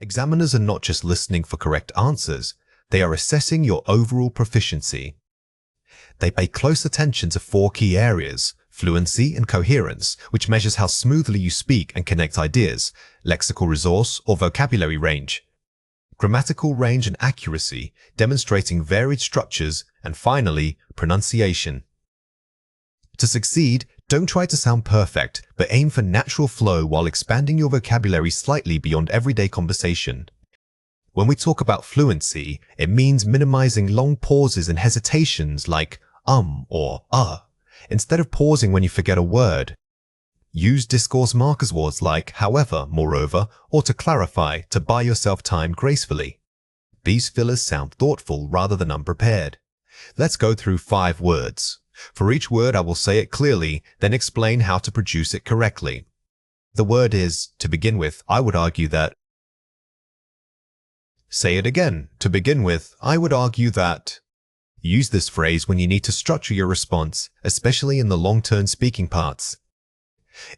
Examiners are not just listening for correct answers, they are assessing your overall proficiency. They pay close attention to 4 key areas: fluency and coherence, which measures how smoothly you speak and connect ideas, lexical resource or vocabulary range, grammatical range and accuracy, demonstrating varied structures, and finally, pronunciation. To succeed, don't try to sound perfect, but aim for natural flow while expanding your vocabulary slightly beyond everyday conversation. When we talk about fluency, it means minimizing long pauses and hesitations like or instead of pausing when you forget a word. Use discourse markers words like however, moreover, or to clarify to buy yourself time gracefully. These fillers sound thoughtful rather than unprepared. Let's go through 5 words. For each word, I will say it clearly, then explain how to produce it correctly. The word is, to begin with, I would argue that. Say it again. To begin with, I would argue that. Use this phrase when you need to structure your response, especially in the long-term speaking parts.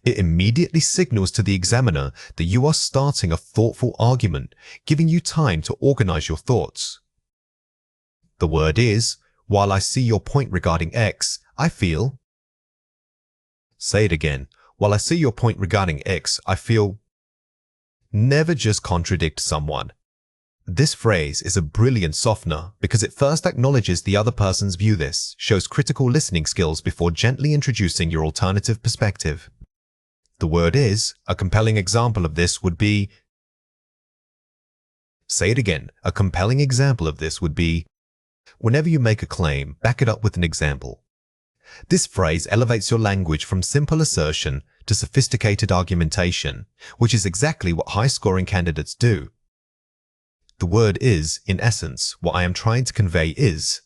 It immediately signals to the examiner that you are starting a thoughtful argument, giving you time to organize your thoughts. The word is, while I see your point regarding X, I feel. Say it again. While I see your point regarding X, I feel. Never just contradict someone. This phrase is a brilliant softener because it first acknowledges the other person's view. This shows critical listening skills before gently introducing your alternative perspective. The word is, a compelling example of this would be. Say it again. A compelling example of this would be. Whenever you make a claim, back it up with an example. This phrase elevates your language from simple assertion to sophisticated argumentation, which is exactly what high-scoring candidates do. The word is, in essence, what I am trying to convey is.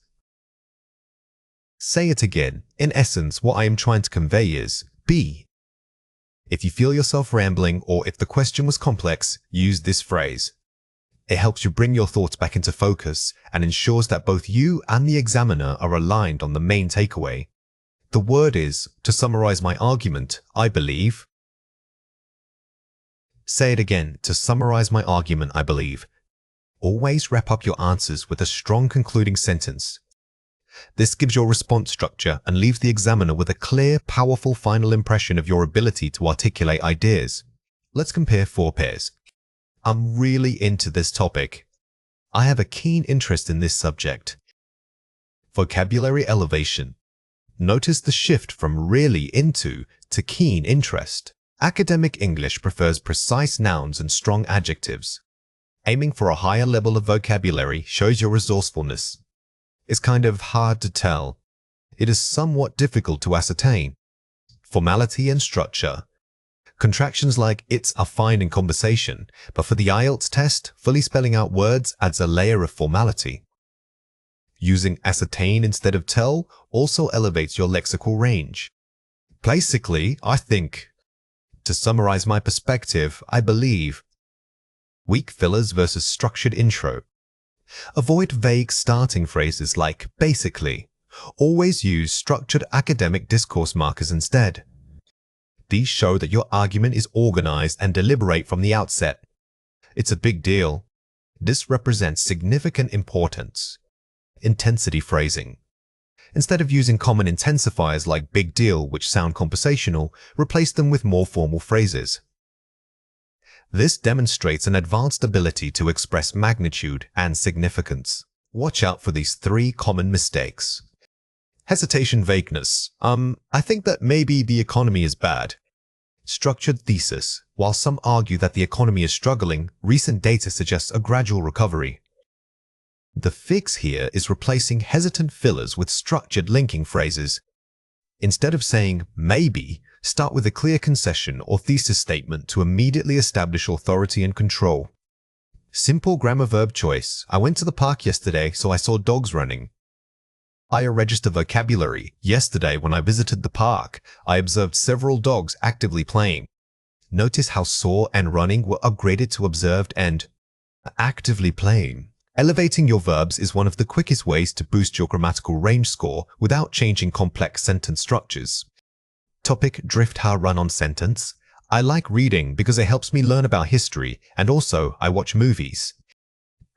Say it again. In essence, what I am trying to convey is be. If you feel yourself rambling or if the question was complex, use this phrase. It helps you bring your thoughts back into focus and ensures that both you and the examiner are aligned on the main takeaway. The word is, to summarize my argument, I believe. Say it again. To summarize my argument, I believe. Always wrap up your answers with a strong concluding sentence. This gives your response structure and leaves the examiner with a clear, powerful final impression of your ability to articulate ideas. Let's compare 4 pairs. I'm really into this topic. I have a keen interest in this subject. Vocabulary elevation. Notice the shift from really into to keen interest. Academic English prefers precise nouns and strong adjectives. Aiming for a higher level of vocabulary shows your resourcefulness. It's kind of hard to tell. It is somewhat difficult to ascertain. Formality and structure. Contractions like it's are fine in conversation, but for the IELTS test, fully spelling out words adds a layer of formality. Using ascertain instead of tell also elevates your lexical range. Basically, I think. To summarize my perspective, I believe. Weak fillers versus structured intro. Avoid vague starting phrases like basically. Always use structured academic discourse markers instead. These show that your argument is organized and deliberate from the outset. It's a big deal. This represents significant importance. Intensity phrasing. Instead of using common intensifiers like big deal, which sound conversational, replace them with more formal phrases. This demonstrates an advanced ability to express magnitude and significance. Watch out for these 3 common mistakes. Hesitation, vagueness. I think that maybe the economy is bad. Structured thesis. While some argue that the economy is struggling, recent data suggests a gradual recovery. The fix here is replacing hesitant fillers with structured linking phrases. Instead of saying maybe, start with a clear concession or thesis statement to immediately establish authority and control. Simple grammar verb choice. I went to the park yesterday, so I saw dogs running. I register vocabulary. Yesterday, when I visited the park, I observed several dogs actively playing. Notice how saw and running were upgraded to observed and actively playing. Elevating your verbs is one of the quickest ways to boost your grammatical range score without changing complex sentence structures. Topic: drift how run-on sentence. I like reading because it helps me learn about history, and also I watch movies.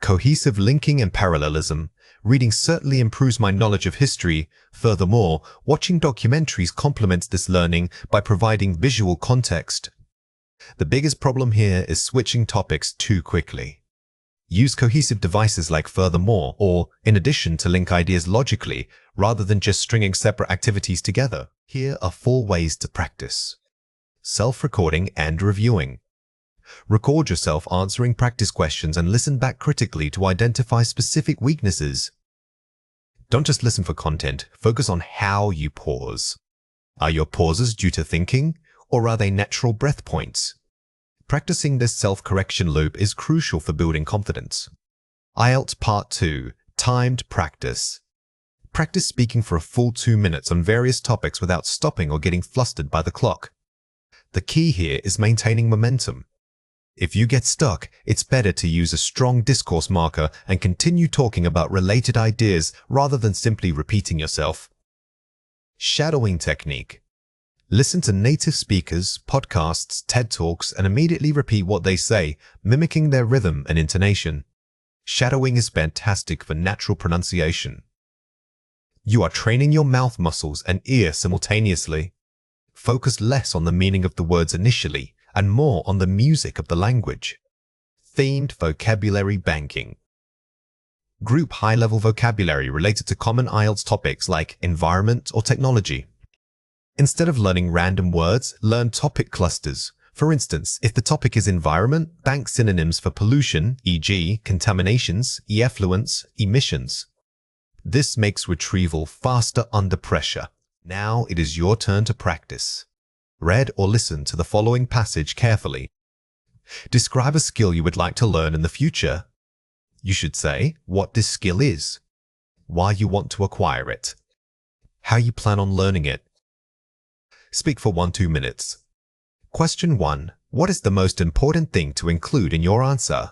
Cohesive linking and parallelism. Reading certainly improves my knowledge of history. Furthermore, watching documentaries complements this learning by providing visual context. The biggest problem here is switching topics too quickly. Use cohesive devices like furthermore or in addition to link ideas logically rather than just stringing separate activities together. Here are 4 ways to practice. Self-recording and reviewing. Record yourself answering practice questions and listen back critically to identify specific weaknesses. Don't just listen for content, focus on how you pause. Are your pauses due to thinking, or are they natural breath points? Practicing this self-correction loop is crucial for building confidence. IELTS Part 2. Timed practice. Practice speaking for a full 2 minutes on various topics without stopping or getting flustered by the clock. The key here is maintaining momentum. If you get stuck, it's better to use a strong discourse marker and continue talking about related ideas rather than simply repeating yourself. Shadowing technique. Listen to native speakers, podcasts, TED Talks, and immediately repeat what they say, mimicking their rhythm and intonation. Shadowing is fantastic for natural pronunciation. You are training your mouth muscles and ear simultaneously. Focus less on the meaning of the words initially and more on the music of the language. Themed vocabulary banking. Group high-level vocabulary related to common IELTS topics like environment or technology. Instead of learning random words, learn topic clusters. For instance, if the topic is environment, bank synonyms for pollution, e.g., contaminations, effluents, emissions. This makes retrieval faster under pressure. Now it is your turn to practice. Read or listen to the following passage carefully. Describe a skill you would like to learn in the future. You should say what this skill is, why you want to acquire it, how you plan on learning it. Speak for 1-2 minutes. Question 1. What is the most important thing to include in your answer?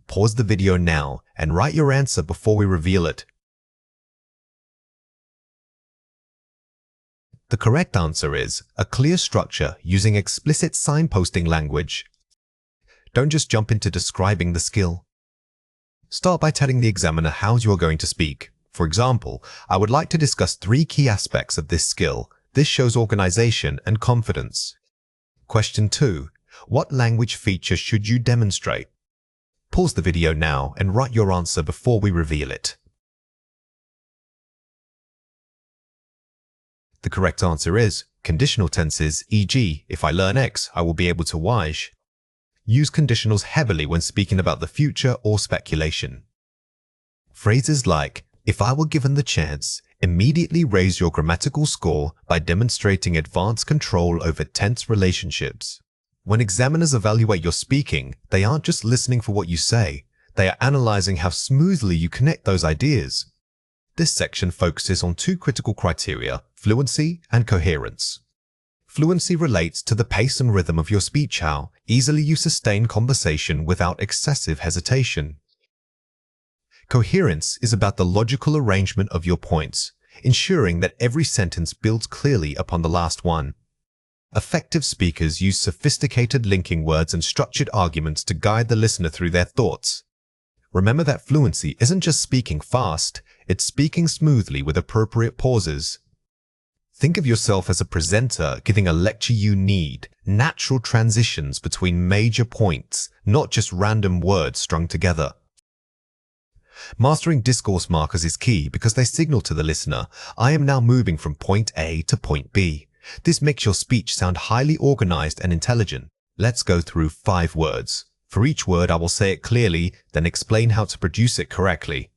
Pause the video now and write your answer before we reveal it. The correct answer is a clear structure using explicit signposting language. Don't just jump into describing the skill. Start by telling the examiner how you are going to speak. For example, I would like to discuss 3 key aspects of this skill. This shows organization and confidence. Question 2. What language feature should you demonstrate? Pause the video now and write your answer before we reveal it. The correct answer is conditional tenses, e.g., if I learn X, I will be able to Y. Use conditionals heavily when speaking about the future or speculation. Phrases like, if I were given the chance, immediately raise your grammatical score by demonstrating advanced control over tense relationships. When examiners evaluate your speaking, they aren't just listening for what you say, they are analyzing how smoothly you connect those ideas. This section focuses on 2 critical criteria, fluency and coherence. Fluency relates to the pace and rhythm of your speech, how easily you sustain conversation without excessive hesitation. Coherence is about the logical arrangement of your points, ensuring that every sentence builds clearly upon the last one. Effective speakers use sophisticated linking words and structured arguments to guide the listener through their thoughts. Remember that fluency isn't just speaking fast, it's speaking smoothly with appropriate pauses. Think of yourself as a presenter giving a lecture. You need natural transitions between major points, not just random words strung together. Mastering discourse markers is key because they signal to the listener, I am now moving from point A to point B. This makes your speech sound highly organized and intelligent. Let's go through 5 words. For each word, I will say it clearly, then explain how to produce it correctly.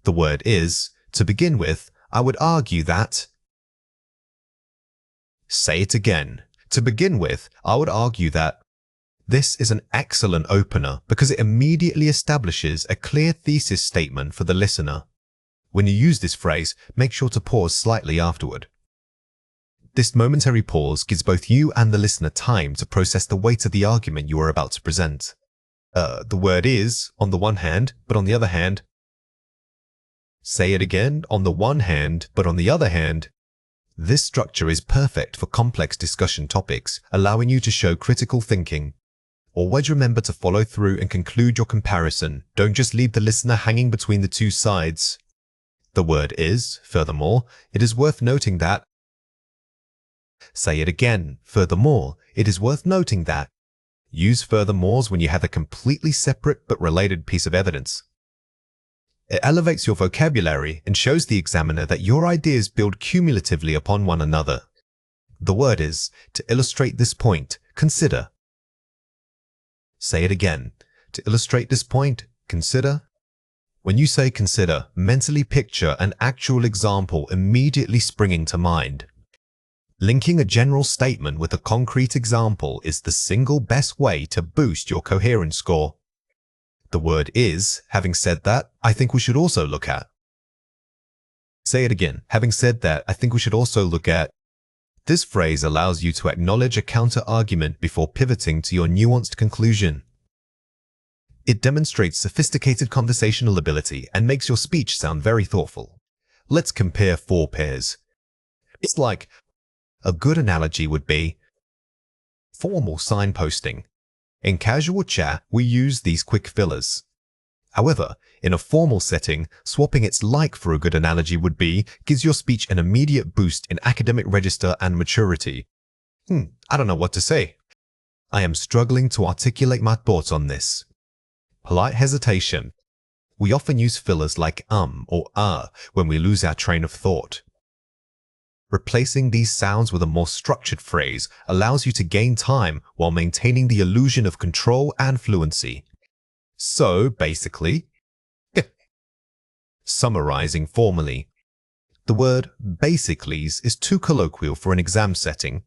The word is, to begin with, I would argue that. Say it again. To begin with, I would argue that. This is an excellent opener because it immediately establishes a clear thesis statement for the listener. When you use this phrase, make sure to pause slightly afterward. This momentary pause gives both you and the listener time to process the weight of the argument you are about to present. The word is, on the one hand, but on the other hand. Say it again, on the one hand, but on the other hand. This structure is perfect for complex discussion topics, allowing you to show critical thinking. Always remember to follow through and conclude your comparison. Don't just leave the listener hanging between the two sides. The word is, furthermore, it is worth noting that. Say it again. Furthermore, it is worth noting that. Use furthermores when you have a completely separate but related piece of evidence. It elevates your vocabulary and shows the examiner that your ideas build cumulatively upon one another. The word is, to illustrate this point, consider. Say it again. To illustrate this point, consider. When you say consider, mentally picture an actual example immediately springing to mind. Linking a general statement with a concrete example is the single best way to boost your coherence score. The word is, having said that, I think we should also look at. Say it again. Having said that, I think we should also look at. This phrase allows you to acknowledge a counter-argument before pivoting to your nuanced conclusion. It demonstrates sophisticated conversational ability and makes your speech sound very thoughtful. Let's compare 4 pairs. It's like, a good analogy would be formal signposting. In casual chat, we use these quick fillers. However, in a formal setting, swapping its like for a good analogy would be gives your speech an immediate boost in academic register and maturity. I don't know what to say. I am struggling to articulate my thoughts on this. Polite hesitation. We often use fillers like or when we lose our train of thought. Replacing these sounds with a more structured phrase allows you to gain time while maintaining the illusion of control and fluency. So, basically, summarizing formally. The word basicallys is too colloquial for an exam setting.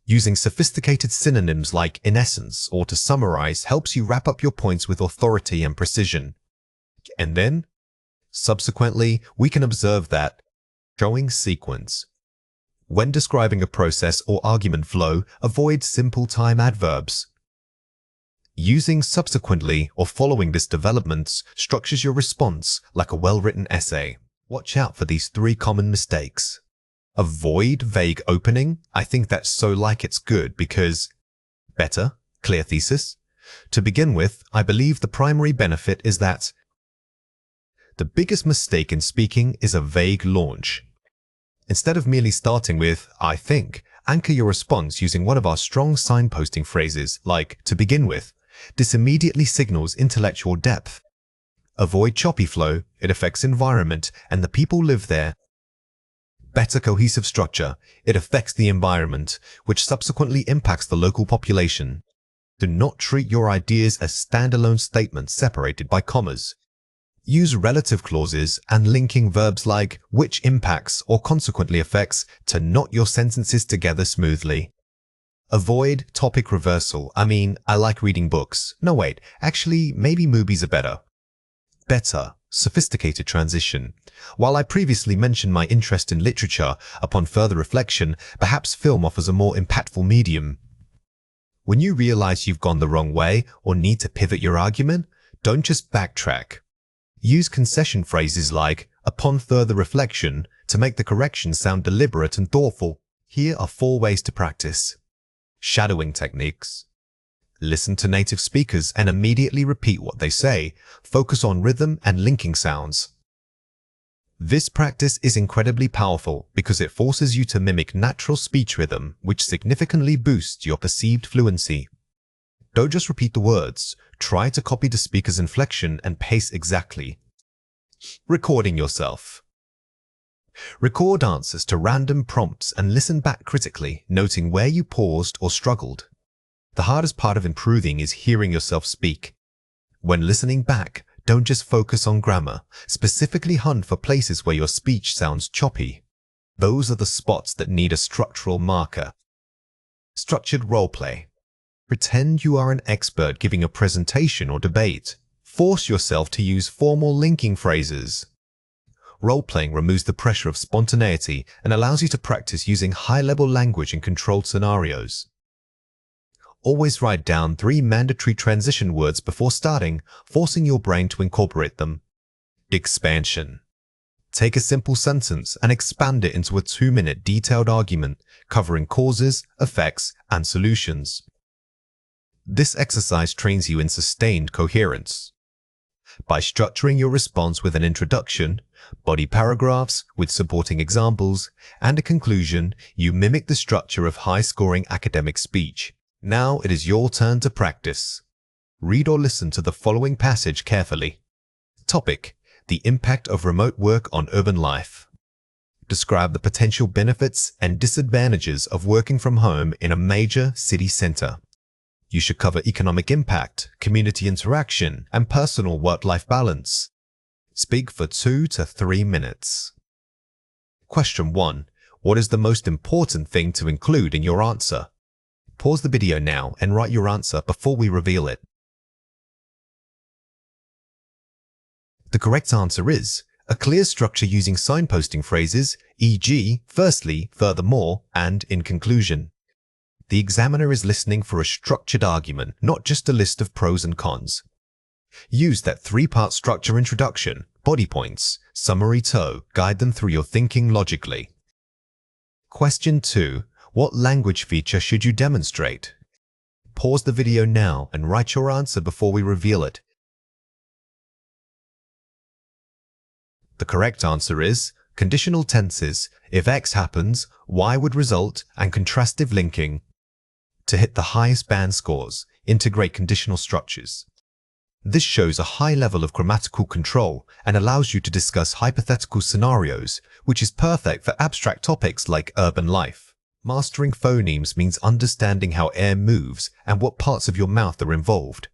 Using sophisticated synonyms like in essence or to summarize helps you wrap up your points with authority and precision. And then, subsequently, we can observe that showing sequence. When describing a process or argument flow, avoid simple time adverbs. Using subsequently or following this development structures your response like a well-written essay. Watch out for these 3 common mistakes. Avoid vague opening. I think that's so like it's good because better, clear thesis. To begin with, I believe the primary benefit is that the biggest mistake in speaking is a vague launch. Instead of merely starting with, I think, anchor your response using one of our strong signposting phrases like, to begin with. This immediately signals intellectual depth. Avoid choppy flow, it affects environment and the people live there. Better cohesive structure, it affects the environment, which subsequently impacts the local population. Do not treat your ideas as standalone statements separated by commas. Use relative clauses and linking verbs like which impacts or consequently affects to knot your sentences together smoothly. Avoid topic reversal. I like reading books. No wait, actually maybe movies are better. Better, sophisticated transition. While I previously mentioned my interest in literature, upon further reflection, perhaps film offers a more impactful medium. When you realize you've gone the wrong way or need to pivot your argument, don't just backtrack. Use concession phrases like, upon further reflection, to make the correction sound deliberate and thoughtful. Here are 4 ways to practice. Shadowing techniques. Listen to native speakers and immediately repeat what they say. Focus on rhythm and linking sounds. This practice is incredibly powerful because it forces you to mimic natural speech rhythm, which significantly boosts your perceived fluency. Don't just repeat the words. Try to copy the speaker's inflection and pace exactly. Recording yourself. Record answers to random prompts and listen back critically, noting where you paused or struggled. The hardest part of improving is hearing yourself speak. When listening back, don't just focus on grammar. Specifically hunt for places where your speech sounds choppy. Those are the spots that need a structural marker. Structured role play. Pretend you are an expert giving a presentation or debate. Force yourself to use formal linking phrases. Role-playing removes the pressure of spontaneity and allows you to practice using high-level language in controlled scenarios. Always write down 3 mandatory transition words before starting, forcing your brain to incorporate them. Expansion. Take a simple sentence and expand it into a 2-minute detailed argument covering causes, effects, and solutions. This exercise trains you in sustained coherence. By structuring your response with an introduction, body paragraphs with supporting examples, and a conclusion, you mimic the structure of high-scoring academic speech. Now it is your turn to practice. Read or listen to the following passage carefully. Topic: the impact of remote work on urban life. Describe the potential benefits and disadvantages of working from home in a major city center. You should cover economic impact, community interaction, and personal work-life balance. Speak for 2 to 3 minutes. Question 1. What is the most important thing to include in your answer? Pause the video now and write your answer before we reveal it. The correct answer is a clear structure using signposting phrases, e.g., firstly, furthermore, and in conclusion. The examiner is listening for a structured argument, not just a list of pros and cons. Use that 3-part structure: introduction, body points, summary to guide them through your thinking logically. Question 2. What language feature should you demonstrate? Pause the video now and write your answer before we reveal it. The correct answer is conditional tenses. If X happens, Y would result, and contrastive linking. To hit the highest band scores, integrate conditional structures. This shows a high level of grammatical control and allows you to discuss hypothetical scenarios, which is perfect for abstract topics like urban life. Mastering phonemes means understanding how air moves and what parts of your mouth are involved.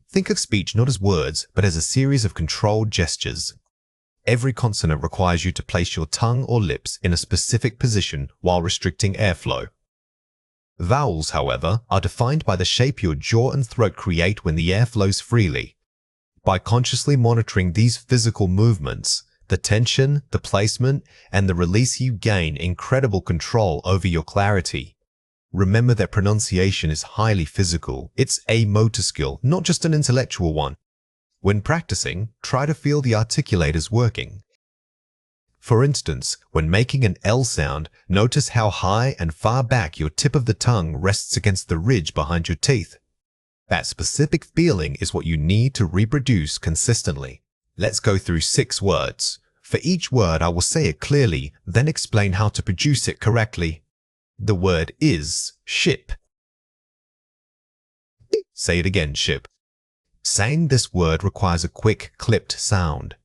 Think of speech not as words, but as a series of controlled gestures. Every consonant requires you to place your tongue or lips in a specific position while restricting airflow. Vowels, however, are defined by the shape your jaw and throat create when the air flows freely. By consciously monitoring these physical movements, the tension, the placement, and the release, you gain incredible control over your clarity. Remember that pronunciation is highly physical. It's a motor skill, not just an intellectual one. When practicing, try to feel the articulators working. For instance, when making an L sound, notice how high and far back your tip of the tongue rests against the ridge behind your teeth. That specific feeling is what you need to reproduce consistently. Let's go through 6 words. For each word, I will say it clearly, then explain how to produce it correctly. The word is ship. Say it again, ship. Saying this word requires a quick, clipped sound.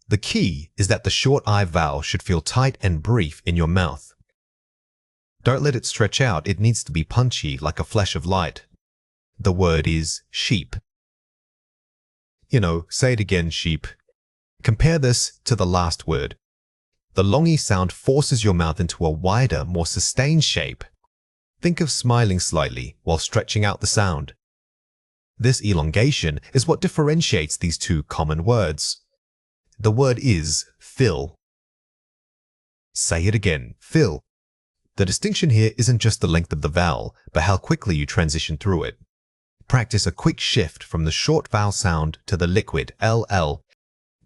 The key is that the short I vowel should feel tight and brief in your mouth. Don't let it stretch out, it needs to be punchy like a flash of light. The word is sheep. Say it again, sheep. Compare this to the last word. The long E sound forces your mouth into a wider, more sustained shape. Think of smiling slightly while stretching out the sound. This elongation is what differentiates these 2 common words. The word is fill. Say it again, fill. The distinction here isn't just the length of the vowel, but how quickly you transition through it. Practice a quick shift from the short vowel sound to the liquid LL.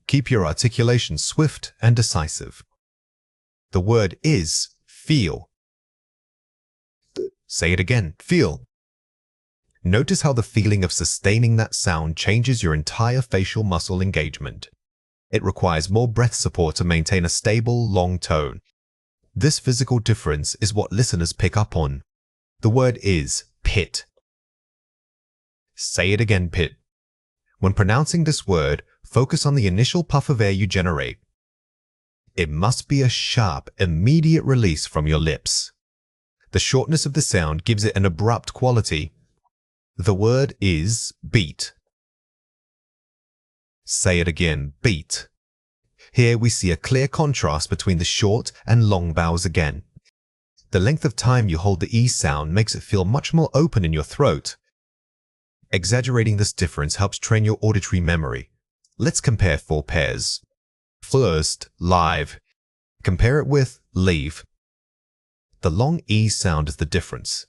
Keep your articulation swift and decisive. The word is feel. Say it again, feel. Notice how the feeling of sustaining that sound changes your entire facial muscle engagement. It requires more breath support to maintain a stable, long tone. This physical difference is what listeners pick up on. The word is pit. Say it again, pit. When pronouncing this word, focus on the initial puff of air you generate. It must be a sharp, immediate release from your lips. The shortness of the sound gives it an abrupt quality. The word is beat. Say it again, beat. Here we see a clear contrast between the short and long vowels again. The length of time you hold the E sound makes it feel much more open in your throat. Exaggerating this difference helps train your auditory memory. Let's compare 4 pairs. First, live. Compare it with leave. The long E sound is the difference.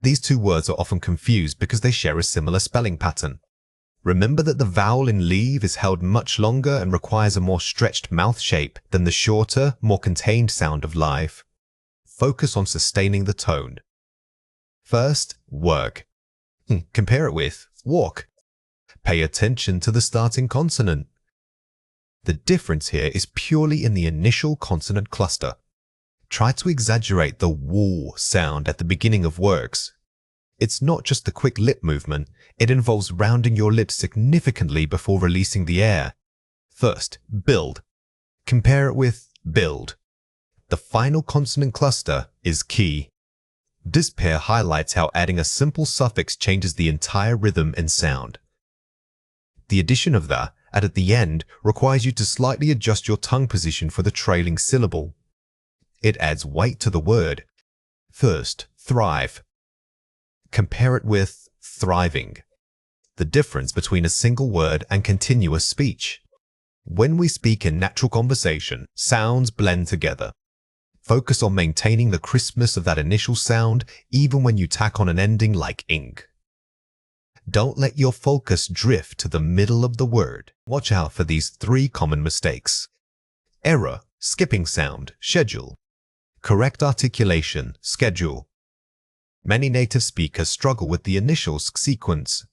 These 2 words are often confused because they share a similar spelling pattern. Remember that the vowel in leave is held much longer and requires a more stretched mouth shape than the shorter, more contained sound of live. Focus on sustaining the tone. First, work. Compare it with walk. Pay attention to the starting consonant. The difference here is purely in the initial consonant cluster. Try to exaggerate the woo sound at the beginning of words. It's not just a quick lip movement, it involves rounding your lips significantly before releasing the air. First, build. Compare it with build. The final consonant cluster is key. This pair highlights how adding a simple suffix changes the entire rhythm and sound. The addition of the at the end requires you to slightly adjust your tongue position for the trailing syllable. It adds weight to the word. First, thrive. Compare it with thriving. The difference between a single word and continuous speech. When we speak in natural conversation, sounds blend together. Focus on maintaining the crispness of that initial sound even when you tack on an ending like ing. Don't let your focus drift to the middle of the word. Watch out for these 3 common mistakes. Error, skipping sound, schedule. Correct articulation, schedule. Many native speakers struggle with the initial sequence.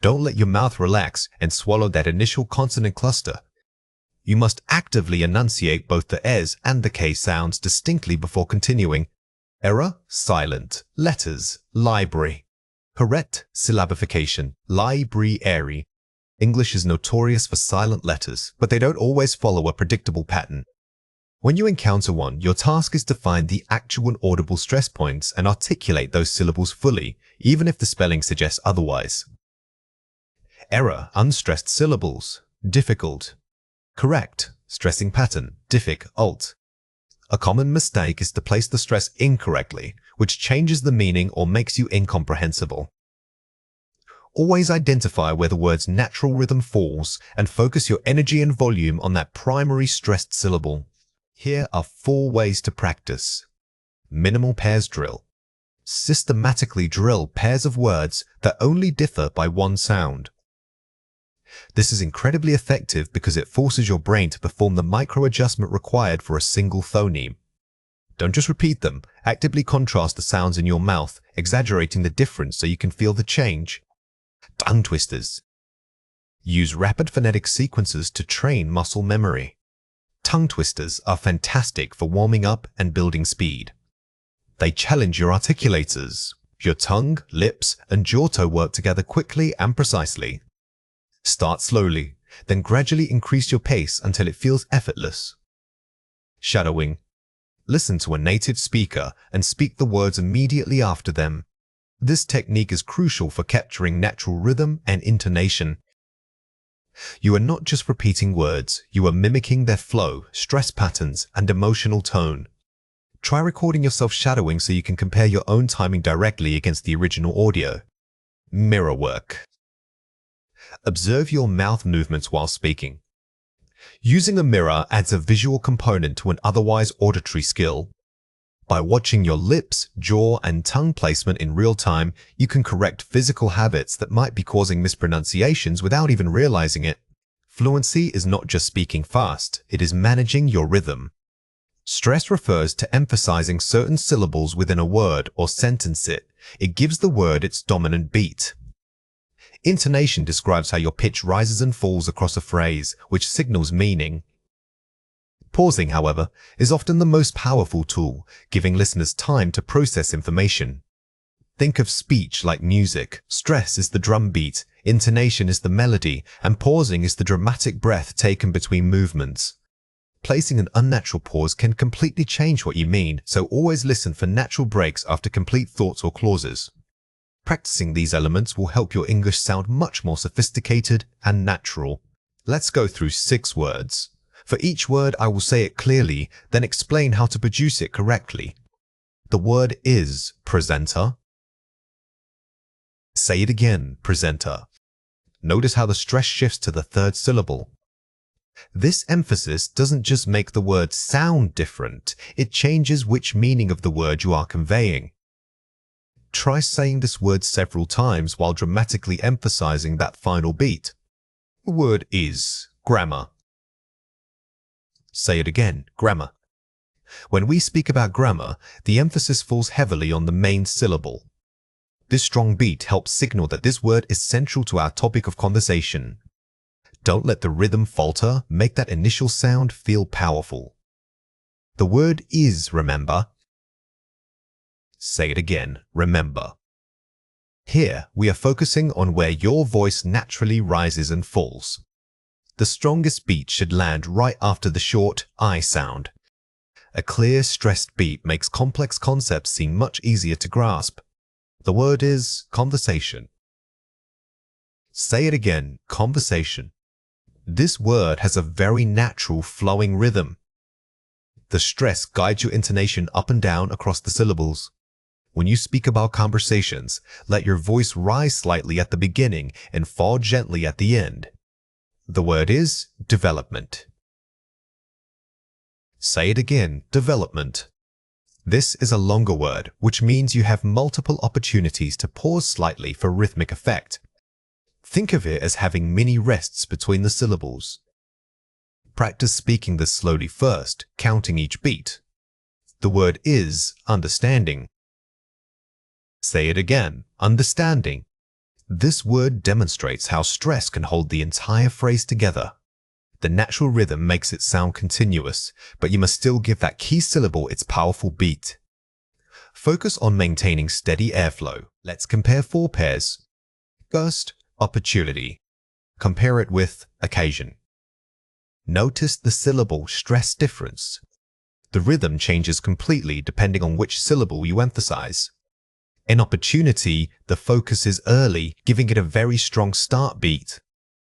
Don't let your mouth relax and swallow that initial consonant cluster. You must actively enunciate both the S and the K sounds distinctly before continuing. Error, silent. Letters, library. Correct syllabification, library. English is notorious for silent letters, but they don't always follow a predictable pattern. When you encounter one, your task is to find the actual audible stress points and articulate those syllables fully, even if the spelling suggests otherwise. Error, unstressed syllables, difficult. Correct, stressing pattern, difficult. A common mistake is to place the stress incorrectly, which changes the meaning or makes you incomprehensible. Always identify where the word's natural rhythm falls and focus your energy and volume on that primary stressed syllable. Here are 4 ways to practice. Minimal pairs drill. Systematically drill pairs of words that only differ by one sound. This is incredibly effective because it forces your brain to perform the micro-adjustment required for a single phoneme. Don't just repeat them, actively contrast the sounds in your mouth, exaggerating the difference so you can feel the change. Tongue twisters. Use rapid phonetic sequences to train muscle memory. Tongue twisters are fantastic for warming up and building speed. They challenge your articulators. Your tongue, lips, and jaw toe work together quickly and precisely. Start slowly, then gradually increase your pace until it feels effortless. Shadowing. Listen to a native speaker and speak the words immediately after them. This technique is crucial for capturing natural rhythm and intonation. You are not just repeating words, you are mimicking their flow, stress patterns, and emotional tone. Try recording yourself shadowing so you can compare your own timing directly against the original audio. Mirror work. Observe your mouth movements while speaking. Using a mirror adds a visual component to an otherwise auditory skill. By watching your lips, jaw, and tongue placement in real time, you can correct physical habits that might be causing mispronunciations without even realizing it. Fluency is not just speaking fast, it is managing your rhythm. Stress refers to emphasizing certain syllables within a word or sentence. It gives the word its dominant beat. Intonation describes how your pitch rises and falls across a phrase, which signals meaning. Pausing, however, is often the most powerful tool, giving listeners time to process information. Think of speech like music. Stress is the drum beat, intonation is the melody, and pausing is the dramatic breath taken between movements. Placing an unnatural pause can completely change what you mean, so always listen for natural breaks after complete thoughts or clauses. Practicing these elements will help your English sound much more sophisticated and natural. Let's go through 6 words. For each word, I will say it clearly, then explain how to produce it correctly. The word is presenter. Say it again, presenter. Notice how the stress shifts to the 3rd syllable. This emphasis doesn't just make the word sound different, it changes which meaning of the word you are conveying. Try saying this word several times while dramatically emphasizing that final beat. The word is grammar. Say it again, grammar. When we speak about grammar, the emphasis falls heavily on the main syllable. This strong beat helps signal that this word is central to our topic of conversation. Don't let the rhythm falter, make that initial sound feel powerful. The word is, remember. Say it again, remember. Here, we are focusing on where your voice naturally rises and falls. The strongest beat should land right after the short I sound. A clear, stressed beat makes complex concepts seem much easier to grasp. The word is conversation. Say it again, conversation. This word has a very natural flowing rhythm. The stress guides your intonation up and down across the syllables. When you speak about conversations, let your voice rise slightly at the beginning and fall gently at the end. The word is development. Say it again, development. This is a longer word, which means you have multiple opportunities to pause slightly for rhythmic effect. Think of it as having mini rests between the syllables. Practice speaking this slowly first, counting each beat. The word is understanding. Say it again, understanding. This word demonstrates how stress can hold the entire phrase together. The natural rhythm makes it sound continuous, but you must still give that key syllable its powerful beat. Focus on maintaining steady airflow. Let's compare 4 pairs. First, opportunity. Compare it with occasion. Notice the syllable stress difference. The rhythm changes completely depending on which syllable you emphasize. In opportunity, the focus is early, giving it a very strong start beat.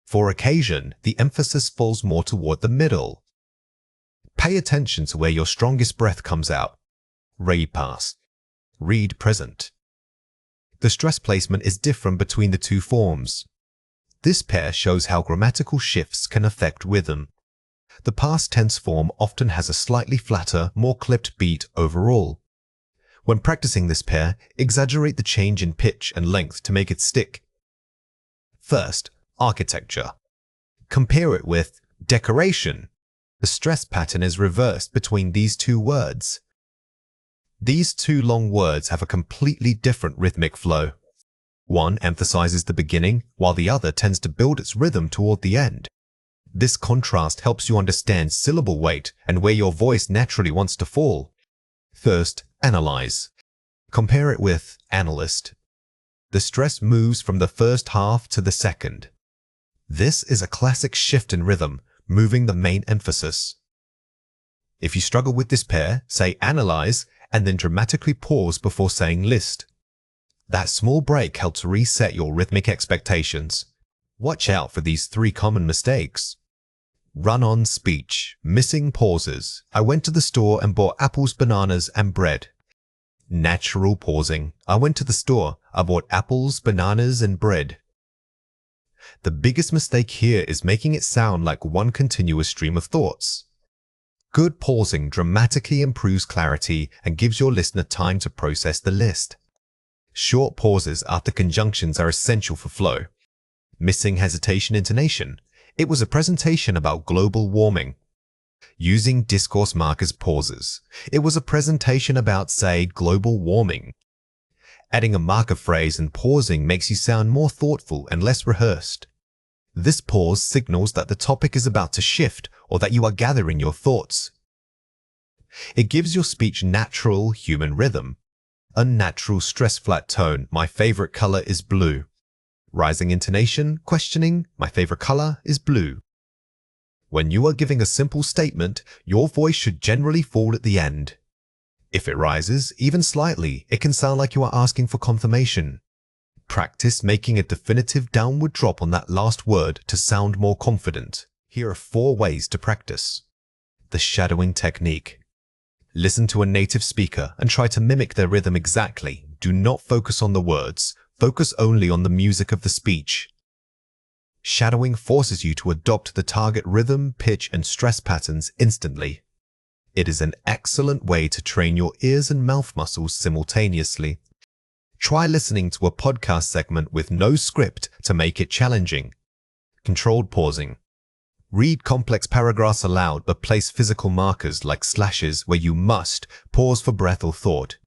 For occasion, the emphasis falls more toward the middle. Pay attention to where your strongest breath comes out. Read past. Read present. The stress placement is different between the 2 forms. This pair shows how grammatical shifts can affect rhythm. The past tense form often has a slightly flatter, more clipped beat overall. When practicing this pair, exaggerate the change in pitch and length to make it stick. First, architecture. Compare it with decoration. The stress pattern is reversed between these 2 words. These 2 long words have a completely different rhythmic flow. One emphasizes the beginning, while the other tends to build its rhythm toward the end. This contrast helps you understand syllable weight and where your voice naturally wants to fall. First, analyze. Compare it with analyst. The stress moves from the first half to the second. This is a classic shift in rhythm, moving the main emphasis. If you struggle with this pair, say analyze and then dramatically pause before saying list. That small break helps reset your rhythmic expectations. Watch out for these 3 common mistakes. Run-on speech, missing pauses. I went to the store and bought apples, bananas, and bread. Natural pausing. I went to the store. I bought apples, bananas, and bread. The biggest mistake here is making it sound like one continuous stream of thoughts. Good pausing dramatically improves clarity and gives your listener time to process the list. Short pauses after conjunctions are essential for flow. Missing hesitation intonation. It was a presentation about global warming. Using discourse markers pauses. It was a presentation about, say, global warming. Adding a marker phrase and pausing makes you sound more thoughtful and less rehearsed. This pause signals that the topic is about to shift or that you are gathering your thoughts. It gives your speech natural human rhythm. Unnatural stress flat tone. My favorite color is blue. Rising intonation, questioning. My favorite color is blue. When you are giving a simple statement, your voice should generally fall at the end. If it rises, even slightly, it can sound like you are asking for confirmation. Practice making a definitive downward drop on that last word to sound more confident. Here are 4 ways to practice. The shadowing technique. Listen to a native speaker and try to mimic their rhythm exactly. Do not focus on the words. Focus only on the music of the speech. Shadowing forces you to adopt the target rhythm, pitch, and stress patterns instantly. It is an excellent way to train your ears and mouth muscles simultaneously. Try listening to a podcast segment with no script to make it challenging. Controlled pausing. Read complex paragraphs aloud but place physical markers like slashes where you must pause for breath or thought.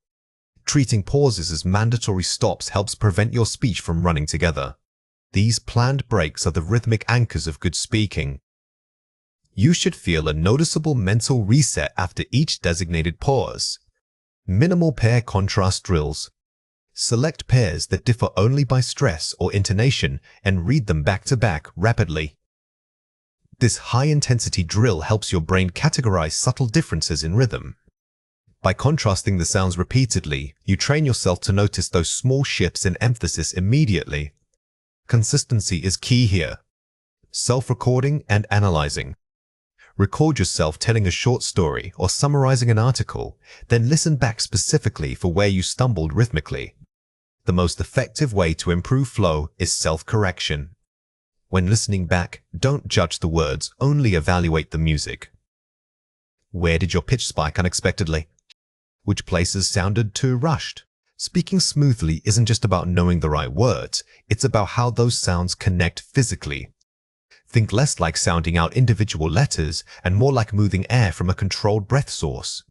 Treating pauses as mandatory stops helps prevent your speech from running together. These planned breaks are the rhythmic anchors of good speaking. You should feel a noticeable mental reset after each designated pause. Minimal pair contrast drills. Select pairs that differ only by stress or intonation and read them back to back rapidly. This high-intensity drill helps your brain categorize subtle differences in rhythm. By contrasting the sounds repeatedly, you train yourself to notice those small shifts in emphasis immediately. Consistency is key here. Self-recording and analyzing. Record yourself telling a short story or summarizing an article, then listen back specifically for where you stumbled rhythmically. The most effective way to improve flow is self-correction. When listening back, don't judge the words, only evaluate the music. Where did your pitch spike unexpectedly? Which places sounded too rushed? Speaking smoothly isn't just about knowing the right words, it's about how those sounds connect physically. Think less like sounding out individual letters and more like moving air from a controlled breath source.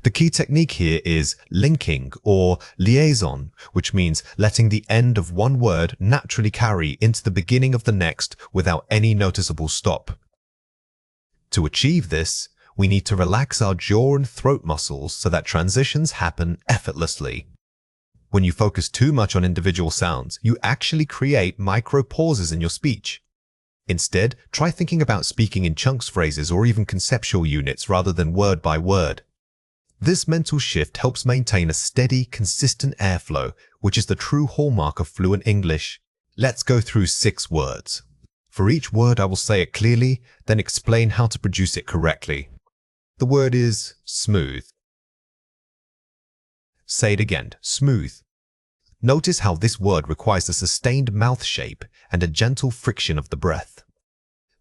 The key technique here is linking or liaison, which means letting the end of one word naturally carry into the beginning of the next without any noticeable stop. To achieve this, we need to relax our jaw and throat muscles so that transitions happen effortlessly. When you focus too much on individual sounds, you actually create micro pauses in your speech. Instead, try thinking about speaking in chunks phrases or even conceptual units rather than word by word. This mental shift helps maintain a steady, consistent airflow, which is the true hallmark of fluent English. Let's go through 6 words. For each word, I will say it clearly, then explain how to produce it correctly. The word is smooth. Say it again, smooth. Notice how this word requires a sustained mouth shape and a gentle friction of the breath.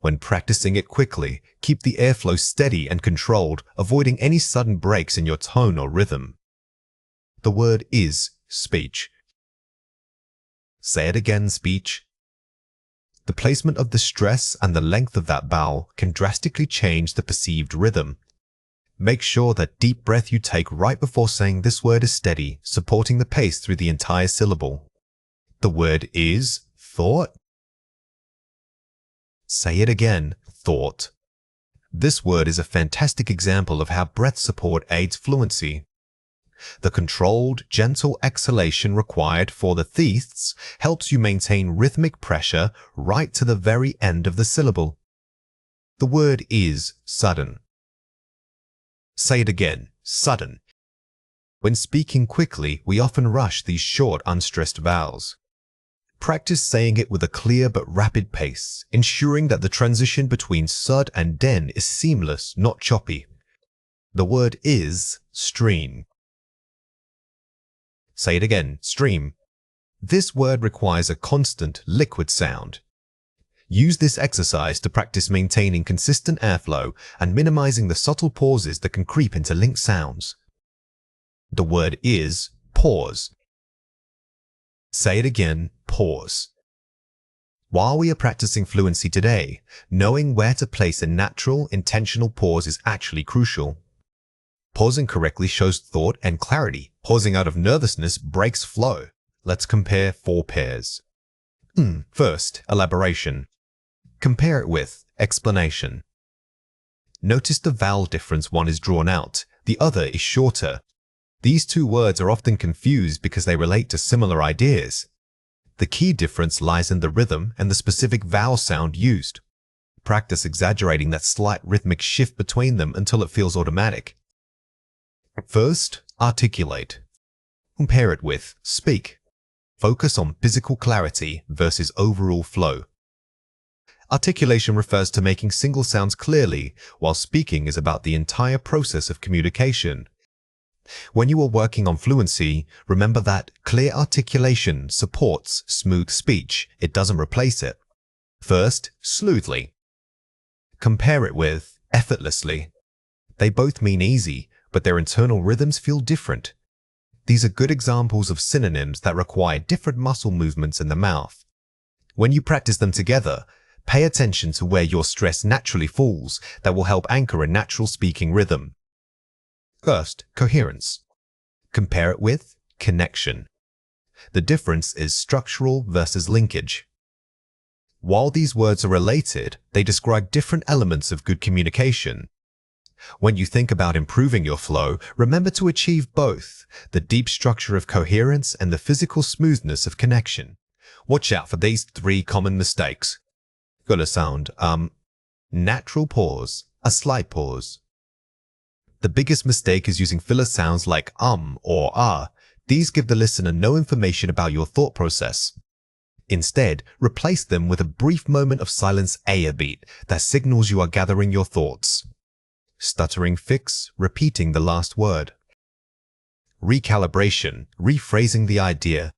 When practicing it quickly, keep the airflow steady and controlled, avoiding any sudden breaks in your tone or rhythm. The word is speech. Say it again, speech. The placement of the stress and the length of that vowel can drastically change the perceived rhythm. Make sure that deep breath you take right before saying this word is steady, supporting the pace through the entire syllable. The word is thought. Say it again, thought. This word is a fantastic example of how breath support aids fluency. The controlled, gentle exhalation required for the thests helps you maintain rhythmic pressure right to the very end of the syllable. The word is sudden. Say it again, sudden. When speaking quickly, we often rush these short, unstressed vowels. Practice saying it with a clear but rapid pace, ensuring that the transition between sud and den is seamless, not choppy. The word is stream. Say it again, stream. This word requires a constant, liquid sound. Use this exercise to practice maintaining consistent airflow and minimizing the subtle pauses that can creep into linked sounds. The word is pause. Say it again, pause. While we are practicing fluency today, knowing where to place a natural, intentional pause is actually crucial. Pausing correctly shows thought and clarity. Pausing out of nervousness breaks flow. Let's compare 4 pairs. First, elaboration. Compare it with explanation. Notice the vowel difference. One is drawn out, the other is shorter. These 2 words are often confused because they relate to similar ideas. The key difference lies in the rhythm and the specific vowel sound used. Practice exaggerating that slight rhythmic shift between them until it feels automatic. First, articulate. Compare it with speak. Focus on physical clarity versus overall flow. Articulation refers to making single sounds clearly, while speaking is about the entire process of communication. When you are working on fluency, remember that clear articulation supports smooth speech. It doesn't replace it. First, smoothly. Compare it with effortlessly. They both mean easy, but their internal rhythms feel different. These are good examples of synonyms that require different muscle movements in the mouth. When you practice them together, pay attention to where your stress naturally falls that will help anchor a natural speaking rhythm. First, coherence. Compare it with connection. The difference is structural versus linkage. While these words are related, they describe different elements of good communication. When you think about improving your flow, remember to achieve both, the deep structure of coherence and the physical smoothness of connection. Watch out for these 3 common mistakes. Gotta sound, natural pause, a slight pause. The biggest mistake is using filler sounds like or ah. These give the listener no information about your thought process. Instead, replace them with a brief moment of silence a beat that signals you are gathering your thoughts. Stuttering fix, repeating the last word. Recalibration, rephrasing the idea.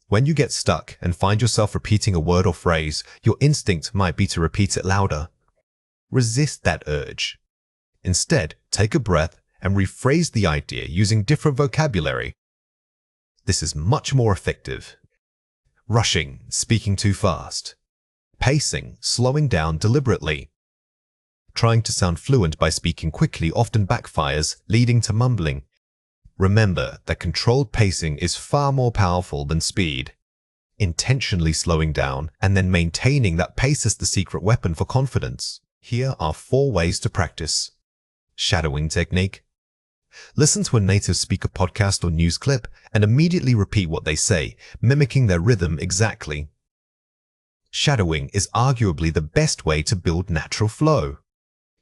When you get stuck and find yourself repeating a word or phrase, your instinct might be to repeat it louder. Resist that urge. Instead, take a breath and rephrase the idea using different vocabulary. This is much more effective. Rushing, speaking too fast. Pacing, slowing down deliberately. Trying to sound fluent by speaking quickly often backfires, leading to mumbling. Remember that controlled pacing is far more powerful than speed. Intentionally slowing down and then maintaining that pace is the secret weapon for confidence. Here are 4 ways to practice. Shadowing technique. Listen to a native speaker podcast or news clip and immediately repeat what they say, mimicking their rhythm exactly. Shadowing is arguably the best way to build natural flow.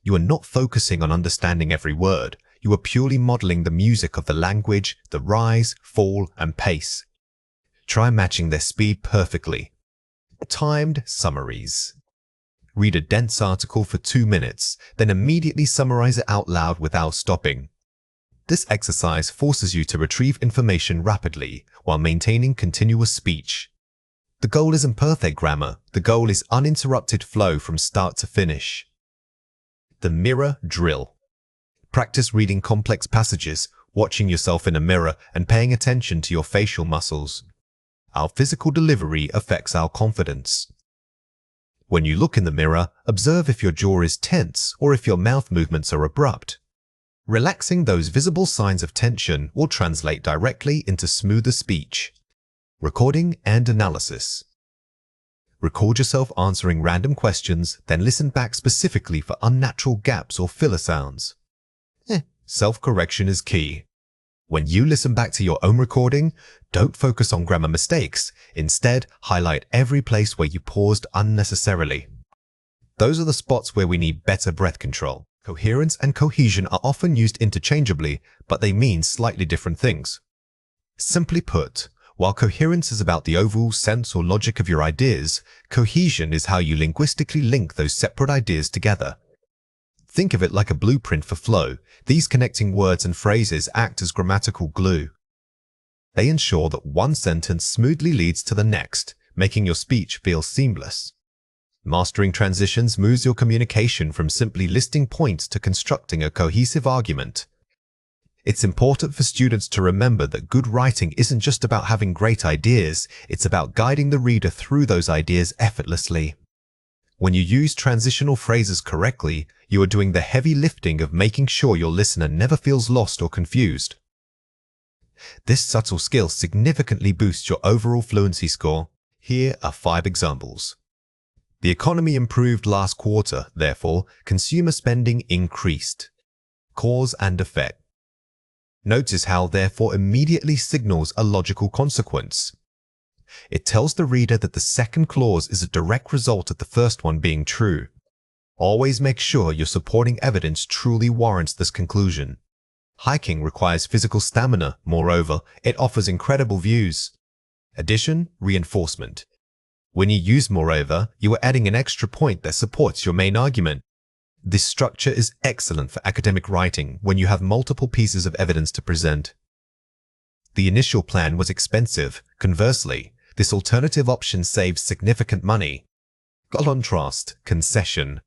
You are not focusing on understanding every word. You are purely modeling the music of the language, the rise, fall, and pace. Try matching their speed perfectly. Timed summaries. Read a dense article for 2 minutes, then immediately summarize it out loud without stopping. This exercise forces you to retrieve information rapidly while maintaining continuous speech. The goal isn't perfect grammar. The goal is uninterrupted flow from start to finish. The mirror drill. Practice reading complex passages, watching yourself in a mirror, and paying attention to your facial muscles. Our physical delivery affects our confidence. When you look in the mirror, observe if your jaw is tense or if your mouth movements are abrupt. Relaxing those visible signs of tension will translate directly into smoother speech. Recording and analysis. Record yourself answering random questions, then listen back specifically for unnatural gaps or filler sounds. Self-correction is key. When you listen back to your own recording, don't focus on grammar mistakes. Instead, highlight every place where you paused unnecessarily. Those are the spots where we need better breath control. Coherence and cohesion are often used interchangeably, but they mean slightly different things. Simply put, while coherence is about the overall sense or logic of your ideas, cohesion is how you linguistically link those separate ideas together. Think of it like a blueprint for flow. These connecting words and phrases act as grammatical glue. They ensure that one sentence smoothly leads to the next, making your speech feel seamless. Mastering transitions moves your communication from simply listing points to constructing a cohesive argument. It's important for students to remember that good writing isn't just about having great ideas, it's about guiding the reader through those ideas effortlessly. When you use transitional phrases correctly, you are doing the heavy lifting of making sure your listener never feels lost or confused. This subtle skill significantly boosts your overall fluency score. Here are 5 examples. The economy improved last quarter, therefore, consumer spending increased. Cause and effect. Notice how therefore immediately signals a logical consequence. It tells the reader that the second clause is a direct result of the first one being true. Always make sure your supporting evidence truly warrants this conclusion. Hiking requires physical stamina. Moreover, it offers incredible views. Addition, reinforcement. When you use moreover, you are adding an extra point that supports your main argument. This structure is excellent for academic writing when you have multiple pieces of evidence to present. The initial plan was expensive. Conversely, this alternative option saves significant money. Contrast, concession.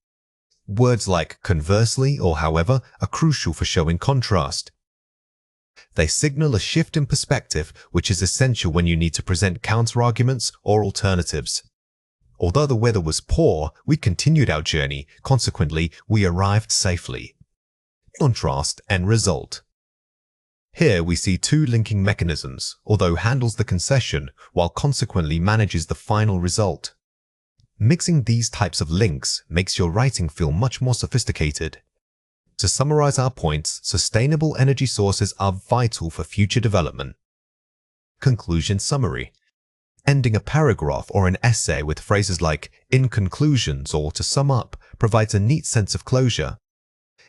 Words like conversely or however are crucial for showing contrast. They signal a shift in perspective, which is essential when you need to present counterarguments or alternatives. Although the weather was poor, we continued our journey. Consequently, we arrived safely. Contrast and result. Here we see two linking mechanisms, although handles the concession, while consequently manages the final result. Mixing these types of links makes your writing feel much more sophisticated. To summarize our points, sustainable energy sources are vital for future development. Conclusion summary. Ending a paragraph or an essay with phrases like "in conclusions" or "to sum up" provides a neat sense of closure.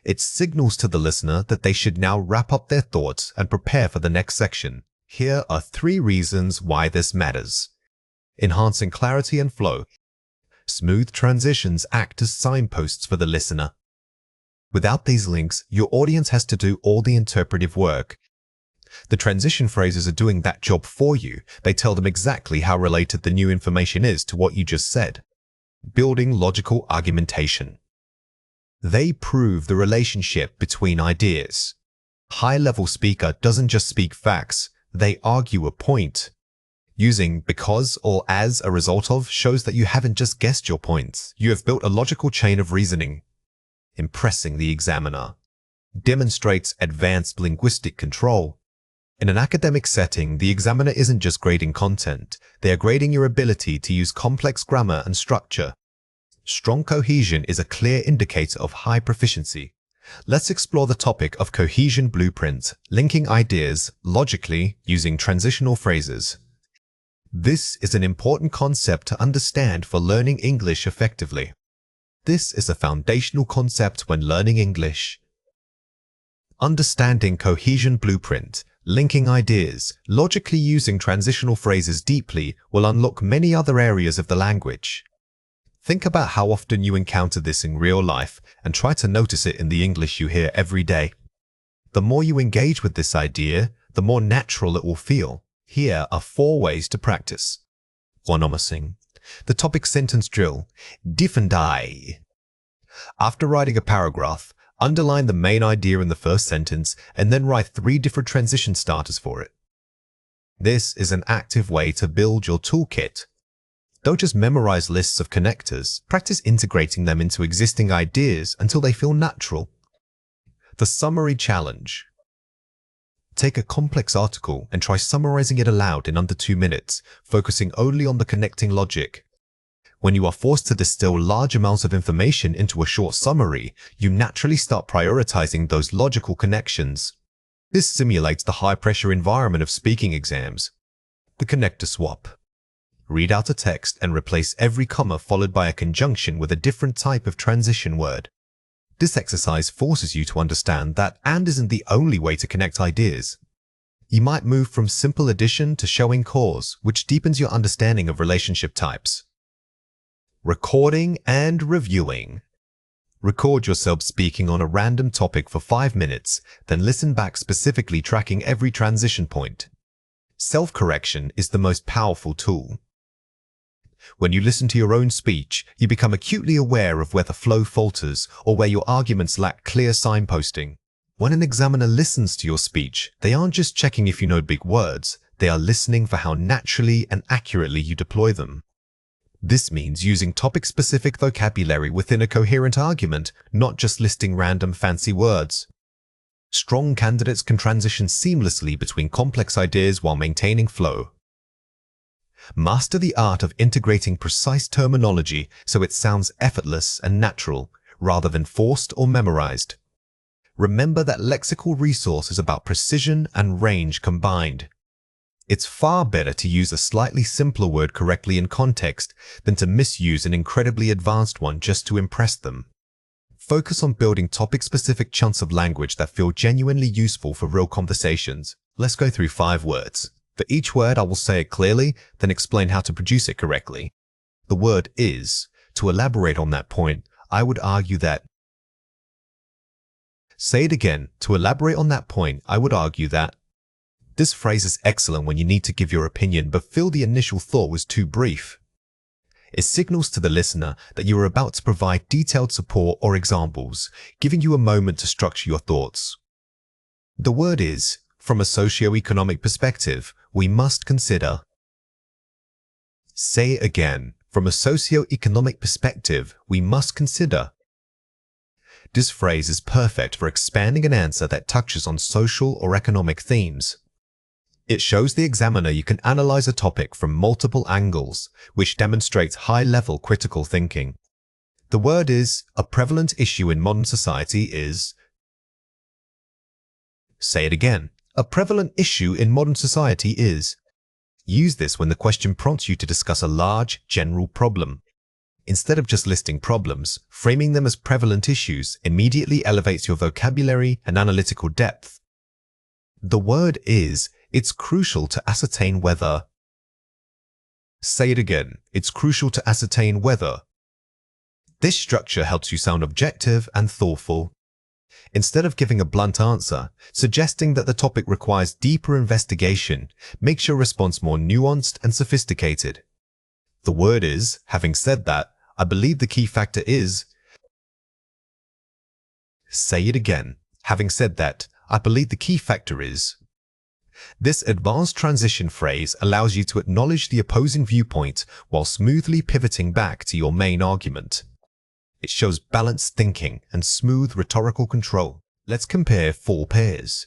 It signals to the listener that they should now wrap up their thoughts and prepare for the next section. Here are 3 reasons why this matters. Enhancing clarity and flow. Smooth transitions act as signposts for the listener. Without these links, your audience has to do all the interpretive work. The transition phrases are doing that job for you. They tell them exactly how related the new information is to what you just said. Building logical argumentation. They prove the relationship between ideas. High-level speaker doesn't just speak facts, they argue a point. Using because or as a result of shows that you haven't just guessed your points. You have built a logical chain of reasoning. Impressing the examiner. Demonstrates advanced linguistic control. In an academic setting, the examiner isn't just grading content, they are grading your ability to use complex grammar and structure. Strong cohesion is a clear indicator of high proficiency. Let's explore the topic of cohesion blueprint, linking ideas logically using transitional phrases. This is an important concept to understand for learning English effectively. This is a foundational concept when learning English. Understanding cohesion blueprint, linking ideas, logically using transitional phrases deeply will unlock many other areas of the language. Think about how often you encounter this in real life and try to notice it in the English you hear every day. The more you engage with this idea, the more natural it will feel. Here are 4 ways to practice. Onomasing. The topic sentence drill. Diff and I. After writing a paragraph, underline the main idea in the first sentence and then write 3 different transition starters for it. This is an active way to build your toolkit. Don't just memorize lists of connectors, practice integrating them into existing ideas until they feel natural. The summary challenge. Take a complex article and try summarizing it aloud in under 2 minutes, focusing only on the connecting logic. When you are forced to distill large amounts of information into a short summary, you naturally start prioritizing those logical connections. This simulates the high-pressure environment of speaking exams. The connector swap. Read out a text and replace every comma followed by a conjunction with a different type of transition word. This exercise forces you to understand that "and" isn't the only way to connect ideas. You might move from simple addition to showing cause, which deepens your understanding of relationship types. Recording and reviewing. Record yourself speaking on a random topic for 5 minutes, then listen back specifically tracking every transition point. Self-correction is the most powerful tool. When you listen to your own speech, you become acutely aware of where the flow falters or where your arguments lack clear signposting. When an examiner listens to your speech, they aren't just checking if you know big words, they are listening for how naturally and accurately you deploy them. This means using topic-specific vocabulary within a coherent argument, not just listing random fancy words. Strong candidates can transition seamlessly between complex ideas while maintaining flow. Master the art of integrating precise terminology so it sounds effortless and natural, rather than forced or memorized. Remember that lexical resource is about precision and range combined. It's far better to use a slightly simpler word correctly in context than to misuse an incredibly advanced one just to impress them. Focus on building topic-specific chunks of language that feel genuinely useful for real conversations. Let's go through 5 words. For each word, I will say it clearly, then explain how to produce it correctly. The word is. To elaborate on that point, I would argue that. Say it again. To elaborate on that point, I would argue that. This phrase is excellent when you need to give your opinion but feel the initial thought was too brief. It signals to the listener that you are about to provide detailed support or examples, giving you a moment to structure your thoughts. The word is From a socio-economic perspective, we must consider. Say it again. From a socio-economic perspective, we must consider. This phrase is perfect for expanding an answer that touches on social or economic themes. It shows the examiner you can analyze a topic from multiple angles, which demonstrates high-level critical thinking. The word is, a prevalent issue in modern society is. Say it again. A prevalent issue in modern society is. Use this when the question prompts you to discuss a large, general problem. Instead of just listing problems, framing them as prevalent issues immediately elevates your vocabulary and analytical depth. The word is. It's crucial to ascertain whether. Say it again. It's crucial to ascertain whether. This structure helps you sound objective and thoughtful. Instead of giving a blunt answer, suggesting that the topic requires deeper investigation makes your response more nuanced and sophisticated. The word is, having said that, I believe the key factor is. Say it again. Having said that, I believe the key factor is. This advanced transition phrase allows you to acknowledge the opposing viewpoint while smoothly pivoting back to your main argument. It shows balanced thinking and smooth rhetorical control. Let's compare 4 pairs.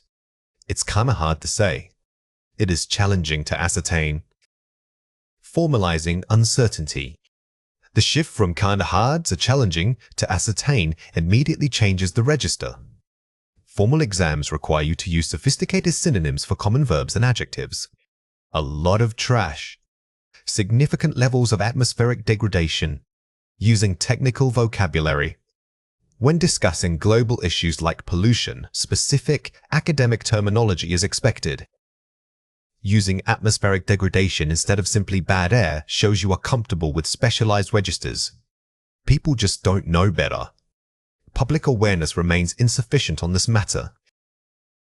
It's kinda hard to say. It is challenging to ascertain. Formalizing uncertainty. The shift from kinda hard to challenging to ascertain immediately changes the register. Formal exams require you to use sophisticated synonyms for common verbs and adjectives. A lot of trash. Significant levels of atmospheric degradation. Using technical vocabulary. When discussing global issues like pollution, specific academic terminology is expected. Using atmospheric degradation instead of simply bad air shows you are comfortable with specialized registers. People just don't know better. Public awareness remains insufficient on this matter.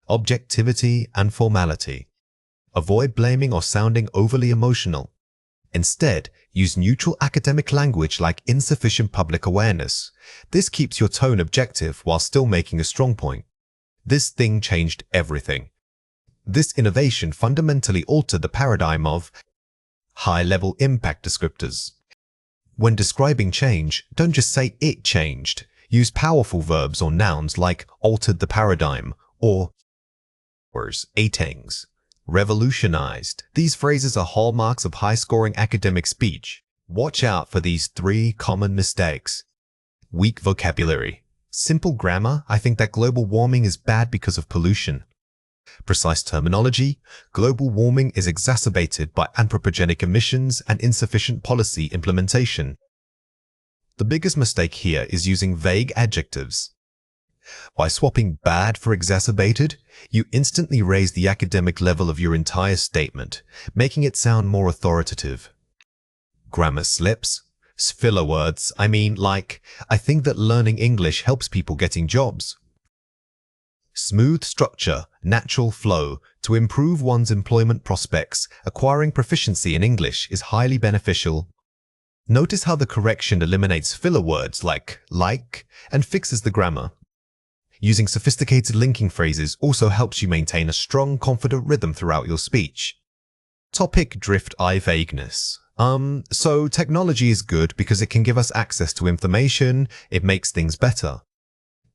Objectivity and formality. Avoid blaming or sounding overly emotional. Instead, use neutral academic language like insufficient public awareness. This keeps your tone objective while still making a strong point. This thing changed everything. This innovation fundamentally altered the paradigm of high-level impact descriptors. When describing change, don't just say it changed. Use powerful verbs or nouns like altered the paradigm or things. Revolutionized. These phrases are hallmarks of high-scoring academic speech. Watch out for these 3 common mistakes. Weak vocabulary. Simple grammar. I think that global warming is bad because of pollution. Precise terminology. Global warming is exacerbated by anthropogenic emissions and insufficient policy implementation. The biggest mistake here is using vague adjectives. By swapping bad for exacerbated, you instantly raise the academic level of your entire statement, making it sound more authoritative. Grammar slips. Filler words. I think that learning English helps people getting jobs. Smooth structure, natural flow. To improve one's employment prospects, acquiring proficiency in English is highly beneficial. Notice how the correction eliminates filler words like, and fixes the grammar. Using sophisticated linking phrases also helps you maintain a strong, confident rhythm throughout your speech. Topic drift vagueness. So technology is good because it can give us access to information, it makes things better.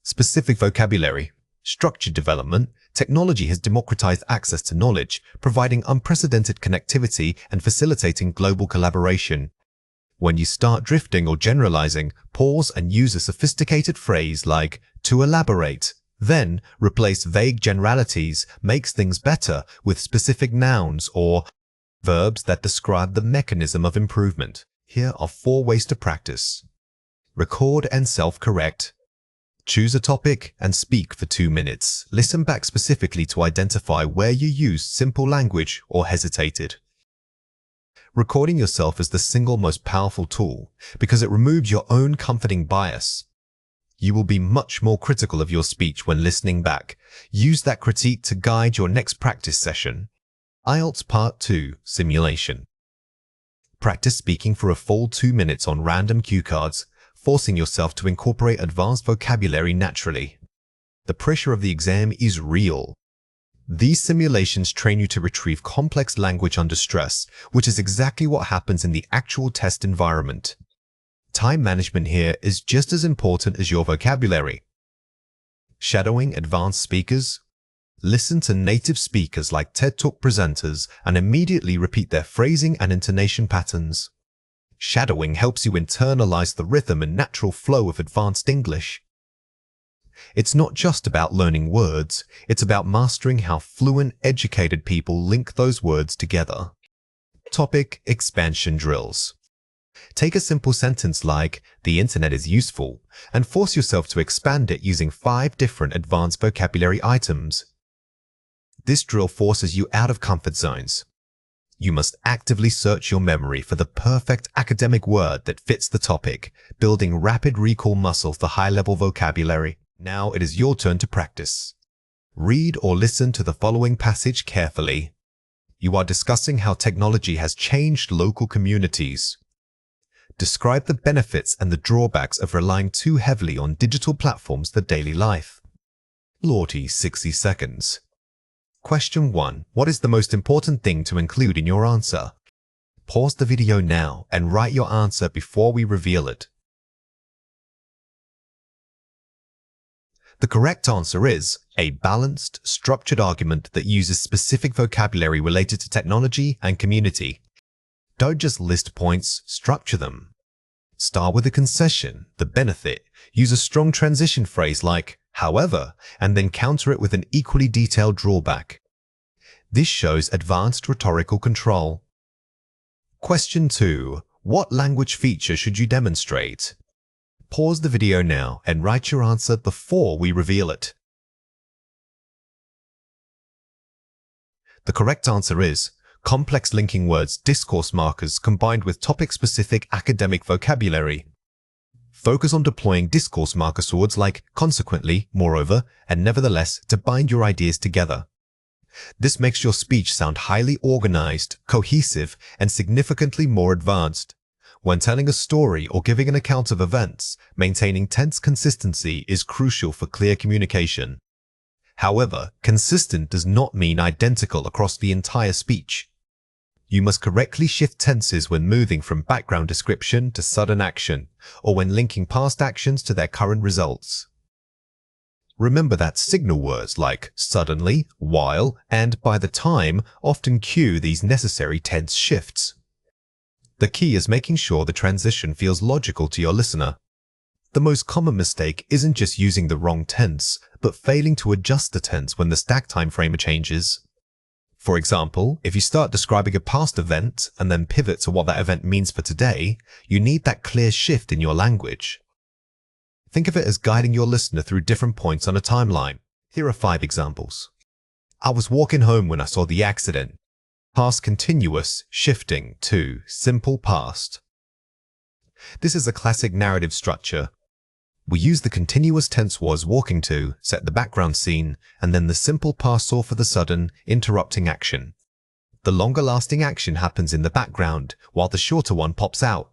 Specific vocabulary. Structured development. Technology has democratized access to knowledge, providing unprecedented connectivity and facilitating global collaboration. When you start drifting or generalizing, pause and use a sophisticated phrase like to elaborate. Then replace vague generalities, makes things better with specific nouns or verbs that describe the mechanism of improvement. Here are 4 ways to practice. Record and self-correct. Choose a topic and speak for 2 minutes. Listen back specifically to identify where you used simple language or hesitated. Recording yourself is the single most powerful tool because it removes your own comforting bias. You will be much more critical of your speech when listening back. Use that critique to guide your next practice session. IELTS Part 2 Simulation. Practice speaking for a full 2 minutes on random cue cards, forcing yourself to incorporate advanced vocabulary naturally. The pressure of the exam is real. These simulations train you to retrieve complex language under stress, which is exactly what happens in the actual test environment. Time management here is just as important as your vocabulary. Shadowing advanced speakers. Listen to native speakers like TED Talk presenters and immediately repeat their phrasing and intonation patterns. Shadowing helps you internalize the rhythm and natural flow of advanced English. It's not just about learning words, it's about mastering how fluent, educated people link those words together. Topic: expansion drills. Take a simple sentence like, "The internet is useful," and force yourself to expand it using 5 different advanced vocabulary items. This drill forces you out of comfort zones. You must actively search your memory for the perfect academic word that fits the topic, building rapid recall muscle for high-level vocabulary. Now it is your turn to practice. Read or listen to the following passage carefully. You are discussing how technology has changed local communities. Describe the benefits and the drawbacks of relying too heavily on digital platforms for daily life. Lorty, 60 seconds. Question 1. What is the most important thing to include in your answer? Pause the video now and write your answer before we reveal it. The correct answer is a balanced, structured argument that uses specific vocabulary related to technology and community. Don't just list points, structure them. Start with a concession, the benefit. Use a strong transition phrase like, however, and then counter it with an equally detailed drawback. This shows advanced rhetorical control. Question 2. What language feature should you demonstrate? Pause the video now and write your answer before we reveal it. The correct answer is complex linking words, discourse markers combined with topic-specific academic vocabulary. Focus on deploying discourse marker swords like consequently, moreover, and nevertheless to bind your ideas together. This makes your speech sound highly organized, cohesive, and significantly more advanced. When telling a story or giving an account of events, maintaining tense consistency is crucial for clear communication. However, consistent does not mean identical across the entire speech. You must correctly shift tenses when moving from background description to sudden action, or when linking past actions to their current results. Remember that signal words like suddenly, while, and by the time often cue these necessary tense shifts. The key is making sure the transition feels logical to your listener. The most common mistake isn't just using the wrong tense, but failing to adjust the tense when the stack time frame changes. For example, if you start describing a past event and then pivot to what that event means for today, you need that clear shift in your language. Think of it as guiding your listener through different points on a timeline. Here are 5 examples. I was walking home when I saw the accident. Past continuous, shifting to simple past. This is a classic narrative structure. We use the continuous tense was walking to, set the background scene, and then the simple past saw for the sudden, interrupting action. The longer lasting action happens in the background, while the shorter one pops out.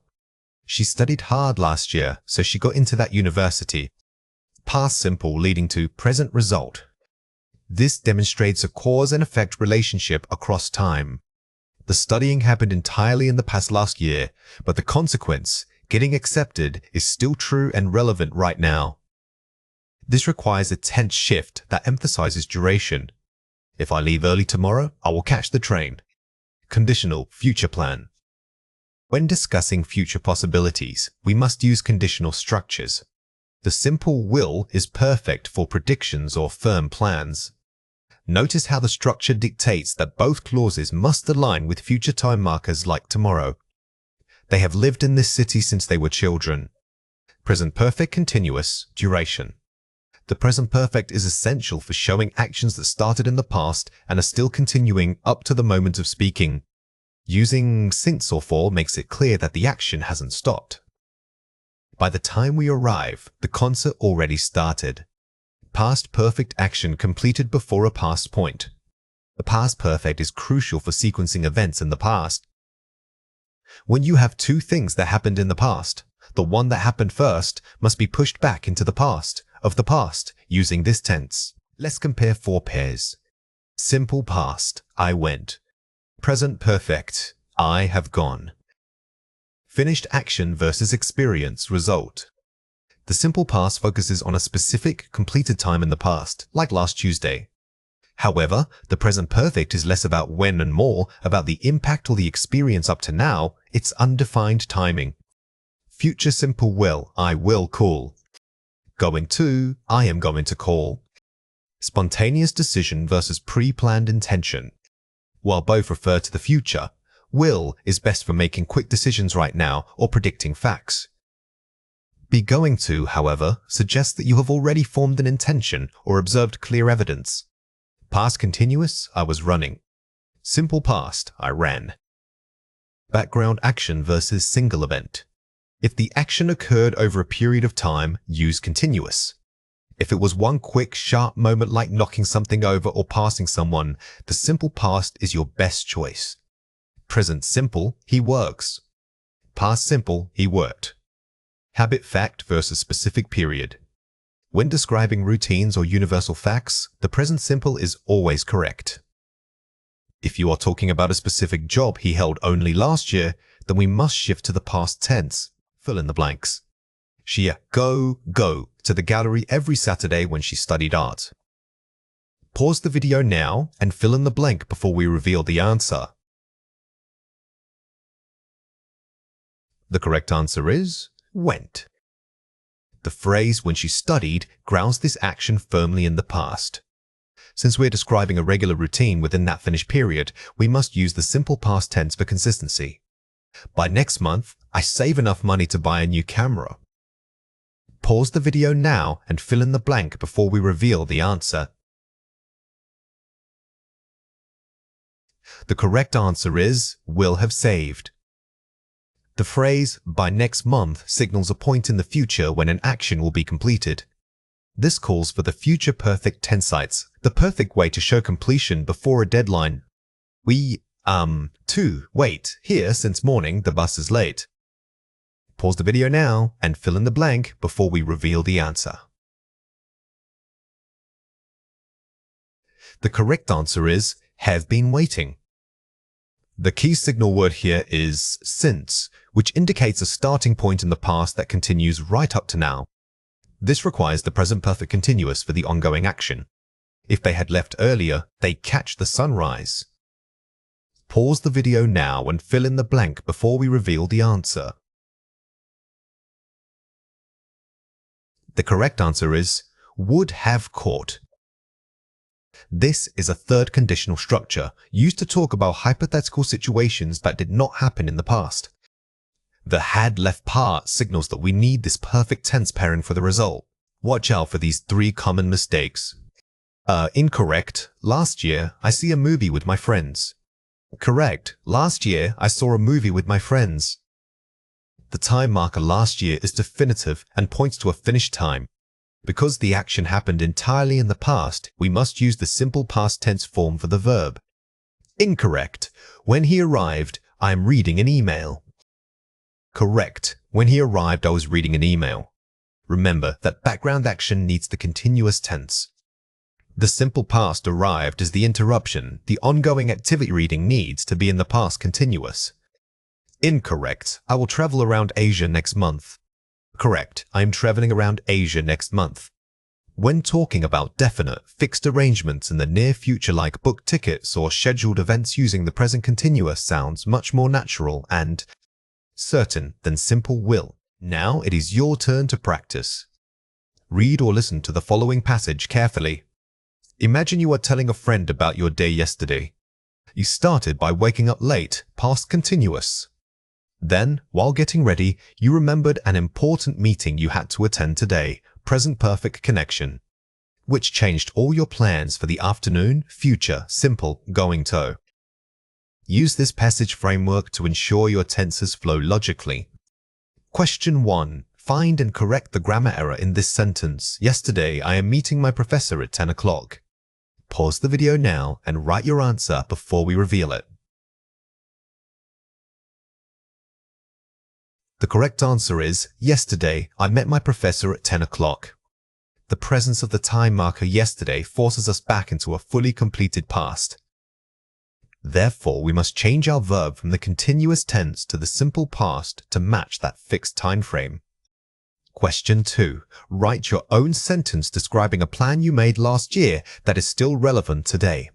She studied hard last year, so she got into that university. Past simple leading to present result. This demonstrates a cause and effect relationship across time. The studying happened entirely in the past last year, but the consequence, getting accepted, is still true and relevant right now. This requires a tense shift that emphasizes duration. If I leave early tomorrow, I will catch the train. Conditional, future plan. When discussing future possibilities, we must use conditional structures. The simple will is perfect for predictions or firm plans. Notice how the structure dictates that both clauses must align with future time markers like tomorrow. They have lived in this city since they were children. Present perfect continuous, duration. The present perfect is essential for showing actions that started in the past and are still continuing up to the moment of speaking. Using since or for makes it clear that the action hasn't stopped. By the time we arrive, the concert already started. Past perfect action completed before a past point. The past perfect is crucial for sequencing events in the past. When you have 2 things that happened in the past, the one that happened first must be pushed back into the past of the past using this tense. Let's compare 4 pairs. Simple past, I went. Present perfect, I have gone. Finished action versus experience result. The simple past focuses on a specific, completed time in the past, like last Tuesday. However, the present perfect is less about when and more about the impact or the experience up to now. It's undefined timing. Future simple will, I will call. Going to, I am going to call. Spontaneous decision versus pre-planned intention. While both refer to the future, will is best for making quick decisions right now or predicting facts. Be going to, however, suggests that you have already formed an intention or observed clear evidence. Past continuous, I was running. Simple past, I ran. Background action versus single event. If the action occurred over a period of time, use continuous. If it was one quick, sharp moment like knocking something over or passing someone, the simple past is your best choice. Present simple, he works. Past simple, he worked. Habit fact versus specific period. When describing routines or universal facts, the present simple is always correct. If you are talking about a specific job he held only last year, then we must shift to the past tense. Fill in the blanks. She go to the gallery every Saturday when she studied art. Pause the video now and fill in the blank before we reveal the answer. The correct answer is went. The phrase when she studied grounds this action firmly in the past. Since we're describing a regular routine within that finished period, we must use the simple past tense for consistency. By next month, I save enough money to buy a new camera. Pause the video now and fill in the blank before we reveal the answer. The correct answer is will have saved. The phrase by next month signals a point in the future when an action will be completed. This calls for the future perfect tensites, the perfect way to show completion before a deadline. We, wait here since morning, the bus is late. Pause the video now and fill in the blank before we reveal the answer. The correct answer is have been waiting. The key signal word here is since, which indicates a starting point in the past that continues right up to now. This requires the present perfect continuous for the ongoing action. If they had left earlier, they catch the sunrise. Pause the video now and fill in the blank before we reveal the answer. The correct answer is would have caught. This is a third conditional structure used to talk about hypothetical situations that did not happen in the past. The had left part signals that we need this perfect tense pairing for the result. Watch out for these three common mistakes. Incorrect. Last year, I see a movie with my friends. Correct. Last year, I saw a movie with my friends. The time marker last year is definitive and points to a finished time. Because the action happened entirely in the past, we must use the simple past tense form for the verb. Incorrect. When he arrived, I am reading an email. Correct. When he arrived, I was reading an email. Remember that background action needs the continuous tense. The simple past arrived is the interruption. The ongoing activity reading needs to be in the past continuous. Incorrect. I will travel around Asia next month. Correct. I am traveling around Asia next month. When talking about definite, fixed arrangements in the near future like booked tickets or scheduled events, using the present continuous sounds much more natural and certain than simple will. Now it is your turn to practice. Read or listen to the following passage carefully. Imagine you are telling a friend about your day yesterday. You started by waking up late, past continuous. Then, while getting ready, you remembered an important meeting you had to attend today, present perfect connection, which changed all your plans for the afternoon, future, simple, going to. Use this passage framework to ensure your tenses flow logically. Question 1. Find and correct the grammar error in this sentence. Yesterday, I am meeting my professor at 10 o'clock. Pause the video now and write your answer before we reveal it. The correct answer is, yesterday, I met my professor at 10 o'clock. The presence of the time marker yesterday forces us back into a fully completed past. Therefore, we must change our verb from the continuous tense to the simple past to match that fixed time frame. Question 2. Write your own sentence describing a plan you made last year that is still relevant today.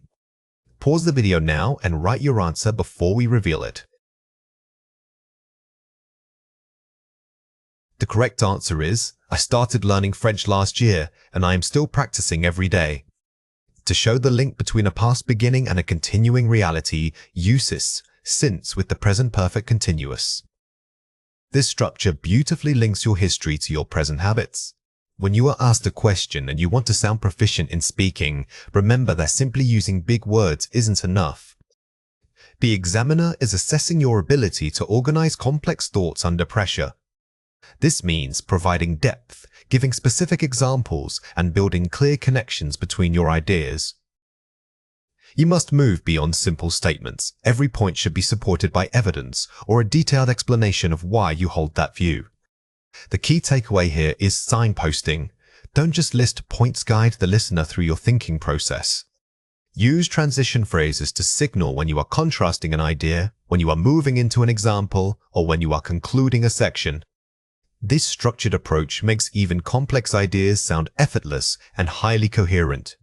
Pause the video now and write your answer before we reveal it. The correct answer is, I started learning French last year and I am still practicing every day. To show the link between a past beginning and a continuing reality, use since with the present perfect continuous. This structure beautifully links your history to your present habits. When you are asked a question and you want to sound proficient in speaking, remember that simply using big words isn't enough. The examiner is assessing your ability to organize complex thoughts under pressure. This means providing depth, giving specific examples, and building clear connections between your ideas. You must move beyond simple statements. Every point should be supported by evidence or a detailed explanation of why you hold that view. The key takeaway here is signposting. Don't just list points, guide the listener through your thinking process. Use transition phrases to signal when you are contrasting an idea, when you are moving into an example, or when you are concluding a section. This structured approach makes even complex ideas sound effortless and highly coherent.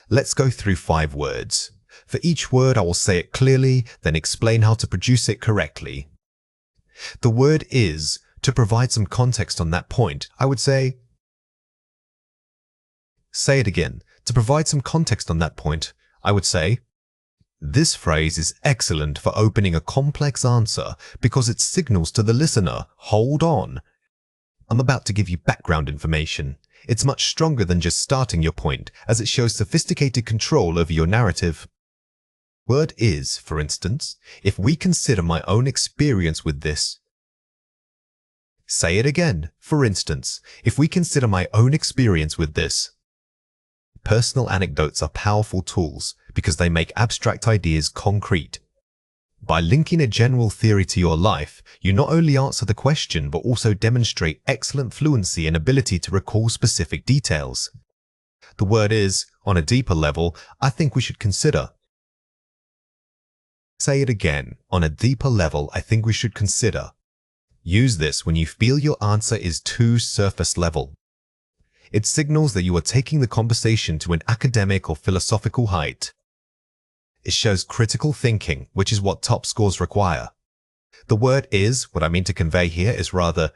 Let's go through 5 words. For each word, I will say it clearly, then explain how to produce it correctly. The word is. To provide some context on that point, I would say it again. To provide some context on that point, I would say this phrase is excellent for opening a complex answer because it signals to the listener, hold on. I'm about to give you background information. It's much stronger than just starting your point, as it shows sophisticated control over your narrative. Word is, for instance, if we consider my own experience with this. Say it again. For instance, if we consider my own experience with this. Personal anecdotes are powerful tools because they make abstract ideas concrete. By linking a general theory to your life, you not only answer the question but also demonstrate excellent fluency and ability to recall specific details. The word is, on a deeper level, I think we should consider. Say it again. On a deeper level, I think we should consider. Use this when you feel your answer is too surface level. It signals that you are taking the conversation to an academic or philosophical height. It shows critical thinking, which is what top scores require. The word is, what I mean to convey here is rather.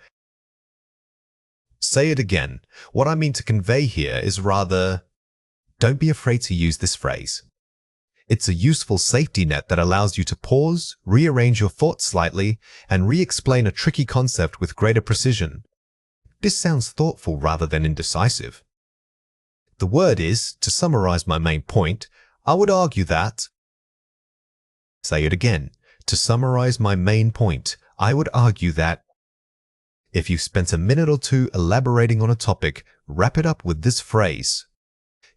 Say it again. What I mean to convey here is rather. Don't be afraid to use this phrase. It's a useful safety net that allows you to pause, rearrange your thoughts slightly, and re-explain a tricky concept with greater precision. This sounds thoughtful rather than indecisive. The word is, to summarize my main point, I would argue that. Say it again. To summarize my main point, I would argue that. If you've spent a minute or two elaborating on a topic, wrap it up with this phrase.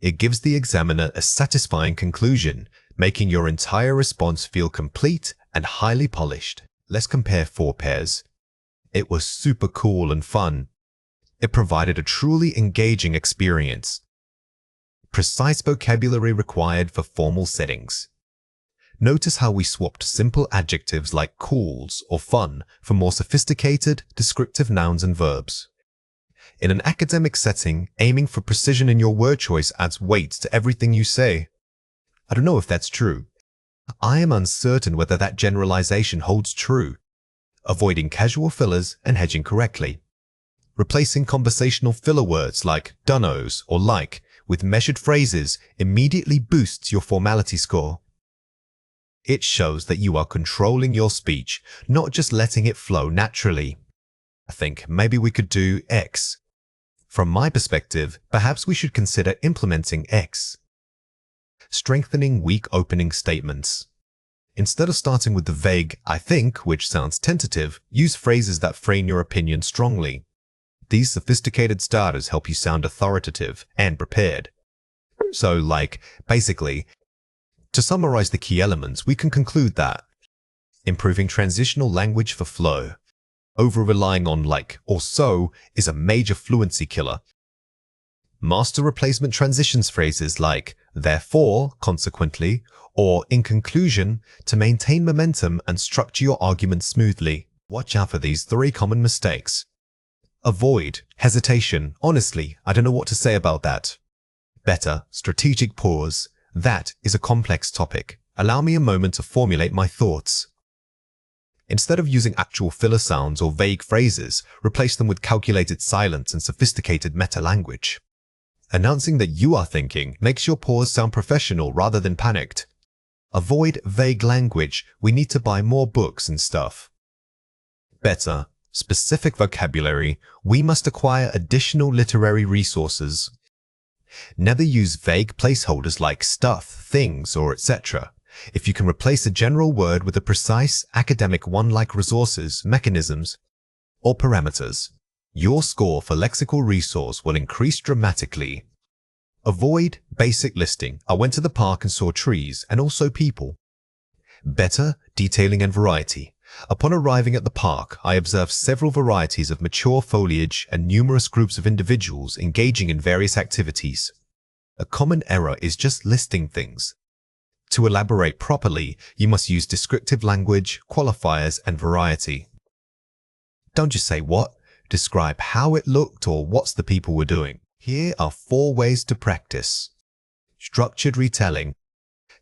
It gives the examiner a satisfying conclusion, making your entire response feel complete and highly polished. Let's compare 4 pairs. It was super cool and fun. It provided a truly engaging experience. Precise vocabulary required for formal settings. Notice how we swapped simple adjectives like cools or fun for more sophisticated, descriptive nouns and verbs. In an academic setting, aiming for precision in your word choice adds weight to everything you say. I don't know if that's true. I am uncertain whether that generalization holds true. Avoiding casual fillers and hedging correctly. Replacing conversational filler words like dunnos or like with measured phrases immediately boosts your formality score. It shows that you are controlling your speech, not just letting it flow naturally. I think maybe we could do X. From my perspective, perhaps we should consider implementing X. Strengthening weak opening statements. Instead of starting with the vague, I think, which sounds tentative, use phrases that frame your opinion strongly. These sophisticated starters help you sound authoritative and prepared. So, basically, to summarize the key elements, we can conclude that improving transitional language for flow. Over-relying on like or so is a major fluency killer. Master replacement transitions phrases like therefore, consequently, or in conclusion to maintain momentum and structure your argument smoothly. Watch out for these 3 common mistakes. Avoid hesitation. Honestly, I don't know what to say about that. Better strategic pause. That is a complex topic. Allow me a moment to formulate my thoughts. Instead of using actual filler sounds or vague phrases, replace them with calculated silence and sophisticated meta-language. Announcing that you are thinking makes your pause sound professional rather than panicked. Avoid vague language. We need to buy more books and stuff. Better specific vocabulary. We must acquire additional literary resources. Never use vague placeholders like stuff, things, or etc. If you can replace a general word with a precise academic one like resources, mechanisms, or parameters, your score for lexical resource will increase dramatically. Avoid basic listing. I went to the park and saw trees and also people. Better detailing and variety. Upon arriving at the park, I observed several varieties of mature foliage and numerous groups of individuals engaging in various activities. A common error is just listing things. To elaborate properly, you must use descriptive language, qualifiers, and variety. Don't just say what, describe how it looked or what the people were doing. Here are 4 ways to practice. Structured retelling.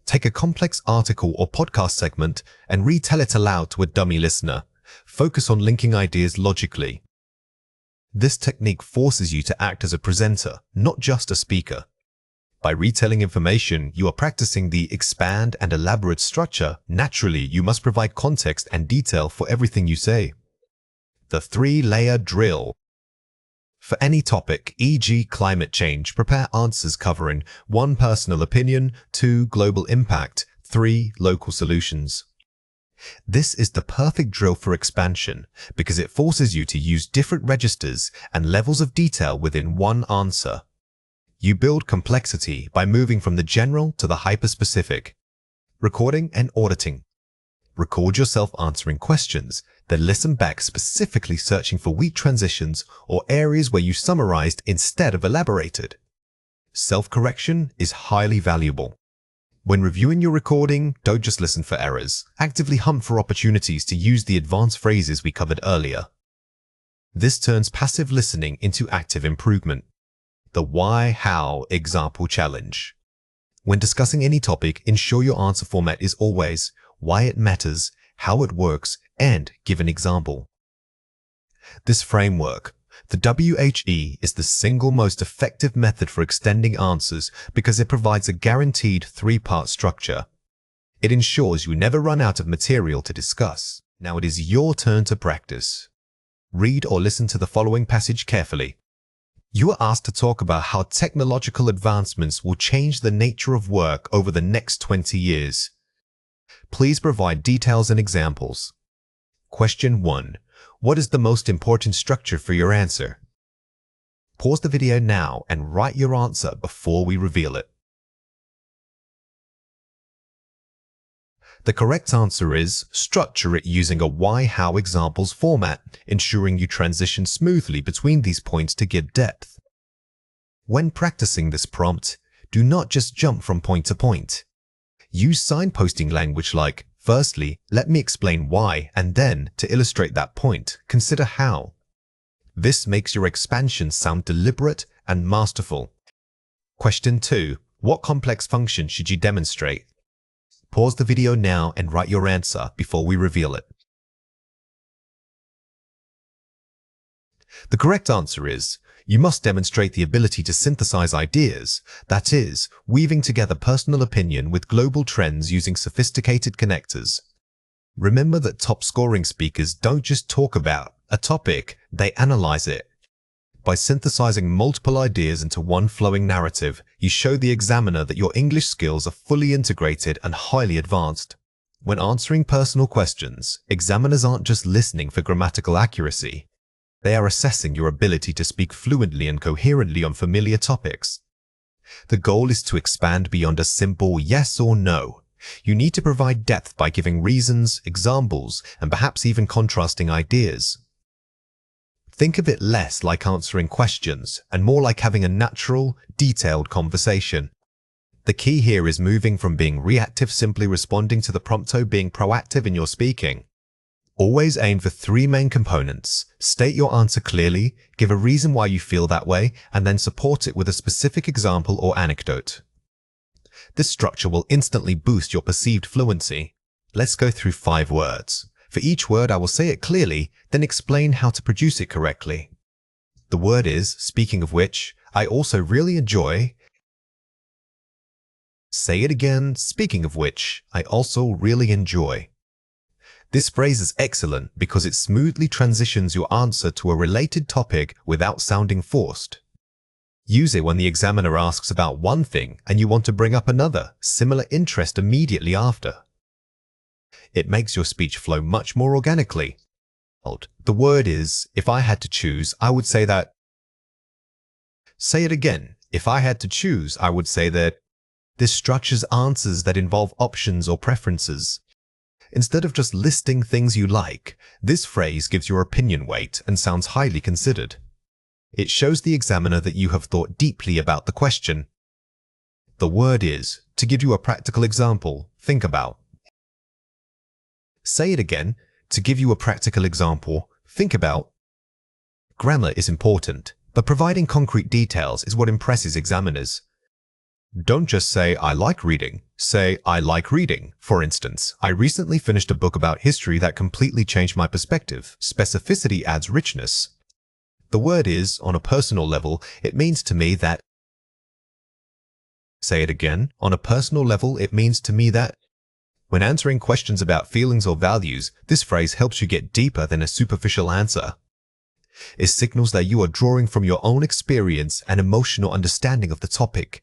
Take a complex article or podcast segment and retell it aloud to a dummy listener. Focus on linking ideas logically. This technique forces you to act as a presenter, not just a speaker. By retelling information, you are practicing the expand and elaborate structure. Naturally, you must provide context and detail for everything you say. The 3-layer drill. For any topic, e.g. climate change, prepare answers covering 1. Personal opinion, 2. Global impact, 3. Local solutions. This is the perfect drill for expansion because it forces you to use different registers and levels of detail within one answer. You build complexity by moving from the general to the hyper-specific. Recording and auditing. Record yourself answering questions, then listen back specifically searching for weak transitions or areas where you summarized instead of elaborated. Self-correction is highly valuable. When reviewing your recording, don't just listen for errors. Actively hunt for opportunities to use the advanced phrases we covered earlier. This turns passive listening into active improvement. The why, how example challenge. When discussing any topic, ensure your answer format is always why it matters, how it works, and give an example. This framework, the WHE, is the single most effective method for extending answers because it provides a guaranteed 3-part structure. It ensures you never run out of material to discuss. Now it is your turn to practice. Read or listen to the following passage carefully. You are asked to talk about how technological advancements will change the nature of work over the next 20 years. Please provide details and examples. Question 1. What is the most important structure for your answer? Pause the video now and write your answer before we reveal it. The correct answer is structure it using a why-how examples format, ensuring you transition smoothly between these points to give depth. When practicing this prompt, do not just jump from point to point. Use signposting language like, firstly, let me explain why, and then, to illustrate that point, consider how. This makes your expansion sound deliberate and masterful. Question 2. What complex function should you demonstrate? Pause the video now and write your answer before we reveal it. The correct answer is, you must demonstrate the ability to synthesize ideas, that is, weaving together personal opinion with global trends using sophisticated connectors. Remember that top-scoring speakers don't just talk about a topic, they analyze it. By synthesizing multiple ideas into one flowing narrative, you show the examiner that your English skills are fully integrated and highly advanced. When answering personal questions, examiners aren't just listening for grammatical accuracy. They are assessing your ability to speak fluently and coherently on familiar topics. The goal is to expand beyond a simple yes or no. You need to provide depth by giving reasons, examples, and perhaps even contrasting ideas. Think of it less like answering questions and more like having a natural, detailed conversation. The key here is moving from being reactive, simply responding, to the prompt, to being proactive in your speaking. Always aim for 3 main components. State your answer clearly, give a reason why you feel that way, and then support it with a specific example or anecdote. This structure will instantly boost your perceived fluency. Let's go through 5 words. For each word, I will say it clearly, then explain how to produce it correctly. The word is, speaking of which, I also really enjoy. Say it again, speaking of which, I also really enjoy. This phrase is excellent because it smoothly transitions your answer to a related topic without sounding forced. Use it when the examiner asks about one thing and you want to bring up another, similar interest immediately after. It makes your speech flow much more organically. The word is, if I had to choose, I would say that. Say it again. If I had to choose, I would say that. This structures answers that involve options or preferences. Instead of just listing things you like, this phrase gives your opinion weight and sounds highly considered. It shows the examiner that you have thought deeply about the question. The word is, to give you a practical example, think about. Say it again. To give you a practical example, think about. Grammar is important, but providing concrete details is what impresses examiners. Don't just say, I like reading. Say, I like reading. For instance, I recently finished a book about history that completely changed my perspective. Specificity adds richness. The word is, on a personal level, it means to me that. Say it again. On a personal level, it means to me that. When answering questions about feelings or values, this phrase helps you get deeper than a superficial answer. It signals that you are drawing from your own experience and emotional understanding of the topic.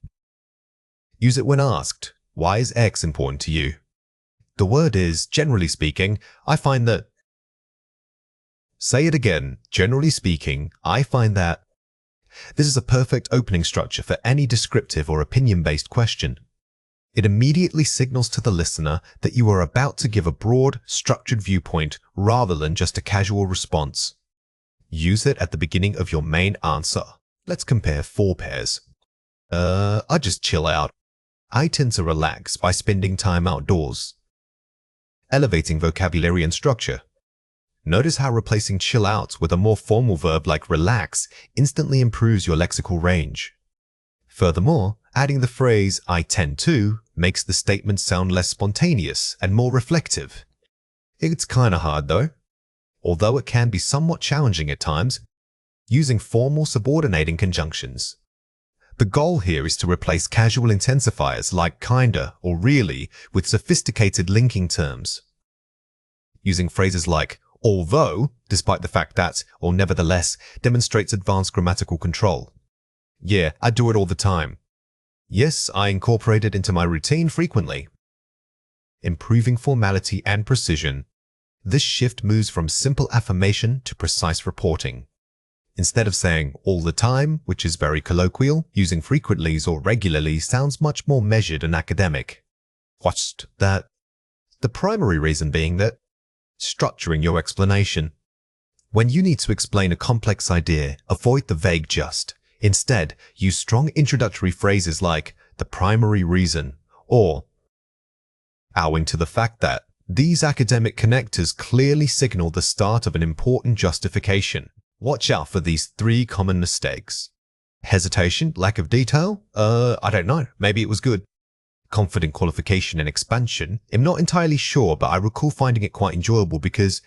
Use it when asked, why is X important to you? The word is, generally speaking, I find that. Say it again. Generally speaking, I find that. This is a perfect opening structure for any descriptive or opinion-based question. It immediately signals to the listener that you are about to give a broad, structured viewpoint rather than just a casual response. Use it at the beginning of your main answer. Let's compare 4 pairs. I just chill out. I tend to relax by spending time outdoors. Elevating vocabulary and structure. Notice how replacing chill out with a more formal verb like relax instantly improves your lexical range. Furthermore, adding the phrase I tend to makes the statement sound less spontaneous and more reflective. It's kinda hard though. Although it can be somewhat challenging at times, using formal subordinating conjunctions. The goal here is to replace casual intensifiers like kinda or really with sophisticated linking terms. Using phrases like although, despite the fact that, or nevertheless, demonstrates advanced grammatical control. Yeah, I do it all the time. Yes, I incorporate it into my routine frequently. Improving formality and precision. This shift moves from simple affirmation to precise reporting. Instead of saying all the time, which is very colloquial, using frequently's or regularly sounds much more measured and academic. What's that? The primary reason being that structuring your explanation. When you need to explain a complex idea, avoid the vague just. Instead, use strong introductory phrases like the primary reason or owing to the fact that. These academic connectors clearly signal the start of an important justification. Watch out for these 3 common mistakes. Hesitation, lack of detail? I don't know. Maybe it was good. Confident qualification and expansion. I'm not entirely sure, but I recall finding it quite enjoyable because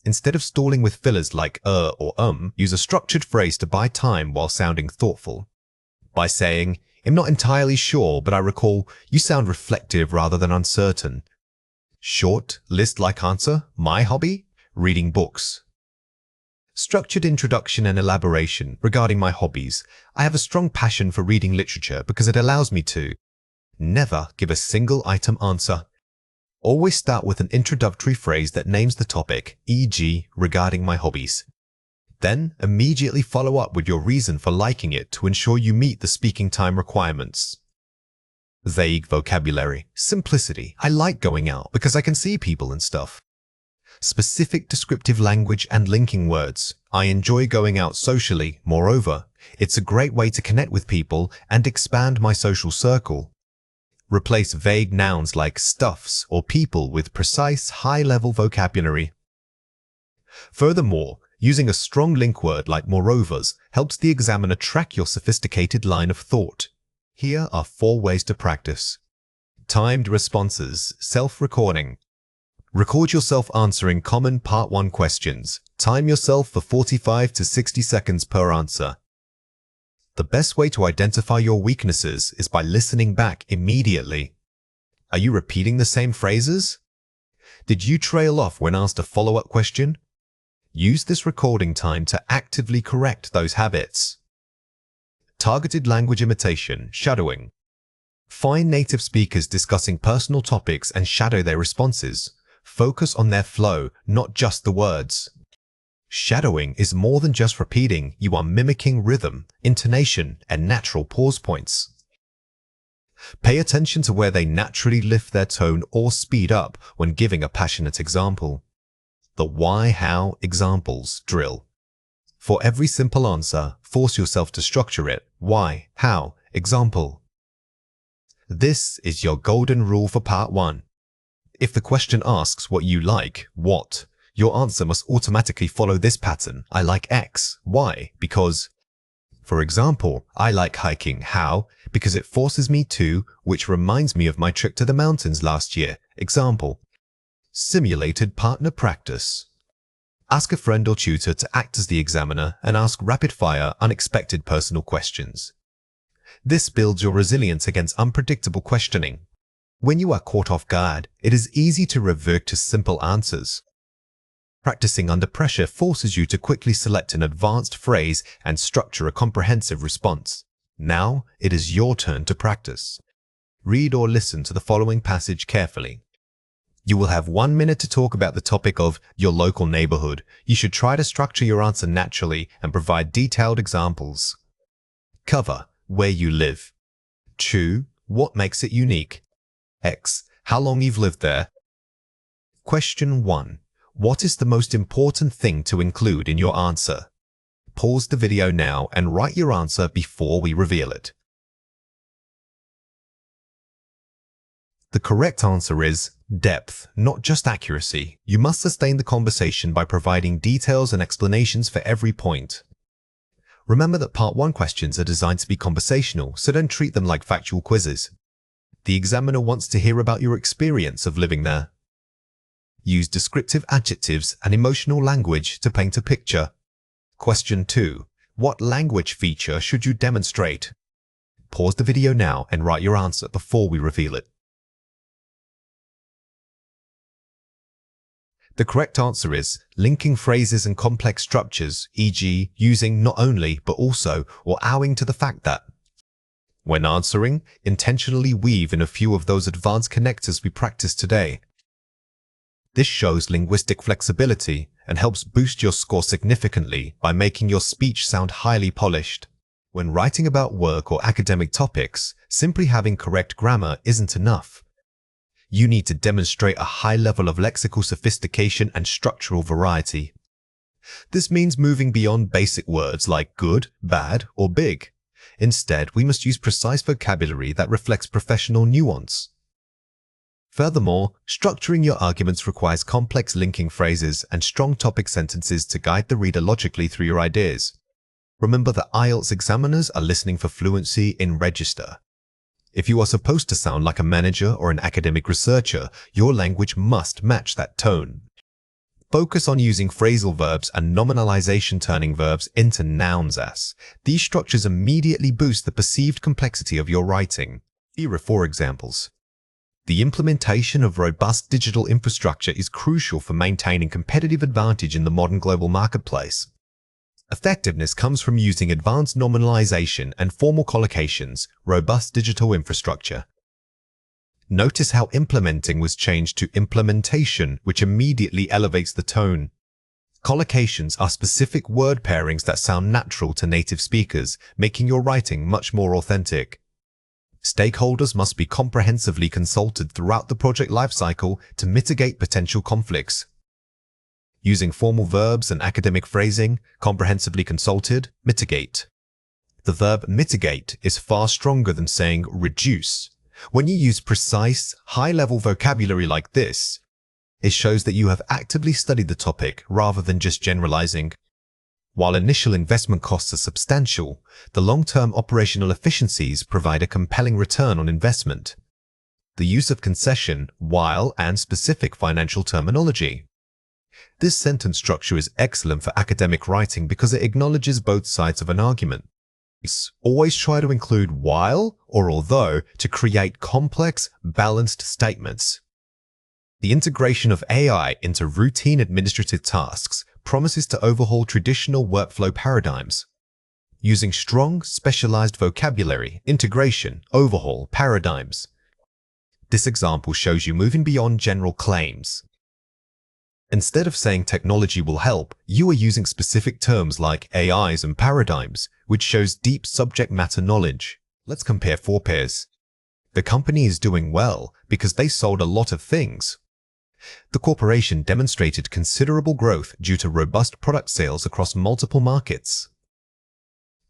instead of stalling with fillers like or use a structured phrase to buy time while sounding thoughtful. By saying, I'm not entirely sure, but I recall you sound reflective rather than uncertain. Short, list-like answer, my hobby, reading books. Structured introduction and elaboration regarding my hobbies. I have a strong passion for reading literature because it allows me to never give a single item answer. Always start with an introductory phrase that names the topic, e.g., regarding my hobbies. Then immediately follow up with your reason for liking it to ensure you meet the speaking time requirements. Vague vocabulary. Simplicity. I like going out because I can see people and stuff. specific descriptive language and linking words. I enjoy going out socially. Moreover, it's a great way to connect with people and expand my social circle. Replace vague nouns like stuffs or people with precise, high-level vocabulary. Furthermore, using a strong link word like moreovers helps the examiner track your sophisticated line of thought. Here are 4 ways to practice. Timed responses, self-recording. Record yourself answering common Part 1 questions. Time yourself for 45 to 60 seconds per answer. The best way to identify your weaknesses is by listening back immediately. Are you repeating the same phrases? Did you trail off when asked a follow-up question? Use this recording time to actively correct those habits. Targeted language imitation, shadowing. Find native speakers discussing personal topics and shadow their responses. Focus on their flow, not just the words. Shadowing is more than just repeating. You are mimicking rhythm, intonation, and natural pause points. Pay attention to where they naturally lift their tone or speed up when giving a passionate example. The why, how examples drill. For every simple answer, force yourself to structure it. Why, how, example. This is your golden rule for Part 1. If the question asks what you like, what, your answer must automatically follow this pattern. I like X. Why? Because. For example, I like hiking. How? Because it forces me to, which reminds me of my trip to the mountains last year. Example. Simulated partner practice. Ask a friend or tutor to act as the examiner and ask rapid-fire, unexpected personal questions. This builds your resilience against unpredictable questioning. When you are caught off guard, it is easy to revert to simple answers. Practicing under pressure forces you to quickly select an advanced phrase and structure a comprehensive response. Now, it is your turn to practice. Read or listen to the following passage carefully. You will have 1 minute to talk about the topic of your local neighborhood. You should try to structure your answer naturally and provide detailed examples. Cover where you live. Chew, what makes it unique? X, how long you've lived there? Question 1. What is the most important thing to include in your answer? Pause the video now and write your answer before we reveal it. The correct answer is depth, not just accuracy. You must sustain the conversation by providing details and explanations for every point. Remember that Part 1 questions are designed to be conversational, so don't treat them like factual quizzes. The examiner wants to hear about your experience of living there. Use descriptive adjectives and emotional language to paint a picture. Question 2. What language feature should you demonstrate? Pause the video now and write your answer before we reveal it. The correct answer is linking phrases and complex structures, e.g., using not only but also or owing to the fact that. When answering, intentionally weave in a few of those advanced connectors we practiced today. This shows linguistic flexibility and helps boost your score significantly by making your speech sound highly polished. When writing about work or academic topics, simply having correct grammar isn't enough. You need to demonstrate a high level of lexical sophistication and structural variety. This means moving beyond basic words like good, bad, or big. Instead, we must use precise vocabulary that reflects professional nuance. Furthermore, structuring your arguments requires complex linking phrases and strong topic sentences to guide the reader logically through your ideas. Remember that IELTS examiners are listening for fluency in register. If you are supposed to sound like a manager or an academic researcher, your language must match that tone. Focus on using phrasal verbs and nominalization turning verbs into nouns as. These structures immediately boost the perceived complexity of your writing. Here are 4 examples. The implementation of robust digital infrastructure is crucial for maintaining competitive advantage in the modern global marketplace. Effectiveness comes from using advanced nominalization and formal collocations, robust digital infrastructure. Notice how implementing was changed to implementation, which immediately elevates the tone. Collocations are specific word pairings that sound natural to native speakers, making your writing much more authentic. Stakeholders must be comprehensively consulted throughout the project lifecycle to mitigate potential conflicts. Using formal verbs and academic phrasing, comprehensively consulted, mitigate. The verb mitigate is far stronger than saying reduce. When you use precise, high-level vocabulary like this, it shows that you have actively studied the topic rather than just generalizing. While initial investment costs are substantial, the long-term operational efficiencies provide a compelling return on investment. The use of concession, while, and specific financial terminology. This sentence structure is excellent for academic writing because it acknowledges both sides of an argument. Always try to include while or although to create complex, balanced statements. The integration of AI into routine administrative tasks promises to overhaul traditional workflow paradigms. Using strong, specialized vocabulary, integration, overhaul paradigms. This example shows you moving beyond general claims. Instead of saying technology will help, you are using specific terms like AIs and paradigms, which shows deep subject matter knowledge. Let's compare 4 pairs. The company is doing well because they sold a lot of things. The corporation demonstrated considerable growth due to robust product sales across multiple markets.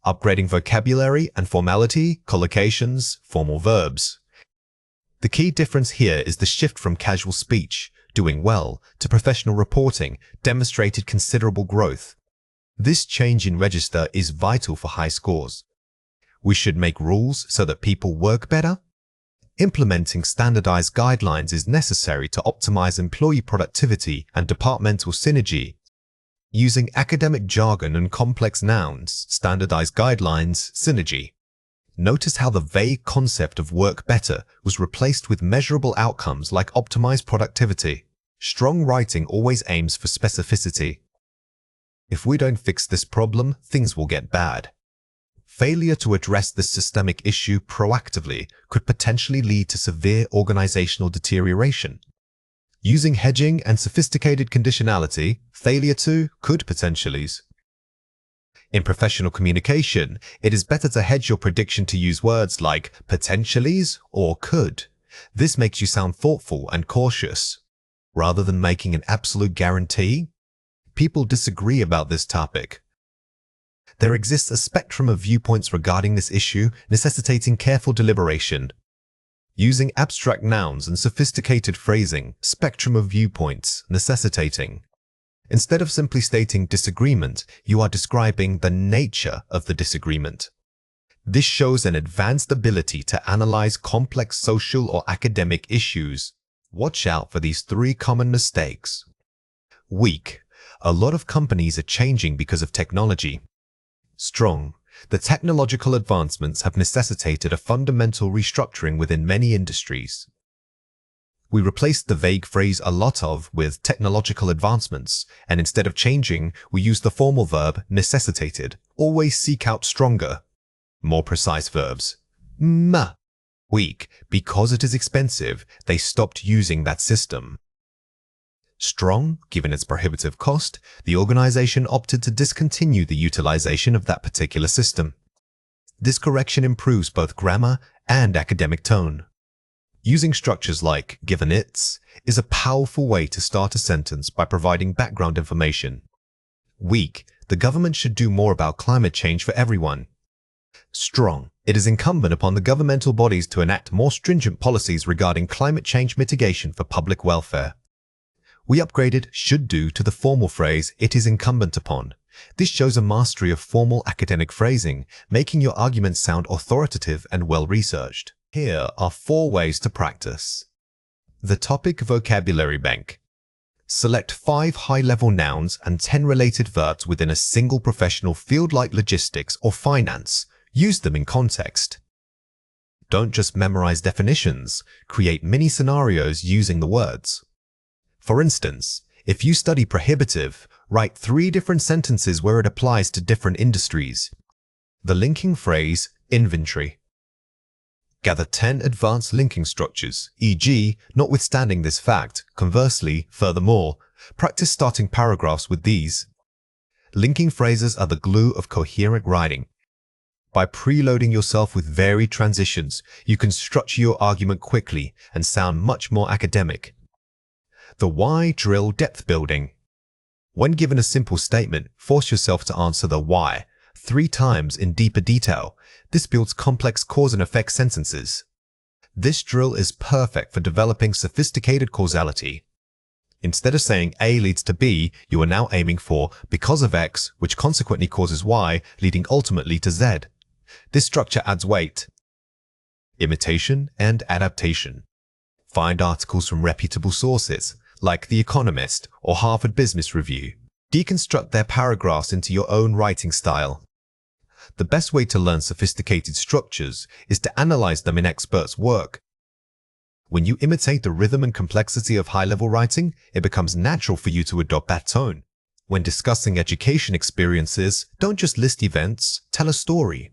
Upgrading vocabulary and formality, collocations, formal verbs. The key difference here is the shift from casual speech, doing well, to professional reporting demonstrated considerable growth. This change in register is vital for high scores. We should make rules so that people work better. Implementing standardized guidelines is necessary to optimize employee productivity and departmental synergy. Using academic jargon and complex nouns, standardized guidelines, synergy. Notice how the vague concept of work better was replaced with measurable outcomes like optimized productivity. Strong writing always aims for specificity. If we don't fix this problem, things will get bad. Failure to address this systemic issue proactively could potentially lead to severe organizational deterioration. Using hedging and sophisticated conditionality, failure to could potentially. In professional communication, it is better to hedge your prediction to use words like potentiallys or could. This makes you sound thoughtful and cautious. Rather than making an absolute guarantee, people disagree about this topic. There exists a spectrum of viewpoints regarding this issue, necessitating careful deliberation. Using abstract nouns and sophisticated phrasing, spectrum of viewpoints, necessitating. Instead of simply stating disagreement, you are describing the nature of the disagreement. This shows an advanced ability to analyze complex social or academic issues. Watch out for these 3 common mistakes. Weak. A lot of companies are changing because of technology. Strong. The technological advancements have necessitated a fundamental restructuring within many industries. We replaced the vague phrase a lot of with technological advancements, and instead of changing, we use the formal verb necessitated. Always seek out stronger, more precise verbs. Weak. Because it is expensive, they stopped using that system. Strong. Given its prohibitive cost, the organization opted to discontinue the utilization of that particular system. This correction improves both grammar and academic tone. Using structures like given its is a powerful way to start a sentence by providing background information. Weak. The government should do more about climate change for everyone. Strong. It is incumbent upon the governmental bodies to enact more stringent policies regarding climate change mitigation for public welfare. We upgraded should do to the formal phrase it is incumbent upon. This shows a mastery of formal academic phrasing, making your arguments sound authoritative and well-researched. Here are 4 ways to practice. The topic vocabulary bank. Select 5 high-level nouns and 10 related verbs within a single professional field like logistics or finance. Use them in context. Don't just memorize definitions, create mini scenarios using the words. For instance, if you study prohibitive, write 3 different sentences where it applies to different industries. The linking phrase, inventory. Gather 10 advanced linking structures, e.g., notwithstanding this fact, conversely, furthermore, practice starting paragraphs with these. Linking phrases are the glue of coherent writing. By preloading yourself with varied transitions, you can structure your argument quickly and sound much more academic. The why drill depth building. When given a simple statement, force yourself to answer the why 3 times in deeper detail. This builds complex cause and effect sentences. This drill is perfect for developing sophisticated causality. Instead of saying A leads to B, you are now aiming for because of X, which consequently causes Y, leading ultimately to Z. This structure adds weight. Imitation and adaptation. Find articles from reputable sources, like The Economist or Harvard Business Review. Deconstruct their paragraphs into your own writing style. The best way to learn sophisticated structures is to analyze them in experts' work. When you imitate the rhythm and complexity of high-level writing, it becomes natural for you to adopt that tone. When discussing education experiences, don't just list events, tell a story.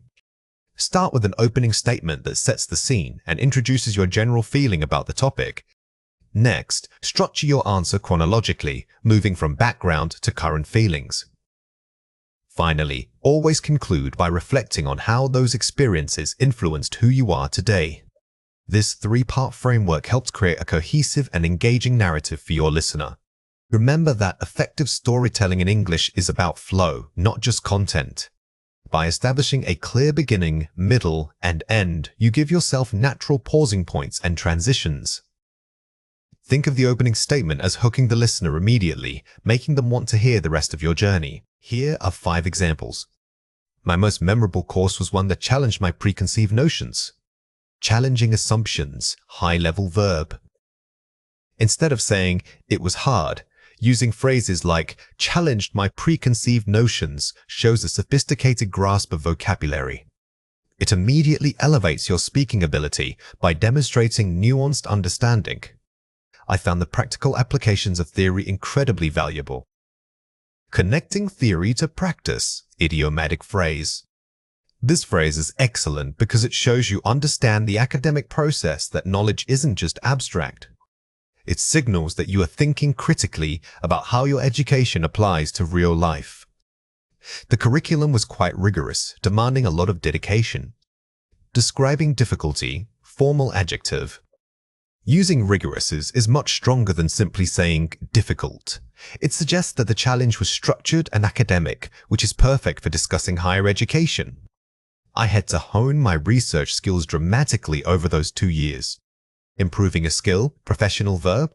Start with an opening statement that sets the scene and introduces your general feeling about the topic. Next, structure your answer chronologically, moving from background to current feelings. Finally, always conclude by reflecting on how those experiences influenced who you are today. This 3-part framework helps create a cohesive and engaging narrative for your listener. Remember that effective storytelling in English is about flow, not just content. By establishing a clear beginning, middle, and end, you give yourself natural pausing points and transitions. Think of the opening statement as hooking the listener immediately, making them want to hear the rest of your journey. Here are 5 examples. My most memorable course was one that challenged my preconceived notions. Challenging assumptions, high-level verb. Instead of saying, "It was hard," using phrases like "challenged my preconceived notions" shows a sophisticated grasp of vocabulary. It immediately elevates your speaking ability by demonstrating nuanced understanding. I found the practical applications of theory incredibly valuable. Connecting theory to practice, idiomatic phrase. This phrase is excellent because it shows you understand the academic process, that knowledge isn't just abstract. It signals that you are thinking critically about how your education applies to real life. The curriculum was quite rigorous, demanding a lot of dedication. Describing difficulty, formal adjective. Using rigorous is much stronger than simply saying difficult. It suggests that the challenge was structured and academic, which is perfect for discussing higher education. I had to hone my research skills dramatically over those 2 years. Improving a skill, professional verb.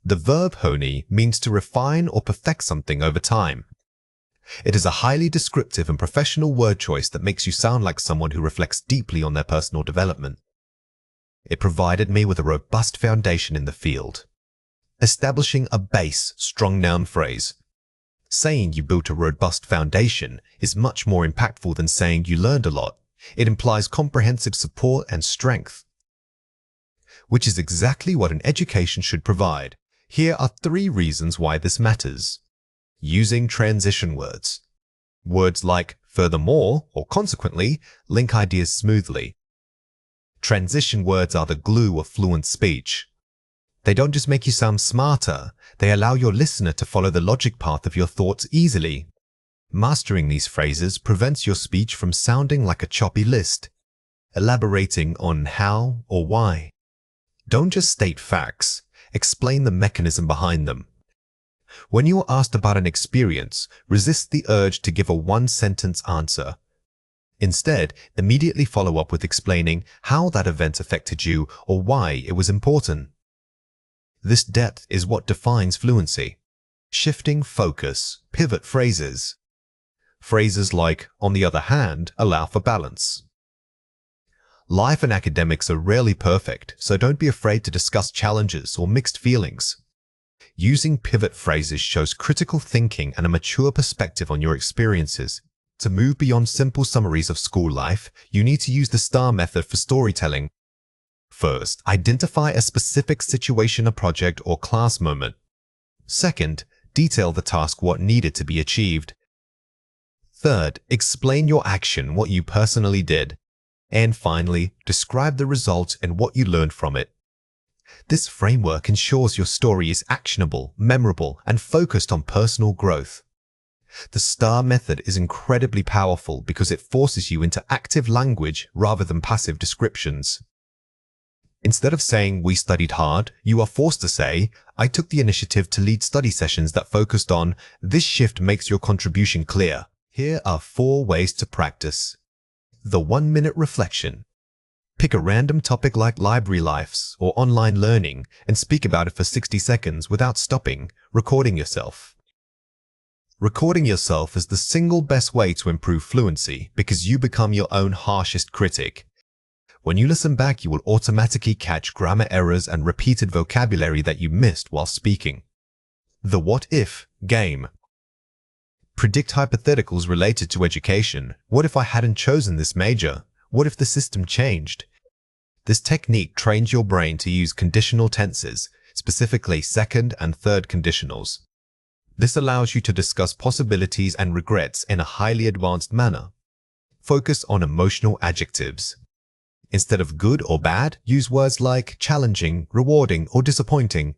The verb hone means to refine or perfect something over time. It is a highly descriptive and professional word choice that makes you sound like someone who reflects deeply on their personal development. It provided me with a robust foundation in the field. Establishing a base, strong noun phrase. Saying you built a robust foundation is much more impactful than saying you learned a lot. It implies comprehensive support and strength, which is exactly what an education should provide. Here are 3 reasons why this matters. Using transition words. Words like furthermore or consequently link ideas smoothly. Transition words are the glue of fluent speech. They don't just make you sound smarter, they allow your listener to follow the logic path of your thoughts easily. Mastering these phrases prevents your speech from sounding like a choppy list. Elaborating on how or why. Don't just state facts, explain the mechanism behind them. When you are asked about an experience, resist the urge to give a one-sentence answer. Instead, immediately follow up with explaining how that event affected you or why it was important. This depth is what defines fluency. Shifting focus, pivot phrases. Phrases like, on the other hand, allow for balance. Life and academics are rarely perfect, so don't be afraid to discuss challenges or mixed feelings. Using pivot phrases shows critical thinking and a mature perspective on your experiences. To move beyond simple summaries of school life, you need to use the STAR method for storytelling. First, identify a specific situation, a project, or class moment. Second, detail the task, what needed to be achieved. Third, explain your action, what you personally did. And finally, describe the result and what you learned from it. This framework ensures your story is actionable, memorable, and focused on personal growth. The STAR method is incredibly powerful because it forces you into active language rather than passive descriptions. Instead of saying we studied hard, you are forced to say, I took the initiative to lead study sessions that focused on this shift makes your contribution clear. Here are 4 ways to practice. The 1-minute reflection. Pick a random topic like library lives or online learning and speak about it for 60 seconds without stopping, recording yourself. Recording yourself is the single best way to improve fluency because you become your own harshest critic. When you listen back, you will automatically catch grammar errors and repeated vocabulary that you missed while speaking. The what-if game. Predict hypotheticals related to education. What if I hadn't chosen this major? What if the system changed? This technique trains your brain to use conditional tenses, specifically second and third conditionals. This allows you to discuss possibilities and regrets in a highly advanced manner. Focus on emotional adjectives. Instead of good or bad, use words like challenging, rewarding, or disappointing.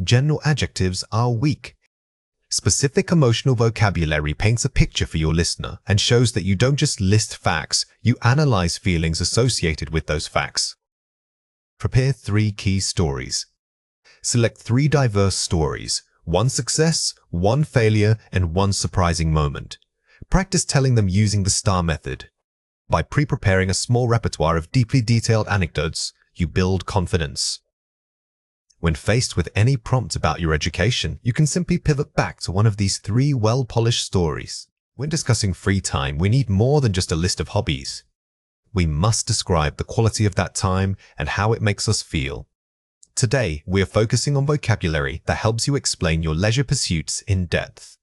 General adjectives are weak. Specific emotional vocabulary paints a picture for your listener and shows that you don't just list facts, you analyze feelings associated with those facts. Prepare 3 key stories. Select 3 diverse stories, 1 success, 1 failure, and 1 surprising moment. Practice telling them using the STAR method. By pre-preparing a small repertoire of deeply detailed anecdotes, you build confidence. When faced with any prompt about your education, you can simply pivot back to one of these 3 well-polished stories. When discussing free time, we need more than just a list of hobbies. We must describe the quality of that time and how it makes us feel. Today, we are focusing on vocabulary that helps you explain your leisure pursuits in depth.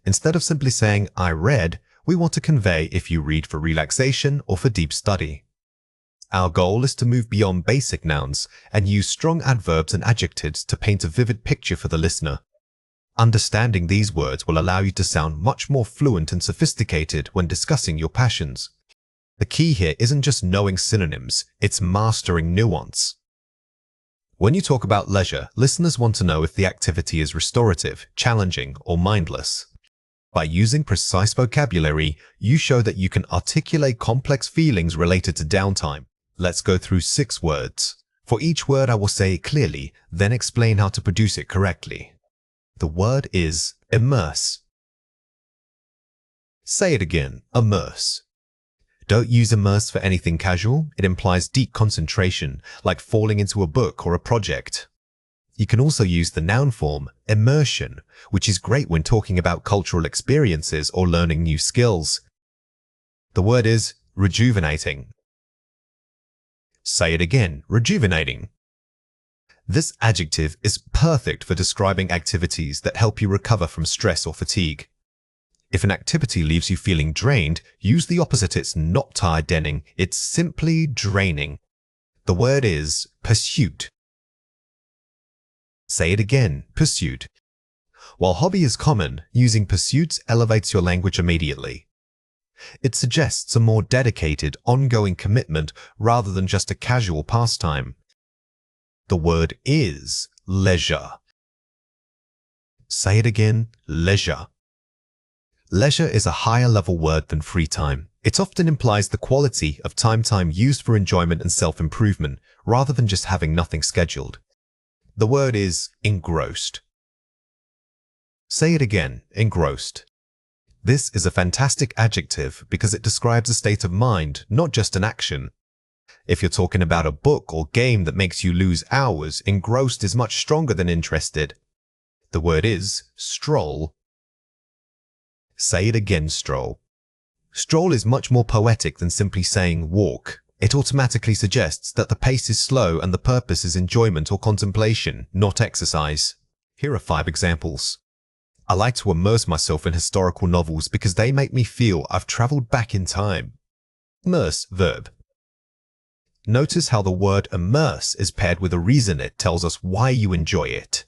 Instead of simply saying, I read, we want to convey if you read for relaxation or for deep study. Our goal is to move beyond basic nouns and use strong adverbs and adjectives to paint a vivid picture for the listener. Understanding these words will allow you to sound much more fluent and sophisticated when discussing your passions. The key here isn't just knowing synonyms, it's mastering nuance. When you talk about leisure, listeners want to know if the activity is restorative, challenging, or mindless. By using precise vocabulary, you show that you can articulate complex feelings related to downtime. Let's go through 6 words. For each word, I will say it clearly, then explain how to produce it correctly. The word is immerse. Say it again, immerse. Don't use immerse for anything casual. It implies deep concentration, like falling into a book or a project. You can also use the noun form, immersion, which is great when talking about cultural experiences or learning new skills. The word is rejuvenating. Say it again, rejuvenating. This adjective is perfect for describing activities that help you recover from stress or fatigue. If an activity leaves you feeling drained, use the opposite. It's not tired-dening, it's simply draining. The word is pursuit. Say it again, pursuit. While hobby is common, using pursuits elevates your language immediately. It suggests a more dedicated, ongoing commitment rather than just a casual pastime. The word is leisure. Say it again, leisure. Leisure is a higher level word than free time. It often implies the quality of time used for enjoyment and self-improvement, rather than just having nothing scheduled. The word is engrossed. Say it again, engrossed. This is a fantastic adjective because it describes a state of mind, not just an action. If you're talking about a book or game that makes you lose hours, engrossed is much stronger than interested. The word is stroll. Say it again, stroll. Stroll is much more poetic than simply saying walk. It automatically suggests that the pace is slow and the purpose is enjoyment or contemplation, not exercise. Here are 5 examples. I like to immerse myself in historical novels because they make me feel I've traveled back in time. Immerse, verb. Notice how the word immerse is paired with a reason. It tells us why you enjoy it.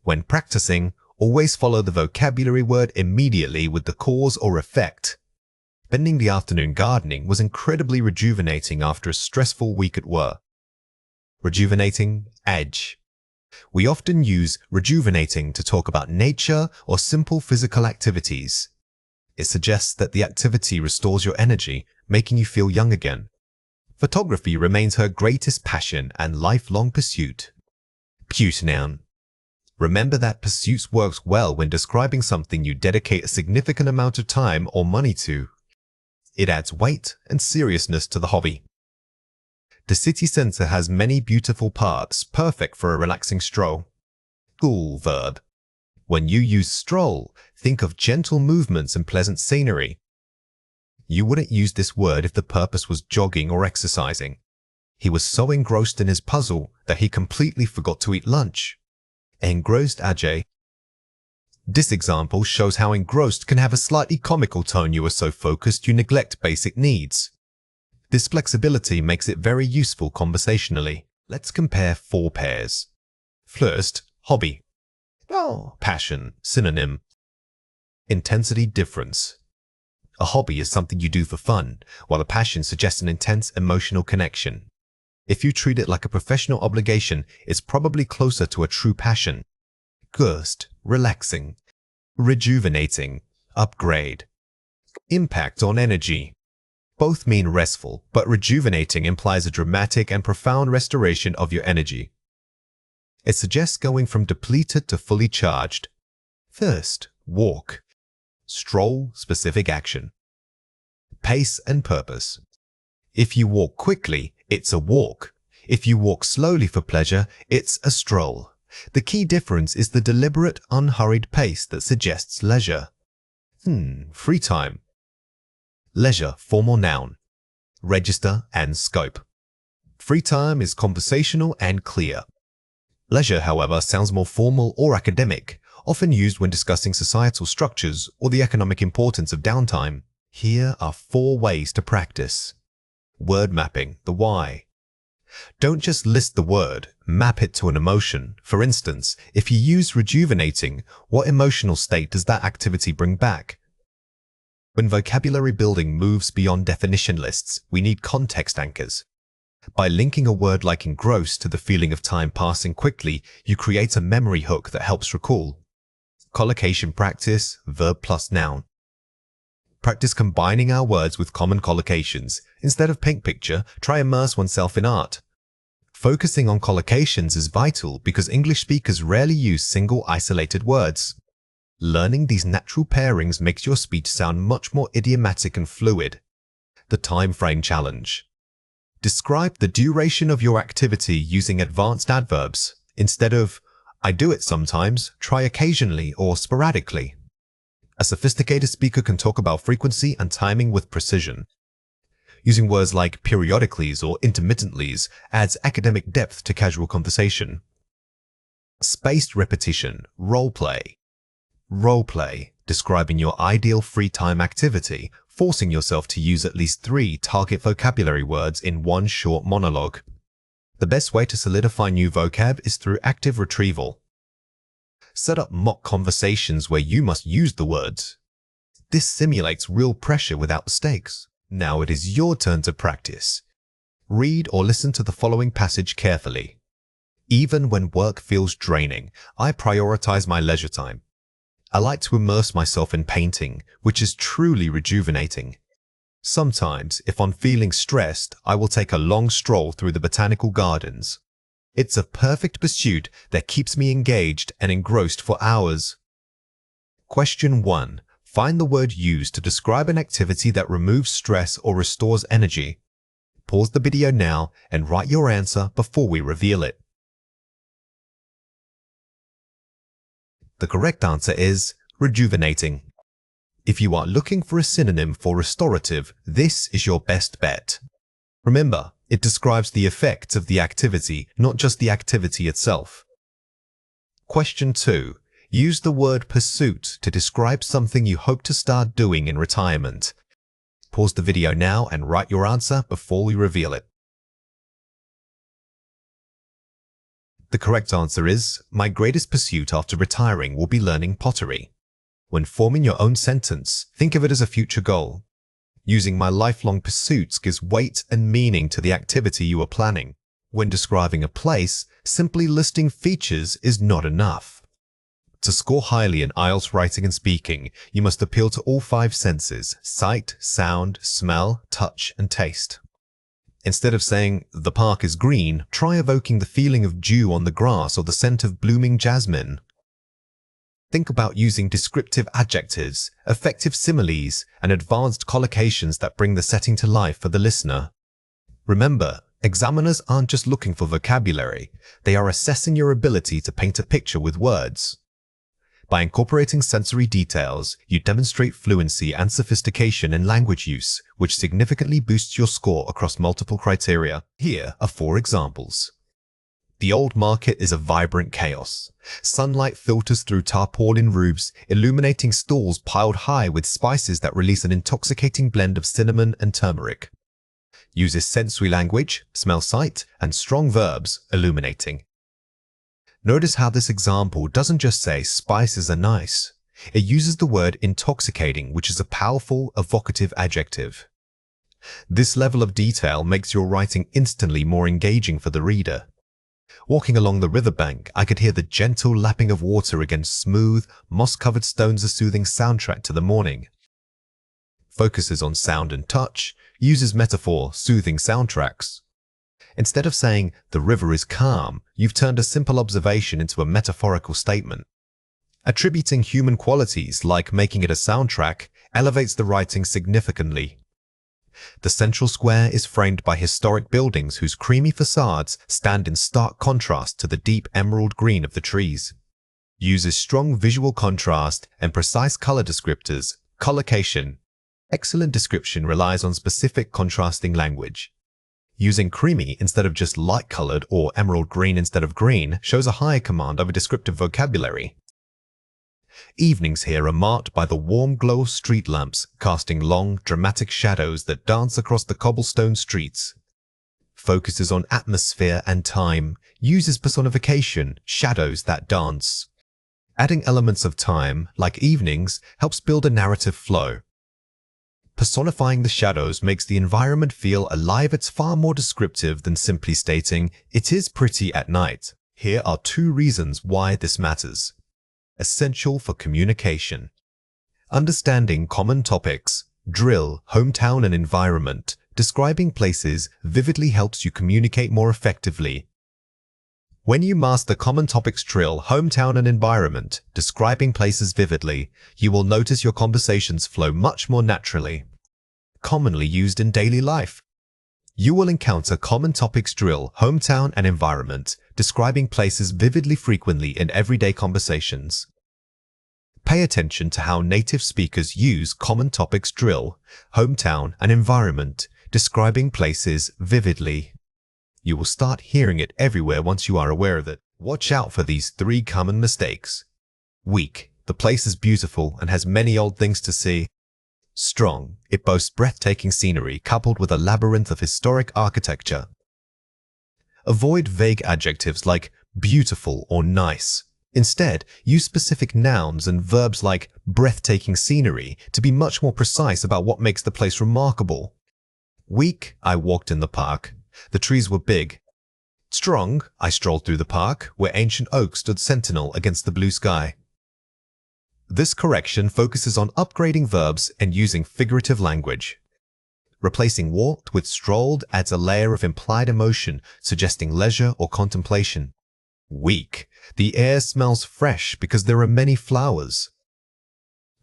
When practicing, always follow the vocabulary word immediately with the cause or effect. Spending the afternoon gardening was incredibly rejuvenating after a stressful week at work. Rejuvenating, edge. We often use rejuvenating to talk about nature or simple physical activities. It suggests that the activity restores your energy, making you feel young again. Photography remains her greatest passion and lifelong pursuit. Pursuit noun. Remember that pursuits works well when describing something you dedicate a significant amount of time or money to. It adds weight and seriousness to the hobby. The city centre has many beautiful parks, perfect for a relaxing stroll. Cool verb. When you use stroll, think of gentle movements and pleasant scenery. You wouldn't use this word if the purpose was jogging or exercising. He was so engrossed in his puzzle that he completely forgot to eat lunch. Engrossed Ajay. This example shows how engrossed can have a slightly comical tone. You are so focused you neglect basic needs. This flexibility makes it very useful conversationally. Let's compare 4 pairs. First, hobby. Passion, synonym. Intensity difference. A hobby is something you do for fun, while a passion suggests an intense emotional connection. If you treat it like a professional obligation, it's probably closer to a true passion. Gust, relaxing. Rejuvenating, upgrade. Impact on energy. Both mean restful, but rejuvenating implies a dramatic and profound restoration of your energy. It suggests going from depleted to fully charged. First, walk. Stroll, specific action. Pace and purpose. If you walk quickly, it's a walk. If you walk slowly for pleasure, it's a stroll. The key difference is the deliberate, unhurried pace that suggests leisure. Free time. Leisure, formal noun. Register and scope. Free time is conversational and clear. Leisure, however, sounds more formal or academic, often used when discussing societal structures or the economic importance of downtime. Here are 4 ways to practice. Word mapping, the why. Don't just list the word, map it to an emotion. For instance, if you use rejuvenating, what emotional state does that activity bring back? When vocabulary building moves beyond definition lists, we need context anchors. By linking a word like engross to the feeling of time passing quickly, you create a memory hook that helps recall. Collocation practice, verb plus noun. Practice combining our words with common collocations. Instead of paint picture, try immerse oneself in art. Focusing on collocations is vital because English speakers rarely use single isolated words. Learning these natural pairings makes your speech sound much more idiomatic and fluid. The time frame challenge. Describe the duration of your activity using advanced adverbs. Instead of, I do it sometimes, try occasionally or sporadically. A sophisticated speaker can talk about frequency and timing with precision. Using words like periodicallys or intermittentlys adds academic depth to casual conversation. Spaced repetition, role play. Role play, describing your ideal free time activity, forcing yourself to use at least 3 target vocabulary words in one short monologue. The best way to solidify new vocab is through active retrieval. Set up mock conversations where you must use the words. This simulates real pressure without mistakes. Now it is your turn to practice. Read or listen to the following passage carefully. Even when work feels draining, I prioritize my leisure time. I like to immerse myself in painting, which is truly rejuvenating. Sometimes, if I'm feeling stressed, I will take a long stroll through the botanical gardens. It's a perfect pursuit that keeps me engaged and engrossed for hours. Question 1. Find the word used to describe an activity that removes stress or restores energy. Pause the video now and write your answer before we reveal it. The correct answer is rejuvenating. If you are looking for a synonym for restorative, this is your best bet. Remember, it describes the effects of the activity, not just the activity itself. Question 2. Use the word pursuit to describe something you hope to start doing in retirement. Pause the video now and write your answer before we reveal it. The correct answer is, my greatest pursuit after retiring will be learning pottery. When forming your own sentence, think of it as a future goal. Using my lifelong pursuits gives weight and meaning to the activity you are planning. When describing a place, simply listing features is not enough. To score highly in IELTS writing and speaking, you must appeal to all 5 senses: sight, sound, smell, touch, and taste. Instead of saying, "The park is green," try evoking the feeling of dew on the grass or the scent of blooming jasmine. Think about using descriptive adjectives, effective similes, and advanced collocations that bring the setting to life for the listener. Remember, examiners aren't just looking for vocabulary, they are assessing your ability to paint a picture with words. By incorporating sensory details, you demonstrate fluency and sophistication in language use, which significantly boosts your score across multiple criteria. Here are 4 examples. The old market is a vibrant chaos. Sunlight filters through tarpaulin roofs, illuminating stalls piled high with spices that release an intoxicating blend of cinnamon and turmeric. Uses sensory language, smell, sight, and strong verbs, illuminating. Notice how this example doesn't just say spices are nice. It uses the word intoxicating, which is a powerful, evocative adjective. This level of detail makes your writing instantly more engaging for the reader. Walking along the riverbank, I could hear the gentle lapping of water against smooth, moss-covered stones, a soothing soundtrack to the morning. Focuses on sound and touch, uses metaphor, soothing soundtracks. Instead of saying, "The river is calm," you've turned a simple observation into a metaphorical statement. Attributing human qualities, like making it a soundtrack, elevates the writing significantly. The central square is framed by historic buildings whose creamy facades stand in stark contrast to the deep emerald green of the trees. Uses strong visual contrast and precise color descriptors, collocation. Excellent description relies on specific contrasting language. Using creamy instead of just light-colored or emerald green instead of green shows a higher command of a descriptive vocabulary. Evenings here are marked by the warm glow of street lamps, casting long, dramatic shadows that dance across the cobblestone streets. Focuses on atmosphere and time, uses personification, shadows that dance. Adding elements of time, like evenings, helps build a narrative flow. Personifying the shadows makes the environment feel alive. It's far more descriptive than simply stating, "It is pretty at night." Here are 2 reasons why this matters. Essential for communication. Understanding common topics, drill, hometown and environment. Describing places vividly helps you communicate more effectively. When you master common topics drill, hometown and environment, describing places vividly, you will notice your conversations flow much more naturally. Commonly used in daily life. You will encounter common topics drill, hometown and environment, describing places vividly frequently in everyday conversations. Pay attention to how native speakers use common topics drill, hometown and environment, describing places vividly. You will start hearing it everywhere once you are aware of it. Watch out for these 3 common mistakes. Weak. The place is beautiful and has many old things to see. Strong. It boasts breathtaking scenery coupled with a labyrinth of historic architecture. Avoid vague adjectives like beautiful or nice. Instead, use specific nouns and verbs like breathtaking scenery to be much more precise about what makes the place remarkable. Weak. I walked in the park. The trees were big. Strong. I strolled through the park, where ancient oaks stood sentinel against the blue sky. This correction focuses on upgrading verbs and using figurative language. Replacing walked with strolled adds a layer of implied emotion, suggesting leisure or contemplation. Weak. The air smells fresh because there are many flowers.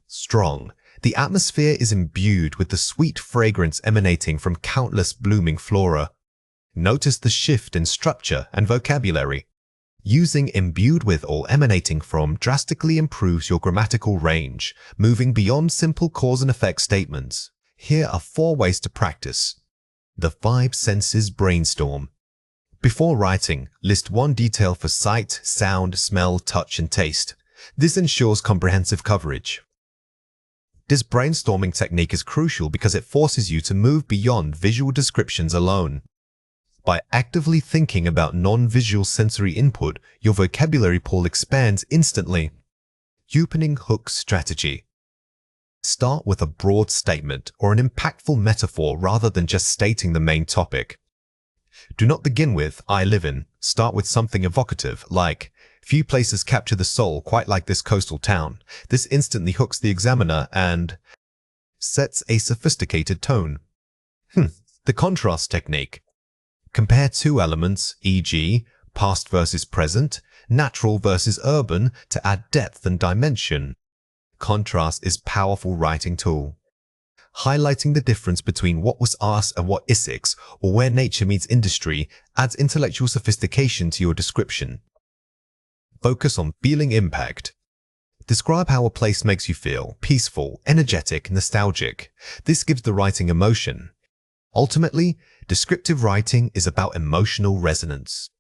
Strong. The atmosphere is imbued with the sweet fragrance emanating from countless blooming flora. Notice the shift in structure and vocabulary. Using imbued with or emanating from drastically improves your grammatical range, moving beyond simple cause and effect statements. Here are 4 ways to practice. The 5 senses brainstorm. Before writing, list 1 detail for sight, sound, smell, touch, and taste. This ensures comprehensive coverage. This brainstorming technique is crucial because it forces you to move beyond visual descriptions alone. By actively thinking about non-visual sensory input, your vocabulary pool expands instantly. Opening hook strategy. Start with a broad statement or an impactful metaphor rather than just stating the main topic. Do not begin with, "I live in." Start with something evocative, like, "Few places capture the soul quite like this coastal town." This instantly hooks the examiner and sets a sophisticated tone. The contrast technique. Compare two elements, e.g., past versus present, natural versus urban, to add depth and dimension. Contrast is a powerful writing tool. Highlighting the difference between what was asked and what isn't, or where nature meets industry, adds intellectual sophistication to your description. Focus on feeling impact. Describe how a place makes you feel: peaceful, energetic, nostalgic. This gives the writing emotion. Ultimately, descriptive writing is about emotional resonance.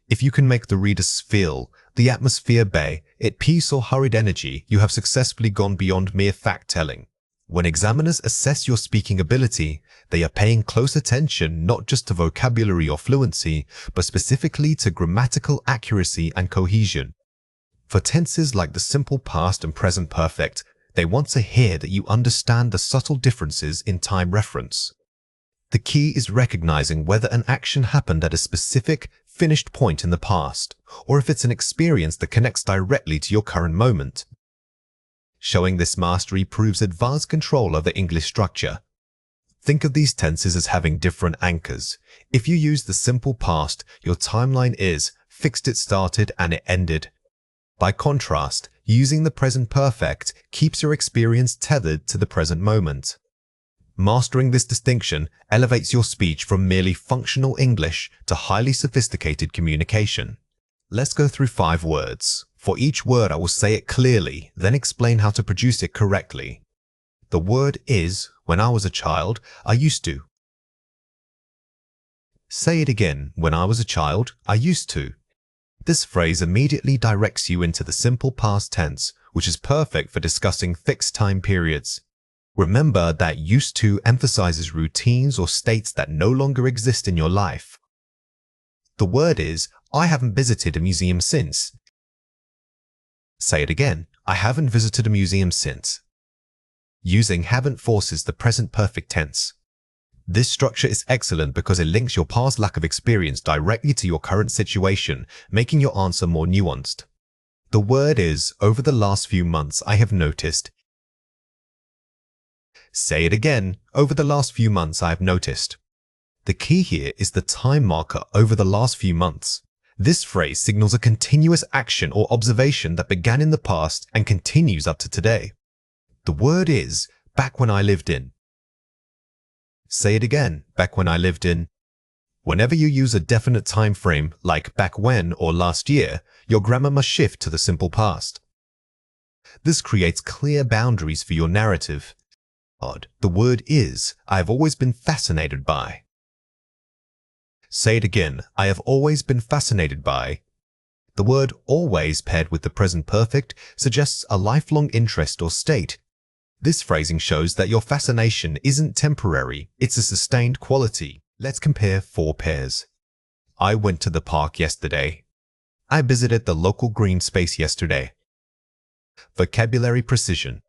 If you can make the readers feel the atmosphere bay, at peace or hurried energy, you have successfully gone beyond mere fact-telling. When examiners assess your speaking ability, they are paying close attention not just to vocabulary or fluency, but specifically to grammatical accuracy and cohesion. For tenses like the simple past and present perfect, they want to hear that you understand the subtle differences in time reference. The key is recognizing whether an action happened at a specific, finished point in the past, or if it's an experience that connects directly to your current moment. Showing this mastery proves advanced control of the English structure. Think of these tenses as having different anchors. If you use the simple past, your timeline is fixed, it started and it ended. By contrast, using the present perfect keeps your experience tethered to the present moment. Mastering this distinction elevates your speech from merely functional English to highly sophisticated communication. Let's go through 5 words. For each word, I will say it clearly, then explain how to produce it correctly. The word is: when I was a child, I used to. Say it again: when I was a child, I used to. This phrase immediately directs you into the simple past tense, which is perfect for discussing fixed time periods. Remember that used to emphasizes routines or states that no longer exist in your life. The word is: I haven't visited a museum since. Say it again: I haven't visited a museum since. Using haven't forces the present perfect tense. This structure is excellent because it links your past lack of experience directly to your current situation, making your answer more nuanced. The word is: over the last few months, I have noticed. Say it again: over the last few months, I have noticed. The key here is the time marker over the last few months. This phrase signals a continuous action or observation that began in the past and continues up to today. The word is: back when I lived in. Say it again: back when I lived in. Whenever you use a definite time frame like back when or last year, your grammar must shift to the simple past. This creates clear boundaries for your narrative. The word is: I have always been fascinated by. Say it again: I have always been fascinated by. The word always paired with the present perfect suggests a lifelong interest or state. This phrasing shows that your fascination isn't temporary, it's a sustained quality. Let's compare 4 pairs. I went to the park yesterday. I visited the local green space yesterday. Vocabulary precision.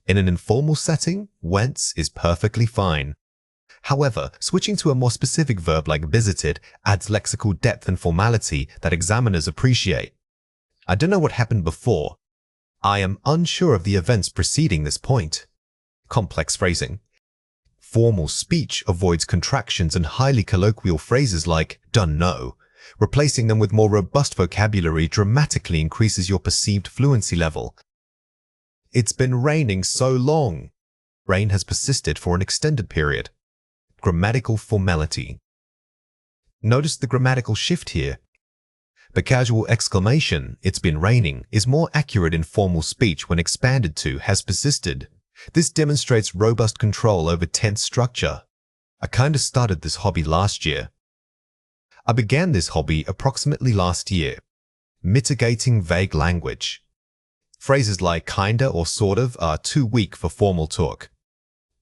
In an informal setting, went is perfectly fine. However, switching to a more specific verb like visited adds lexical depth and formality that examiners appreciate. I don't know what happened before. I am unsure of the events preceding this point. Complex phrasing. Formal speech avoids contractions and highly colloquial phrases like "done know." Replacing them with more robust vocabulary dramatically increases your perceived fluency level. It's been raining so long. Rain has persisted for an extended period. Grammatical formality. Notice the grammatical shift here. The casual exclamation, "it's been raining," is more accurate in formal speech when expanded to "has persisted." This demonstrates robust control over tense structure. I kinda started this hobby last year. I began this hobby approximately last year. Mitigating vague language. Phrases like kinda or sort of are too weak for formal talk.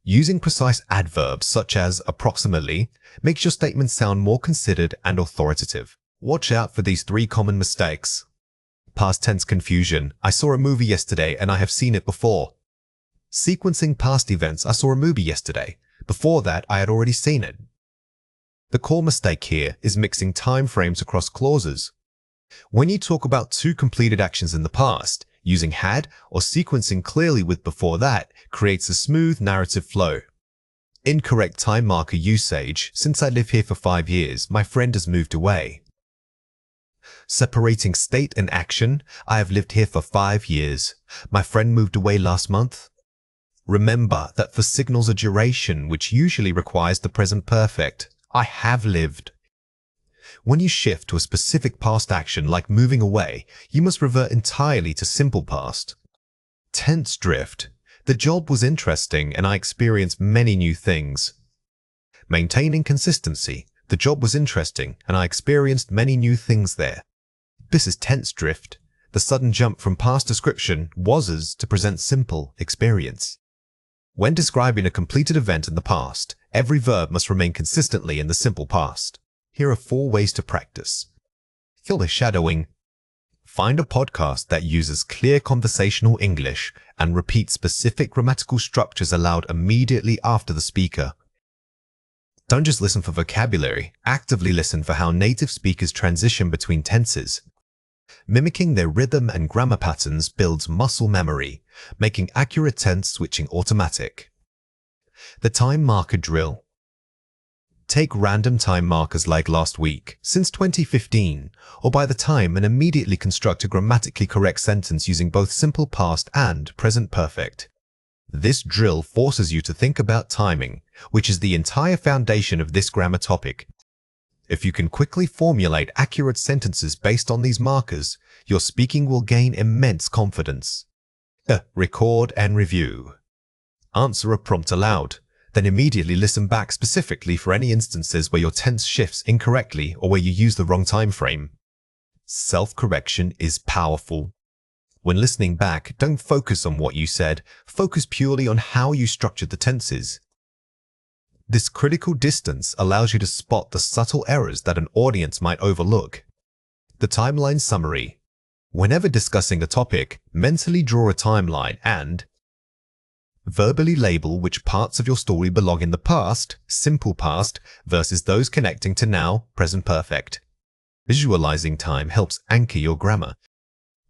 Using precise adverbs such as approximately makes your statement sound more considered and authoritative. Watch out for these 3 common mistakes. Past tense confusion. I saw a movie yesterday and I have seen it before. Sequencing past events. I saw a movie yesterday. Before that, I had already seen it. The core mistake here is mixing time frames across clauses. When you talk about 2 completed actions in the past, using had or sequencing clearly with before that creates a smooth narrative flow. Incorrect time marker usage. Since I live here for 5 years, my friend has moved away. Separating state and action. I have lived here for 5 years. My friend moved away last month. Remember that for signals of duration, which usually requires the present perfect, I have lived. When you shift to a specific past action like moving away, you must revert entirely to simple past. Tense drift. The job was interesting and I experienced many new things. Maintaining consistency. The job was interesting and I experienced many new things there. This is tense drift, the sudden jump from past description, was's, to present simple experience. When describing a completed event in the past, every verb must remain consistently in the simple past. Here are 4 ways to practice. Feel the shadowing. Find a podcast that uses clear conversational English and repeat specific grammatical structures aloud immediately after the speaker. Don't just listen for vocabulary, actively listen for how native speakers transition between tenses. Mimicking their rhythm and grammar patterns builds muscle memory, making accurate tense switching automatic. The time marker drill. Take random time markers like last week, since 2015, or by the time, and immediately construct a grammatically correct sentence using both simple past and present perfect. This drill forces you to think about timing, which is the entire foundation of this grammar topic. If you can quickly formulate accurate sentences based on these markers, your speaking will gain immense confidence. Record and review. Answer a prompt aloud, then immediately listen back specifically for any instances where your tense shifts incorrectly or where you use the wrong time frame. Self-correction is powerful. When listening back, don't focus on what you said, focus purely on how you structured the tenses. This critical distance allows you to spot the subtle errors that an audience might overlook. The timeline summary. Whenever discussing a topic, mentally draw a timeline and verbally label which parts of your story belong in the past, simple past, versus those connecting to now, present perfect. Visualizing time helps anchor your grammar.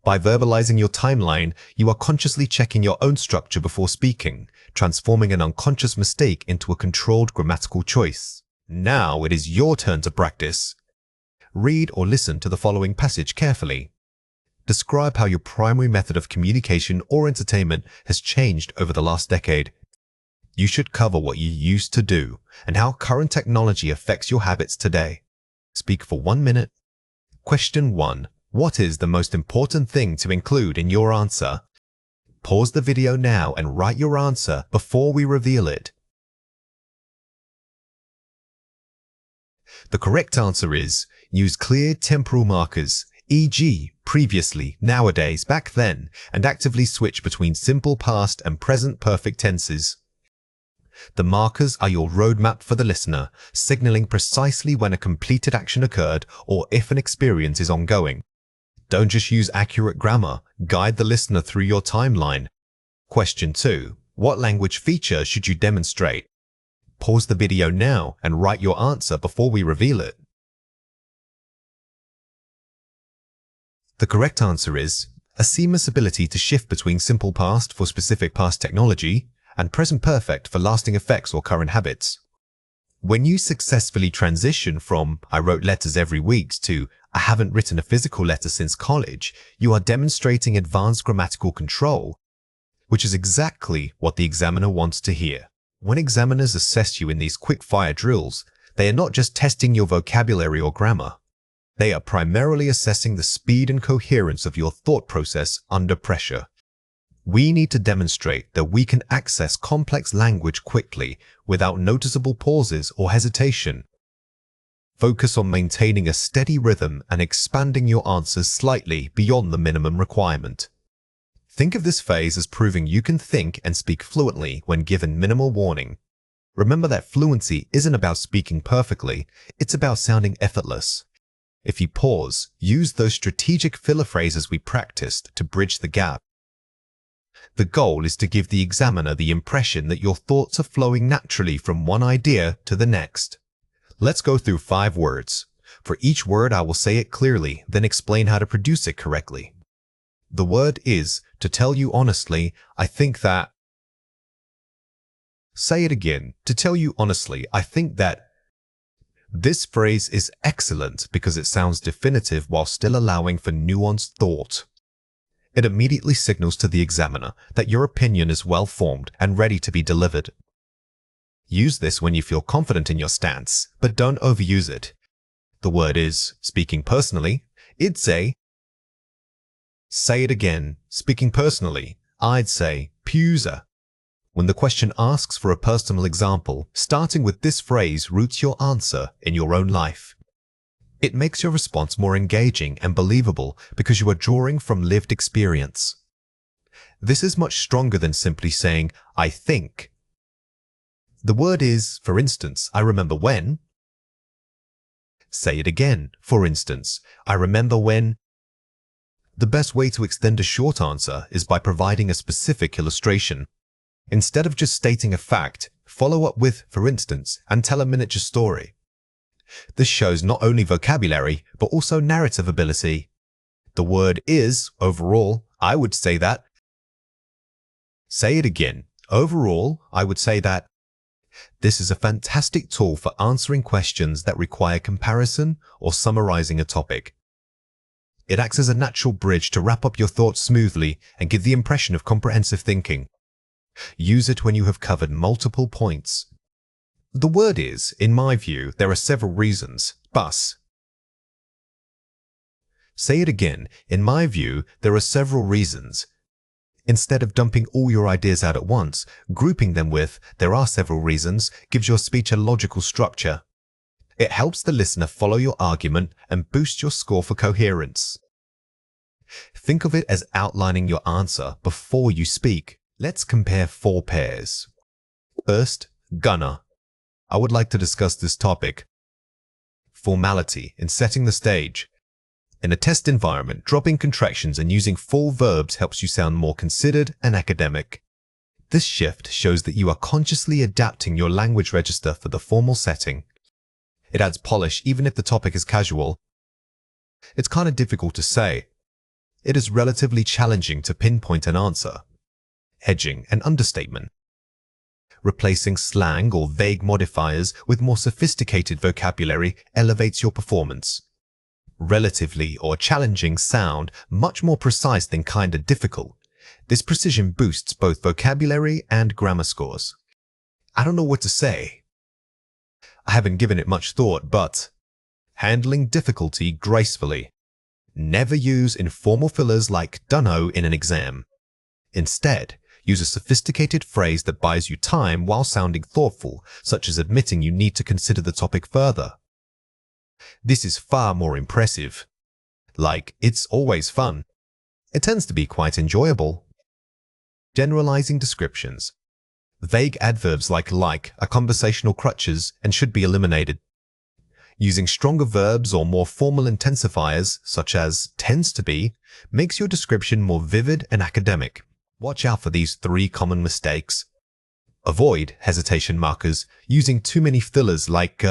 By verbalizing your timeline, you are consciously checking your own structure before speaking, transforming an unconscious mistake into a controlled grammatical choice. Now it is your turn to practice. Read or listen to the following passage carefully. Describe how your primary method of communication or entertainment has changed over the last decade. You should cover what you used to do and how current technology affects your habits today. Speak for 1 minute. Question 1. What is the most important thing to include in your answer? Pause the video now and write your answer before we reveal it. The correct answer is use clear temporal markers, e.g., previously, nowadays, back then, and actively switch between simple past and present perfect tenses. The markers are your roadmap for the listener, signaling precisely when a completed action occurred or if an experience is ongoing. Don't just use accurate grammar, guide the listener through your timeline. Question 2. What language feature should you demonstrate? Pause the video now and write your answer before we reveal it. The correct answer is a seamless ability to shift between simple past for specific past technology and present perfect for lasting effects or current habits. When you successfully transition from "I wrote letters every week" to "I haven't written a physical letter since college," you are demonstrating advanced grammatical control, which is exactly what the examiner wants to hear. When examiners assess you in these quick-fire drills, they are not just testing your vocabulary or grammar. They are primarily assessing the speed and coherence of your thought process under pressure. We need to demonstrate that we can access complex language quickly without noticeable pauses or hesitation. Focus on maintaining a steady rhythm and expanding your answers slightly beyond the minimum requirement. Think of this phase as proving you can think and speak fluently when given minimal warning. Remember that fluency isn't about speaking perfectly, it's about sounding effortless. If you pause, use those strategic filler phrases we practiced to bridge the gap. The goal is to give the examiner the impression that your thoughts are flowing naturally from one idea to the next. Let's go through 5 words. For each word, I will say it clearly, then explain how to produce it correctly. The word is, to tell you honestly, I think that. Say it again. To tell you honestly, I think that this phrase is excellent because it sounds definitive while still allowing for nuanced thought. It immediately signals to the examiner that your opinion is well formed and ready to be delivered. Use this when you feel confident in your stance, but don't overuse it. The word is, speaking personally, I'd say. Say it again. Speaking personally, I'd say, Puser. When the question asks for a personal example, starting with this phrase roots your answer in your own life. It makes your response more engaging and believable because you are drawing from lived experience. This is much stronger than simply saying, I think. The word is, for instance, I remember when. Say it again. For instance, I remember when. The best way to extend a short answer is by providing a specific illustration. Instead of just stating a fact, follow up with, for instance, and tell a miniature story. This shows not only vocabulary, but also narrative ability. The word is, overall, I would say that. Say it again. Overall, I would say that. This is a fantastic tool for answering questions that require comparison or summarizing a topic. It acts as a natural bridge to wrap up your thoughts smoothly and give the impression of comprehensive thinking. Use it when you have covered multiple points. The word is, in my view, there are several reasons. Bus. Say it again. In my view, there are several reasons. Instead of dumping all your ideas out at once, grouping them with, there are several reasons, gives your speech a logical structure. It helps the listener follow your argument and boost your score for coherence. Think of it as outlining your answer before you speak. Let's compare 4 pairs. First, gunner. I would like to discuss this topic. Formality in setting the stage. In a test environment, dropping contractions and using full verbs helps you sound more considered and academic. This shift shows that you are consciously adapting your language register for the formal setting. It adds polish even if the topic is casual. It's kind of difficult to say. It is relatively challenging to pinpoint an answer. Edging and understatement. Replacing slang or vague modifiers with more sophisticated vocabulary elevates your performance. Relatively or challenging sound much more precise than kinda difficult. This precision boosts both vocabulary and grammar scores. I don't know what to say. I haven't given it much thought, but handling difficulty gracefully. Never use informal fillers like dunno in an exam. Instead, use a sophisticated phrase that buys you time while sounding thoughtful, such as admitting you need to consider the topic further. This is far more impressive. Like, it's always fun. It tends to be quite enjoyable. Generalizing descriptions. Vague adverbs like are conversational crutches and should be eliminated. Using stronger verbs or more formal intensifiers, such as tends to be, makes your description more vivid and academic. Watch out for these 3 common mistakes. Avoid hesitation markers, using too many fillers like,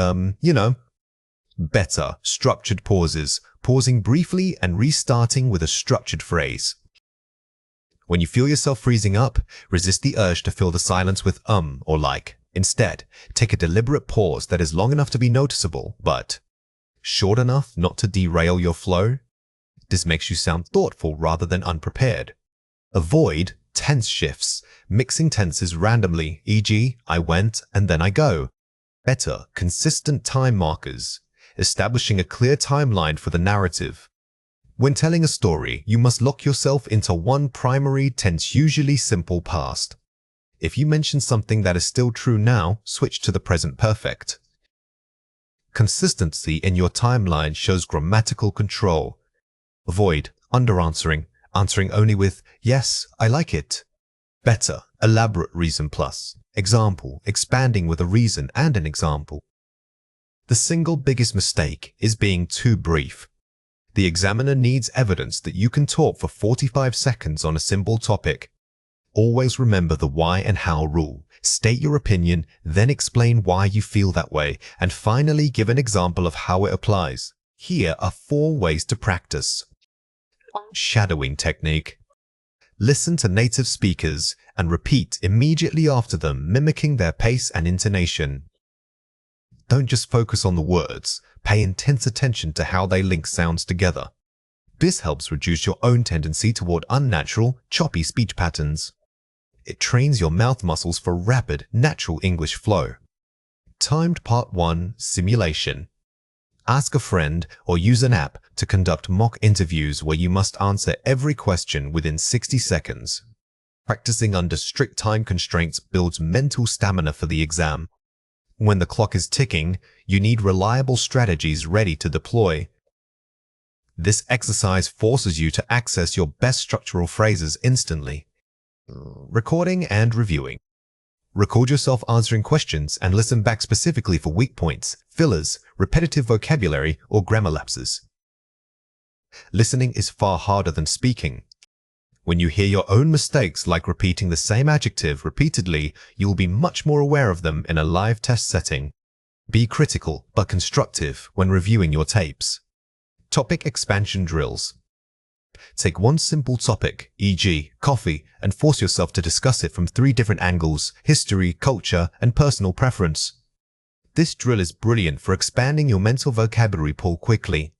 Better, structured pauses, pausing briefly and restarting with a structured phrase. When you feel yourself freezing up, resist the urge to fill the silence with or like. Instead, take a deliberate pause that is long enough to be noticeable, but short enough not to derail your flow. This makes you sound thoughtful rather than unprepared. Avoid tense shifts, mixing tenses randomly, e.g., I went and then I go. Better, consistent time markers, establishing a clear timeline for the narrative. When telling a story, you must lock yourself into one primary tense, usually simple past. If you mention something that is still true now, switch to the present perfect. Consistency in your timeline shows grammatical control. Avoid under-answering, answering only with, yes, I like it. Better, elaborate reason plus. Example, expanding with a reason and an example. The single biggest mistake is being too brief. The examiner needs evidence that you can talk for 45 seconds on a simple topic. Always remember the why and how rule. State your opinion, then explain why you feel that way, and finally give an example of how it applies. Here are 4 ways to practice. Shadowing technique. Listen to native speakers and repeat immediately after them, mimicking their pace and intonation. Don't just focus on the words, pay intense attention to how they link sounds together. This helps reduce your own tendency toward unnatural, choppy speech patterns. It trains your mouth muscles for rapid, natural English flow. Timed Part 1 Simulation. Ask a friend or use an app to conduct mock interviews where you must answer every question within 60 seconds. Practicing under strict time constraints builds mental stamina for the exam. When the clock is ticking, you need reliable strategies ready to deploy. This exercise forces you to access your best structural phrases instantly. Recording and reviewing. Record yourself answering questions and listen back specifically for weak points, fillers, repetitive vocabulary, or grammar lapses. Listening is far harder than speaking. When you hear your own mistakes, like repeating the same adjective repeatedly, you will be much more aware of them in a live test setting. Be critical but constructive when reviewing your tapes. Topic expansion drills. Take one simple topic, e.g., coffee, and force yourself to discuss it from 3 different angles: history, culture, and personal preference. This drill is brilliant for expanding your mental vocabulary pool quickly.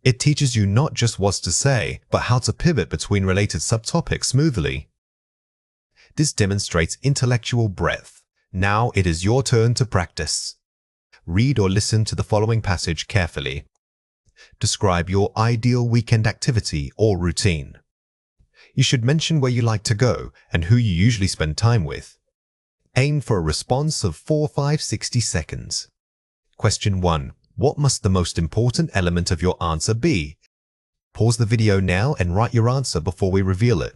It teaches you not just what to say, but how to pivot between related subtopics smoothly. This demonstrates intellectual breadth. Now it is your turn to practice. Read or listen to the following passage carefully. Describe your ideal weekend activity or routine. You should mention where you like to go and who you usually spend time with. Aim for a response of 4-5-60 seconds. Question 1. What must the most important element of your answer be? Pause the video now and write your answer before we reveal it.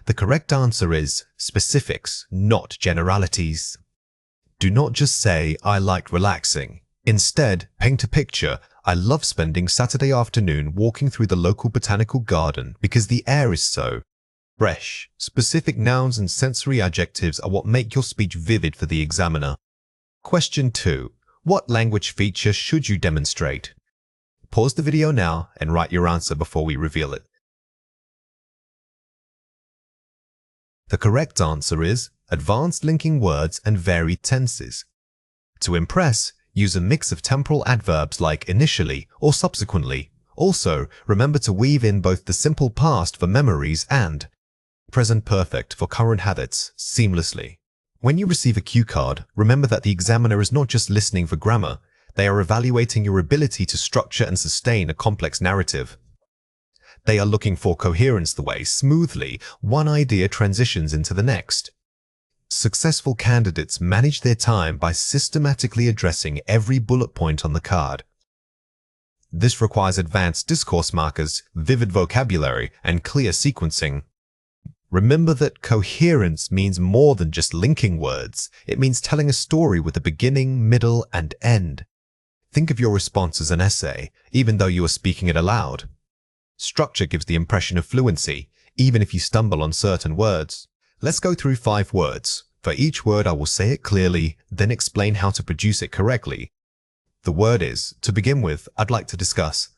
The correct answer is specifics, not generalities. Do not just say, "I like relaxing." Instead, paint a picture. "I love spending Saturday afternoon walking through the local botanical garden because the air is so fresh." Specific nouns and sensory adjectives are what make your speech vivid for the examiner. Question 2. What language feature should you demonstrate? Pause the video now and write your answer before we reveal it. The correct answer is advanced linking words and varied tenses. To impress, use a mix of temporal adverbs like initially or subsequently. Also, remember to weave in both the simple past for memories and present perfect for current habits seamlessly. When you receive a cue card, remember that the examiner is not just listening for grammar. They are evaluating your ability to structure and sustain a complex narrative. They are looking for coherence, the way smoothly one idea transitions into the next. Successful candidates manage their time by systematically addressing every bullet point on the card. This requires advanced discourse markers, vivid vocabulary, and clear sequencing. Remember that coherence means more than just linking words. It means telling a story with a beginning, middle, and end. Think of your response as an essay, even though you are speaking it aloud. Structure gives the impression of fluency, even if you stumble on certain words. Let's go through 5 words. For each word, I will say it clearly, then explain how to produce it correctly. The word is, to begin with, I'd like to discuss.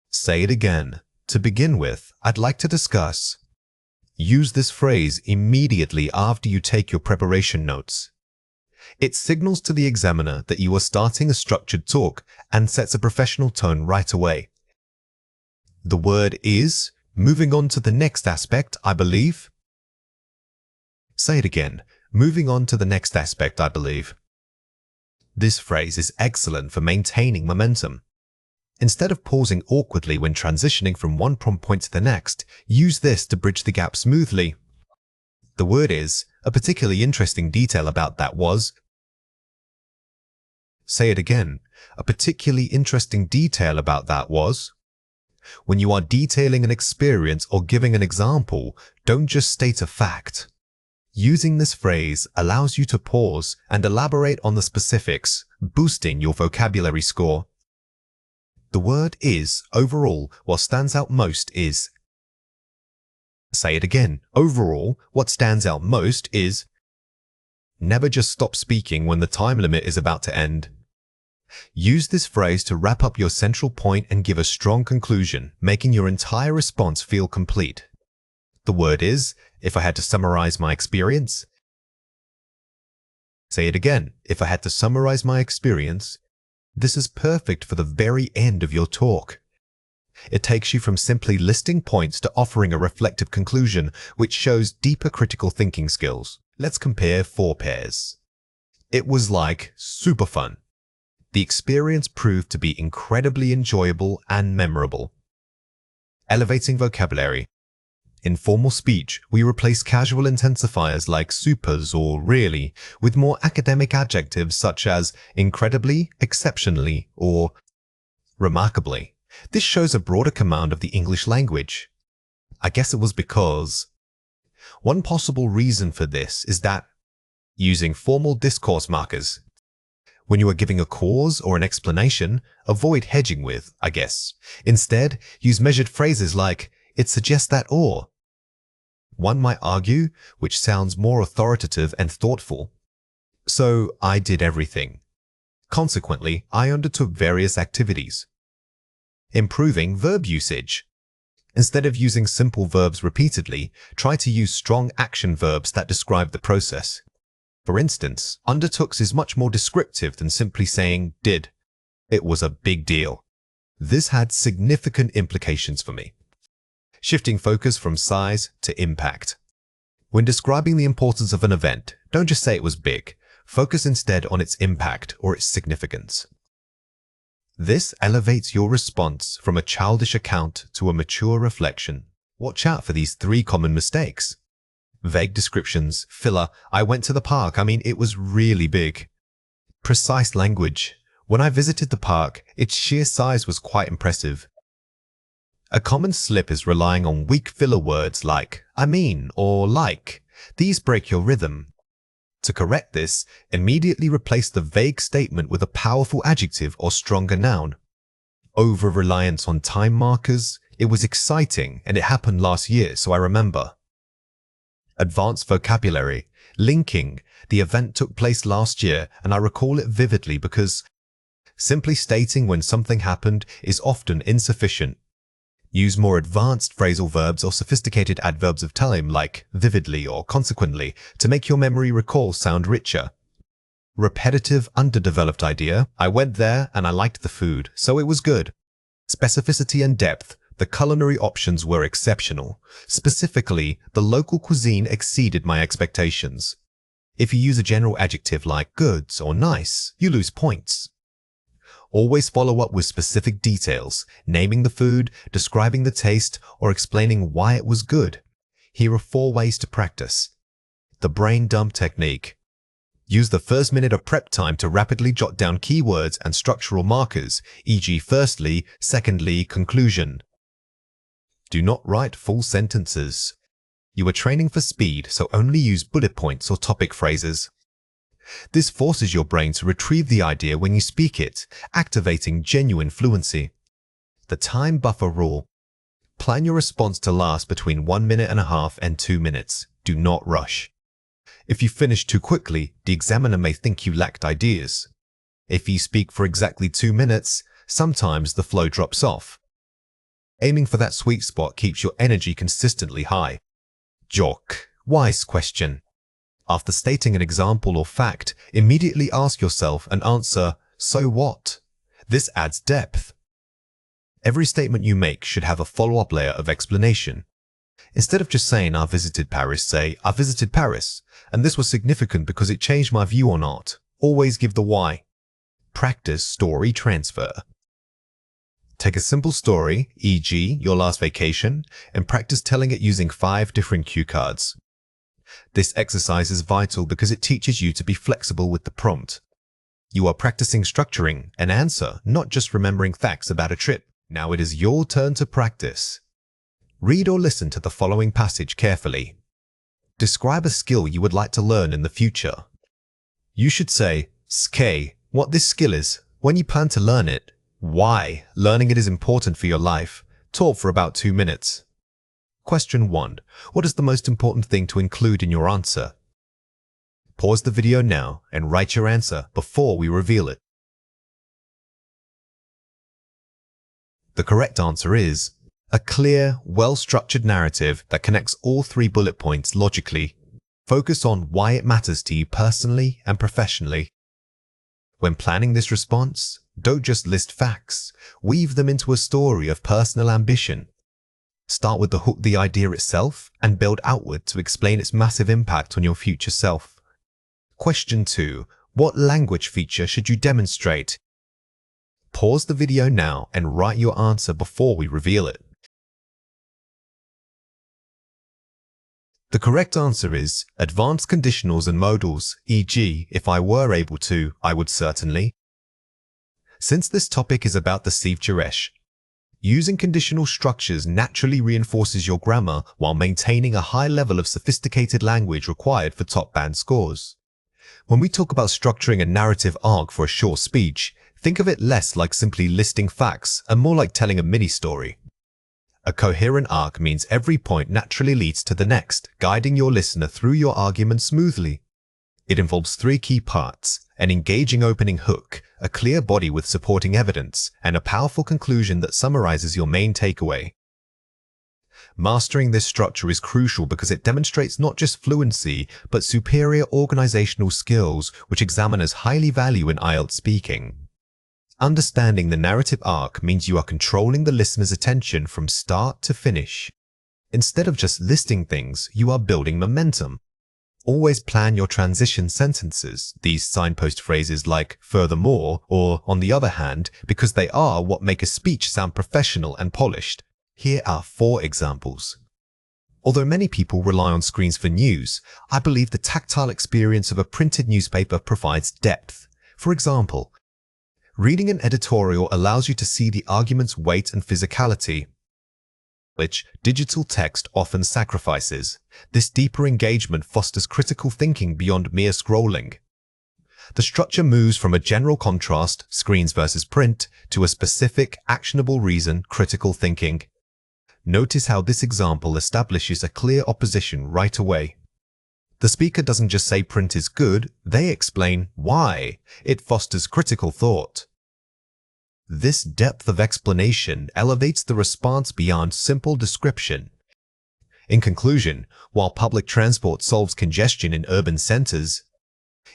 Say it again. To begin with, I'd like to discuss. Use this phrase immediately after you take your preparation notes. It signals to the examiner that you are starting a structured talk and sets a professional tone right away. The word is, moving on to the next aspect, I believe. Say it again. Moving on to the next aspect, I believe. This phrase is excellent for maintaining momentum. Instead of pausing awkwardly when transitioning from one prompt point to the next, use this to bridge the gap smoothly. The word is, a particularly interesting detail about that was. Say it again. A particularly interesting detail about that was. When you are detailing an experience or giving an example, don't just state a fact. Using this phrase allows you to pause and elaborate on the specifics, boosting your vocabulary score. The word is, overall, what stands out most is. Say it again. Overall, what stands out most is. Never just stop speaking when the time limit is about to end. Use this phrase to wrap up your central point and give a strong conclusion, making your entire response feel complete. The word is, if I had to summarize my experience. Say it again, if I had to summarize my experience. This is perfect for the very end of your talk. It takes you from simply listing points to offering a reflective conclusion, which shows deeper critical thinking skills. Let's compare 4 pairs. It was like super fun. The experience proved to be incredibly enjoyable and memorable. Elevating vocabulary. In formal speech, we replace casual intensifiers like supers or really with more academic adjectives such as incredibly, exceptionally, or remarkably. This shows a broader command of the English language. I guess it was because one possible reason for this is that using formal discourse markers. When you are giving a cause or an explanation, avoid hedging with, I guess. Instead, use measured phrases like, it suggests that or. One might argue, which sounds more authoritative and thoughtful. So, I did everything. Consequently, I undertook various activities. Improving verb usage. Instead of using simple verbs repeatedly, try to use strong action verbs that describe the process. For instance, undertooks is much more descriptive than simply saying did. It was a big deal. This had significant implications for me. Shifting focus from size to impact. When describing the importance of an event, don't just say it was big. Focus instead on its impact or its significance. This elevates your response from a childish account to a mature reflection. Watch out for these 3 common mistakes. Vague descriptions, filler, I went to the park, it was really big. Precise language. When I visited the park, its sheer size was quite impressive. A common slip is relying on weak filler words like or like. These break your rhythm. To correct this, immediately replace the vague statement with a powerful adjective or stronger noun. Over-reliance on time markers. It was exciting and it happened last year, so I remember. Advanced vocabulary. Linking. The event took place last year and I recall it vividly because simply stating when something happened is often insufficient. Use more advanced phrasal verbs or sophisticated adverbs of time like vividly or consequently to make your memory recall sound richer. Repetitive, underdeveloped idea. I went there and I liked the food, so it was good. Specificity and depth. The culinary options were exceptional. Specifically, the local cuisine exceeded my expectations. If you use a general adjective like good or nice, you lose points. Always follow up with specific details, naming the food, describing the taste, or explaining why it was good. Here are 4 ways to practice. The brain dump technique. Use the first minute of prep time to rapidly jot down keywords and structural markers, e.g. firstly, secondly, conclusion. Do not write full sentences. You are training for speed, so only use bullet points or topic phrases. This forces your brain to retrieve the idea when you speak it, activating genuine fluency. The time buffer rule. Plan your response to last between 1.5 minutes and 2 minutes. Do not rush. If you finish too quickly, the examiner may think you lacked ideas. If you speak for exactly 2 minutes, sometimes the flow drops off. Aiming for that sweet spot keeps your energy consistently high. Joke. Wise question. After stating an example or fact, immediately ask yourself and answer, so what? This adds depth. Every statement you make should have a follow-up layer of explanation. Instead of just saying, I visited Paris, say, I visited Paris, and this was significant because it changed my view on art. Always give the why. Practice story transfer. Take a simple story, e.g., your last vacation, and practice telling it using 5 different cue cards. This exercise is vital because it teaches you to be flexible with the prompt. You are practicing structuring an answer, not just remembering facts about a trip. Now it is your turn to practice. Read or listen to the following passage carefully. Describe a skill you would like to learn in the future. You should say, "Sk, what this skill is, when you plan to learn it, why learning it is important for your life." Talk for about 2 minutes. Question 1. What is the most important thing to include in your answer? Pause the video now and write your answer before we reveal it. The correct answer is a clear, well-structured narrative that connects all 3 bullet points logically. Focus on why it matters to you personally and professionally. When planning this response, don't just list facts, weave them into a story of personal ambition. Start with the idea itself and build outward to explain its massive impact on your future self. Question 2. What language feature should you demonstrate? Pause the video now and write your answer before we reveal it. The correct answer is advanced conditionals and modals, e.g., if I were able to, I would certainly. Since this topic is about the Siv using conditional structures naturally reinforces your grammar while maintaining a high level of sophisticated language required for top band scores. When we talk about structuring a narrative arc for a short speech, think of it less like simply listing facts and more like telling a mini-story. A coherent arc means every point naturally leads to the next, guiding your listener through your argument smoothly. It involves 3 key parts: an engaging opening hook, a clear body with supporting evidence, and a powerful conclusion that summarizes your main takeaway. Mastering this structure is crucial because it demonstrates not just fluency, but superior organizational skills, which examiners highly value in IELTS speaking. Understanding the narrative arc means you are controlling the listener's attention from start to finish. Instead of just listing things, you are building momentum. Always plan your transition sentences, these signpost phrases like furthermore or on the other hand, because they are what make a speech sound professional and polished. Here are 4 examples. Although many people rely on screens for news, I believe the tactile experience of a printed newspaper provides depth. For example, reading an editorial allows you to see the argument's weight and physicality, which digital text often sacrifices. This deeper engagement fosters critical thinking beyond mere scrolling. The structure moves from a general contrast, screens versus print, to a specific, actionable reason, critical thinking. Notice how this example establishes a clear opposition right away. The speaker doesn't just say print is good, they explain why. It fosters critical thought. This depth of explanation elevates the response beyond simple description. In conclusion, while public transport solves congestion in urban centers,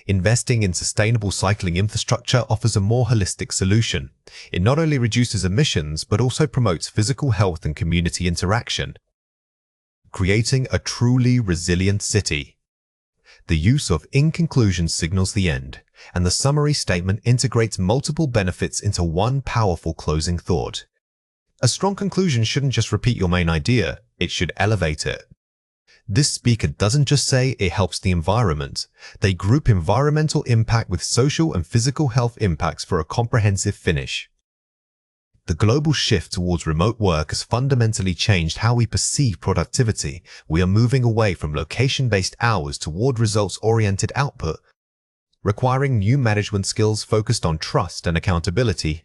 investing in sustainable cycling infrastructure offers a more holistic solution. It not only reduces emissions, but also promotes physical health and community interaction, creating a truly resilient city. The use of in conclusion signals the end, and the summary statement integrates multiple benefits into one powerful closing thought. A strong conclusion shouldn't just repeat your main idea, it should elevate it. This speaker doesn't just say it helps the environment. They group environmental impact with social and physical health impacts for a comprehensive finish. The global shift towards remote work has fundamentally changed how we perceive productivity. We are moving away from location-based hours toward results-oriented output, requiring new management skills focused on trust and accountability.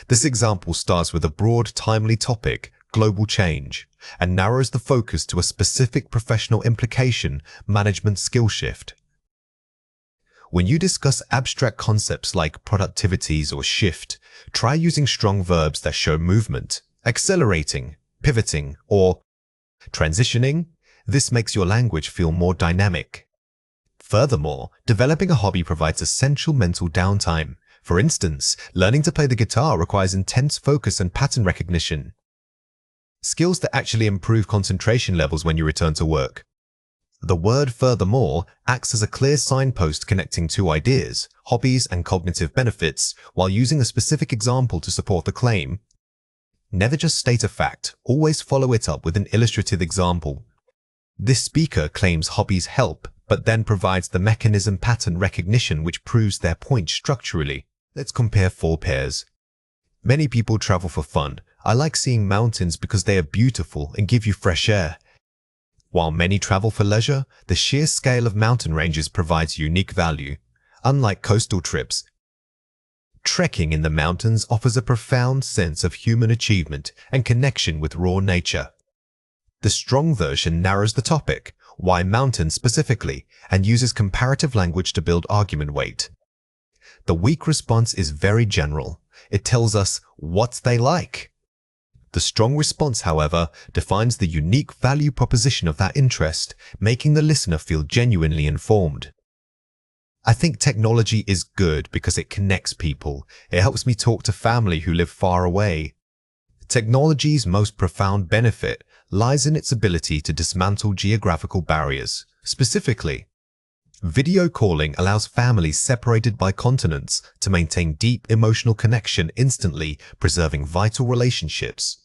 This example starts with a broad, timely topic, global change, and narrows the focus to a specific professional implication, management skill shift. When you discuss abstract concepts like productivities or shift, try using strong verbs that show movement, accelerating, pivoting, or transitioning. This makes your language feel more dynamic. Furthermore, developing a hobby provides essential mental downtime. For instance, learning to play the guitar requires intense focus and pattern recognition, skills that actually improve concentration levels when you return to work. The word furthermore acts as a clear signpost connecting 2 ideas, hobbies and cognitive benefits, while using a specific example to support the claim. Never just state a fact, always follow it up with an illustrative example. This speaker claims hobbies help, but then provides the mechanism pattern recognition which proves their point structurally. Let's compare 4 pairs. Many people travel for fun. I like seeing mountains because they are beautiful and give you fresh air. While many travel for leisure, the sheer scale of mountain ranges provides unique value. Unlike coastal trips, trekking in the mountains offers a profound sense of human achievement and connection with raw nature. The strong version narrows the topic, why mountains specifically, and uses comparative language to build argument weight. The weak response is very general. It tells us what they like, The strong response, however, defines the unique value proposition of that interest, making the listener feel genuinely informed. I think technology is good because it connects people. It helps me talk to family who live far away. Technology's most profound benefit lies in its ability to dismantle geographical barriers. Specifically, video calling allows families separated by continents to maintain deep emotional connection instantly, preserving vital relationships.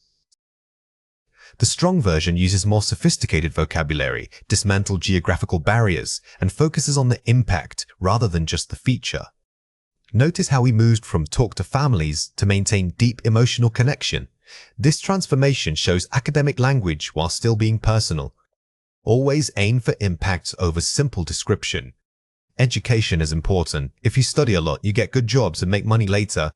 The strong version uses more sophisticated vocabulary, dismantles geographical barriers, and focuses on the impact rather than just the feature. Notice how we moved from talk to families to maintain deep emotional connection. This transformation shows academic language while still being personal. Always aim for impact over simple description. Education is important. If you study a lot, you get good jobs and make money later.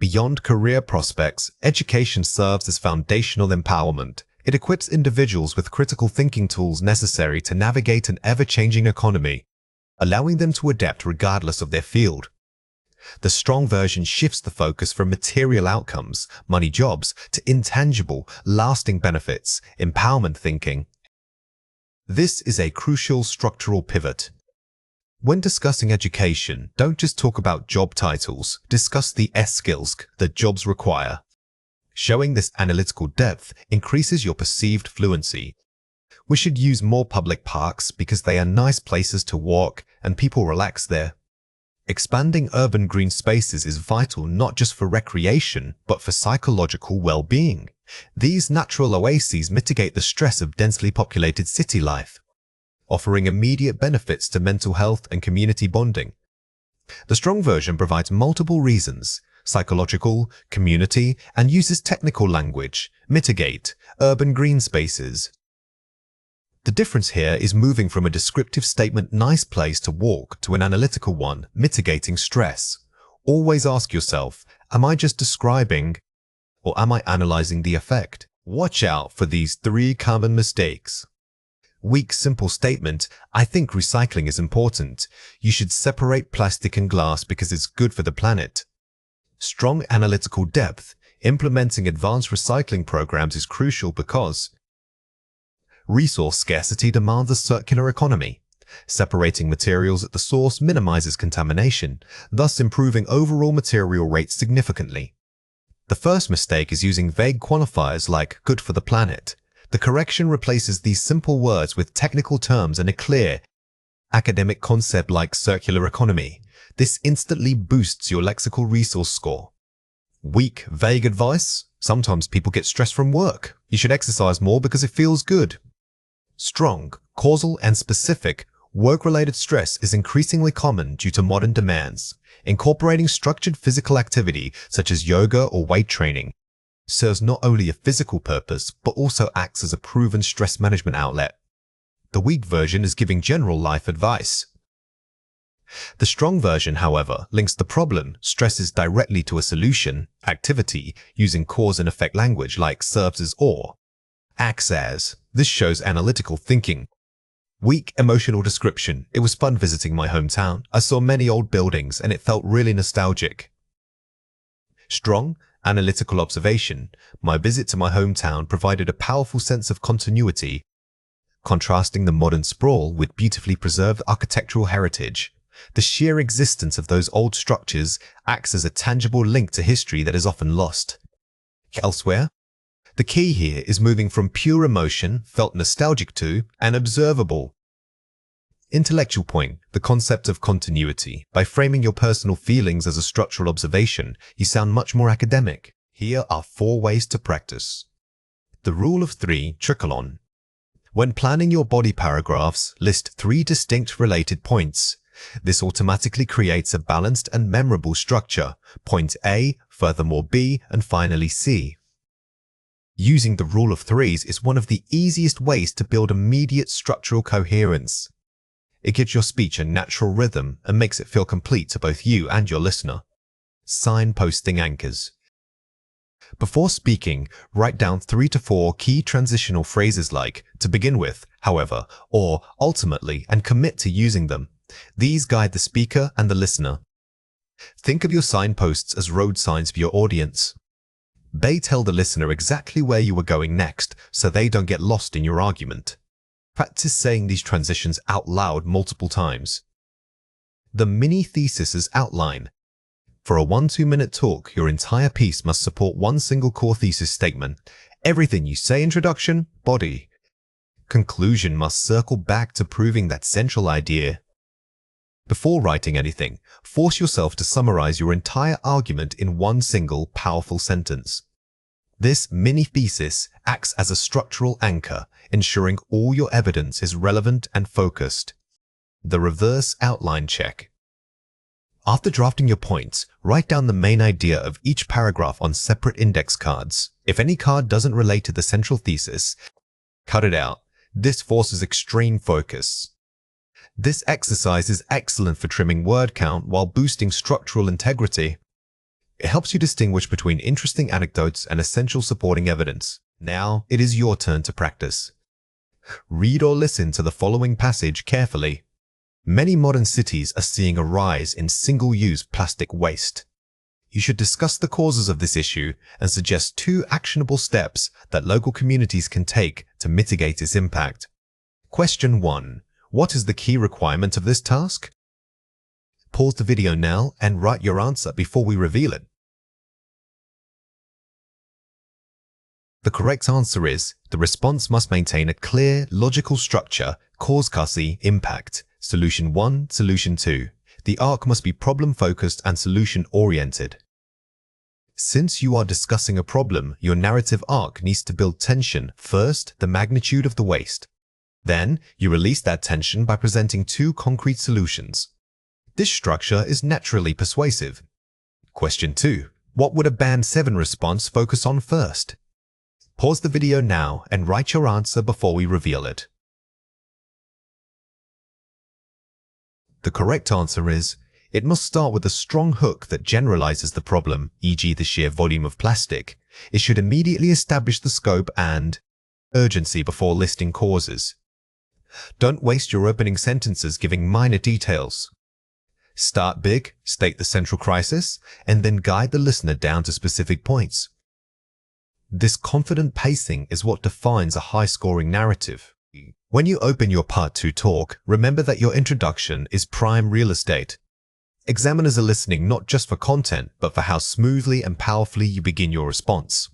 Beyond career prospects, education serves as foundational empowerment. It equips individuals with critical thinking tools necessary to navigate an ever-changing economy, allowing them to adapt regardless of their field. The strong version shifts the focus from material outcomes, money jobs, to intangible, lasting benefits, empowerment thinking. This is a crucial structural pivot. When discussing education, don't just talk about job titles, discuss the skills that jobs require. Showing this analytical depth increases your perceived fluency. We should use more public parks because they are nice places to walk and people relax there. Expanding urban green spaces is vital not just for recreation, but for psychological well-being. These natural oases mitigate the stress of densely populated city life, offering immediate benefits to mental health and community bonding. The strong version provides multiple reasons: psychological, community, and uses technical language, mitigate, urban green spaces. The difference here is moving from a descriptive statement, nice place to walk, to an analytical one, mitigating stress. Always ask yourself, am I just describing, or am I analyzing the effect? Watch out for these 3 common mistakes. Weak, simple statement, I think recycling is important. You should separate plastic and glass because it's good for the planet. Strong analytical depth, implementing advanced recycling programs is crucial because resource scarcity demands a circular economy. Separating materials at the source minimizes contamination, thus improving overall material rates significantly. The first mistake is using vague quantifiers like good for the planet. The correction replaces these simple words with technical terms and a clear, academic concept like circular economy. This instantly boosts your lexical resource score. Weak, vague advice? Sometimes people get stressed from work. You should exercise more because it feels good. Strong, causal, and specific, work-related stress is increasingly common due to modern demands. Incorporating structured physical activity, such as yoga or weight training, serves not only a physical purpose, but also acts as a proven stress management outlet. The weak version is giving general life advice. The strong version, however, links the problem, stresses directly to a solution, activity, using cause and effect language like serves as or, acts as. This shows analytical thinking. Weak emotional description. It was fun visiting my hometown. I saw many old buildings and it felt really nostalgic. Strong, analytical observation. My visit to my hometown provided a powerful sense of continuity, contrasting the modern sprawl with beautifully preserved architectural heritage. The sheer existence of those old structures acts as a tangible link to history that is often lost elsewhere. The key here is moving from pure emotion, felt nostalgic, to an observable, intellectual point, the concept of continuity. By framing your personal feelings as a structural observation, you sound much more academic. Here are 4 ways to practice. The rule of 3 trickle on. When planning your body paragraphs, list 3 distinct related points. This automatically creates a balanced and memorable structure. Point A, furthermore B, and finally C. Using the rule of 3s is one of the easiest ways to build immediate structural coherence. It gives your speech a natural rhythm and makes it feel complete to both you and your listener. Signposting anchors. Before speaking, write down 3 to 4 key transitional phrases like "to begin with," "however," or "ultimately," and commit to using them. These guide the speaker and the listener. Think of your signposts as road signs for your audience. They tell the listener exactly where you are going next, so they don't get lost in your argument. Practice saying these transitions out loud multiple times. The mini-thesis outline. For a 1-2-minute talk, your entire piece must support one single core thesis statement. Everything you say: introduction, body, conclusion must circle back to proving that central idea. Before writing anything, force yourself to summarize your entire argument in one single, powerful sentence. This mini-thesis acts as a structural anchor, ensuring all your evidence is relevant and focused. The reverse outline check. After drafting your points, write down the main idea of each paragraph on separate index cards. If any card doesn't relate to the central thesis, cut it out. This forces extreme focus. This exercise is excellent for trimming word count while boosting structural integrity. It helps you distinguish between interesting anecdotes and essential supporting evidence. Now, it is your turn to practice. Read or listen to the following passage carefully. Many modern cities are seeing a rise in single-use plastic waste. You should discuss the causes of this issue and suggest 2 actionable steps that local communities can take to mitigate its impact. Question 1. What is the key requirement of this task? Pause the video now and write your answer before we reveal it. The correct answer is, the response must maintain a clear, logical structure, cause, impact. Solution 1, Solution 2. The arc must be problem-focused and solution-oriented. Since you are discussing a problem, your narrative arc needs to build tension. First, the magnitude of the waste. Then, you release that tension by presenting 2 concrete solutions. This structure is naturally persuasive. Question 2. What would a Band 7 response focus on first? Pause the video now and write your answer before we reveal it. The correct answer is, it must start with a strong hook that generalizes the problem, e.g. the sheer volume of plastic. It should immediately establish the scope and urgency before listing causes. Don't waste your opening sentences giving minor details. Start big, state the central crisis, and then guide the listener down to specific points. This confident pacing is what defines a high-scoring narrative. When you open your Part 2 talk, remember that your introduction is prime real estate. Examiners are listening not just for content, but for how smoothly and powerfully you begin your response.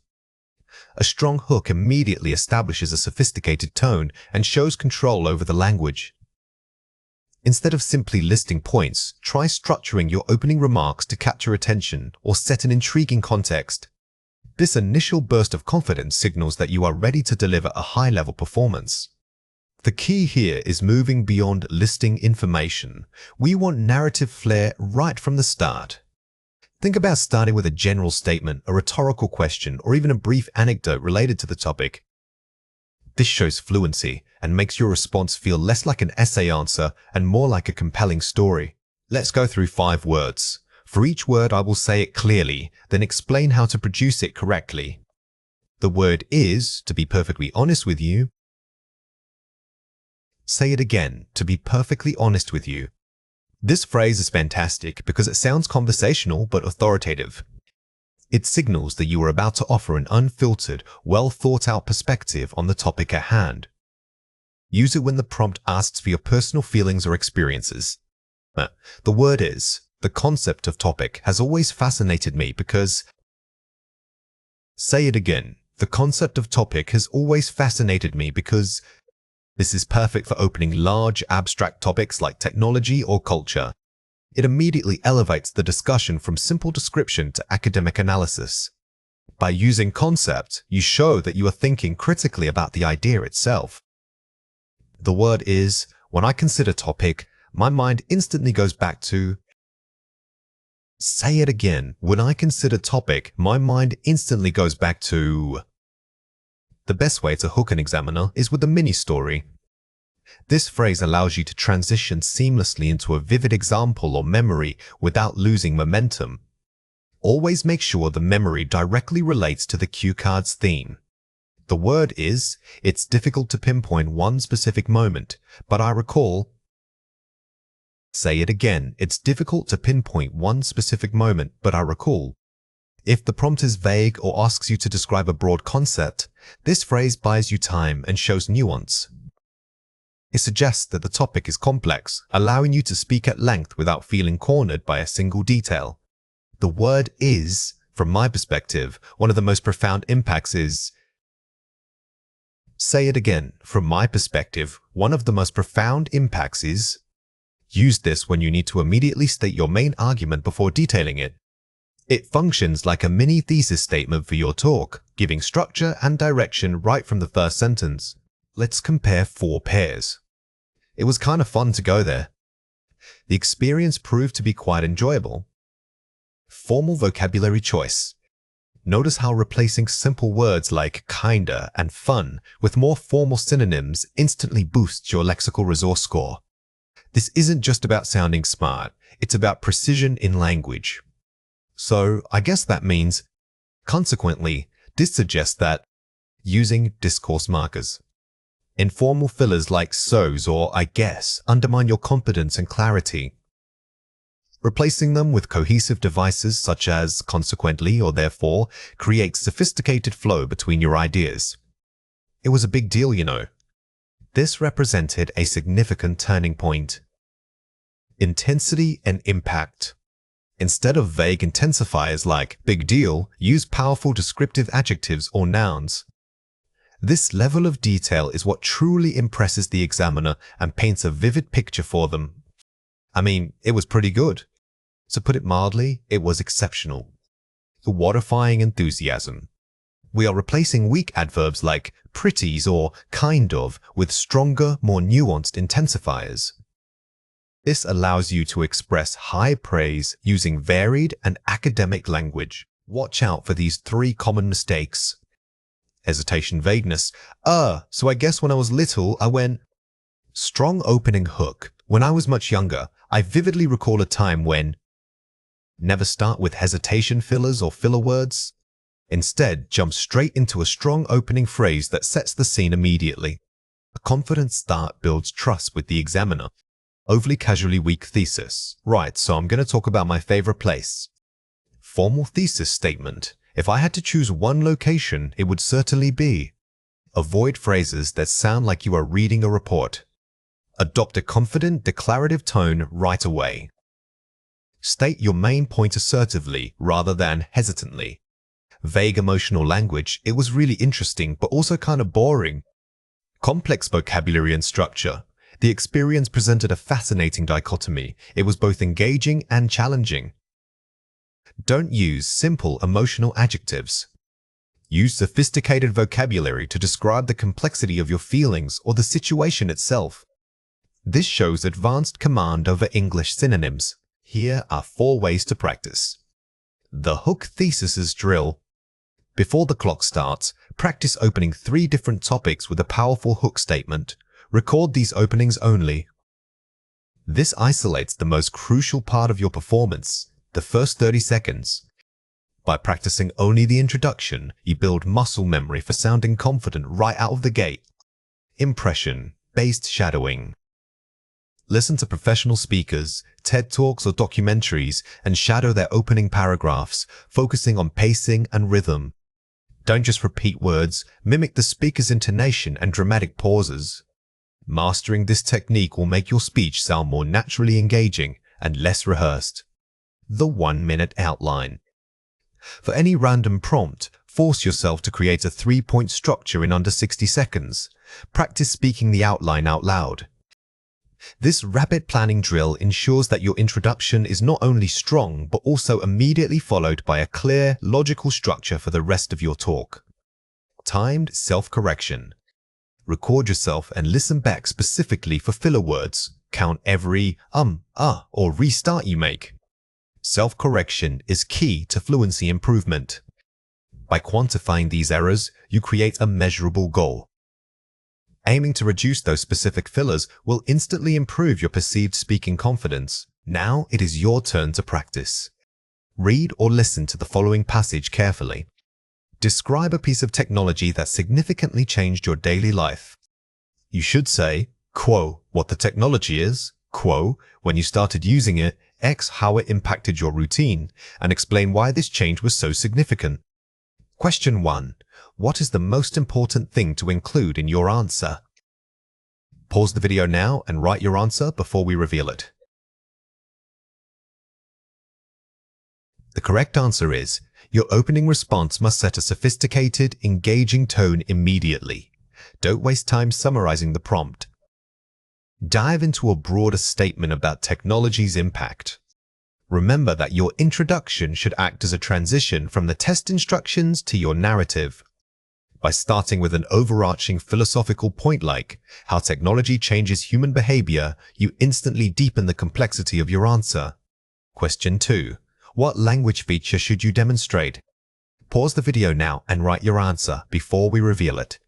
A strong hook immediately establishes a sophisticated tone and shows control over the language. Instead of simply listing points, try structuring your opening remarks to capture attention or set an intriguing context. This initial burst of confidence signals that you are ready to deliver a high-level performance. The key here is moving beyond listing information. We want narrative flair right from the start. Think about starting with a general statement, a rhetorical question, or even a brief anecdote related to the topic. This shows fluency and makes your response feel less like an essay answer and more like a compelling story. Let's go through 5 words. For each word, I will say it clearly, then explain how to produce it correctly. The word is, to be perfectly honest with you. Say it again, to be perfectly honest with you. This phrase is fantastic because it sounds conversational but authoritative. It signals that you are about to offer an unfiltered, well-thought-out perspective on the topic at hand. Use it when the prompt asks for your personal feelings or experiences. The word is, the concept of topic has always fascinated me because... Say it again. The concept of topic has always fascinated me because... This is perfect for opening large, abstract topics like technology or culture. It immediately elevates the discussion from simple description to academic analysis. By using concept, you show that you are thinking critically about the idea itself. The word is, when I consider topic, my mind instantly goes back to... Say it again. When I consider topic, my mind instantly goes back to... The best way to hook an examiner is with a mini-story. This phrase allows you to transition seamlessly into a vivid example or memory without losing momentum. Always make sure the memory directly relates to the cue card's theme. The word is, it's difficult to pinpoint one specific moment, but I recall... Say it again. It's difficult to pinpoint one specific moment, but I recall. If the prompt is vague or asks you to describe a broad concept, this phrase buys you time and shows nuance. It suggests that the topic is complex, allowing you to speak at length without feeling cornered by a single detail. The word is, from my perspective, one of the most profound impacts is. Say it again. From my perspective, one of the most profound impacts is. Use this when you need to immediately state your main argument before detailing it. It functions like a mini thesis statement for your talk, giving structure and direction right from the first sentence. Let's compare 4 pairs. It was kind of fun to go there. The experience proved to be quite enjoyable. Formal vocabulary choice. Notice how replacing simple words like kinda and fun with more formal synonyms instantly boosts your lexical resource score. This isn't just about sounding smart, it's about precision in language. So I guess that means, consequently, this suggests that using discourse markers. Informal fillers like so's or I guess undermine your confidence and clarity. Replacing them with cohesive devices such as consequently or therefore creates sophisticated flow between your ideas. It was a big deal, you know. This represented a significant turning point. Intensity and impact. Instead of vague intensifiers like big deal, use powerful descriptive adjectives or nouns. This level of detail is what truly impresses the examiner and paints a vivid picture for them. I mean, it was pretty good. To put it mildly, it was exceptional. Waterifying enthusiasm. We are replacing weak adverbs like pretties or kind of with stronger, more nuanced intensifiers. This allows you to express high praise using varied and academic language. Watch out for these 3 common mistakes. Hesitation, vagueness. So I guess when I was little, I went. Strong opening hook. When I was much younger, I vividly recall a time when. Never start with hesitation fillers or filler words. Instead, jump straight into a strong opening phrase that sets the scene immediately. A confident start builds trust with the examiner. Overly casually weak thesis. Right, so I'm going to talk about my favorite place. Formal thesis statement. If I had to choose one location, it would certainly be. Avoid phrases that sound like you are reading a report. Adopt a confident, declarative tone right away. State your main point assertively rather than hesitantly. Vague emotional language, it was really interesting but also kind of boring. Complex vocabulary and structure. The experience presented a fascinating dichotomy. It was both engaging and challenging. Don't use simple emotional adjectives. Use sophisticated vocabulary to describe the complexity of your feelings or the situation itself. This shows advanced command over English synonyms. Here are 4 ways to practice. The hook thesis drill. Before the clock starts, practice opening 3 different topics with a powerful hook statement. Record these openings only. This isolates the most crucial part of your performance, the first 30 seconds. By practicing only the introduction, you build muscle memory for sounding confident right out of the gate. Impression-based shadowing. Listen to professional speakers, TED Talks or documentaries and shadow their opening paragraphs, focusing on pacing and rhythm. Don't just repeat words, mimic the speaker's intonation and dramatic pauses. Mastering this technique will make your speech sound more naturally engaging and less rehearsed. The 1-minute outline. For any random prompt, force yourself to create a 3-point structure in under 60 seconds. Practice speaking the outline out loud. This rapid planning drill ensures that your introduction is not only strong, but also immediately followed by a clear, logical structure for the rest of your talk. Timed self-correction. Record yourself and listen back specifically for filler words. Count every or restart you make. Self-correction is key to fluency improvement. By quantifying these errors, you create a measurable goal. Aiming to reduce those specific fillers will instantly improve your perceived speaking confidence. Now it is your turn to practice. Read or listen to the following passage carefully. Describe a piece of technology that significantly changed your daily life. You should say, quo, what the technology is, quo, when you started using it, X how it impacted your routine, and explain why this change was so significant. Question 1. What is the most important thing to include in your answer? Pause the video now and write your answer before we reveal it. The correct answer is, your opening response must set a sophisticated, engaging tone immediately. Don't waste time summarizing the prompt. Dive into a broader statement about technology's impact. Remember that your introduction should act as a transition from the test instructions to your narrative. By starting with an overarching philosophical point like how technology changes human behavior, you instantly deepen the complexity of your answer. Question 2. What language feature should you demonstrate? Pause the video now and write your answer before we reveal it.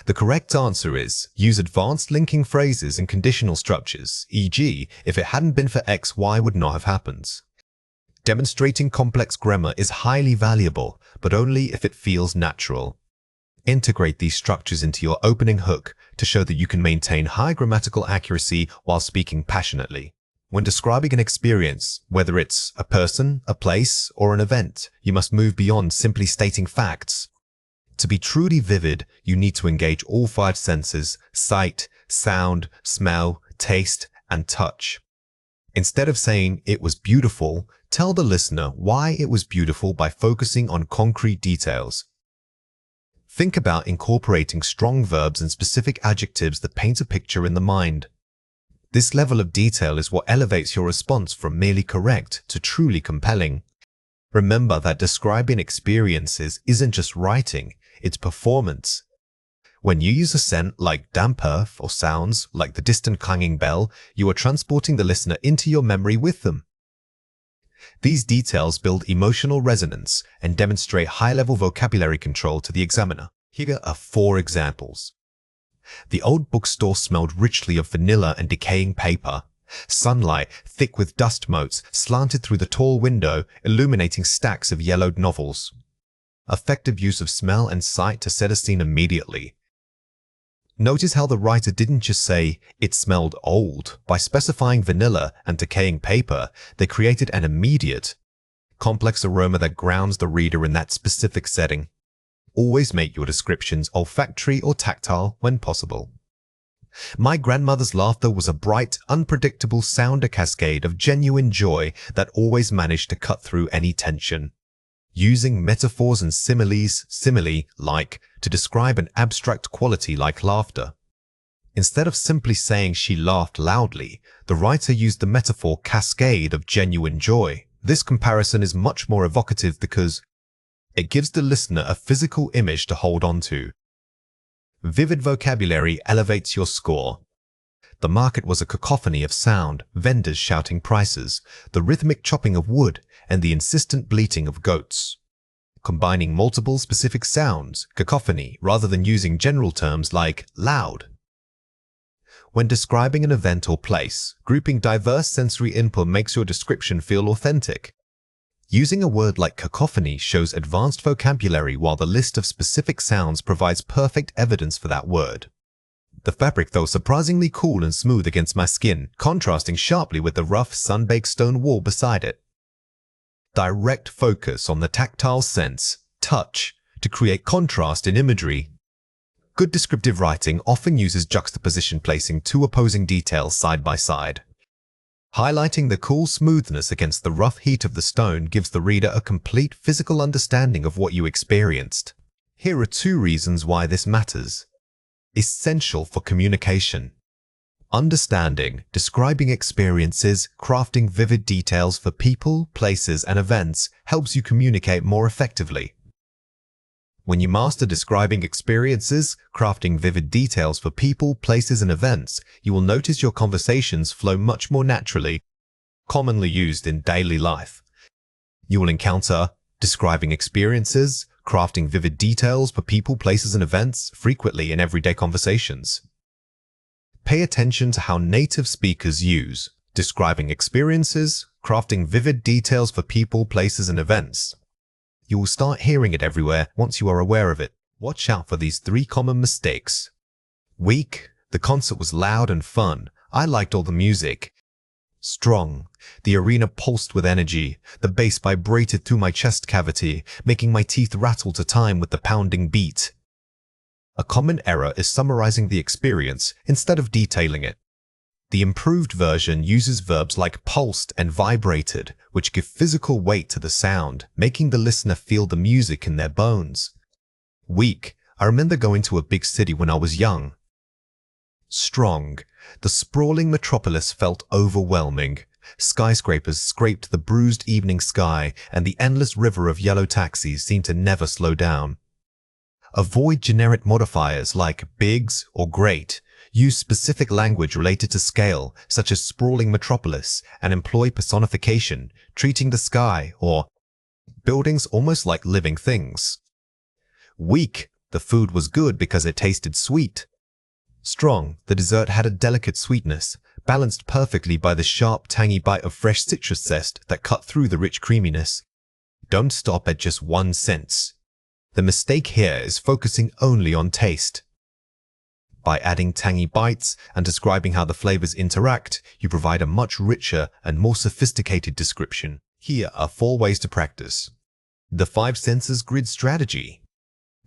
The correct answer is, use advanced linking phrases and conditional structures, e.g., if it hadn't been for X, Y would not have happened. Demonstrating complex grammar is highly valuable, but only if it feels natural. Integrate these structures into your opening hook to show that you can maintain high grammatical accuracy while speaking passionately. When describing an experience, whether it's a person, a place, or an event, you must move beyond simply stating facts. To be truly vivid, you need to engage all 5 senses: sight, sound, smell, taste, and touch. Instead of saying it was beautiful, tell the listener why it was beautiful by focusing on concrete details. Think about incorporating strong verbs and specific adjectives that paint a picture in the mind. This level of detail is what elevates your response from merely correct to truly compelling. Remember that describing experiences isn't just writing, it's performance. When you use a scent like damp earth or sounds like the distant clanging bell, you are transporting the listener into your memory with them. These details build emotional resonance and demonstrate high-level vocabulary control to the examiner. Here are 4 examples. The old bookstore smelled richly of vanilla and decaying paper. Sunlight, thick with dust motes, slanted through the tall window, illuminating stacks of yellowed novels. Effective use of smell and sight to set a scene immediately. Notice how the writer didn't just say, "It smelled old." By specifying vanilla and decaying paper, they created an immediate, complex aroma that grounds the reader in that specific setting. Always make your descriptions olfactory or tactile when possible. My grandmother's laughter was a bright, unpredictable sounder cascade of genuine joy that always managed to cut through any tension. Using metaphors and similes, like, to describe an abstract quality like laughter. Instead of simply saying she laughed loudly, the writer used the metaphor cascade of genuine joy. This comparison is much more evocative because it gives the listener a physical image to hold on to. Vivid vocabulary elevates your score. The market was a cacophony of sound, vendors shouting prices, the rhythmic chopping of wood, and the insistent bleating of goats. Combining multiple specific sounds, cacophony, rather than using general terms like loud. When describing an event or place, grouping diverse sensory input makes your description feel authentic. Using a word like cacophony shows advanced vocabulary, while the list of specific sounds provides perfect evidence for that word. The fabric felt surprisingly cool and smooth against my skin, contrasting sharply with the rough, sun-baked stone wall beside it. Direct focus on the tactile sense, touch, to create contrast in imagery. Good descriptive writing often uses juxtaposition, placing 2 opposing details side by side. Highlighting the cool smoothness against the rough heat of the stone gives the reader a complete physical understanding of what you experienced. Here are 2 reasons why this matters. Essential for communication. Understanding, describing experiences, crafting vivid details for people, places, and events helps you communicate more effectively. When you master describing experiences, crafting vivid details for people, places, and events, you will notice your conversations flow much more naturally, commonly used in daily life. You will encounter describing experiences, crafting vivid details for people, places, and events frequently in everyday conversations. Pay attention to how native speakers use describing experiences, crafting vivid details for people, places, and events. You will start hearing it everywhere once you are aware of it. Watch out for these 3 common mistakes. Weak. The concert was loud and fun. I liked all the music. Strong. The arena pulsed with energy. The bass vibrated through my chest cavity, making my teeth rattle to time with the pounding beat. A common error is summarizing the experience instead of detailing it. The improved version uses verbs like pulsed and vibrated, which give physical weight to the sound, making the listener feel the music in their bones. Weak. I remember going to a big city when I was young. Strong. The sprawling metropolis felt overwhelming. Skyscrapers scraped the bruised evening sky, and the endless river of yellow taxis seemed to never slow down. Avoid generic modifiers like bigs or great. Use specific language related to scale, such as sprawling metropolis, and employ personification, treating the sky or buildings almost like living things. Weak. The food was good because it tasted sweet. Strong. The dessert had a delicate sweetness, balanced perfectly by the sharp, tangy bite of fresh citrus zest that cut through the rich creaminess. Don't stop at just 1 sense. The mistake here is focusing only on taste. By adding tangy bites and describing how the flavors interact, you provide a much richer and more sophisticated description. Here are 4 ways to practice. The 5 senses grid strategy.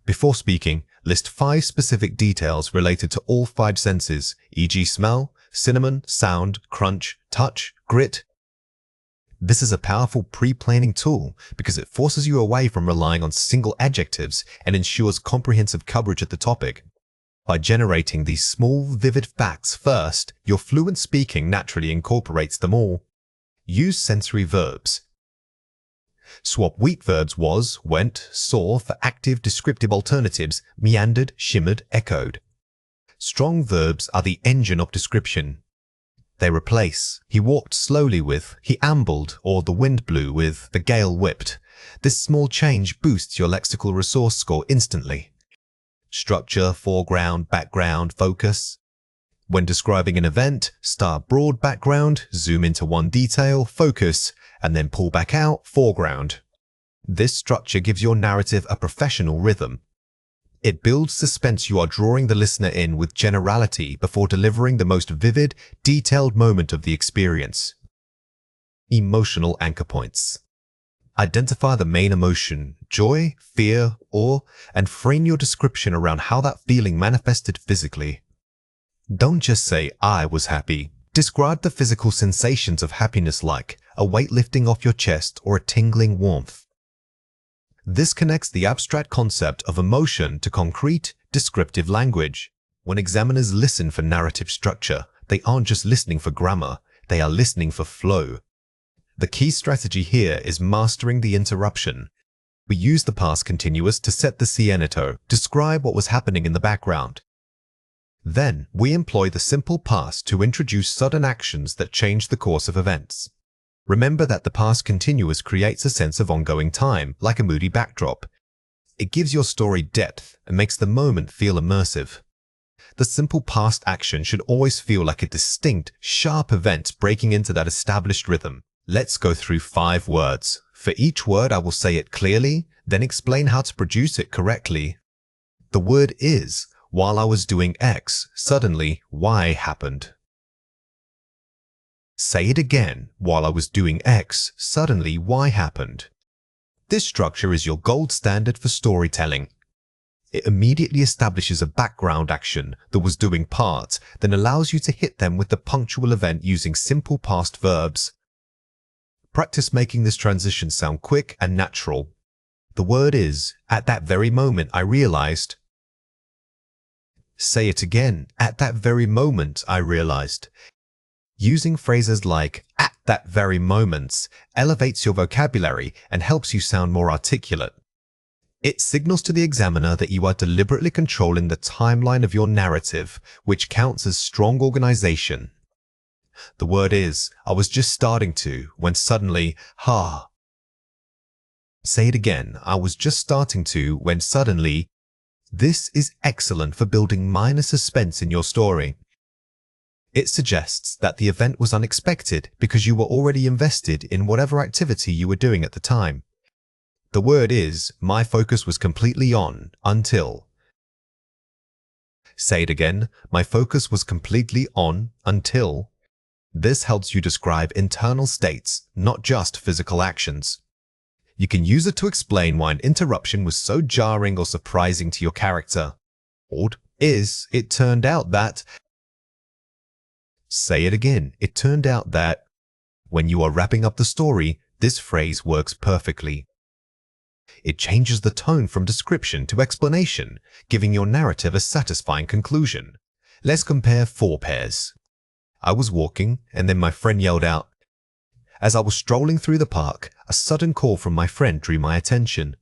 Before speaking, list 5 specific details related to all 5 senses, e.g. smell, cinnamon, sound, crunch, touch, grit. This is a powerful pre-planning tool because it forces you away from relying on single adjectives and ensures comprehensive coverage of the topic. By generating these small, vivid facts first, your fluent speaking naturally incorporates them all. Use sensory verbs. Swap weak verbs was, went, saw for active descriptive alternatives, meandered, shimmered, echoed. Strong verbs are the engine of description. They replace he walked slowly with he ambled, or the wind blew with the gale whipped. This small change boosts your lexical resource score instantly. Structure, foreground, background, focus. When describing an event, start broad background, zoom into one detail, focus, and then pull back out, foreground. This structure gives your narrative a professional rhythm. It builds suspense. You are drawing the listener in with generality before delivering the most vivid, detailed moment of the experience. Emotional anchor points. Identify the main emotion, joy, fear, awe, and frame your description around how that feeling manifested physically. Don't just say, I was happy. Describe the physical sensations of happiness like a weight lifting off your chest or a tingling warmth. This connects the abstract concept of emotion to concrete, descriptive language. When examiners listen for narrative structure, they aren't just listening for grammar, they are listening for flow. The key strategy here is mastering the interruption. We use the past continuous to set the scienito, describe what was happening in the background. Then, we employ the simple past to introduce sudden actions that change the course of events. Remember that the past continuous creates a sense of ongoing time, like a moody backdrop. It gives your story depth and makes the moment feel immersive. The simple past action should always feel like a distinct, sharp event breaking into that established rhythm. Let's go through 5 words. For each word, I will say it clearly, then explain how to produce it correctly. The word is, while I was doing X, suddenly Y happened. Say it again, while I was doing X, suddenly Y happened. This structure is your gold standard for storytelling. It immediately establishes a background action that was doing part, then allows you to hit them with the punctual event using simple past verbs. Practice making this transition sound quick and natural. The word is, at that very moment I realized. Say it again, at that very moment I realized. Using phrases like, at that very moment, elevates your vocabulary and helps you sound more articulate. It signals to the examiner that you are deliberately controlling the timeline of your narrative, which counts as strong organization. The word is, I was just starting to, when suddenly, ha. Say it again, I was just starting to, when suddenly. This is excellent for building minor suspense in your story. It suggests that the event was unexpected because you were already invested in whatever activity you were doing at the time. The word is, my focus was completely on, until. Say it again. My focus was completely on until. This helps you describe internal states, not just physical actions. You can use it to explain why an interruption was so jarring or surprising to your character. Or it turned out that. Say it again. It turned out that. When you are wrapping up the story, this phrase works perfectly. It changes the tone from description to explanation, giving your narrative a satisfying conclusion. Let's compare 4 pairs. I was walking, and then my friend yelled out. As I was strolling through the park, a sudden call from my friend drew my attention.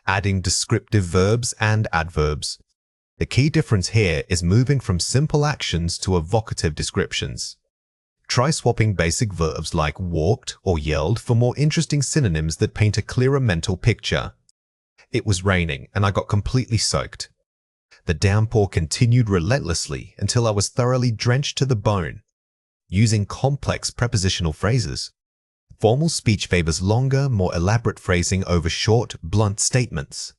Adding descriptive verbs and adverbs. The key difference here is moving from simple actions to evocative descriptions. Try swapping basic verbs like walked or yelled for more interesting synonyms that paint a clearer mental picture. It was raining and I got completely soaked. The downpour continued relentlessly until I was thoroughly drenched to the bone. Using complex prepositional phrases. Formal speech favors longer, more elaborate phrasing over short, blunt statements.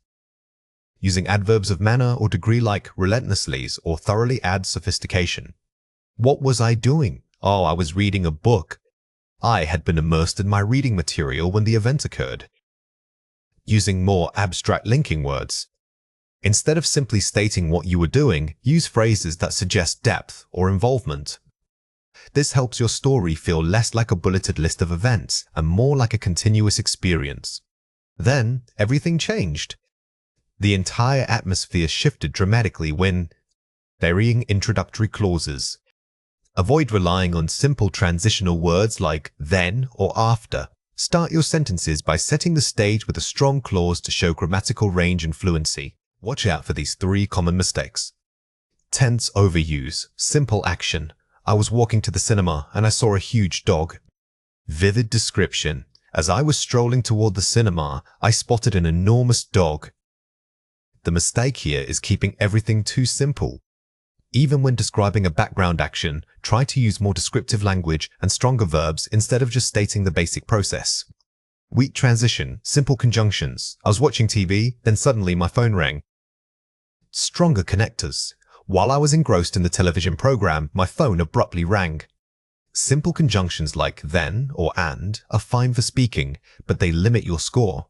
Using adverbs of manner or degree like relentlessly or thoroughly adds sophistication. What was I doing? Oh, I was reading a book. I had been immersed in my reading material when the event occurred. Using more abstract linking words. Instead of simply stating what you were doing, use phrases that suggest depth or involvement. This helps your story feel less like a bulleted list of events and more like a continuous experience. Then, everything changed. The entire atmosphere shifted dramatically when varying introductory clauses. Avoid relying on simple transitional words like then or after. Start your sentences by setting the stage with a strong clause to show grammatical range and fluency. Watch out for these 3 common mistakes. Tense overuse, simple action. I was walking to the cinema and I saw a huge dog. Vivid description. As I was strolling toward the cinema, I spotted an enormous dog. The mistake here is keeping everything too simple. Even when describing a background action, try to use more descriptive language and stronger verbs instead of just stating the basic process. Weak transition, simple conjunctions. I was watching TV, then suddenly my phone rang. Stronger connectors. While I was engrossed in the television program, my phone abruptly rang. Simple conjunctions like then or and are fine for speaking, but they limit your score.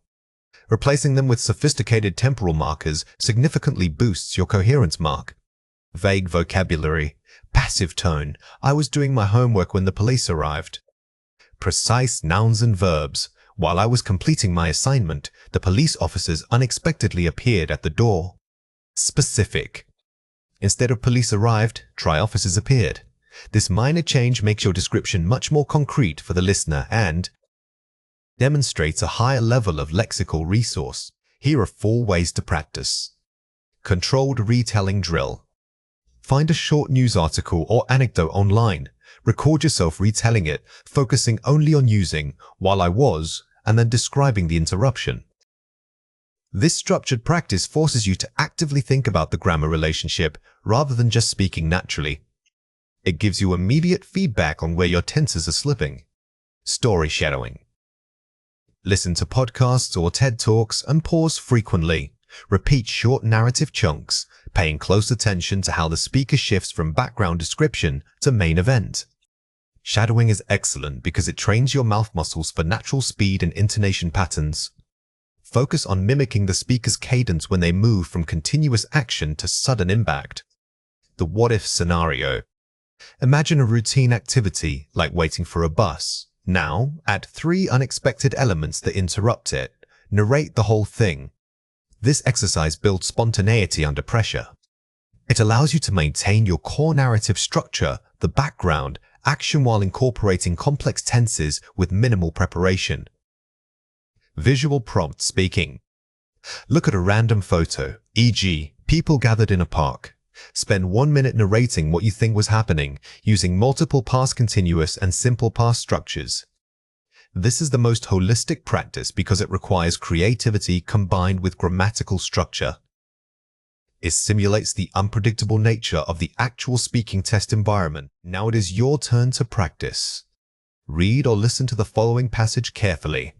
Replacing them with sophisticated temporal markers significantly boosts your coherence mark. Vague vocabulary, passive tone. I was doing my homework when the police arrived. Precise nouns and verbs. While I was completing my assignment, the police officers unexpectedly appeared at the door. Specific. Instead of police arrived, try officers appeared. This minor change makes your description much more concrete for the listener and demonstrates a higher level of lexical resource. Here are 4 ways to practice. Controlled retelling drill. Find a short news article or anecdote online. Record yourself retelling it, focusing only on using while I was and then describing the interruption. This structured practice forces you to actively think about the grammar relationship rather than just speaking naturally. It gives you immediate feedback on where your tenses are slipping. Story shadowing. Listen to podcasts or TED Talks and pause frequently. Repeat short narrative chunks, paying close attention to how the speaker shifts from background description to main event. Shadowing is excellent because it trains your mouth muscles for natural speed and intonation patterns. Focus on mimicking the speaker's cadence when they move from continuous action to sudden impact. The what-if scenario. Imagine a routine activity like waiting for a bus. Now, add 3 unexpected elements that interrupt it. Narrate the whole thing. This exercise builds spontaneity under pressure. It allows you to maintain your core narrative structure, the background, action while incorporating complex tenses with minimal preparation. Visual prompt speaking. Look at a random photo, e.g., people gathered in a park. Spend 1 minute narrating what you think was happening, using multiple past continuous and simple past structures. This is the most holistic practice because it requires creativity combined with grammatical structure. It simulates the unpredictable nature of the actual speaking test environment. Now it is your turn to practice. Read or listen to the following passage carefully.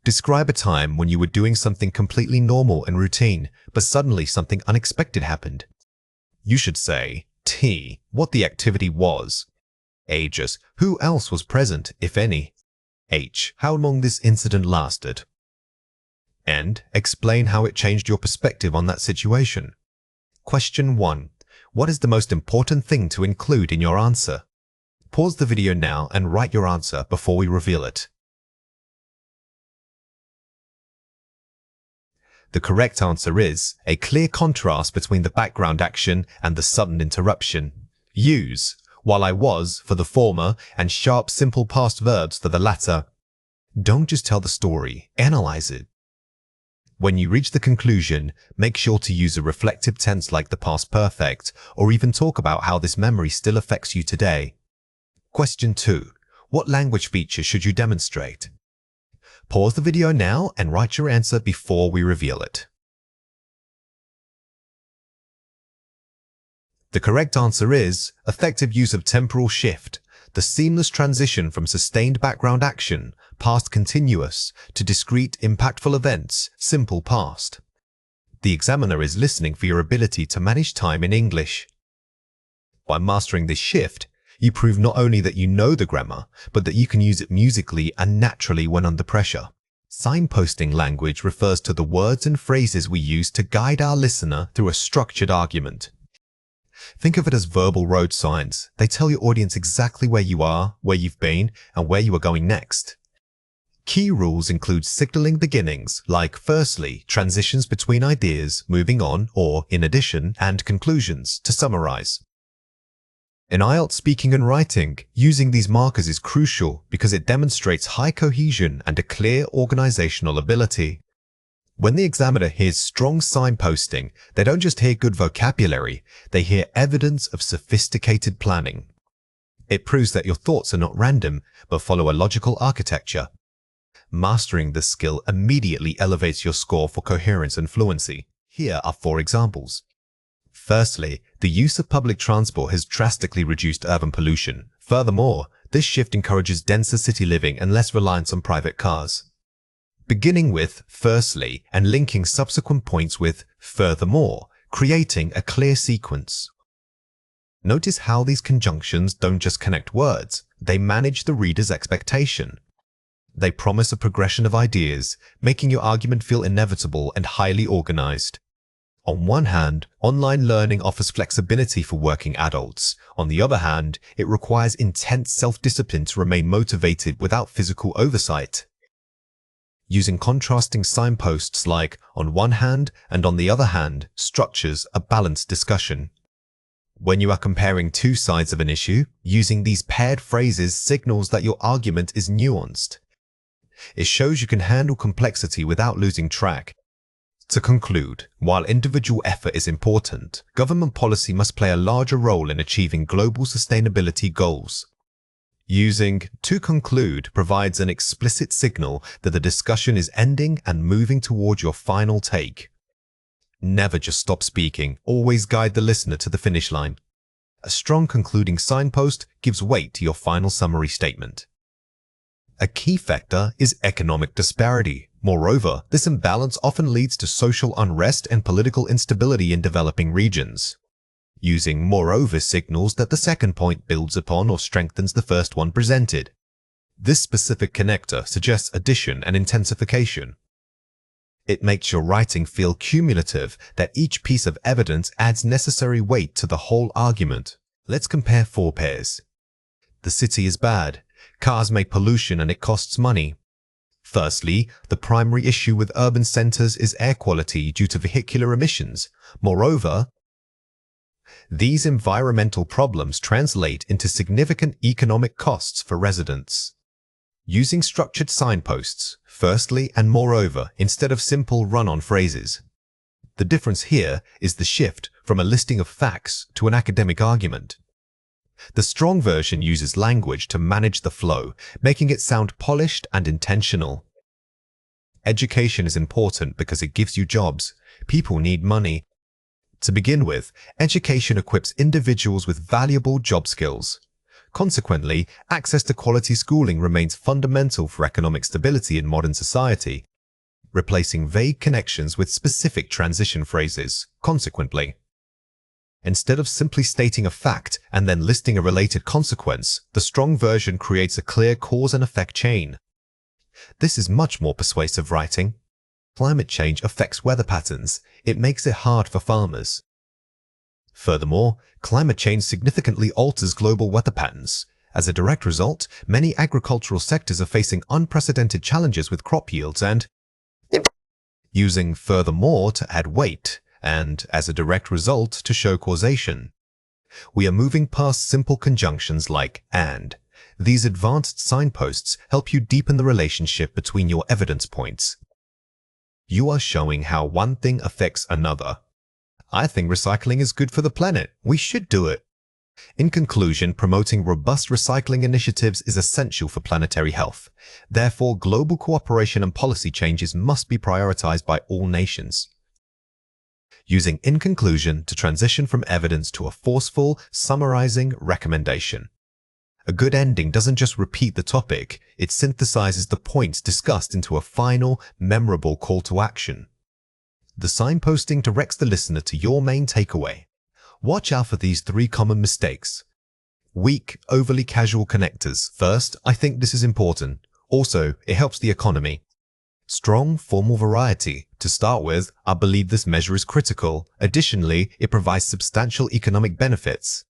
Describe a time when you were doing something completely normal and routine, but suddenly something unexpected happened. You should say T. What the activity was. Ages. Who else was present, if any. H. How long this incident lasted. And explain how it changed your perspective on that situation. Question 1. What is the most important thing to include in your answer? Pause the video now and write your answer before we reveal it. The correct answer is a clear contrast between the background action and the sudden interruption. Use while I was for the former and sharp simple past verbs for the latter. Don't just tell the story, analyze it. When you reach the conclusion, make sure to use a reflective tense like the past perfect, or even talk about how this memory still affects you today. Question 2. What language feature should you demonstrate? Pause the video now and write your answer before we reveal it. The correct answer is effective use of temporal shift, the seamless transition from sustained background action, past continuous, to discrete impactful events, simple past. The examiner is listening for your ability to manage time in English. By mastering this shift, you prove not only that you know the grammar, but that you can use it musically and naturally when under pressure. Signposting language refers to the words and phrases we use to guide our listener through a structured argument. Think of it as verbal road signs. They tell your audience exactly where you are, where you've been, and where you are going next. Key rules include signaling beginnings, like firstly, transitions between ideas, moving on, or in addition, and conclusions, to summarize. In IELTS speaking and writing, using these markers is crucial because it demonstrates high cohesion and a clear organizational ability. When the examiner hears strong signposting, they don't just hear good vocabulary, they hear evidence of sophisticated planning. It proves that your thoughts are not random, but follow a logical architecture. Mastering this skill immediately elevates your score for coherence and fluency. Here are 4 examples. Firstly, the use of public transport has drastically reduced urban pollution. Furthermore, this shift encourages denser city living and less reliance on private cars. Beginning with firstly and linking subsequent points with furthermore, creating a clear sequence. Notice how these conjunctions don't just connect words, they manage the reader's expectation. They promise a progression of ideas, making your argument feel inevitable and highly organized. On one hand, online learning offers flexibility for working adults. On the other hand, it requires intense self-discipline to remain motivated without physical oversight. Using contrasting signposts like on one hand and on the other hand structures a balanced discussion. When you are comparing 2 sides of an issue, using these paired phrases signals that your argument is nuanced. It shows you can handle complexity without losing track. To conclude, while individual effort is important, government policy must play a larger role in achieving global sustainability goals. Using to conclude provides an explicit signal that the discussion is ending and moving toward your final take. Never just stop speaking, always guide the listener to the finish line. A strong concluding signpost gives weight to your final summary statement. A key factor is economic disparity. Moreover, this imbalance often leads to social unrest and political instability in developing regions. Using moreover signals that the second point builds upon or strengthens the first one presented. This specific connector suggests addition and intensification. It makes your writing feel cumulative, that each piece of evidence adds necessary weight to the whole argument. Let's compare 4 pairs. The city is bad. Cars make pollution and it costs money. Firstly, the primary issue with urban centers is air quality due to vehicular emissions. Moreover, these environmental problems translate into significant economic costs for residents. Using structured signposts, firstly and moreover, instead of simple run-on phrases. The difference here is the shift from a listing of facts to an academic argument. The strong version uses language to manage the flow, making it sound polished and intentional. Education is important because it gives you jobs. People need money. To begin with, education equips individuals with valuable job skills. Consequently, access to quality schooling remains fundamental for economic stability in modern society, replacing vague connections with specific transition phrases. Consequently, Instead of simply stating a fact and then listing a related consequence, the strong version creates a clear cause and effect chain. This is much more persuasive writing. Climate change affects weather patterns. It makes it hard for farmers. Furthermore, climate change significantly alters global weather patterns. As a direct result, many agricultural sectors are facing unprecedented challenges with crop yields and using furthermore to add weight, and as a direct result to show causation. We are moving past simple conjunctions like and. These advanced signposts help you deepen the relationship between your evidence points. You are showing how one thing affects another. I think recycling is good for the planet. We should do it. In conclusion, promoting robust recycling initiatives is essential for planetary health. Therefore, global cooperation and policy changes must be prioritized by all nations. Using in conclusion to transition from evidence to a forceful, summarizing recommendation. A good ending doesn't just repeat the topic, it synthesizes the points discussed into a final, memorable call to action. The signposting directs the listener to your main takeaway. Watch out for these 3 common mistakes. Weak, overly casual connectors. First, I think this is important. Also, it helps the economy. Strong, formal variety. To start with, I believe this measure is critical. Additionally, it provides substantial economic benefits.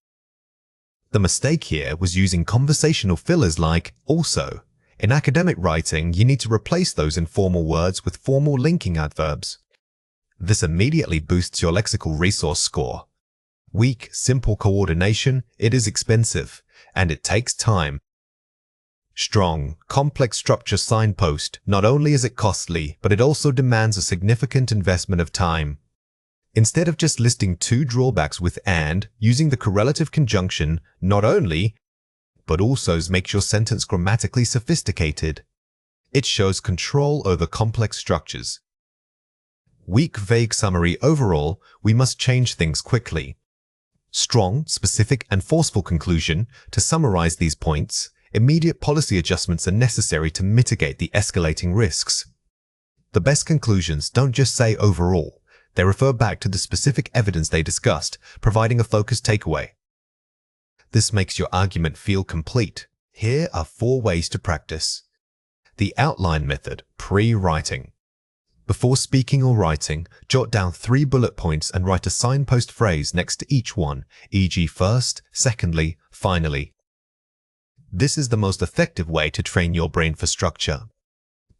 The mistake here was using conversational fillers like also. In academic writing, you need to replace those informal words with formal linking adverbs. This immediately boosts your lexical resource score. Weak, simple coordination, it is expensive, and it takes time. Strong, complex structure signpost, not only is it costly, but it also demands a significant investment of time. Instead of just listing 2 drawbacks with and, using the correlative conjunction not only, but also makes your sentence grammatically sophisticated. It shows control over complex structures. Weak, vague summary. Overall, we must change things quickly. Strong, specific, and forceful conclusion. To summarize these points, immediate policy adjustments are necessary to mitigate the escalating risks. The best conclusions don't just say overall. They refer back to the specific evidence they discussed, providing a focused takeaway. This makes your argument feel complete. Here are 4 ways to practice. The outline method, pre-writing. Before speaking or writing, jot down 3 bullet points and write a signpost phrase next to each one, e.g. first, secondly, finally. This is the most effective way to train your brain for structure.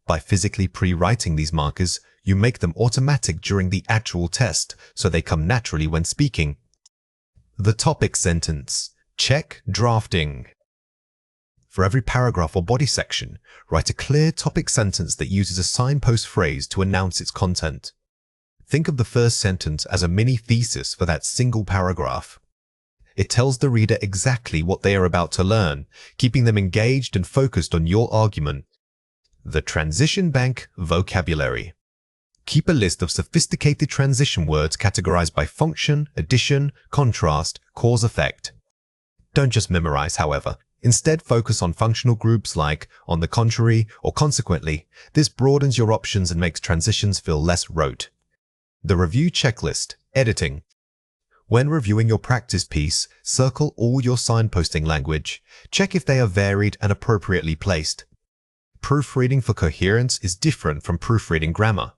By physically pre-writing these markers, you make them automatic during the actual test, so they come naturally when speaking. The topic sentence. Check drafting. For every paragraph or body section, write a clear topic sentence that uses a signpost phrase to announce its content. Think of the first sentence as a mini thesis for that single paragraph. It tells the reader exactly what they are about to learn, keeping them engaged and focused on your argument. The transition bank vocabulary. Keep a list of sophisticated transition words categorized by function, addition, contrast, cause-effect. Don't just memorize, however. Instead, focus on functional groups like on the contrary or consequently. This broadens your options and makes transitions feel less rote. The review checklist, editing. When reviewing your practice piece, circle all your signposting language. Check if they are varied and appropriately placed. Proofreading for coherence is different from proofreading grammar.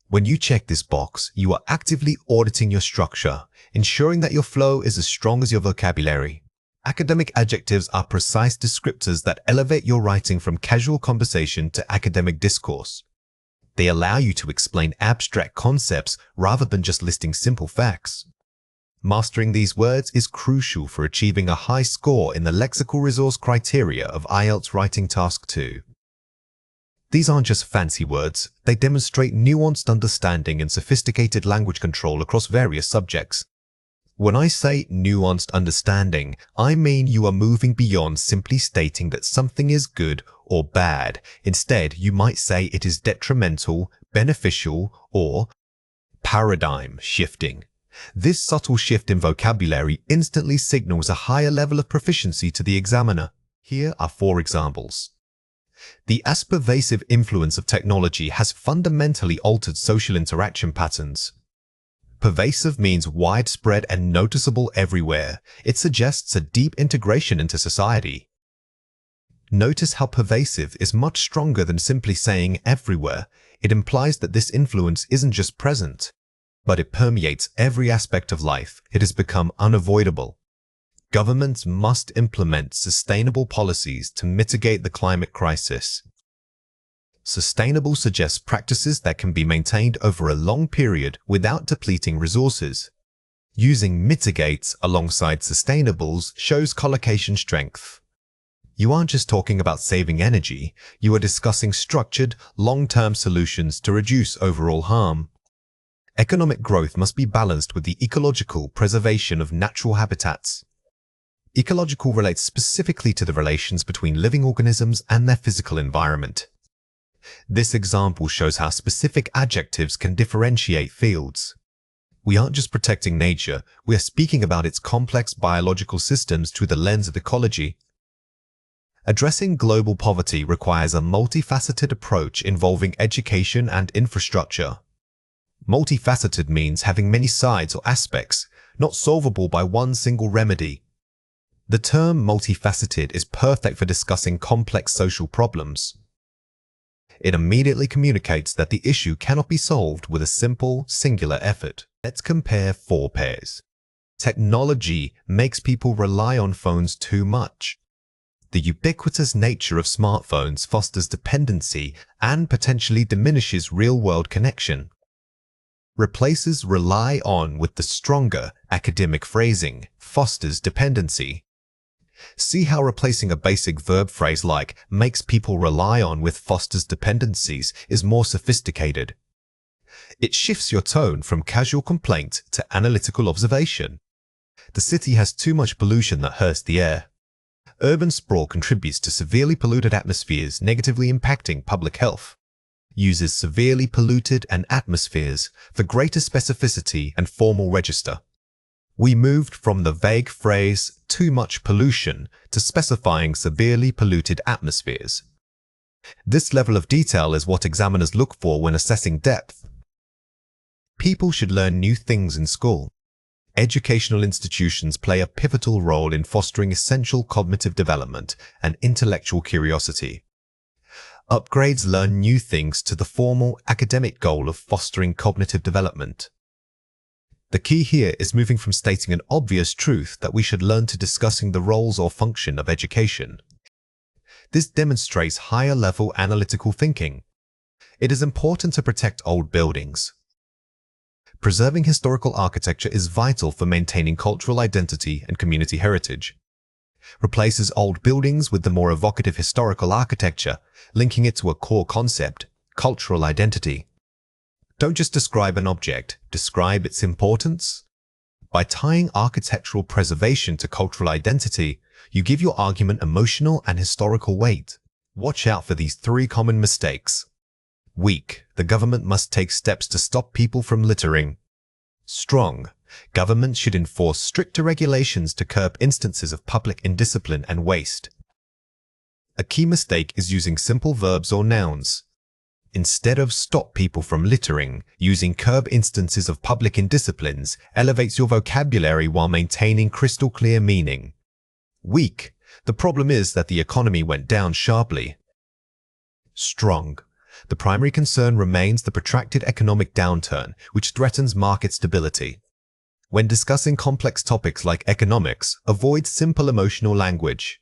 When you check this box, you are actively auditing your structure, ensuring that your flow is as strong as your vocabulary. Academic adjectives are precise descriptors that elevate your writing from casual conversation to academic discourse. They allow you to explain abstract concepts rather than just listing simple facts. Mastering these words is crucial for achieving a high score in the lexical resource criteria of IELTS Writing Task 2. These aren't just fancy words, they demonstrate nuanced understanding and sophisticated language control across various subjects. When I say nuanced understanding, I mean you are moving beyond simply stating that something is good or bad. Instead, you might say it is detrimental, beneficial, or paradigm shifting. This subtle shift in vocabulary instantly signals a higher level of proficiency to the examiner. Here are 4 examples. The pervasive influence of technology has fundamentally altered social interaction patterns. Pervasive means widespread and noticeable everywhere. It suggests a deep integration into society. Notice how pervasive is much stronger than simply saying everywhere. It implies that this influence isn't just present, but it permeates every aspect of life. It has become unavoidable. Governments must implement sustainable policies to mitigate the climate crisis. Sustainable suggests practices that can be maintained over a long period without depleting resources. Using mitigates alongside sustainables shows collocation strength. You aren't just talking about saving energy, you are discussing structured, long-term solutions to reduce overall harm. Economic growth must be balanced with the ecological preservation of natural habitats. Ecological relates specifically to the relations between living organisms and their physical environment. This example shows how specific adjectives can differentiate fields. We aren't just protecting nature, we are speaking about its complex biological systems through the lens of ecology. Addressing global poverty requires a multifaceted approach involving education and infrastructure. Multifaceted means having many sides or aspects, not solvable by one single remedy. The term multifaceted is perfect for discussing complex social problems. It immediately communicates that the issue cannot be solved with a simple, singular effort. Let's compare 4 pairs. Technology makes people rely on phones too much. The ubiquitous nature of smartphones fosters dependency and potentially diminishes real-world connection. Replaces rely on with the stronger academic phrasing, fosters dependency. See how replacing a basic verb phrase like makes people rely on with fosters dependencies is more sophisticated. It shifts your tone from casual complaint to analytical observation. The city has too much pollution that hurts the air. Urban sprawl contributes to severely polluted atmospheres, negatively impacting public health. Uses severely polluted and atmospheres for greater specificity and formal register. We moved from the vague phrase, too much pollution, to specifying severely polluted atmospheres. This level of detail is what examiners look for when assessing depth. People should learn new things in school. Educational institutions play a pivotal role in fostering essential cognitive development and intellectual curiosity. Upgrades learn new things to the formal academic goal of fostering cognitive development. The key here is moving from stating an obvious truth that we should learn to discussing the roles or function of education. This demonstrates higher-level analytical thinking. It is important to protect old buildings. Preserving historical architecture is vital for maintaining cultural identity and community heritage. Replaces old buildings with the more evocative historical architecture, linking it to a core concept, cultural identity. Don't just describe an object, describe its importance. By tying architectural preservation to cultural identity, you give your argument emotional and historical weight. Watch out for these 3 common mistakes. Weak, the government must take steps to stop people from littering. Strong, government should enforce stricter regulations to curb instances of public indiscipline and waste. A key mistake is using simple verbs or nouns. Instead of stop people from littering, using curb instances of public indisciplines elevates your vocabulary while maintaining crystal clear meaning. Weak, the problem is that the economy went down sharply. Strong, the primary concern remains the protracted economic downturn, which threatens market stability. When discussing complex topics like economics, avoid simple emotional language.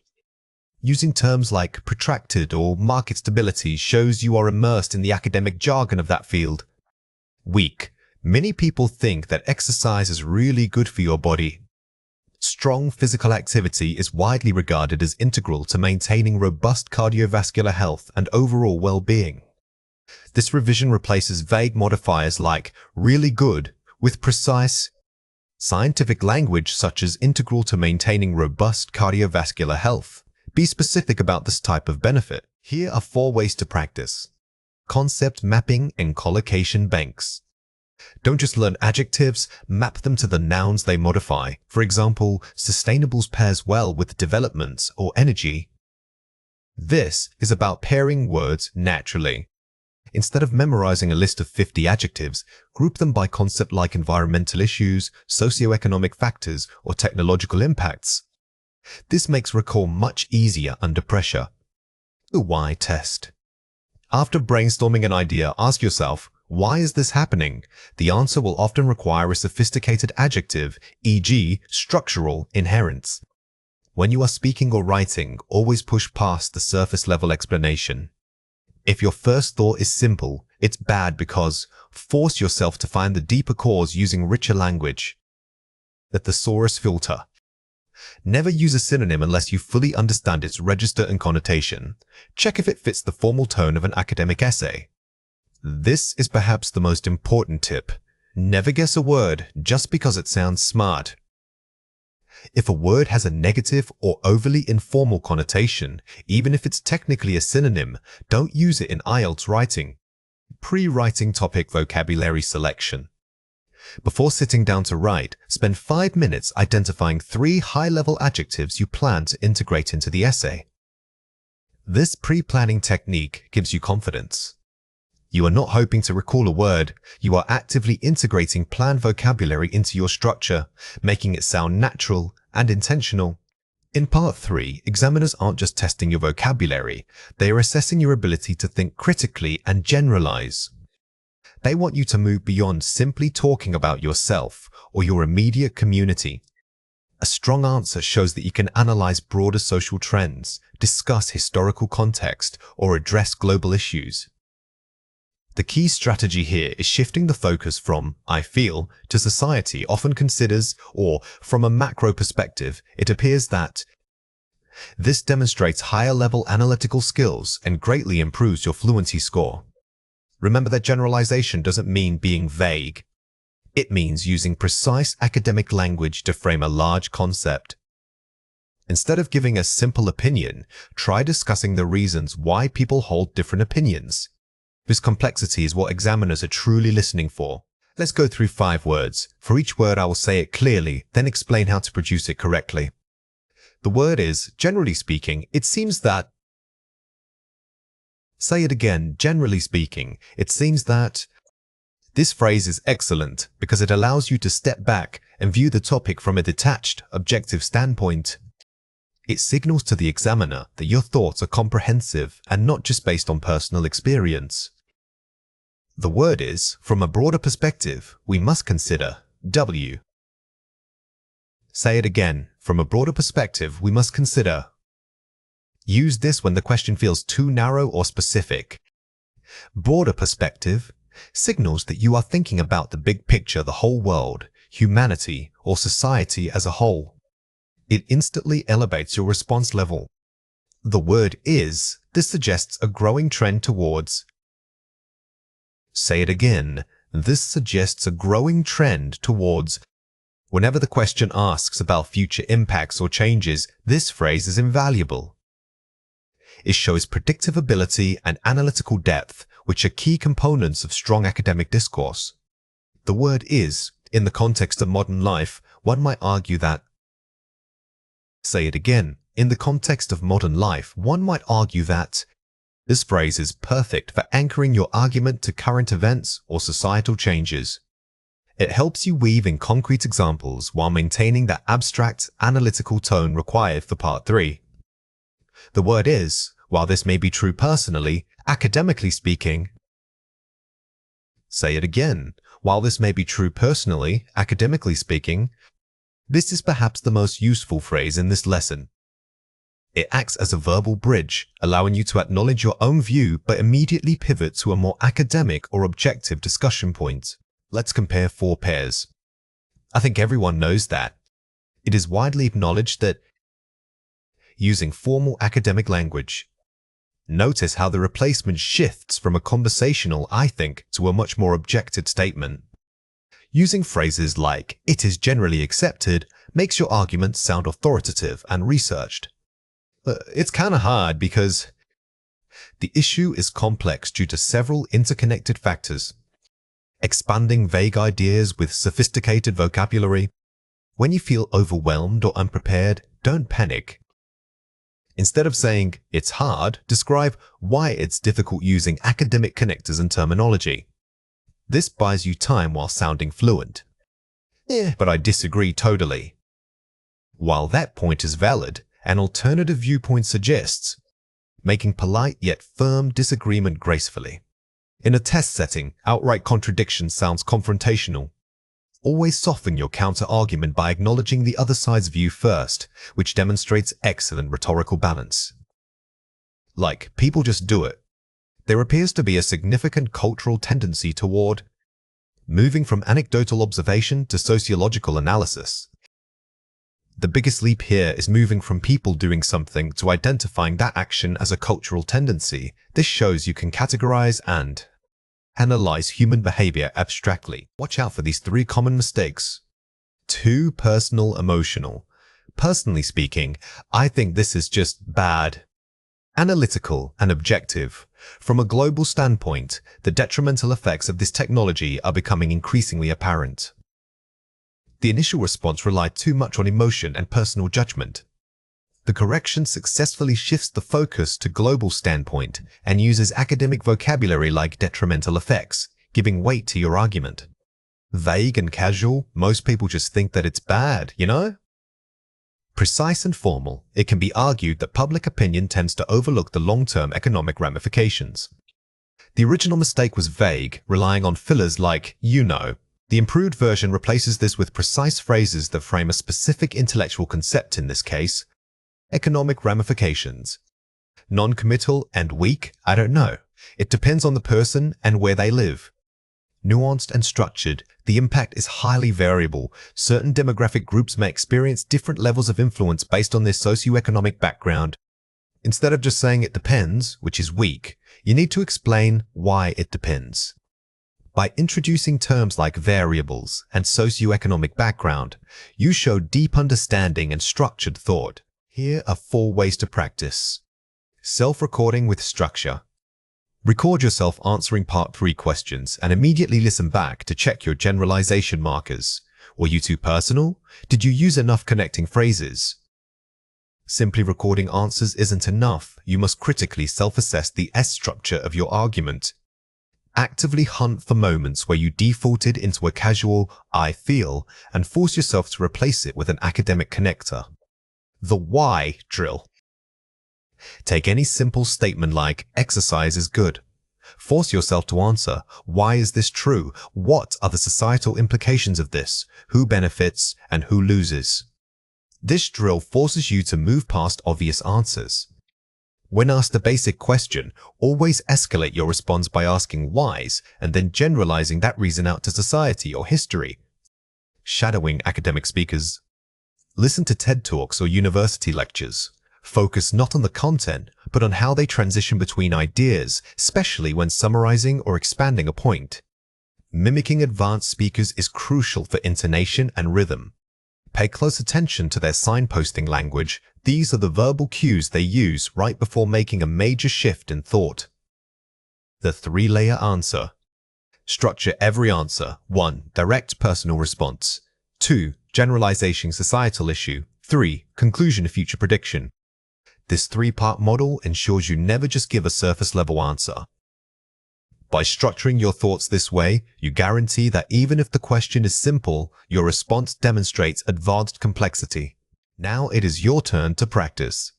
Using terms like protracted or market stability shows you are immersed in the academic jargon of that field. Weak. Many people think that exercise is really good for your body. Strong physical activity is widely regarded as integral to maintaining robust cardiovascular health and overall well-being. This revision replaces vague modifiers like really good with precise, scientific language such as integral to maintaining robust cardiovascular health. Be specific about this type of benefit. Here are 4 ways to practice. Concept mapping and collocation banks. Don't just learn adjectives, map them to the nouns they modify. For example, sustainables pairs well with developments or energy. This is about pairing words naturally. Instead of memorizing a list of 50 adjectives, group them by concept like environmental issues, socioeconomic factors, or technological impacts. This makes recall much easier under pressure. The why test. After brainstorming an idea, ask yourself, why is this happening? The answer will often require a sophisticated adjective, e.g., structural, inherent. When you are speaking or writing, always push past the surface-level explanation. If your first thought is simple, it's bad because force yourself to find the deeper cause using richer language. The thesaurus filter. Never use a synonym unless you fully understand its register and connotation. Check if it fits the formal tone of an academic essay. This is perhaps the most important tip. Never guess a word just because it sounds smart. If a word has a negative or overly informal connotation, even if it's technically a synonym, don't use it in IELTS writing. Pre-writing topic vocabulary selection. Before sitting down to write, spend 5 minutes identifying 3 high-level adjectives you plan to integrate into the essay. This pre-planning technique gives you confidence. You are not hoping to recall a word, you are actively integrating planned vocabulary into your structure, making it sound natural and intentional. In Part 3, examiners aren't just testing your vocabulary, they are assessing your ability to think critically and generalize. They want you to move beyond simply talking about yourself or your immediate community. A strong answer shows that you can analyze broader social trends, discuss historical context, or address global issues. The key strategy here is shifting the focus from "I feel" to society often considers, or from a macro perspective, it appears that. This demonstrates higher-level analytical skills and greatly improves your fluency score. Remember that generalization doesn't mean being vague. It means using precise academic language to frame a large concept. Instead of giving a simple opinion, try discussing the reasons why people hold different opinions. This complexity is what examiners are truly listening for. Let's go through 5 words. For each word, I will say it clearly, then explain how to produce it correctly. The word is, generally speaking, it seems that. Say it again, generally speaking, it seems that. This phrase is excellent because it allows you to step back and view the topic from a detached, objective standpoint. It signals to the examiner that your thoughts are comprehensive and not just based on personal experience. The word is, from a broader perspective, we must consider W. Say it again, from a broader perspective, we must consider. Use this when the question feels too narrow or specific. Broader perspective signals that you are thinking about the big picture, the whole world, humanity, or society as a whole. It instantly elevates your response level. The word is, this suggests a growing trend towards. Say it again, this suggests a growing trend towards. Whenever the question asks about future impacts or changes, this phrase is invaluable. It shows predictive ability and analytical depth, which are key components of strong academic discourse. The word is, in the context of modern life, one might argue that. Say it again. In the context of modern life, one might argue that. This phrase is perfect for anchoring your argument to current events or societal changes. It helps you weave in concrete examples while maintaining that abstract, analytical tone required for Part 3. The word is, while this may be true personally, academically speaking. Say it again. While this may be true personally, academically speaking, this is perhaps the most useful phrase in this lesson. It acts as a verbal bridge, allowing you to acknowledge your own view but immediately pivot to a more academic or objective discussion point. Let's compare 4 pairs. I think everyone knows that. It is widely acknowledged that using formal academic language. Notice how the replacement shifts from a conversational "I think" to a much more objective statement. Using phrases like "it is generally accepted" makes your argument sound authoritative and researched. It's kind of hard because the issue is complex due to several interconnected factors. Expanding vague ideas with sophisticated vocabulary. When you feel overwhelmed or unprepared, don't panic. Instead of saying, "It's hard," describe why it's difficult using academic connectors and terminology. This buys you time while sounding fluent. But I disagree totally. While that point is valid, an alternative viewpoint suggests making polite yet firm disagreement gracefully. In a test setting, outright contradiction sounds confrontational. Always soften your counter-argument by acknowledging the other side's view first, which demonstrates excellent rhetorical balance. Like, people just do it. There appears to be a significant cultural tendency toward moving from anecdotal observation to sociological analysis. The biggest leap here is moving from people doing something to identifying that action as a cultural tendency. This shows you can categorize and analyze human behavior abstractly. Watch out for these 3 common mistakes. Too personal emotional. Personally speaking, I think this is just bad. Analytical and objective. From a global standpoint, the detrimental effects of this technology are becoming increasingly apparent. The initial response relied too much on emotion and personal judgment. The correction successfully shifts the focus to global standpoint and uses academic vocabulary like detrimental effects, giving weight to your argument. Vague and casual, most people just think that it's bad, you know? Precise and formal, it can be argued that public opinion tends to overlook the long-term economic ramifications. The original mistake was vague, relying on fillers like, "you know." The improved version replaces this with precise phrases that frame a specific intellectual concept, in this case, economic ramifications. Non-committal and weak, I don't know. It depends on the person and where they live. Nuanced and structured, the impact is highly variable. Certain demographic groups may experience different levels of influence based on their socioeconomic background. Instead of just saying it depends, which is weak, you need to explain why it depends. By introducing terms like variables and socioeconomic background, you show deep understanding and structured thought. Here are 4 ways to practice. Self-recording with structure. Record yourself answering part 3 questions and immediately listen back to check your generalization markers. Were you too personal? Did you use enough connecting phrases? Simply recording answers isn't enough. You must critically self-assess the S-structure of your argument. Actively hunt for moments where you defaulted into a casual "I feel" and force yourself to replace it with an academic connector. The why drill. Take any simple statement like "exercise is good." Force yourself to answer, why is this true? What are the societal implications of this? Who benefits and who loses? This drill forces you to move past obvious answers. When asked a basic question, always escalate your response by asking whys and then generalizing that reason out to society or history. Shadowing academic speakers. Listen to TED Talks or university lectures. Focus not on the content, but on how they transition between ideas, especially when summarizing or expanding a point. Mimicking advanced speakers is crucial for intonation and rhythm. Pay close attention to their signposting language. These are the verbal cues they use right before making a major shift in thought. The 3-layer answer. Structure every answer. 1. Direct personal response. 2. Generalization societal issue. 3. Conclusion future prediction. This 3-part model ensures you never just give a surface-level answer. By structuring your thoughts this way, you guarantee that even if the question is simple, your response demonstrates advanced complexity. Now it is your turn to practice.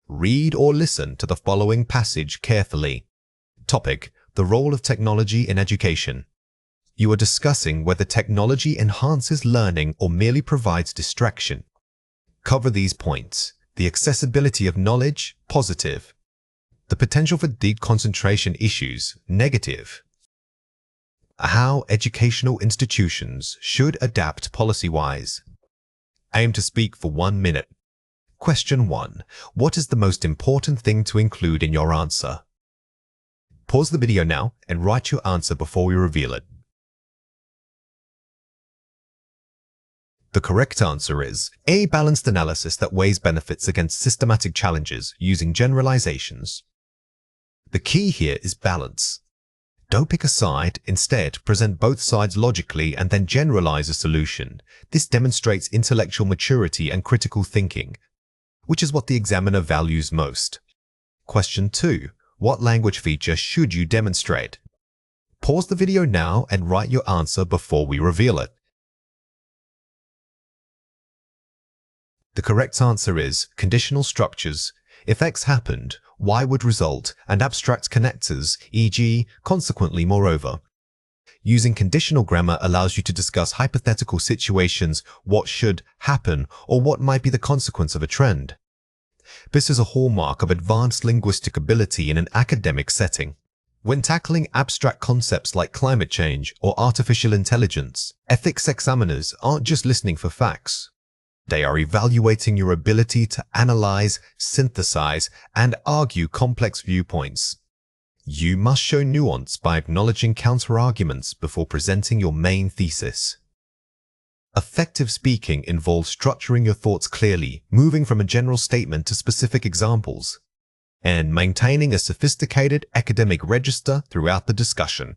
Read or listen to the following passage carefully. Topic: the role of technology in education. You are discussing whether technology enhances learning or merely provides distraction. Cover these points. The accessibility of knowledge, positive. The potential for deep concentration issues, negative. How educational institutions should adapt policy-wise. Aim to speak for 1 minute. Question 1. What is the most important thing to include in your answer? Pause the video now and write your answer before we reveal it. The correct answer is A. Balanced analysis that weighs benefits against systematic challenges using generalizations. The key here is balance. Don't pick a side, instead present both sides logically and then generalize a solution. This demonstrates intellectual maturity and critical thinking. which is what the examiner values most. Question 2. What language feature should you demonstrate? Pause the video now and write your answer before we reveal it. The correct answer is conditional structures. If X happened, Y would result, and abstract connectors, e.g., consequently, moreover. Using conditional grammar allows you to discuss hypothetical situations, what should happen, or what might be the consequence of a trend. This is a hallmark of advanced linguistic ability in an academic setting. When tackling abstract concepts like climate change or artificial intelligence, ethics examiners aren't just listening for facts. They are evaluating your ability to analyze, synthesize, and argue complex viewpoints. You must show nuance by acknowledging counter-arguments before presenting your main thesis. Effective speaking involves structuring your thoughts clearly, moving from a general statement to specific examples, and maintaining a sophisticated academic register throughout the discussion.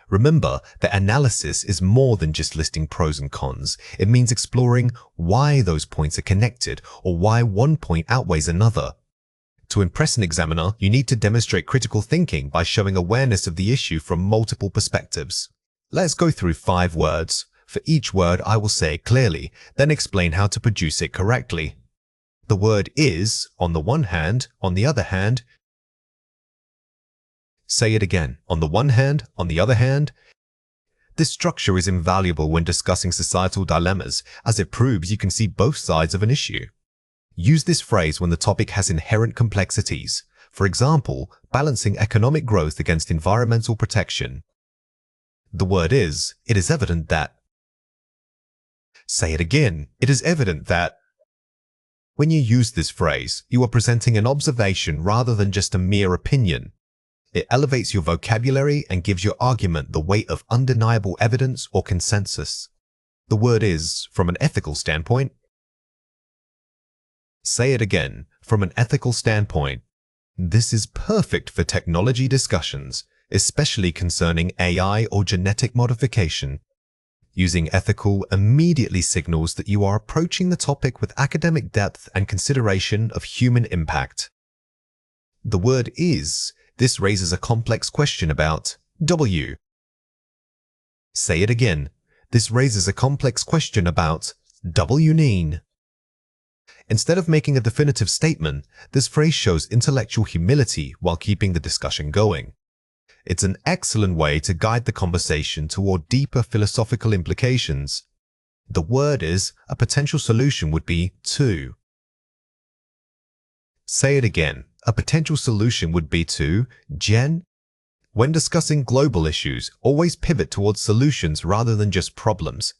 Remember that analysis is more than just listing pros and cons. It means exploring why those points are connected or why one point outweighs another. To impress an examiner, you need to demonstrate critical thinking by showing awareness of the issue from multiple perspectives. Let's go through 5 words. For each word, I will say it clearly, then explain how to produce it correctly. The word is, on the one hand, on the other hand. Say it again, on the one hand, on the other hand. This structure is invaluable when discussing societal dilemmas, as it proves you can see both sides of an issue. Use this phrase when the topic has inherent complexities. For example, balancing economic growth against environmental protection. The word is, it is evident that. Say it again, it is evident that. When you use this phrase, you are presenting an observation rather than just a mere opinion. It elevates your vocabulary and gives your argument the weight of undeniable evidence or consensus. The word is, from an ethical standpoint. Say it again, from an ethical standpoint. This is perfect for technology discussions, especially concerning AI or genetic modification. Using ethical immediately signals that you are approaching the topic with academic depth and consideration of human impact. The word is. This raises a complex question about W. Say it again. This raises a complex question about W mean. Instead of making a definitive statement, this phrase shows intellectual humility while keeping the discussion going. It's an excellent way to guide the conversation toward deeper philosophical implications. The word is, a potential solution would be to. Say it again. A potential solution would be to, Jen. When discussing global issues, always pivot towards solutions rather than just problems.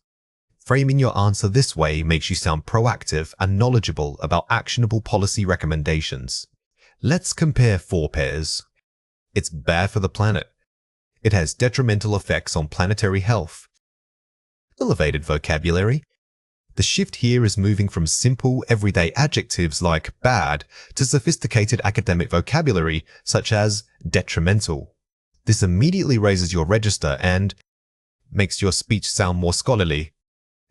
Framing your answer this way makes you sound proactive and knowledgeable about actionable policy recommendations. Let's compare 4 pairs. It's bad for the planet. It has detrimental effects on planetary health. Elevated vocabulary. The shift here is moving from simple, everyday adjectives like bad to sophisticated academic vocabulary such as detrimental. This immediately raises your register and makes your speech sound more scholarly.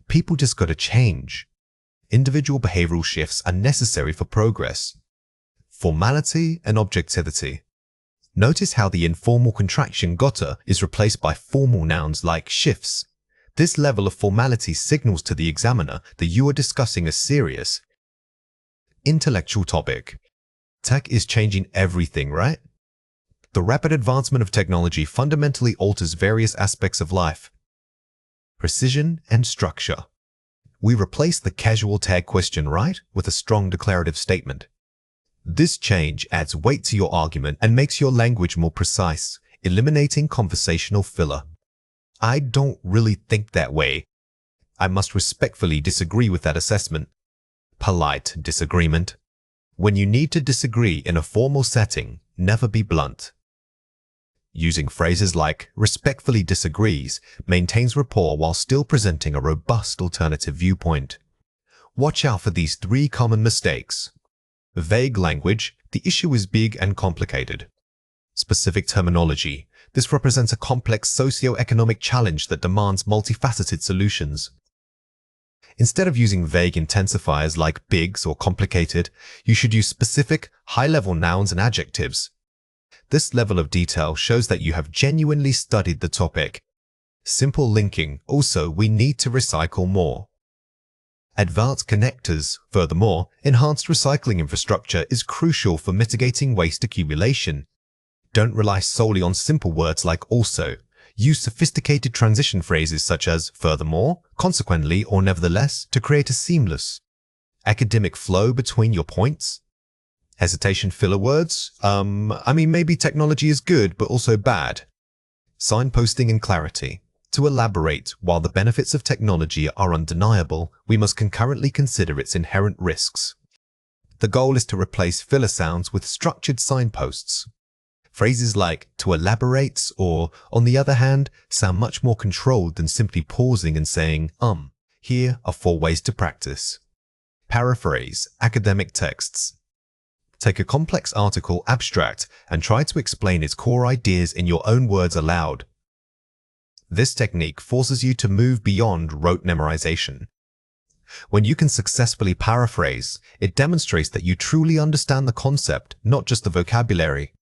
People just gotta change. Individual behavioral shifts are necessary for progress. Formality and objectivity. Notice how the informal contraction gotta is replaced by formal nouns like shifts. This level of formality signals to the examiner that you are discussing a serious, intellectual topic. Tech is changing everything, right? The rapid advancement of technology fundamentally alters various aspects of life. Precision and structure. We replace the casual tag question right with a strong declarative statement. This change adds weight to your argument and makes your language more precise, eliminating conversational filler. I don't really think that way. I must respectfully disagree with that assessment. Polite disagreement. When you need to disagree in a formal setting, never be blunt. Using phrases like respectfully disagrees maintains rapport while still presenting a robust alternative viewpoint. Watch out for these 3 common mistakes. Vague language. The issue is big and complicated. Specific terminology. This represents a complex socio-economic challenge that demands multifaceted solutions. Instead of using vague intensifiers like bigs or complicated, you should use specific, high-level nouns and adjectives. This level of detail shows that you have genuinely studied the topic. Simple linking. Also, we need to recycle more. Advanced connectors. Furthermore, enhanced recycling infrastructure is crucial for mitigating waste accumulation. Don't rely solely on simple words like also. Use sophisticated transition phrases such as furthermore, consequently, or nevertheless to create a seamless academic flow between your points. Hesitation filler words. Maybe technology is good, but also bad. Signposting and clarity. To elaborate, while the benefits of technology are undeniable, we must concurrently consider its inherent risks. The goal is to replace filler sounds with structured signposts. Phrases like to elaborate or, on the other hand, sound much more controlled than simply pausing and saying, Here are 4 ways to practice. Paraphrase academic texts. Take a complex article abstract and try to explain its core ideas in your own words aloud. This technique forces you to move beyond rote memorization. When you can successfully paraphrase, it demonstrates that you truly understand the concept, not just the vocabulary.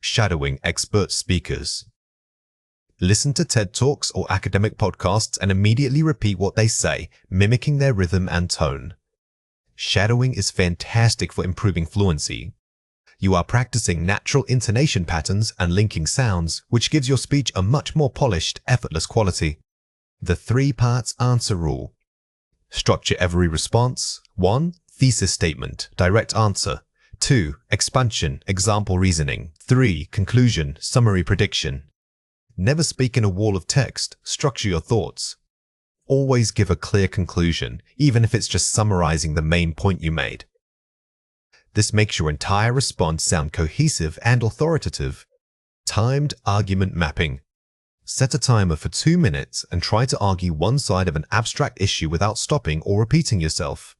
Shadowing expert speakers. Listen to TED Talks or academic podcasts and immediately repeat what they say, mimicking their rhythm and tone. Shadowing is fantastic for improving fluency. You are practicing natural intonation patterns and linking sounds, which gives your speech a much more polished, effortless quality. The 3 parts answer rule. Structure every response. 1. Thesis statement, direct answer. 2. Expansion, example reasoning. 3. Conclusion, summary prediction. Never speak in a wall of text. Structure your thoughts. Always give a clear conclusion, even if it's just summarizing the main point you made. This makes your entire response sound cohesive and authoritative. Timed argument mapping. Set a timer for 2 minutes and try to argue one side of an abstract issue without stopping or repeating yourself.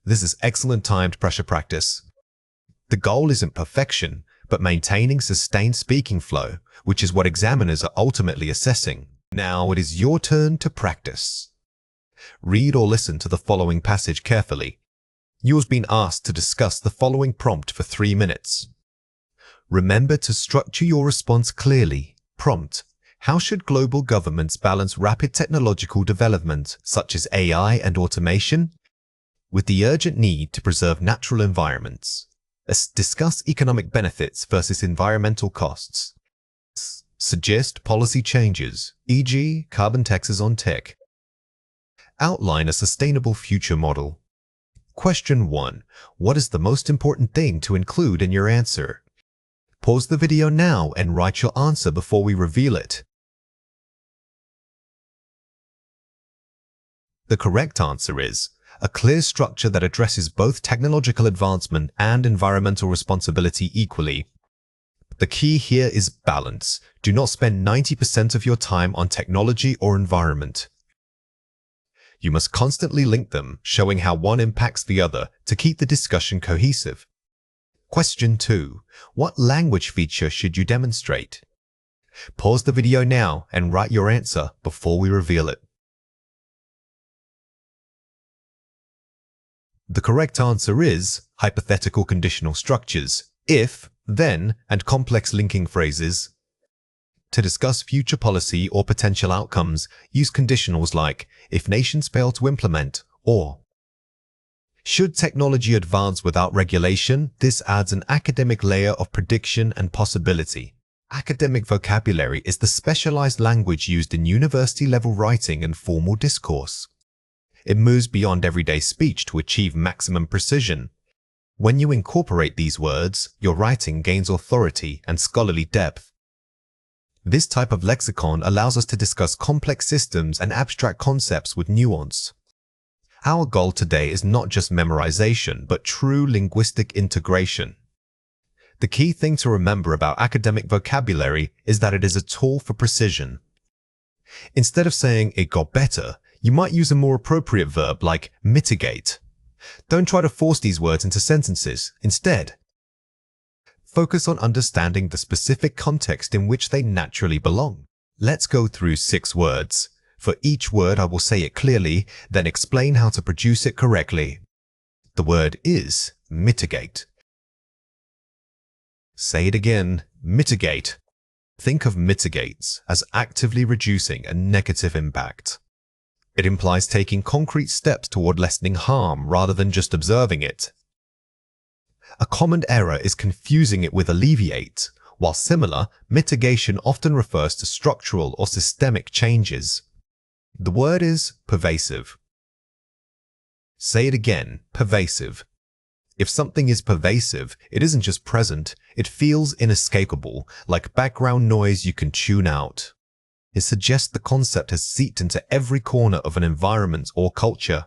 This is excellent timed pressure practice. The goal isn't perfection, but maintaining sustained speaking flow, which is what examiners are ultimately assessing. Now it is your turn to practice. Read or listen to the following passage carefully. You have been asked to discuss the following prompt for 3 minutes. Remember to structure your response clearly. Prompt: how should global governments balance rapid technological development, such as AI and automation, with the urgent need to preserve natural environments? Discuss economic benefits versus environmental costs. Suggest policy changes, e.g., carbon taxes on tech. Outline a sustainable future model. Question 1. What is the most important thing to include in your answer? Pause the video now and write your answer before we reveal it. The correct answer is a clear structure that addresses both technological advancement and environmental responsibility equally. The key here is balance. Do not spend 90% of your time on technology or environment. You must constantly link them, showing how one impacts the other to keep the discussion cohesive. Question 2. What language feature should you demonstrate? Pause the video now and write your answer before we reveal it. The correct answer is hypothetical conditional structures, if, then, and complex linking phrases. To discuss future policy or potential outcomes, use conditionals like if nations fail to implement or should technology advance without regulation. This adds an academic layer of prediction and possibility. Academic vocabulary is the specialized language used in university-level writing and formal discourse. It moves beyond everyday speech to achieve maximum precision. When you incorporate these words, your writing gains authority and scholarly depth. This type of lexicon allows us to discuss complex systems and abstract concepts with nuance. Our goal today is not just memorization, but true linguistic integration. The key thing to remember about academic vocabulary is that it is a tool for precision. Instead of saying it got better, you might use a more appropriate verb like mitigate. Don't try to force these words into sentences. Instead, focus on understanding the specific context in which they naturally belong. Let's go through 6 words. For each word, I will say it clearly, then explain how to produce it correctly. The word is mitigate. Say it again, mitigate. Think of mitigates as actively reducing a negative impact. It implies taking concrete steps toward lessening harm rather than just observing it. A common error is confusing it with alleviate. While similar, mitigation often refers to structural or systemic changes. The word is pervasive. Say it again, pervasive. If something is pervasive, it isn't just present, it feels inescapable, like background noise you can tune out. It suggests the concept has seeped into every corner of an environment or culture.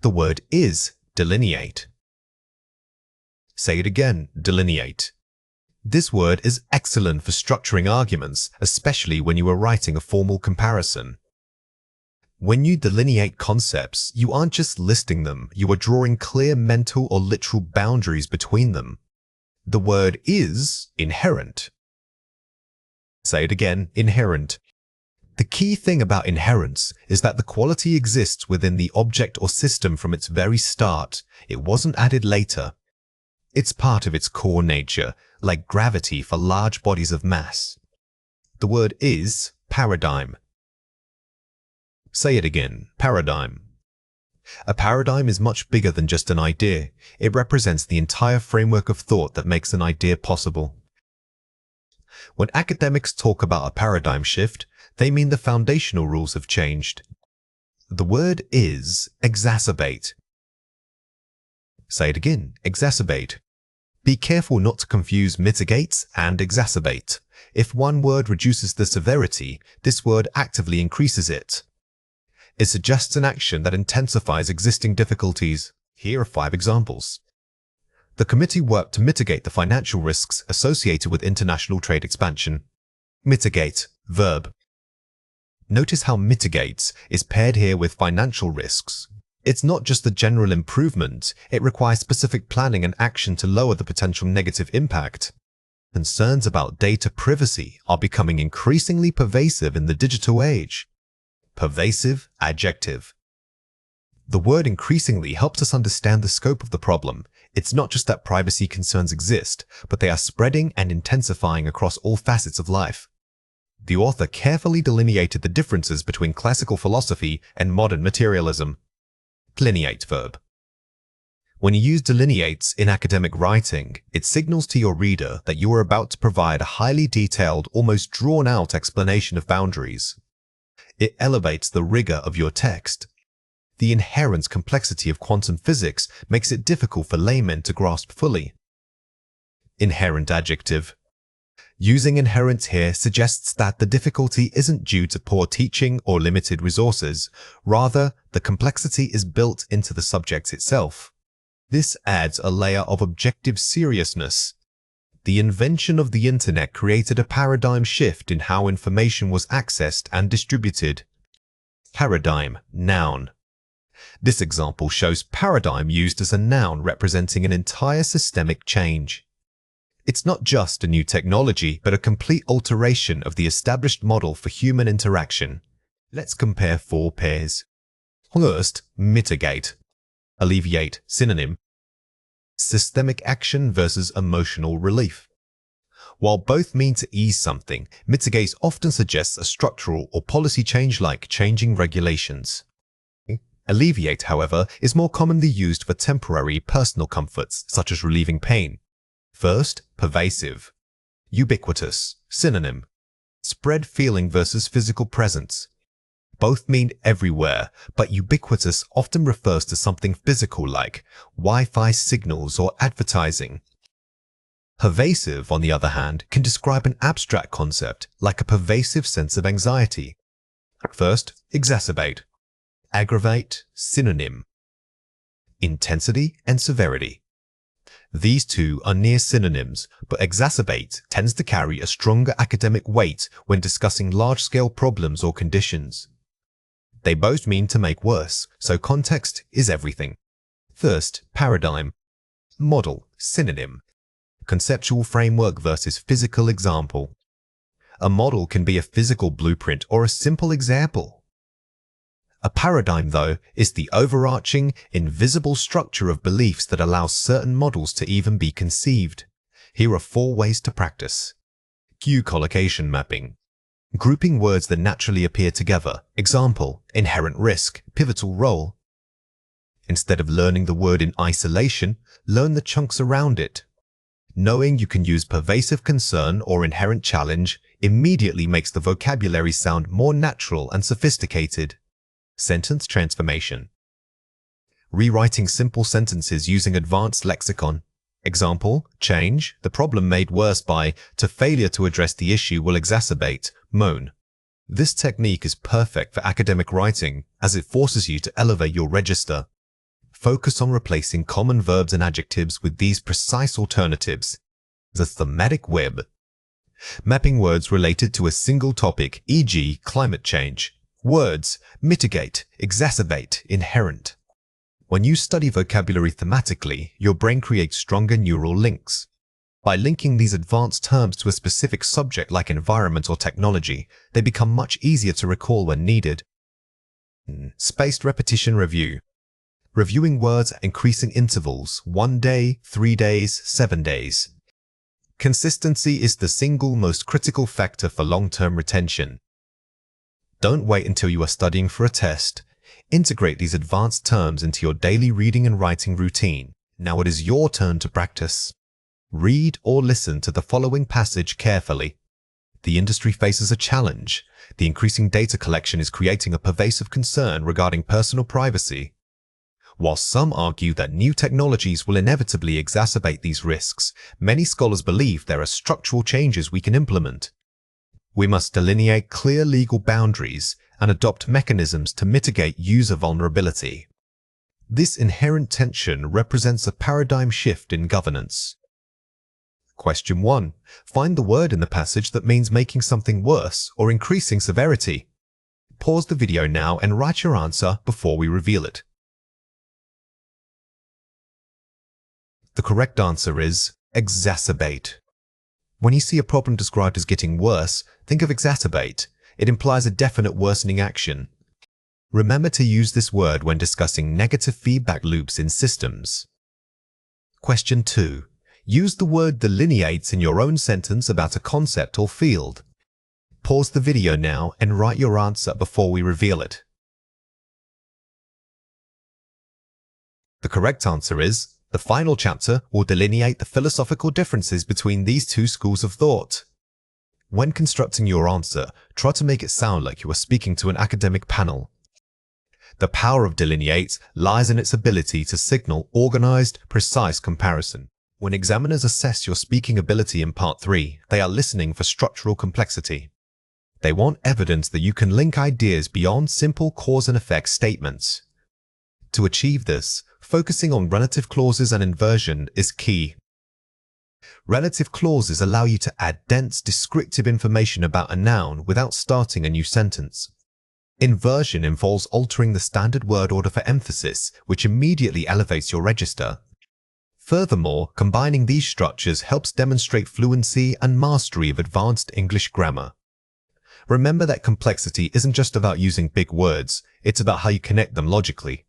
The word is delineate. Say it again, delineate. This word is excellent for structuring arguments, especially when you are writing a formal comparison. When you delineate concepts, you aren't just listing them, you are drawing clear mental or literal boundaries between them. The word is inherent. Say it again, inherent. The key thing about inherence is that the quality exists within the object or system from its very start. It wasn't added later. It's part of its core nature, like gravity for large bodies of mass. The word is paradigm. Say it again, paradigm. A paradigm is much bigger than just an idea. It represents the entire framework of thought that makes an idea possible. When academics talk about a paradigm shift, they mean the foundational rules have changed. The word is exacerbate. Say it again, exacerbate. Be careful not to confuse mitigates and exacerbate. If one word reduces the severity, this word actively increases it. It suggests an action that intensifies existing difficulties. Here are 5 examples. The committee worked to mitigate the financial risks associated with international trade expansion. Mitigate, verb. Notice how mitigates is paired here with financial risks. It's not just a general improvement, it requires specific planning and action to lower the potential negative impact. Concerns about data privacy are becoming increasingly pervasive in the digital age. Pervasive, adjective. The word increasingly helps us understand the scope of the problem. It's not just that privacy concerns exist, but they are spreading and intensifying across all facets of life. The author carefully delineated the differences between classical philosophy and modern materialism. Delineate, verb. When you use delineates in academic writing, it signals to your reader that you are about to provide a highly detailed, almost drawn-out explanation of boundaries. It elevates the rigor of your text. The inherent complexity of quantum physics makes it difficult for laymen to grasp fully. Inherent, adjective. Using inherent here suggests that the difficulty isn't due to poor teaching or limited resources. Rather, the complexity is built into the subject itself. This adds a layer of objective seriousness. The invention of the internet created a paradigm shift in how information was accessed and distributed. Paradigm, noun. This example shows paradigm used as a noun representing an entire systemic change. It's not just a new technology, but a complete alteration of the established model for human interaction. Let's compare 4 pairs. First, mitigate. Alleviate, synonym. Systemic action versus emotional relief. While both mean to ease something, mitigate often suggests a structural or policy change like changing regulations. Alleviate, however, is more commonly used for temporary personal comforts, such as relieving pain. First, pervasive. Ubiquitous, synonym. Spread feeling versus physical presence. Both mean everywhere, but ubiquitous often refers to something physical like Wi-Fi signals or advertising. Pervasive, on the other hand, can describe an abstract concept like a pervasive sense of anxiety. First, exacerbate. Aggravate, synonym. Intensity and severity. These two are near synonyms, but exacerbate tends to carry a stronger academic weight when discussing large-scale problems or conditions. They both mean to make worse, so context is everything. First, paradigm. Model, synonym. Conceptual framework versus physical example. A model can be a physical blueprint or a simple example. A paradigm, though, is the overarching, invisible structure of beliefs that allows certain models to even be conceived. Here are 4 ways to practice. Cue collocation mapping. Grouping words that naturally appear together. Example, inherent risk, pivotal role. Instead of learning the word in isolation, learn the chunks around it. Knowing you can use pervasive concern or inherent challenge immediately makes the vocabulary sound more natural and sophisticated. Sentence transformation. Rewriting simple sentences using advanced lexicon. Example, change, the problem made worse by, to failure to address the issue will exacerbate, moan. This technique is perfect for academic writing as it forces you to elevate your register. Focus on replacing common verbs and adjectives with these precise alternatives. The thematic web. Mapping words related to a single topic, e.g. climate change. Words, mitigate, exacerbate, inherent. When you study vocabulary thematically, your brain creates stronger neural links. By linking these advanced terms to a specific subject like environment or technology, they become much easier to recall when needed. Spaced repetition review. Reviewing words at increasing intervals, 1 day, 3 days, 7 days. Consistency is the single most critical factor for long-term retention. Don't wait until you are studying for a test. Integrate these advanced terms into your daily reading and writing routine. Now it is your turn to practice. Read or listen to the following passage carefully. The industry faces a challenge. The increasing data collection is creating a pervasive concern regarding personal privacy. While some argue that new technologies will inevitably exacerbate these risks, many scholars believe there are structural changes we can implement. We must delineate clear legal boundaries and adopt mechanisms to mitigate user vulnerability. This inherent tension represents a paradigm shift in governance. Question 1. Find the word in the passage that means making something worse or increasing severity. Pause the video now and write your answer before we reveal it. The correct answer is exacerbate. When you see a problem described as getting worse, think of exacerbate. It implies a definite worsening action. Remember to use this word when discussing negative feedback loops in systems. Question 2. Use the word delineates in your own sentence about a concept or field. Pause the video now and write your answer before we reveal it. The correct answer is the final chapter will delineate the philosophical differences between these 2 schools of thought. When constructing your answer, try to make it sound like you are speaking to an academic panel. The power of delineate lies in its ability to signal organized, precise comparison. When examiners assess your speaking ability in Part 3, they are listening for structural complexity. They want evidence that you can link ideas beyond simple cause and effect statements. To achieve this, focusing on relative clauses and inversion is key. Relative clauses allow you to add dense, descriptive information about a noun without starting a new sentence. Inversion involves altering the standard word order for emphasis, which immediately elevates your register. Furthermore, combining these structures helps demonstrate fluency and mastery of advanced English grammar. Remember that complexity isn't just about using big words, it's about how you connect them logically.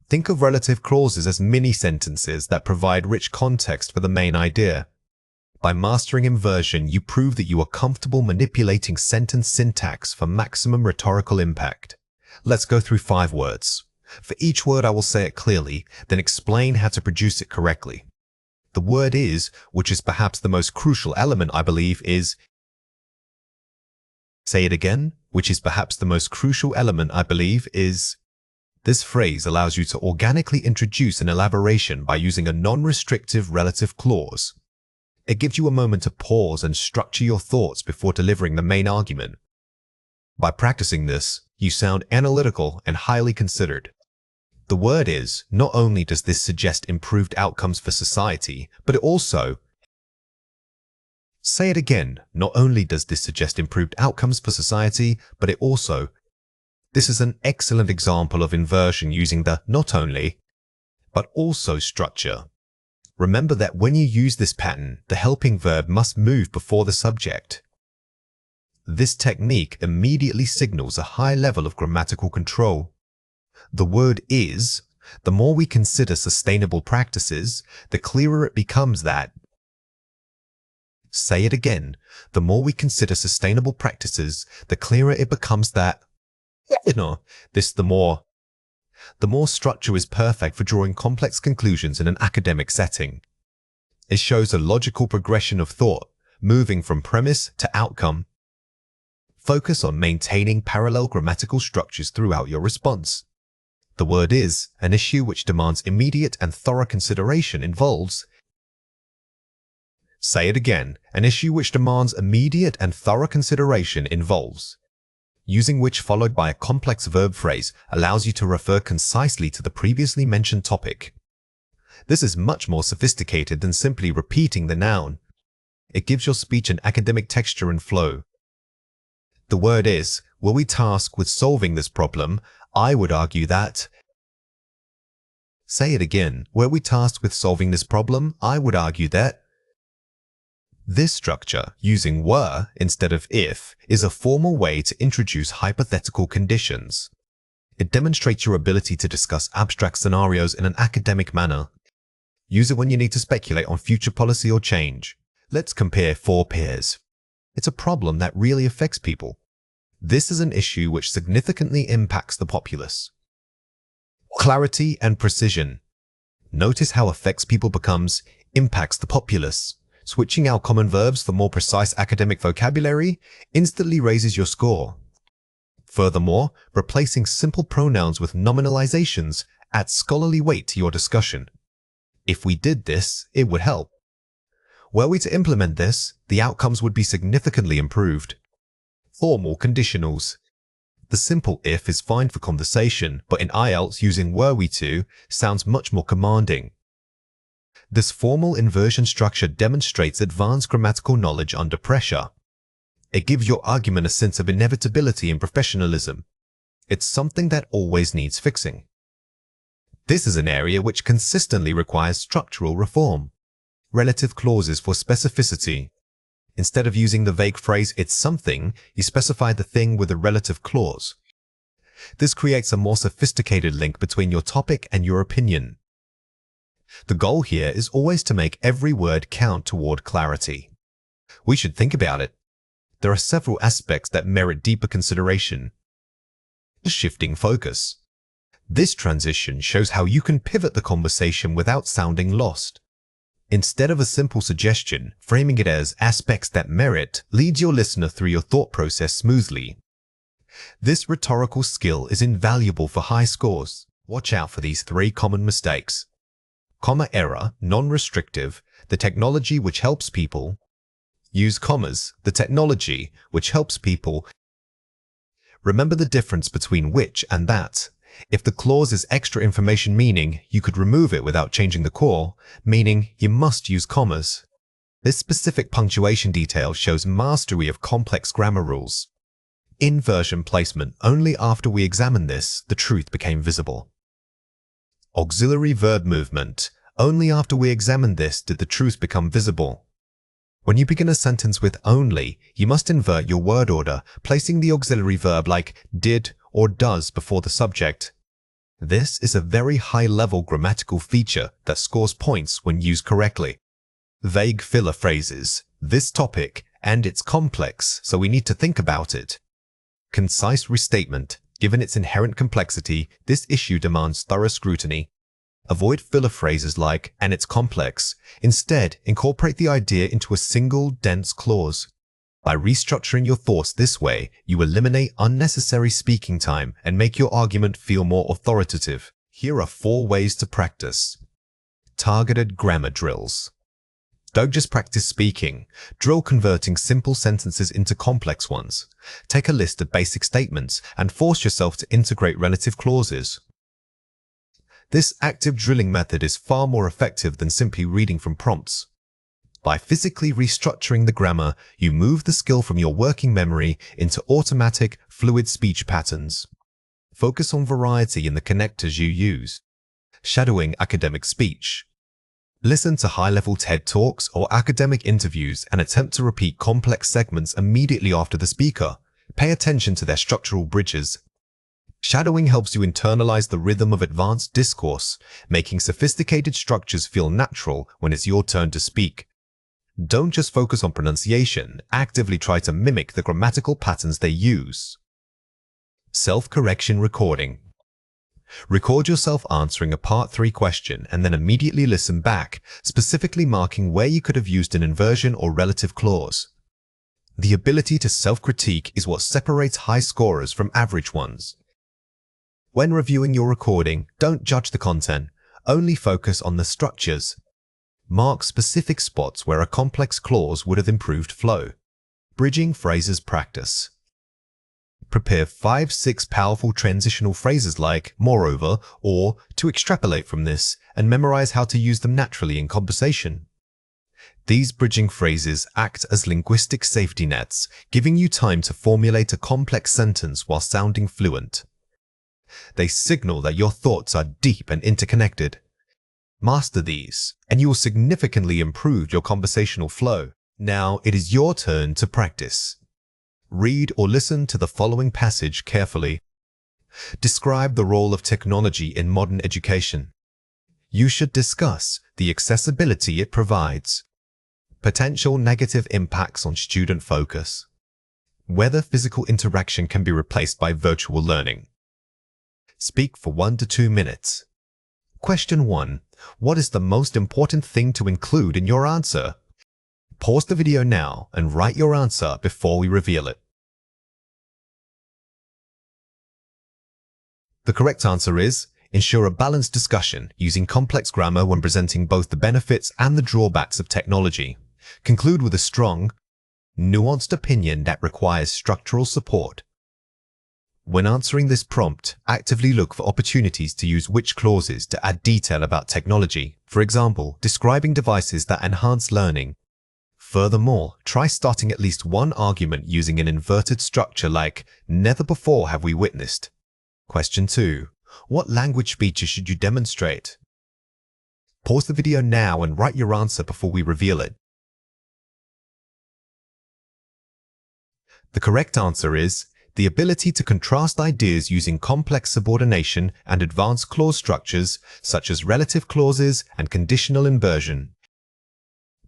Think of relative clauses as mini-sentences that provide rich context for the main idea. By mastering inversion, you prove that you are comfortable manipulating sentence syntax for maximum rhetorical impact. Let's go through 5 words. For each word I will say it clearly, then explain how to produce it correctly. The word is, which is perhaps the most crucial element I believe, is. Say it again, which is perhaps the most crucial element I believe is. This phrase allows you to organically introduce an elaboration by using a non-restrictive relative clause. It gives you a moment to pause and structure your thoughts before delivering the main argument. By practicing this, you sound analytical and highly considered. The word is, not only does this suggest improved outcomes for society, but it also. Say it again, not only does this suggest improved outcomes for society, but it also. This is an excellent example of inversion using the not only, but also structure. Remember that when you use this pattern, the helping verb must move before the subject. This technique immediately signals a high level of grammatical control. The word is, the more we consider sustainable practices, the clearer it becomes that. Say it again. The more we consider sustainable practices, the clearer it becomes that. The more structure is perfect for drawing complex conclusions in an academic setting. It shows a logical progression of thought, moving from premise to outcome. Focus on maintaining parallel grammatical structures throughout your response. The word is, an issue which demands immediate and thorough consideration involves. Say it again. An issue which demands immediate and thorough consideration involves. Using which followed by a complex verb phrase allows you to refer concisely to the previously mentioned topic. This is much more sophisticated than simply repeating the noun. It gives your speech an academic texture and flow. The word is, were we tasked with solving this problem, I would argue that. Say it again. Were we tasked with solving this problem, I would argue that. This structure, using were instead of if, is a formal way to introduce hypothetical conditions. It demonstrates your ability to discuss abstract scenarios in an academic manner. Use it when you need to speculate on future policy or change. Let's compare four pairs. It's a problem that really affects people. This is an issue which significantly impacts the populace. Clarity and precision. Notice how affects people becomes impacts the populace. Switching out common verbs for more precise academic vocabulary instantly raises your score. Furthermore, replacing simple pronouns with nominalizations adds scholarly weight to your discussion. If we did this, it would help. Were we to implement this, the outcomes would be significantly improved. Formal conditionals. The simple if is fine for conversation, but in IELTS using were we to sounds much more commanding. This formal inversion structure demonstrates advanced grammatical knowledge under pressure. It gives your argument a sense of inevitability and professionalism. It's something that always needs fixing. This is an area which consistently requires structural reform. Relative clauses for specificity. Instead of using the vague phrase, it's something, you specify the thing with a relative clause. This creates a more sophisticated link between your topic and your opinion. The goal here is always to make every word count toward clarity. We should think about it. There are several aspects that merit deeper consideration. Shifting focus. This transition shows how you can pivot the conversation without sounding lost. Instead of a simple suggestion, framing it as aspects that merit leads your listener through your thought process smoothly. This rhetorical skill is invaluable for high scores. Watch out for these three common mistakes. Comma error, non-restrictive, the technology which helps people. Use commas, the technology which helps people. Remember the difference between which and that. If the clause is extra information meaning you could remove it without changing the core, meaning you must use commas. This specific punctuation detail shows mastery of complex grammar rules. Inversion placement. Only after we examined this, the truth became visible. Auxiliary verb movement. Only after we examined this did the truth become visible. When you begin a sentence with only, you must invert your word order, placing the auxiliary verb like did or does before the subject. This is a very high-level grammatical feature that scores points when used correctly. Vague filler phrases. This topic, and it's complex, so we need to think about it. Concise restatement. Given its inherent complexity, this issue demands thorough scrutiny. Avoid filler phrases like, and it's complex. Instead, incorporate the idea into a single, dense clause. By restructuring your thoughts this way, you eliminate unnecessary speaking time and make your argument feel more authoritative. Here are 4 ways to practice. Targeted grammar drills. Don't just practice speaking. Drill converting simple sentences into complex ones. Take a list of basic statements and force yourself to integrate relative clauses. This active drilling method is far more effective than simply reading from prompts. By physically restructuring the grammar, you move the skill from your working memory into automatic, fluid speech patterns. Focus on variety in the connectors you use. Shadowing academic speech. Listen to high-level TED Talks or academic interviews and attempt to repeat complex segments immediately after the speaker. Pay attention to their structural bridges. Shadowing helps you internalize the rhythm of advanced discourse, making sophisticated structures feel natural when it's your turn to speak. Don't just focus on pronunciation, actively try to mimic the grammatical patterns they use. Self-correction recording. Record yourself answering a Part 3 question and then immediately listen back, specifically marking where you could have used an inversion or relative clause. The ability to self-critique is what separates high scorers from average ones. When reviewing your recording, don't judge the content, only focus on the structures. Mark specific spots where a complex clause would have improved flow. Bridging phrases practice. Prepare 5-6 powerful transitional phrases like moreover or to extrapolate from this and memorize how to use them naturally in conversation. These bridging phrases act as linguistic safety nets, giving you time to formulate a complex sentence while sounding fluent. They signal that your thoughts are deep and interconnected. Master these, and you will significantly improve your conversational flow. Now it is your turn to practice. Read or listen to the following passage carefully. Describe the role of technology in modern education. You should discuss the accessibility it provides, potential negative impacts on student focus, whether physical interaction can be replaced by virtual learning. Speak for 1 to 2 minutes. Question 1. What is the most important thing to include in your answer? Pause the video now and write your answer before we reveal it. The correct answer is, ensure a balanced discussion using complex grammar when presenting both the benefits and the drawbacks of technology. Conclude with a strong, nuanced opinion that requires structural support. When answering this prompt, actively look for opportunities to use which clauses to add detail about technology, for example, describing devices that enhance learning. Furthermore, try starting at least one argument using an inverted structure like, never before have we witnessed. Question 2. What language feature should you demonstrate? Pause the video now and write your answer before we reveal it. The correct answer is, the ability to contrast ideas using complex subordination and advanced clause structures such as relative clauses and conditional inversion.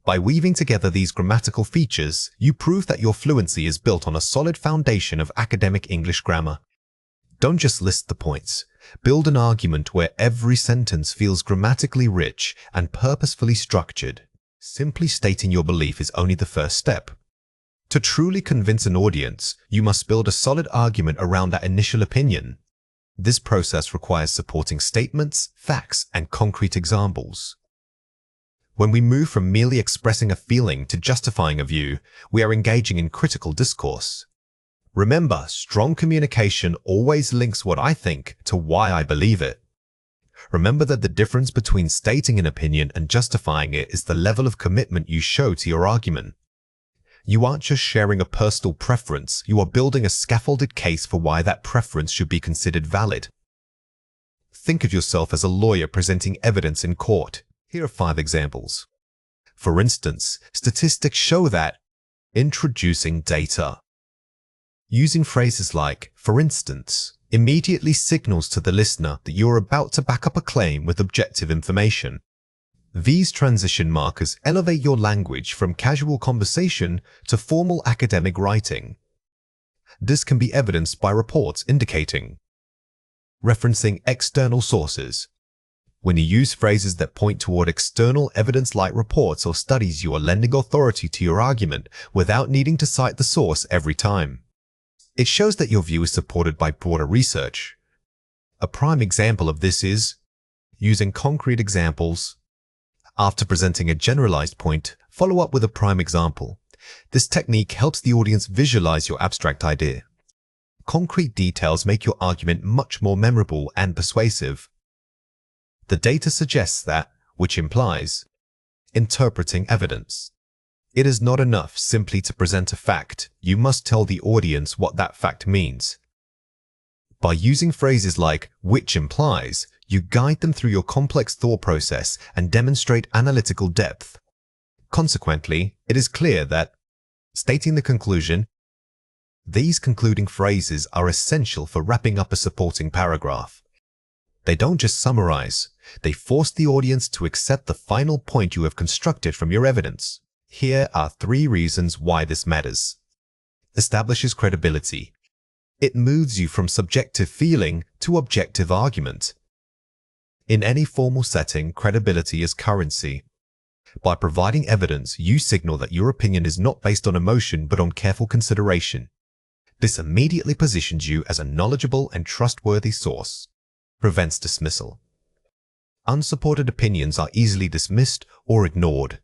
By weaving together these grammatical features, you prove that your fluency is built on a solid foundation of academic English grammar. Don't just list the points. Build an argument where every sentence feels grammatically rich and purposefully structured. Simply stating your belief is only the first step. To truly convince an audience, you must build a solid argument around that initial opinion. This process requires supporting statements, facts, and concrete examples. When we move from merely expressing a feeling to justifying a view, we are engaging in critical discourse. Remember, strong communication always links what I think to why I believe it. Remember that the difference between stating an opinion and justifying it is the level of commitment you show to your argument. You aren't just sharing a personal preference, you are building a scaffolded case for why that preference should be considered valid. Think of yourself as a lawyer presenting evidence in court. Here are 5 examples. For instance, statistics show that introducing data. Using phrases like, for instance, immediately signals to the listener that you are about to back up a claim with objective information. These transition markers elevate your language from casual conversation to formal academic writing. This can be evidenced by reports indicating referencing external sources. When you use phrases that point toward external evidence like reports or studies, you are lending authority to your argument without needing to cite the source every time. It shows that your view is supported by broader research. A prime example of this is using concrete examples. After presenting a generalized point, follow up with a prime example. This technique helps the audience visualize your abstract idea. Concrete details make your argument much more memorable and persuasive. The data suggests that, which implies, interpreting evidence. It is not enough simply to present a fact. You must tell the audience what that fact means. By using phrases like which implies, You guide them through your complex thought process and demonstrate analytical depth. Consequently, it is clear that, stating the conclusion, these concluding phrases are essential for wrapping up a supporting paragraph. They don't just summarize, they force the audience to accept the final point you have constructed from your evidence. Here are 3 reasons why this matters. Establishes credibility. It moves you from subjective feeling to objective argument. In any formal setting, credibility is currency. By providing evidence, you signal that your opinion is not based on emotion but on careful consideration. This immediately positions you as a knowledgeable and trustworthy source. Prevents dismissal. Unsupported opinions are easily dismissed or ignored.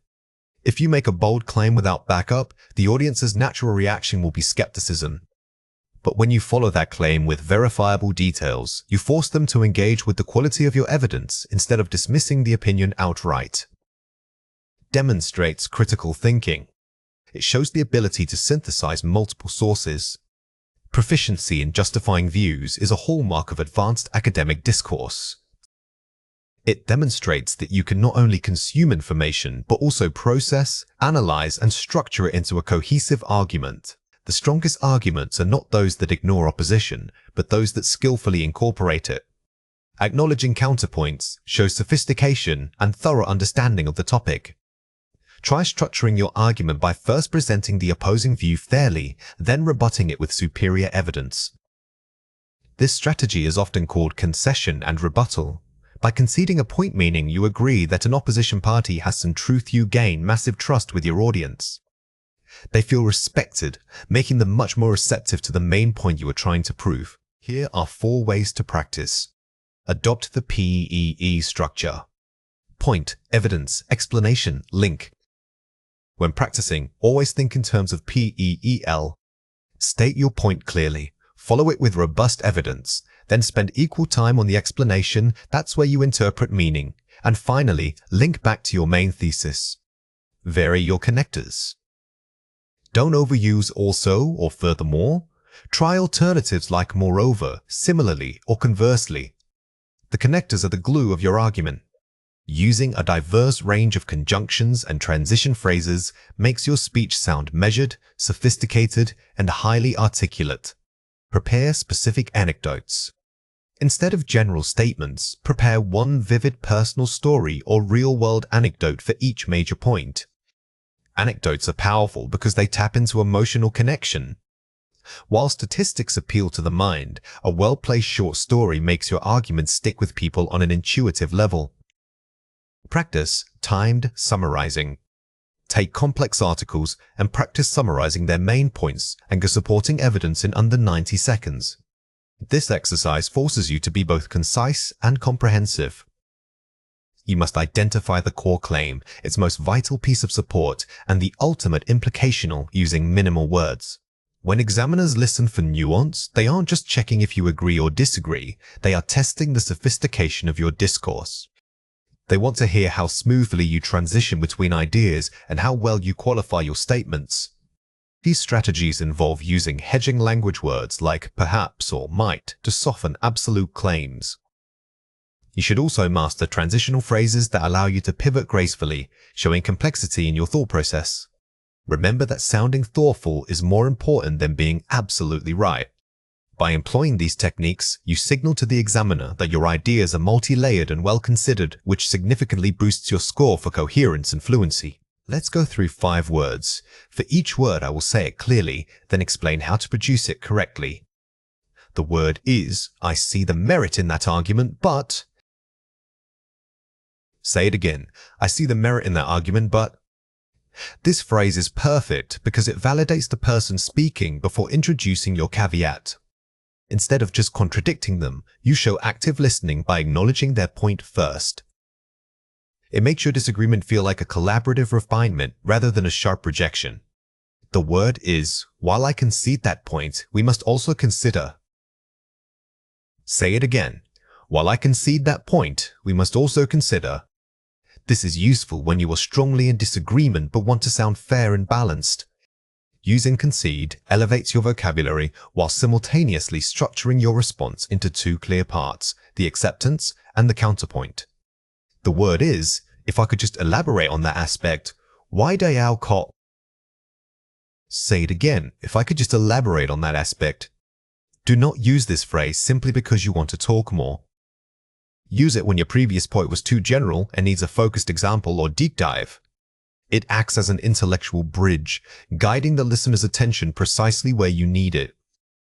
If you make a bold claim without backup, the audience's natural reaction will be skepticism. But when you follow that claim with verifiable details, you force them to engage with the quality of your evidence instead of dismissing the opinion outright. Demonstrates critical thinking. It shows the ability to synthesize multiple sources. Proficiency in justifying views is a hallmark of advanced academic discourse. It demonstrates that you can not only consume information, but also process, analyze, and structure it into a cohesive argument. The strongest arguments are not those that ignore opposition, but those that skillfully incorporate it. Acknowledging counterpoints shows sophistication and thorough understanding of the topic. Try structuring your argument by first presenting the opposing view fairly, then rebutting it with superior evidence. This strategy is often called concession and rebuttal. By conceding a point, meaning you agree that an opposition party has some truth, you gain massive trust with your audience. They feel respected, making them much more receptive to the main point you are trying to prove. Here are 4 ways to practice. Adopt the PEE structure. Point, evidence, explanation, link. When practicing, always think in terms of PEEL. State your point clearly, follow it with robust evidence, then spend equal time on the explanation. That's where you interpret meaning. And finally, link back to your main thesis. Vary your connectors. Don't overuse also or furthermore. Try alternatives like moreover, similarly, or conversely. The connectors are the glue of your argument. Using a diverse range of conjunctions and transition phrases makes your speech sound measured, sophisticated, and highly articulate. Prepare specific anecdotes. Instead of general statements, prepare one vivid personal story or real-world anecdote for each major point. Anecdotes are powerful because they tap into emotional connection. While statistics appeal to the mind, a well-placed short story makes your argument stick with people on an intuitive level. Practice timed summarizing. Take complex articles and practice summarizing their main points and give supporting evidence in under 90 seconds. This exercise forces you to be both concise and comprehensive. You must identify the core claim, its most vital piece of support, and the ultimate implicational using minimal words. When examiners listen for nuance, they aren't just checking if you agree or disagree, they are testing the sophistication of your discourse. They want to hear how smoothly you transition between ideas and how well you qualify your statements. These strategies involve using hedging language words like perhaps or might to soften absolute claims. You should also master transitional phrases that allow you to pivot gracefully, showing complexity in your thought process. Remember that sounding thoughtful is more important than being absolutely right. By employing these techniques, you signal to the examiner that your ideas are multi-layered and well-considered, which significantly boosts your score for coherence and fluency. Let's go through 5 words. For each word, I will say it clearly, then explain how to produce it correctly. The word is, I see the merit in that argument, but... Say it again. I see the merit in that argument, but... This phrase is perfect because it validates the person speaking before introducing your caveat. Instead of just contradicting them, you show active listening by acknowledging their point first. It makes your disagreement feel like a collaborative refinement rather than a sharp rejection. The word is, while I concede that point, we must also consider. Say it again. While I concede that point, we must also consider. This is useful when you are strongly in disagreement but want to sound fair and balanced. Use and concede elevates your vocabulary while simultaneously structuring your response into two clear parts, the acceptance and the counterpoint. The word is, if I could just elaborate on that aspect, why day our cot? Say it again, if I could just elaborate on that aspect. Do not use this phrase simply because you want to talk more. Use it when your previous point was too general and needs a focused example or deep dive. It acts as an intellectual bridge, guiding the listener's attention precisely where you need it.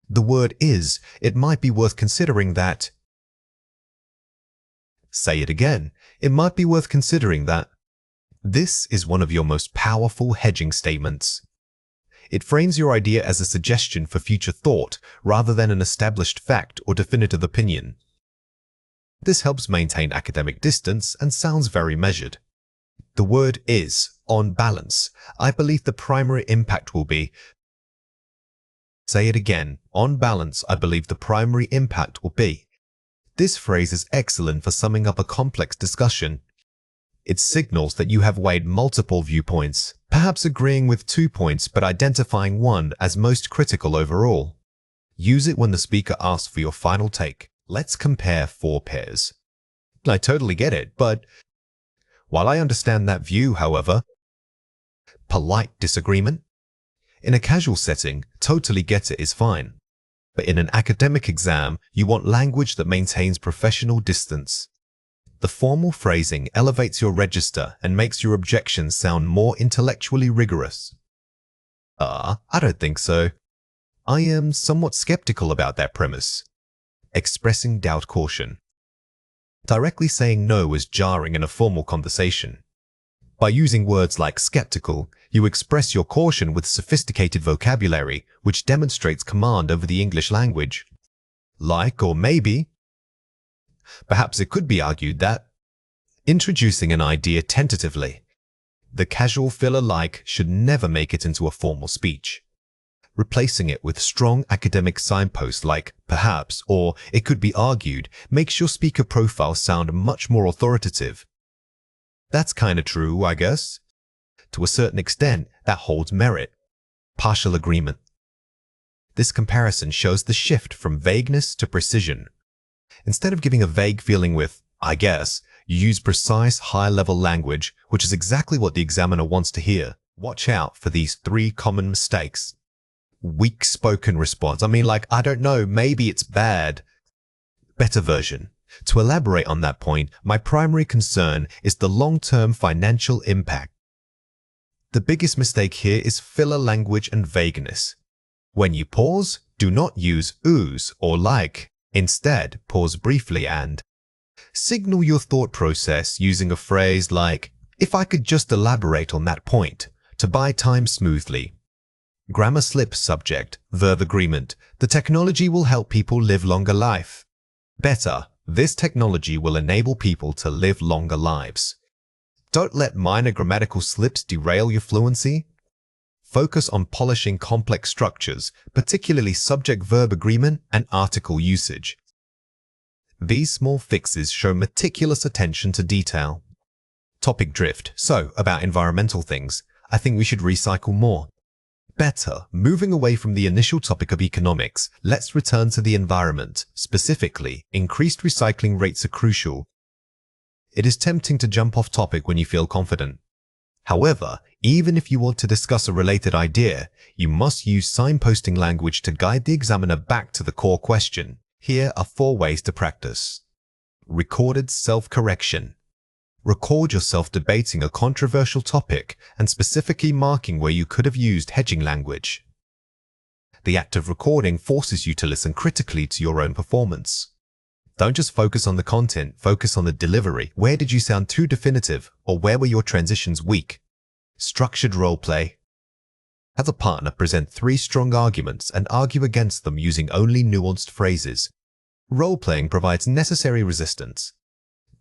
The word is, it might be worth considering that. Say it again, it might be worth considering that. This is one of your most powerful hedging statements. It frames your idea as a suggestion for future thought rather than an established fact or definitive opinion. This helps maintain academic distance and sounds very measured. The word is, on balance, I believe the primary impact will be. Say it again, on balance, I believe the primary impact will be. This phrase is excellent for summing up a complex discussion. It signals that you have weighed multiple viewpoints, perhaps agreeing with 2 points but identifying one as most critical overall. Use it when the speaker asks for your final take. Let's compare 4 pairs. I totally get it, but while I understand that view, however, polite disagreement? In a casual setting, totally get it is fine. But in an academic exam, you want language that maintains professional distance. The formal phrasing elevates your register and makes your objections sound more intellectually rigorous. I don't think so. I am somewhat skeptical about that premise. Expressing doubt caution. Directly saying no is jarring in a formal conversation. By using words like skeptical, you express your caution with sophisticated vocabulary, which demonstrates command over the English language. Like or maybe. Perhaps it could be argued that introducing an idea tentatively. The casual filler like should never make it into a formal speech. Replacing it with strong academic signposts like perhaps or it could be argued makes your speaker profile sound much more authoritative. That's kinda true, I guess. To a certain extent, that holds merit. Partial agreement. This comparison shows the shift from vagueness to precision. Instead of giving a vague feeling with, I guess, you use precise, high-level language, which is exactly what the examiner wants to hear. Watch out for these 3 common mistakes. Weak spoken response. I don't know, maybe it's bad. Better version. To elaborate on that point, my primary concern is the long-term financial impact. The biggest mistake here is filler language and vagueness. When you pause, do not use ooze or like. Instead, pause briefly and signal your thought process using a phrase like, if I could just elaborate on that point, to buy time smoothly. Grammar slip subject, verb agreement. The technology will help people live longer life. Better, this technology will enable people to live longer lives. Don't let minor grammatical slips derail your fluency. Focus on polishing complex structures, particularly subject-verb agreement and article usage. These small fixes show meticulous attention to detail. Topic drift. So, about environmental things, I think we should recycle more. Better, moving away from the initial topic of economics, let's return to the environment. Specifically, increased recycling rates are crucial. It is tempting to jump off topic when you feel confident. However, even if you want to discuss a related idea, you must use signposting language to guide the examiner back to the core question. Here are 4 ways to practice. Recorded self-correction. Record yourself debating a controversial topic and specifically marking where you could have used hedging language. The act of recording forces you to listen critically to your own performance. Don't just focus on the content, focus on the delivery. Where did you sound too definitive, or where were your transitions weak? Structured role play. Have a partner present 3 strong arguments and argue against them using only nuanced phrases. Role-playing provides necessary resistance.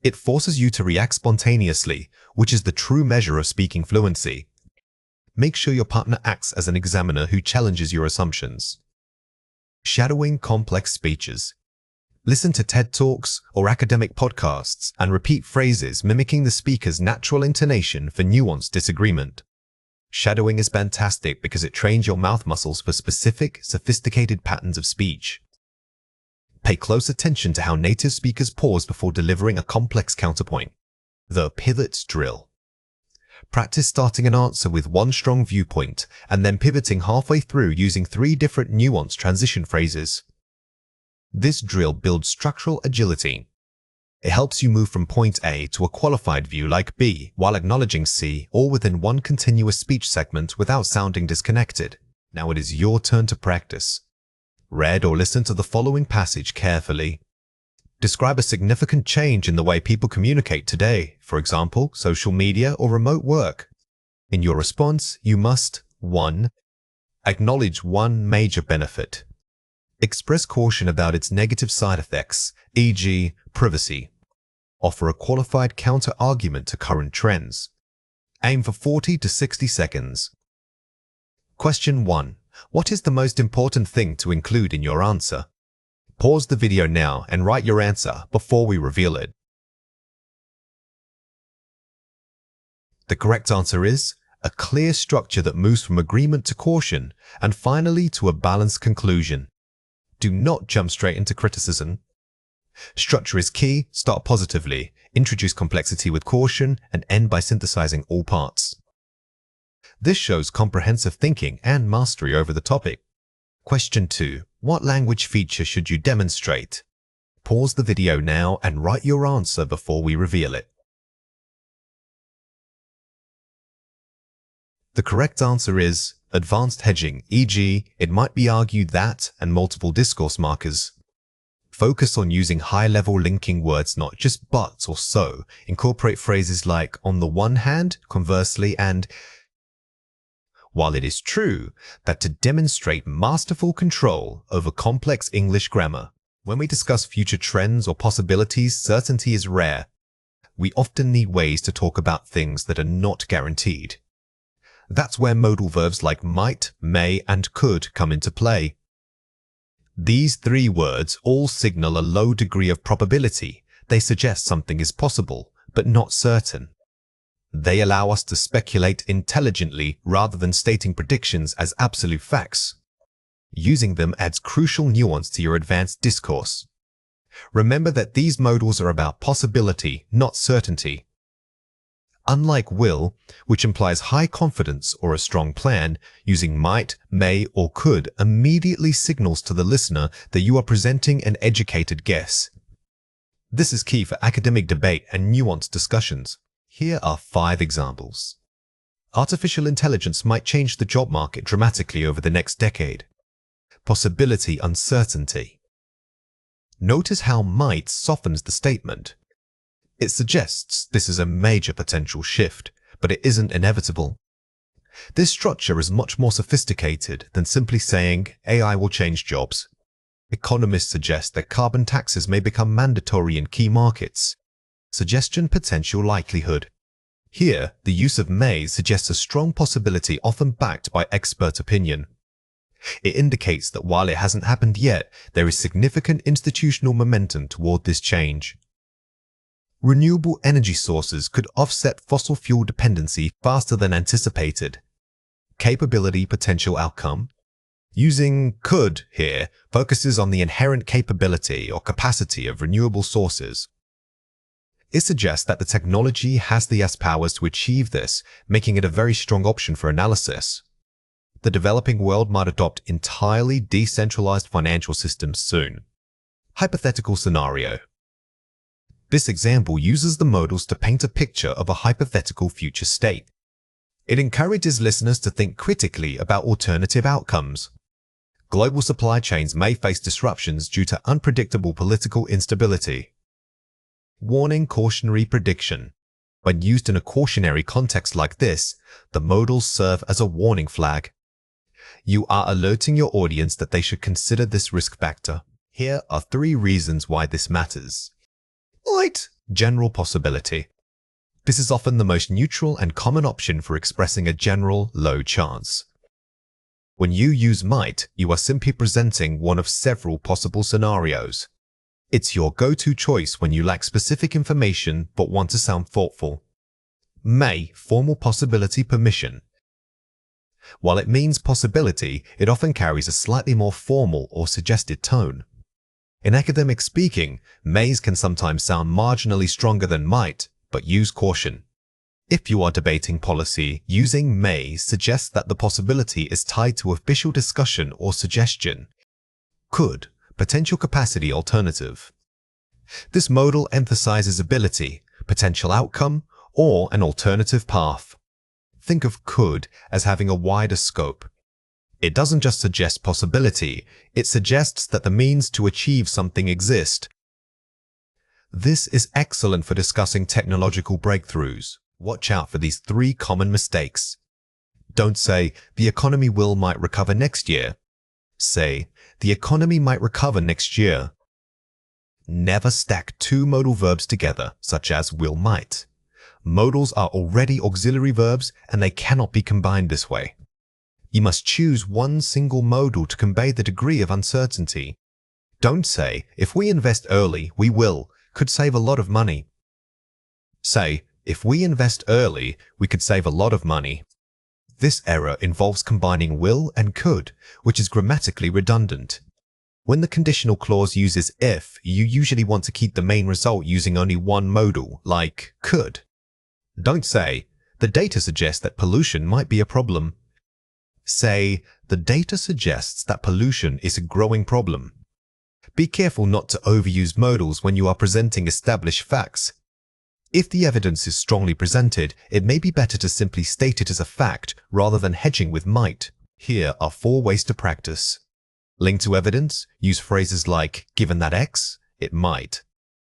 It forces you to react spontaneously, which is the true measure of speaking fluency. Make sure your partner acts as an examiner who challenges your assumptions. Shadowing complex speeches. Listen to TED Talks or academic podcasts and repeat phrases mimicking the speaker's natural intonation for nuanced disagreement. Shadowing is fantastic because it trains your mouth muscles for specific, sophisticated patterns of speech. Pay close attention to how native speakers pause before delivering a complex counterpoint. The pivot drill. Practice starting an answer with one strong viewpoint and then pivoting halfway through using 3 different nuanced transition phrases. This drill builds structural agility. It helps you move from point A to a qualified view like B while acknowledging C, all within one continuous speech segment without sounding disconnected. Now it is your turn to practice. Read or listen to the following passage carefully. Describe a significant change in the way people communicate today, for example, social media or remote work. In your response, you must 1. Acknowledge one major benefit. Express caution about its negative side effects, e.g., privacy. Offer a qualified counter-argument to current trends. Aim for 40 to 60 seconds. Question 1. What is the most important thing to include in your answer? Pause the video now and write your answer before we reveal it. The correct answer is a clear structure that moves from agreement to caution and finally to a balanced conclusion. Do not jump straight into criticism. Structure is key. Start positively, introduce complexity with caution, and end by synthesizing all parts. This shows comprehensive thinking and mastery over the topic. Question 2. What language feature should you demonstrate? Pause the video now and write your answer before we reveal it. The correct answer is advanced hedging, e.g., it might be argued that and multiple discourse markers. Focus on using high-level linking words, not just but or so. Incorporate phrases like on the one hand, conversely, and while it is true that to demonstrate masterful control over complex English grammar, when we discuss future trends or possibilities, certainty is rare. We often need ways to talk about things that are not guaranteed. That's where modal verbs like might, may, and could come into play. These 3 words all signal a low degree of probability. They suggest something is possible, but not certain. They allow us to speculate intelligently rather than stating predictions as absolute facts. Using them adds crucial nuance to your advanced discourse. Remember that these modals are about possibility, not certainty. Unlike will, which implies high confidence or a strong plan, using might, may, or could immediately signals to the listener that you are presenting an educated guess. This is key for academic debate and nuanced discussions. Here are 5 examples. Artificial intelligence might change the job market dramatically over the next decade. Possibility uncertainty. Notice how might softens the statement. It suggests this is a major potential shift, but it isn't inevitable. This structure is much more sophisticated than simply saying AI will change jobs. Economists suggest that carbon taxes may become mandatory in key markets. Suggestion potential likelihood. Here, the use of may suggests a strong possibility often backed by expert opinion. It indicates that while it hasn't happened yet, there is significant institutional momentum toward this change. Renewable energy sources could offset fossil fuel dependency faster than anticipated. Capability potential outcome. Using could here focuses on the inherent capability or capacity of renewable sources. It suggests that the technology has the powers to achieve this, making it a very strong option for analysis. The developing world might adopt entirely decentralized financial systems soon. Hypothetical scenario. This example uses the modals to paint a picture of a hypothetical future state. It encourages listeners to think critically about alternative outcomes. Global supply chains may face disruptions due to unpredictable political instability. Warning cautionary prediction. When used in a cautionary context like this, the modals serve as a warning flag. You are alerting your audience that they should consider this risk factor. Here are 3 reasons why this matters. Light, general possibility. This is often the most neutral and common option for expressing a general low chance. When you use might, you are simply presenting one of several possible scenarios. It's your go-to choice when you lack specific information but want to sound thoughtful. May, formal possibility permission. While it means possibility, it often carries a slightly more formal or suggested tone. In academic speaking, mays can sometimes sound marginally stronger than might, but use caution. If you are debating policy, using may suggests that the possibility is tied to official discussion or suggestion. Could, potential capacity alternative. This modal emphasizes ability, potential outcome, or an alternative path. Think of could as having a wider scope. It doesn't just suggest possibility, it suggests that the means to achieve something exist. This is excellent for discussing technological breakthroughs. Watch out for these 3 common mistakes. Don't say, the economy might recover next year. Say, the economy might recover next year. Never stack 2 modal verbs together, such as will might. Modals are already auxiliary verbs and they cannot be combined this way. You must choose one single modal to convey the degree of uncertainty. Don't say, if we invest early, we could save a lot of money. Say, if we invest early, we could save a lot of money. This error involves combining will and could, which is grammatically redundant. When the conditional clause uses if, you usually want to keep the main result using only one modal, like could. Don't say, the data suggests that pollution might be a problem. Say, the data suggests that pollution is a growing problem. Be careful not to overuse modals when you are presenting established facts. If the evidence is strongly presented, it may be better to simply state it as a fact rather than hedging with might. Here are 4 ways to practice. Link to evidence, use phrases like, given that X, it might.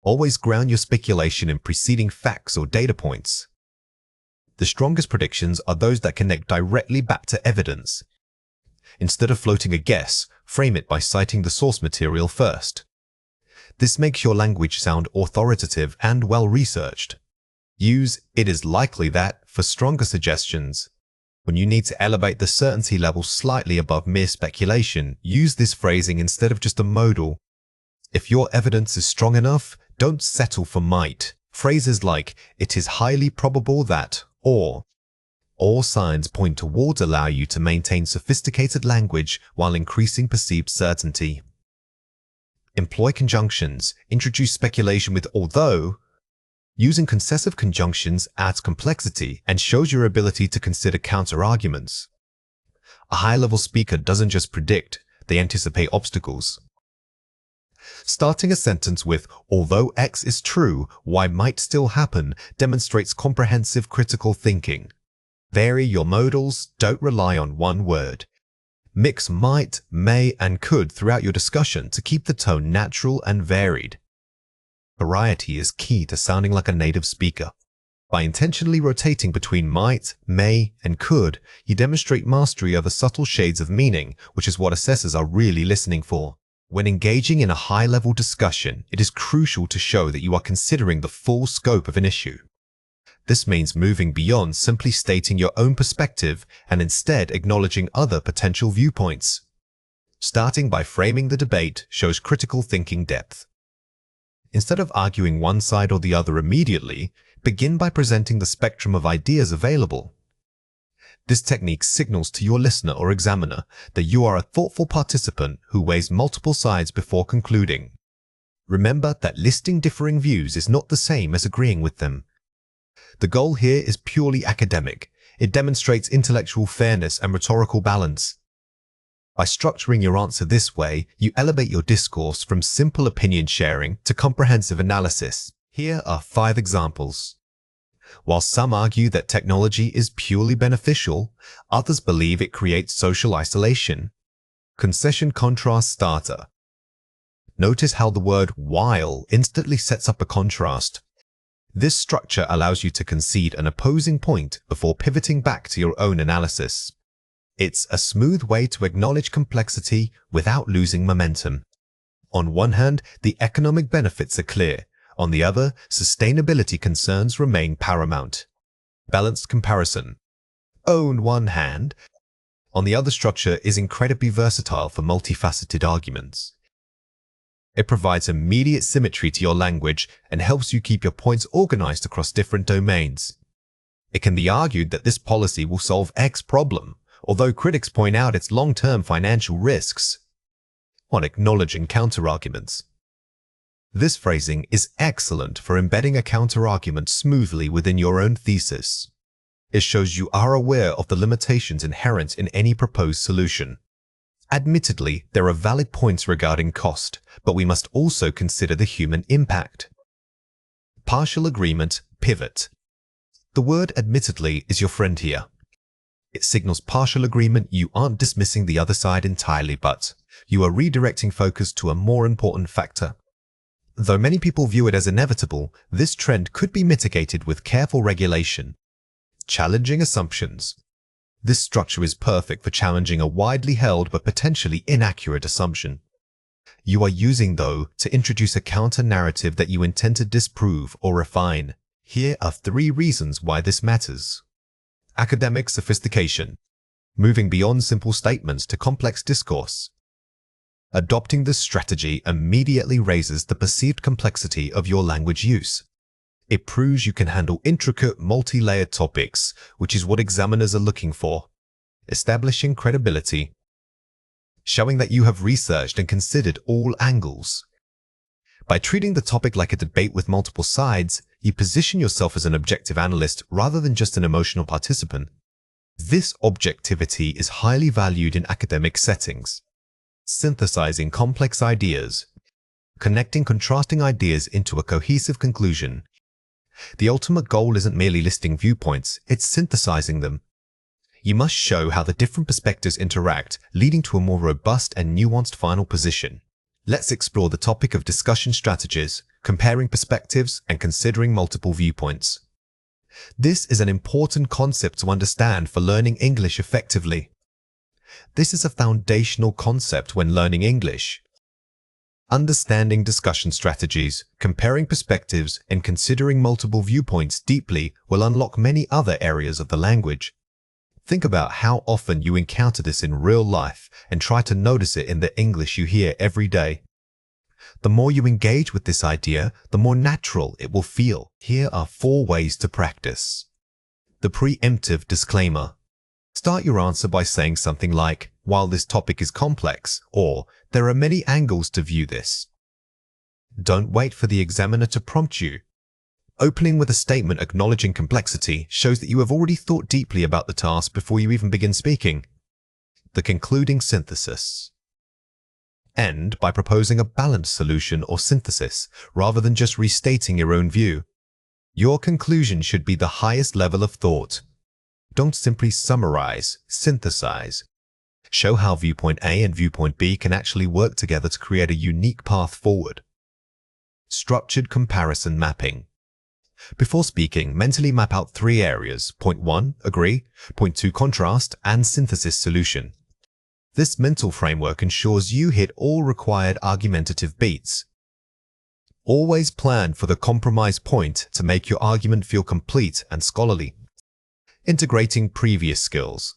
Always ground your speculation in preceding facts or data points. The strongest predictions are those that connect directly back to evidence. Instead of floating a guess, frame it by citing the source material first. This makes your language sound authoritative and well-researched. Use "it is likely that" for stronger suggestions. When you need to elevate the certainty level slightly above mere speculation, use this phrasing instead of just a modal. If your evidence is strong enough, don't settle for might. Phrases like, it is highly probable that, or all signs point towards allow you to maintain sophisticated language while increasing perceived certainty. Employ conjunctions. Introduce speculation with although. Using concessive conjunctions adds complexity and shows your ability to consider counter-arguments. A high-level speaker doesn't just predict, they anticipate obstacles. Starting a sentence with, although X is true, Y might still happen, demonstrates comprehensive critical thinking. Vary your modals, don't rely on one word. Mix might, may, and could throughout your discussion to keep the tone natural and varied. Variety is key to sounding like a native speaker. By intentionally rotating between might, may, and could, you demonstrate mastery of the subtle shades of meaning, which is what assessors are really listening for. When engaging in a high-level discussion, it is crucial to show that you are considering the full scope of an issue. This means moving beyond simply stating your own perspective and instead acknowledging other potential viewpoints. Starting by framing the debate shows critical thinking depth. Instead of arguing one side or the other immediately, begin by presenting the spectrum of ideas available. This technique signals to your listener or examiner that you are a thoughtful participant who weighs multiple sides before concluding. Remember that listing differing views is not the same as agreeing with them. The goal here is purely academic. It demonstrates intellectual fairness and rhetorical balance. By structuring your answer this way, you elevate your discourse from simple opinion sharing to comprehensive analysis. Here are 5 examples. While some argue that technology is purely beneficial, others believe it creates social isolation. Concession contrast starter. Notice how the word while instantly sets up a contrast. This structure allows you to concede an opposing point before pivoting back to your own analysis. It's a smooth way to acknowledge complexity without losing momentum. On one hand, the economic benefits are clear. On the other, sustainability concerns remain paramount. Balanced comparison. On one hand, on the other structure is incredibly versatile for multifaceted arguments. It provides immediate symmetry to your language and helps you keep your points organized across different domains. It can be argued that this policy will solve X problem, although critics point out its long-term financial risks. On acknowledging counterarguments. This phrasing is excellent for embedding a counterargument smoothly within your own thesis. It shows you are aware of the limitations inherent in any proposed solution. Admittedly, there are valid points regarding cost, but we must also consider the human impact. Partial agreement, pivot. The word admittedly is your friend here. It signals partial agreement. You aren't dismissing the other side entirely, but you are redirecting focus to a more important factor. Though many people view it as inevitable, this trend could be mitigated with careful regulation. Challenging assumptions. This structure is perfect for challenging a widely held but potentially inaccurate assumption. You are using, though, to introduce a counter-narrative that you intend to disprove or refine. Here are 3 reasons why this matters. Academic sophistication. Moving beyond simple statements to complex discourse. Adopting this strategy immediately raises the perceived complexity of your language use. It proves you can handle intricate, multi-layered topics, which is what examiners are looking for. Establishing credibility. Showing that you have researched and considered all angles. By treating the topic like a debate with multiple sides, you position yourself as an objective analyst rather than just an emotional participant. This objectivity is highly valued in academic settings. Synthesizing complex ideas. Connecting contrasting ideas into a cohesive conclusion. The ultimate goal isn't merely listing viewpoints, it's synthesizing them. You must show how the different perspectives interact, leading to a more robust and nuanced final position. Let's explore the topic of discussion strategies, comparing perspectives, and considering multiple viewpoints. This is an important concept to understand for learning English effectively. This is a foundational concept when learning English. Understanding discussion strategies, comparing perspectives, and considering multiple viewpoints deeply will unlock many other areas of the language. Think about how often you encounter this in real life and try to notice it in the English you hear every day. The more you engage with this idea, the more natural it will feel. Here are 4 ways to practice. The preemptive disclaimer. Start your answer by saying something like, "While this topic is complex," or "There are many angles to view this." Don't wait for the examiner to prompt you. Opening with a statement acknowledging complexity shows that you have already thought deeply about the task before you even begin speaking. The concluding synthesis. End by proposing a balanced solution or synthesis, rather than just restating your own view. Your conclusion should be the highest level of thought. Don't simply summarize, synthesize. Show how viewpoint A and viewpoint B can actually work together to create a unique path forward. Structured comparison mapping. Before speaking, mentally map out 3 areas: point 1, agree, point 2, contrast, and synthesis solution. This mental framework ensures you hit all required argumentative beats. Always plan for the compromise point to make your argument feel complete and scholarly. Integrating previous skills.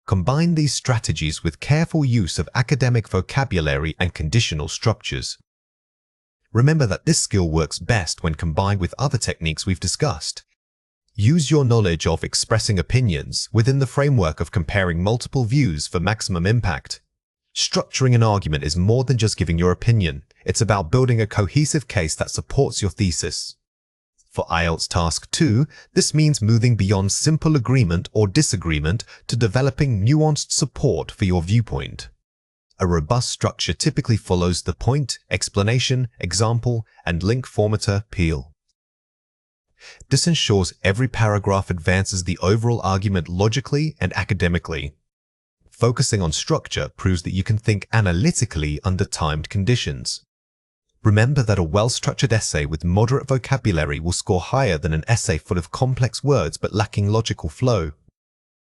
Combine these strategies with careful use of academic vocabulary and conditional structures. Remember that this skill works best when combined with other techniques we've discussed. Use your knowledge of expressing opinions within the framework of comparing multiple views for maximum impact. Structuring an argument is more than just giving your opinion. It's about building a cohesive case that supports your thesis. For IELTS Task 2, this means moving beyond simple agreement or disagreement to developing nuanced support for your viewpoint. A robust structure typically follows the point, explanation, example, and link formatter peel. This ensures every paragraph advances the overall argument logically and academically. Focusing on structure proves that you can think analytically under timed conditions. Remember that a well-structured essay with moderate vocabulary will score higher than an essay full of complex words but lacking logical flow.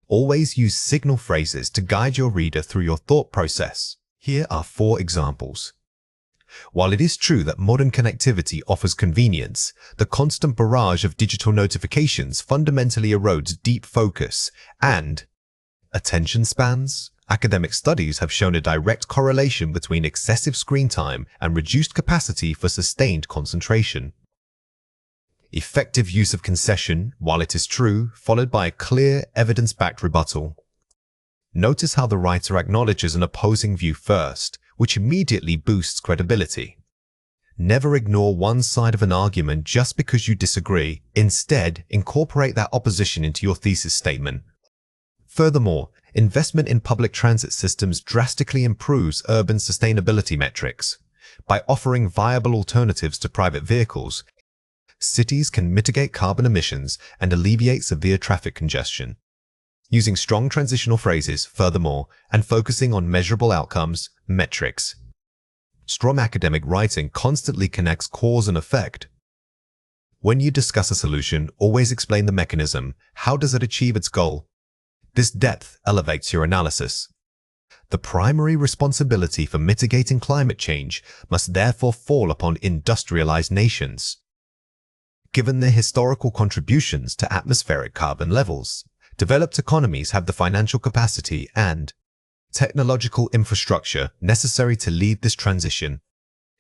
Always use signal phrases to guide your reader through your thought process. Here are 4 examples. While it is true that modern connectivity offers convenience, the constant barrage of digital notifications fundamentally erodes deep focus and attention spans. Academic studies have shown a direct correlation between excessive screen time and reduced capacity for sustained concentration. Effective use of concession, while it is true, followed by a clear, evidence-backed rebuttal. Notice how the writer acknowledges an opposing view first, which immediately boosts credibility. Never ignore one side of an argument just because you disagree. Instead, incorporate that opposition into your thesis statement. Furthermore, investment in public transit systems drastically improves urban sustainability metrics. By offering viable alternatives to private vehicles, cities can mitigate carbon emissions and alleviate severe traffic congestion. Using strong transitional phrases, furthermore, and focusing on measurable outcomes, metrics. Strong academic writing constantly connects cause and effect. When you discuss a solution, always explain the mechanism. How does it achieve its goal? This depth elevates your analysis. The primary responsibility for mitigating climate change must therefore fall upon industrialized nations. Given their historical contributions to atmospheric carbon levels, developed economies have the financial capacity and technological infrastructure necessary to lead this transition.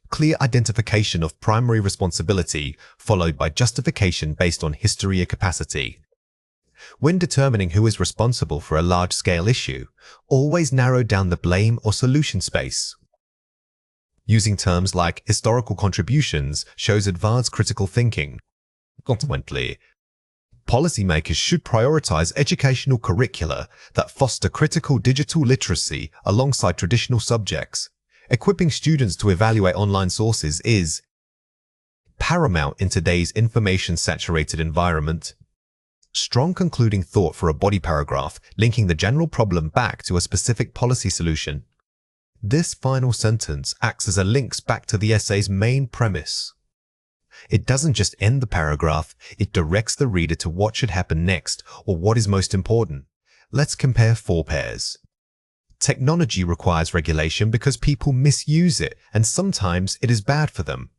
Clear identification of primary responsibility followed by justification based on history or capacity. When determining who is responsible for a large-scale issue, always narrow down the blame or solution space. Using terms like historical contributions shows advanced critical thinking. Consequently, policymakers should prioritize educational curricula that foster critical digital literacy alongside traditional subjects. Equipping students to evaluate online sources is paramount in today's information-saturated environment. Strong concluding thought for a body paragraph, linking the general problem back to a specific policy solution. This final sentence acts as a link back to the essay's main premise. It doesn't just end the paragraph, it directs the reader to what should happen next or what is most important. Let's compare 4 pairs. Technology requires regulation because people misuse it and sometimes it is bad for them.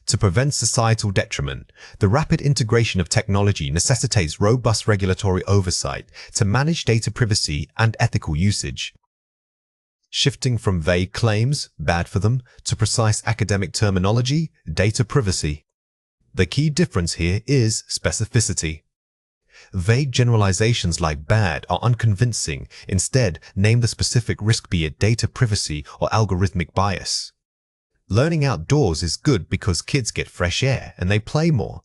To prevent societal detriment, the rapid integration of technology necessitates robust regulatory oversight to manage data privacy and ethical usage. Shifting from vague claims, bad for them, to precise academic terminology, data privacy. The key difference here is specificity. Vague generalizations like bad are unconvincing. Instead, name the specific risk, be it data privacy or algorithmic bias. Learning outdoors is good because kids get fresh air and they play more.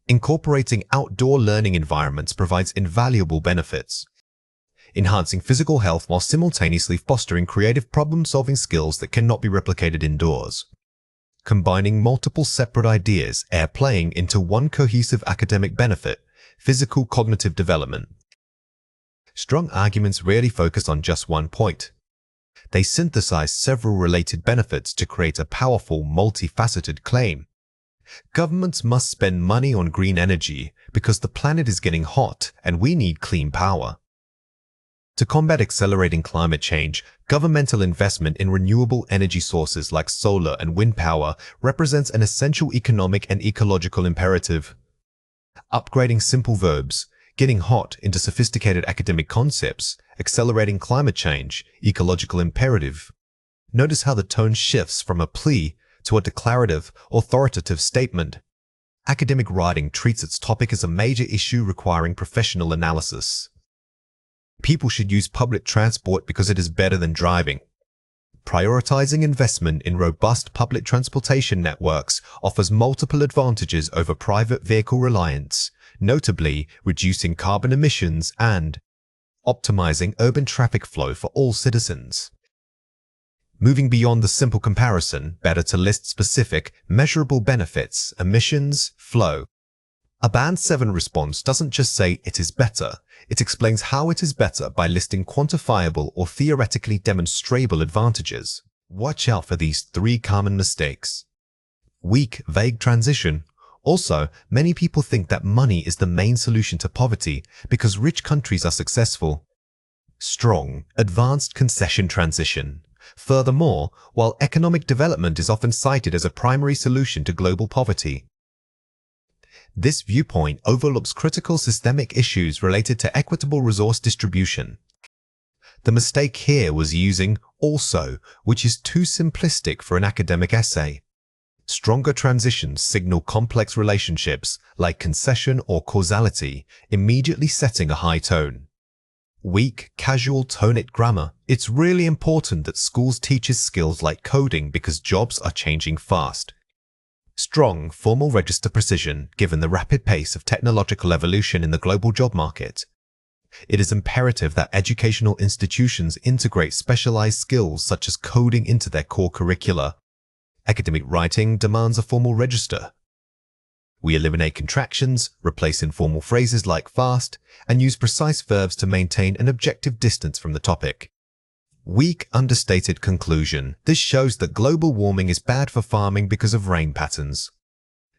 Incorporating outdoor learning environments provides invaluable benefits. Enhancing physical health while simultaneously fostering creative problem-solving skills that cannot be replicated indoors. Combining multiple separate ideas, playing into one cohesive academic benefit, physical cognitive development. Strong arguments rarely focus on just one point. They synthesize several related benefits to create a powerful, multifaceted claim. Governments must spend money on green energy because the planet is getting hot and we need clean power. To combat accelerating climate change, governmental investment in renewable energy sources like solar and wind power represents an essential economic and ecological imperative. Upgrading simple verbs, getting hot into sophisticated academic concepts, accelerating climate change, ecological imperative. Notice how the tone shifts from a plea to a declarative, authoritative statement. Academic writing treats its topic as a major issue requiring professional analysis. People should use public transport because it is better than driving. Prioritizing investment in robust public transportation networks offers multiple advantages over private vehicle reliance, notably reducing carbon emissions and optimizing urban traffic flow for all citizens. Moving beyond the simple comparison, better to list specific, measurable benefits, emissions, flow. A Band 7 response doesn't just say it is better, it explains how it is better by listing quantifiable or theoretically demonstrable advantages. Watch out for these 3 common mistakes. Weak, vague transition. Also, many people think that money is the main solution to poverty because rich countries are successful. Strong, advanced concession transition. Furthermore, while economic development is often cited as a primary solution to global poverty, this viewpoint overlooks critical systemic issues related to equitable resource distribution. The mistake here was using also, which is too simplistic for an academic essay. Stronger transitions signal complex relationships like concession or causality, immediately setting a high tone. Weak, casual, tone-it grammar. It's really important that schools teaches skills like coding because jobs are changing fast. Strong, formal register precision given the rapid pace of technological evolution in the global job market. It is imperative that educational institutions integrate specialized skills such as coding into their core curricula. Academic writing demands a formal register. We eliminate contractions, replace informal phrases like fast, and use precise verbs to maintain an objective distance from the topic. Weak, understated conclusion. This shows that global warming is bad for farming because of rain patterns.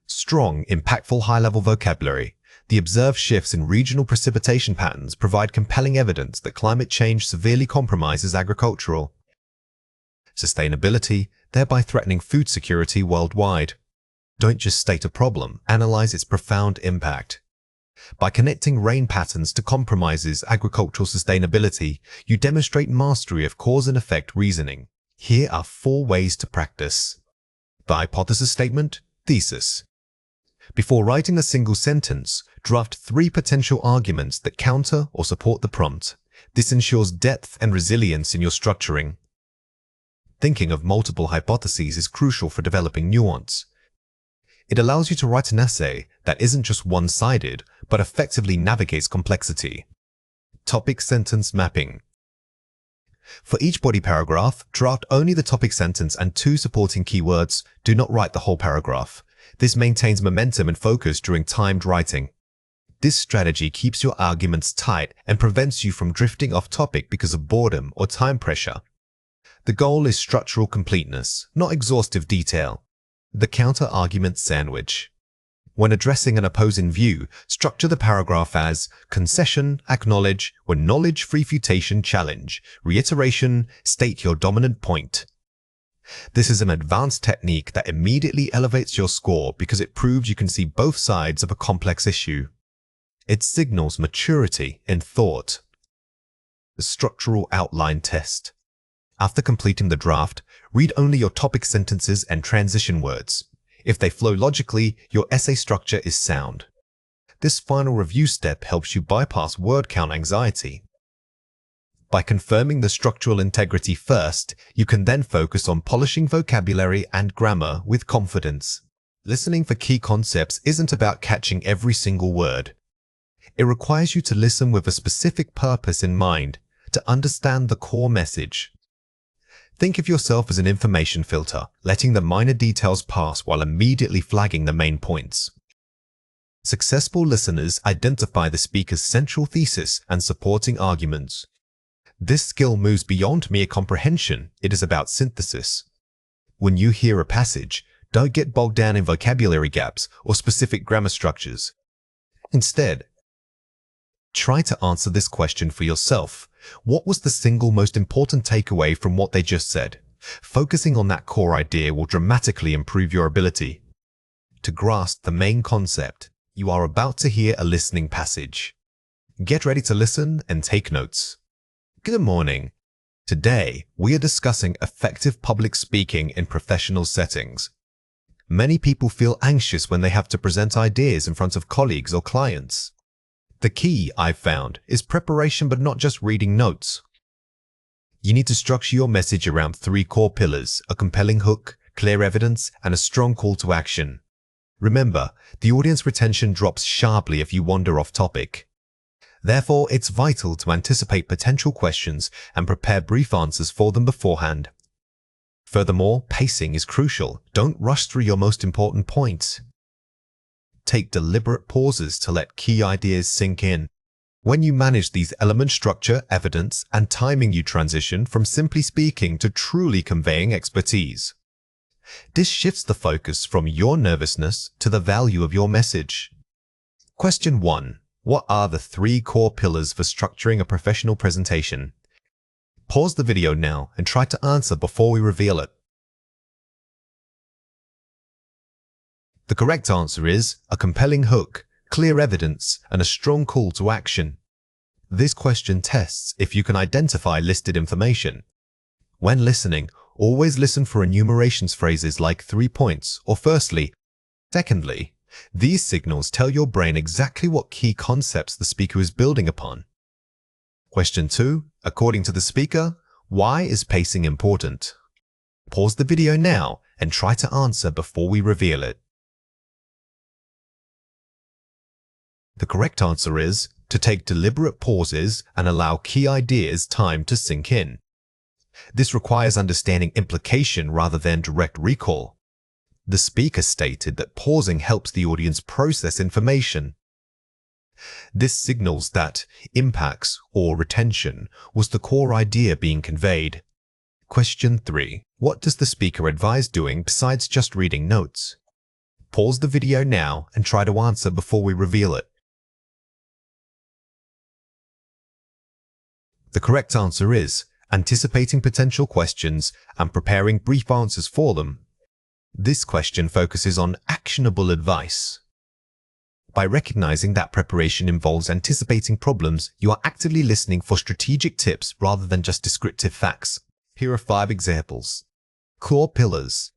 Strong, impactful high-level vocabulary. The observed shifts in regional precipitation patterns provide compelling evidence that climate change severely compromises agricultural sustainability, thereby threatening food security worldwide. Don't just state a problem, analyze its profound impact. By connecting rain patterns to compromises agricultural sustainability, you demonstrate mastery of cause and effect reasoning. Here are 4 ways to practice. The hypothesis statement, thesis. Before writing a single sentence, draft 3 potential arguments that counter or support the prompt. This ensures depth and resilience in your structuring. Thinking of multiple hypotheses is crucial for developing nuance. It allows you to write an essay that isn't just one-sided, but effectively navigates complexity. Topic sentence mapping. For each body paragraph, draft only the topic sentence and 2 supporting keywords. Do not write the whole paragraph. This maintains momentum and focus during timed writing. This strategy keeps your arguments tight and prevents you from drifting off topic because of boredom or time pressure. The goal is structural completeness, not exhaustive detail. The counter-argument sandwich. When addressing an opposing view, structure the paragraph as concession, acknowledge, or knowledge refutation challenge, reiteration, state your dominant point. This is an advanced technique that immediately elevates your score because it proves you can see both sides of a complex issue. It signals maturity in thought. The structural outline test. After completing the draft, read only your topic sentences and transition words. If they flow logically, your essay structure is sound. This final review step helps you bypass word count anxiety. By confirming the structural integrity first, you can then focus on polishing vocabulary and grammar with confidence. Listening for key concepts isn't about catching every single word. It requires you to listen with a specific purpose in mind, to understand the core message. Think of yourself as an information filter, letting the minor details pass while immediately flagging the main points. Successful listeners identify the speaker's central thesis and supporting arguments. This skill moves beyond mere comprehension. It is about synthesis. When you hear a passage, don't get bogged down in vocabulary gaps or specific grammar structures. Instead, try to answer this question for yourself. What was the single most important takeaway from what they just said? Focusing on that core idea will dramatically improve your ability to grasp the main concept. You are about to hear a listening passage. Get ready to listen and take notes. Good morning. Today, we are discussing effective public speaking in professional settings. Many people feel anxious when they have to present ideas in front of colleagues or clients. The key, I've found, is preparation but not just reading notes. You need to structure your message around 3 core pillars: a compelling hook, clear evidence, and a strong call to action. Remember, the audience retention drops sharply if you wander off topic. Therefore, it's vital to anticipate potential questions and prepare brief answers for them beforehand. Furthermore, pacing is crucial. Don't rush through your most important points. Take deliberate pauses to let key ideas sink in. When you manage these elements, structure, evidence, and timing, you transition from simply speaking to truly conveying expertise. This shifts the focus from your nervousness to the value of your message. Question 1. What are the 3 core pillars for structuring a professional presentation? Pause the video now and try to answer before we reveal it. The correct answer is a compelling hook, clear evidence, and a strong call to action. This question tests if you can identify listed information. When listening, always listen for enumerations phrases like 3 points or firstly, secondly. These signals tell your brain exactly what key concepts the speaker is building upon. Question 2. According to the speaker, why is pacing important? Pause the video now and try to answer before we reveal it. The correct answer is to take deliberate pauses and allow key ideas time to sink in. This requires understanding implication rather than direct recall. The speaker stated that pausing helps the audience process information. This signals that impacts or retention was the core idea being conveyed. Question 3. What does the speaker advise doing besides just reading notes? Pause the video now and try to answer before we reveal it. The correct answer is anticipating potential questions and preparing brief answers for them. This question focuses on actionable advice. By recognizing that preparation involves anticipating problems, you are actively listening for strategic tips rather than just descriptive facts. Here are 5 examples. Core pillars.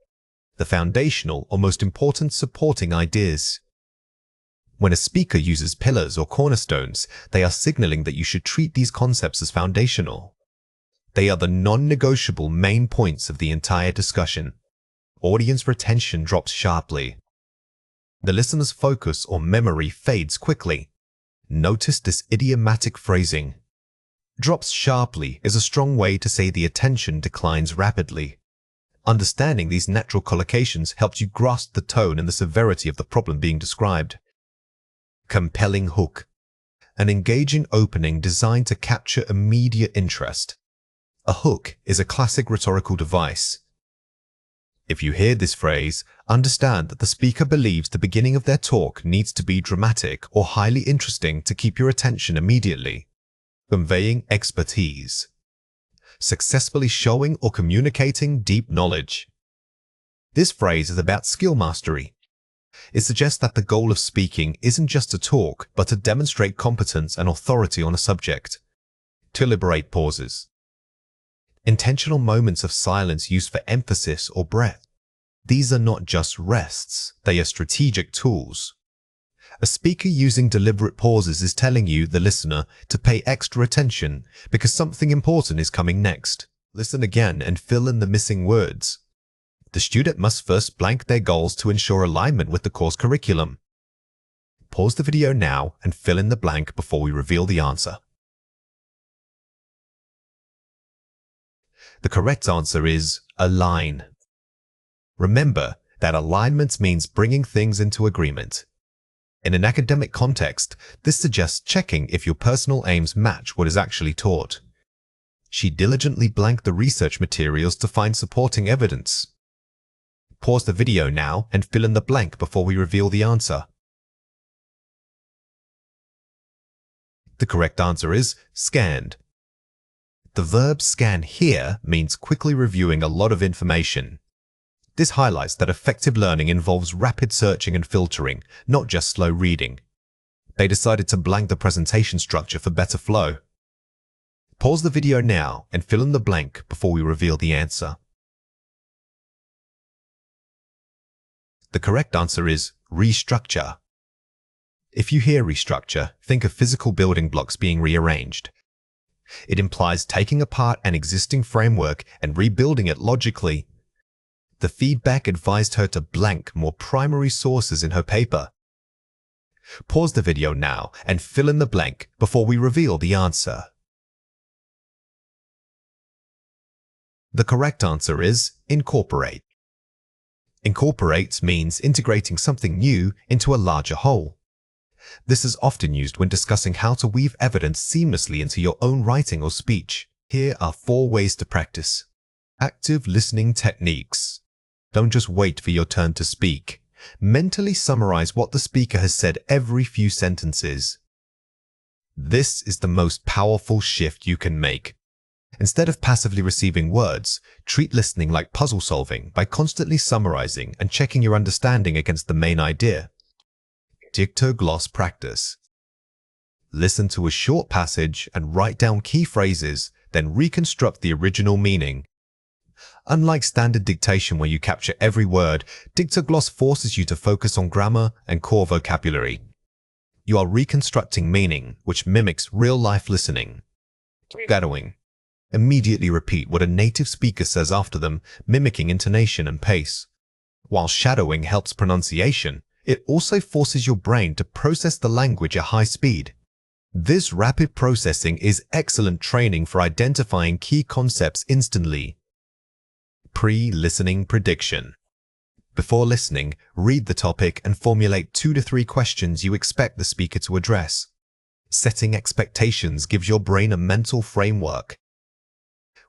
The foundational or most important supporting ideas. When a speaker uses pillars or cornerstones, they are signaling that you should treat these concepts as foundational. They are the non-negotiable main points of the entire discussion. Audience retention drops sharply. The listener's focus or memory fades quickly. Notice this idiomatic phrasing. Drops sharply is a strong way to say the attention declines rapidly. Understanding these natural collocations helps you grasp the tone and the severity of the problem being described. Compelling hook. An engaging opening designed to capture immediate interest. A hook is a classic rhetorical device. If you hear this phrase, understand that the speaker believes the beginning of their talk needs to be dramatic or highly interesting to keep your attention immediately. Conveying expertise. Successfully showing or communicating deep knowledge. This phrase is about skill mastery. It suggests that the goal of speaking isn't just to talk, but to demonstrate competence and authority on a subject. To liberate pauses. Intentional moments of silence used for emphasis or breath. These are not just rests, they are strategic tools. A speaker using deliberate pauses is telling you, the listener, to pay extra attention because something important is coming next. Listen again and fill in the missing words. The student must first blank their goals to ensure alignment with the course curriculum. Pause the video now and fill in the blank before we reveal the answer. The correct answer is align. Remember that alignment means bringing things into agreement. In an academic context, this suggests checking if your personal aims match what is actually taught. She diligently blanked the research materials to find supporting evidence. Pause the video now and fill in the blank before we reveal the answer. The correct answer is scanned. The verb scan here means quickly reviewing a lot of information. This highlights that effective learning involves rapid searching and filtering, not just slow reading. They decided to blank the presentation structure for better flow. Pause the video now and fill in the blank before we reveal the answer. The correct answer is restructure. If you hear restructure, think of physical building blocks being rearranged. It implies taking apart an existing framework and rebuilding it logically. The feedback advised her to blank more primary sources in her paper. Pause the video now and fill in the blank before we reveal the answer. The correct answer is incorporate. Incorporate means integrating something new into a larger whole. This is often used when discussing how to weave evidence seamlessly into your own writing or speech. Here are 4 ways to practice. Active listening techniques. Don't just wait for your turn to speak. Mentally summarize what the speaker has said every few sentences. This is the most powerful shift you can make. Instead of passively receiving words, treat listening like puzzle solving by constantly summarizing and checking your understanding against the main idea. Dictogloss practice. Listen to a short passage and write down key phrases, then reconstruct the original meaning. Unlike standard dictation where you capture every word, dictogloss forces you to focus on grammar and core vocabulary. You are reconstructing meaning, which mimics real-life listening. Shadowing. Immediately repeat what a native speaker says after them, mimicking intonation and pace. While shadowing helps pronunciation, it also forces your brain to process the language at high speed. This rapid processing is excellent training for identifying key concepts instantly. Pre-listening prediction. Before listening, read the topic and formulate 2 to 3 questions you expect the speaker to address. Setting expectations gives your brain a mental framework.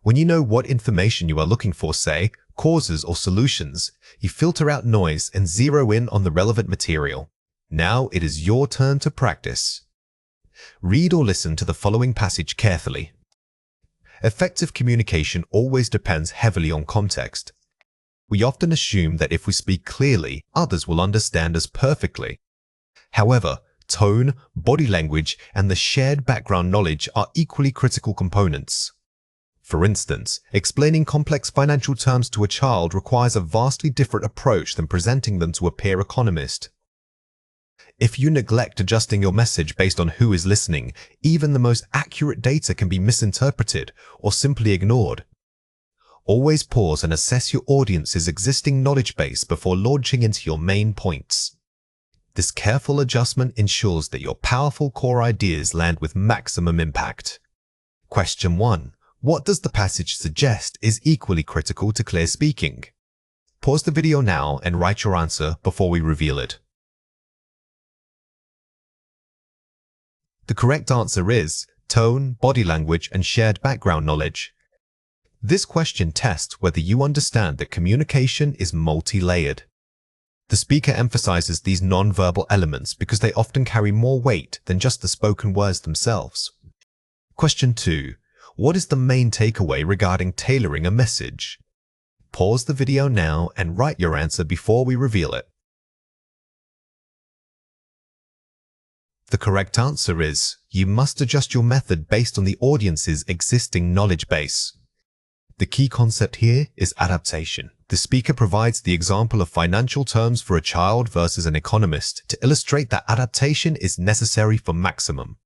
When you know what information you are looking for, say, causes or solutions, you filter out noise and zero in on the relevant material. Now it is your turn to practice. Read or listen to the following passage carefully. Effective communication always depends heavily on context. We often assume that if we speak clearly, others will understand us perfectly. However, tone, body language, and the shared background knowledge are equally critical components. For instance, explaining complex financial terms to a child requires a vastly different approach than presenting them to a peer economist. If you neglect adjusting your message based on who is listening, even the most accurate data can be misinterpreted or simply ignored. Always pause and assess your audience's existing knowledge base before launching into your main points. This careful adjustment ensures that your powerful core ideas land with maximum impact. Question 1. What does the passage suggest is equally critical to clear speaking? Pause the video now and write your answer before we reveal it. The correct answer is tone, body language, and shared background knowledge. This question tests whether you understand that communication is multi-layered. The speaker emphasizes these non-verbal elements because they often carry more weight than just the spoken words themselves. Question 2. What is the main takeaway regarding tailoring a message? Pause the video now and write your answer before we reveal it. The correct answer is, you must adjust your method based on the audience's existing knowledge base. The key concept here is adaptation. The speaker provides the example of financial terms for a child versus an economist to illustrate that adaptation is necessary for maximum.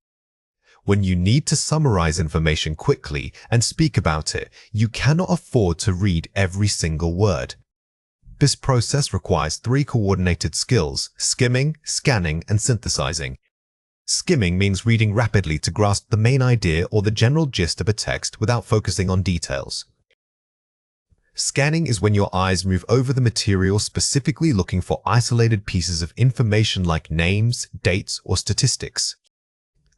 When you need to summarize information quickly and speak about it, you cannot afford to read every single word. This process requires 3 coordinated skills: skimming, scanning, and synthesizing. Skimming means reading rapidly to grasp the main idea or the general gist of a text without focusing on details. Scanning is when your eyes move over the material, specifically looking for isolated pieces of information like names, dates, or statistics.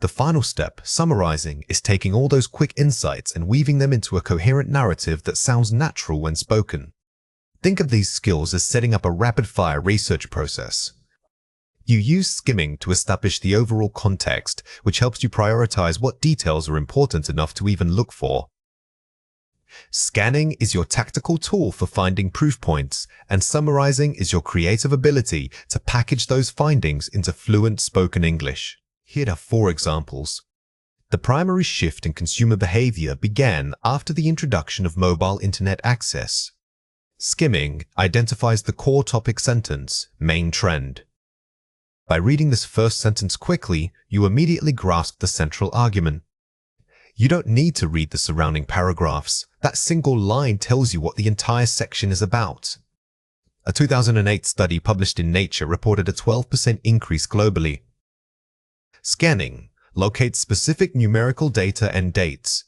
The final step, summarizing, is taking all those quick insights and weaving them into a coherent narrative that sounds natural when spoken. Think of these skills as setting up a rapid-fire research process. You use skimming to establish the overall context, which helps you prioritize what details are important enough to even look for. Scanning is your tactical tool for finding proof points, and summarizing is your creative ability to package those findings into fluent spoken English. Here are 4 examples. The primary shift in consumer behavior began after the introduction of mobile internet access. Skimming identifies the core topic sentence, main trend. By reading this first sentence quickly, you immediately grasp the central argument. You don't need to read the surrounding paragraphs. That single line tells you what the entire section is about. A 2008 study published in Nature reported a 12% increase globally. Scanning locates specific numerical data and dates.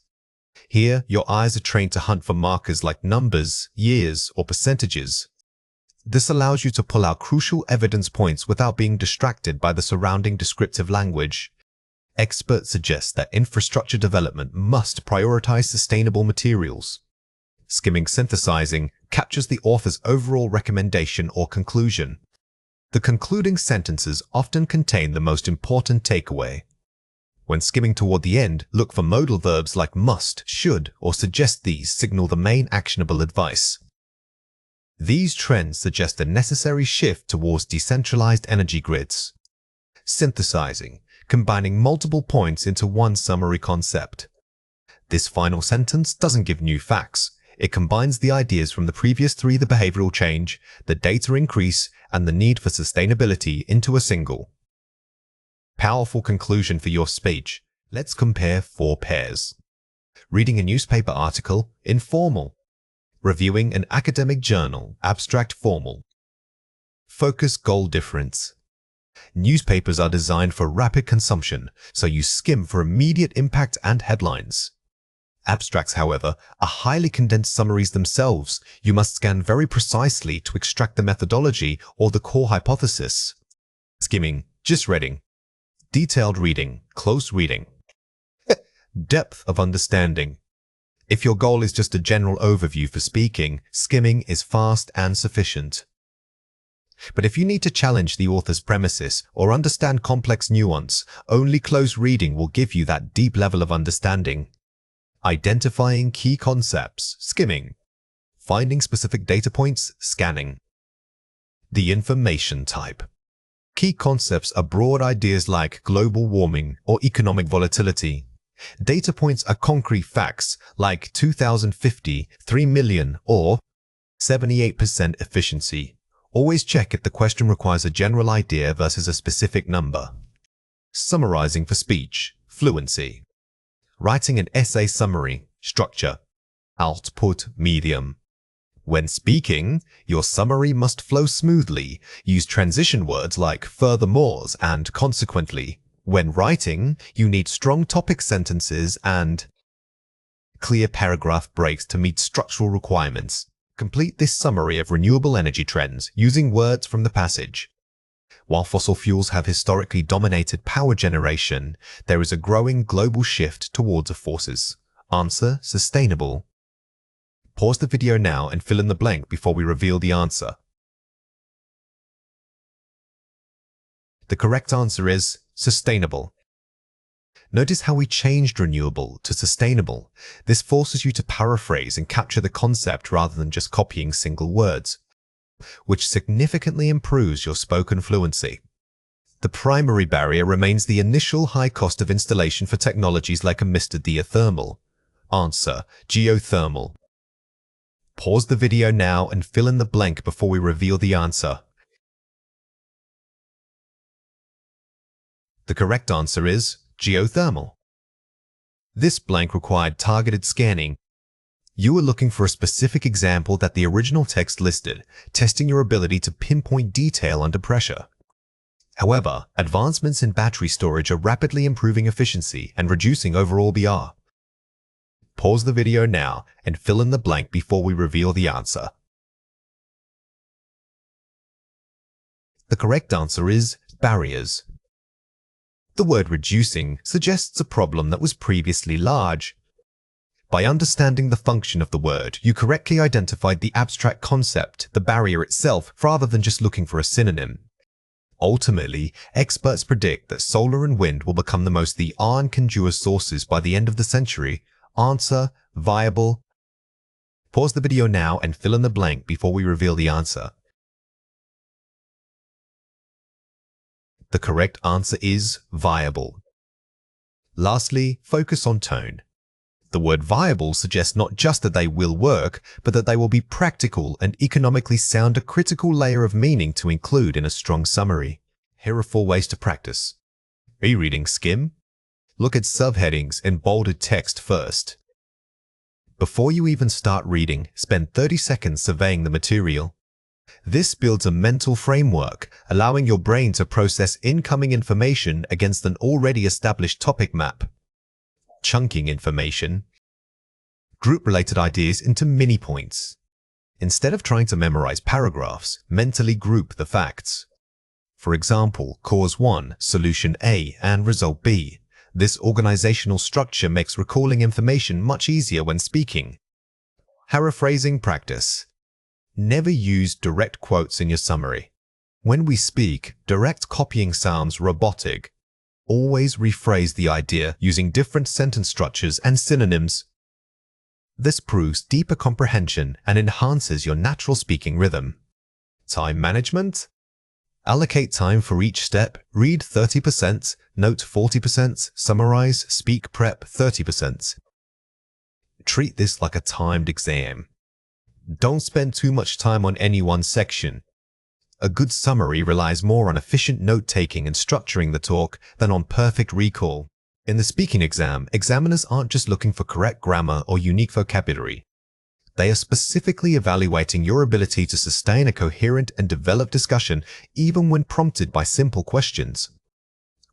Here, your eyes are trained to hunt for markers like numbers, years, or percentages. This allows you to pull out crucial evidence points without being distracted by the surrounding descriptive language. Experts suggest that infrastructure development must prioritize sustainable materials. Skimming synthesizing captures the author's overall recommendation or conclusion. The concluding sentences often contain the most important takeaway. When skimming toward the end, look for modal verbs like must, should, or suggest. These signal the main actionable advice. These trends suggest a necessary shift towards decentralized energy grids. Synthesizing, combining multiple points into one summary concept. This final sentence doesn't give new facts. It combines the ideas from the previous 3: the behavioral change, the data increase, and the need for sustainability into a single. Powerful conclusion for your speech. Let's compare 4 pairs. Reading a newspaper article, informal. Reviewing an academic journal, abstract formal. Focus goal difference. Newspapers are designed for rapid consumption, so you skim for immediate impact and headlines. Abstracts, however, are highly condensed summaries themselves. You must scan very precisely to extract the methodology or the core hypothesis. Skimming, just reading. Detailed reading, close reading. Depth of understanding. If your goal is just a general overview for speaking, skimming is fast and sufficient. But if you need to challenge the author's premises or understand complex nuance, only close reading will give you that deep level of understanding. Identifying key concepts, skimming. Finding specific data points, scanning. The information type. Key concepts are broad ideas like global warming or economic volatility. Data points are concrete facts like 2050, 3 million or 78% efficiency. Always check if the question requires a general idea versus a specific number. Summarizing for speech, fluency. Writing an essay summary, structure. Output medium. When speaking, your summary must flow smoothly. Use transition words like furthermores and consequently. When writing, you need strong topic sentences and clear paragraph breaks to meet structural requirements. Complete this summary of renewable energy trends using words from the passage. While fossil fuels have historically dominated power generation, there is a growing global shift towards forces. Answer, sustainable. Pause the video now and fill in the blank before we reveal the answer. The correct answer is sustainable. Notice how we changed renewable to sustainable. This forces you to paraphrase and capture the concept rather than just copying single words, which significantly improves your spoken fluency. The primary barrier remains the initial high cost of installation for technologies like emitted geothermal. Answer, geothermal. Pause the video now and fill in the blank before we reveal the answer. The correct answer is geothermal. This blank required targeted scanning. You were looking for a specific example that the original text listed, testing your ability to pinpoint detail under pressure. However, advancements in battery storage are rapidly improving efficiency and reducing overall BR. Pause the video now and fill in the blank before we reveal the answer. The correct answer is barriers. The word reducing suggests a problem that was previously large. By understanding the function of the word, you correctly identified the abstract concept, the barrier itself, rather than just looking for a synonym. Ultimately, experts predict that solar and wind will become the most can-endure sources by the end of the century. Answer, viable. Pause the video now and fill in the blank before we reveal the answer. The correct answer is viable. Lastly, focus on tone. The word viable suggests not just that they will work, but that they will be practical and economically sound, a critical layer of meaning to include in a strong summary. Here are 4 ways to practice. Rereading skim. Look at subheadings and bolded text first. Before you even start reading, spend 30 seconds surveying the material. This builds a mental framework, allowing your brain to process incoming information against an already established topic map. Chunking information. Group related ideas into mini points. Instead of trying to memorize paragraphs, mentally group the facts. For example, cause 1, solution A, and result B. This organizational structure makes recalling information much easier when speaking. Paraphrasing practice. Never use direct quotes in your summary. When we speak, direct copying sounds robotic. Always rephrase the idea using different sentence structures and synonyms. This proves deeper comprehension and enhances your natural speaking rhythm. Time management. Allocate time for each step. Read 30%, note 40%, summarize, speak prep 30%. Treat this like a timed exam. Don't spend too much time on any one section. A good summary relies more on efficient note-taking and structuring the talk than on perfect recall. In the speaking exam, examiners aren't just looking for correct grammar or unique vocabulary. They are specifically evaluating your ability to sustain a coherent and developed discussion even when prompted by simple questions.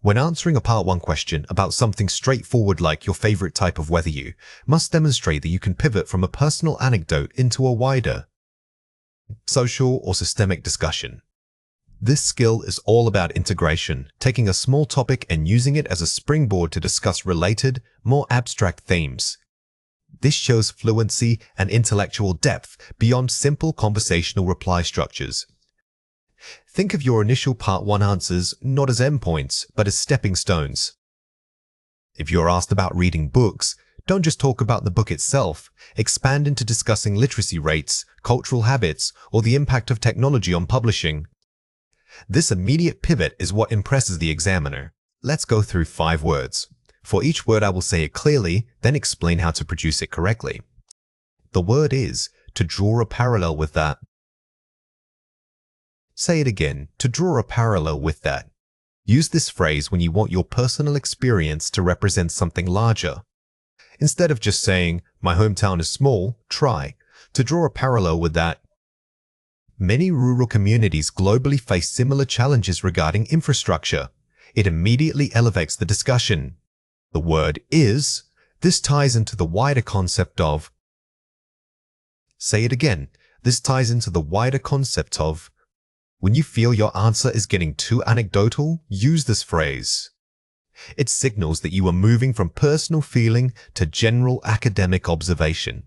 When answering a Part 1 question about something straightforward like your favorite type of weather, you must demonstrate that you can pivot from a personal anecdote into a wider social or systemic discussion. This skill is all about integration, taking a small topic and using it as a springboard to discuss related, more abstract themes. This shows fluency and intellectual depth beyond simple conversational reply structures. Think of your initial Part 1 answers not as endpoints, but as stepping stones. If you're asked about reading books, don't just talk about the book itself. Expand into discussing literacy rates, cultural habits, or the impact of technology on publishing. This immediate pivot is what impresses the examiner. Let's go through 5 words. For each word, I will say it clearly, then explain how to produce it correctly. The word is to draw a parallel with that. Say it again, to draw a parallel with that. Use this phrase when you want your personal experience to represent something larger. Instead of just saying, my hometown is small, try to draw a parallel with that. Many rural communities globally face similar challenges regarding infrastructure. It immediately elevates the discussion. The word is. This ties into the wider concept of. Say it again. This ties into the wider concept of. When you feel your answer is getting too anecdotal, use this phrase. It signals that you are moving from personal feeling to general academic observation.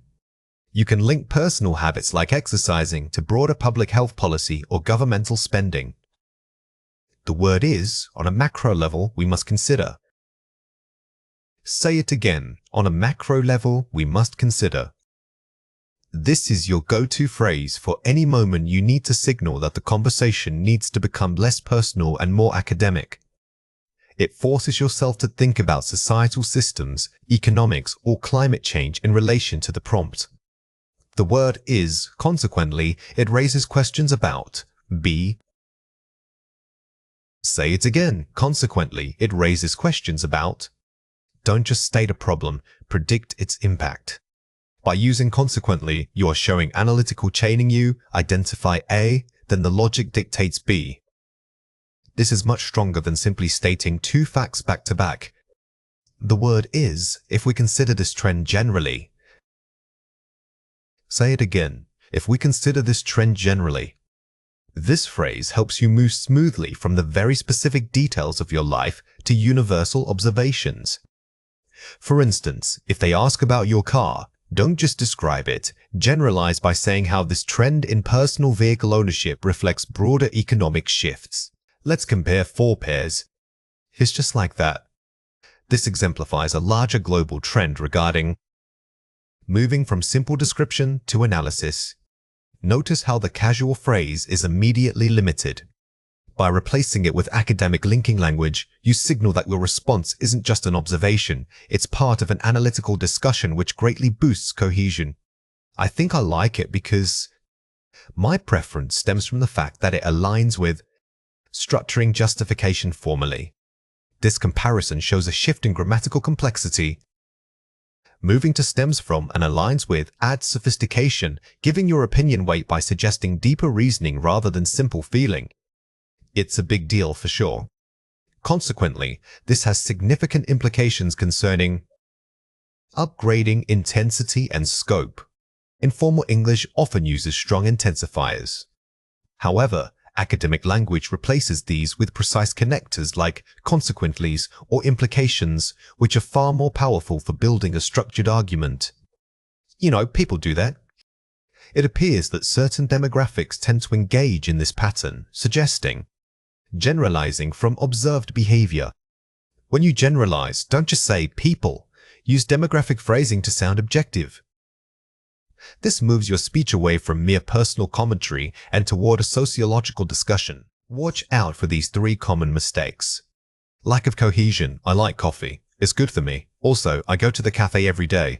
You can link personal habits like exercising to broader public health policy or governmental spending. The word is, on a macro level, we must consider. Say it again. On a macro level, we must consider. This is your go-to phrase for any moment you need to signal that the conversation needs to become less personal and more academic. It forces yourself to think about societal systems, economics, or climate change in relation to the prompt. The word is, consequently, it raises questions about be. Say it again. Consequently, it raises questions about. Don't just state a problem, predict its impact. By using consequently, you are showing analytical chaining. You identify A, then the logic dictates B. This is much stronger than simply stating 2 facts back to back. The word is, if we consider this trend generally. Say it again. If we consider this trend generally. This phrase helps you move smoothly from the very specific details of your life to universal observations. For instance, if they ask about your car, don't just describe it. Generalize by saying how this trend in personal vehicle ownership reflects broader economic shifts. Let's compare 4 pairs. It's just like that. This exemplifies a larger global trend regarding moving from simple description to analysis. Notice how the casual phrase is immediately limited. By replacing it with academic linking language, you signal that your response isn't just an observation, it's part of an analytical discussion which greatly boosts cohesion. I think I like it because my preference stems from the fact that it aligns with structuring justification formally. This comparison shows a shift in grammatical complexity. Moving to stems from and aligns with adds sophistication, giving your opinion weight by suggesting deeper reasoning rather than simple feeling. It's a big deal for sure. Consequently, this has significant implications concerning upgrading intensity and scope. Informal English often uses strong intensifiers. However, academic language replaces these with precise connectors like consequently's or implications, which are far more powerful for building a structured argument. You know, people do that. It appears that certain demographics tend to engage in this pattern, suggesting generalizing from observed behavior. When you generalize, don't just say people. Use demographic phrasing to sound objective. This moves your speech away from mere personal commentary and toward a sociological discussion. Watch out for these 3 common mistakes. Lack of cohesion. I like coffee. It's good for me. Also, I go to the cafe every day.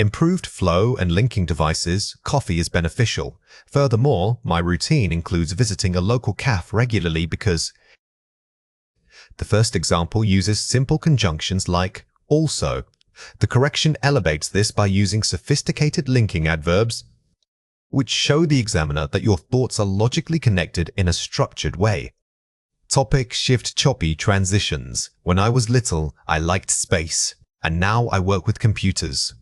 Improved flow and linking devices. Coffee is beneficial. Furthermore, my routine includes visiting a local cafe regularly because The first example uses simple conjunctions like also. The correction elevates this by using sophisticated linking adverbs, which show the examiner that your thoughts are logically connected in a structured way. Topic shift choppy transitions. When I was little, I liked space, and now I work with computers.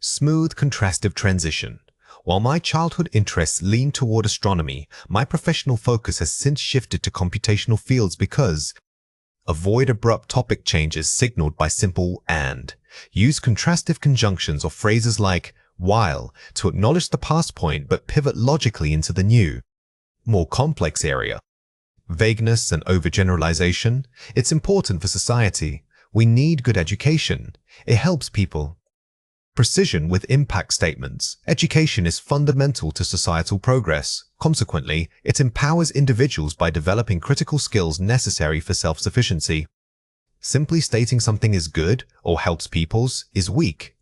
Smooth contrastive transition. While my childhood interests leaned toward astronomy, my professional focus has since shifted to computational fields because avoid abrupt topic changes signaled by simple and. Use contrastive conjunctions or phrases like while to acknowledge the past point but pivot logically into the new, more complex area. Vagueness and overgeneralization. It's important for society. We need good education. It helps people. Precision with impact statements. Education is fundamental to societal progress. Consequently, it empowers individuals by developing critical skills necessary for self-sufficiency. Simply stating something is good or helps peoples is weak.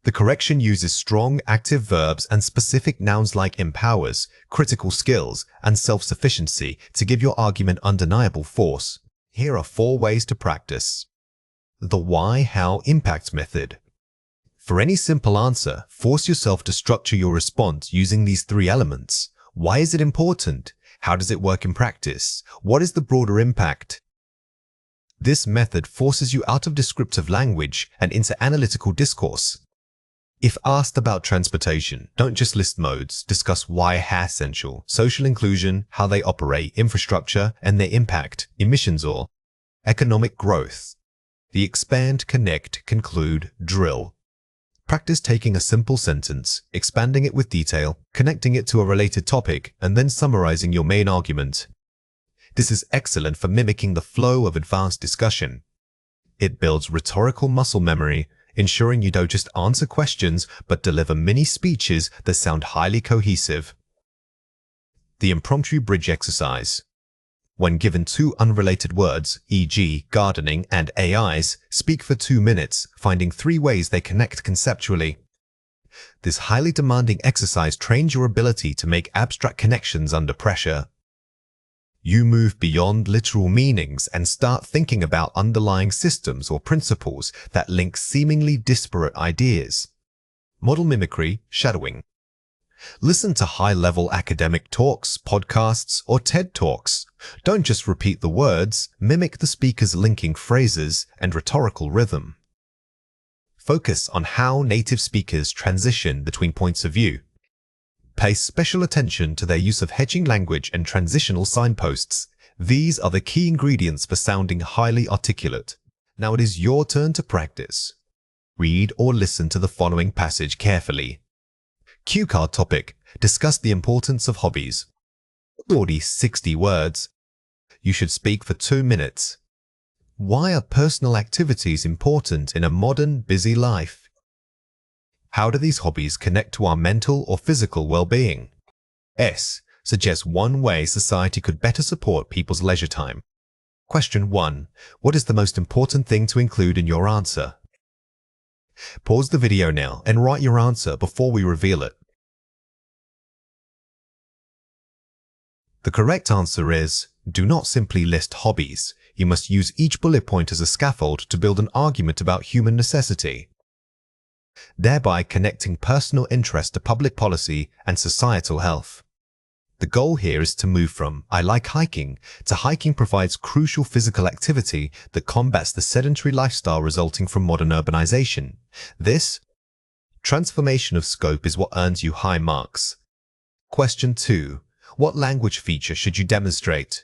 The correction uses strong active verbs and specific nouns like empowers, critical skills, and self-sufficiency to give your argument undeniable force. Here are 4 ways to practice. The why, how, impact method. For any simple answer, force yourself to structure your response using these 3 elements. Why is it important? How does it work in practice? What is the broader impact? This method forces you out of descriptive language and into analytical discourse. If asked about transportation, don't just list modes, discuss why how essential, social inclusion, how they operate, infrastructure, and their impact, emissions or economic growth. The expand, connect, conclude, drill. Practice taking a simple sentence, expanding it with detail, connecting it to a related topic, and then summarizing your main argument. This is excellent for mimicking the flow of advanced discussion. It builds rhetorical muscle memory, ensuring you don't just answer questions but deliver mini speeches that sound highly cohesive. The impromptu bridge exercise. When given 2 unrelated words, e.g. gardening and AIs, speak for 2 minutes, finding 3 ways they connect conceptually. This highly demanding exercise trains your ability to make abstract connections under pressure. You move beyond literal meanings and start thinking about underlying systems or principles that link seemingly disparate ideas. Model mimicry, shadowing. Listen to high-level academic talks, podcasts, or TED Talks. Don't just repeat the words, mimic the speaker's linking phrases and rhetorical rhythm. Focus on how native speakers transition between points of view. Pay special attention to their use of hedging language and transitional signposts. These are the key ingredients for sounding highly articulate. Now it is your turn to practice. Read or listen to the following passage carefully. Cue card topic. Discuss the importance of hobbies. 40-60 words. You should speak for 2 minutes. Why are personal activities important in a modern, busy life? How do these hobbies connect to our mental or physical well-being? S. Suggest 1 way society could better support people's leisure time. Question 1. What is the most important thing to include in your answer? Pause the video now and write your answer before we reveal it. The correct answer is, do not simply list hobbies. You must use each bullet point as a scaffold to build an argument about human necessity, thereby connecting personal interest to public policy and societal health. The goal here is to move from "I like hiking" to "hiking provides crucial physical activity that combats the sedentary lifestyle resulting from modern urbanization." This transformation of scope is what earns you high marks. Question 2. What language feature should you demonstrate?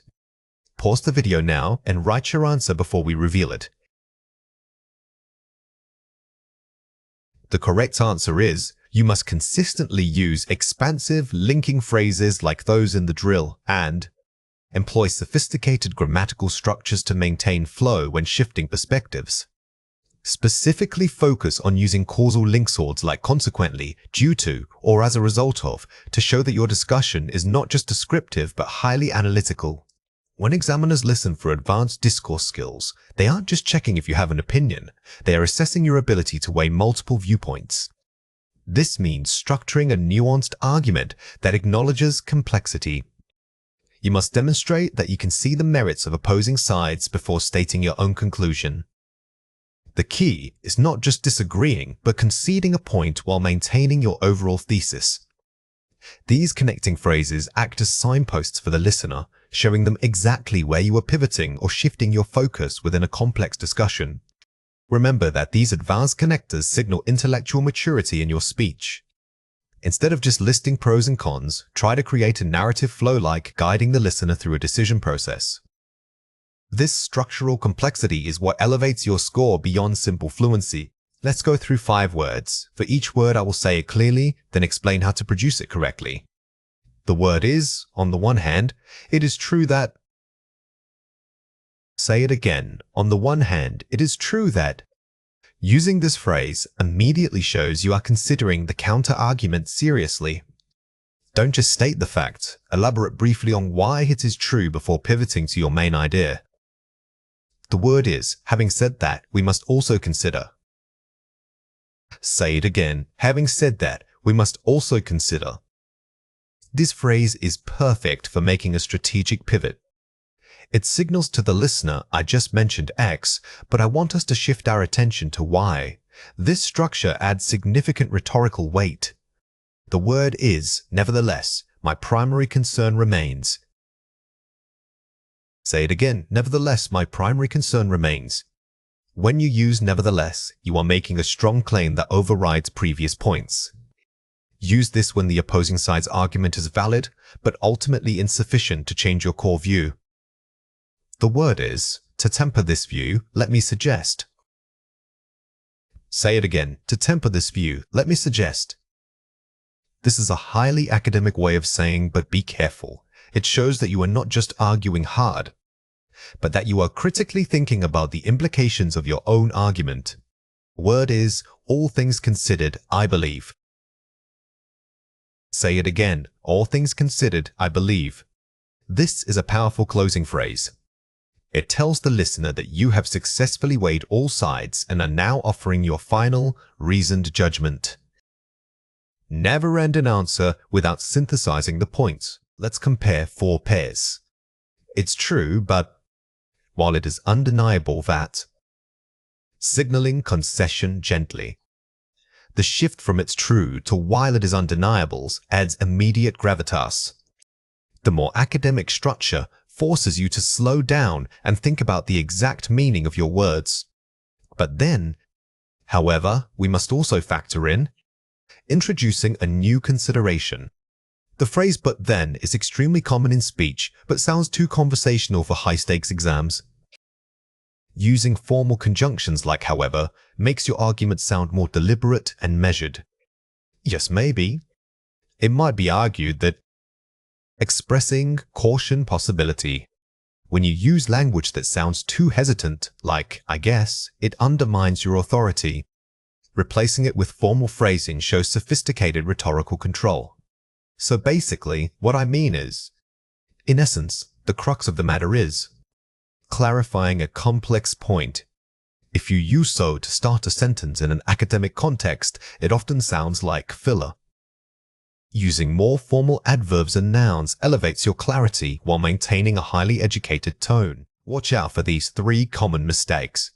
Pause the video now and write your answer before we reveal it. The correct answer is, you must consistently use expansive, linking phrases like those in the drill and employ sophisticated grammatical structures to maintain flow when shifting perspectives. Specifically focus on using causal link swords like consequently, due to, or as a result of, to show that your discussion is not just descriptive but highly analytical. When examiners listen for advanced discourse skills, they aren't just checking if you have an opinion, they are assessing your ability to weigh multiple viewpoints. This means structuring a nuanced argument that acknowledges complexity. You must demonstrate that you can see the merits of opposing sides before stating your own conclusion. The key is not just disagreeing, but conceding a point while maintaining your overall thesis. These connecting phrases act as signposts for the listener, showing them exactly where you are pivoting or shifting your focus within a complex discussion. Remember that these advanced connectors signal intellectual maturity in your speech. Instead of just listing pros and cons, try to create a narrative flow like guiding the listener through a decision process. This structural complexity is what elevates your score beyond simple fluency. Let's go through 5 words. For each word, I will say it clearly, then explain how to produce it correctly. The word is, on the one hand, it is true that. Say it again. On the one hand, it is true that. Using this phrase immediately shows you are considering the counter-argument seriously. Don't just state the fact. Elaborate briefly on why it is true before pivoting to your main idea. The word is, having said that, we must also consider. Say it again. Having said that, we must also consider. This phrase is perfect for making a strategic pivot. It signals to the listener, I just mentioned X, but I want us to shift our attention to Y. This structure adds significant rhetorical weight. The word is, nevertheless, my primary concern remains. Say it again. Nevertheless, my primary concern remains. When you use nevertheless, you are making a strong claim that overrides previous points. Use this when the opposing side's argument is valid, but ultimately insufficient to change your core view. The word is, to temper this view, let me suggest. Say it again. To temper this view, let me suggest. This is a highly academic way of saying, but be careful. It shows that you are not just arguing hard, but that you are critically thinking about the implications of your own argument. Word is, all things considered, I believe. Say it again. All things considered, I believe. This is a powerful closing phrase. It tells the listener that you have successfully weighed all sides and are now offering your final, reasoned judgment. Never end an answer without synthesizing the points. Let's compare 4 pairs. It's true, but while it is undeniable that. Signaling concession gently. The shift from it's true to while it is undeniable adds immediate gravitas. The more academic structure forces you to slow down and think about the exact meaning of your words. But then, however, we must also factor in introducing a new consideration. The phrase "but then" is extremely common in speech, but sounds too conversational for high-stakes exams. Using formal conjunctions like however makes your argument sound more deliberate and measured. Yes, maybe. It might be argued that expressing caution possibility. When you use language that sounds too hesitant, like I guess, it undermines your authority. Replacing it with formal phrasing shows sophisticated rhetorical control. So basically, what I mean is, in essence, the crux of the matter is clarifying a complex point. If you use so to start a sentence in an academic context, it often sounds like filler. Using more formal adverbs and nouns elevates your clarity while maintaining a highly educated tone. Watch out for these 3 common mistakes.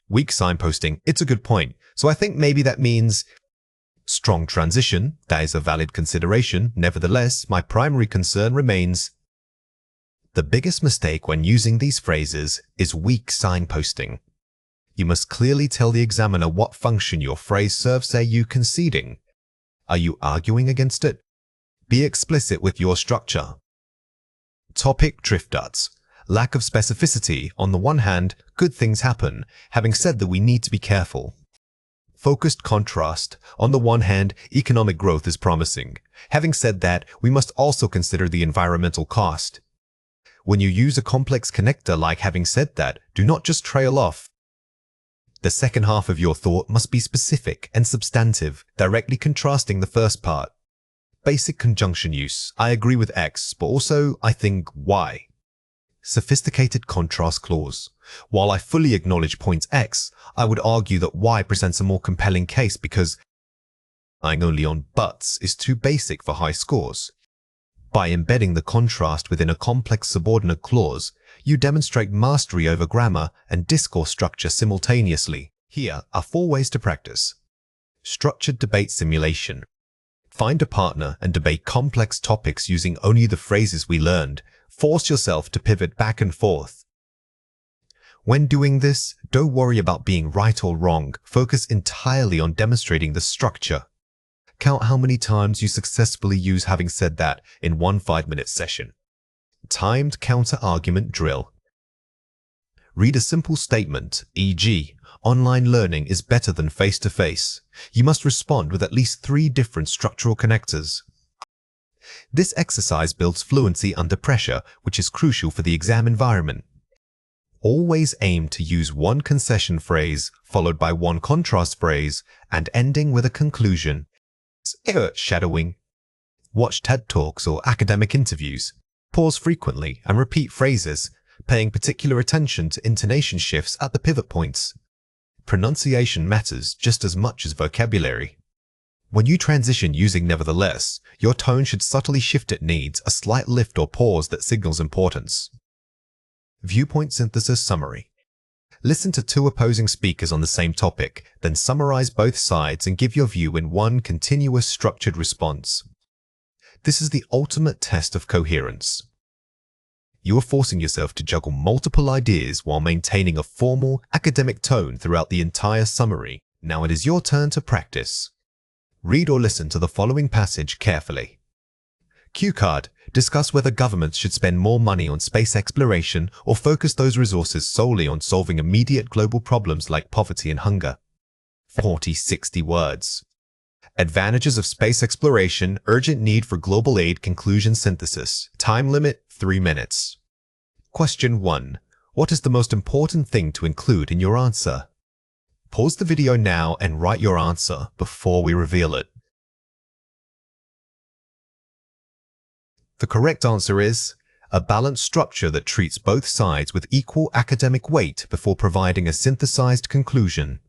Weak signposting, it's a good point, so I think maybe that means strong transition, that is a valid consideration, nevertheless, my primary concern remains. The biggest mistake when using these phrases is weak signposting. You must clearly tell the examiner what function your phrase serves. Are you conceding? Are you arguing against it? Be explicit with your structure. Topic drift-outs. Lack of specificity. On the one hand, good things happen, having said that we need to be careful. Focused contrast. On the one hand, economic growth is promising. Having said that, we must also consider the environmental cost. When you use a complex connector like having said that, do not just trail off. The second half of your thought must be specific and substantive, directly contrasting the first part. Basic conjunction use. I agree with X, but also I think Y. Sophisticated contrast clause. While I fully acknowledge point X, I would argue that Y presents a more compelling case because relying only on buts is too basic for high scores. By embedding the contrast within a complex subordinate clause, you demonstrate mastery over grammar and discourse structure simultaneously. Here are 4 ways to practice. Structured debate simulation. Find a partner and debate complex topics using only the phrases we learned. Force yourself to pivot back and forth. When doing this, don't worry about being right or wrong. Focus entirely on demonstrating the structure. Count how many times you successfully use having said that in one 5-minute session. Timed counter-argument drill. Read a simple statement, e.g., online learning is better than face-to-face. You must respond with at least 3 different structural connectors. This exercise builds fluency under pressure, which is crucial for the exam environment. Always aim to use one concession phrase, followed by one contrast phrase, and ending with a conclusion. Shadowing. Watch TED Talks or academic interviews. Pause frequently and repeat phrases, paying particular attention to intonation shifts at the pivot points. Pronunciation matters just as much as vocabulary. When you transition using nevertheless, your tone should subtly shift. It needs a slight lift or pause that signals importance. Viewpoint synthesis summary. Listen to 2 opposing speakers on the same topic, then summarize both sides and give your view in one continuous structured response. This is the ultimate test of coherence. You are forcing yourself to juggle multiple ideas while maintaining a formal, academic tone throughout the entire summary. Now it is your turn to practice. Read or listen to the following passage carefully. Cue card. Discuss whether governments should spend more money on space exploration or focus those resources solely on solving immediate global problems like poverty and hunger. 40-60 words. Advantages of space exploration, urgent need for global aid, conclusion synthesis. Time limit 3 minutes. Question 1. What is the most important thing to include in your answer? Pause the video now and write your answer before we reveal it. The correct answer is a balanced structure that treats both sides with equal academic weight before providing a synthesized conclusion.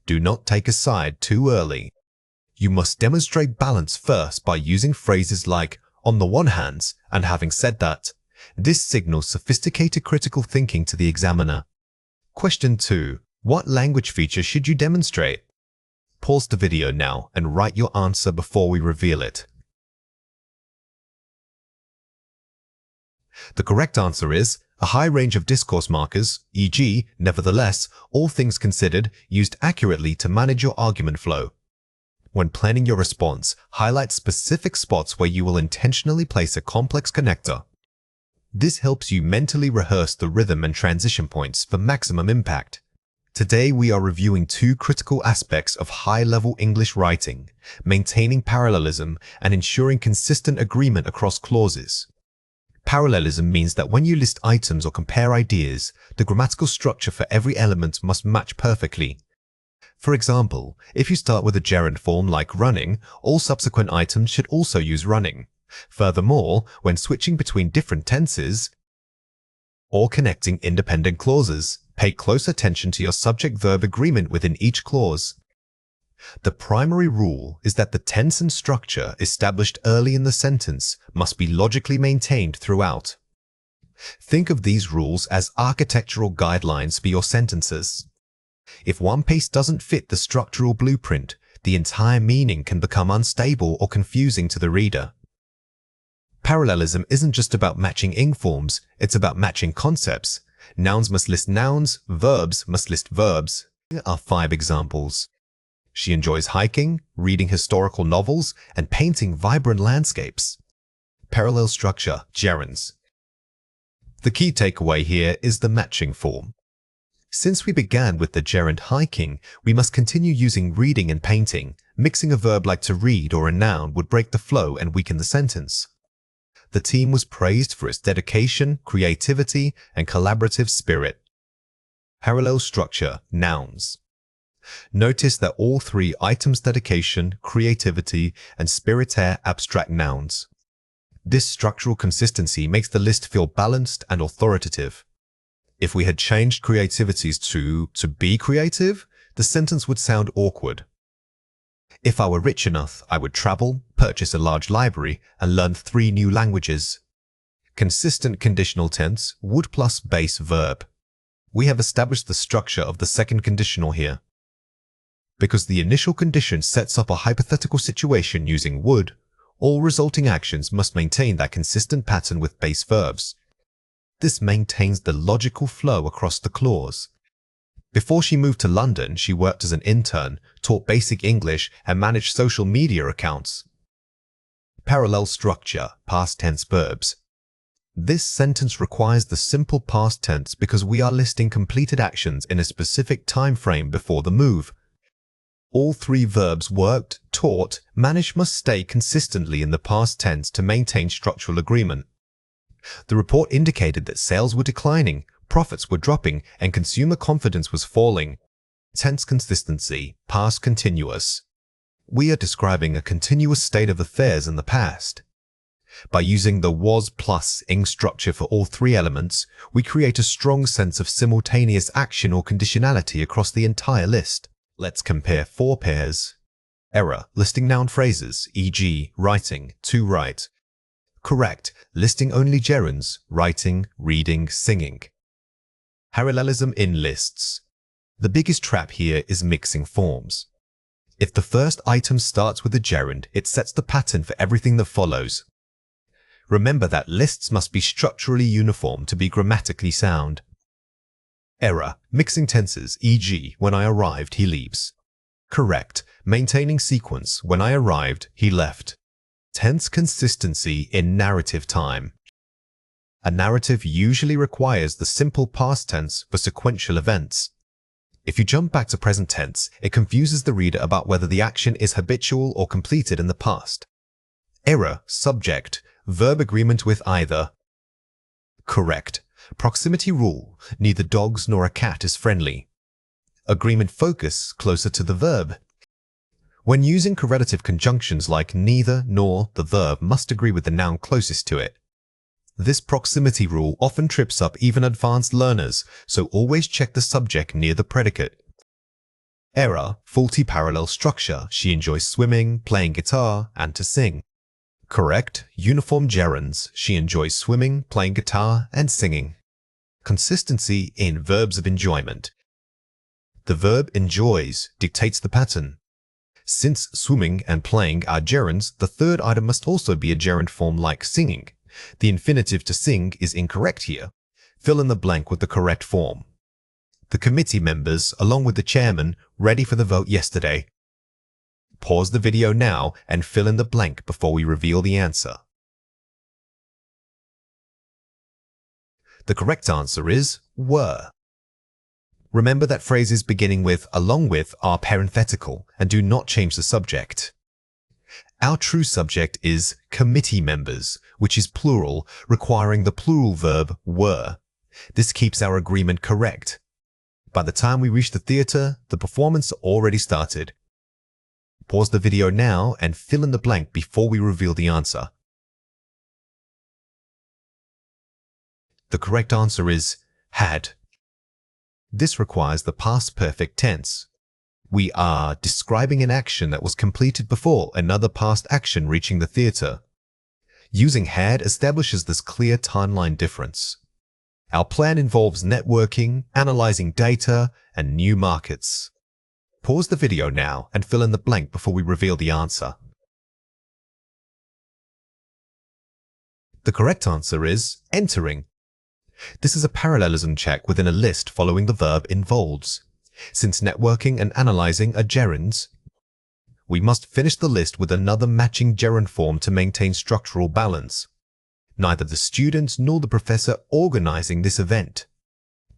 Do not take a side too early. You must demonstrate balance first by using phrases like "on the one hand" and "having said that." This signals sophisticated critical thinking to the examiner. Question 2. What language feature should you demonstrate? Pause the video now and write your answer before we reveal it. The correct answer is a high range of discourse markers, e.g., nevertheless, all things considered, used accurately to manage your argument flow. When planning your response, highlight specific spots where you will intentionally place a complex connector. This helps you mentally rehearse the rhythm and transition points for maximum impact. Today we are reviewing 2 critical aspects of high-level English writing, maintaining parallelism and ensuring consistent agreement across clauses. Parallelism means that when you list items or compare ideas, the grammatical structure for every element must match perfectly. For example, if you start with a gerund form like running, all subsequent items should also use running. Furthermore, when switching between different tenses or connecting independent clauses, pay close attention to your subject-verb agreement within each clause. The primary rule is that the tense and structure established early in the sentence must be logically maintained throughout. Think of these rules as architectural guidelines for your sentences. If one piece doesn't fit the structural blueprint, the entire meaning can become unstable or confusing to the reader. Parallelism isn't just about matching ing forms, it's about matching concepts. Nouns must list nouns, verbs must list verbs. Here are 5 examples. She enjoys hiking, reading historical novels, and painting vibrant landscapes. Parallel structure, gerunds. The key takeaway here is the matching form. Since we began with the gerund hiking, we must continue using reading and painting. Mixing a verb like to read or a noun would break the flow and weaken the sentence. The team was praised for its dedication, creativity, and collaborative spirit. Parallel structure, nouns. Notice that all 3 items dedication, creativity, and spirit are abstract nouns. This structural consistency makes the list feel balanced and authoritative. If we had changed creativities to be creative, the sentence would sound awkward. If I were rich enough, I would travel, purchase a large library, and learn 3 new languages. Consistent conditional tense, would plus base verb. We have established the structure of the second conditional here. Because the initial condition sets up a hypothetical situation using would, all resulting actions must maintain that consistent pattern with base verbs. This maintains the logical flow across the clause. Before she moved to London, she worked as an intern, taught basic English, and managed social media accounts. Parallel structure, past tense verbs. This sentence requires the simple past tense because we are listing completed actions in a specific time frame before the move. All 3 verbs worked, taught, managed must stay consistently in the past tense to maintain structural agreement. The report indicated that sales were declining, profits were dropping, and consumer confidence was falling. Tense consistency, past continuous. We are describing a continuous state of affairs in the past. By using the was plus ing structure for all 3 elements, we create a strong sense of simultaneous action or conditionality across the entire list. Let's compare 4 pairs. Error, listing noun phrases, e.g., writing, to write. Correct, listing only gerunds, writing, reading, singing. Parallelism in lists. The biggest trap here is mixing forms. If the first item starts with a gerund, it sets the pattern for everything that follows. Remember that lists must be structurally uniform to be grammatically sound. Error, mixing tenses, e.g., when I arrived, he leaves. Correct, maintaining sequence, when I arrived, he left. Tense consistency in narrative time. A narrative usually requires the simple past tense for sequential events. If you jump back to present tense, it confuses the reader about whether the action is habitual or completed in the past. Error, subject, verb agreement with either. Correct, proximity rule, neither dogs nor a cat is friendly. Agreement focus, closer to the verb. When using correlative conjunctions like neither nor, the verb must agree with the noun closest to it. This proximity rule often trips up even advanced learners, so always check the subject near the predicate. Error, faulty parallel structure, she enjoys swimming, playing guitar, and to sing. Correct, uniform gerunds, she enjoys swimming, playing guitar, and singing. Consistency in verbs of enjoyment. The verb enjoys dictates the pattern. Since swimming and playing are gerunds, the third item must also be a gerund form like singing. The infinitive to sing is incorrect here. Fill in the blank with the correct form. The committee members, along with the chairman, ready for the vote yesterday. Pause the video now and fill in the blank before we reveal the answer. The correct answer is were. Remember that phrases beginning with along with are parenthetical and do not change the subject. Our true subject is committee members, which is plural, requiring the plural verb were. This keeps our agreement correct. By the time we reach the theater, the performance already started. Pause the video now and fill in the blank before we reveal the answer. The correct answer is had. This requires the past perfect tense. We are describing an action that was completed before another past action reaching the theater. Using had establishes this clear timeline difference. Our plan involves networking, analyzing data, and new markets. Pause the video now and fill in the blank before we reveal the answer. The correct answer is entering. This is a parallelism check within a list following the verb involves. Since networking and analyzing are gerunds, we must finish the list with another matching gerund form to maintain structural balance. Neither the student nor the professor organizing this event.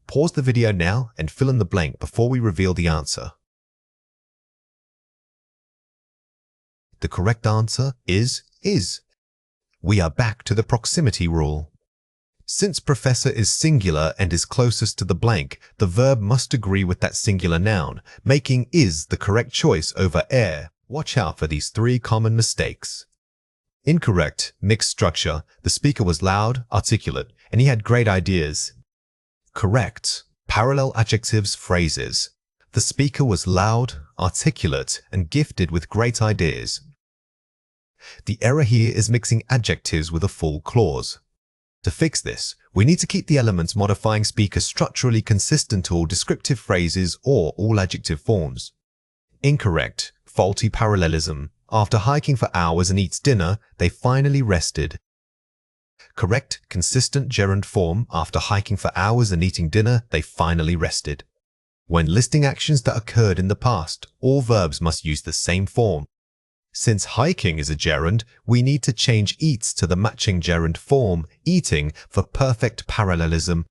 Pause the video now and fill in the blank before we reveal the answer. The correct answer is. We are back to the proximity rule. Since professor is singular and is closest to the blank, the verb must agree with that singular noun, making is the correct choice over Watch out for these 3 common mistakes. Incorrect, mixed structure. The speaker was loud, articulate, and he had great ideas. Correct, parallel adjectives, phrases. The speaker was loud, articulate, and gifted with great ideas. The error here is mixing adjectives with a full clause. To fix this, we need to keep the elements modifying speaker structurally consistent to all descriptive phrases or all adjective forms. Incorrect, faulty parallelism. After hiking for hours and eats dinner, they finally rested. Correct, consistent gerund form. After hiking for hours and eating dinner, they finally rested. When listing actions that occurred in the past, all verbs must use the same form. Since hiking is a gerund, we need to change eats to the matching gerund form, eating, for perfect parallelism.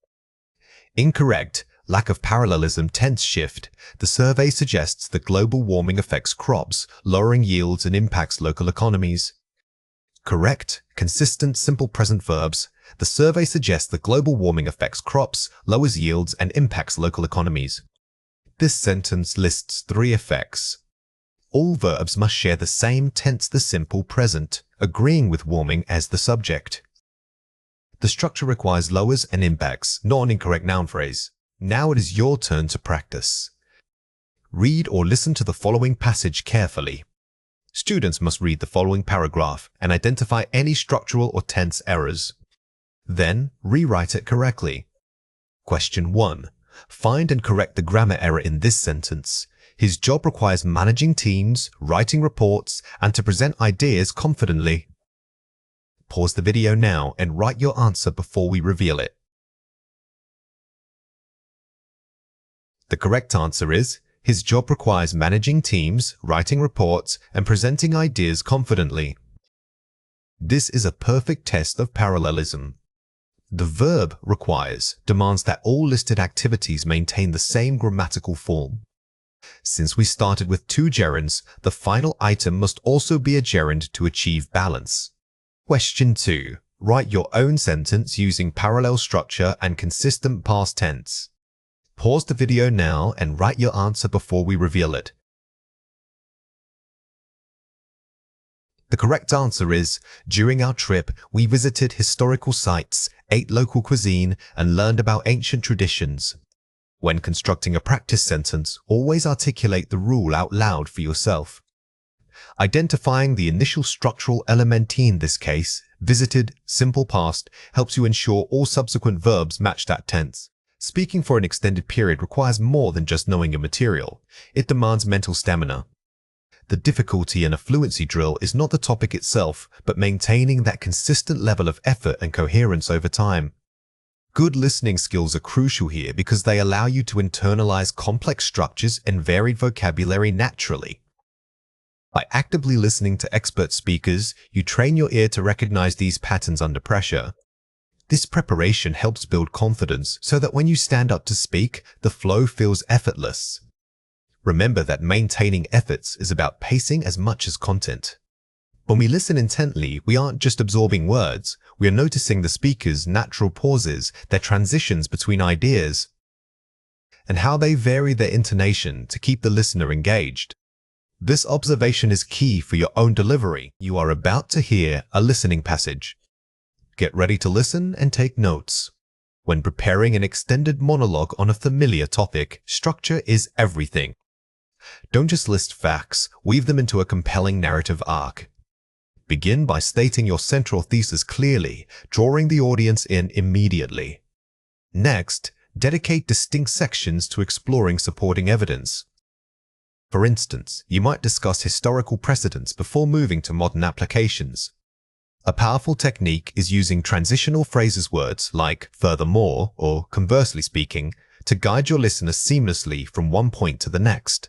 Incorrect, lack of parallelism, tense shift. The survey suggests that global warming affects crops, lowering yields and impacts local economies. Correct, consistent simple present verbs. The survey suggests that global warming affects crops, lowers yields and impacts local economies. This sentence lists 3 effects. All verbs must share the same tense, the simple present, agreeing with warming as the subject. The structure requires lowers and impacts, not an incorrect noun phrase. Now it is your turn to practice. Read or listen to the following passage carefully. Students must read the following paragraph and identify any structural or tense errors. Then, rewrite it correctly. Question 1. Find and correct the grammar error in this sentence. His job requires managing teams, writing reports, and to present ideas confidently. Pause the video now and write your answer before we reveal it. The correct answer is, his job requires managing teams, writing reports, and presenting ideas confidently. This is a perfect test of parallelism. The verb requires demands that all listed activities maintain the same grammatical form. Since we started with 2 gerunds, the final item must also be a gerund to achieve balance. Question 2. Write your own sentence using parallel structure and consistent past tense. Pause the video now and write your answer before we reveal it. The correct answer is, during our trip, we visited historical sites, ate local cuisine, and learned about ancient traditions. When constructing a practice sentence, always articulate the rule out loud for yourself. Identifying the initial structural element in this case, visited, simple past, helps you ensure all subsequent verbs match that tense. Speaking for an extended period requires more than just knowing your material. It demands mental stamina. The difficulty in a fluency drill is not the topic itself, but maintaining that consistent level of effort and coherence over time. Good listening skills are crucial here because they allow you to internalize complex structures and varied vocabulary naturally. By actively listening to expert speakers, you train your ear to recognize these patterns under pressure. This preparation helps build confidence so that when you stand up to speak, the flow feels effortless. Remember that maintaining efforts is about pacing as much as content. When we listen intently, we aren't just absorbing words, we are noticing the speaker's natural pauses, their transitions between ideas, and how they vary their intonation to keep the listener engaged. This observation is key for your own delivery. You are about to hear a listening passage. Get ready to listen and take notes. When preparing an extended monologue on a familiar topic, structure is everything. Don't just list facts, weave them into a compelling narrative arc. Begin by stating your central thesis clearly, drawing the audience in immediately. Next, dedicate distinct sections to exploring supporting evidence. For instance, you might discuss historical precedents before moving to modern applications. A powerful technique is using transitional phrases words like furthermore or conversely speaking to guide your listener seamlessly from one point to the next.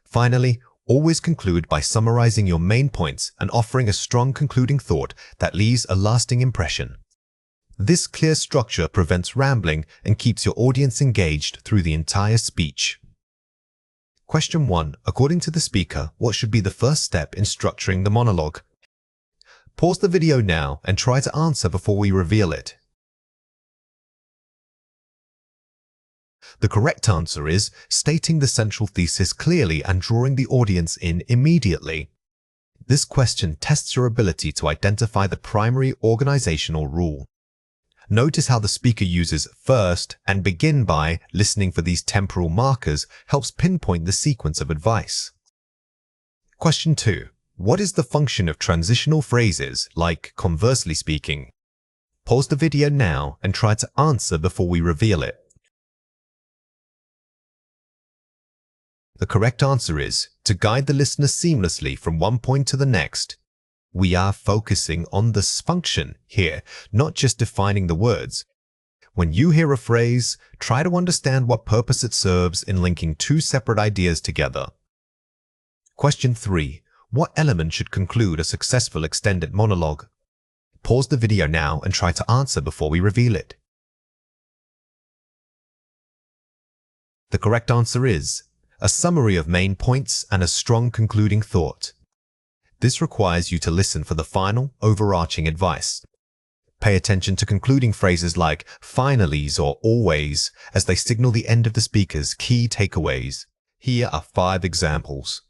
Finally, always conclude by summarizing your main points and offering a strong concluding thought that leaves a lasting impression. This clear structure prevents rambling and keeps your audience engaged through the entire speech. Question 1. According to the speaker, what should be the first step in structuring the monologue? Pause the video now and try to answer before we reveal it. The correct answer is stating the central thesis clearly and drawing the audience in immediately. This question tests your ability to identify the primary organizational rule. Notice how the speaker uses first and begin by listening for these temporal markers helps pinpoint the sequence of advice. Question 2. What is the function of transitional phrases like conversely speaking? Pause the video now and try to answer before we reveal it. The correct answer is to guide the listener seamlessly from one point to the next. We are focusing on this function here, not just defining the words. When you hear a phrase, try to understand what purpose it serves in linking two separate ideas together. Question 3. What element should conclude a successful extended monologue? Pause the video now and try to answer before we reveal it. The correct answer is a summary of main points and a strong concluding thought. This requires you to listen for the final, overarching advice. Pay attention to concluding phrases like finallys or always as they signal the end of the speaker's key takeaways. Here are 5 examples.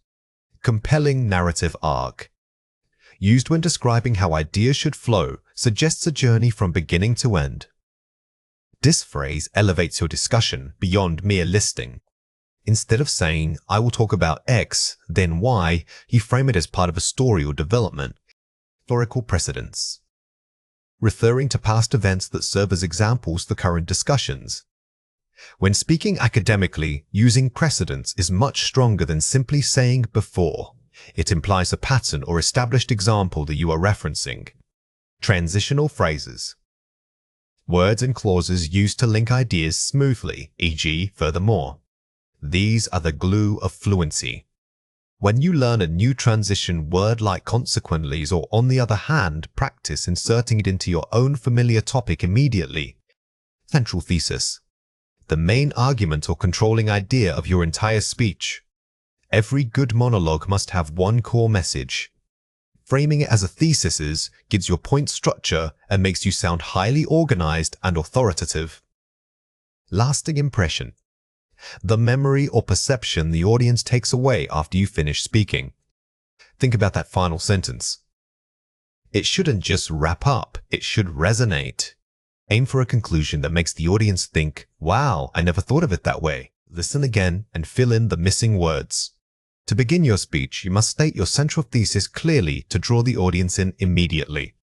Compelling narrative arc. Used when describing how ideas should flow, suggests a journey from beginning to end. This phrase elevates your discussion beyond mere listing. Instead of saying, I will talk about X, then Y, you frame it as part of a story or development. Historical precedents. Referring to past events that serve as examples for current discussions. When speaking academically, using precedents is much stronger than simply saying before. It implies a pattern or established example that you are referencing. Transitional phrases. Words and clauses used to link ideas smoothly, e.g., furthermore. These are the glue of fluency. When you learn a new transition word like consequently, or on the other hand, practice inserting it into your own familiar topic immediately. Central thesis. The main argument or controlling idea of your entire speech. Every good monologue must have one core message. Framing it as a thesis gives your point structure and makes you sound highly organized and authoritative. Lasting impression. The memory or perception the audience takes away after you finish speaking. Think about that final sentence. It shouldn't just wrap up, it should resonate. Aim for a conclusion that makes the audience think, wow, I never thought of it that way. Listen again and fill in the missing words. To begin your speech, you must state your central thesis clearly to draw the audience in immediately.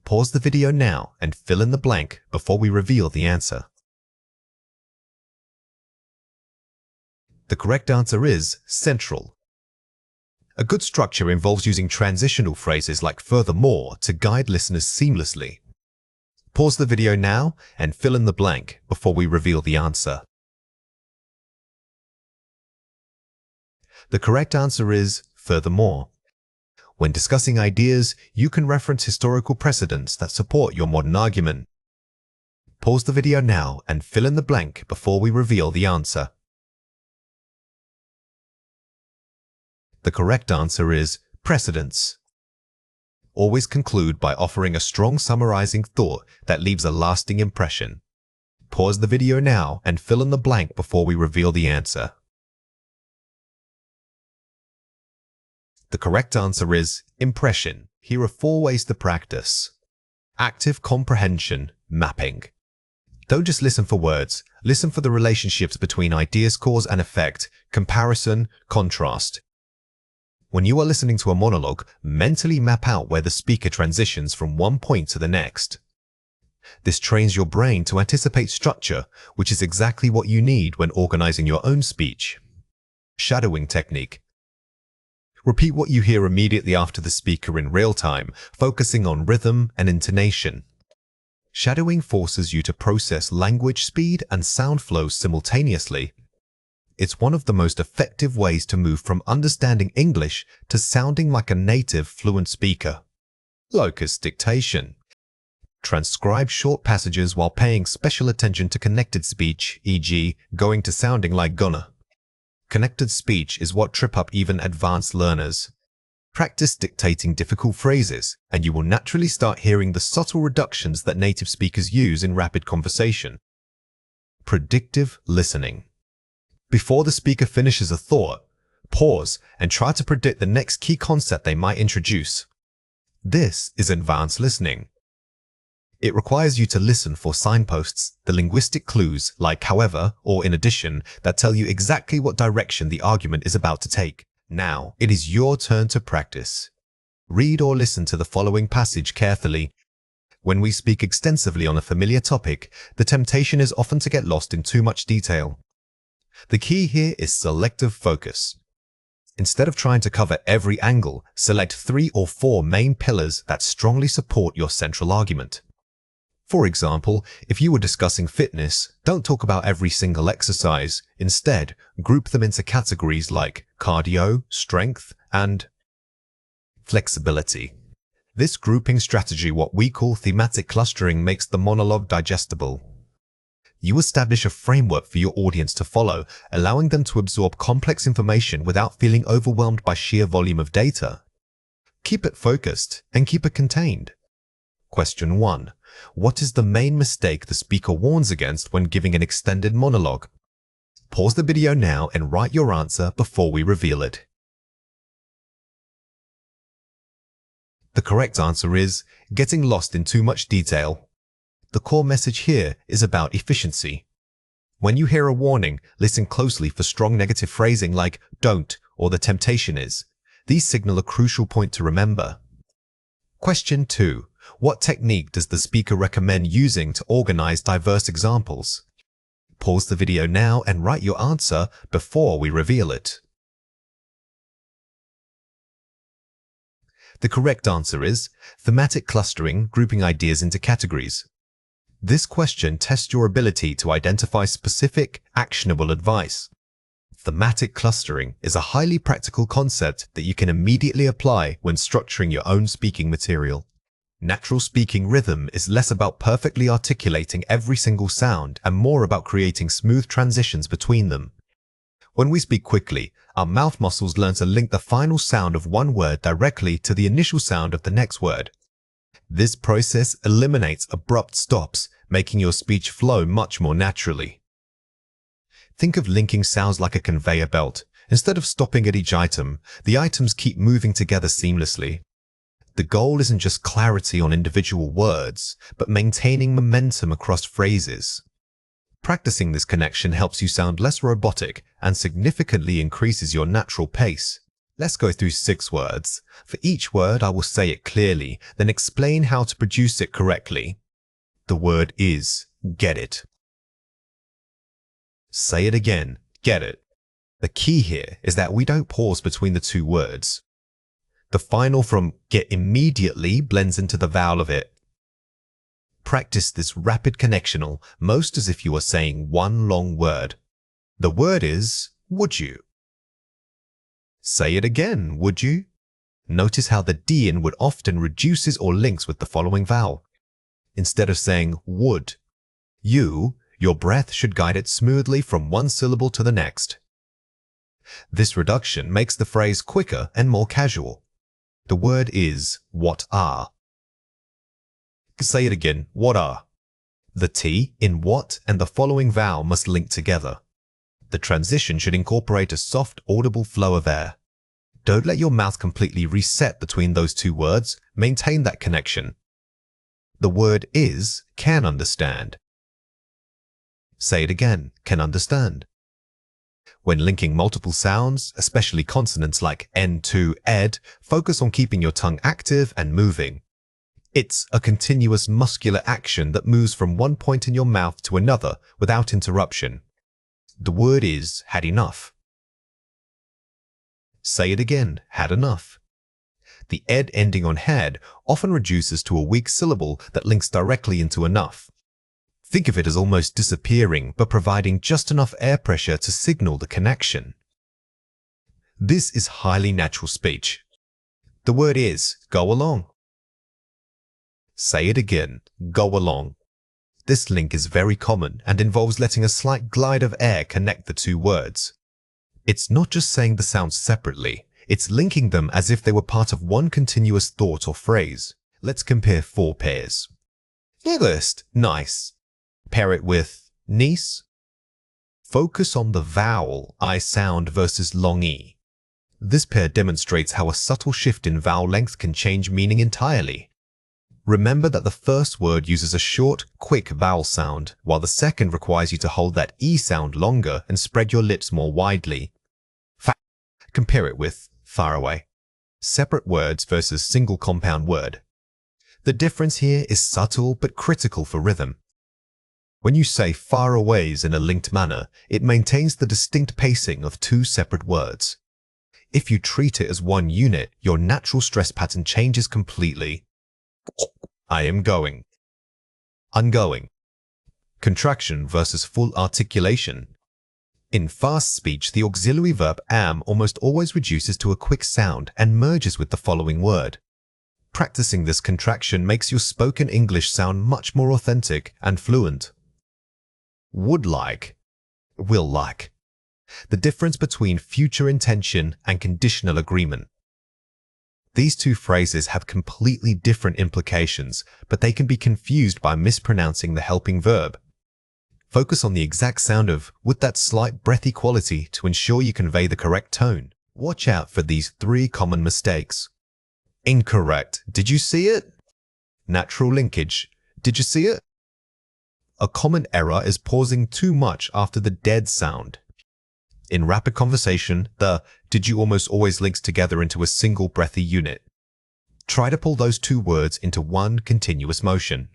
Pause the video now and fill in the blank before we reveal the answer. The correct answer is central. A good structure involves using transitional phrases like furthermore to guide listeners seamlessly. Pause the video now and fill in the blank before we reveal the answer. The correct answer is furthermore. When discussing ideas, you can reference historical precedents that support your modern argument. Pause the video now and fill in the blank before we reveal the answer. The correct answer is precedents. Always conclude by offering a strong summarizing thought that leaves a lasting impression. Pause the video now and fill in the blank before we reveal the answer. The correct answer is impression. Here are 4 ways to practice. Active comprehension, mapping. Don't just listen for words. Listen for the relationships between ideas, cause and effect, comparison, contrast. When you are listening to a monologue, mentally map out where the speaker transitions from one point to the next. This trains your brain to anticipate structure, which is exactly what you need when organizing your own speech. Shadowing technique. Repeat what you hear immediately after the speaker in real time, focusing on rhythm and intonation. Shadowing forces you to process language speed and sound flow simultaneously. It's one of the most effective ways to move from understanding English to sounding like a native fluent speaker. Locus dictation. Transcribe short passages while paying special attention to connected speech, e.g., going to sounding like gonna. Connected speech is what trip up even advanced learners. Practice dictating difficult phrases, and you will naturally start hearing the subtle reductions that native speakers use in rapid conversation. Predictive listening. Before the speaker finishes a thought, pause and try to predict the next key concept they might introduce. This is advanced listening. It requires you to listen for signposts, the linguistic clues like however or in addition that tell you exactly what direction the argument is about to take. Now, it is your turn to practice. Read or listen to the following passage carefully. When we speak extensively on a familiar topic, the temptation is often to get lost in too much detail. The key here is selective focus. Instead of trying to cover every angle, select 3 or 4 main pillars that strongly support your central argument. For example, if you were discussing fitness, don't talk about every single exercise. Instead, group them into categories like cardio, strength, and flexibility. This grouping strategy, what we call thematic clustering, makes the monologue digestible. You establish a framework for your audience to follow, allowing them to absorb complex information without feeling overwhelmed by sheer volume of data. Keep it focused and keep it contained. Question 1. What is the main mistake the speaker warns against when giving an extended monologue? Pause the video now and write your answer before we reveal it. The correct answer is getting lost in too much detail. The core message here is about efficiency. When you hear a warning, listen closely for strong negative phrasing like don't or the temptation is. These signal a crucial point to remember. Question 2. What technique does the speaker recommend using to organize diverse examples? Pause the video now and write your answer before we reveal it. The correct answer is thematic clustering, grouping ideas into categories. This question tests your ability to identify specific, actionable advice. Thematic clustering is a highly practical concept that you can immediately apply when structuring your own speaking material. Natural speaking rhythm is less about perfectly articulating every single sound and more about creating smooth transitions between them. When we speak quickly, our mouth muscles learn to link the final sound of one word directly to the initial sound of the next word. This process eliminates abrupt stops, making your speech flow much more naturally. Think of linking sounds like a conveyor belt. Instead of stopping at each item, the items keep moving together seamlessly. The goal isn't just clarity on individual words, but maintaining momentum across phrases. Practicing this connection helps you sound less robotic and significantly increases your natural pace. Let's go through 6 words. For each word, I will say it clearly, then explain how to produce it correctly. The word is get it. Say it again, get it. The key here is that we don't pause between the 2 words. The final from get immediately blends into the vowel of it. Practice this rapid connection almost as if you are saying one long word. The word is would you. Say it again, would you? Notice how the D in would often reduces or links with the following vowel. Instead of saying would, your breath should guide it smoothly from one syllable to the next. This reduction makes the phrase quicker and more casual. The word is what are. Say it again, what are. The T in what and the following vowel must link together. The transition should incorporate a soft, audible flow of air. Don't let your mouth completely reset between those 2 words. Maintain that connection. The word is can understand. Say it again, can understand. When linking multiple sounds, especially consonants like N to ed, focus on keeping your tongue active and moving. It's a continuous muscular action that moves from one point in your mouth to another without interruption. The word is had enough. Say it again, had enough. The ed ending on had often reduces to a weak syllable that links directly into enough. Think of it as almost disappearing, but providing just enough air pressure to signal the connection. This is highly natural speech. The word is go along. Say it again, go along. This link is very common and involves letting a slight glide of air connect the 2 words. It's not just saying the sounds separately, it's linking them as if they were part of one continuous thought or phrase. Let's compare 4 pairs. First, nice. Pair it with niece. Focus on the vowel I sound versus long E. This pair demonstrates how a subtle shift in vowel length can change meaning entirely. Remember that the first word uses a short, quick vowel sound, while the second requires you to hold that E sound longer and spread your lips more widely. Compare it with far away. Separate words versus single compound word. The difference here is subtle but critical for rhythm. When you say far aways in a linked manner, it maintains the distinct pacing of two separate words. If you treat it as one unit, your natural stress pattern changes completely. I am going. Ongoing. Contraction versus full articulation. In fast speech, the auxiliary verb am almost always reduces to a quick sound and merges with the following word. Practicing this contraction makes your spoken English sound much more authentic and fluent. Would like, will like. The difference between future intention and conditional agreement. These two phrases have completely different implications, but they can be confused by mispronouncing the helping verb. Focus on the exact sound of with that slight breathy quality to ensure you convey the correct tone. Watch out for these 3 common mistakes. Incorrect. Did you see it? Natural linkage. Did you see it? A common error is pausing too much after the dead sound. In rapid conversation, the did you almost always links together into a single breathy unit. Try to pull those 2 words into one continuous motion.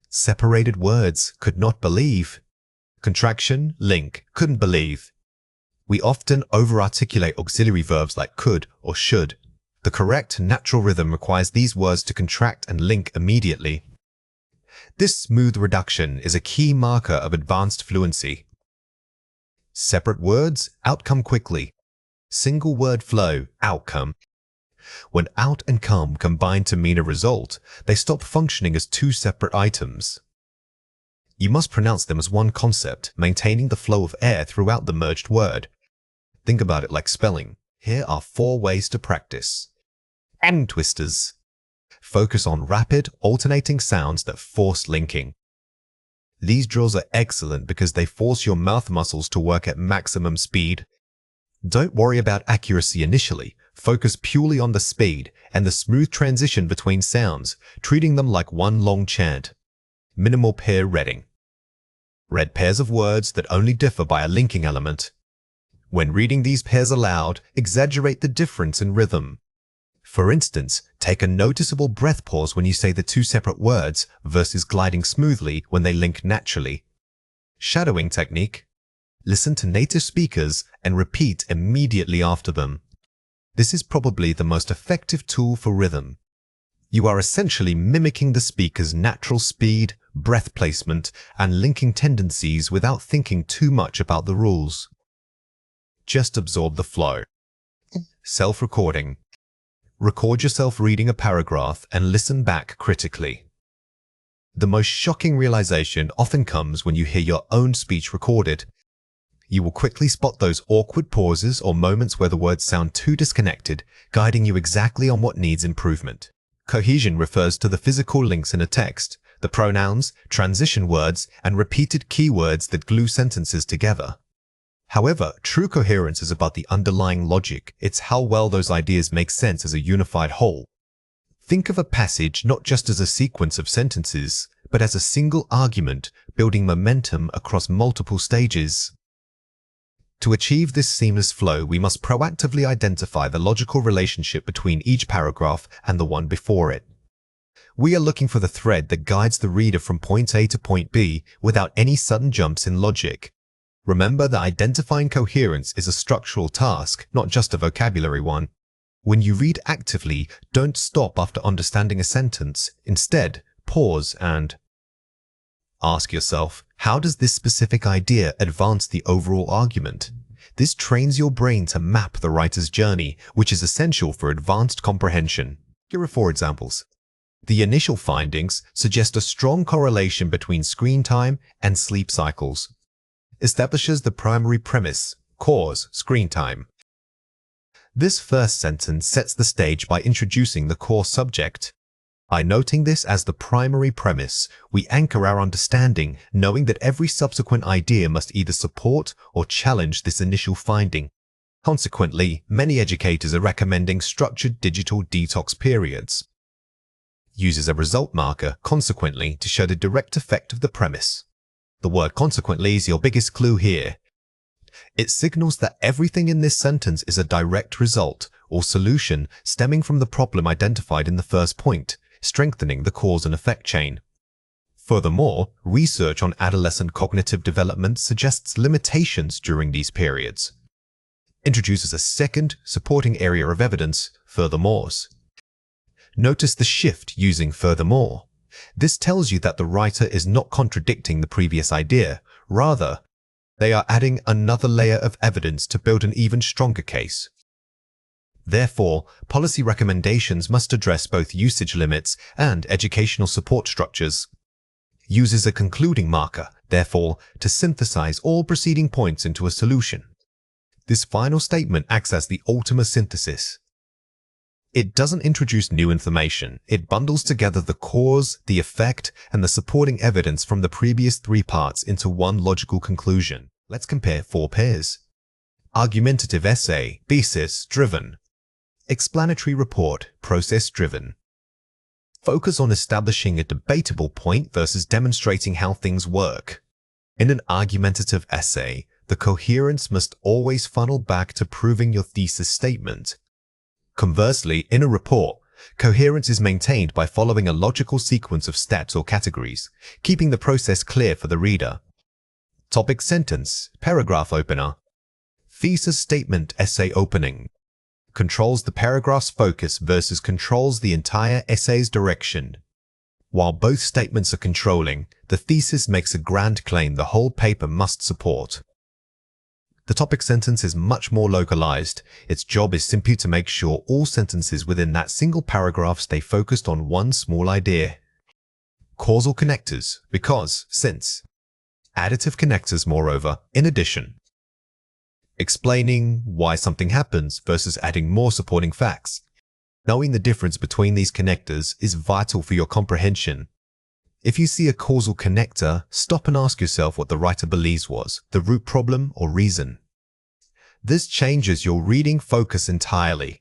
Separated words, could not believe. Contraction, link, couldn't believe. We often over-articulate auxiliary verbs like could or should. The correct natural rhythm requires these words to contract and link immediately. This smooth reduction is a key marker of advanced fluency. Separate words, outcome quickly. Single word flow, outcome. When out and come combine to mean a result, they stop functioning as 2 separate items. You must pronounce them as one concept, maintaining the flow of air throughout the merged word. Think about it like spelling. Here are 4 ways to practice. And twisters. Focus on rapid, alternating sounds that force linking. These drills are excellent because they force your mouth muscles to work at maximum speed. Don't worry about accuracy initially. Focus purely on the speed and the smooth transition between sounds, treating them like one long chant. Minimal pair reading. Read pairs of words that only differ by a linking element. When reading these pairs aloud, exaggerate the difference in rhythm. For instance, take a noticeable breath pause when you say the 2 separate words versus gliding smoothly when they link naturally. Shadowing technique. Listen to native speakers and repeat immediately after them. This is probably the most effective tool for rhythm. You are essentially mimicking the speaker's natural speed, breath placement, and linking tendencies without thinking too much about the rules. Just absorb the flow. Self-recording. Record yourself reading a paragraph and listen back critically. The most shocking realization often comes when you hear your own speech recorded. You will quickly spot those awkward pauses or moments where the words sound too disconnected, guiding you exactly on what needs improvement. Cohesion refers to the physical links in a text, the pronouns, transition words, and repeated keywords that glue sentences together. However, true coherence is about the underlying logic. It's how well those ideas make sense as a unified whole. Think of a passage not just as a sequence of sentences, but as a single argument, building momentum across multiple stages. To achieve this seamless flow, we must proactively identify the logical relationship between each paragraph and the one before it. We are looking for the thread that guides the reader from point A to point B without any sudden jumps in logic. Remember that identifying coherence is a structural task, not just a vocabulary one. When you read actively, don't stop after understanding a sentence. Instead, pause and ask yourself, how does this specific idea advance the overall argument? This trains your brain to map the writer's journey, which is essential for advanced comprehension. Here are 4 examples. The initial findings suggest a strong correlation between screen time and sleep cycles. Establishes the primary premise, cause, screen time. This first sentence sets the stage by introducing the core subject. By noting this as the primary premise, we anchor our understanding, knowing that every subsequent idea must either support or challenge this initial finding. Consequently, many educators are recommending structured digital detox periods. uses a result marker, consequently, to show the direct effect of the premise. The word consequently is your biggest clue here. It signals that everything in this sentence is a direct result or solution stemming from the problem identified in the first point, strengthening the cause and effect chain. Furthermore, research on adolescent cognitive development suggests limitations during these periods. Introduces a second supporting area of evidence, furthermores. Notice the shift using furthermore. This tells you that the writer is not contradicting the previous idea. Rather, they are adding another layer of evidence to build an even stronger case. Therefore, policy recommendations must address both usage limits and educational support structures. Uses a concluding marker, therefore, to synthesize all preceding points into a solution. This final statement acts as the ultimate synthesis. It doesn't introduce new information. It bundles together the cause, the effect, and the supporting evidence from the previous three parts into one logical conclusion. Let's compare 4 pairs. Argumentative essay, thesis-driven. Explanatory report, process-driven. Focus on establishing a debatable point versus demonstrating how things work. In an argumentative essay, the coherence must always funnel back to proving your thesis statement. Conversely, in a report, coherence is maintained by following a logical sequence of steps or categories, keeping the process clear for the reader. Topic sentence, paragraph opener. Thesis statement, essay opening. Controls the paragraph's focus versus controls the entire essay's direction. While both statements are controlling, the thesis makes a grand claim the whole paper must support. The topic sentence is much more localized. Its job is simply to make sure all sentences within that single paragraph stay focused on one small idea. Causal connectors, because, since. Additive connectors, moreover, in addition. Explaining why something happens versus adding more supporting facts. Knowing the difference between these connectors is vital for your comprehension. If you see a causal connector, stop and ask yourself what the writer believes was the root problem or reason. This changes your reading focus entirely.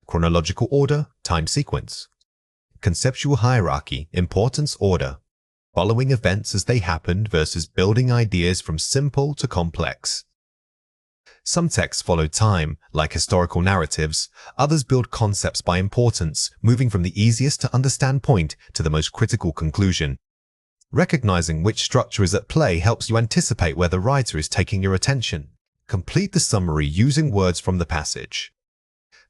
Chronological order, time sequence. Conceptual hierarchy, importance order. Following events as they happened versus building ideas from simple to complex. Some texts follow time, like historical narratives. Others build concepts by importance, moving from the easiest to understand point to the most critical conclusion. Recognizing which structure is at play helps you anticipate where the writer is taking your attention. Complete the summary using words from the passage.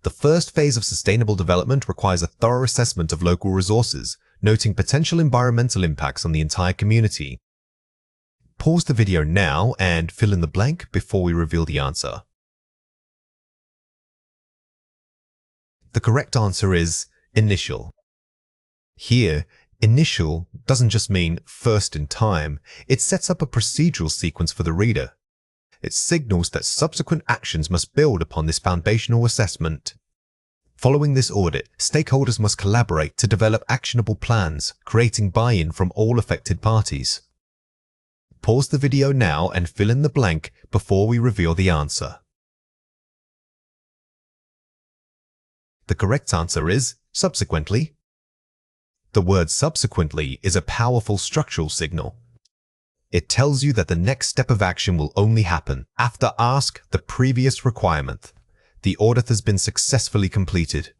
The first phase of sustainable development requires a thorough assessment of local resources, noting potential environmental impacts on the entire community. Pause the video now and fill in the blank before we reveal the answer. The correct answer is initial. Here, initial doesn't just mean first in time. It sets up a procedural sequence for the reader. It signals that subsequent actions must build upon this foundational assessment. Following this audit, stakeholders must collaborate to develop actionable plans, creating buy-in from all affected parties. Pause the video now and fill in the blank before we reveal the answer. The correct answer is subsequently. The word subsequently is a powerful structural signal. It tells you that the next step of action will only happen after the previous requirement. The audit has been successfully completed.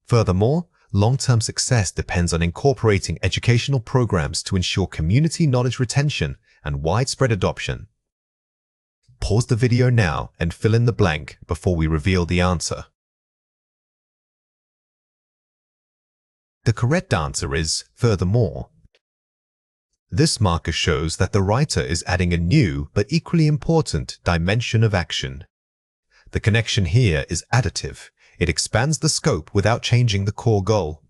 Furthermore, long-term success depends on incorporating educational programs to ensure community knowledge retention and widespread adoption. Pause the video now and fill in the blank before we reveal the answer. The correct answer is furthermore. This marker shows that the writer is adding a new but equally important dimension of action. The connection here is additive. It expands the scope without changing the core goal.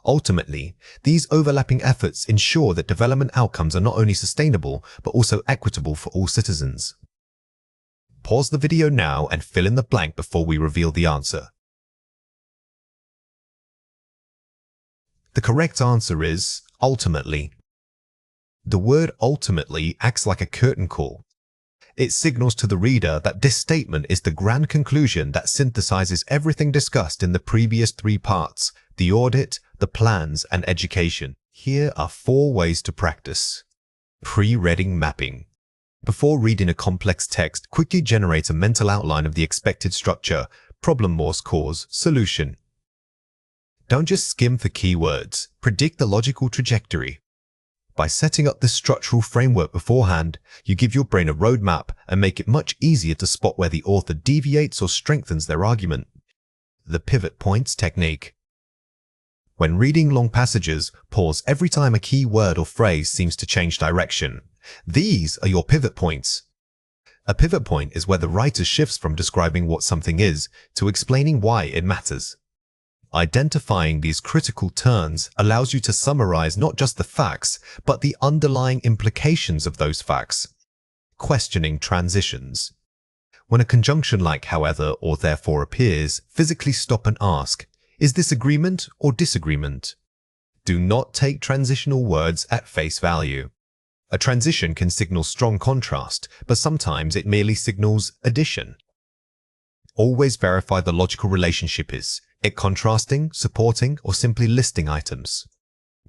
Ultimately, these overlapping efforts ensure that development outcomes are not only sustainable, but also equitable for all citizens. Pause the video now and fill in the blank before we reveal the answer. The correct answer is ultimately. The word ultimately acts like a curtain call. It signals to the reader that this statement is the grand conclusion that synthesizes everything discussed in the previous 3 parts: the audit, the plans, and education. Here are 4 ways to practice. Pre-reading mapping. Before reading a complex text, quickly generate a mental outline of the expected structure, problem, Morse cause, solution. Don't just skim for keywords, predict the logical trajectory. By setting up this structural framework beforehand, you give your brain a roadmap and make it much easier to spot where the author deviates or strengthens their argument. The pivot points technique. When reading long passages, pause every time a key word or phrase seems to change direction. These are your pivot points. A pivot point is where the writer shifts from describing what something is to explaining why it matters. Identifying these critical turns allows you to summarize not just the facts, but the underlying implications of those facts. Questioning transitions. When a conjunction like however or therefore appears, physically stop and ask, is this agreement or disagreement? Do not take transitional words at face value. A transition can signal strong contrast, but sometimes it merely signals addition. Always verify the logical relationship. Is it contrasting, supporting, or simply listing items?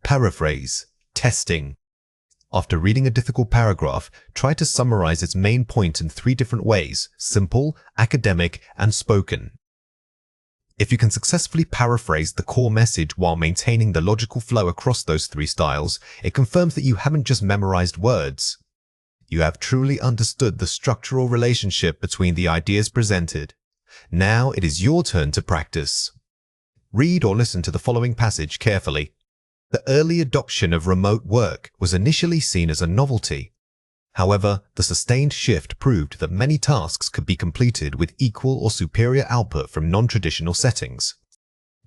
Paraphrase. Testing. After reading a difficult paragraph, try to summarize its main point in 3 different ways: simple, academic, and spoken. If you can successfully paraphrase the core message while maintaining the logical flow across those 3 styles, it confirms that you haven't just memorized words. You have truly understood the structural relationship between the ideas presented. Now it is your turn to practice. Read or listen to the following passage carefully. The early adoption of remote work was initially seen as a novelty. However, the sustained shift proved that many tasks could be completed with equal or superior output from non-traditional settings.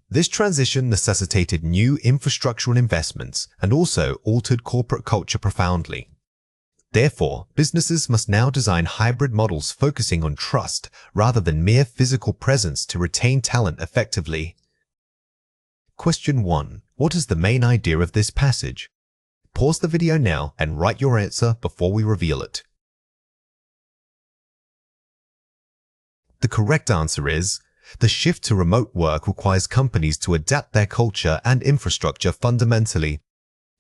This transition necessitated new infrastructural investments and also altered corporate culture profoundly. Therefore, businesses must now design hybrid models focusing on trust rather than mere physical presence to retain talent effectively. Question 1. What is the main idea of this passage? Pause the video now and write your answer before we reveal it. The correct answer is, the shift to remote work requires companies to adapt their culture and infrastructure fundamentally.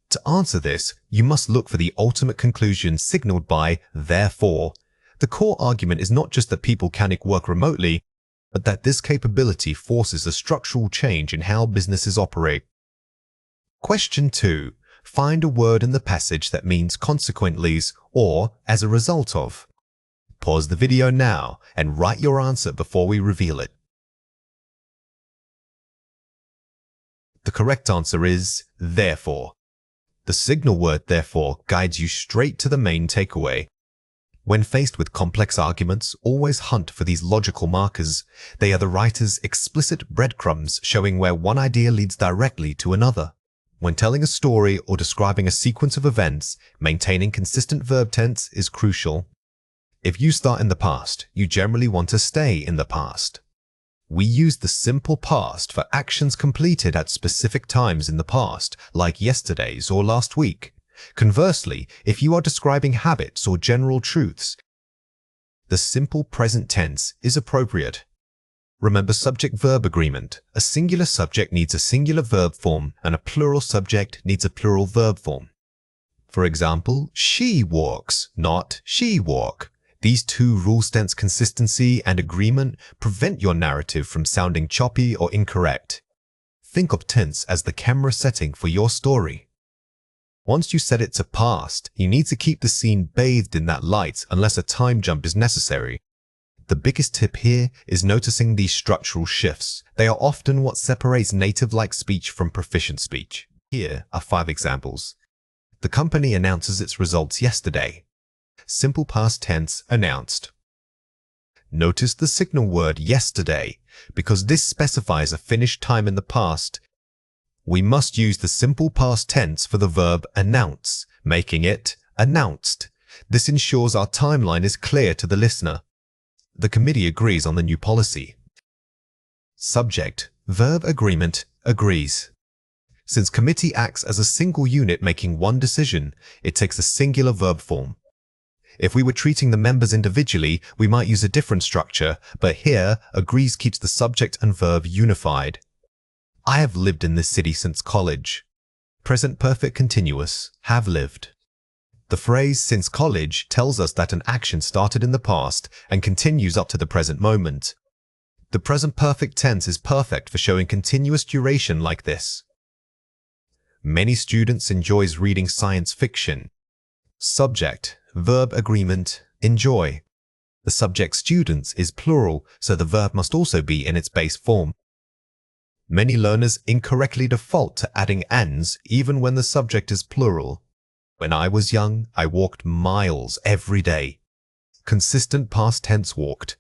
To answer this, you must look for the ultimate conclusion signaled by therefore. The core argument is not just that people can work remotely, but that this capability forces a structural change in how businesses operate. Question 2. Find a word in the passage that means consequently or as a result of. Pause the video now and write your answer before we reveal it. The correct answer is therefore. The signal word therefore guides you straight to the main takeaway. When faced with complex arguments, always hunt for these logical markers. They are the writer's explicit breadcrumbs showing where one idea leads directly to another. When telling a story or describing a sequence of events, maintaining consistent verb tense is crucial. If you start in the past, you generally want to stay in the past. We use the simple past for actions completed at specific times in the past, like yesterday's or last week. Conversely, if you are describing habits or general truths, the simple present tense is appropriate. Remember subject-verb agreement. A singular subject needs a singular verb form and a plural subject needs a plural verb form. For example, she walks, not she walk. These 2 rules, tense consistency and agreement, prevent your narrative from sounding choppy or incorrect. Think of tense as the camera setting for your story. Once you set it to past, you need to keep the scene bathed in that light unless a time jump is necessary. The biggest tip here is noticing these structural shifts. They are often what separates native-like speech from proficient speech. Here are 5 examples. The company announces its results yesterday. Simple past tense announced. Notice the signal word yesterday because this specifies a finished time in the past. We must use the simple past tense for the verb announce, making it announced. This ensures our timeline is clear to the listener. The committee agrees on the new policy. Subject, verb agreement, agrees. Since committee acts as a single unit making one decision, it takes a singular verb form. If we were treating the members individually, we might use a different structure, but here, agrees keeps the subject and verb unified. I have lived in this city since college. Present perfect continuous, have lived. The phrase since college tells us that an action started in the past and continues up to the present moment. The present perfect tense is perfect for showing continuous duration like this. Many students enjoys reading science fiction. Subject, verb agreement, enjoy. The subject students is plural, so the verb must also be in its base form. Many learners incorrectly default to adding ands even when the subject is plural. When I was young, I walked miles every day. Consistent past tense walked.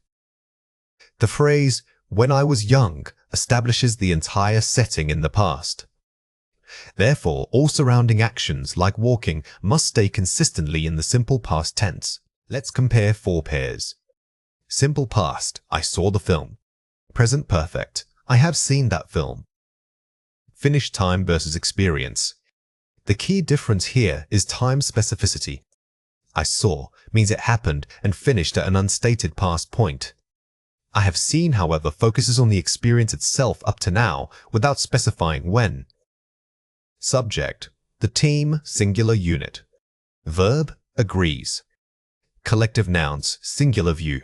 The phrase, when I was young, establishes the entire setting in the past. Therefore, all surrounding actions, like walking, must stay consistently in the simple past tense. Let's compare 4 pairs. Simple past, I saw the film. Present perfect, I have seen that film. Finished time versus experience. The key difference here is time specificity. I saw means it happened and finished at an unstated past point. I have seen, however, focuses on the experience itself up to now without specifying when. Subject, the team, singular unit. Verb, agrees. Collective nouns, singular view.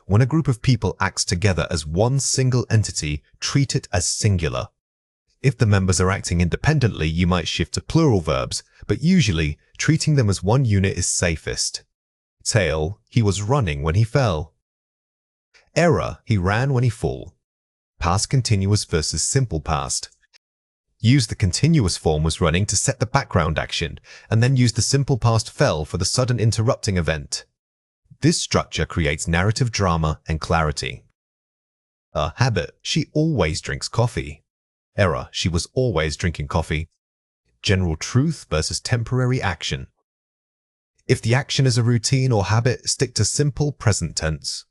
When a group of people acts together as one single entity, treat it as singular. If the members are acting independently, you might shift to plural verbs, but usually, treating them as one unit is safest. Tail, he was running when he fell. Error, he ran when he fell. Past continuous versus simple past. Use the continuous form was running to set the background action, and then use the simple past fell for the sudden interrupting event. This structure creates narrative drama and clarity. A habit, she always drinks coffee. Error, she was always drinking coffee. General truth versus temporary action. If the action is a routine or habit, stick to simple present tense.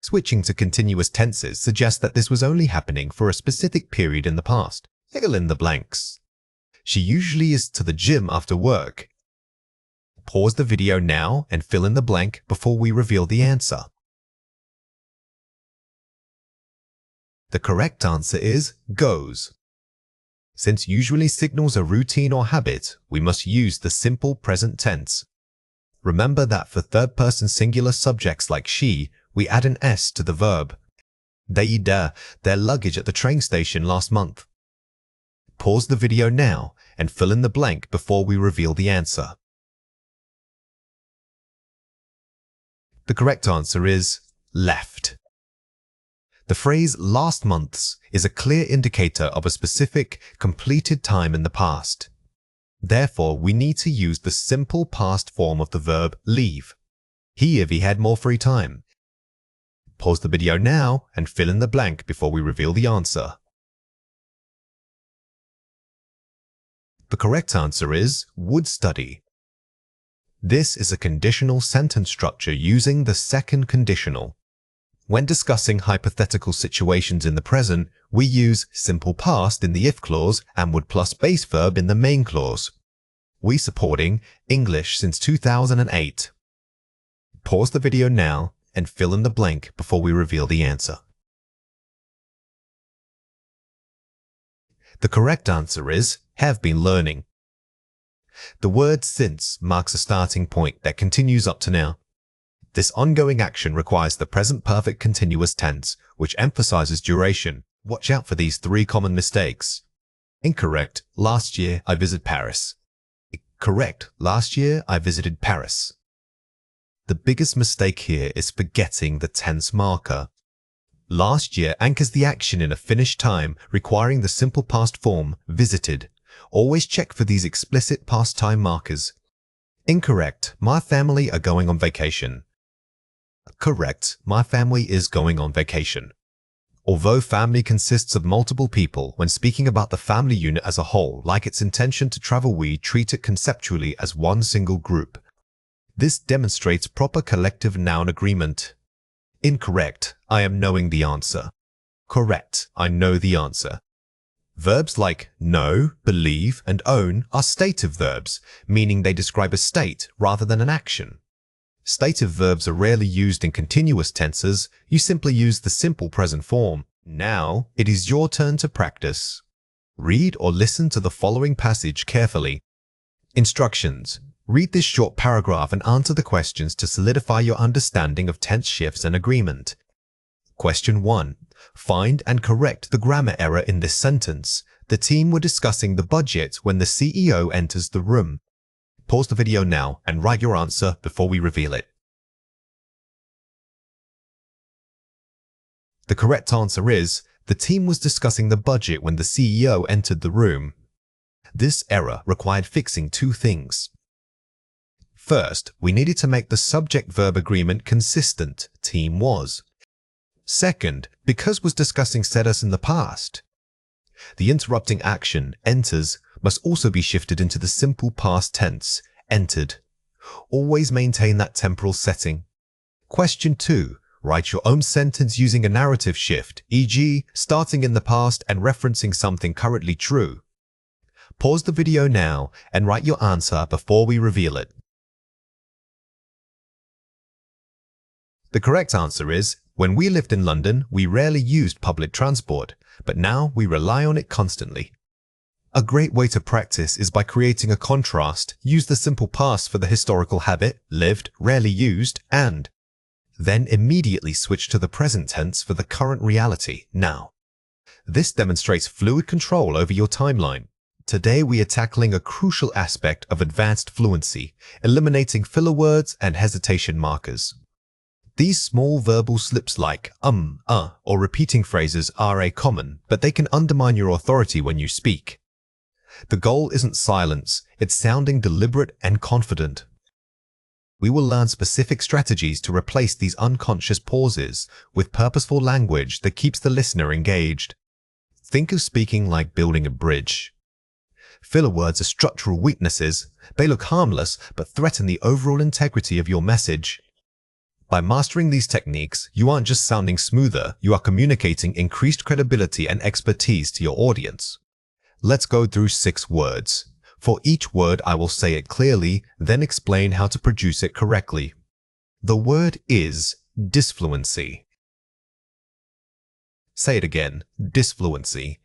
Switching to continuous tenses suggests that this was only happening for a specific period in the past. Fill in the blanks. She usually is to the gym after work. Pause the video now and fill in the blank before we reveal the answer. The correct answer is goes. Since usually signals a routine or habit, we must use the simple present tense. Remember that for third-person singular subjects like she, we add an s to the verb. They eat their luggage at the train station last month. Pause the video now and fill in the blank before we reveal the answer. The correct answer is left. The phrase last month's is a clear indicator of a specific, completed time in the past. Therefore, we need to use the simple past form of the verb leave. He if he had more free time. Pause the video now and fill in the blank before we reveal the answer. The correct answer is would study. This is a conditional sentence structure using the second conditional. When discussing hypothetical situations in the present, we use simple past in the if clause and would plus base verb in the main clause. We supporting English since 2008. Pause the video now and fill in the blank before we reveal the answer. The correct answer is have been learning. The word since marks a starting point that continues up to now. This ongoing action requires the present perfect continuous tense, which emphasizes duration. Watch out for these 3 common mistakes. Incorrect, last year I visited Paris. Correct, last year I visited Paris. The biggest mistake here is forgetting the tense marker. Last year anchors the action in a finished time, requiring the simple past form, visited. Always check for these explicit past time markers. Incorrect, my family are going on vacation. Correct, my family is going on vacation. Although family consists of multiple people, when speaking about the family unit as a whole, like its intention to travel, we treat it conceptually as one single group. This demonstrates proper collective noun agreement. Incorrect, I am knowing the answer. Correct, I know the answer. Verbs like know, believe, and own are stative verbs, meaning they describe a state rather than an action. Stative verbs are rarely used in continuous tenses. You simply use the simple present form. Now, it is your turn to practice. Read or listen to the following passage carefully. Instructions. Read this short paragraph and answer the questions to solidify your understanding of tense shifts and agreement. Question 1. Find and correct the grammar error in this sentence. The team were discussing the budget when the CEO enters the room. Pause the video now and write your answer before we reveal it. The correct answer is, the team was discussing the budget when the CEO entered the room. This error required fixing two things. First, we needed to make the subject-verb agreement consistent, team was. Second, because was discussing status in the past. The interrupting action, enters, must also be shifted into the simple past tense, entered. Always maintain that temporal setting. Question 2. Write your own sentence using a narrative shift, e.g., starting in the past and referencing something currently true. Pause the video now and write your answer before we reveal it. The correct answer is, when we lived in London, we rarely used public transport, but now we rely on it constantly. A great way to practice is by creating a contrast. Use the simple past for the historical habit, lived, rarely used, and. Then immediately switch to the present tense for the current reality, now. This demonstrates fluid control over your timeline. Today we are tackling a crucial aspect of advanced fluency, eliminating filler words and hesitation markers. These small verbal slips like or repeating phrases are a common, but they can undermine your authority when you speak. The goal isn't silence, it's sounding deliberate and confident. We will learn specific strategies to replace these unconscious pauses with purposeful language that keeps the listener engaged. Think of speaking like building a bridge. Filler words are structural weaknesses. They look harmless, but threaten the overall integrity of your message. By mastering these techniques, you aren't just sounding smoother, you are communicating increased credibility and expertise to your audience. Let's go through 6 words. For each word, I will say it clearly, then explain how to produce it correctly. The word is disfluency. Say it again, disfluency.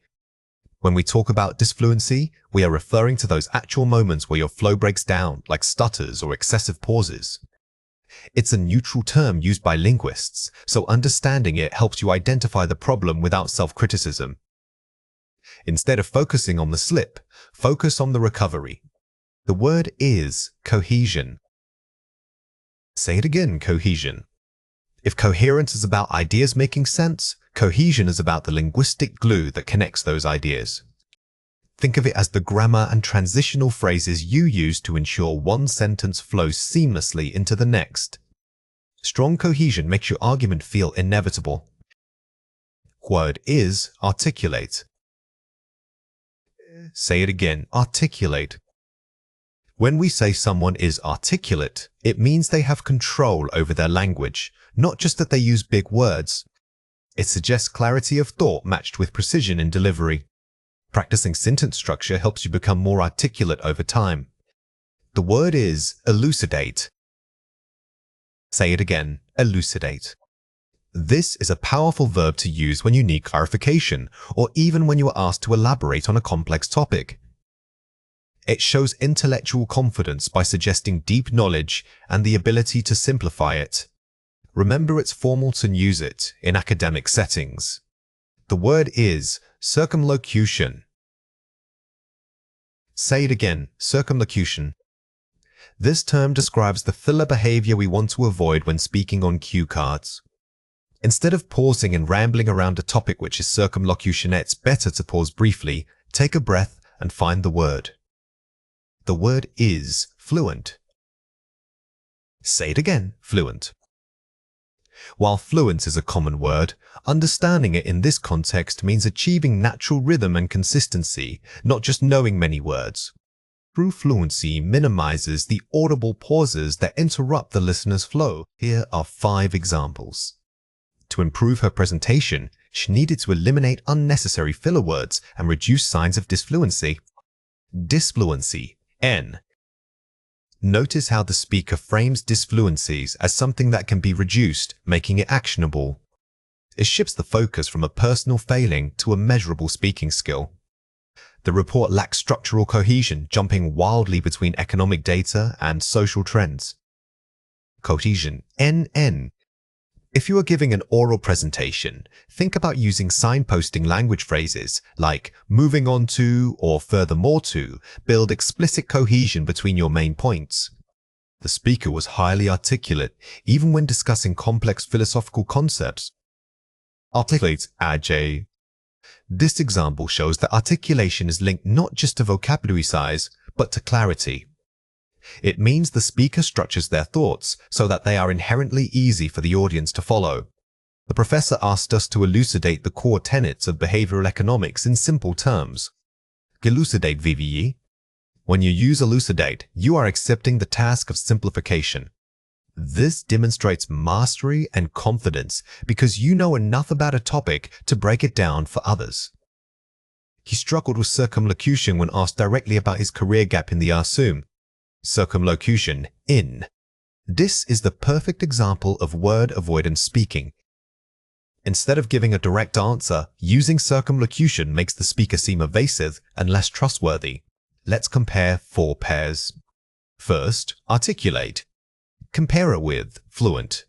When we talk about disfluency, we are referring to those actual moments where your flow breaks down, like stutters or excessive pauses. It's a neutral term used by linguists, so understanding it helps you identify the problem without self-criticism. Instead of focusing on the slip, focus on the recovery. The word is cohesion. Say it again, cohesion. If coherence is about ideas making sense, cohesion is about the linguistic glue that connects those ideas. Think of it as the grammar and transitional phrases you use to ensure one sentence flows seamlessly into the next. Strong cohesion makes your argument feel inevitable. Word is articulate. Say it again, articulate. When we say someone is articulate, it means they have control over their language, not just that they use big words. It suggests clarity of thought matched with precision in delivery. Practicing sentence structure helps you become more articulate over time. The word is elucidate. Say it again, elucidate. This is a powerful verb to use when you need clarification, or even when you are asked to elaborate on a complex topic. It shows intellectual confidence by suggesting deep knowledge and the ability to simplify it. Remember, it's formal to use it in academic settings. The word is circumlocution. Say it again, circumlocution. This term describes the filler behavior we want to avoid when speaking on cue cards. Instead of pausing and rambling around a topic which is circumlocution, it's better to pause briefly, take a breath, and find the word. The word is fluent. Say it again, fluent. While fluent is a common word, understanding it in this context means achieving natural rhythm and consistency, not just knowing many words. True fluency minimizes the audible pauses that interrupt the listener's flow. Here are 5 examples. To improve her presentation, she needed to eliminate unnecessary filler words and reduce signs of disfluency. Disfluency, N. Notice how the speaker frames disfluencies as something that can be reduced, making it actionable. It shifts the focus from a personal failing to a measurable speaking skill. The report lacks structural cohesion, jumping wildly between economic data and social trends. Cohesion, NN. If you are giving an oral presentation, think about using signposting language phrases like moving on to or furthermore to build explicit cohesion between your main points. The speaker was highly articulate, even when discussing complex philosophical concepts. Articulate, AJ. This example shows that articulation is linked not just to vocabulary size, but to clarity. It means the speaker structures their thoughts so that they are inherently easy for the audience to follow. The professor asked us to elucidate the core tenets of behavioral economics in simple terms. Elucidate, VVE. When you use elucidate, you are accepting the task of simplification. This demonstrates mastery and confidence because you know enough about a topic to break it down for others. He struggled with circumlocution when asked directly about his career gap in the assume. Circumlocution, in. This is the perfect example of word avoidance speaking. Instead of giving a direct answer, using circumlocution makes the speaker seem evasive and less trustworthy. Let's compare 4 pairs. First, articulate. Compare it with fluent.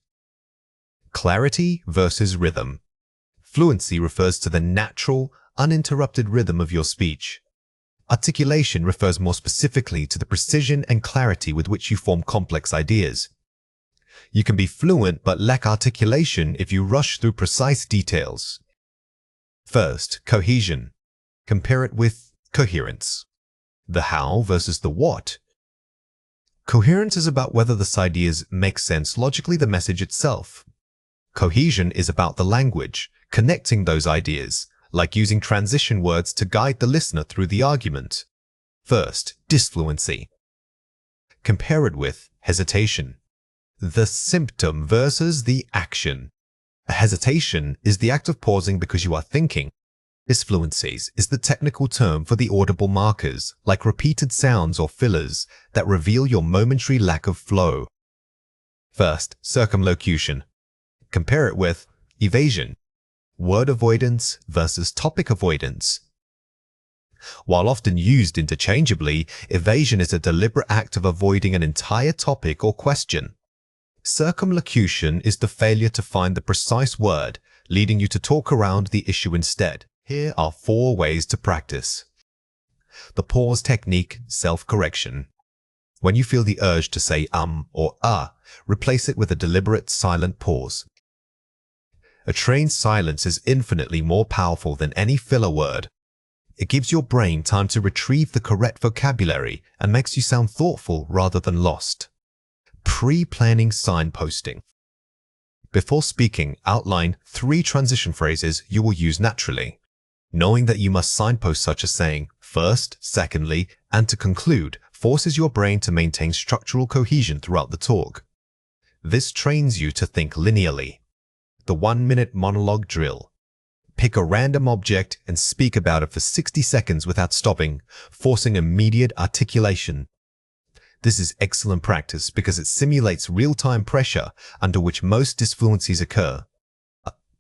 Clarity versus rhythm. Fluency refers to the natural, uninterrupted rhythm of your speech. Articulation refers more specifically to the precision and clarity with which you form complex ideas. You can be fluent but lack articulation if you rush through precise details. First, cohesion. Compare it with coherence. The how versus the what. Coherence is about whether the ideas make sense logically, the message itself. Cohesion is about the language, connecting those ideas, like using transition words to guide the listener through the argument. First, disfluency. Compare it with hesitation. The symptom versus the action. A hesitation is the act of pausing because you are thinking. Disfluencies is the technical term for the audible markers, like repeated sounds or fillers, that reveal your momentary lack of flow. First, circumlocution. Compare it with evasion. Word avoidance versus topic avoidance. While often used interchangeably, evasion is a deliberate act of avoiding an entire topic or question. Circumlocution is the failure to find the precise word, leading you to talk around the issue instead. Here are 4 ways to practice. The pause technique, self-correction. When you feel the urge to say or replace it with a deliberate silent pause. A trained silence is infinitely more powerful than any filler word. It gives your brain time to retrieve the correct vocabulary and makes you sound thoughtful rather than lost. Pre-planning signposting. Before speaking, outline 3 transition phrases you will use naturally. Knowing that you must signpost such as saying first, secondly, and to conclude forces your brain to maintain structural cohesion throughout the talk. This trains you to think linearly. The 1-minute monologue drill. Pick a random object and speak about it for 60 seconds without stopping, forcing immediate articulation. This is excellent practice because it simulates real-time pressure under which most disfluencies occur.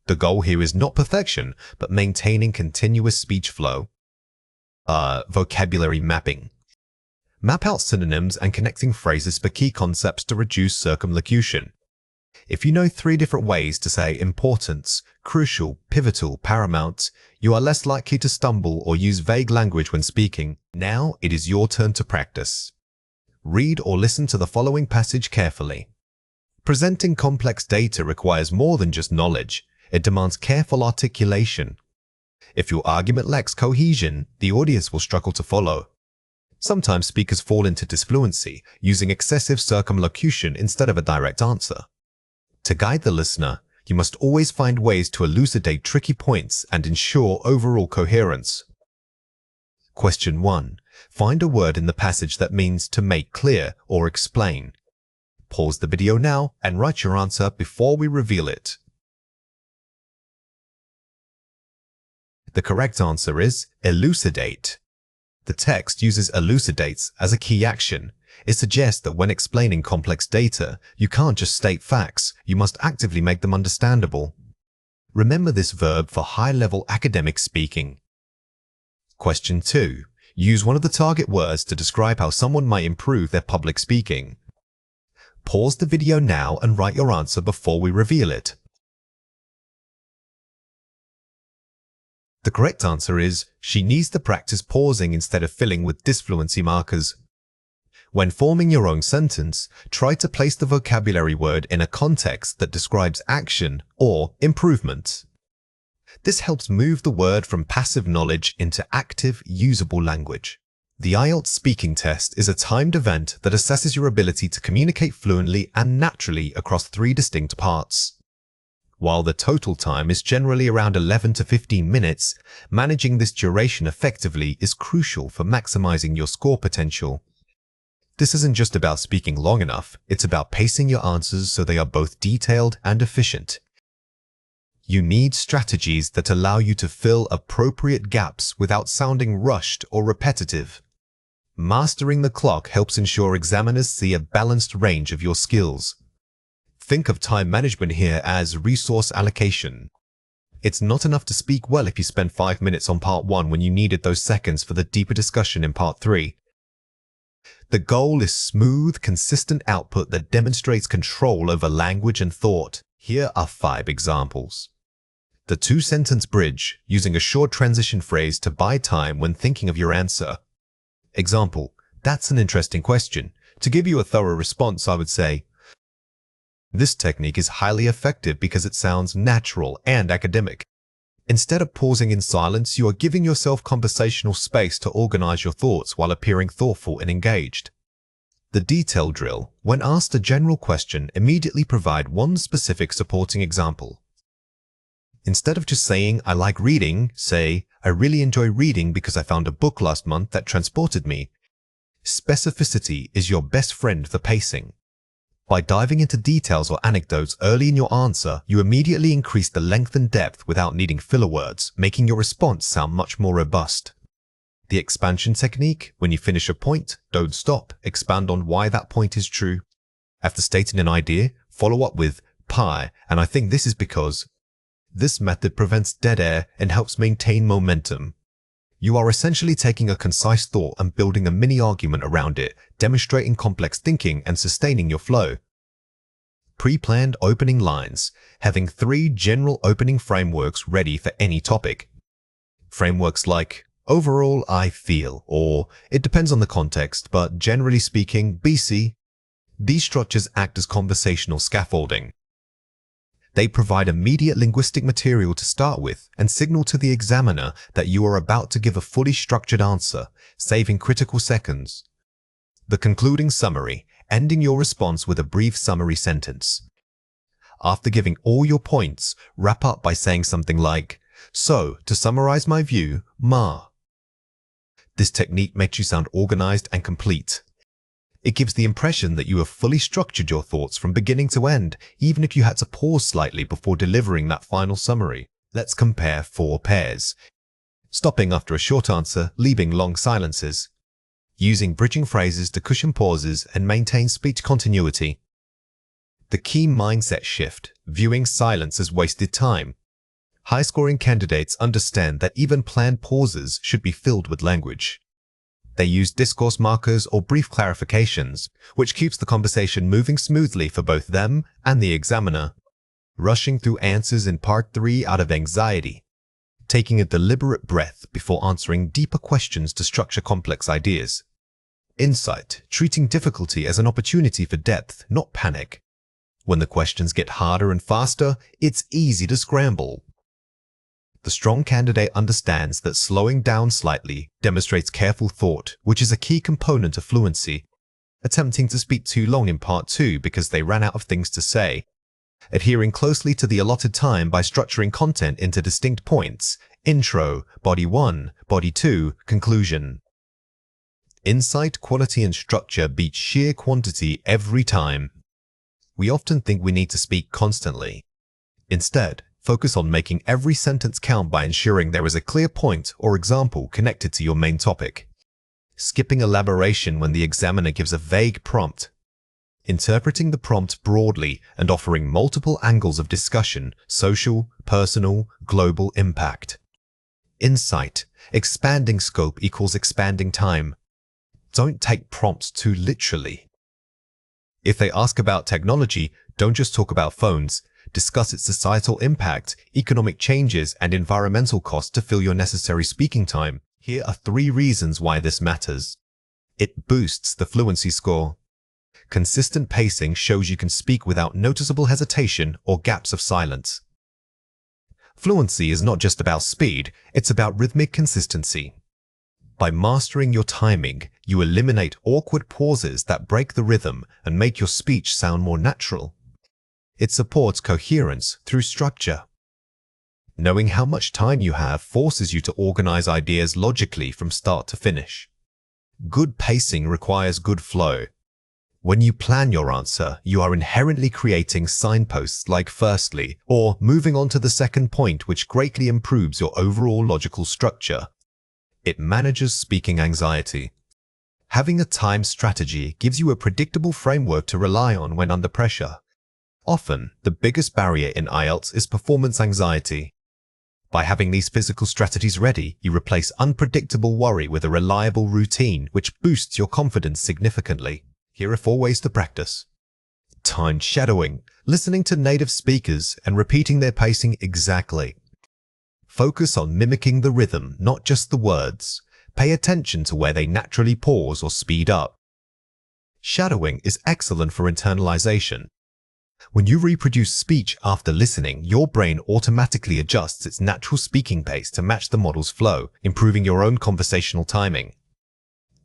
The goal here is not perfection, but maintaining continuous speech flow. Vocabulary mapping. Map out synonyms and connecting phrases for key concepts to reduce circumlocution. If you know 3 different ways to say importance, crucial, pivotal, paramount, you are less likely to stumble or use vague language when speaking. Now it is your turn to practice. Read or listen to the following passage carefully. Presenting complex data requires more than just knowledge. It demands careful articulation. If your argument lacks cohesion, the audience will struggle to follow. Sometimes speakers fall into disfluency, using excessive circumlocution instead of a direct answer. To guide the listener, you must always find ways to elucidate tricky points and ensure overall coherence. Question 1. Find a word in the passage that means to make clear or explain. Pause the video now and write your answer before we reveal it. The correct answer is elucidate. The text uses elucidates as a key action. It suggests that when explaining complex data, you can't just state facts, you must actively make them understandable. Remember this verb for high-level academic speaking. Question 2. Use one of the target words to describe how someone might improve their public speaking. Pause the video now and write your answer before we reveal it. The correct answer is, she needs to practice pausing instead of filling with disfluency markers. When forming your own sentence, try to place the vocabulary word in a context that describes action or improvement. This helps move the word from passive knowledge into active, usable language. The IELTS speaking test is a timed event that assesses your ability to communicate fluently and naturally across 3 distinct parts. While the total time is generally around 11 to 15 minutes, managing this duration effectively is crucial for maximizing your score potential. This isn't just about speaking long enough, it's about pacing your answers so they are both detailed and efficient. You need strategies that allow you to fill appropriate gaps without sounding rushed or repetitive. Mastering the clock helps ensure examiners see a balanced range of your skills. Think of time management here as resource allocation. It's not enough to speak well if you spend 5 minutes on part 1 when you needed those seconds for the deeper discussion in part 3. The goal is smooth, consistent output that demonstrates control over language and thought. Here are 5 examples. The 2-sentence bridge, using a short transition phrase to buy time when thinking of your answer. Example, that's an interesting question. To give you a thorough response, I would say, this technique is highly effective because it sounds natural and academic. Instead of pausing in silence, you are giving yourself conversational space to organize your thoughts while appearing thoughtful and engaged. The detail drill, when asked a general question, immediately provide one specific supporting example. Instead of just saying, I like reading, say, I really enjoy reading because I found a book last month that transported me. Specificity is your best friend for pacing. By diving into details or anecdotes early in your answer, you immediately increase the length and depth without needing filler words, making your response sound much more robust. The expansion technique, when you finish a point, don't stop, expand on why that point is true. After stating an idea, follow up with "Pi, and I think this is because." This method prevents dead air and helps maintain momentum. You are essentially taking a concise thought and building a mini argument around it, demonstrating complex thinking and sustaining your flow. Pre-planned opening lines, having 3 general opening frameworks ready for any topic. Frameworks like, overall I feel, or it depends on the context, but generally speaking, BC. These structures act as conversational scaffolding. They provide immediate linguistic material to start with and signal to the examiner that you are about to give a fully structured answer, saving critical seconds. The concluding summary, ending your response with a brief summary sentence. After giving all your points, wrap up by saying something like, so, to summarize my view, Ma. This technique makes you sound organized and complete. It gives the impression that you have fully structured your thoughts from beginning to end, even if you had to pause slightly before delivering that final summary. Let's compare 4 pairs. Stopping after a short answer, leaving long silences. Using bridging phrases to cushion pauses and maintain speech continuity. The key mindset shift, viewing silence as wasted time. High-scoring candidates understand that even planned pauses should be filled with language. They use discourse markers or brief clarifications, which keeps the conversation moving smoothly for both them and the examiner. Rushing through answers in part 3 out of anxiety. Taking a deliberate breath before answering deeper questions to structure complex ideas. Insight, treating difficulty as an opportunity for depth, not panic. When the questions get harder and faster, it's easy to scramble. The strong candidate understands that slowing down slightly demonstrates careful thought, which is a key component of fluency. Attempting to speak too long in part 2 because they ran out of things to say. Adhering closely to the allotted time by structuring content into distinct points. Intro, body 1, body 2, conclusion. Insight, quality, and structure beat sheer quantity every time. We often think we need to speak constantly. Instead, focus on making every sentence count by ensuring there is a clear point or example connected to your main topic. skipping elaboration when the examiner gives a vague prompt, interpreting the prompt broadly and offering multiple angles of discussion, social, personal, global impact. Insight, expanding scope equals expanding time. Don't take prompts too literally. If they ask about technology, don't just talk about phones. Discuss its societal impact, economic changes, and environmental costs to fill your necessary speaking time. Here are 3 reasons why this matters. It boosts the fluency score. Consistent pacing shows you can speak without noticeable hesitation or gaps of silence. Fluency is not just about speed, it's about rhythmic consistency. By mastering your timing, you eliminate awkward pauses that break the rhythm and make your speech sound more natural. It supports coherence through structure. Knowing how much time you have forces you to organize ideas logically from start to finish. Good pacing requires good flow. When you plan your answer, you are inherently creating signposts like firstly, or moving on to the second point, which greatly improves your overall logical structure. It manages speaking anxiety. Having a time strategy gives you a predictable framework to rely on when under pressure. Often, the biggest barrier in IELTS is performance anxiety. By having these physical strategies ready, you replace unpredictable worry with a reliable routine, which boosts your confidence significantly. Here are 4 ways to practice. Time shadowing, listening to native speakers and repeating their pacing exactly. Focus on mimicking the rhythm, not just the words. Pay attention to where they naturally pause or speed up. Shadowing is excellent for internalization. When you reproduce speech after listening, your brain automatically adjusts its natural speaking pace to match the model's flow, improving your own conversational timing.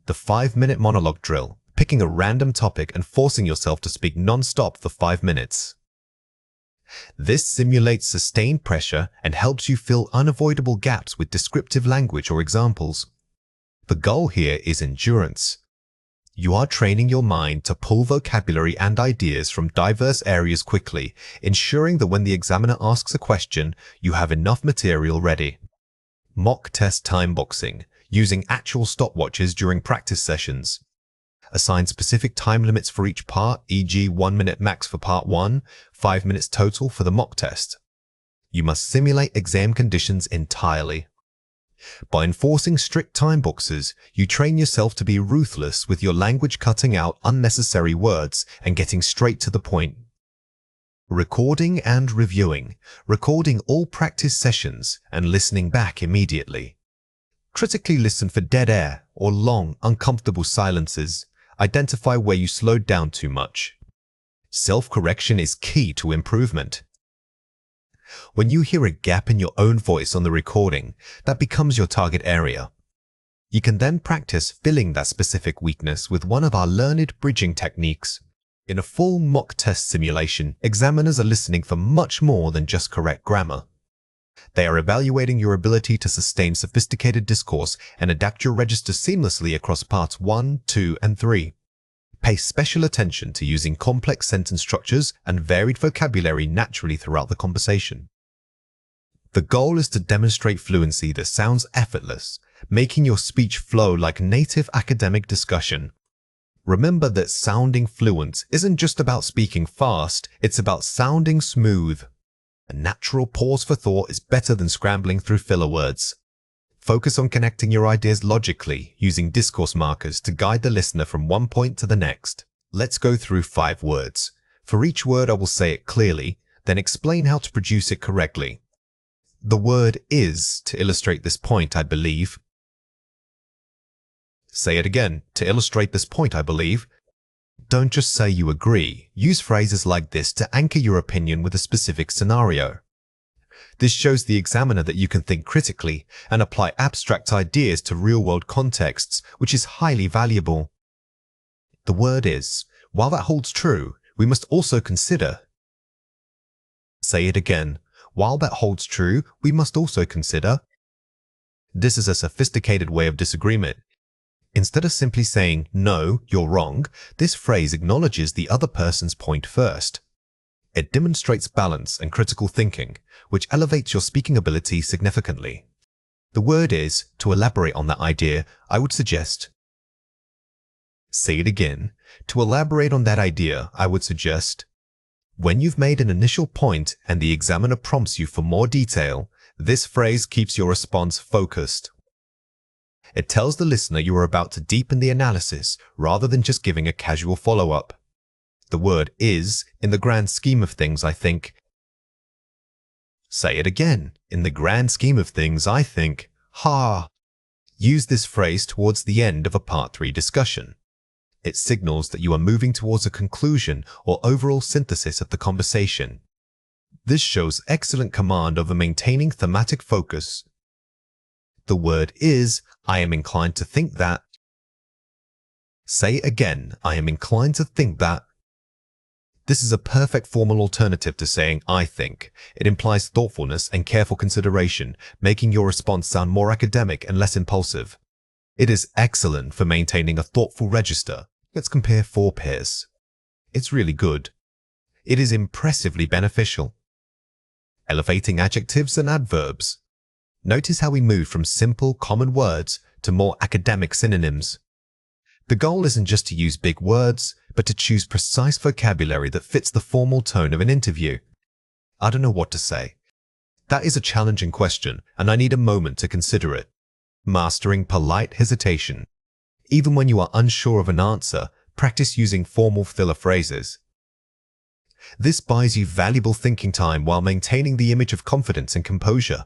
The 5-minute monologue drill, picking a random topic and forcing yourself to speak non-stop for 5 minutes. This simulates sustained pressure and helps you fill unavoidable gaps with descriptive language or examples. The goal here is endurance. You are training your mind to pull vocabulary and ideas from diverse areas quickly, ensuring that when the examiner asks a question, you have enough material ready. Mock test time boxing, using actual stopwatches during practice sessions. Assign specific time limits for each part, e.g. 1 minute max for part 1, 5 minutes total for the mock test. You must simulate exam conditions entirely. By enforcing strict time boxes, you train yourself to be ruthless with your language, cutting out unnecessary words and getting straight to the point. Recording and reviewing, recording all practice sessions and listening back immediately. Critically listen for dead air or long, uncomfortable silences. Identify where you slowed down too much. Self-correction is key to improvement. When you hear a gap in your own voice on the recording, that becomes your target area. You can then practice filling that specific weakness with one of our learned bridging techniques. In a full mock test simulation, examiners are listening for much more than just correct grammar. They are evaluating your ability to sustain sophisticated discourse and adapt your register seamlessly across parts 1, 2, and 3. Pay special attention to using complex sentence structures and varied vocabulary naturally throughout the conversation. The goal is to demonstrate fluency that sounds effortless, making your speech flow like native academic discussion. Remember that sounding fluent isn't just about speaking fast, it's about sounding smooth. A natural pause for thought is better than scrambling through filler words. Focus on connecting your ideas logically, using discourse markers to guide the listener from one point to the next. Let's go through 5 words. For each word, I will say it clearly, then explain how to produce it correctly. The word is to illustrate this point, I believe. Say it again, to illustrate this point, I believe. Don't just say you agree. Use phrases like this to anchor your opinion with a specific scenario. This shows the examiner that you can think critically and apply abstract ideas to real-world contexts, which is highly valuable. The word is. While that holds true, we must also consider. Say it again. While that holds true, we must also consider. This is a sophisticated way of disagreement. Instead of simply saying, "No, you're wrong," this phrase acknowledges the other person's point first. It demonstrates balance and critical thinking, which elevates your speaking ability significantly. The word is, to elaborate on that idea, I would suggest, Say it again. To elaborate on that idea, I would suggest, when you've made an initial point and the examiner prompts you for more detail, this phrase keeps your response focused. It tells the listener you are about to deepen the analysis rather than just giving a casual follow-up. The word is, in the grand scheme of things, I think. Say it again. In the grand scheme of things, I think. Ha! Use this phrase towards the end of a Part 3 discussion. It signals that you are moving towards a conclusion or overall synthesis of the conversation. This shows excellent command over maintaining thematic focus. The word is, I am inclined to think that. Say again, I am inclined to think that. This is a perfect formal alternative to saying I think. It implies thoughtfulness and careful consideration, making your response sound more academic and less impulsive. It is excellent for maintaining a thoughtful register. Let's compare 4 pairs. It's really good. It is impressively beneficial. Elevating adjectives and adverbs. Notice how we move from simple, common words to more academic synonyms. The goal isn't just to use big words, but to choose precise vocabulary that fits the formal tone of an interview. I don't know what to say. That is a challenging question, and I need a moment to consider it. Mastering polite hesitation. Even when you are unsure of an answer, practice using formal filler phrases. This buys you valuable thinking time while maintaining the image of confidence and composure.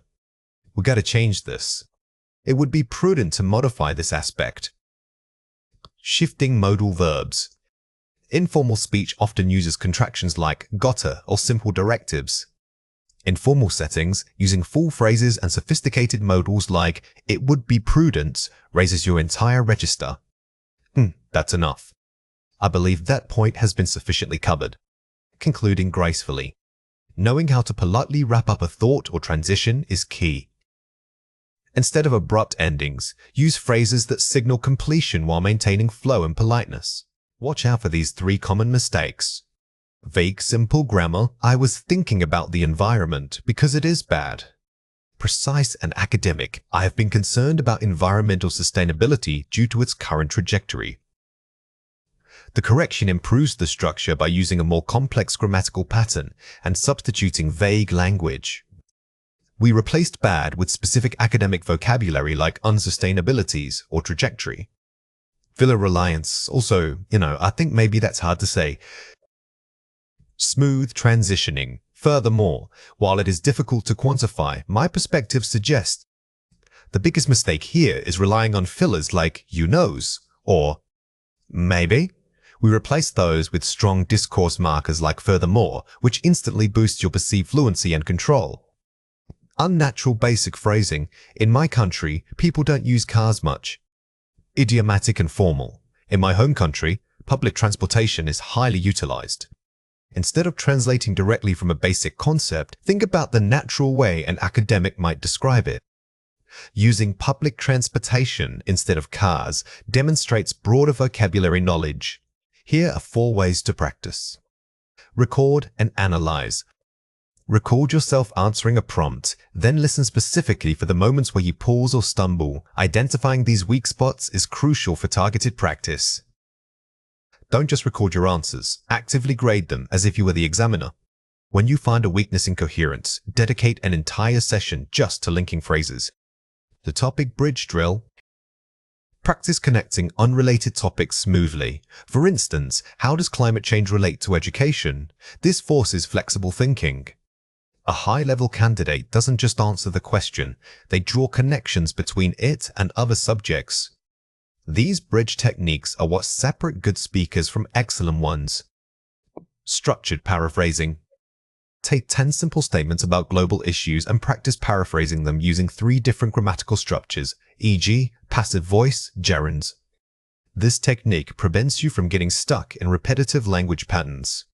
We got to change this. It would be prudent to modify this aspect. Shifting modal verbs. Informal speech often uses contractions like gotta or simple directives. In formal settings, using full phrases and sophisticated modals like it would be prudent raises your entire register. That's enough. I believe that point has been sufficiently covered. Concluding gracefully. Knowing how to politely wrap up a thought or transition is key. Instead of abrupt endings, use phrases that signal completion while maintaining flow and politeness. Watch out for these 3 common mistakes. Vague, simple grammar. I was thinking about the environment because it is bad. Precise and academic. I have been concerned about environmental sustainability due to its current trajectory. The correction improves the structure by using a more complex grammatical pattern and substituting vague language. We replaced bad with specific academic vocabulary like unsustainabilities or trajectory. Filler reliance. Also, I think maybe that's hard to say. Smooth transitioning. Furthermore, while it is difficult to quantify, my perspective suggests the biggest mistake here is relying on fillers like you knows or maybe. We replace those with strong discourse markers like furthermore, which instantly boosts your perceived fluency and control. Unnatural basic phrasing. In my country, people don't use cars much. Idiomatic and formal. In my home country, public transportation is highly utilized. Instead of translating directly from a basic concept, think about the natural way an academic might describe it. Using public transportation instead of cars demonstrates broader vocabulary knowledge. Here are 4 ways to practice. Record and analyze. Record yourself answering a prompt, then listen specifically for the moments where you pause or stumble. Identifying these weak spots is crucial for targeted practice. Don't just record your answers, actively grade them as if you were the examiner. When you find a weakness in coherence, dedicate an entire session just to linking phrases. The topic bridge drill. Practice connecting unrelated topics smoothly. For instance, how does climate change relate to education? This forces flexible thinking. A high-level candidate doesn't just answer the question, they draw connections between it and other subjects. These bridge techniques are what separate good speakers from excellent ones. Structured paraphrasing. Take 10 simple statements about global issues and practice paraphrasing them using 3 different grammatical structures, e.g., passive voice, gerunds. This technique prevents you from getting stuck in repetitive language patterns.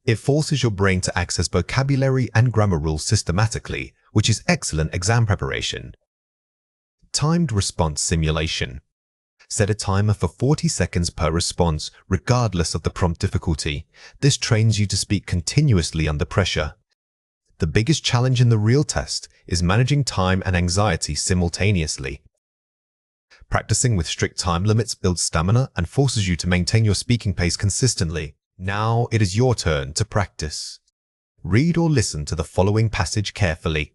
It forces your brain to access vocabulary and grammar rules systematically, which is excellent exam preparation. Timed response simulation. Set a timer for 40 seconds per response, regardless of the prompt difficulty. This trains you to speak continuously under pressure. The biggest challenge in the real test is managing time and anxiety simultaneously. Practicing with strict time limits builds stamina and forces you to maintain your speaking pace consistently. Now it is your turn to practice. Read or listen to the following passage carefully.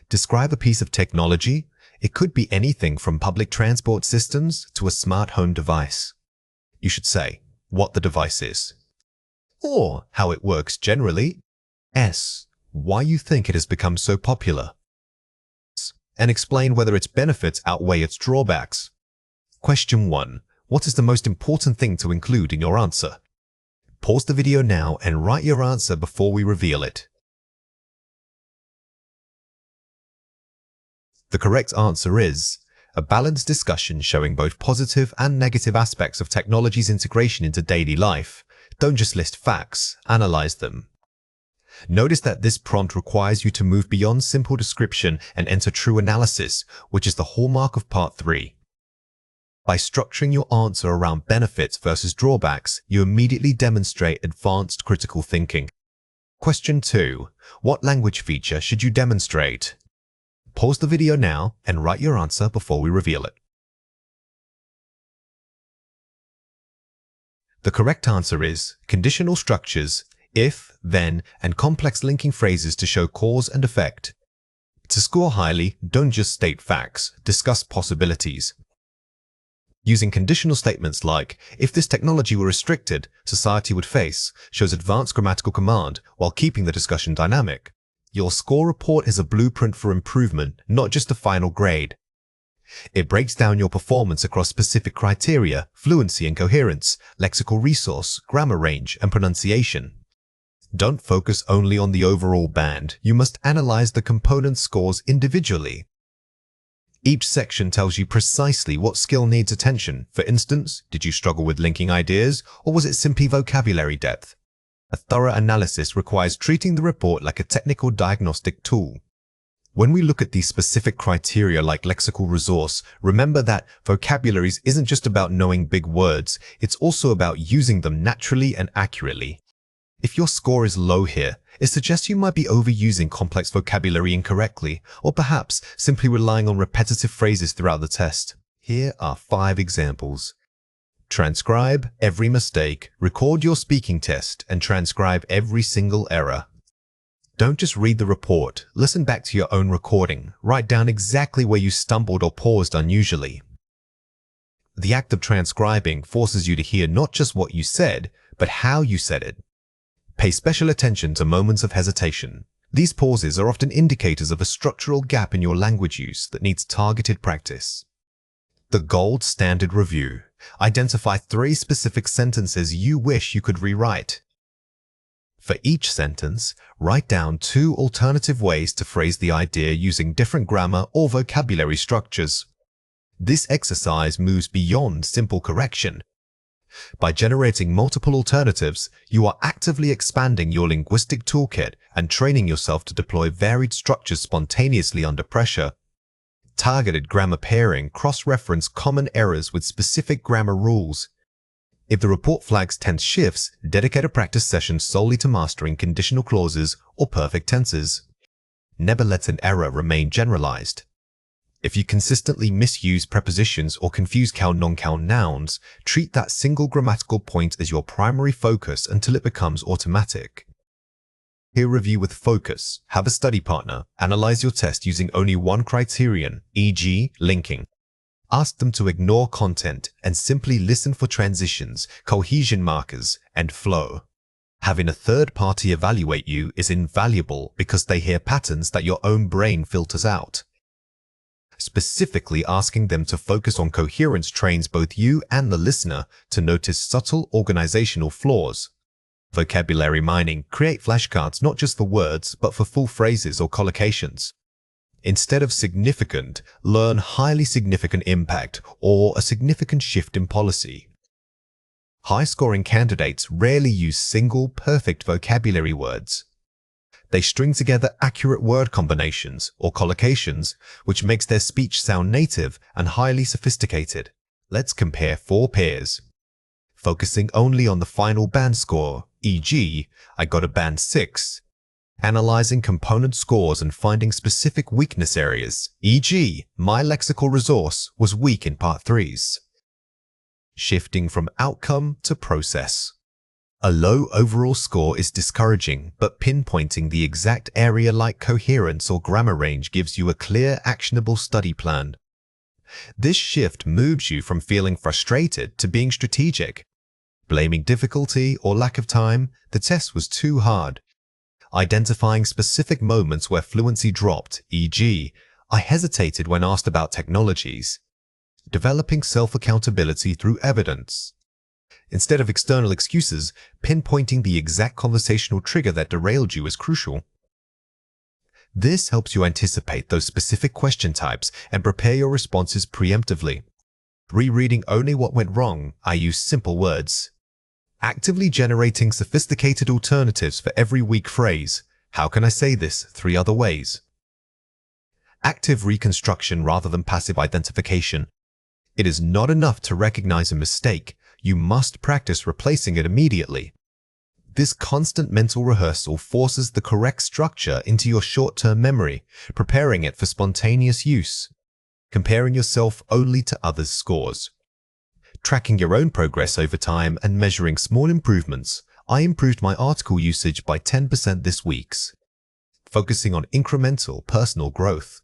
Describe a piece of technology. It could be anything from public transport systems to a smart home device. You should say what the device is, or how it works generally. S. Why you think it has become so popular. And explain whether its benefits outweigh its drawbacks. Question 1. What is the most important thing to include in your answer? Pause the video now and write your answer before we reveal it. The correct answer is a balanced discussion showing both positive and negative aspects of technology's integration into daily life. Don't just list facts, analyze them. Notice that this prompt requires you to move beyond simple description and enter true analysis, which is the hallmark of Part 3. By structuring your answer around benefits versus drawbacks, you immediately demonstrate advanced critical thinking. Question 2. What language feature should you demonstrate? Pause the video now and write your answer before we reveal it. The correct answer is conditional structures, if, then, and complex linking phrases to show cause and effect. To score highly, don't just state facts, discuss possibilities. Using conditional statements like, if this technology were restricted, society would face, shows advanced grammatical command while keeping the discussion dynamic. Your score report is a blueprint for improvement, not just a final grade. It breaks down your performance across specific criteria, fluency and coherence, lexical resource, grammar range, and pronunciation. Don't focus only on the overall band. You must analyze the component scores individually. Each section tells you precisely what skill needs attention. For instance, did you struggle with linking ideas, or was it simply vocabulary depth? A thorough analysis requires treating the report like a technical diagnostic tool. When we look at these specific criteria like lexical resource, remember that vocabularies isn't just about knowing big words, it's also about using them naturally and accurately. If your score is low here, it suggests you might be overusing complex vocabulary incorrectly, or perhaps simply relying on repetitive phrases throughout the test. Here are 5 examples. Transcribe every mistake, record your speaking test, and transcribe every single error. Don't just read the report, listen back to your own recording, write down exactly where you stumbled or paused unusually. The act of transcribing forces you to hear not just what you said, but how you said it. Pay special attention to moments of hesitation. These pauses are often indicators of a structural gap in your language use that needs targeted practice. The gold standard review. Identify 3 specific sentences you wish you could rewrite. For each sentence, write down 2 alternative ways to phrase the idea using different grammar or vocabulary structures. This exercise moves beyond simple correction. By generating multiple alternatives, you are actively expanding your linguistic toolkit and training yourself to deploy varied structures spontaneously under pressure. Targeted grammar pairing cross-reference common errors with specific grammar rules. If the report flags tense shifts, dedicate a practice session solely to mastering conditional clauses or perfect tenses. Never let an error remain generalized. If you consistently misuse prepositions or confuse count-non-count nouns, treat that single grammatical point as your primary focus until it becomes automatic. Peer review with focus. Have a study partner. Analyze your test using only one criterion, e.g., linking. Ask them to ignore content and simply listen for transitions, cohesion markers, and flow. Having a third party evaluate you is invaluable because they hear patterns that your own brain filters out. Specifically asking them to focus on coherence trains both you and the listener to notice subtle organizational flaws. Vocabulary mining. Create flashcards not just for words, but for full phrases or collocations. Instead of significant, learn highly significant impact or a significant shift in policy. High-scoring candidates rarely use single, perfect vocabulary words. They string together accurate word combinations or collocations, which makes their speech sound native and highly sophisticated. Let's compare 4 pairs. Focusing only on the final band score, e.g., I got a band 6. analyzing component scores and finding specific weakness areas, e.g., my lexical resource was weak in Part 3s. Shifting from outcome to process. A low overall score is discouraging, but pinpointing the exact area like coherence or grammar range gives you a clear, actionable study plan. This shift moves you from feeling frustrated to being strategic. Blaming difficulty or lack of time, the test was too hard. Identifying specific moments where fluency dropped, e.g., I hesitated when asked about technologies. Developing self-accountability through evidence. Instead of external excuses, pinpointing the exact conversational trigger that derailed you is crucial. This helps you anticipate those specific question types and prepare your responses preemptively. Rereading only what went wrong, I use simple words. Actively generating sophisticated alternatives for every weak phrase. How can I say this 3 other ways? Active reconstruction rather than passive identification. It is not enough to recognize a mistake. You must practice replacing it immediately. This constant mental rehearsal forces the correct structure into your short-term memory, preparing it for spontaneous use. Comparing yourself only to others' scores. Tracking your own progress over time and measuring small improvements. I improved my article usage by 10% this week. Focusing on incremental personal growth.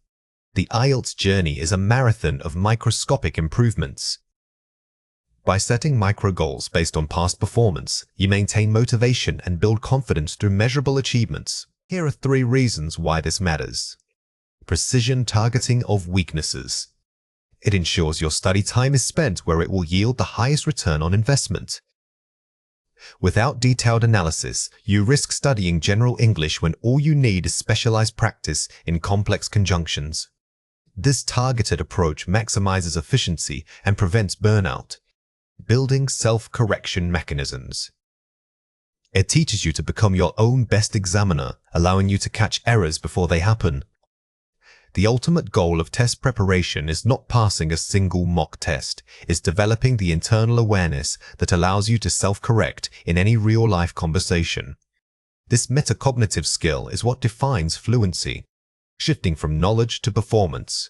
The IELTS journey is a marathon of microscopic improvements. By setting micro goals based on past performance, you maintain motivation and build confidence through measurable achievements. Here are 3 reasons why this matters. Precision targeting of weaknesses. It ensures your study time is spent where it will yield the highest return on investment. Without detailed analysis, you risk studying general English when all you need is specialized practice in complex conjunctions. This targeted approach maximizes efficiency and prevents burnout. Building self-correction mechanisms. It teaches you to become your own best examiner, allowing you to catch errors before they happen. The ultimate goal of test preparation is not passing a single mock test, it's developing the internal awareness that allows you to self-correct in any real-life conversation. This metacognitive skill is what defines fluency, shifting from knowledge to performance.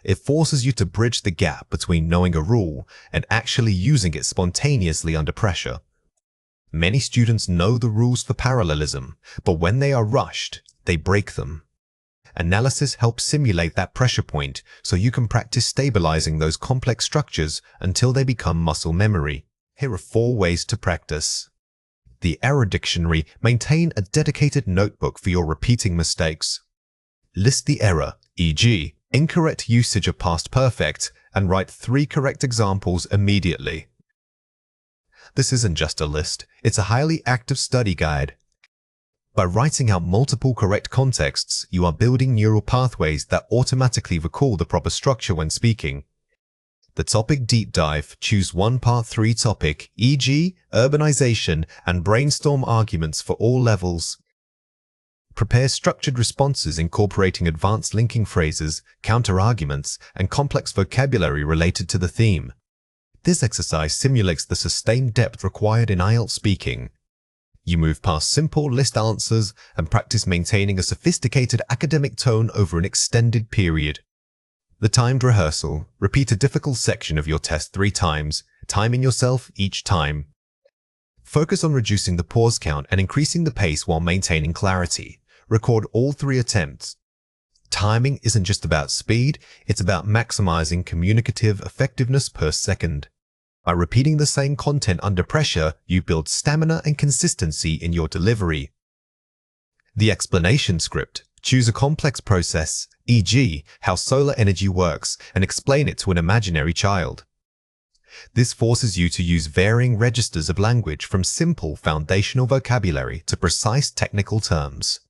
It forces you to bridge the gap between knowing a rule and actually using it spontaneously under pressure. Many students know the rules for parallelism, but when they are rushed, they break them. Analysis helps simulate that pressure point so you can practice stabilizing those complex structures until they become muscle memory. Here are 4 ways to practice. The Error Dictionary. Maintain a dedicated notebook for your repeating mistakes. List the error, e.g., incorrect usage of past perfect, and write 3 correct examples immediately. This isn't just a list, it's a highly active study guide. By writing out multiple correct contexts, you are building neural pathways that automatically recall the proper structure when speaking. The topic deep dive. Choose one Part 3 topic, e.g., urbanization, and brainstorm arguments for all levels. Prepare structured responses incorporating advanced linking phrases, counter-arguments, and complex vocabulary related to the theme. This exercise simulates the sustained depth required in IELTS speaking. You move past simple list answers and practice maintaining a sophisticated academic tone over an extended period. The timed rehearsal. Repeat a difficult section of your test 3 times, timing yourself each time. Focus on reducing the pause count and increasing the pace while maintaining clarity. Record all 3 attempts. Timing isn't just about speed, it's about maximizing communicative effectiveness per second. By repeating the same content under pressure, you build stamina and consistency in your delivery. The explanation script. Choose a complex process, e.g., how solar energy works, and explain it to an imaginary child. This forces you to use varying registers of language from simple foundational vocabulary to precise technical terms.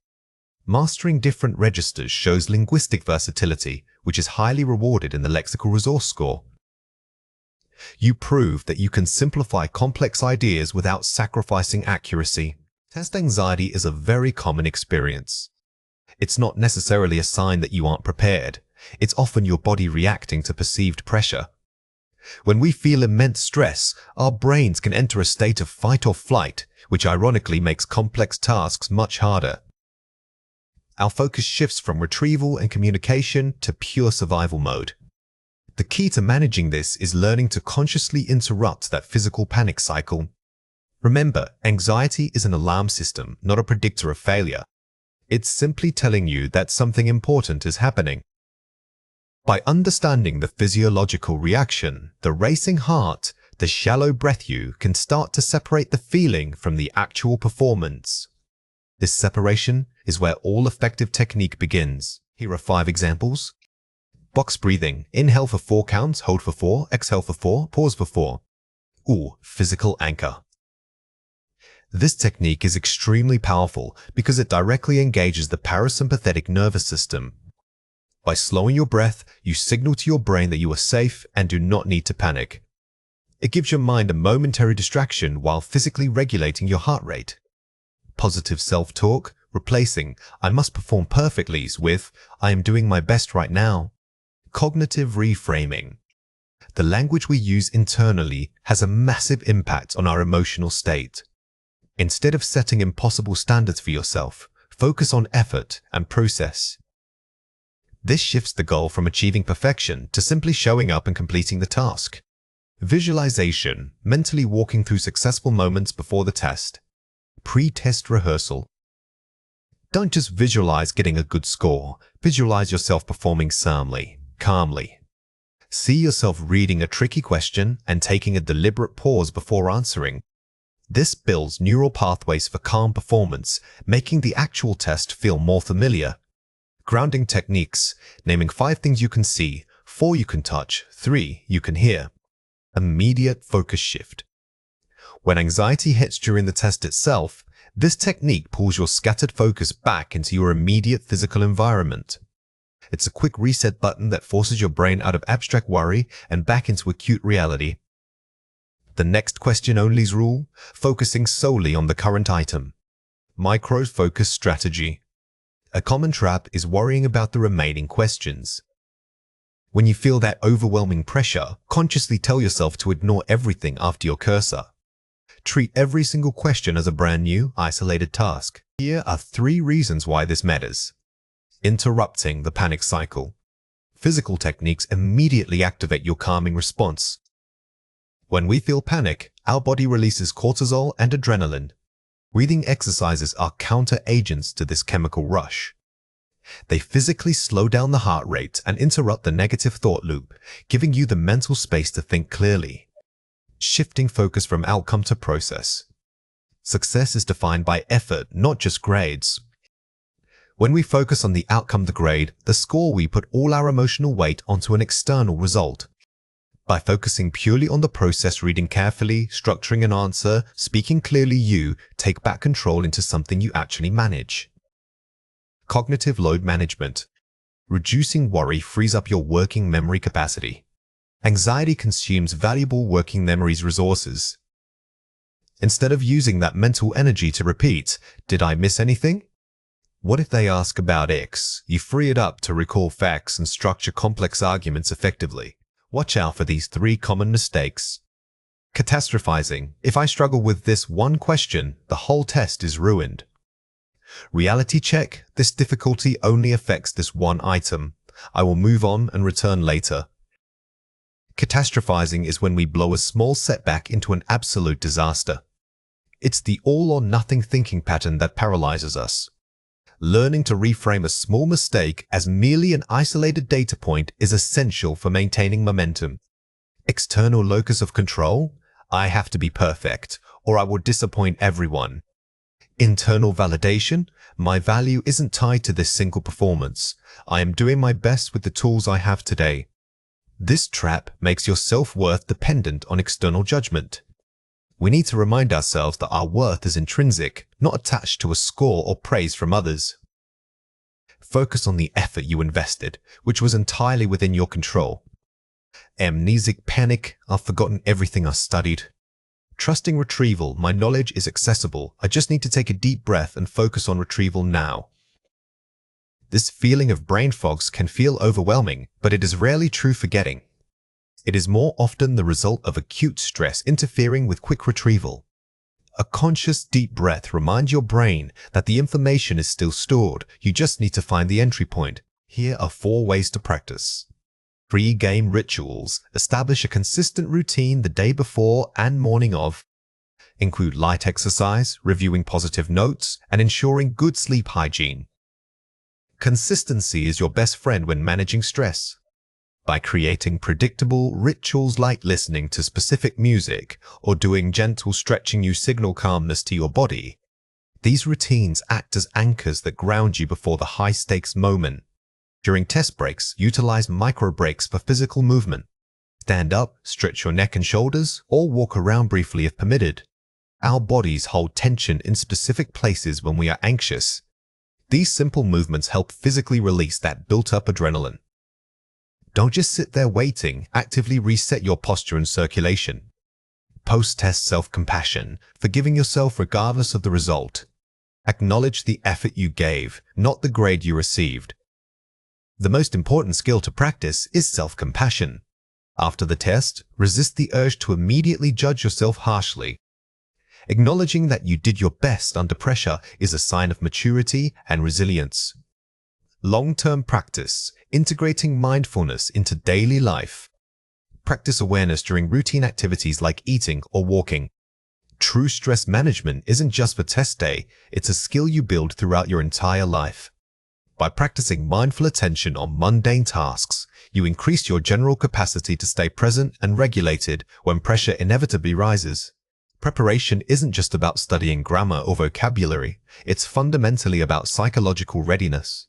Mastering different registers shows linguistic versatility, which is highly rewarded in the lexical resource score. You prove that you can simplify complex ideas without sacrificing accuracy. Test anxiety is a very common experience. It's not necessarily a sign that you aren't prepared. It's often your body reacting to perceived pressure. When we feel immense stress, our brains can enter a state of fight or flight, which ironically makes complex tasks much harder. our focus shifts from retrieval and communication to pure survival mode. The key to managing this is learning to consciously interrupt that physical panic cycle. Remember, anxiety is an alarm system, not a predictor of failure. It's simply telling you that something important is happening. By understanding the physiological reaction, the racing heart, the shallow breath, you can start to separate the feeling from the actual performance. This separation is where all effective technique begins. Here are 5 examples. Box breathing. Inhale for 4 counts, hold for 4, exhale for 4, pause for 4. Physical anchor. This technique is extremely powerful because it directly engages the parasympathetic nervous system. By slowing your breath, you signal to your brain that you are safe and do not need to panic. It gives your mind a momentary distraction while physically regulating your heart rate. Positive self-talk, replacing "I must perform perfectly" with "I am doing my best right now." Cognitive reframing. The language we use internally has a massive impact on our emotional state. Instead of setting impossible standards for yourself, focus on effort and process. This shifts the goal from achieving perfection to simply showing up and completing the task. Visualization, mentally walking through successful moments before the test. Pre-test rehearsal. Don't just visualize getting a good score, visualize yourself performing calmly. See yourself reading a tricky question and taking a deliberate pause before answering. This builds neural pathways for calm performance, making the actual test feel more familiar. Grounding techniques, naming 5 things you can see, 4 you can touch, 3 you can hear. Immediate focus shift. When anxiety hits during the test itself, this technique pulls your scattered focus back into your immediate physical environment. It's a quick reset button that forces your brain out of abstract worry and back into acute reality. The next question only's rule, focusing solely on the current item. Micro-focus strategy. A common trap is worrying about the remaining questions. When you feel that overwhelming pressure, consciously tell yourself to ignore everything after your cursor. Treat every single question as a brand new, isolated task. Here are 3 reasons why this matters. Interrupting the panic cycle. Physical techniques immediately activate your calming response. When we feel panic, our body releases cortisol and adrenaline. Breathing exercises are counter-agents to this chemical rush. They physically slow down the heart rate and interrupt the negative thought loop, giving you the mental space to think clearly. Shifting focus from outcome to process. Success is defined by effort, not just grades. When we focus on the outcome, the grade, the score, we put all our emotional weight onto an external result. By focusing purely on the process, reading carefully, structuring an answer, speaking clearly, you take back control into something you actually manage. Cognitive load management. Reducing worry frees up your working memory capacity. Anxiety consumes valuable working memory's resources. Instead of using that mental energy to repeat, "Did I miss anything?" What if they ask about X? You free it up to recall facts and structure complex arguments effectively. Watch out for these 3 common mistakes. Catastrophizing. If I struggle with this one question, the whole test is ruined. Reality check. This difficulty only affects this one item. I will move on and return later. Catastrophizing is when we blow a small setback into an absolute disaster. It's the all-or-nothing thinking pattern that paralyzes us. Learning to reframe a small mistake as merely an isolated data point is essential for maintaining momentum. External locus of control. I have to be perfect, or I will disappoint everyone. Internal validation. My value isn't tied to this single performance. I am doing my best with the tools I have today. This trap makes your self-worth dependent on external judgment. We need to remind ourselves that our worth is intrinsic, not attached to a score or praise from others. Focus on the effort you invested, which was entirely within your control. Amnesic panic. I've forgotten everything I studied. Trusting retrieval. My knowledge is accessible. I just need to take a deep breath and focus on retrieval now. This feeling of brain fogs can feel overwhelming, but it is rarely true forgetting. It is more often the result of acute stress interfering with quick retrieval. A conscious deep breath reminds your brain that the information is still stored. You just need to find the entry point. Here are 4 ways to practice. Pre-game rituals. Establish a consistent routine the day before and morning of. Include light exercise, reviewing positive notes, and ensuring good sleep hygiene. Consistency is your best friend when managing stress. By creating predictable rituals like listening to specific music or doing gentle stretching, you signal calmness to your body. These routines act as anchors that ground you before the high-stakes moment. During test breaks, utilize micro breaks for physical movement. Stand up, stretch your neck and shoulders, or walk around briefly if permitted. Our bodies hold tension in specific places when we are anxious. These simple movements help physically release that built-up adrenaline. Don't just sit there waiting, actively reset your posture and circulation. Post-test self-compassion, forgiving yourself regardless of the result. Acknowledge the effort you gave, not the grade you received. The most important skill to practice is self-compassion. After the test, resist the urge to immediately judge yourself harshly. Acknowledging that you did your best under pressure is a sign of maturity and resilience. Long-term practice, integrating mindfulness into daily life. Practice awareness during routine activities like eating or walking. True stress management isn't just for test day, it's a skill you build throughout your entire life. By practicing mindful attention on mundane tasks, you increase your general capacity to stay present and regulated when pressure inevitably rises. Preparation isn't just about studying grammar or vocabulary, it's fundamentally about psychological readiness.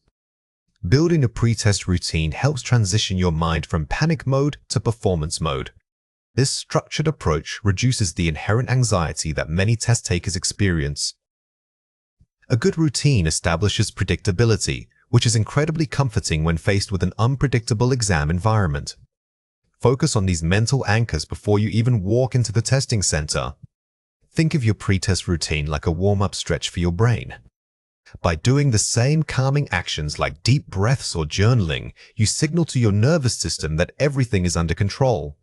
Building a pre-test routine helps transition your mind from panic mode to performance mode. This structured approach reduces the inherent anxiety that many test takers experience. A good routine establishes predictability, which is incredibly comforting when faced with an unpredictable exam environment. Focus on these mental anchors before you even walk into the testing center. Think of your pre-test routine like a warm-up stretch for your brain. By doing the same calming actions like deep breaths or journaling, you signal to your nervous system that everything is under control.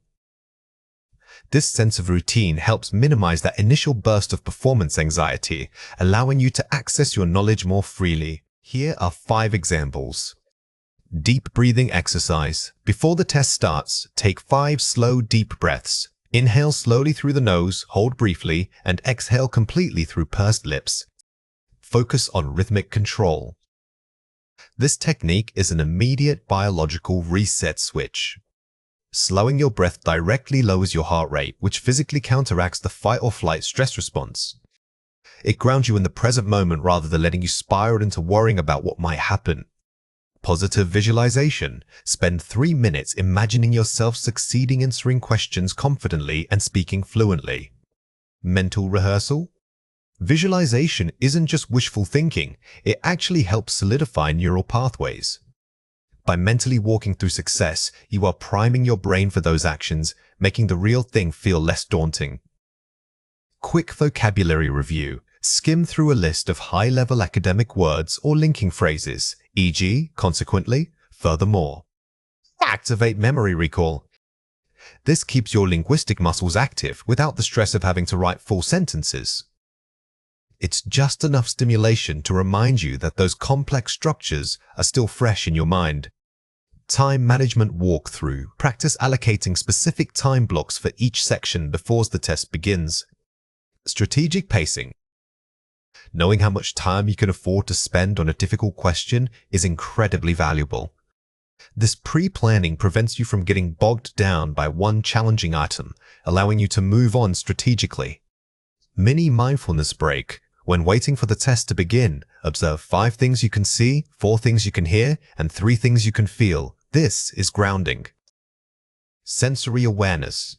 This sense of routine helps minimize that initial burst of performance anxiety, allowing you to access your knowledge more freely. Here are 5 examples. Deep breathing exercise. Before the test starts, take 5 slow, deep breaths. Inhale slowly through the nose, hold briefly, and exhale completely through pursed lips. Focus on rhythmic control. This technique is an immediate biological reset switch. Slowing your breath directly lowers your heart rate, which physically counteracts the fight or flight stress response. It grounds you in the present moment rather than letting you spiral into worrying about what might happen. Positive visualization. Spend 3 minutes imagining yourself succeeding in answering questions confidently and speaking fluently. Mental rehearsal. Visualization isn't just wishful thinking, it actually helps solidify neural pathways. By mentally walking through success, you are priming your brain for those actions, making the real thing feel less daunting. Quick vocabulary review. Skim through a list of high-level academic words or linking phrases, e.g., consequently, furthermore. Activate memory recall. This keeps your linguistic muscles active without the stress of having to write full sentences. It's just enough stimulation to remind you that those complex structures are still fresh in your mind. Time management walkthrough. Practice allocating specific time blocks for each section before the test begins. Strategic pacing. Knowing how much time you can afford to spend on a difficult question is incredibly valuable. This pre-planning prevents you from getting bogged down by one challenging item, allowing you to move on strategically. Mini mindfulness break. When waiting for the test to begin, observe 5 things you can see, 4 things you can hear, and 3 things you can feel. This is grounding. Sensory awareness.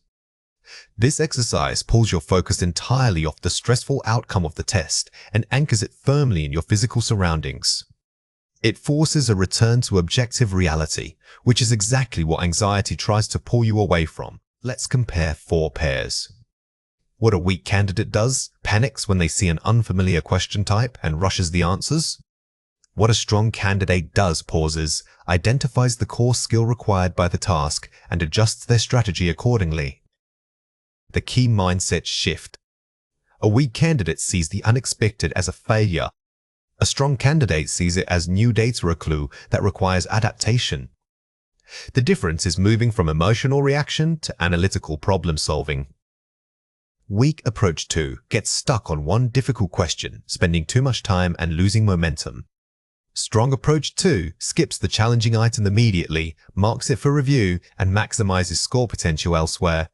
This exercise pulls your focus entirely off the stressful outcome of the test and anchors it firmly in your physical surroundings. It forces a return to objective reality, which is exactly what anxiety tries to pull you away from. Let's compare 4 pairs. What a weak candidate does, panics when they see an unfamiliar question type and rushes the answers. What a strong candidate does, pauses, identifies the core skill required by the task, and adjusts their strategy accordingly. The key mindset shift. A weak candidate sees the unexpected as a failure. A strong candidate sees it as new data or a clue that requires adaptation. The difference is moving from emotional reaction to analytical problem solving. Weak approach 2 gets stuck on one difficult question, spending too much time and losing momentum. Strong approach 2 skips the challenging item immediately, marks it for review, and maximizes score potential elsewhere.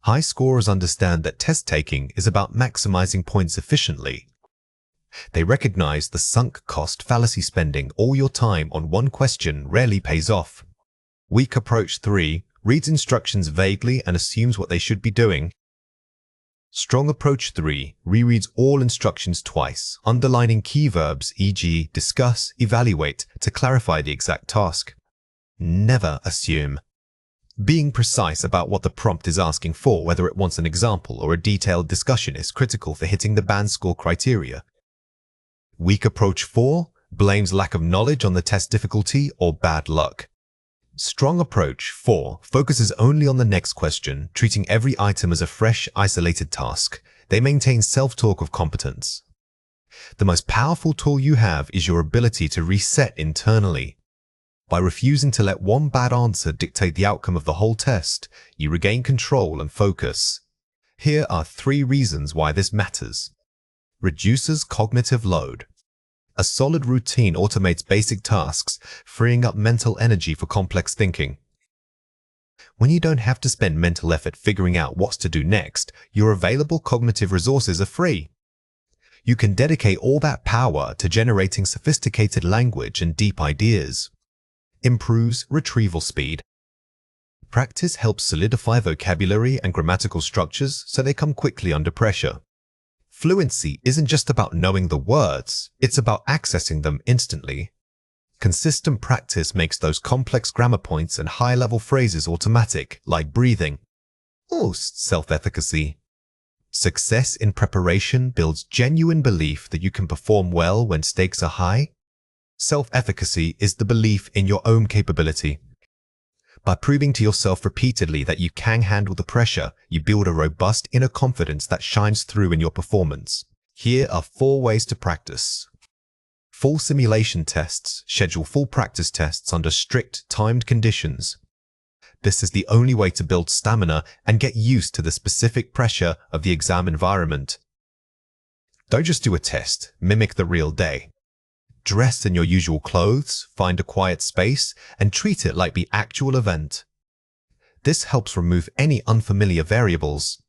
High scorers understand that test taking is about maximizing points efficiently. They recognize the sunk cost fallacy. Spending all your time on one question rarely pays off. Weak approach 3 reads instructions vaguely and assumes what they should be doing. Strong approach 3 rereads all instructions twice, underlining key verbs, e.g., discuss, evaluate, to clarify the exact task. Never assume. Being precise about what the prompt is asking for, whether it wants an example or a detailed discussion, is critical for hitting the band score criteria. Weak approach 4 blames lack of knowledge on the test difficulty or bad luck. Strong approach 4 focuses only on the next question, treating every item as a fresh, isolated task. They maintain self-talk of competence. The most powerful tool you have is your ability to reset internally. By refusing to let one bad answer dictate the outcome of the whole test, you regain control and focus. Here are 3 reasons why this matters. Reduces cognitive load. A solid routine automates basic tasks, freeing up mental energy for complex thinking. When you don't have to spend mental effort figuring out what to do next, your available cognitive resources are free. You can dedicate all that power to generating sophisticated language and deep ideas. Improves retrieval speed. Practice helps solidify vocabulary and grammatical structures so they come quickly under pressure. Fluency isn't just about knowing the words, it's about accessing them instantly. Consistent practice makes those complex grammar points and high-level phrases automatic, like breathing. Self-efficacy. Success in preparation builds genuine belief that you can perform well when stakes are high. Self-efficacy is the belief in your own capability. By proving to yourself repeatedly that you can handle the pressure, you build a robust inner confidence that shines through in your performance. Here are 4 ways to practice. Full simulation tests. Schedule full practice tests under strict, timed conditions. This is the only way to build stamina and get used to the specific pressure of the exam environment. Don't just do a test, mimic the real day. Dress in your usual clothes, find a quiet space, and treat it like the actual event. This helps remove any unfamiliar variables.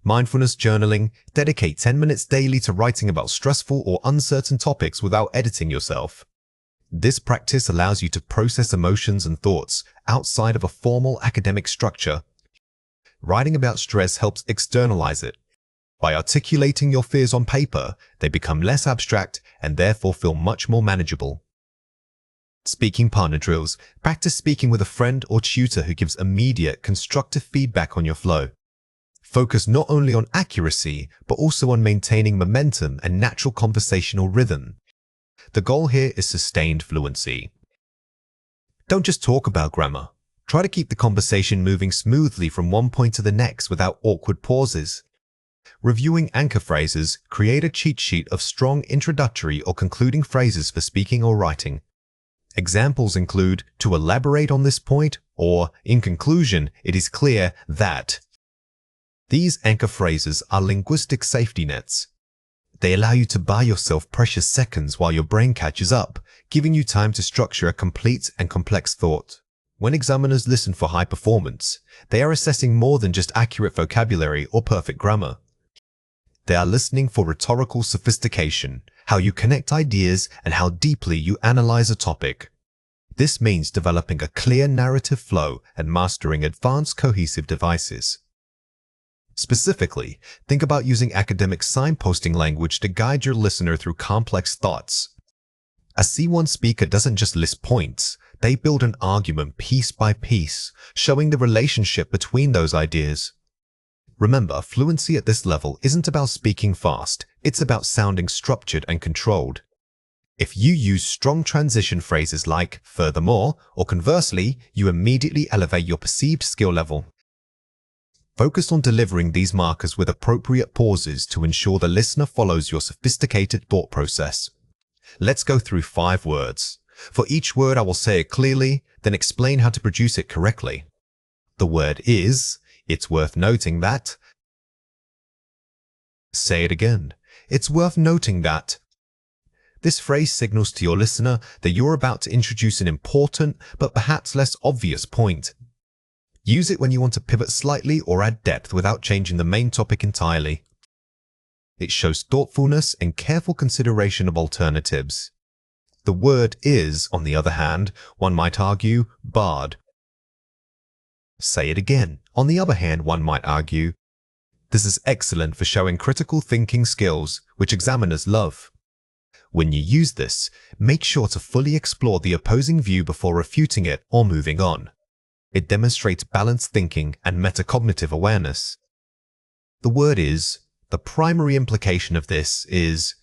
Mindfulness journaling. Dedicate 10 minutes daily to writing about stressful or uncertain topics without editing yourself. This practice allows you to process emotions and thoughts outside of a formal academic structure. Writing about stress helps externalize it. By articulating your fears on paper, they become less abstract and therefore feel much more manageable. Speaking partner drills. Practice speaking with a friend or tutor who gives immediate, constructive feedback on your flow. Focus not only on accuracy, but also on maintaining momentum and natural conversational rhythm. The goal here is sustained fluency. Don't just talk about grammar. Try to keep the conversation moving smoothly from one point to the next without awkward pauses. Reviewing anchor phrases. Create a cheat sheet of strong introductory or concluding phrases for speaking or writing. Examples include, to elaborate on this point, or, in conclusion, it is clear that. These anchor phrases are linguistic safety nets. They allow you to buy yourself precious seconds while your brain catches up, giving you time to structure a complete and complex thought. When examiners listen for high performance, they are assessing more than just accurate vocabulary or perfect grammar. They are listening for rhetorical sophistication, how you connect ideas, and how deeply you analyze a topic. This means developing a clear narrative flow and mastering advanced cohesive devices. Specifically, think about using academic signposting language to guide your listener through complex thoughts. A C1 speaker doesn't just list points, they build an argument piece by piece, showing the relationship between those ideas. Remember, fluency at this level isn't about speaking fast, it's about sounding structured and controlled. If you use strong transition phrases like furthermore or conversely, you immediately elevate your perceived skill level. Focus on delivering these markers with appropriate pauses to ensure the listener follows your sophisticated thought process. Let's go through 5 words. For each word, I will say it clearly, then explain how to produce it correctly. The word is. It's worth noting that. Say it again. It's worth noting that. This phrase signals to your listener that you're about to introduce an important but perhaps less obvious point. Use it when you want to pivot slightly or add depth without changing the main topic entirely. It shows thoughtfulness and careful consideration of alternatives. The word is, on the other hand, one might argue, barred. Say it again. On the other hand, one might argue, this is excellent for showing critical thinking skills, which examiners love. When you use this, make sure to fully explore the opposing view before refuting it or moving on. It demonstrates balanced thinking and metacognitive awareness. The word is. The primary implication of this is.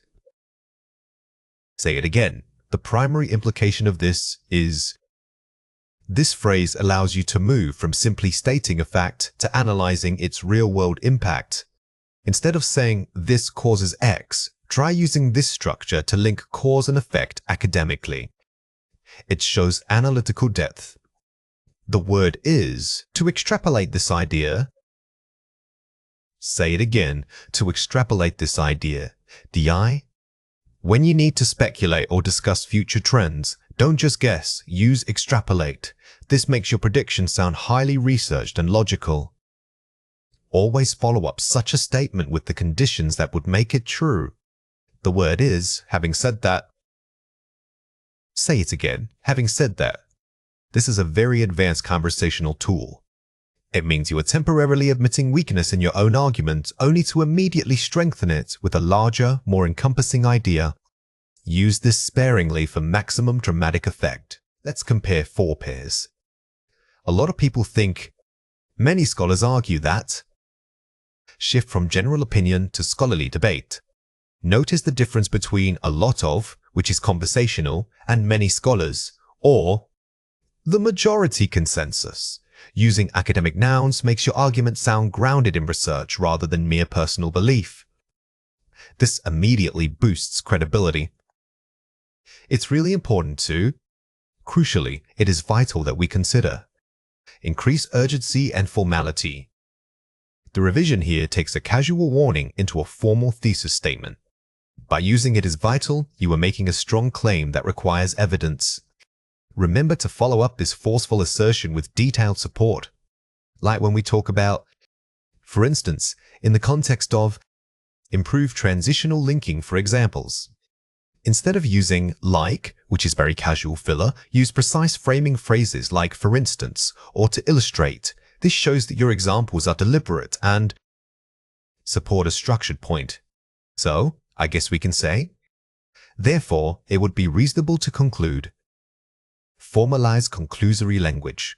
Say it again. The primary implication of this is. This phrase allows you to move from simply stating a fact to analyzing its real-world impact. Instead of saying, this causes X, try using this structure to link cause and effect academically. It shows analytical depth. The word is. To extrapolate this idea. Say it again. To extrapolate this idea. DI. When you need to speculate or discuss future trends, don't just guess, use extrapolate. This makes your prediction sound highly researched and logical. Always follow up such a statement with the conditions that would make it true. The word is. Having said that. Say it again. Having said that. This is a very advanced conversational tool. It means you are temporarily admitting weakness in your own argument only to immediately strengthen it with a larger, more encompassing idea. Use this sparingly for maximum dramatic effect. Let's compare 4 pairs. A lot of people think. Many scholars argue that. Shift from general opinion to scholarly debate. Notice the difference between a lot of, which is conversational, and many scholars, or the majority consensus. Using academic nouns makes your argument sound grounded in research rather than mere personal belief. This immediately boosts credibility. It's really important to. Crucially, it is vital that we consider. Increase urgency and formality. The revision here takes a casual warning into a formal thesis statement. By using it as vital, you are making a strong claim that requires evidence. Remember to follow up this forceful assertion with detailed support. Like when we talk about, for instance, in the context of improved transitional linking for examples. Instead of using like, which is very casual filler, use precise framing phrases like for instance or to illustrate. This shows that your examples are deliberate and support a structured point. So, I guess we can say, therefore, it would be reasonable to conclude. Formalize conclusory language.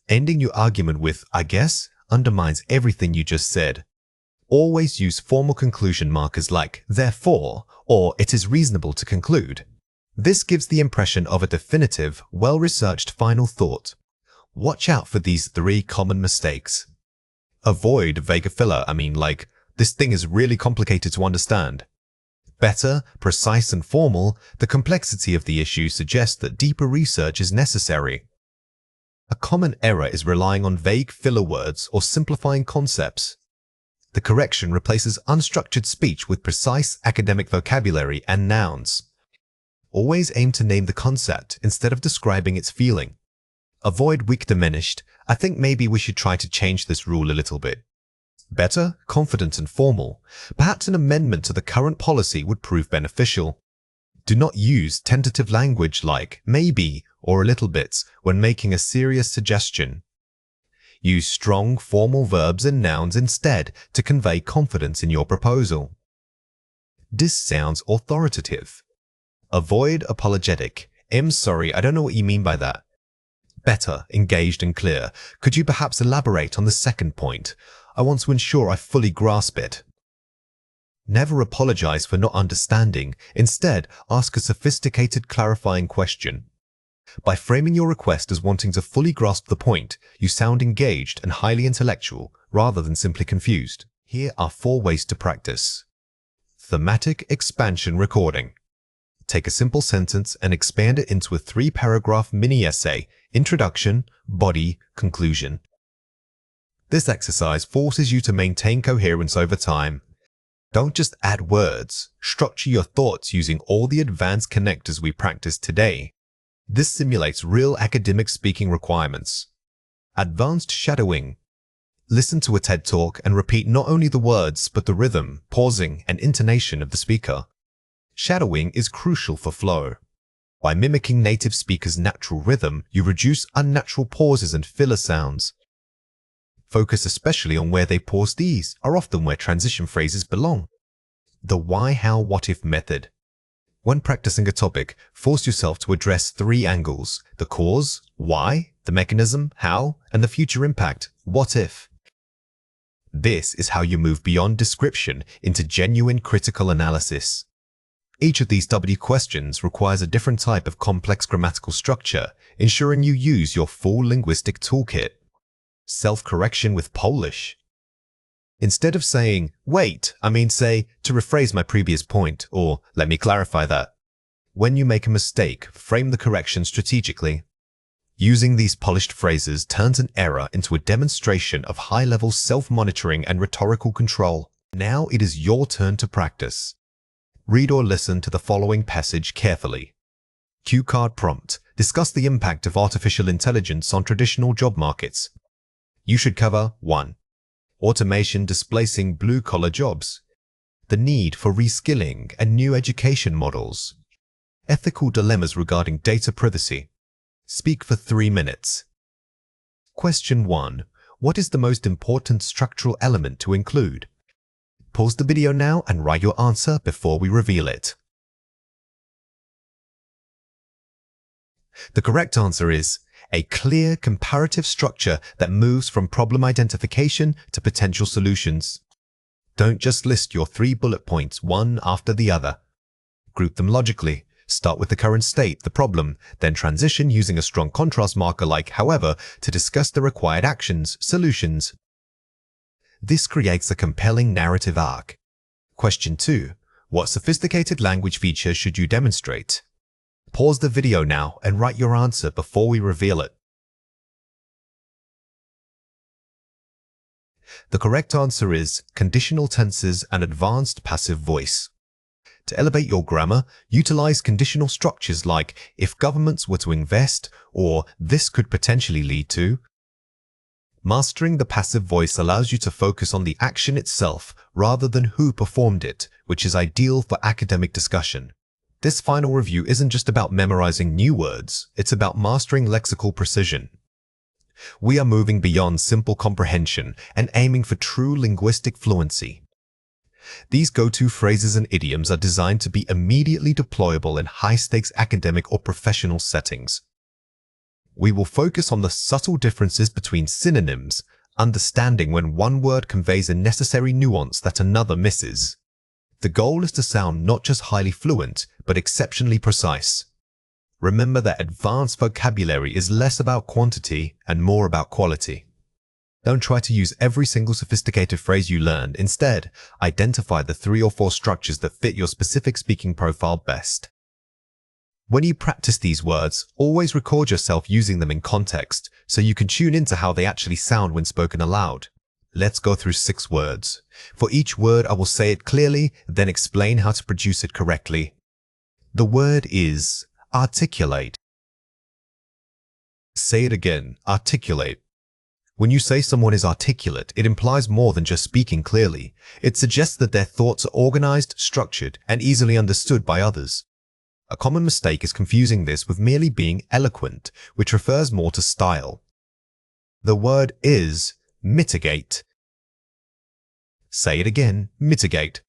Ending your argument with I guess undermines everything you just said. Always use formal conclusion markers like therefore or it is reasonable to conclude. This gives the impression of a definitive, well-researched final thought. Watch out for these 3 common mistakes. Avoid vague filler, like, this thing is really complicated to understand. Better, precise and formal, the complexity of the issue suggests that deeper research is necessary. A common error is relying on vague filler words or simplifying concepts. The correction replaces unstructured speech with precise academic vocabulary and nouns. Always aim to name the concept instead of describing its feeling. Avoid weak diminished. I think maybe we should try to change this rule a little bit. Better, confident and formal. Perhaps an amendment to the current policy would prove beneficial. Do not use tentative language like maybe or a little bit when making a serious suggestion. Use strong, formal verbs and nouns instead to convey confidence in your proposal. This sounds authoritative. Avoid apologetic. I'm sorry, I don't know what you mean by that. Better, engaged and clear. Could you perhaps elaborate on the second point? I want to ensure I fully grasp it. Never apologize for not understanding. Instead, ask a sophisticated clarifying question. By framing your request as wanting to fully grasp the point, you sound engaged and highly intellectual rather than simply confused. Here are 4 ways to practice. Thematic expansion recording. Take a simple sentence and expand it into a 3-paragraph mini-essay, introduction, body, conclusion. This exercise forces you to maintain coherence over time. Don't just add words, structure your thoughts using all the advanced connectors we practiced today. This simulates real academic speaking requirements. Advanced shadowing. Listen to a TED Talk and repeat not only the words, but the rhythm, pausing, and intonation of the speaker. Shadowing is crucial for flow. By mimicking native speakers' natural rhythm, you reduce unnatural pauses and filler sounds. Focus especially on where they pause. These are often where transition phrases belong. The why, how, what if method. When practicing a topic, force yourself to address 3 angles: the cause, why, the mechanism, how, and the future impact, what if. This is how you move beyond description into genuine critical analysis. Each of these W questions requires a different type of complex grammatical structure, ensuring you use your full linguistic toolkit. Self-correction with Polish. Instead of saying, wait, say, to rephrase my previous point, or let me clarify that. When you make a mistake, frame the correction strategically. Using these polished phrases turns an error into a demonstration of high-level self-monitoring and rhetorical control. Now it is your turn to practice. Read or listen to the following passage carefully. Cue card prompt. Discuss the impact of artificial intelligence on traditional job markets. You should cover 1. Automation displacing blue-collar jobs. The need for reskilling and new education models. Ethical dilemmas regarding data privacy. Speak for 3 minutes. Question 1. What is the most important structural element to include? Pause the video now and write your answer before we reveal it. The correct answer is a clear comparative structure that moves from problem identification to potential solutions. Don't just list your 3 bullet points one after the other. Group them logically. Start with the current state, the problem, then transition using a strong contrast marker like however to discuss the required actions, solutions. This creates a compelling narrative arc. Question 2. What sophisticated language features should you demonstrate? Pause the video now and write your answer before we reveal it. The correct answer is conditional tenses and advanced passive voice. To elevate your grammar, utilize conditional structures like if governments were to invest or this could potentially lead to. Mastering the passive voice allows you to focus on the action itself rather than who performed it, which is ideal for academic discussion. This final review isn't just about memorizing new words, it's about mastering lexical precision. We are moving beyond simple comprehension and aiming for true linguistic fluency. These go-to phrases and idioms are designed to be immediately deployable in high-stakes academic or professional settings. We will focus on the subtle differences between synonyms, understanding when one word conveys a necessary nuance that another misses. The goal is to sound not just highly fluent, but exceptionally precise. Remember that advanced vocabulary is less about quantity and more about quality. Don't try to use every single sophisticated phrase you learned. Instead, identify the 3 or 4 structures that fit your specific speaking profile best. When you practice these words, always record yourself using them in context so you can tune into how they actually sound when spoken aloud. Let's go through 6 words. For each word, I will say it clearly, then explain how to produce it correctly. The word is articulate. Say it again, articulate. When you say someone is articulate, it implies more than just speaking clearly. It suggests that their thoughts are organized, structured, and easily understood by others. A common mistake is confusing this with merely being eloquent, which refers more to style. The word is mitigate. Say it again, mitigate.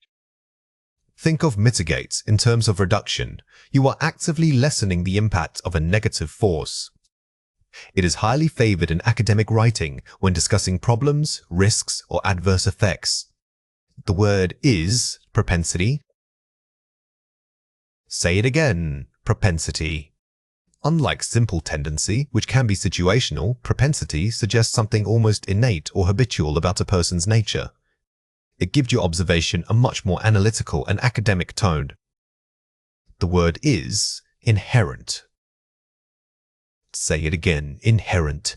Think of mitigate in terms of reduction. You are actively lessening the impact of a negative force. It is highly favored in academic writing when discussing problems, risks, or adverse effects. The word is propensity. Say it again, propensity. Unlike simple tendency, which can be situational, propensity suggests something almost innate or habitual about a person's nature. It gives your observation a much more analytical and academic tone. The word is inherent. Say it again, inherent.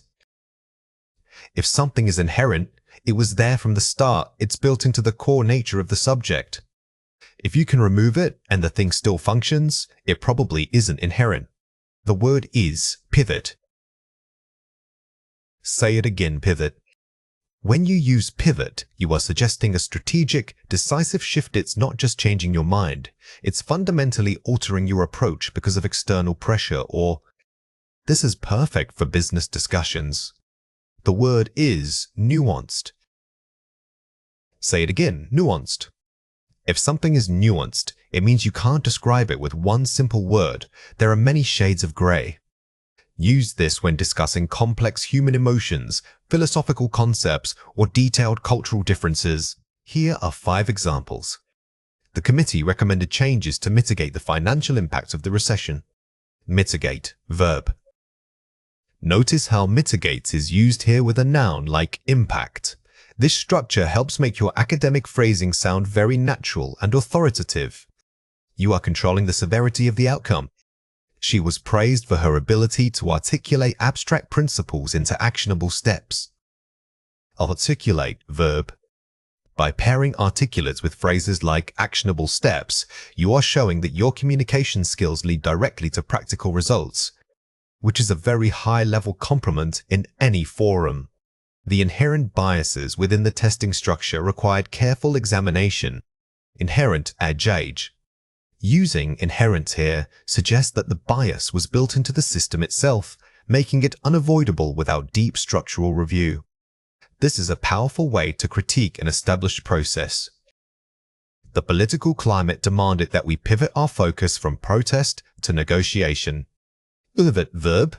If something is inherent, it was there from the start. It's built into the core nature of the subject. If you can remove it and the thing still functions, it probably isn't inherent. The word is pivot. Say it again, pivot. When you use pivot, you are suggesting a strategic, decisive shift. It's not just changing your mind. It's fundamentally altering your approach because of external pressure, or this is perfect for business discussions. The word is nuanced. Say it again, nuanced. If something is nuanced, it means you can't describe it with one simple word. There are many shades of gray. Use this when discussing complex human emotions, philosophical concepts, or detailed cultural differences. Here are 5 examples. The committee recommended changes to mitigate the financial impact of the recession. Mitigate, verb. Notice how mitigate is used here with a noun like impact. This structure helps make your academic phrasing sound very natural and authoritative. You are controlling the severity of the outcome. She was praised for her ability to articulate abstract principles into actionable steps. Articulate, verb. By pairing articulates with phrases like actionable steps, you are showing that your communication skills lead directly to practical results, which is a very high-level compliment in any forum. The inherent biases within the testing structure required careful examination. Inherent adds age. Using inherent here suggests that the bias was built into the system itself, making it unavoidable without deep structural review. This is a powerful way to critique an established process. The political climate demanded that we pivot our focus from protest to negotiation. Pivot, verb.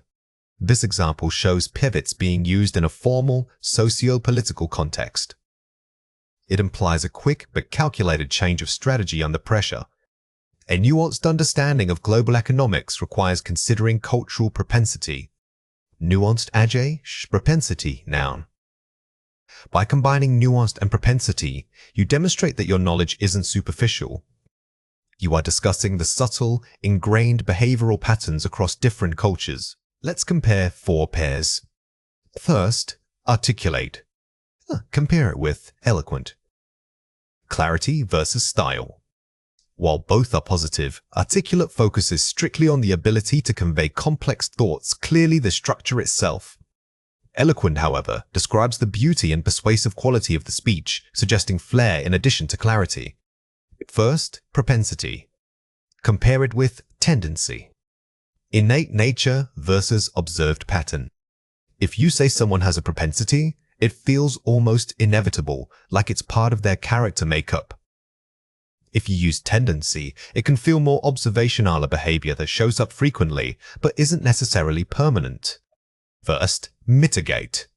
This example shows pivots being used in a formal, socio-political context. It implies a quick but calculated change of strategy under pressure. A nuanced understanding of global economics requires considering cultural propensity. Nuanced adjective, propensity, noun. By combining nuanced and propensity, you demonstrate that your knowledge isn't superficial. You are discussing the subtle, ingrained behavioral patterns across different cultures. Let's compare 4 pairs. First, articulate. Compare it with eloquent. Clarity versus style. While both are positive, articulate focuses strictly on the ability to convey complex thoughts clearly, the structure itself. Eloquent, however, describes the beauty and persuasive quality of the speech, suggesting flair in addition to clarity. First, propensity. Compare it with tendency. Innate nature versus observed pattern. If you say someone has a propensity, it feels almost inevitable, like it's part of their character makeup. If you use tendency, it can feel more observational, a behavior that shows up frequently but isn't necessarily permanent. First, mitigate.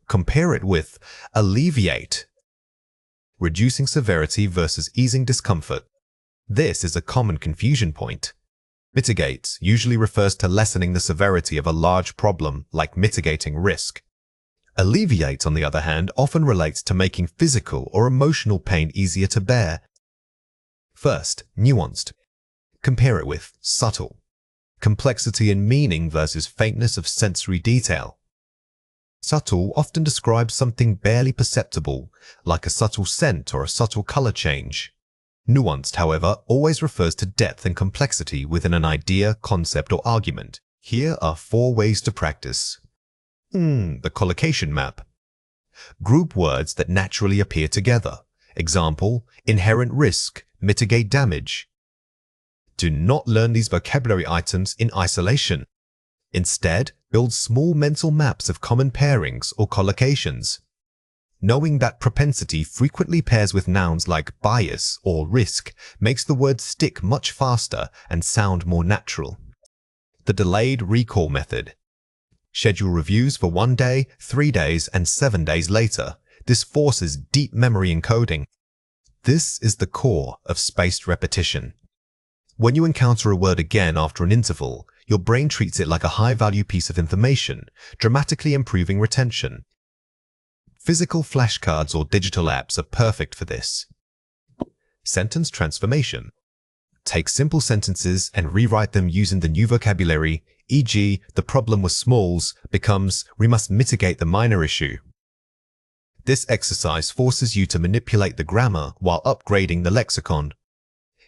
Compare it with alleviate. Reducing severity versus easing discomfort. This is a common confusion point. Mitigate usually refers to lessening the severity of a large problem, like mitigating risk. Alleviate, on the other hand, often relates to making physical or emotional pain easier to bear. First, nuanced. Compare it with subtle. Complexity in meaning versus faintness of sensory detail. Subtle often describes something barely perceptible, like a subtle scent or a subtle color change. Nuanced, however, always refers to depth and complexity within an idea, concept, or argument. Here are 4 ways to practice. The collocation map. Group words that naturally appear together. Example, inherent risk, mitigate damage. Do not learn these vocabulary items in isolation. Instead, build small mental maps of common pairings or collocations. Knowing that propensity frequently pairs with nouns like bias or risk makes the word stick much faster and sound more natural. The delayed recall method. Schedule reviews for 1 day, 3 days, and 7 days later. This forces deep memory encoding. This is the core of spaced repetition. When you encounter a word again after an interval, your brain treats it like a high-value piece of information, dramatically improving retention. Physical flashcards or digital apps are perfect for this. Sentence transformation. Take simple sentences and rewrite them using the new vocabulary, e.g., the problem with smalls becomes we must mitigate the minor issue. This exercise forces you to manipulate the grammar while upgrading the lexicon.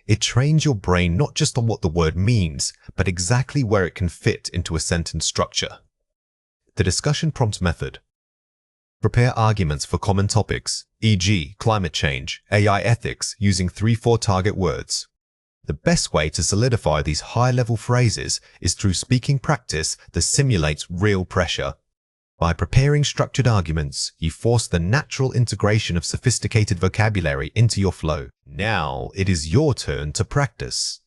It trains your brain not just on what the word means, but exactly where it can fit into a sentence structure. The discussion prompt method. Prepare arguments for common topics, e.g., climate change, AI ethics, using 3-4 target words. The best way to solidify these high-level phrases is through speaking practice that simulates real pressure. By preparing structured arguments, you force the natural integration of sophisticated vocabulary into your flow. Now it is your turn to practice.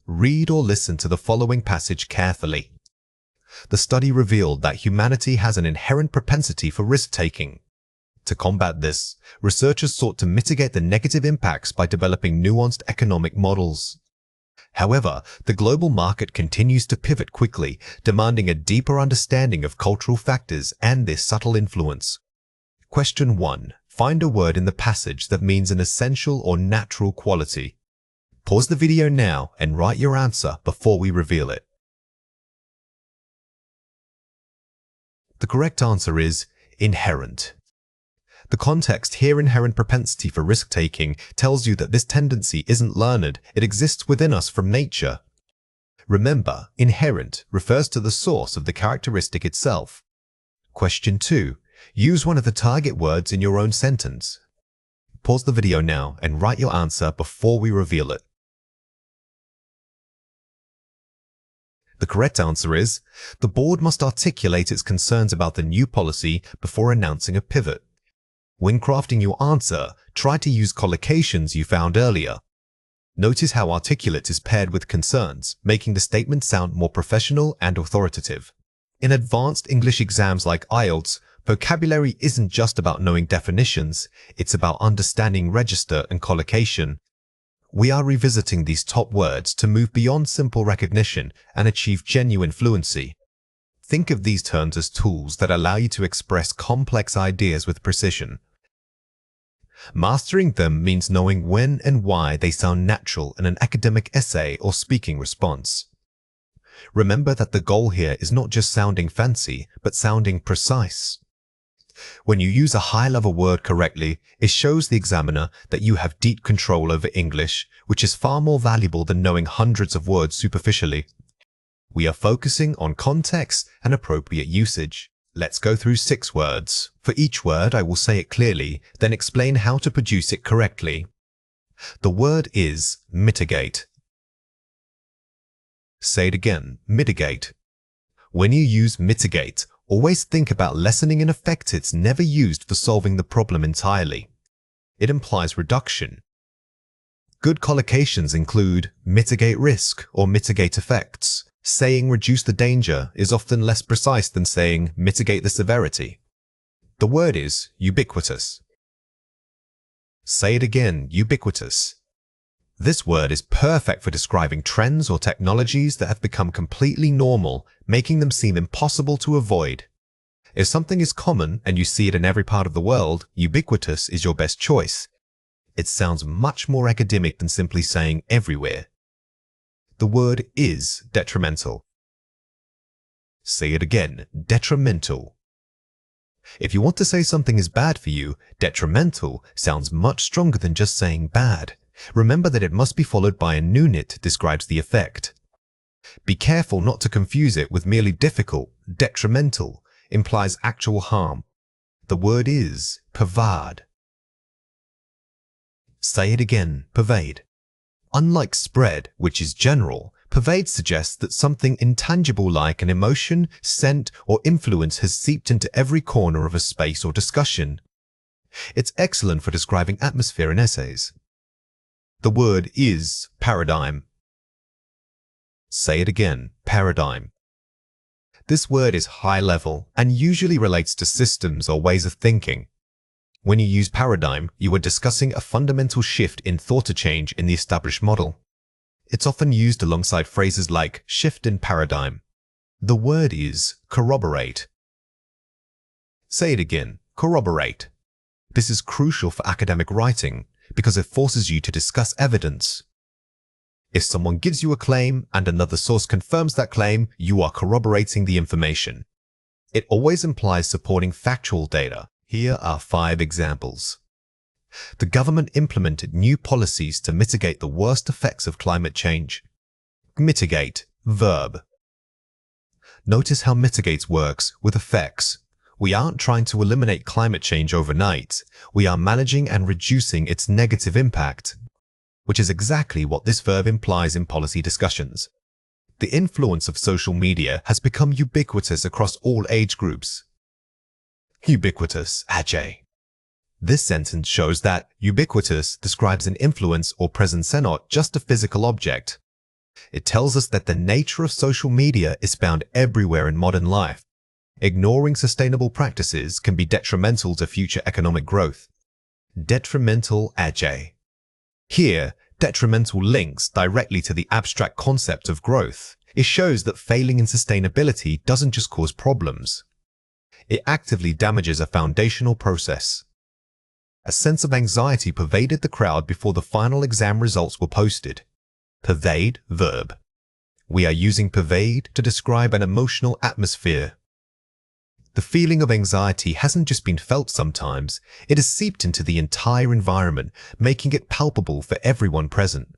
Read or listen to the following passage carefully. The study revealed that humanity has an inherent propensity for risk-taking. To combat this, researchers sought to mitigate the negative impacts by developing nuanced economic models. However, the global market continues to pivot quickly, demanding a deeper understanding of cultural factors and their subtle influence. Question 1. Find a word in the passage that means an essential or natural quality. Pause the video now and write your answer before we reveal it. The correct answer is inherent. The context here, inherent propensity for risk-taking, tells you that this tendency isn't learned, it exists within us from nature. Remember, inherent refers to the source of the characteristic itself. Question 2. Use one of the target words in your own sentence. Pause the video now and write your answer before we reveal it. The correct answer is, the board must articulate its concerns about the new policy before announcing a pivot. When crafting your answer, try to use collocations you found earlier. Notice how articulate is paired with concerns, making the statement sound more professional and authoritative. In advanced English exams like IELTS, vocabulary isn't just about knowing definitions, it's about understanding register and collocation. We are revisiting these top words to move beyond simple recognition and achieve genuine fluency. Think of these terms as tools that allow you to express complex ideas with precision. Mastering them means knowing when and why they sound natural in an academic essay or speaking response. Remember that the goal here is not just sounding fancy, but sounding precise. When you use a high-level word correctly, it shows the examiner that you have deep control over English, which is far more valuable than knowing hundreds of words superficially. We are focusing on context and appropriate usage. Let's go through 6 words. For each word, I will say it clearly, then explain how to produce it correctly. The word is mitigate. Say it again, mitigate. When you use mitigate, always think about lessening an effect it's never used for solving the problem entirely. It implies reduction. Good collocations include mitigate risk or mitigate effects. Saying reduce the danger is often less precise than saying mitigate the severity. The word is ubiquitous. Say it again, ubiquitous. This word is perfect for describing trends or technologies that have become completely normal, making them seem impossible to avoid. If something is common and you see it in every part of the world, ubiquitous is your best choice. It sounds much more academic than simply saying everywhere. The word is detrimental. Say it again, detrimental. If you want to say something is bad for you, detrimental sounds much stronger than just saying bad. Remember that it must be followed by a unit describes the effect. Be careful not to confuse it with merely difficult. Detrimental implies actual harm. The word is pervade. Say it again, pervade. Unlike spread, which is general, pervade suggests that something intangible like an emotion, scent, or influence has seeped into every corner of a space or discussion. It's excellent for describing atmosphere in essays. The word is paradigm. Say it again, paradigm. This word is high level and usually relates to systems or ways of thinking. When you use paradigm, you are discussing a fundamental shift in thought or change in the established model. It's often used alongside phrases like shift in paradigm. The word is corroborate. Say it again, corroborate. This is crucial for academic writing because it forces you to discuss evidence. If someone gives you a claim and another source confirms that claim, you are corroborating the information. It always implies supporting factual data. Here are 5 examples. The government implemented new policies to mitigate the worst effects of climate change. Mitigate, verb. Notice how mitigate works with effects. We aren't trying to eliminate climate change overnight. We are managing and reducing its negative impact, which is exactly what this verb implies in policy discussions. The influence of social media has become ubiquitous across all age groups. Ubiquitous, Ajay. This sentence shows that ubiquitous describes an influence or presence and not just a physical object. It tells us that the nature of social media is found everywhere in modern life. Ignoring sustainable practices can be detrimental to future economic growth. Detrimental, Ajay. Here, detrimental links directly to the abstract concept of growth. It shows that failing in sustainability doesn't just cause problems. It actively damages a foundational process. A sense of anxiety pervaded the crowd before the final exam results were posted. Pervade, verb. We are using pervade to describe an emotional atmosphere. The feeling of anxiety hasn't just been felt sometimes, it has seeped into the entire environment, making it palpable for everyone present.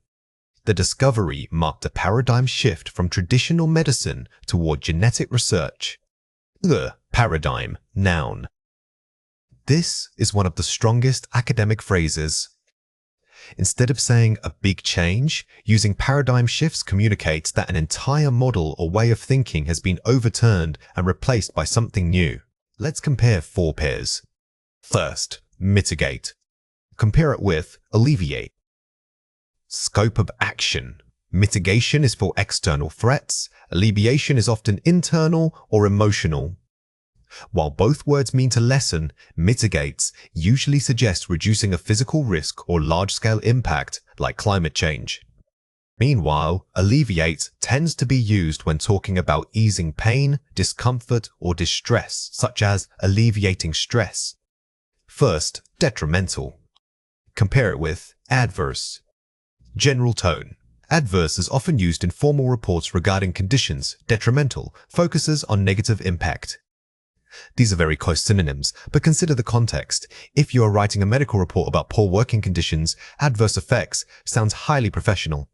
The discovery marked a paradigm shift from traditional medicine toward genetic research. The paradigm, noun. This is one of the strongest academic phrases. Instead of saying a big change, using paradigm shifts communicates that an entire model or way of thinking has been overturned and replaced by something new. Let's compare 4 pairs. First, mitigate. Compare it with alleviate. Scope of action. Mitigation is for external threats. Alleviation is often internal or emotional. While both words mean to lessen, mitigates usually suggests reducing a physical risk or large-scale impact like climate change. Meanwhile, alleviate tends to be used when talking about easing pain, discomfort, or distress, such as alleviating stress. First, detrimental. Compare it with adverse. General tone. Adverse is often used in formal reports regarding conditions. Detrimental focuses on negative impact. These are very close synonyms, but consider the context. If you are writing a medical report about poor working conditions, adverse effects sounds highly professional.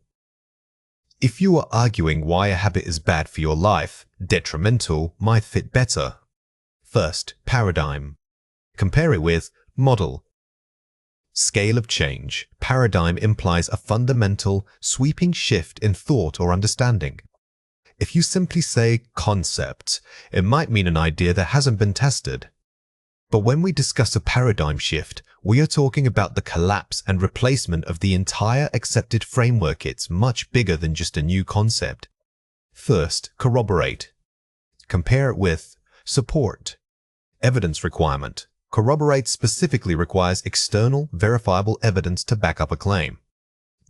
If you are arguing why a habit is bad for your life, detrimental might fit better. First, paradigm. Compare it with model. Scale of change. Paradigm implies a fundamental, sweeping shift in thought or understanding. If you simply say concept, it might mean an idea that hasn't been tested. But when we discuss a paradigm shift, we are talking about the collapse and replacement of the entire accepted framework. It's much bigger than just a new concept. First, corroborate. Compare it with support. Evidence requirement. Corroborate specifically requires external, verifiable evidence to back up a claim.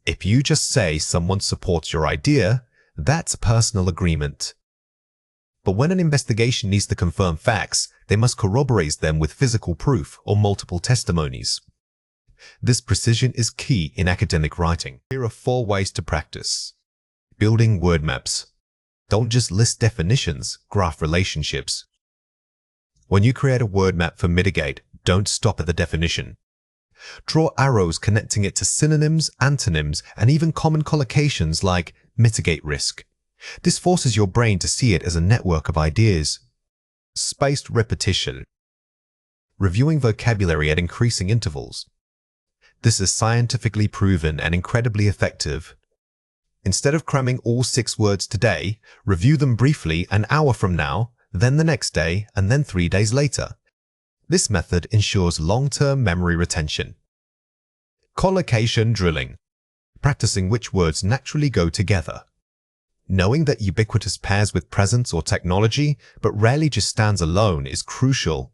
If you just say someone supports your idea, that's personal agreement. But when an investigation needs to confirm facts, they must corroborate them with physical proof or multiple testimonies. This precision is key in academic writing. Here are 4 ways to practice. Building word maps. Don't just list definitions, graph relationships. When you create a word map for mitigate, don't stop at the definition. Draw arrows connecting it to synonyms, antonyms, and even common collocations like mitigate risk. This forces your brain to see it as a network of ideas. Spaced repetition. Reviewing vocabulary at increasing intervals. This is scientifically proven and incredibly effective. Instead of cramming all 6 words today, review them briefly an hour from now, then the next day, and then 3 days later. This method ensures long-term memory retention. Collocation drilling. Practicing which words naturally go together. Knowing that ubiquitous pairs with presence or technology, but rarely just stands alone, is crucial.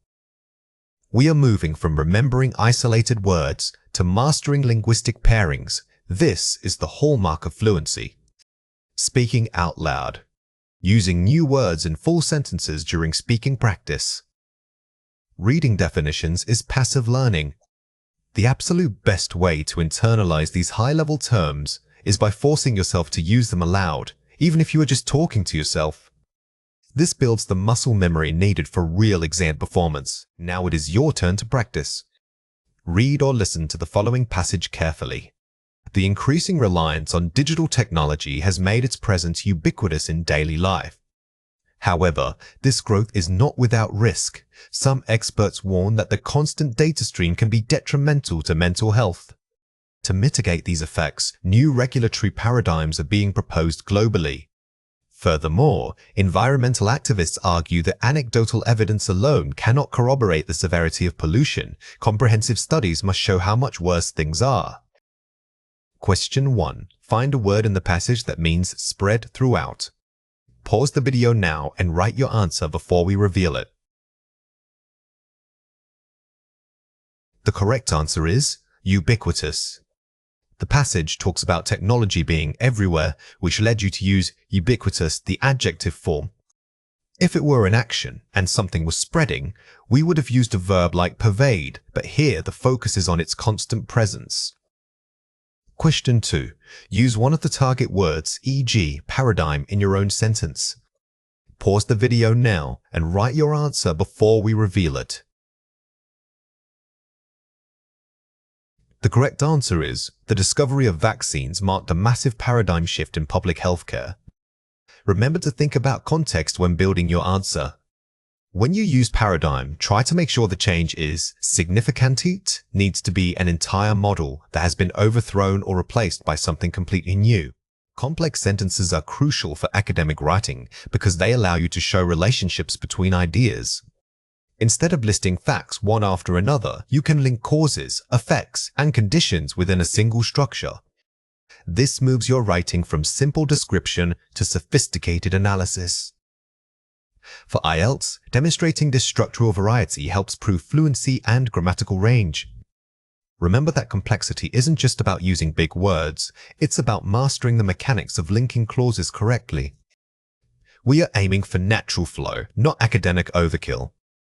We are moving from remembering isolated words to mastering linguistic pairings. This is the hallmark of fluency. speaking out loud. Using new words in full sentences during speaking practice. Reading definitions is passive learning. The absolute best way to internalize these high-level terms is by forcing yourself to use them aloud, even if you are just talking to yourself. This builds the muscle memory needed for real exam performance. Now it is your turn to practice. Read or listen to the following passage carefully. The increasing reliance on digital technology has made its presence ubiquitous in daily life. However, this growth is not without risk. Some experts warn that the constant data stream can be detrimental to mental health. To mitigate these effects, new regulatory paradigms are being proposed globally. Furthermore, environmental activists argue that anecdotal evidence alone cannot corroborate the severity of pollution. Comprehensive studies must show how much worse things are. Question 1. Find a word in the passage that means spread throughout. Pause the video now and write your answer before we reveal it. The correct answer is ubiquitous. The passage talks about technology being everywhere, which led you to use ubiquitous, the adjective form. If it were an action and something was spreading, we would have used a verb like pervade, but here the focus is on its constant presence. Question 2. Use one of the target words, e.g., paradigm, in your own sentence. Pause the video now and write your answer before we reveal it. The correct answer is, the discovery of vaccines marked a massive paradigm shift in public healthcare. Remember to think about context when building your answer. When you use paradigm, try to make sure the change is significant, needs to be an entire model that has been overthrown or replaced by something completely new. Complex sentences are crucial for academic writing because they allow you to show relationships between ideas. Instead of listing facts one after another, you can link causes, effects, and conditions within a single structure. This moves your writing from simple description to sophisticated analysis. For IELTS, demonstrating this structural variety helps prove fluency and grammatical range. Remember that complexity isn't just about using big words, it's about mastering the mechanics of linking clauses correctly. We are aiming for natural flow, not academic overkill.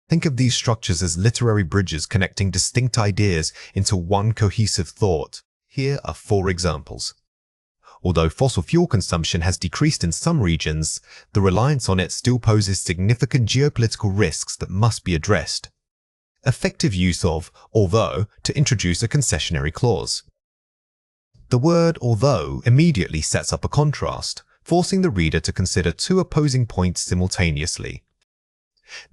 Think of these structures as literary bridges connecting distinct ideas into one cohesive thought. Here are 4 examples. Although fossil fuel consumption has decreased in some regions, the reliance on it still poses significant geopolitical risks that must be addressed. Effective use of although to introduce a concessionary clause. The word although immediately sets up a contrast, forcing the reader to consider 2 opposing points simultaneously.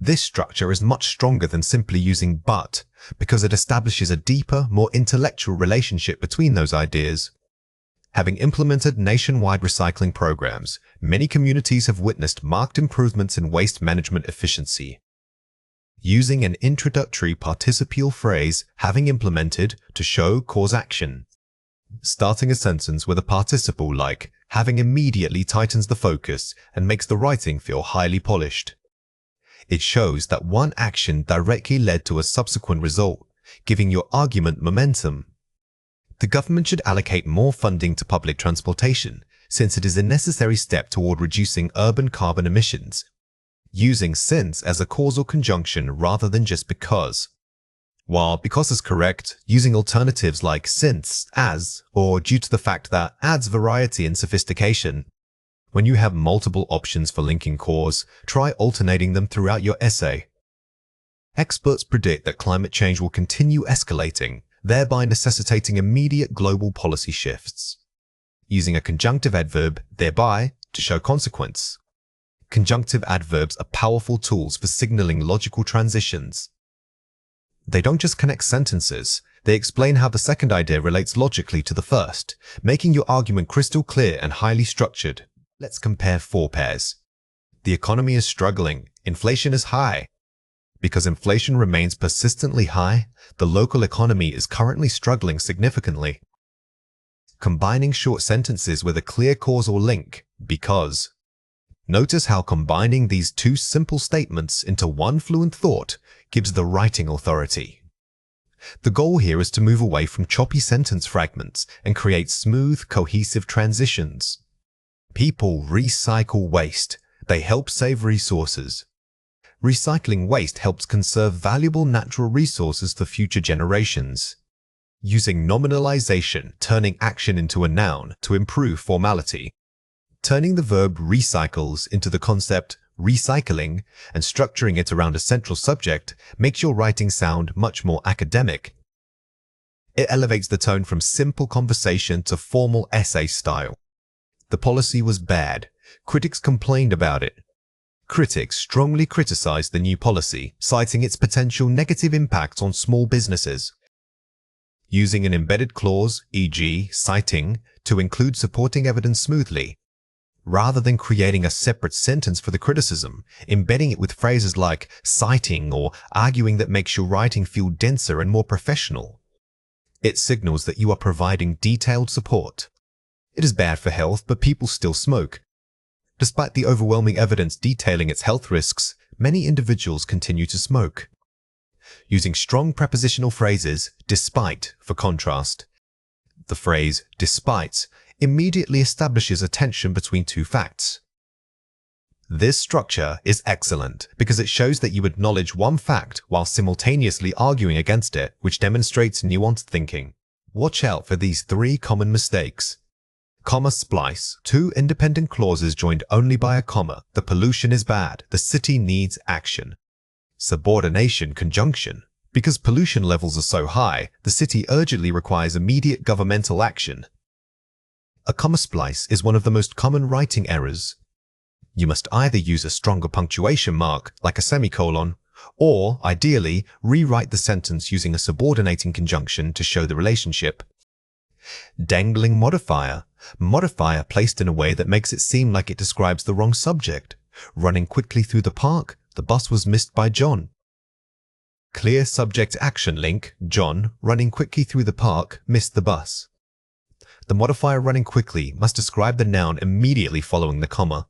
This structure is much stronger than simply using but, because it establishes a deeper, more intellectual relationship between those ideas. Having implemented nationwide recycling programs, many communities have witnessed marked improvements in waste management efficiency. Using an introductory participial phrase, having implemented, to show cause-action. Starting a sentence with a participle like, having immediately tightens the focus and makes the writing feel highly polished. It shows that one action directly led to a subsequent result, giving your argument momentum. The government should allocate more funding to public transportation, since it is a necessary step toward reducing urban carbon emissions. Using since as a causal conjunction rather than just because. While because is correct, using alternatives like since, as, or due to the fact that adds variety and sophistication. When you have multiple options for linking cause, try alternating them throughout your essay. Experts predict that climate change will continue escalating, thereby necessitating immediate global policy shifts. Using a conjunctive adverb, thereby, to show consequence. Conjunctive adverbs are powerful tools for signaling logical transitions. They don't just connect sentences, they explain how the second idea relates logically to the first, making your argument crystal clear and highly structured. Let's compare 4 pairs. The economy is struggling, inflation is high. Because inflation remains persistently high, the local economy is currently struggling significantly. Combining short sentences with a clear causal link, because. Notice how combining these 2 simple statements into one fluent thought gives the writing authority. The goal here is to move away from choppy sentence fragments and create smooth, cohesive transitions. People recycle waste. They help save resources. Recycling waste helps conserve valuable natural resources for future generations. Using nominalization, turning action into a noun to improve formality. Turning the verb recycles into the concept recycling and structuring it around a central subject makes your writing sound much more academic. It elevates the tone from simple conversation to formal essay style. The policy was bad. Critics complained about it. Critics strongly criticized the new policy, citing its potential negative impact on small businesses. Using an embedded clause, e.g., citing, to include supporting evidence smoothly. Rather than creating a separate sentence for the criticism, embedding it with phrases like citing or arguing that makes your writing feel denser and more professional. It signals that you are providing detailed support. It is bad for health, but people still smoke. Despite the overwhelming evidence detailing its health risks, many individuals continue to smoke. Using strong prepositional phrases, despite, for contrast. The phrase despite immediately establishes a tension between two facts. This structure is excellent because it shows that you acknowledge one fact while simultaneously arguing against it, which demonstrates nuanced thinking. Watch out for these three common mistakes. Comma splice, two independent clauses joined only by a comma. The pollution is bad. The city needs action. Subordination conjunction. Because pollution levels are so high, the city urgently requires immediate governmental action. A comma splice is one of the most common writing errors. You must either use a stronger punctuation mark, like a semicolon, or, ideally, rewrite the sentence using a subordinating conjunction to show the relationship. Dangling modifier. Modifier placed in a way that makes it seem like it describes the wrong subject. Running quickly through the park, the bus was missed by John. Clear subject action link, John, running quickly through the park, missed the bus. The modifier running quickly must describe the noun immediately following the comma.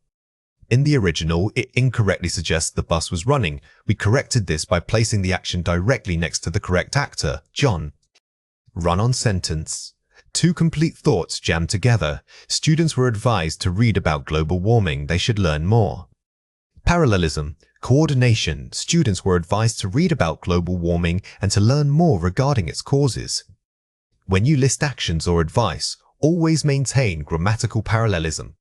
In the original, it incorrectly suggests the bus was running. We corrected this by placing the action directly next to the correct actor, John. Run-on sentence. Two complete thoughts jammed together. Students were advised to read about global warming. They should learn more. Parallelism. Coordination. Students were advised to read about global warming and to learn more regarding its causes. When you list actions or advice, always maintain grammatical parallelism.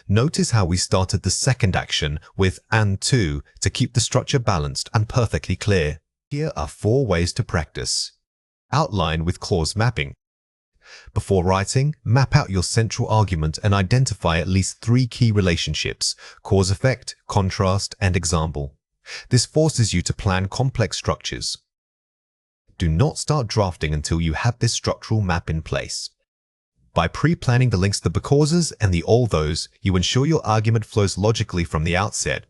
Notice how we started the second action with and to keep the structure balanced and perfectly clear. Here are 4 ways to practice. Outline with clause mapping. Before writing, map out your central argument and identify at least 3 key relationships: cause effect, contrast, and example. This forces you to plan complex structures. Do not start drafting until you have this structural map in place. By pre-planning the links to the causes and the all those, you ensure your argument flows logically from the outset.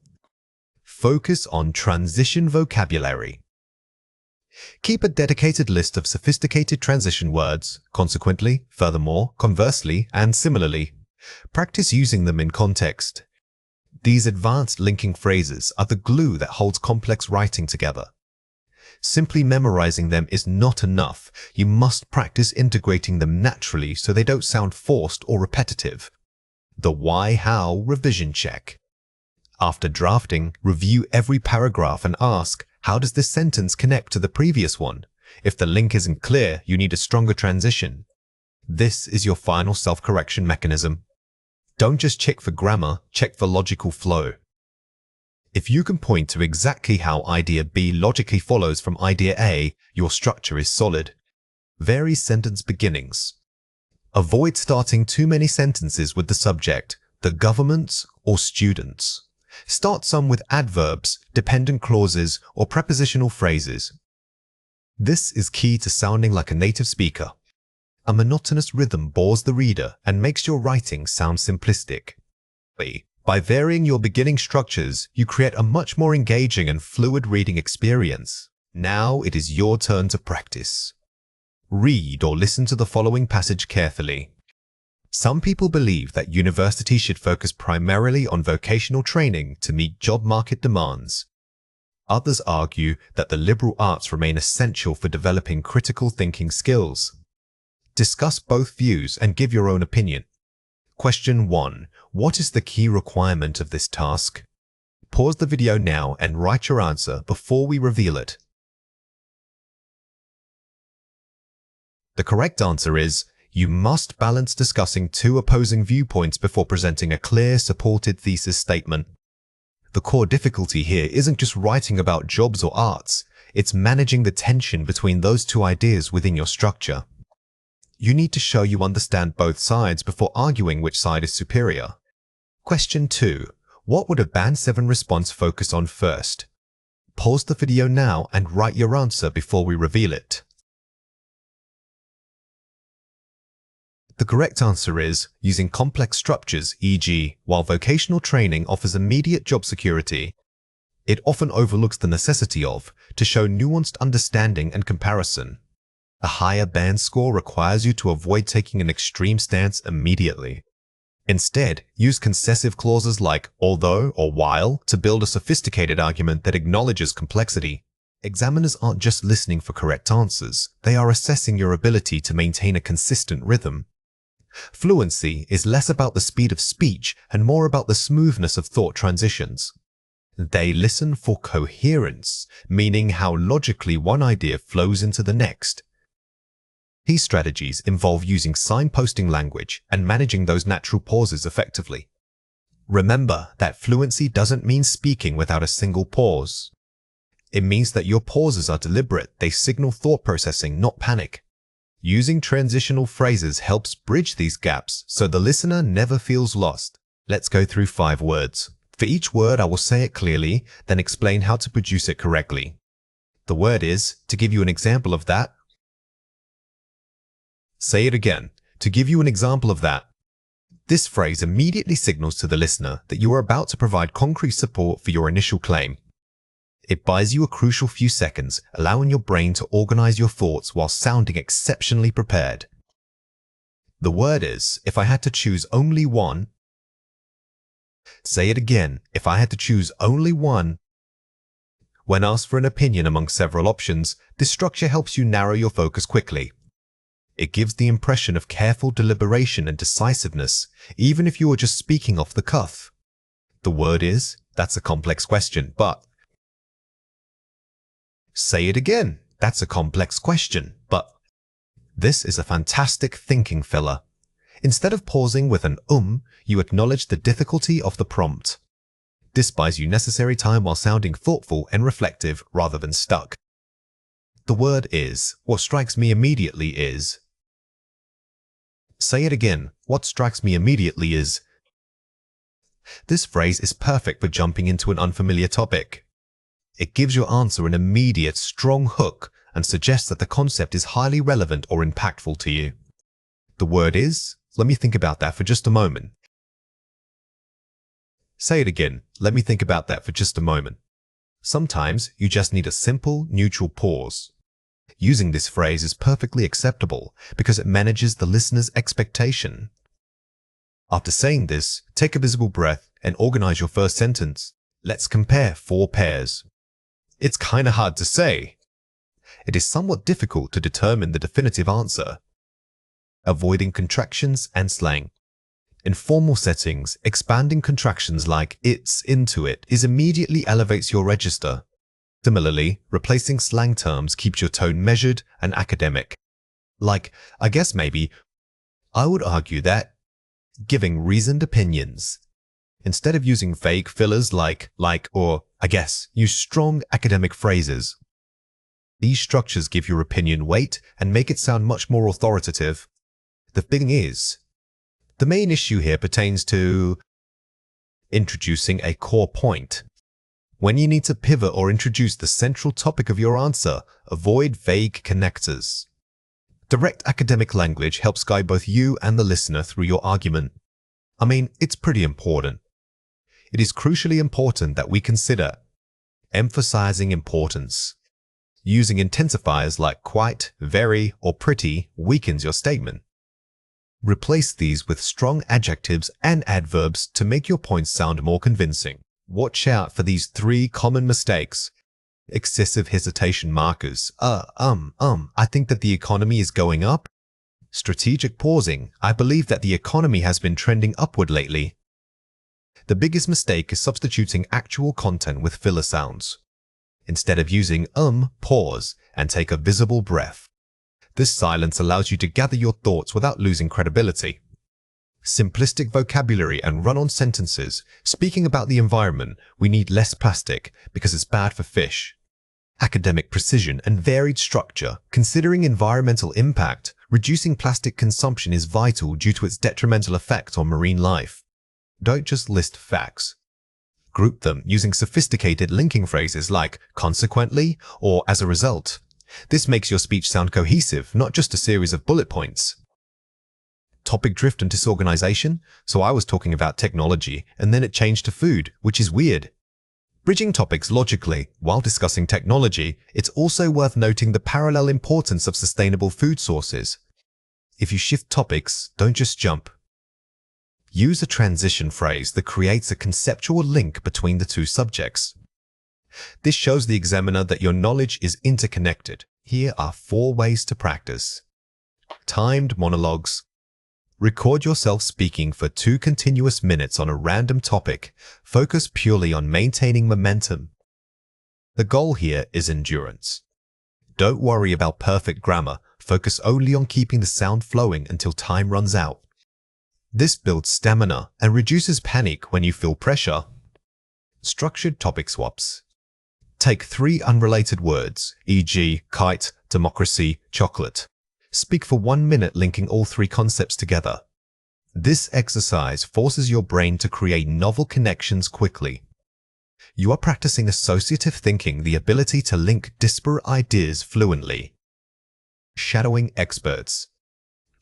Focus on transition vocabulary. Keep a dedicated list of sophisticated transition words, consequently, furthermore, conversely, and similarly. Practice using them in context. These advanced linking phrases are the glue that holds complex writing together. Simply memorizing them is not enough. You must practice integrating them naturally so they don't sound forced or repetitive. The why-how revision check. After drafting, review every paragraph and ask, how does this sentence connect to the previous one? If the link isn't clear, you need a stronger transition. This is your final self-correction mechanism. Don't just check for grammar, check for logical flow. If you can point to exactly how idea B logically follows from idea A, your structure is solid. Vary sentence beginnings. Avoid starting too many sentences with the subject, the government, or students. Start some with adverbs, dependent clauses, or prepositional phrases. This is key to sounding like a native speaker. A monotonous rhythm bores the reader and makes your writing sound simplistic. By varying your beginning structures, you create a much more engaging and fluid reading experience. Now it is your turn to practice. Read or listen to the following passage carefully. Some people believe that universities should focus primarily on vocational training to meet job market demands. Others argue that the liberal arts remain essential for developing critical thinking skills. Discuss both views and give your own opinion. Question 1. What is the key requirement of this task? Pause the video now and write your answer before we reveal it. The correct answer is, you must balance discussing two opposing viewpoints before presenting a clear, supported thesis statement. The core difficulty here isn't just writing about jobs or arts, it's managing the tension between those two ideas within your structure. You need to show you understand both sides before arguing which side is superior. Question 2. What would a Band 7 response focus on first? Pause the video now and write your answer before we reveal it. The correct answer is using complex structures, e.g., while vocational training offers immediate job security, it often overlooks the necessity of to show nuanced understanding and comparison. A higher band score requires you to avoid taking an extreme stance immediately. Instead, use concessive clauses like although or while to build a sophisticated argument that acknowledges complexity. Examiners aren't just listening for correct answers, they are assessing your ability to maintain a consistent rhythm. Fluency is less about the speed of speech and more about the smoothness of thought transitions. They listen for coherence, meaning how logically one idea flows into the next. These strategies involve using signposting language and managing those natural pauses effectively. Remember that fluency doesn't mean speaking without a single pause. It means that your pauses are deliberate, they signal thought processing, not panic. Using transitional phrases helps bridge these gaps so the listener never feels lost. Let's go through 5 words. For each word, I will say it clearly, then explain how to produce it correctly. The word is, to give you an example of that. Say it again, to give you an example of that. This phrase immediately signals to the listener that you are about to provide concrete support for your initial claim. It buys you a crucial few seconds, allowing your brain to organize your thoughts while sounding exceptionally prepared. The word is, if I had to choose only one. Say it again, if I had to choose only one. When asked for an opinion among several options, this structure helps you narrow your focus quickly. It gives the impression of careful deliberation and decisiveness, even if you are just speaking off the cuff. The word is, that's a complex question, but. Say it again, that's a complex question, but. This is a fantastic thinking filler. Instead of pausing with an you acknowledge the difficulty of the prompt. This buys you necessary time while sounding thoughtful and reflective rather than stuck. The word is, what strikes me immediately is. Say it again, what strikes me immediately is. This phrase is perfect for jumping into an unfamiliar topic. It gives your answer an immediate, strong hook and suggests that the concept is highly relevant or impactful to you. The word is, let me think about that for just a moment. Say it again, let me think about that for just a moment. Sometimes you just need a simple, neutral pause. Using this phrase is perfectly acceptable because it manages the listener's expectation. After saying this, take a visible breath and organize your first sentence. Let's compare 4 pairs. It's kinda hard to say. It is somewhat difficult to determine the definitive answer. Avoiding contractions and slang. In formal settings, expanding contractions like it's into it is immediately elevates your register. Similarly, replacing slang terms keeps your tone measured and academic. Like, I guess maybe, I would argue that, giving reasoned opinions. Instead of using vague fillers like, or I guess, use strong academic phrases. These structures give your opinion weight and make it sound much more authoritative. The thing is, the main issue here pertains to introducing a core point. When you need to pivot or introduce the central topic of your answer, avoid vague connectors. Direct academic language helps guide both you and the listener through your argument. I mean, it's pretty important. It is crucially important that we consider emphasizing importance. Using intensifiers like quite, very, or pretty weakens your statement. Replace these with strong adjectives and adverbs to make your points sound more convincing. Watch out for these 3 common mistakes. Excessive hesitation markers. I think that the economy is going up. Strategic pausing. I believe that the economy has been trending upward lately. The biggest mistake is substituting actual content with filler sounds. Instead of using pause and take a visible breath. This silence allows you to gather your thoughts without losing credibility. Simplistic vocabulary and run-on sentences. Speaking about the environment, we need less plastic because it's bad for fish. Academic precision and varied structure. Considering environmental impact, reducing plastic consumption is vital due to its detrimental effect on marine life. Don't just list facts. Group them using sophisticated linking phrases like consequently or as a result. This makes your speech sound cohesive, not just a series of bullet points. Topic drift and disorganization. So I was talking about technology and then it changed to food, which is weird. Bridging topics logically while discussing technology, it's also worth noting the parallel importance of sustainable food sources. If you shift topics, don't just jump. Use a transition phrase that creates a conceptual link between the two subjects. This shows the examiner that your knowledge is interconnected. Here are 4 ways to practice. Timed monologues. Record yourself speaking for 2 continuous minutes on a random topic. Focus purely on maintaining momentum. The goal here is endurance. Don't worry about perfect grammar. Focus only on keeping the sound flowing until time runs out. This builds stamina and reduces panic when you feel pressure. Structured topic swaps. Take 3 unrelated words, e.g., kite, democracy, chocolate. Speak for 1 minute linking all 3 concepts together. This exercise forces your brain to create novel connections quickly. You are practicing associative thinking, the ability to link disparate ideas fluently. Shadowing experts.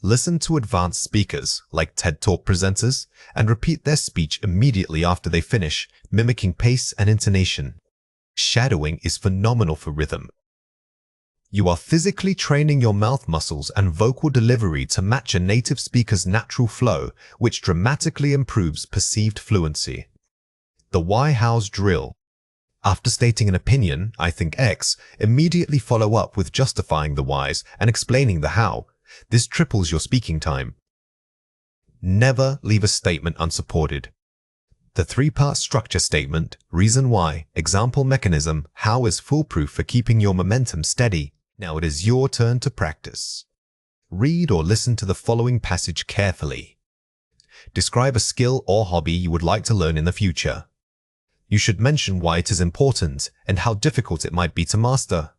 Listen to advanced speakers like TED Talk presenters and repeat their speech immediately after they finish, mimicking pace and intonation. Shadowing is phenomenal for rhythm. You are physically training your mouth muscles and vocal delivery to match a native speaker's natural flow, which dramatically improves perceived fluency. The why-hows drill. After stating an opinion, I think X, immediately follow up with justifying the whys and explaining the how. This triples your speaking time. Never leave a statement unsupported. The 3-part structure statement, reason why, example mechanism, how is foolproof for keeping your momentum steady. Now it is your turn to practice. Read or listen to the following passage carefully. Describe a skill or hobby you would like to learn in the future. You should mention why it is important and how difficult it might be to master.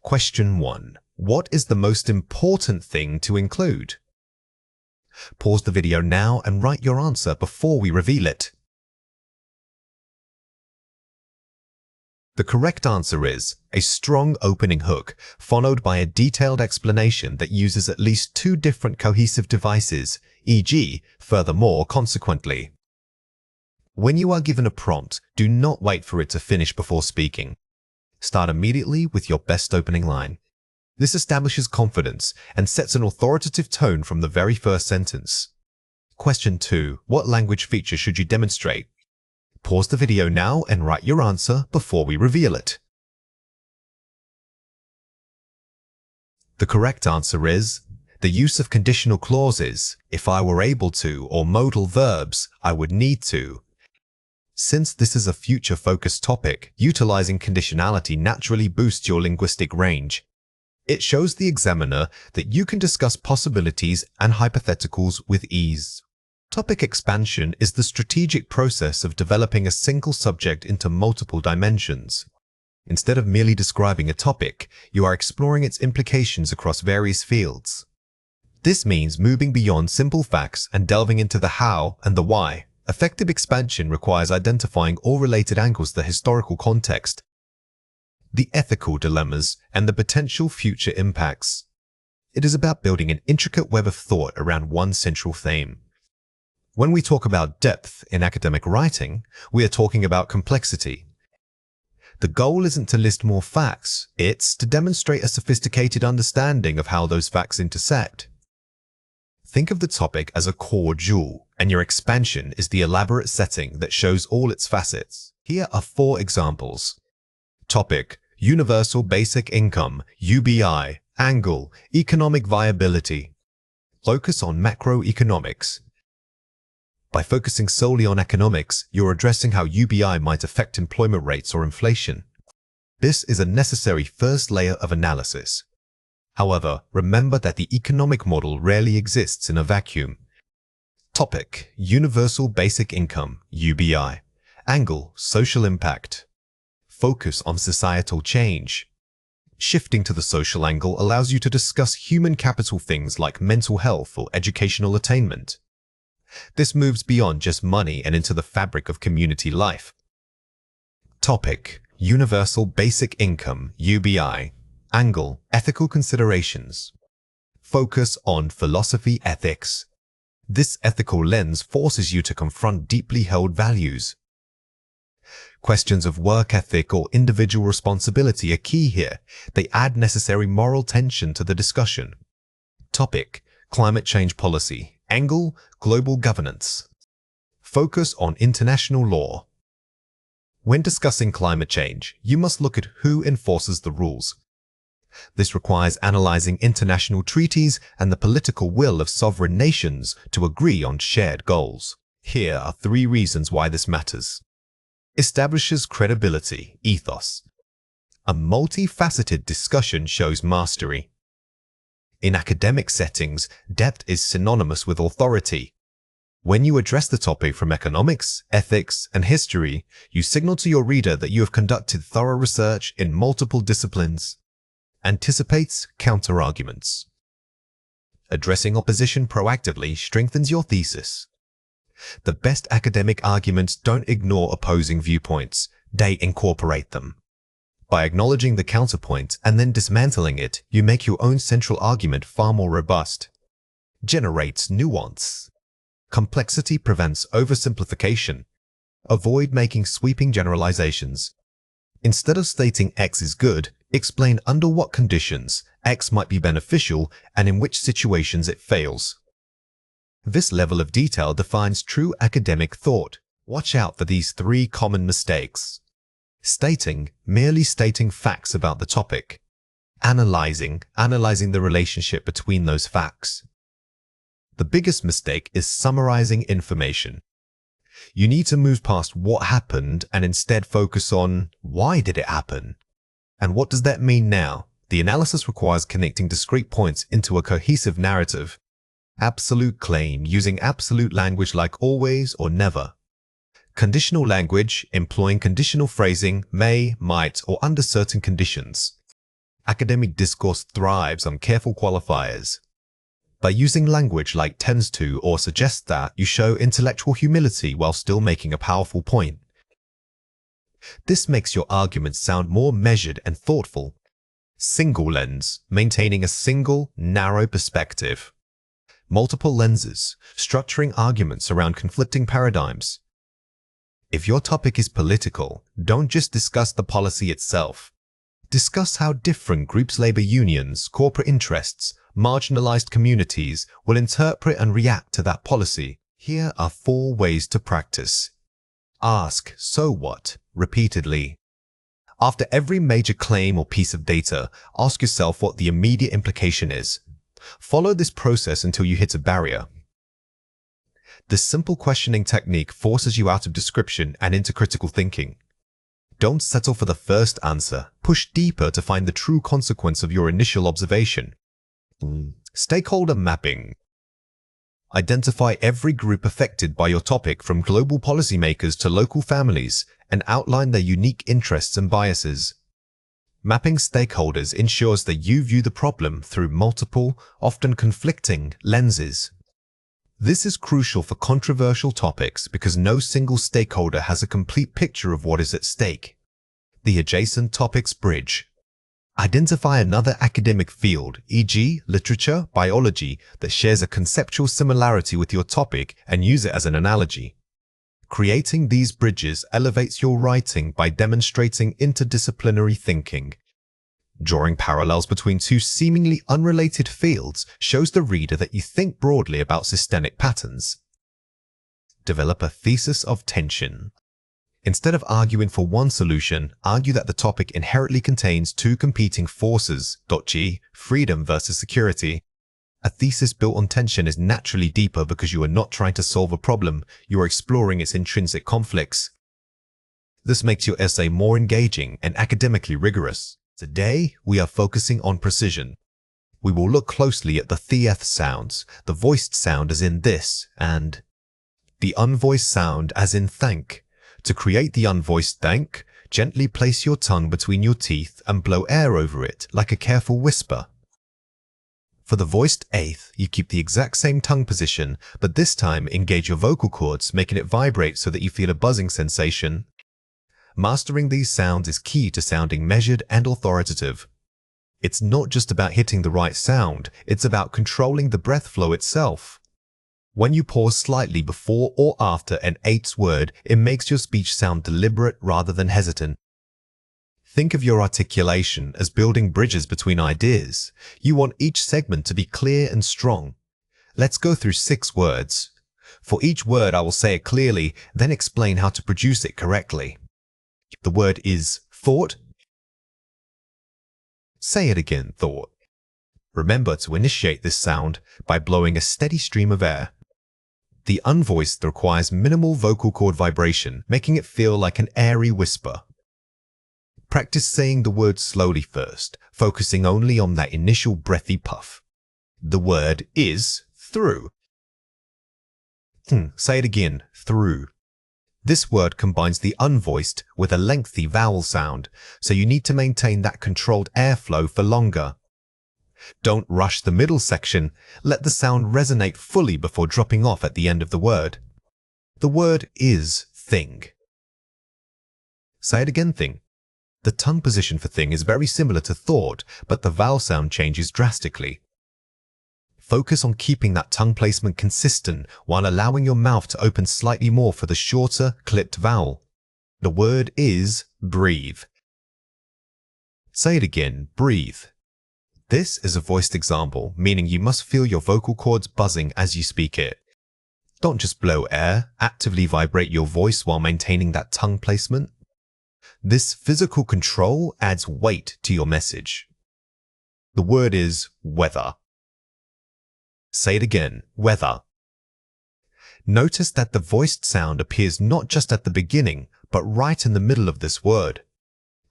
Question 1. What is the most important thing to include? Pause the video now and write your answer before we reveal it. The correct answer is a strong opening hook, followed by a detailed explanation that uses at least 2 different cohesive devices, e.g., furthermore, consequently. When you are given a prompt, do not wait for it to finish before speaking. Start immediately with your best opening line. This establishes confidence and sets an authoritative tone from the very first sentence. Question 2. What language feature should you demonstrate? Pause the video now and write your answer before we reveal it. The correct answer is the use of conditional clauses. If I were able to, or modal verbs, I would need to. Since this is a future-focused topic, utilizing conditionality naturally boosts your linguistic range. It shows the examiner that you can discuss possibilities and hypotheticals with ease. Topic expansion is the strategic process of developing a single subject into multiple dimensions. Instead of merely describing a topic, you are exploring its implications across various fields. This means moving beyond simple facts and delving into the how and the why. Effective expansion requires identifying all related angles, the historical context, the ethical dilemmas, and the potential future impacts. It is about building an intricate web of thought around one central theme. When we talk about depth in academic writing, we are talking about complexity. The goal isn't to list more facts, it's to demonstrate a sophisticated understanding of how those facts intersect. Think of the topic as a core jewel, and your expansion is the elaborate setting that shows all its facets. Here are 4 examples. Topic: Universal Basic Income, UBI, angle, economic viability. Focus on macroeconomics. By focusing solely on economics, you're addressing how UBI might affect employment rates or inflation. This is a necessary first layer of analysis. However, remember that the economic model rarely exists in a vacuum. Topic: Universal Basic Income, UBI. Angle: social impact. Focus on societal change. Shifting to the social angle allows you to discuss human capital things like mental health or educational attainment. This moves beyond just money and into the fabric of community life. Topic: Universal Basic Income, UBI. Angle: ethical considerations. Focus on philosophy ethics. This ethical lens forces you to confront deeply held values. Questions of work ethic or individual responsibility are key here. They add necessary moral tension to the discussion. Topic: Climate change policy. Angle: global governance. Focus on international law. When discussing climate change, you must look at who enforces the rules. This requires analyzing international treaties and the political will of sovereign nations to agree on shared goals. Here are 3 reasons why this matters. Establishes credibility, ethos. A multifaceted discussion shows mastery. In academic settings, depth is synonymous with authority. When you address the topic from economics, ethics, and history, you signal to your reader that you have conducted thorough research in multiple disciplines. Anticipates counterarguments. Addressing opposition proactively strengthens your thesis. The best academic arguments don't ignore opposing viewpoints, they incorporate them. By acknowledging the counterpoint and then dismantling it, you make your own central argument far more robust. Generates nuance. Complexity prevents oversimplification. Avoid making sweeping generalizations. Instead of stating X is good, explain under what conditions X might be beneficial and in which situations it fails. This level of detail defines true academic thought. Watch out for these 3 common mistakes. Merely stating facts about the topic. Analyzing the relationship between those facts. The biggest mistake is summarizing information. You need to move past what happened and instead focus on why did it happen? And what does that mean now? The analysis requires connecting discrete points into a cohesive narrative. Absolute claim, using absolute language like always or never. Conditional language, employing conditional phrasing, may, might, or under certain conditions. Academic discourse thrives on careful qualifiers. By using language like tends to or suggests that, you show intellectual humility while still making a powerful point. This makes your arguments sound more measured and thoughtful. Single lens, maintaining a single, narrow perspective. Multiple lenses, structuring arguments around conflicting paradigms. If your topic is political, don't just discuss the policy itself. Discuss how different groups, labor unions, corporate interests, marginalized communities will interpret and react to that policy. Here are 4 ways to practice. Ask, so what, repeatedly. After every major claim or piece of data, ask yourself what the immediate implication is. Follow this process until you hit a barrier. This simple questioning technique forces you out of description and into critical thinking. Don't settle for the first answer. Push deeper to find the true consequence of your initial observation. Stakeholder mapping. Identify every group affected by your topic, from global policymakers to local families, and outline their unique interests and biases. Mapping stakeholders ensures that you view the problem through multiple, often conflicting, lenses. This is crucial for controversial topics because no single stakeholder has a complete picture of what is at stake. The adjacent topics bridge. Identify another academic field, e.g., literature, biology, that shares a conceptual similarity with your topic and use it as an analogy. Creating these bridges elevates your writing by demonstrating interdisciplinary thinking. Drawing parallels between 2 seemingly unrelated fields shows the reader that you think broadly about systemic patterns. Develop a thesis of tension. Instead of arguing for one solution, argue that the topic inherently contains 2 competing forces, g, freedom versus security. A thesis built on tension is naturally deeper because you are not trying to solve a problem, you are exploring its intrinsic conflicts. This makes your essay more engaging and academically rigorous. Today, we are focusing on precision. We will look closely at the th sounds, the voiced sound as in this, and the unvoiced sound as in thank. To create the unvoiced thank, gently place your tongue between your teeth and blow air over it like a careful whisper. For the voiced eighth, you keep the exact same tongue position, but this time engage your vocal cords, making it vibrate so that you feel a buzzing sensation. Mastering these sounds is key to sounding measured and authoritative. It's not just about hitting the right sound, it's about controlling the breath flow itself. When you pause slightly before or after an eighth word, it makes your speech sound deliberate rather than hesitant. Think of your articulation as building bridges between ideas. You want each segment to be clear and strong. Let's go through 6 words. For each word, I will say it clearly, then explain how to produce it correctly. The word is thought. Say it again, thought. Remember to initiate this sound by blowing a steady stream of air. The unvoiced requires minimal vocal cord vibration, making it feel like an airy whisper. Practice saying the word slowly first, focusing only on that initial breathy puff. The word is through. Say it again, through. This word combines the unvoiced with a lengthy vowel sound, so you need to maintain that controlled airflow for longer. Don't rush the middle section. Let the sound resonate fully before dropping off at the end of the word. The word is thing. Say it again, thing. The tongue position for thing is very similar to thought, but the vowel sound changes drastically. Focus on keeping that tongue placement consistent while allowing your mouth to open slightly more for the shorter, clipped vowel. The word is breathe. Say it again, breathe. This is a voiced example, meaning you must feel your vocal cords buzzing as you speak it. Don't just blow air, actively vibrate your voice while maintaining that tongue placement. This physical control adds weight to your message. The word is weather. Say it again, weather. Notice that the voiced sound appears not just at the beginning, but right in the middle of this word.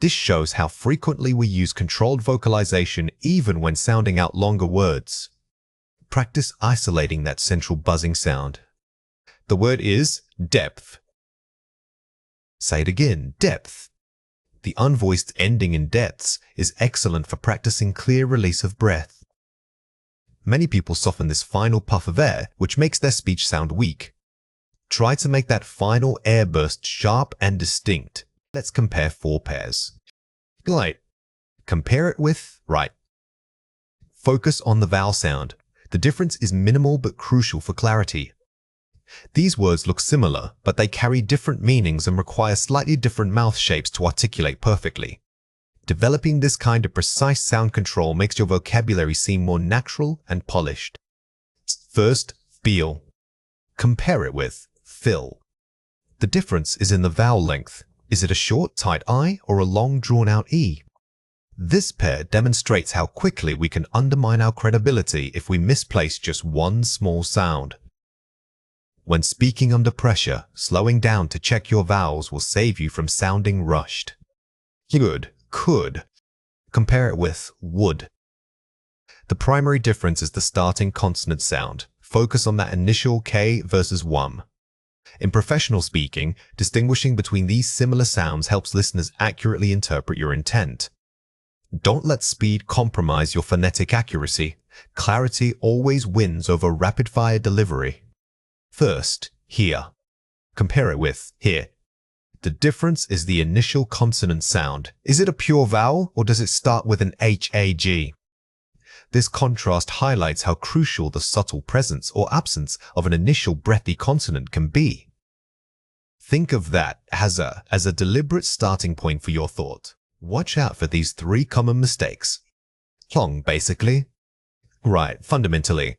This shows how frequently we use controlled vocalization even when sounding out longer words. Practice isolating that central buzzing sound. The word is depth. Say it again, depth. The unvoiced ending in depths is excellent for practicing clear release of breath. Many people soften this final puff of air, which makes their speech sound weak. Try to make that final air burst sharp and distinct. Let's compare 4 pairs. Right. Compare it with right. Focus on the vowel sound. The difference is minimal but crucial for clarity. These words look similar, but they carry different meanings and require slightly different mouth shapes to articulate perfectly. Developing this kind of precise sound control makes your vocabulary seem more natural and polished. First, feel. Compare it with fill. The difference is in the vowel length. Is it a short, tight I or a long, drawn-out E? This pair demonstrates how quickly we can undermine our credibility if we misplace just one small sound. When speaking under pressure, slowing down to check your vowels will save you from sounding rushed. Good, could. Compare it with would. The primary difference is the starting consonant sound. Focus on that initial K versus WUM. In professional speaking, distinguishing between these similar sounds helps listeners accurately interpret your intent. Don't let speed compromise your phonetic accuracy. Clarity always wins over rapid-fire delivery. First, here. Compare it with here. The difference is the initial consonant sound. Is it a pure vowel or does it start with an HAG? This contrast highlights how crucial the subtle presence or absence of an initial breathy consonant can be. Think of that as a deliberate starting point for your thought. Watch out for these 3 common mistakes. Long, basically. Right, fundamentally.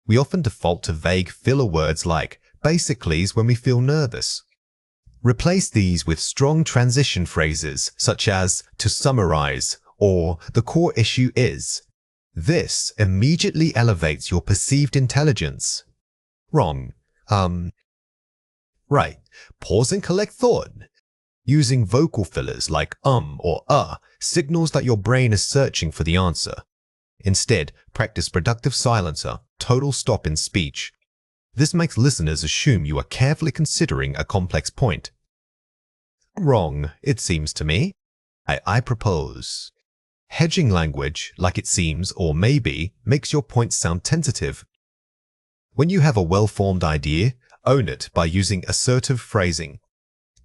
We often default to vague filler words like basicallys when we feel nervous. Replace these with strong transition phrases such as to summarize or the core issue is. This immediately elevates your perceived intelligence. Wrong. Right. Pause and collect thought. Using vocal fillers like or signals that your brain is searching for the answer. Instead, practice productive silencer, total stop in speech. This makes listeners assume you are carefully considering a complex point. Wrong, it seems to me. I propose. Hedging language, like it seems or maybe, makes your point sound tentative. When you have a well-formed idea, own it by using assertive phrasing.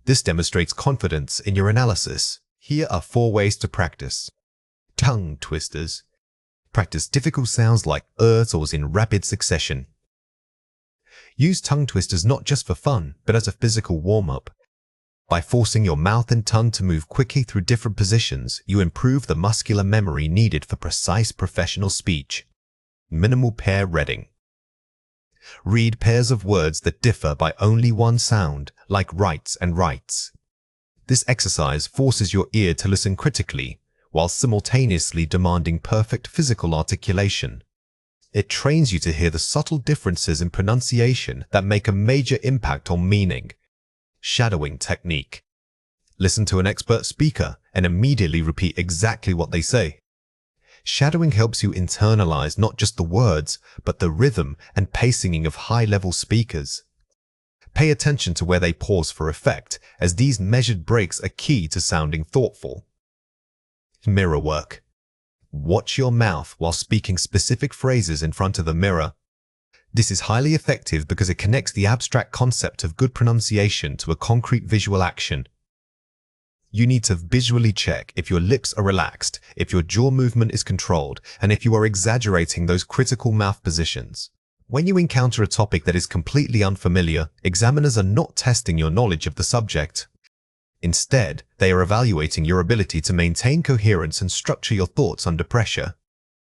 This demonstrates confidence in your analysis. Here are 4 ways to practice. Tongue twisters. Practice difficult sounds like sounds in rapid succession. Use tongue twisters not just for fun, but as a physical warm-up. By forcing your mouth and tongue to move quickly through different positions, you improve the muscular memory needed for precise professional speech. Minimal pair reading. Read pairs of words that differ by only one sound, like rights and rights. This exercise forces your ear to listen critically, while simultaneously demanding perfect physical articulation. It trains you to hear the subtle differences in pronunciation that make a major impact on meaning. Shadowing technique. Listen to an expert speaker and immediately repeat exactly what they say. Shadowing helps you internalize not just the words, but the rhythm and pacing of high-level speakers. Pay attention to where they pause for effect, as these measured breaks are key to sounding thoughtful. Mirror work. Watch your mouth while speaking specific phrases in front of the mirror. This is highly effective because it connects the abstract concept of good pronunciation to a concrete visual action. You need to visually check if your lips are relaxed, if your jaw movement is controlled, and if you are exaggerating those critical mouth positions. When you encounter a topic that is completely unfamiliar, examiners are not testing your knowledge of the subject. Instead, they are evaluating your ability to maintain coherence and structure your thoughts under pressure.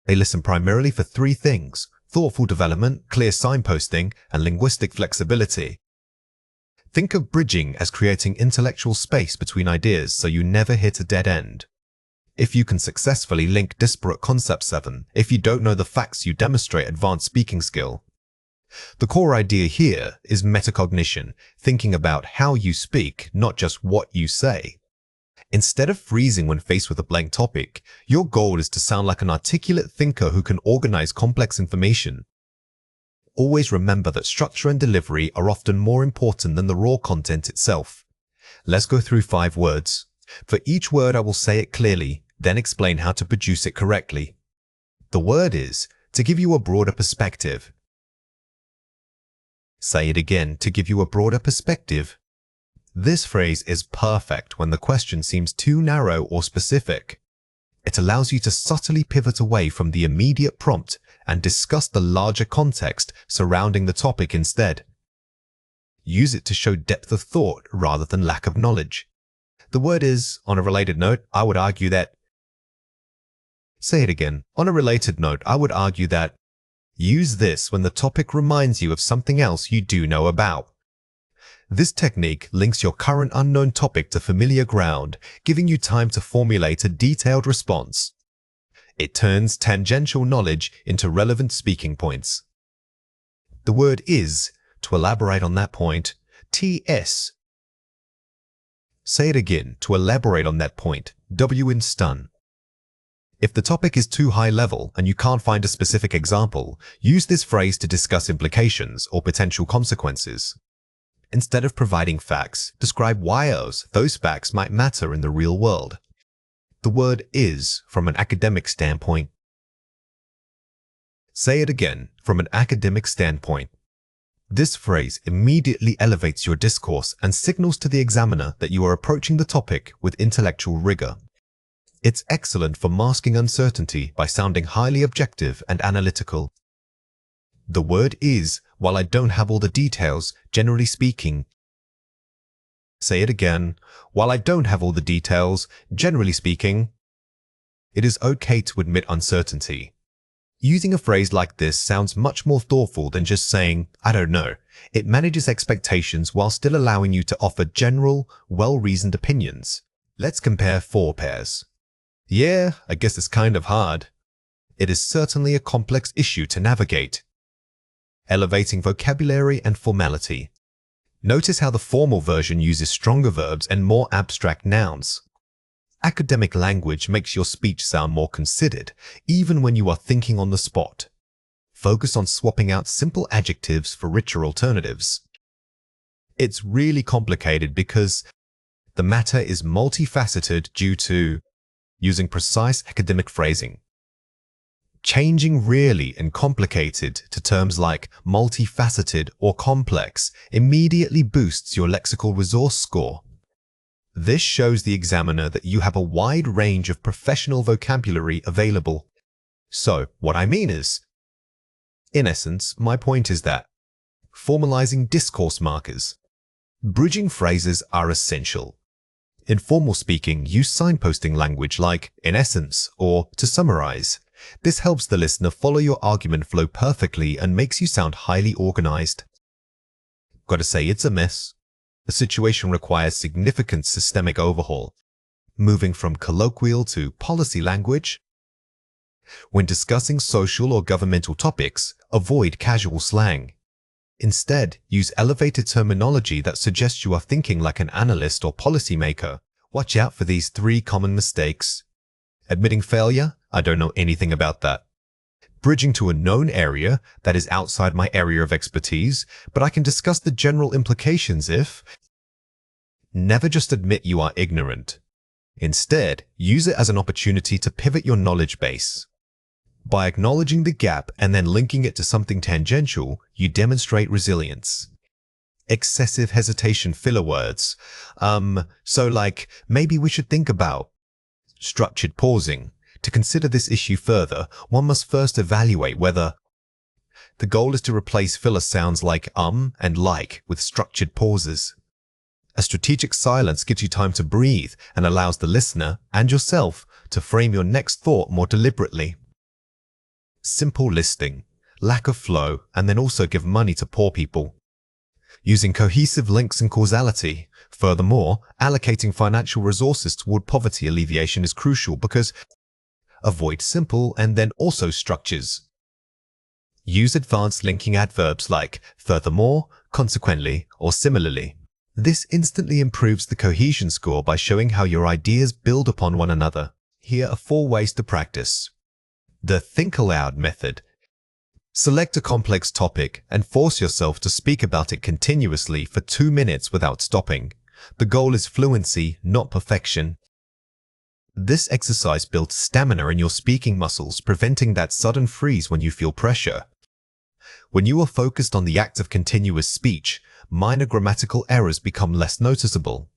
They listen primarily for 3 things: thoughtful development, clear signposting, and linguistic flexibility. Think of bridging as creating intellectual space between ideas so you never hit a dead end. If you can successfully link disparate concepts, if you don't know the facts, you demonstrate advanced speaking skill. The core idea here is metacognition, thinking about how you speak, not just what you say. Instead of freezing when faced with a blank topic, your goal is to sound like an articulate thinker who can organize complex information. Always remember that structure and delivery are often more important than the raw content itself. Let's go through 5 words. For each word, I will say it clearly, then explain how to produce it correctly. The word is to give you a broader perspective. Say it again, to give you a broader perspective. This phrase is perfect when the question seems too narrow or specific. It allows you to subtly pivot away from the immediate prompt and discuss the larger context surrounding the topic instead. Use it to show depth of thought rather than lack of knowledge. The word is, on a related note, I would argue that. Say it again. On a related note, I would argue that. Use this when the topic reminds you of something else you do know about. This technique links your current unknown topic to familiar ground, giving you time to formulate a detailed response. It turns tangential knowledge into relevant speaking points. The word is, to elaborate on that point, TS. Say it again, to elaborate on that point, W in stun. If the topic is too high level and you can't find a specific example, use this phrase to discuss implications or potential consequences. Instead of providing facts, describe why those facts might matter in the real world. The word is from an academic standpoint. Say it again, from an academic standpoint. This phrase immediately elevates your discourse and signals to the examiner that you are approaching the topic with intellectual rigor. It's excellent for masking uncertainty by sounding highly objective and analytical. The word is, while I don't have all the details, generally speaking. Say it again, while I don't have all the details, generally speaking. It is okay to admit uncertainty. Using a phrase like this sounds much more thoughtful than just saying, I don't know. It manages expectations while still allowing you to offer general, well-reasoned opinions. Let's compare 4 pairs. Yeah, I guess it's kind of hard. it is certainly a complex issue to navigate. Elevating vocabulary and formality. Notice how the formal version uses stronger verbs and more abstract nouns. Academic language makes your speech sound more considered, even when you are thinking on the spot. Focus on swapping out simple adjectives for richer alternatives. It's really complicated because the matter is multifaceted due to using precise academic phrasing. Changing really and complicated to terms like multifaceted or complex immediately boosts your lexical resource score. This shows the examiner that you have a wide range of professional vocabulary available. So, what I mean is, in essence, my point is that formalizing discourse markers. Bridging phrases are essential. In formal speaking, use signposting language like in essence or to summarize. This helps the listener follow your argument flow perfectly and makes you sound highly organized. Gotta say, it's a mess. The situation requires significant systemic overhaul, moving from colloquial to policy language. When discussing social or governmental topics, avoid casual slang. Instead, use elevated terminology that suggests you are thinking like an analyst or policymaker. Watch out for these 3 common mistakes. Admitting failure, I don't know anything about that. Bridging to a known area that is outside my area of expertise, but I can discuss the general implications if. Never just admit you are ignorant. Instead, use it as an opportunity to pivot your knowledge base. By acknowledging the gap and then linking it to something tangential, you demonstrate resilience. Excessive hesitation filler words. So like, maybe we should think about. Structured pausing. To consider this issue further, one must first evaluate whether. The goal is to replace filler sounds like and like with structured pauses. A strategic silence gives you time to breathe and allows the listener and yourself to frame your next thought more deliberately. Simple listing, lack of flow, and then also give money to poor people. Using cohesive links and causality. Furthermore, allocating financial resources toward poverty alleviation is crucial because avoid simple and then also structures. Use advanced linking adverbs like furthermore, consequently, or similarly. This instantly improves the cohesion score by showing how your ideas build upon one another. Here are 4 ways to practice. The think aloud method. Select a complex topic and force yourself to speak about it continuously for 2 minutes without stopping. The goal is fluency, not perfection. This exercise builds stamina in your speaking muscles, preventing that sudden freeze when you feel pressure. When you are focused on the act of continuous speech, minor grammatical errors become less noticeable.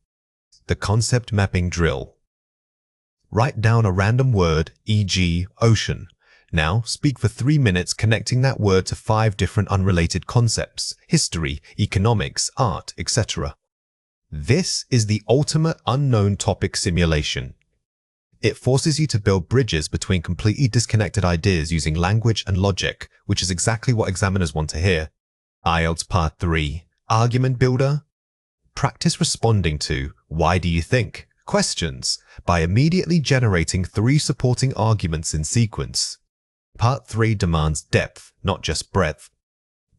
The concept mapping drill. Write down a random word, e.g., ocean. Now, speak for 3 minutes connecting that word to 5 different unrelated concepts, history, economics, art, etc. This is the ultimate unknown topic simulation. It forces you to build bridges between completely disconnected ideas using language and logic, which is exactly what examiners want to hear. IELTS Part 3. Argument Builder. Practice responding to "Why do you think?" questions by immediately generating 3 supporting arguments in sequence. Part 3 demands depth, not just breadth.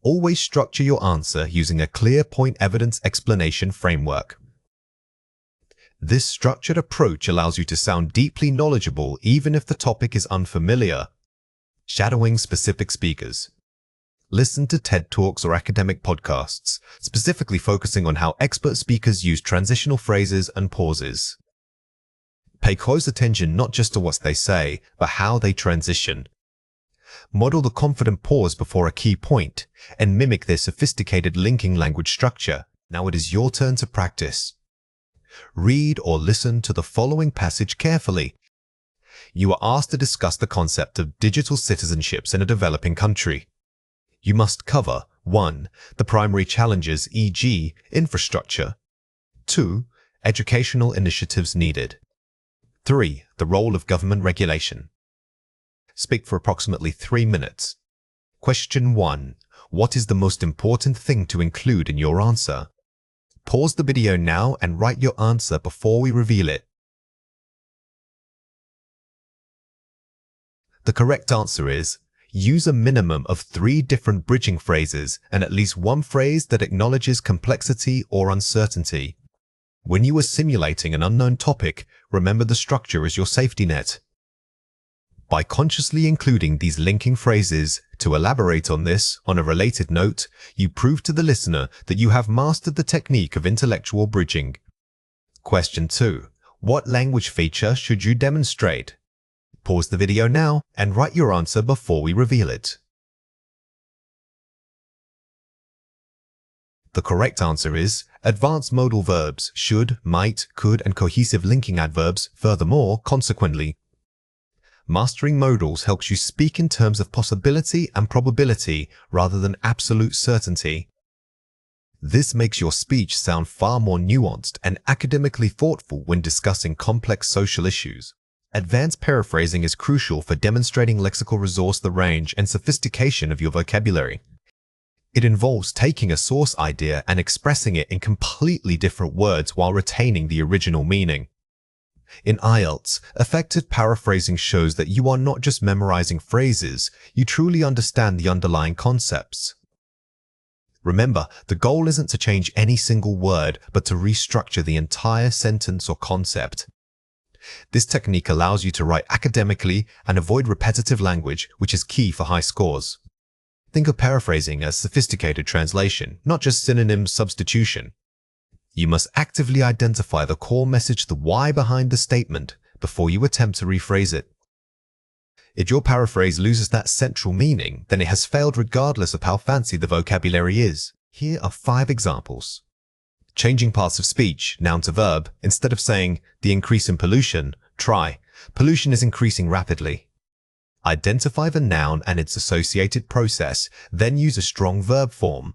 Always structure your answer using a clear point evidence explanation framework. This structured approach allows you to sound deeply knowledgeable even if the topic is unfamiliar. Shadowing specific speakers. Listen to TED Talks or academic podcasts, specifically focusing on how expert speakers use transitional phrases and pauses. Pay close attention not just to what they say, but how they transition. Model the confident pause before a key point and mimic their sophisticated linking language structure. Now it is your turn to practice. Read or listen to the following passage carefully. You are asked to discuss the concept of digital citizenships in a developing country. You must cover 1. The primary challenges, e.g., infrastructure. 2. Educational initiatives needed. 3. The role of government regulation. Speak for approximately 3 minutes. Question 1. What is the most important thing to include in your answer? Pause the video now and write your answer before we reveal it. The correct answer is, use a minimum of 3 different bridging phrases and at least one phrase that acknowledges complexity or uncertainty. When you are simulating an unknown topic, remember the structure as your safety net. By consciously including these linking phrases, to elaborate on this, on a related note, you prove to the listener that you have mastered the technique of intellectual bridging. Question 2. What language feature should you demonstrate? Pause the video now and write your answer before we reveal it. The correct answer is advanced modal verbs, should, might, could, and cohesive linking adverbs, furthermore, consequently. Mastering modals helps you speak in terms of possibility and probability rather than absolute certainty. This makes your speech sound far more nuanced and academically thoughtful when discussing complex social issues. Advanced paraphrasing is crucial for demonstrating lexical resource, the range and sophistication of your vocabulary. It involves taking a source idea and expressing it in completely different words while retaining the original meaning. In IELTS, effective paraphrasing shows that you are not just memorizing phrases, you truly understand the underlying concepts. Remember, the goal isn't to change any single word, but to restructure the entire sentence or concept. This technique allows you to write academically and avoid repetitive language, which is key for high scores. Think of paraphrasing as sophisticated translation, not just synonym substitution. You must actively identify the core message, the why behind the statement, before you attempt to rephrase it. If your paraphrase loses that central meaning, then it has failed regardless of how fancy the vocabulary is. Here are 5 examples. Changing parts of speech, noun to verb. Instead of saying, the increase in pollution, try, pollution is increasing rapidly. Identify the noun and its associated process, then use a strong verb form.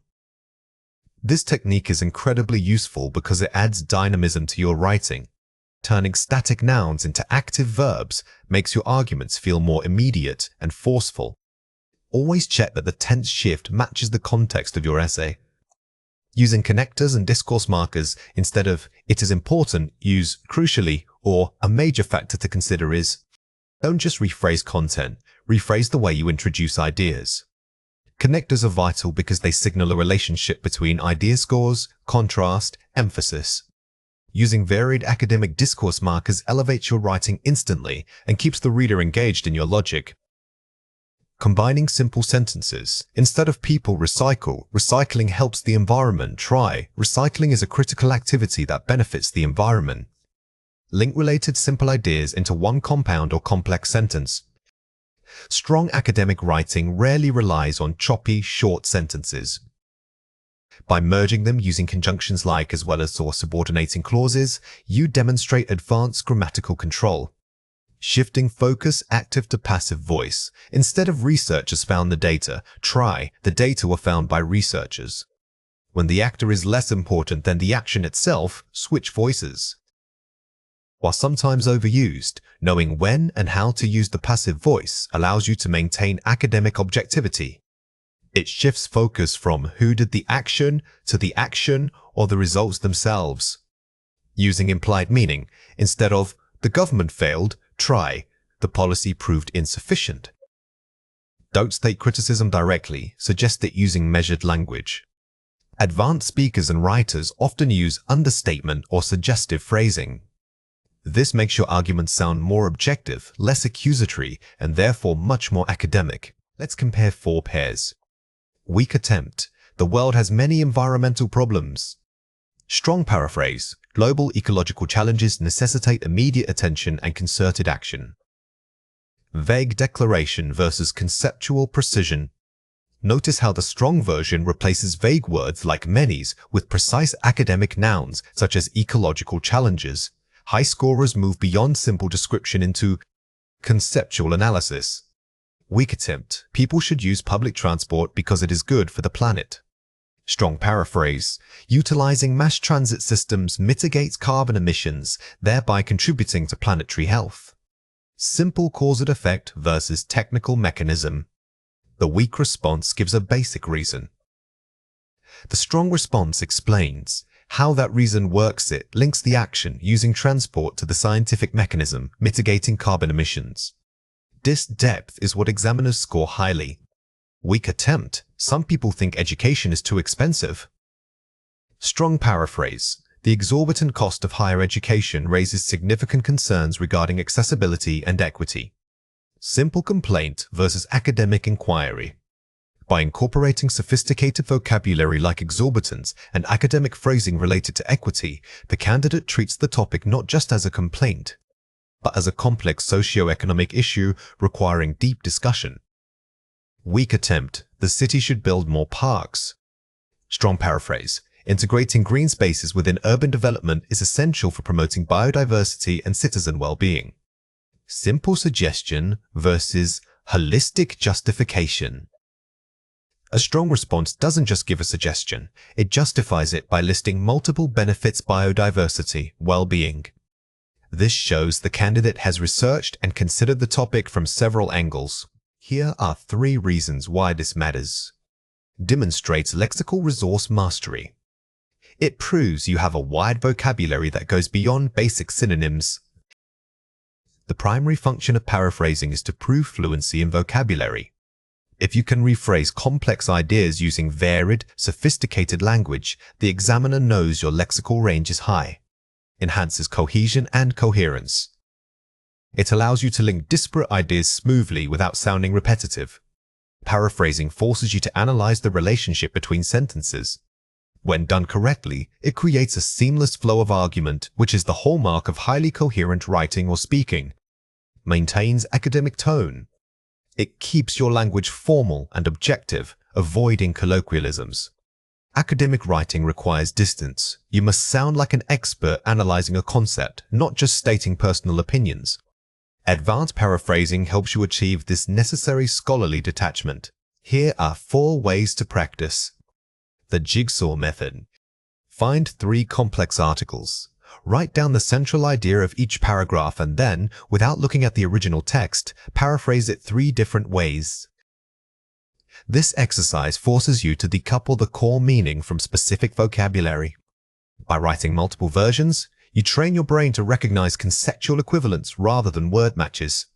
This technique is incredibly useful because it adds dynamism to your writing. Turning static nouns into active verbs makes your arguments feel more immediate and forceful. Always check that the tense shift matches the context of your essay. Using connectors and discourse markers, instead of "it is important," use "crucially" or "a major factor to consider is." Don't just rephrase content, rephrase the way you introduce ideas. Connectors are vital because they signal a relationship between idea scores, contrast, emphasis. Using varied academic discourse markers elevates your writing instantly and keeps the reader engaged in your logic. Combining simple sentences. Instead of "people recycle," recycling helps the environment. Try, recycling is a critical activity that benefits the environment. Link related simple ideas into one compound or complex sentence. Strong academic writing rarely relies on choppy, short sentences. By merging them using conjunctions like as well as or subordinating clauses, you demonstrate advanced grammatical control. Shifting focus active to passive voice. Instead of "researchers found the data," try "the data were found by researchers." When the actor is less important than the action itself, switch voices. While sometimes overused, knowing when and how to use the passive voice allows you to maintain academic objectivity. It shifts focus from who did the action to the action or the results themselves. Using implied meaning. Instead of "the government failed," try "the policy proved insufficient." Don't state criticism directly, suggest it using measured language. Advanced speakers and writers often use understatement or suggestive phrasing. This makes your arguments sound more objective, less accusatory, and therefore much more academic. Let's compare 4 pairs. Weak attempt. The world has many environmental problems. Strong paraphrase. Global ecological challenges necessitate immediate attention and concerted action. Vague declaration versus conceptual precision. Notice how the strong version replaces vague words like many's with precise academic nouns such as ecological challenges. High scorers move beyond simple description into conceptual analysis. Weak attempt. People should use public transport because it is good for the planet. Strong paraphrase. Utilizing mass transit systems mitigates carbon emissions, thereby contributing to planetary health. Simple cause and effect versus technical mechanism. The weak response gives a basic reason. The strong response explains how that reason works. It links the action using transport to the scientific mechanism, mitigating carbon emissions. This depth is what examiners score highly. Weak attempt. Some people think education is too expensive. Strong paraphrase. The exorbitant cost of higher education raises significant concerns regarding accessibility and equity. Simple complaint versus academic inquiry. By incorporating sophisticated vocabulary like exorbitant and academic phrasing related to equity, the candidate treats the topic not just as a complaint, but as a complex socio-economic issue requiring deep discussion. Weak attempt. The city should build more parks. Strong paraphrase. Integrating green spaces within urban development is essential for promoting biodiversity and citizen well-being. Simple suggestion versus holistic justification. A strong response doesn't just give a suggestion, it justifies it by listing multiple benefits: biodiversity, well-being. This shows the candidate has researched and considered the topic from several angles. Here are 3 reasons why this matters. Demonstrates lexical resource mastery. It proves you have a wide vocabulary that goes beyond basic synonyms. The primary function of paraphrasing is to prove fluency in vocabulary. If you can rephrase complex ideas using varied, sophisticated language, the examiner knows your lexical range is high. Enhances cohesion and coherence. It allows you to link disparate ideas smoothly without sounding repetitive. Paraphrasing forces you to analyze the relationship between sentences. When done correctly, it creates a seamless flow of argument, which is the hallmark of highly coherent writing or speaking. Maintains academic tone. It keeps your language formal and objective, avoiding colloquialisms. Academic writing requires distance. You must sound like an expert analyzing a concept, not just stating personal opinions. Advanced paraphrasing helps you achieve this necessary scholarly detachment. Here are 4 ways to practice. The jigsaw method. Find 3 complex articles. Write down the central idea of each paragraph and then, without looking at the original text, paraphrase it 3 different ways. This exercise forces you to decouple the core meaning from specific vocabulary. By writing multiple versions, you train your brain to recognize conceptual equivalents rather than word matches.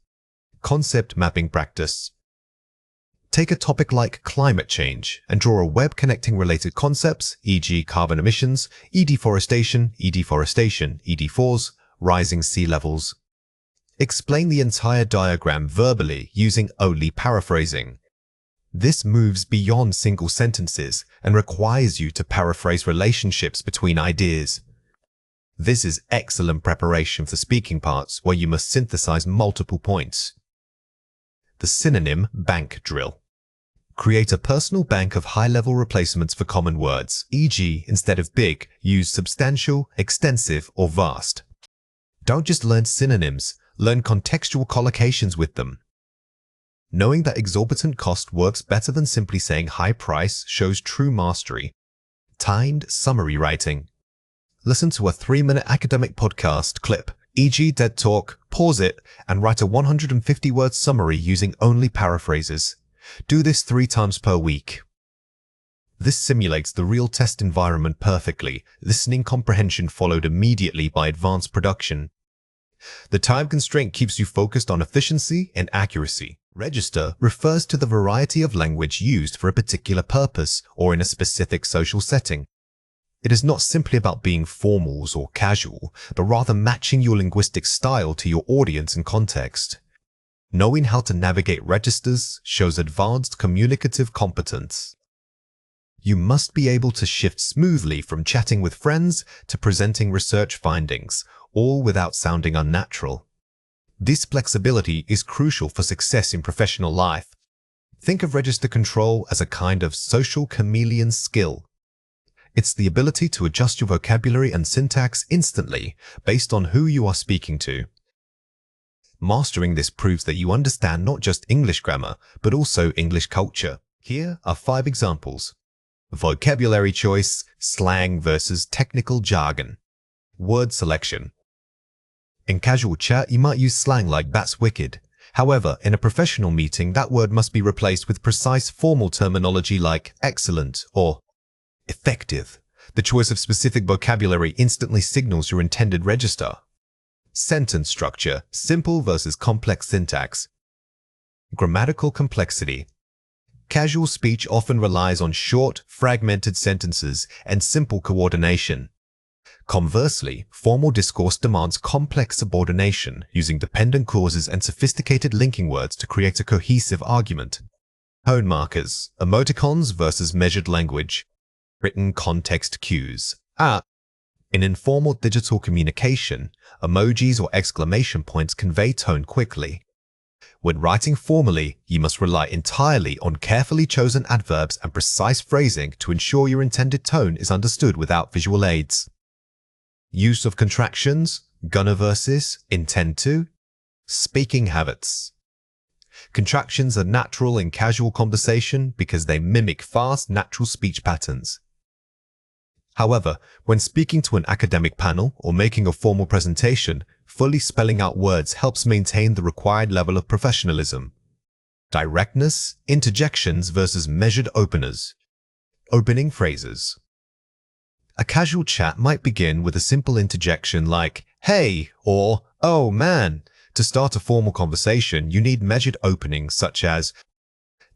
Concept mapping practice. Take a topic like climate change and draw a web connecting related concepts, e.g. carbon emissions, e-deforestation, ED4s, rising sea levels. Explain the entire diagram verbally using only paraphrasing. This moves beyond single sentences and requires you to paraphrase relationships between ideas. This is excellent preparation for speaking parts where you must synthesize multiple points. The synonym bank drill. Create a personal bank of high-level replacements for common words, e.g. instead of big, use substantial, extensive, or vast. Don't just learn synonyms, learn contextual collocations with them. Knowing that exorbitant cost works better than simply saying high price shows true mastery. Timed summary writing. Listen to a 3-minute academic podcast clip, e.g. TED Talk, pause it, and write a 150-word summary using only paraphrases. Do this 3 times per week. This simulates the real test environment perfectly, listening comprehension followed immediately by advanced production. The time constraint keeps you focused on efficiency and accuracy. Register refers to the variety of language used for a particular purpose or in a specific social setting. It is not simply about being formal or casual, but rather matching your linguistic style to your audience and context. Knowing how to navigate registers shows advanced communicative competence. You must be able to shift smoothly from chatting with friends to presenting research findings, all without sounding unnatural. This flexibility is crucial for success in professional life. Think of register control as a kind of social chameleon skill. It's the ability to adjust your vocabulary and syntax instantly based on who you are speaking to. Mastering this proves that you understand not just English grammar, but also English culture. Here are 5 examples. Vocabulary choice, slang versus technical jargon. Word selection. In casual chat, you might use slang like "that's wicked." However, in a professional meeting, that word must be replaced with precise formal terminology like excellent or effective. The choice of specific vocabulary instantly signals your intended register. Sentence structure, simple versus complex syntax. Grammatical complexity. Casual speech often relies on short, fragmented sentences and simple coordination. Conversely, formal discourse demands complex subordination using dependent clauses and sophisticated linking words to create a cohesive argument. Tone markers, emoticons versus measured language. Written context cues. In informal digital communication, emojis or exclamation points convey tone quickly. When writing formally, you must rely entirely on carefully chosen adverbs and precise phrasing to ensure your intended tone is understood without visual aids. Use of contractions, gonna versus, intend to. Speaking habits. Contractions are natural in casual conversation because they mimic fast, natural speech patterns. However, when speaking to an academic panel or making a formal presentation, fully spelling out words helps maintain the required level of professionalism. Directness, interjections versus measured openers. Opening phrases. A casual chat might begin with a simple interjection like, "Hey," or "Oh man." To start a formal conversation, you need measured openings such as,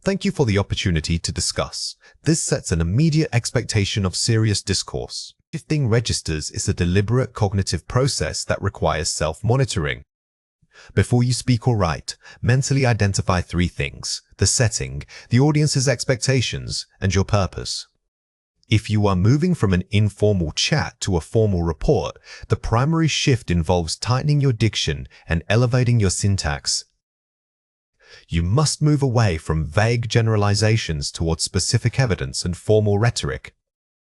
"Thank you for the opportunity to discuss." This sets an immediate expectation of serious discourse. Shifting registers is a deliberate cognitive process that requires self-monitoring. Before you speak or write, mentally identify three things: the setting, the audience's expectations, and your purpose. If you are moving from an informal chat to a formal report, the primary shift involves tightening your diction and elevating your syntax. You must move away from vague generalizations towards specific evidence and formal rhetoric.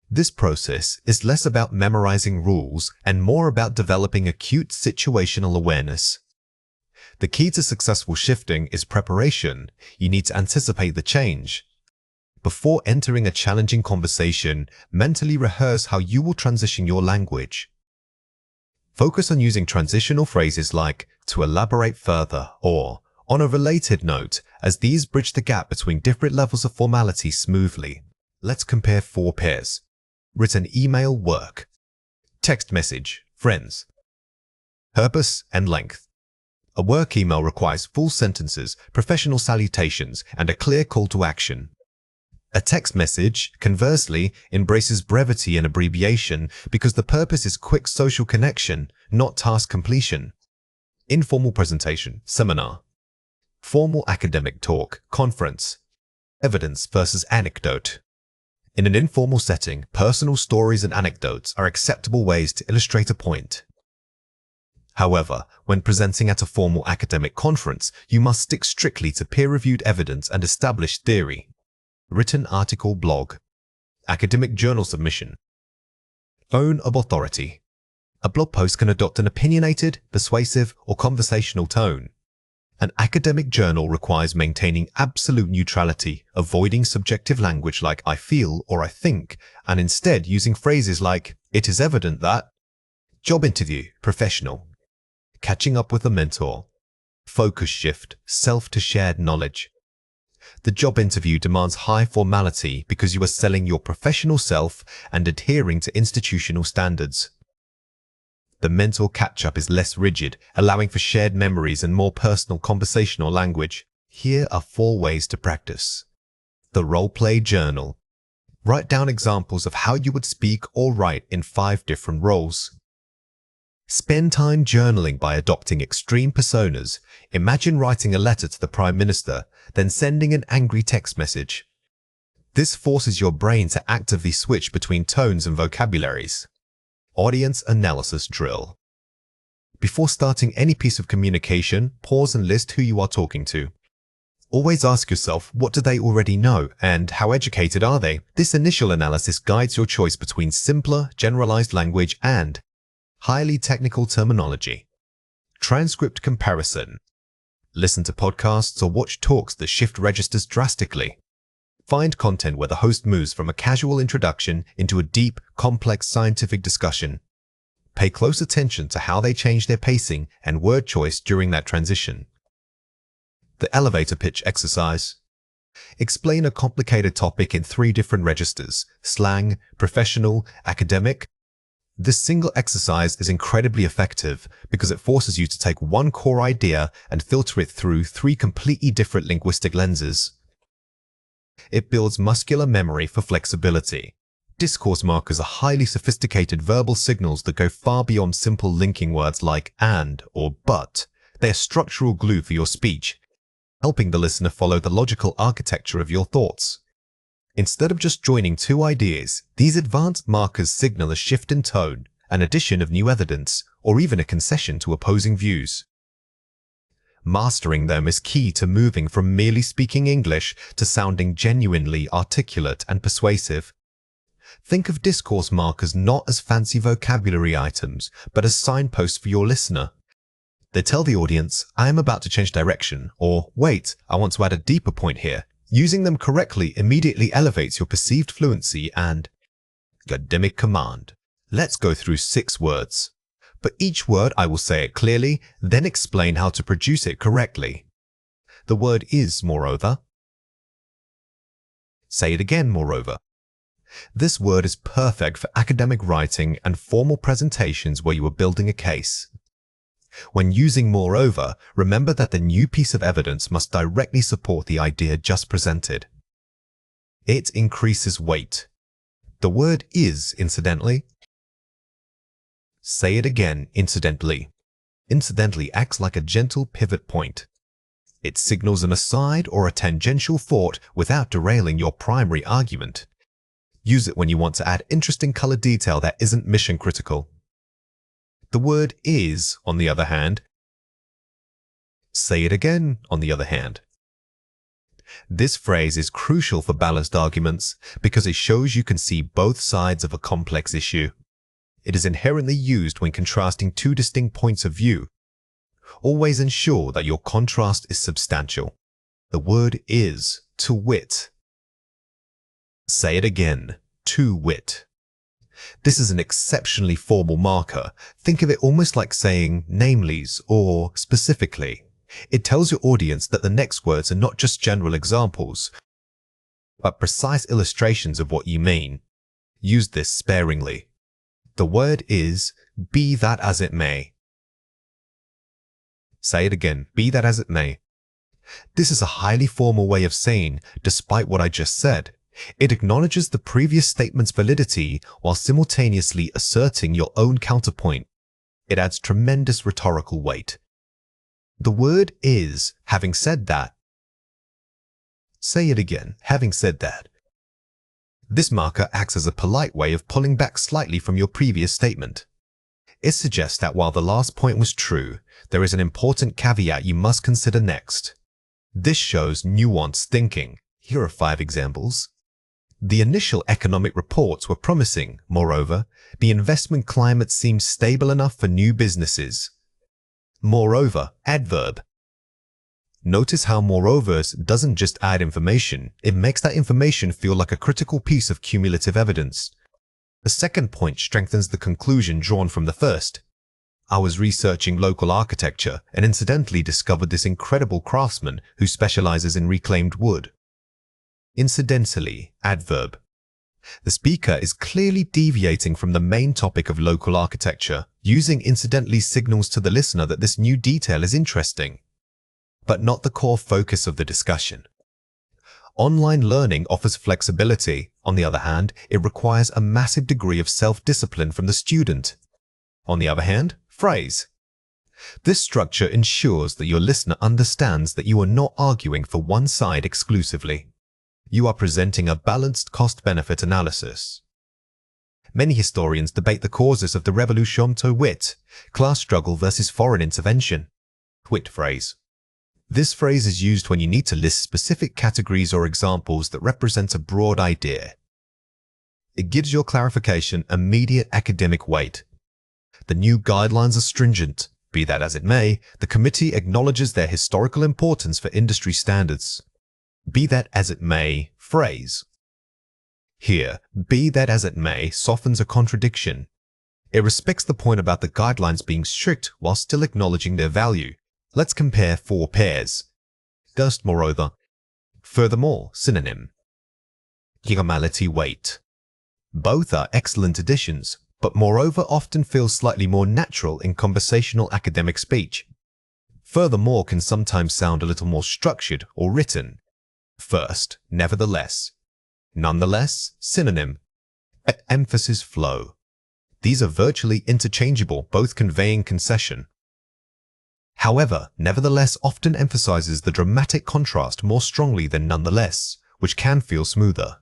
This process is less about memorizing rules and more about developing acute situational awareness. The key to successful shifting is preparation. You need to anticipate the change. Before entering a challenging conversation, mentally rehearse how you will transition your language. Focus on using transitional phrases like "to elaborate further" or "on a related note," as these bridge the gap between different levels of formality smoothly. Let's compare 4 pairs. Written email, work. Text message, friends. Purpose and length. A work email requires full sentences, professional salutations, and a clear call to action. A text message, conversely, embraces brevity and abbreviation because the purpose is quick social connection, not task completion. Informal presentation, seminar. Formal academic talk, conference. Evidence versus anecdote. In an informal setting, personal stories and anecdotes are acceptable ways to illustrate a point. However, when presenting at a formal academic conference, you must stick strictly to peer-reviewed evidence and established theory. Written article, blog. Academic journal submission. Tone of authority. A blog post can adopt an opinionated, persuasive, or conversational tone. An academic journal requires maintaining absolute neutrality, avoiding subjective language like "I feel" or "I think," and instead using phrases like "it is evident that." Job interview, professional. Catching up with a mentor. Focus shift, self to shared knowledge. The job interview demands high formality because you are selling your professional self and adhering to institutional standards. The mental catch-up is less rigid, allowing for shared memories and more personal conversational language. Here are 4 ways to practice. The role-play journal. Write down examples of how you would speak or write in 5 different roles. Spend time journaling by adopting extreme personas. Imagine writing a letter to the Prime Minister, then sending an angry text message. This forces your brain to actively switch between tones and vocabularies. Audience analysis drill. Before starting any piece of communication, pause and list who you are talking to. Always ask yourself, what do they already know and how educated are they? This initial analysis guides your choice between simpler, generalized language and highly technical terminology. Transcript comparison. Listen to podcasts or watch talks that shift registers drastically. Find content where the host moves from a casual introduction into a deep, complex scientific discussion. Pay close attention to how they change their pacing and word choice during that transition. The elevator pitch exercise. Explain a complicated topic in 3 different registers: slang, professional, academic. This single exercise is incredibly effective because it forces you to take one core idea and filter it through 3 completely different linguistic lenses. It builds muscular memory for flexibility. Discourse markers are highly sophisticated verbal signals that go far beyond simple linking words like and or but. They are structural glue for your speech, helping the listener follow the logical architecture of your thoughts. Instead of just joining 2 ideas, these advanced markers signal a shift in tone, an addition of new evidence, or even a concession to opposing views. Mastering them is key to moving from merely speaking English to sounding genuinely articulate and persuasive. Think of discourse markers not as fancy vocabulary items, but as signposts for your listener. They tell the audience, I am about to change direction, or wait, I want to add a deeper point here. Using them correctly immediately elevates your perceived fluency and academic command. Let's go through 6 words. For each word, I will say it clearly, then explain how to produce it correctly. The word is, moreover. Say it again, moreover. This word is perfect for academic writing and formal presentations where you are building a case. When using moreover, remember that the new piece of evidence must directly support the idea just presented. It increases weight. The word is, incidentally. Say it again, incidentally. Incidentally acts like a gentle pivot point. It signals an aside or a tangential thought without derailing your primary argument. Use it when you want to add interesting color detail that isn't mission critical. The word is, on the other hand. Say it again, on the other hand. This phrase is crucial for balanced arguments because it shows you can see both sides of a complex issue. It is inherently used when contrasting 2 distinct points of view. Always ensure that your contrast is substantial. The word is, to wit. Say it again, to wit. This is an exceptionally formal marker. Think of it almost like saying namely's or specifically. It tells your audience that the next words are not just general examples, but precise illustrations of what you mean. Use this sparingly. The word is, be that as it may. Say it again, be that as it may. This is a highly formal way of saying, despite what I just said. It acknowledges the previous statement's validity while simultaneously asserting your own counterpoint. It adds tremendous rhetorical weight. The word is, having said that. Say it again, having said that. This marker acts as a polite way of pulling back slightly from your previous statement. It suggests that while the last point was true, there is an important caveat you must consider next. This shows nuanced thinking. Here are 5 examples. The initial economic reports were promising. Moreover, the investment climate seems stable enough for new businesses. Moreover, adverb. Notice how moreovers doesn't just add information, it makes that information feel like a critical piece of cumulative evidence. The second point strengthens the conclusion drawn from the first. I was researching local architecture and incidentally discovered this incredible craftsman who specializes in reclaimed wood. Incidentally, adverb. The speaker is clearly deviating from the main topic of local architecture, using incidentally signals to the listener that this new detail is interesting, but not the core focus of the discussion. Online learning offers flexibility. On the other hand, it requires a massive degree of self-discipline from the student. On the other hand, phrase. This structure ensures that your listener understands that you are not arguing for one side exclusively. You are presenting a balanced cost-benefit analysis. Many historians debate the causes of the revolution to wit, class struggle versus foreign intervention. Wit phrase. This phrase is used when you need to list specific categories or examples that represent a broad idea. It gives your clarification immediate academic weight. The new guidelines are stringent. Be that as it may, the committee acknowledges their historical importance for industry standards. Be that as it may, phrase. Here, be that as it may softens a contradiction. It respects the point about the guidelines being strict while still acknowledging their value. Let's compare 4 pairs. First, moreover. Furthermore, synonym. Equality weight. Both are excellent additions, but moreover often feels slightly more natural in conversational academic speech. Furthermore can sometimes sound a little more structured or written. First, nevertheless. Nonetheless, synonym. Emphasis flow. These are virtually interchangeable, both conveying concession. However, nevertheless often emphasizes the dramatic contrast more strongly than nonetheless, which can feel smoother.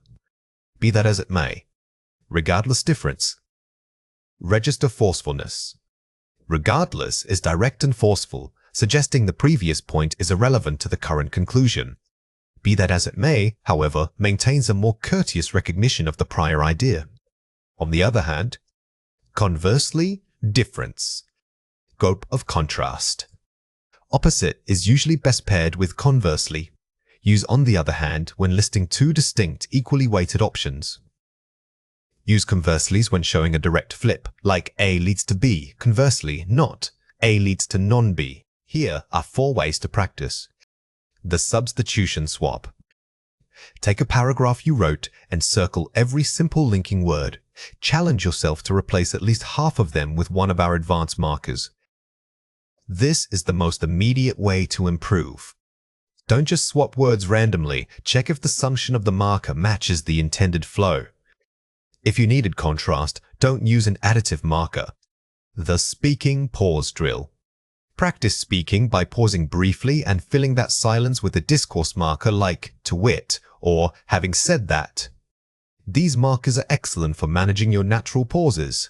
Be that as it may. Regardless difference. Register forcefulness. Regardless is direct and forceful, suggesting the previous point is irrelevant to the current conclusion. Be that as it may, however, maintains a more courteous recognition of the prior idea. On the other hand, conversely, difference. Scope of contrast. Opposite is usually best paired with conversely. Use on the other hand when listing two distinct, equally weighted options. Use converselys when showing a direct flip, like A leads to B, conversely, not A leads to non-B. Here are 4 ways to practice. The substitution swap. Take a paragraph you wrote and circle every simple linking word. Challenge yourself to replace at least half of them with one of our advanced markers. This is the most immediate way to improve. Don't just swap words randomly. Check if the summation of the marker matches the intended flow. If you needed contrast, don't use an additive marker. The speaking pause drill. Practice speaking by pausing briefly and filling that silence with a discourse marker like to wit or having said that. These markers are excellent for managing your natural pauses.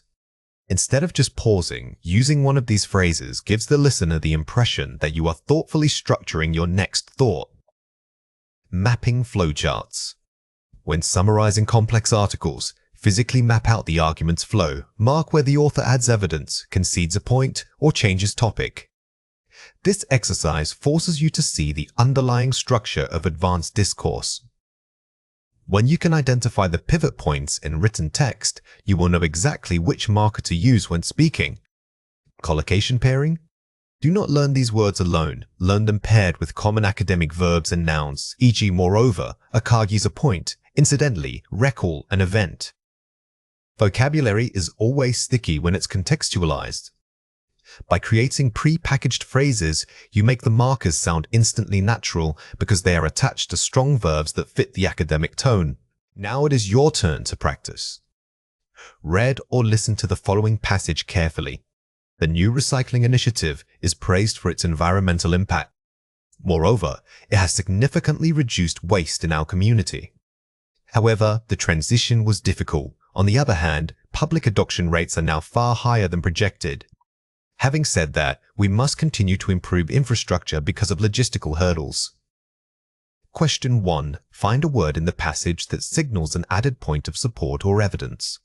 Instead of just pausing, using one of these phrases gives the listener the impression that you are thoughtfully structuring your next thought. Mapping flowcharts. When summarizing complex articles, physically map out the argument's flow. Mark where the author adds evidence, concedes a point, or changes topic. This exercise forces you to see the underlying structure of advanced discourse. When you can identify the pivot points in written text, you will know exactly which marker to use when speaking. Collocation pairing? Do not learn these words alone. Learn them paired with common academic verbs and nouns, e.g. moreover, archies a point, incidentally, recall an event. Vocabulary is always sticky when it's contextualized. By creating pre-packaged phrases, you make the markers sound instantly natural because they are attached to strong verbs that fit the academic tone. Now it is your turn to practice. Read or listen to the following passage carefully. The new recycling initiative is praised for its environmental impact. Moreover, it has significantly reduced waste in our community. However, the transition was difficult. On the other hand, public adoption rates are now far higher than projected. Having said that, we must continue to improve infrastructure because of logistical hurdles. Question 1. Find a word in the passage that signals an added point of support or evidence.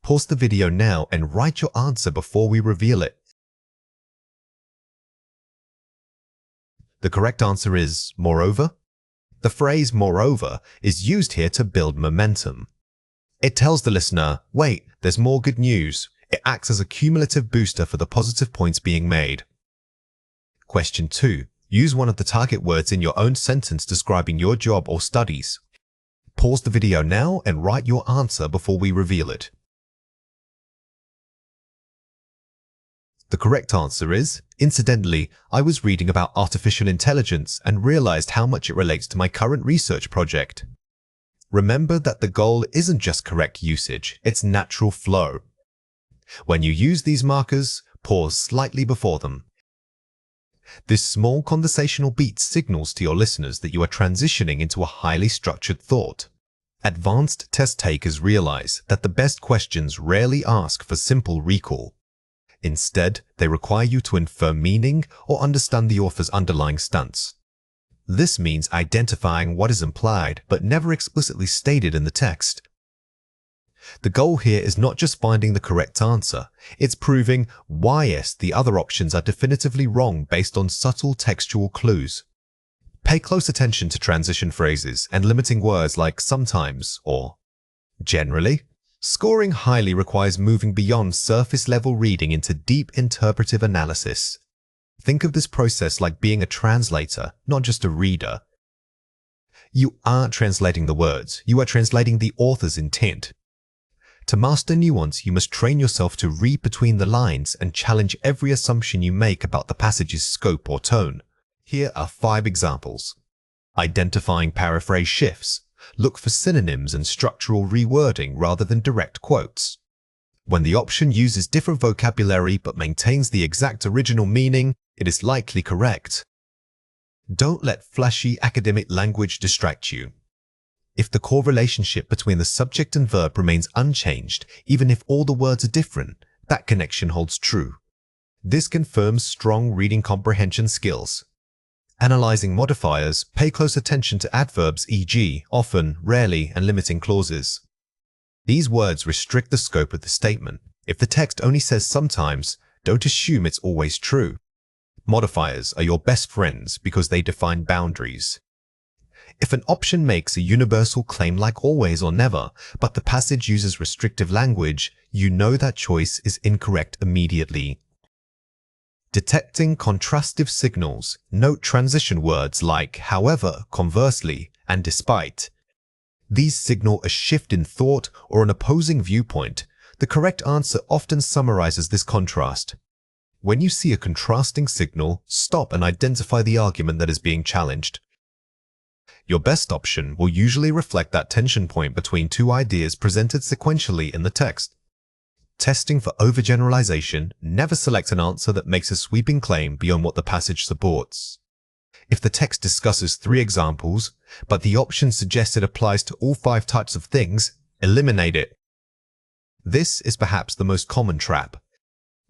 Pause the video now and write your answer before we reveal it. The correct answer is moreover. The phrase moreover is used here to build momentum. It tells the listener, wait, there's more good news. It acts as a cumulative booster for the positive points being made. Question 2. Use one of the target words in your own sentence describing your job or studies. Pause the video now and write your answer before we reveal it. The correct answer is, incidentally, I was reading about artificial intelligence and realized how much it relates to my current research project. Remember that the goal isn't just correct usage, it's natural flow. When you use these markers, pause slightly before them. This small conversational beat signals to your listeners that you are transitioning into a highly structured thought. Advanced test takers realize that the best questions rarely ask for simple recall. Instead, they require you to infer meaning or understand the author's underlying stance. This means identifying what is implied but never explicitly stated in the text. The goal here is not just finding the correct answer, it's proving why the other options are definitively wrong based on subtle textual clues. Pay close attention to transition phrases and limiting words like sometimes or generally. Scoring highly requires moving beyond surface-level reading into deep interpretive analysis. Think of this process like being a translator, not just a reader. You aren't translating the words, you are translating the author's intent. To master nuance, you must train yourself to read between the lines and challenge every assumption you make about the passage's scope or tone. Here are 5 examples. Identifying paraphrase shifts. Look for synonyms and structural rewording rather than direct quotes. When the option uses different vocabulary but maintains the exact original meaning, it is likely correct. Don't let flashy academic language distract you. If the core relationship between the subject and verb remains unchanged, even if all the words are different, that connection holds true. This confirms strong reading comprehension skills. Analyzing modifiers, pay close attention to adverbs, e.g., often, rarely, and limiting clauses. These words restrict the scope of the statement. If the text only says sometimes, don't assume it's always true. Modifiers are your best friends because they define boundaries. If an option makes a universal claim like always or never, but the passage uses restrictive language, you know that choice is incorrect immediately. Detecting contrastive signals, note transition words like however, conversely, and despite. These signal a shift in thought or an opposing viewpoint. The correct answer often summarizes this contrast. When you see a contrasting signal, stop and identify the argument that is being challenged. Your best option will usually reflect that tension point between 2 ideas presented sequentially in the text. Testing for overgeneralization, never select an answer that makes a sweeping claim beyond what the passage supports. If the text discusses 3 examples, but the option suggests it applies to all 5 types of things, eliminate it. This is perhaps the most common trap.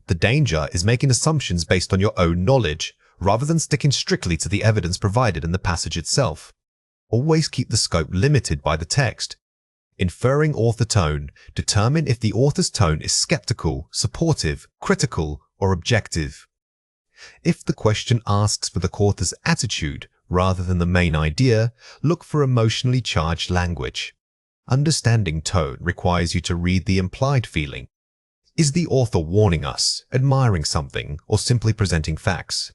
The danger is making assumptions based on your own knowledge, rather than sticking strictly to the evidence provided in the passage itself. Always keep the scope limited by the text. Inferring author tone, determine if the author's tone is skeptical, supportive, critical, or objective. If the question asks for the author's attitude rather than the main idea, look for emotionally charged language. Understanding tone requires you to read the implied feeling. Is the author warning us, admiring something, or simply presenting facts?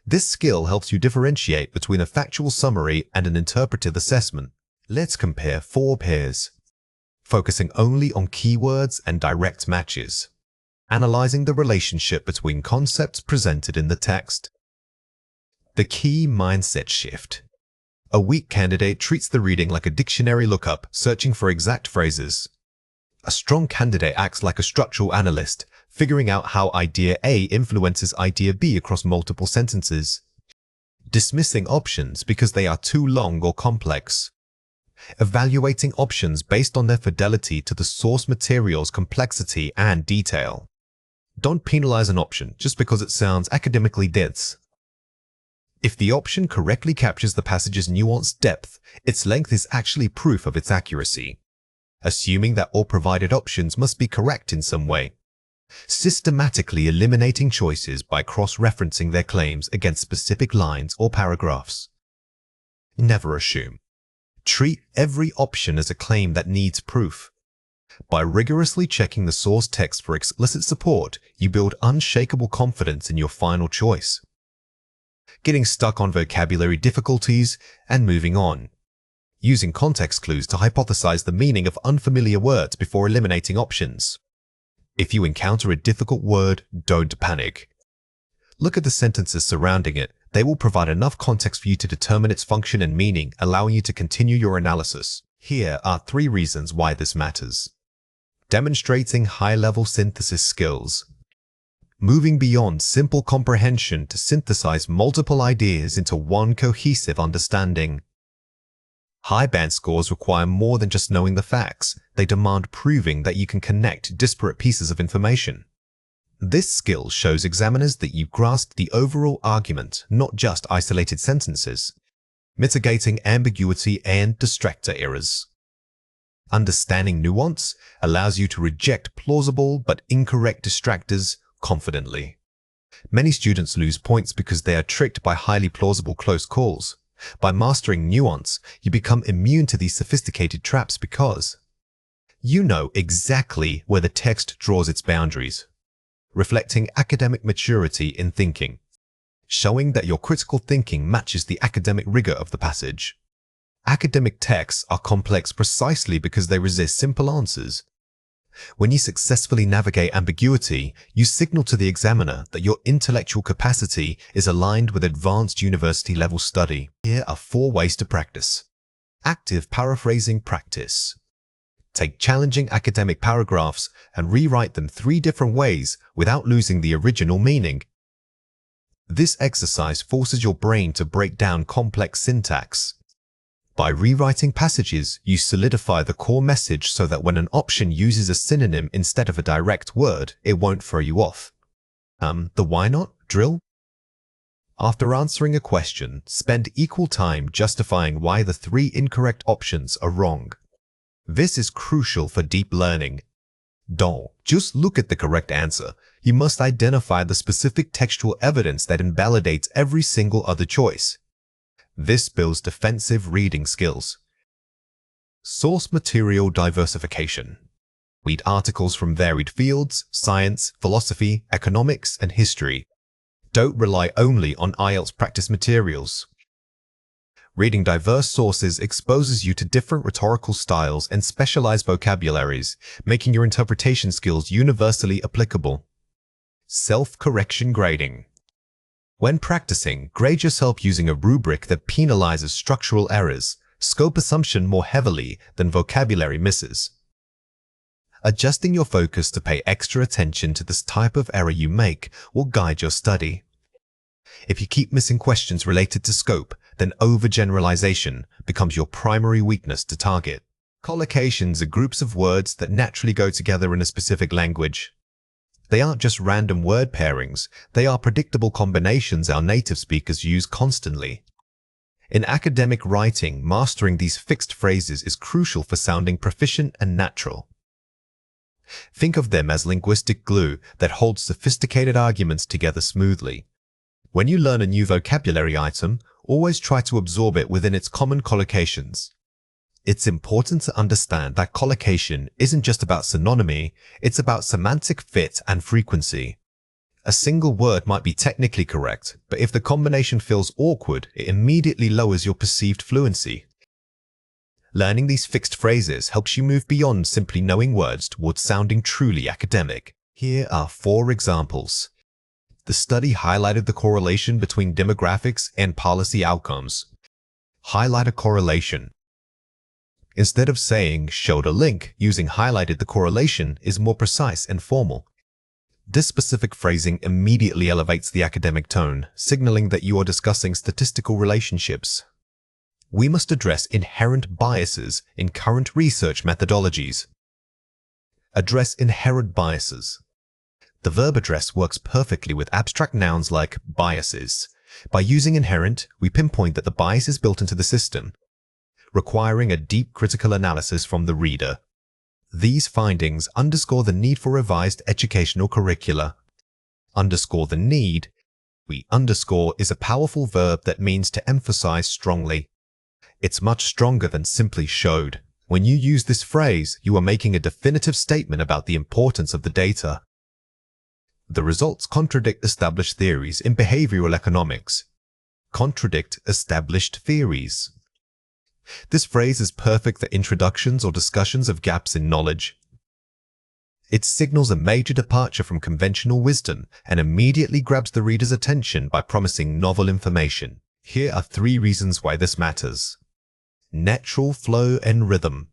This skill helps you differentiate between a factual summary and an interpretive assessment. Let's compare 4 pairs. Focusing only on keywords and direct matches. Analyzing the relationship between concepts presented in the text. The key mindset shift. A weak candidate treats the reading like a dictionary lookup, searching for exact phrases. A strong candidate acts like a structural analyst, figuring out how idea A influences idea B across multiple sentences. Dismissing options because they are too long or complex. Evaluating options based on their fidelity to the source material's complexity and detail. Don't penalize an option just because it sounds academically dense. If the option correctly captures the passage's nuanced depth, its length is actually proof of its accuracy. Assuming that all provided options must be correct in some way. Systematically eliminating choices by cross-referencing their claims against specific lines or paragraphs. Never assume. Treat every option as a claim that needs proof. By rigorously checking the source text for explicit support, you build unshakable confidence in your final choice. Getting stuck on vocabulary difficulties and moving on. Using context clues to hypothesize the meaning of unfamiliar words before eliminating options. If you encounter a difficult word, don't panic. Look at the sentences surrounding it. They will provide enough context for you to determine its function and meaning, allowing you to continue your analysis. Here are 3 reasons why this matters. Demonstrating high-level synthesis skills. Moving beyond simple comprehension to synthesize multiple ideas into one cohesive understanding. High band scores require more than just knowing the facts. They demand proving that you can connect disparate pieces of information. This skill shows examiners that you grasped the overall argument, not just isolated sentences. Mitigating ambiguity and distractor errors. Understanding nuance allows you to reject plausible but incorrect distractors confidently. Many students lose points because they are tricked by highly plausible close calls. By mastering nuance, you become immune to these sophisticated traps because you know exactly where the text draws its boundaries, reflecting academic maturity in thinking, showing that your critical thinking matches the academic rigor of the passage. Academic texts are complex precisely because they resist simple answers. When you successfully navigate ambiguity, you signal to the examiner that your intellectual capacity is aligned with advanced university-level study. Here are 4 ways to practice. Active paraphrasing practice. Take challenging academic paragraphs and rewrite them 3 different ways without losing the original meaning. This exercise forces your brain to break down complex syntax. By rewriting passages, you solidify the core message so that when an option uses a synonym instead of a direct word, it won't throw you off. The why not drill? After answering a question, spend equal time justifying why the 3 incorrect options are wrong. This is crucial for deep learning. Don't just look at the correct answer. You must identify the specific textual evidence that invalidates every single other choice. This builds defensive reading skills. Source material diversification. Read articles from varied fields, science, philosophy, economics, and history. Don't rely only on IELTS practice materials. Reading diverse sources exposes you to different rhetorical styles and specialized vocabularies, making your interpretation skills universally applicable. Self-correction grading. When practicing, grade yourself using a rubric that penalizes structural errors, scope assumption more heavily than vocabulary misses. Adjusting your focus to pay extra attention to this type of error you make will guide your study. If you keep missing questions related to scope, then overgeneralization becomes your primary weakness to target. Collocations are groups of words that naturally go together in a specific language. They aren't just random word pairings, they are predictable combinations our native speakers use constantly. In academic writing, mastering these fixed phrases is crucial for sounding proficient and natural. Think of them as linguistic glue that holds sophisticated arguments together smoothly. When you learn a new vocabulary item, always try to absorb it within its common collocations. It's important to understand that collocation isn't just about synonymy, it's about semantic fit and frequency. A single word might be technically correct, but if the combination feels awkward, it immediately lowers your perceived fluency. Learning these fixed phrases helps you move beyond simply knowing words towards sounding truly academic. Here are 4 examples. The study highlighted the correlation between demographics and policy outcomes. Highlight a correlation. Instead of saying showed a link, using highlighted the correlation is more precise and formal. This specific phrasing immediately elevates the academic tone, signaling that you are discussing statistical relationships. We must address inherent biases in current research methodologies. Address inherent biases. The verb address works perfectly with abstract nouns like biases. By using inherent, we pinpoint that the bias is built into the system, requiring a deep critical analysis from the reader. These findings underscore the need for revised educational curricula. Underscore the need. Underscore is a powerful verb that means to emphasize strongly. It's much stronger than simply showed. When you use this phrase, you are making a definitive statement about the importance of the data. The results contradict established theories in behavioral economics. Contradict established theories. This phrase is perfect for introductions or discussions of gaps in knowledge. It signals a major departure from conventional wisdom and immediately grabs the reader's attention by promising novel information. Here are 3 reasons why this matters. Natural flow and rhythm.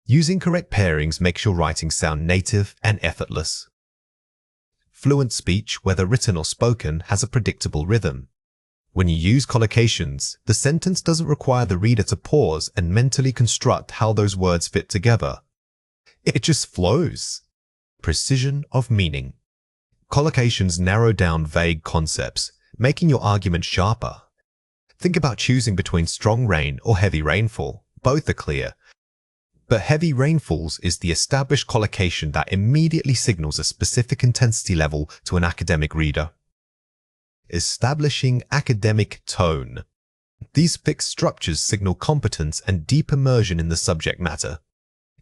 Using correct pairings makes your writing sound native and effortless. Fluent speech, whether written or spoken, has a predictable rhythm. When you use collocations, the sentence doesn't require the reader to pause and mentally construct how those words fit together. It just flows. Precision of meaning. Collocations narrow down vague concepts, making your argument sharper. Think about choosing between strong rain or heavy rainfall. Both are clear. But heavy rainfalls is the established collocation that immediately signals a specific intensity level to an academic reader. Establishing academic tone. These fixed structures signal competence and deep immersion in the subject matter.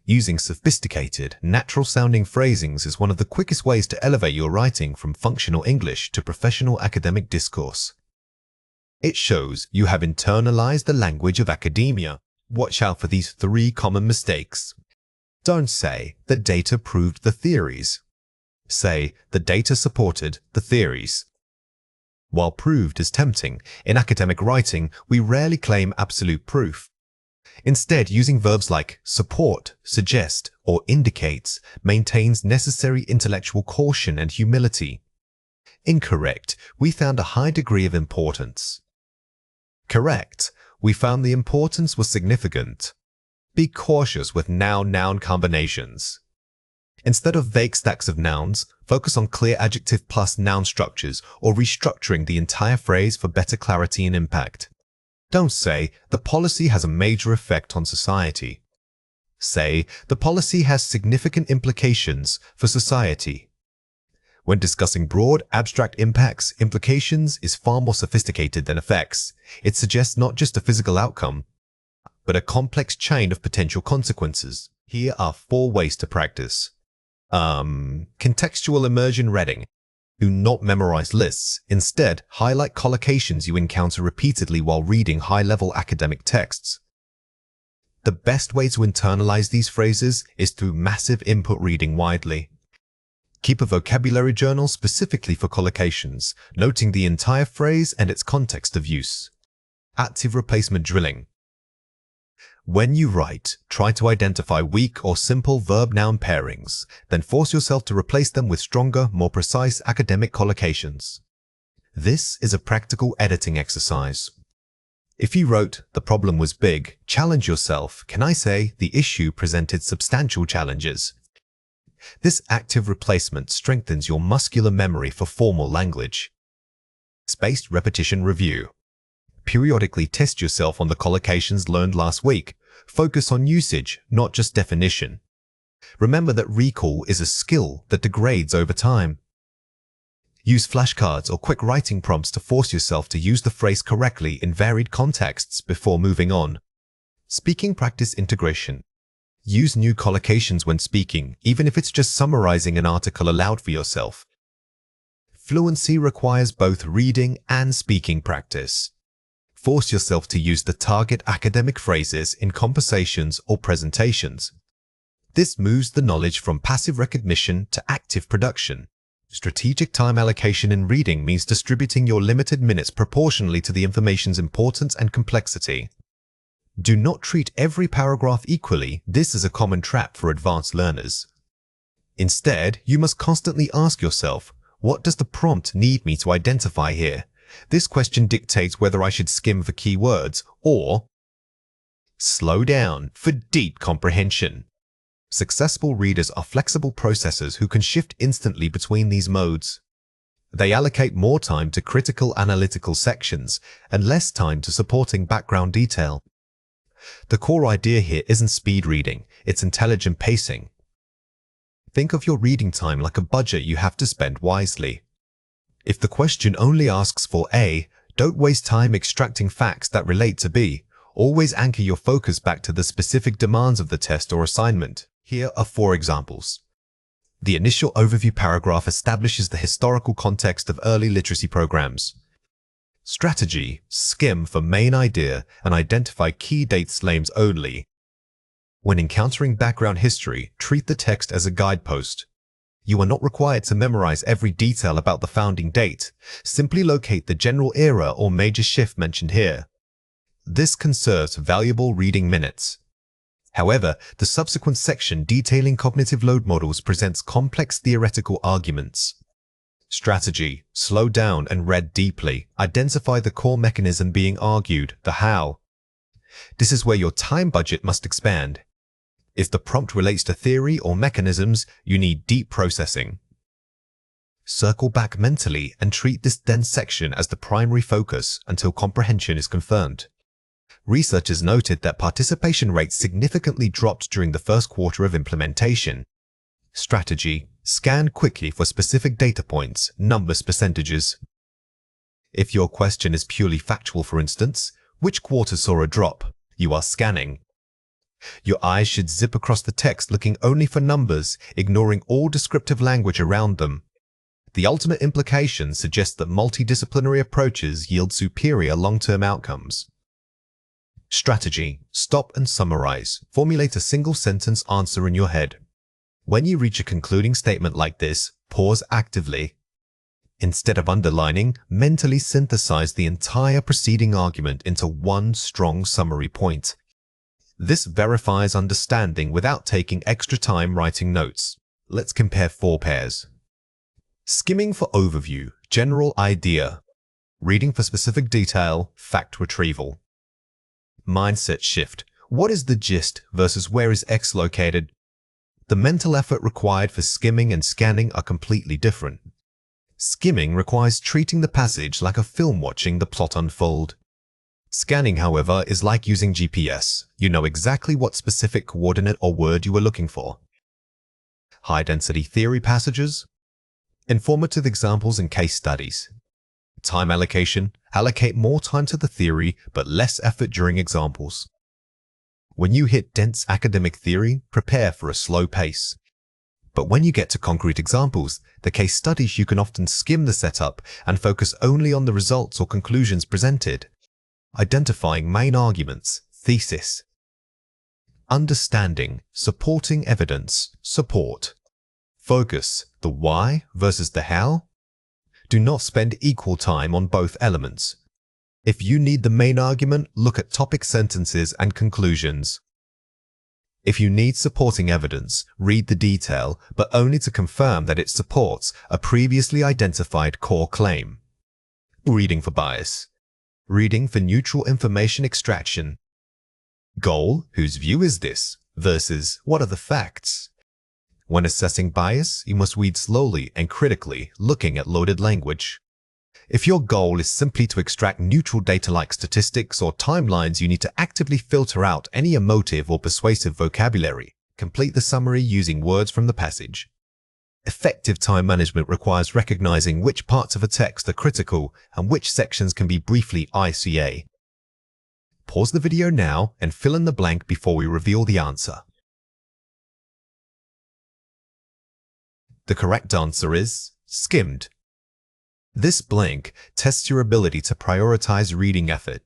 Using sophisticated, natural-sounding phrasings is one of the quickest ways to elevate your writing from functional English to professional academic discourse. It shows you have internalized the language of academia. Watch out for these 3 common mistakes. Don't say the data proved the theories. Say the data supported the theories. While proved is tempting, in academic writing, we rarely claim absolute proof. Instead, using verbs like support, suggest, or indicates maintains necessary intellectual caution and humility. Incorrect, we found a high degree of importance. Correct, we found the importance was significant. Be cautious with noun-noun combinations. Instead of vague stacks of nouns, focus on clear adjective plus noun structures or restructuring the entire phrase for better clarity and impact. Don't say, the policy has a major effect on society. Say, the policy has significant implications for society. When discussing broad, abstract impacts, implications is far more sophisticated than effects. It suggests not just a physical outcome, but a complex chain of potential consequences. Here are 4 ways to practice. Contextual immersion reading. Do not memorize lists. Instead, highlight collocations you encounter repeatedly while reading high-level academic texts. The best way to internalize these phrases is through massive input reading widely. Keep a vocabulary journal specifically for collocations, noting the entire phrase and its context of use. Active replacement drilling. When you write, try to identify weak or simple verb-noun pairings, then force yourself to replace them with stronger, more precise academic collocations. This is a practical editing exercise. If you wrote, "The problem was big," challenge yourself, "Can I say the issue presented substantial challenges?" This active replacement strengthens your muscular memory for formal language. Spaced repetition review. Periodically test yourself on the collocations learned last week. Focus on usage, not just definition. Remember that recall is a skill that degrades over time. Use flashcards or quick writing prompts to force yourself to use the phrase correctly in varied contexts before moving on. Speaking practice integration. Use new collocations when speaking, even if it's just summarizing an article aloud for yourself. Fluency requires both reading and speaking practice. Force yourself to use the target academic phrases in conversations or presentations. This moves the knowledge from passive recognition to active production. Strategic time allocation in reading means distributing your limited minutes proportionally to the information's importance and complexity. Do not treat every paragraph equally. This is a common trap for advanced learners. Instead, you must constantly ask yourself, what does the prompt need me to identify here? This question dictates whether I should skim for keywords or slow down for deep comprehension. Successful readers are flexible processors who can shift instantly between these modes. They allocate more time to critical analytical sections and less time to supporting background detail. The core idea here isn't speed reading, it's intelligent pacing. Think of your reading time like a budget you have to spend wisely. If the question only asks for A, don't waste time extracting facts that relate to B. Always anchor your focus back to the specific demands of the test or assignment. Here are 4 examples. The initial overview paragraph establishes the historical context of early literacy programs. Strategy: skim for main idea and identify key dates names only. When encountering background history, treat the text as a guidepost. You are not required to memorize every detail about the founding date. Simply locate the general era or major shift mentioned here. This conserves valuable reading minutes. However, the subsequent section detailing cognitive load models presents complex theoretical arguments. Strategy: slow down and read deeply. Identify the core mechanism being argued, the how. This is where your time budget must expand. If the prompt relates to theory or mechanisms, you need deep processing. Circle back mentally and treat this dense section as the primary focus until comprehension is confirmed. Researchers noted that participation rates significantly dropped during the first quarter of implementation. Strategy: scan quickly for specific data points, numbers, percentages. If your question is purely factual, for instance, which quarter saw a drop, you are scanning. Your eyes should zip across the text looking only for numbers, ignoring all descriptive language around them. The ultimate implication suggests that multidisciplinary approaches yield superior long-term outcomes. Strategy: stop and summarize. Formulate a single sentence answer in your head. When you reach a concluding statement like this, pause actively. Instead of underlining, mentally synthesize the entire preceding argument into one strong summary point. This verifies understanding without taking extra time writing notes. Let's compare 4 pairs. Skimming for overview, general idea. Reading for specific detail, fact retrieval. Mindset shift. What is the gist versus where is X located? The mental effort required for skimming and scanning are completely different. Skimming requires treating the passage like a film watching the plot unfold. Scanning, however, is like using GPS. You know exactly what specific coordinate or word you are looking for. High-density theory passages. Informative examples and case studies. Time allocation. Allocate more time to the theory, but less effort during examples. When you hit dense academic theory, prepare for a slow pace. But when you get to concrete examples, the case studies, you can often skim the setup and focus only on the results or conclusions presented. Identifying main arguments, thesis. Understanding, supporting evidence, support. Focus, the why versus the how. Do not spend equal time on both elements. If you need the main argument, look at topic sentences and conclusions. If you need supporting evidence, read the detail, but only to confirm that it supports a previously identified core claim. Reading for bias. Reading for neutral information extraction. Goal: whose view is this? Versus what are the facts? When assessing bias, you must read slowly and critically, looking at loaded language. If your goal is simply to extract neutral data like statistics or timelines, you need to actively filter out any emotive or persuasive vocabulary. Complete the summary using words from the passage. Effective time management requires recognizing which parts of a text are critical and which sections can be briefly ICA. Pause the video now and fill in the blank before we reveal the answer. The correct answer is skimmed. This blank tests your ability to prioritize reading effort.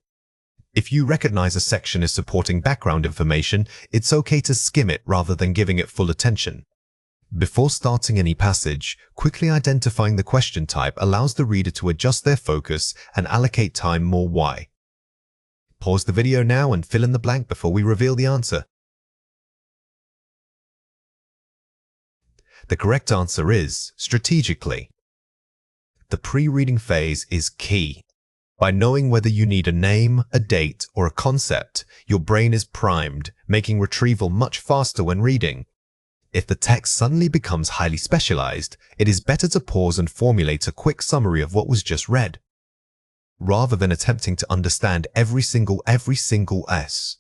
If you recognize a section is supporting background information, it's okay to skim it rather than giving it full attention. Before starting any passage, quickly identifying the question type allows the reader to adjust their focus and allocate time more why. Pause the video now and fill in the blank before we reveal the answer. The correct answer is strategically. The pre-reading phase is key. By knowing whether you need a name, a date, or a concept, your brain is primed, making retrieval much faster when reading. If the text suddenly becomes highly specialized, it is better to pause and formulate a quick summary of what was just read, rather than attempting to understand every single S.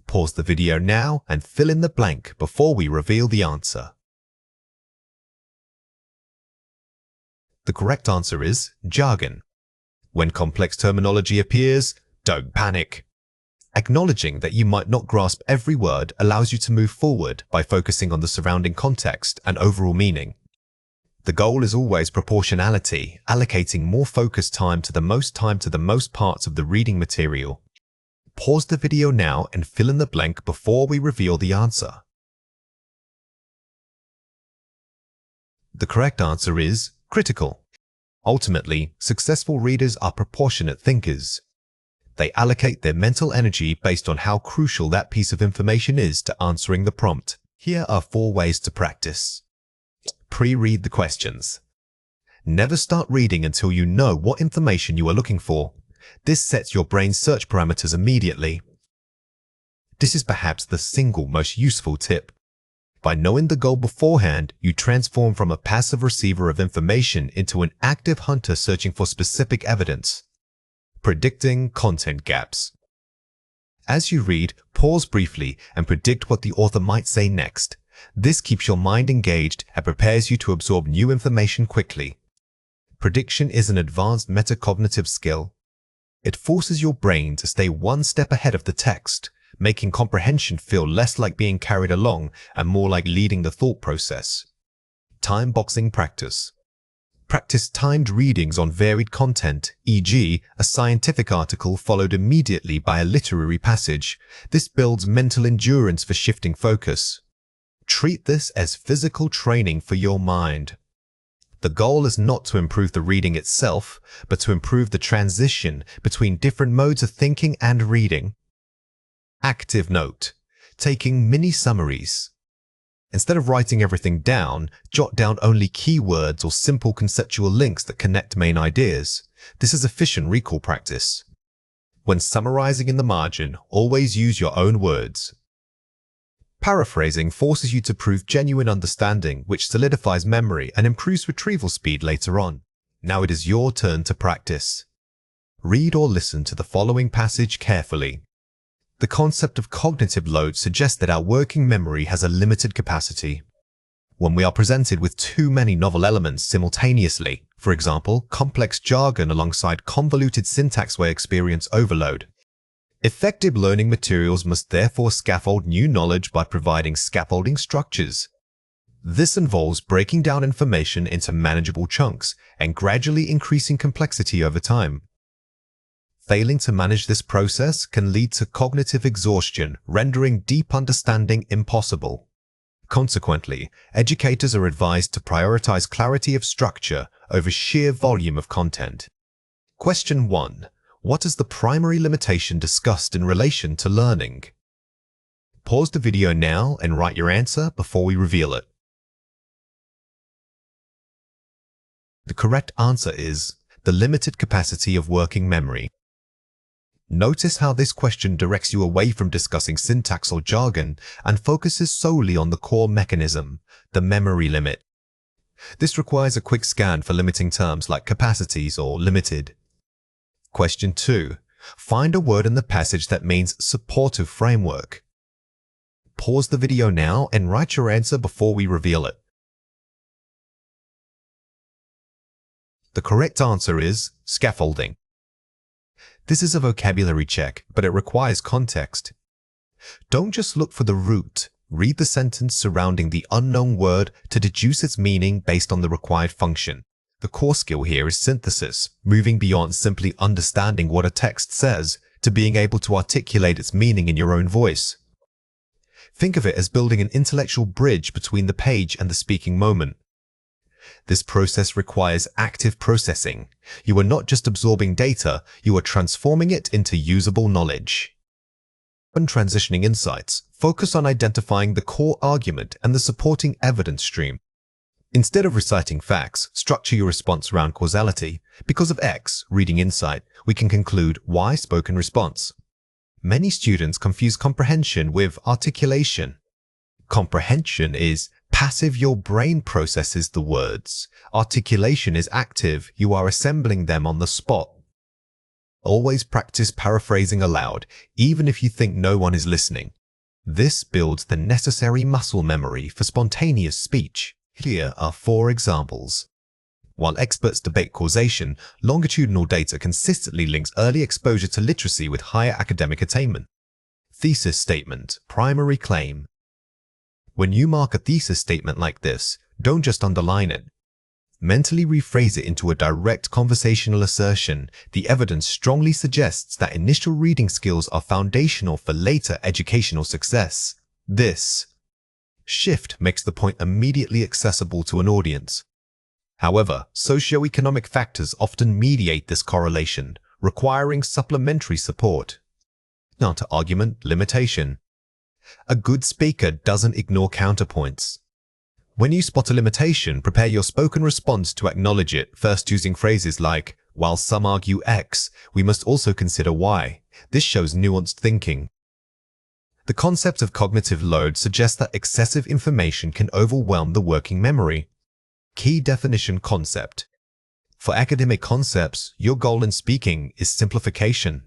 Pause the video now and fill in the blank before we reveal the answer. The correct answer is jargon. When complex terminology appears, don't panic. Acknowledging that you might not grasp every word allows you to move forward by focusing on the surrounding context and overall meaning. The goal is always proportionality, allocating more focused time to the most parts of the reading material. Pause the video now and fill in the blank before we reveal the answer. The correct answer is critical. Ultimately, successful readers are proportionate thinkers. They allocate their mental energy based on how crucial that piece of information is to answering the prompt. Here are 4 ways to practice. Pre-read the questions. Never start reading until you know what information you are looking for. This sets your brain's search parameters immediately. This is perhaps the single most useful tip. By knowing the goal beforehand, you transform from a passive receiver of information into an active hunter searching for specific evidence. Predicting content gaps. As you read, pause briefly and predict what the author might say next. This keeps your mind engaged and prepares you to absorb new information quickly. Prediction is an advanced metacognitive skill. It forces your brain to stay one step ahead of the text, making comprehension feel less like being carried along and more like leading the thought process. Time boxing practice. Practice timed readings on varied content, e.g., a scientific article followed immediately by a literary passage. This builds mental endurance for shifting focus. Treat this as physical training for your mind. The goal is not to improve the reading itself, but to improve the transition between different modes of thinking and reading. Active note. Taking mini summaries. Instead of writing everything down, jot down only keywords or simple conceptual links that connect main ideas. This is efficient recall practice. When summarizing in the margin, always use your own words. Paraphrasing forces you to prove genuine understanding, which solidifies memory and improves retrieval speed later on. Now it is your turn to practice. Read or listen to the following passage carefully. The concept of cognitive load suggests that our working memory has a limited capacity. When we are presented with too many novel elements simultaneously, for example, complex jargon alongside convoluted syntax, we experience overload. Effective learning materials must therefore scaffold new knowledge by providing scaffolding structures. This involves breaking down information into manageable chunks and gradually increasing complexity over time. Failing to manage this process can lead to cognitive exhaustion, rendering deep understanding impossible. Consequently, educators are advised to prioritize clarity of structure over sheer volume of content. Question 1. What is the primary limitation discussed in relation to learning? Pause the video now and write your answer before we reveal it. The correct answer is the limited capacity of working memory. Notice how this question directs you away from discussing syntax or jargon and focuses solely on the core mechanism, the memory limit. This requires a quick scan for limiting terms like capacities or limited. Question 2. Find a word in the passage that means supportive framework. Pause the video now and write your answer before we reveal it. The correct answer is scaffolding. This is a vocabulary check, but it requires context. Don't just look for the root. Read the sentence surrounding the unknown word to deduce its meaning based on the required function. The core skill here is synthesis, moving beyond simply understanding what a text says to being able to articulate its meaning in your own voice. Think of it as building an intellectual bridge between the page and the speaking moment. This process requires active processing. You are not just absorbing data, you are transforming it into usable knowledge. When transitioning insights, focus on identifying the core argument and the supporting evidence stream. Instead of reciting facts, structure your response around causality. Because of X, reading insight, we can conclude Y, spoken response. Many students confuse comprehension with articulation. Comprehension is passive, your brain processes the words. Articulation is active, you are assembling them on the spot. Always practice paraphrasing aloud, even if you think no one is listening. This builds the necessary muscle memory for spontaneous speech. Here are 4 examples. While experts debate causation, longitudinal data consistently links early exposure to literacy with higher academic attainment. Thesis statement, primary claim. When you mark a thesis statement like this, don't just underline it. Mentally rephrase it into a direct conversational assertion. The evidence strongly suggests that initial reading skills are foundational for later educational success. This shift makes the point immediately accessible to an audience. However, socioeconomic factors often mediate this correlation, requiring supplementary support. Now to argument limitation. A good speaker doesn't ignore counterpoints. When you spot a limitation, prepare your spoken response to acknowledge it, first using phrases like, while some argue X, we must also consider Y. This shows nuanced thinking. The concept of cognitive load suggests that excessive information can overwhelm the working memory. Key definition concept. For academic concepts, your goal in speaking is simplification.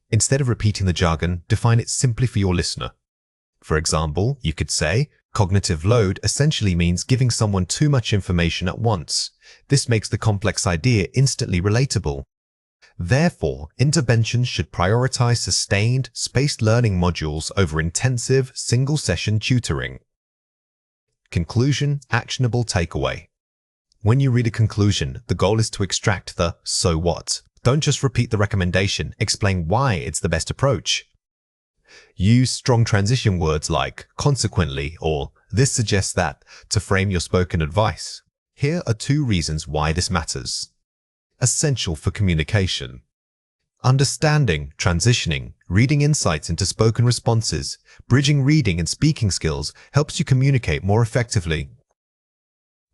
Instead of repeating the jargon, define it simply for your listener. For example, you could say, cognitive load essentially means giving someone too much information at once. This makes the complex idea instantly relatable. Therefore, interventions should prioritize sustained, spaced learning modules over intensive, single-session tutoring. Conclusion, actionable takeaway. When you read a conclusion, the goal is to extract the "so what." Don't just repeat the recommendation, explain why it's the best approach. Use strong transition words like "consequently" or "this suggests that" to frame your spoken advice. Here are 2 reasons why this matters. Essential for communication. Understanding, transitioning, reading insights into spoken responses, bridging reading and speaking skills helps you communicate more effectively.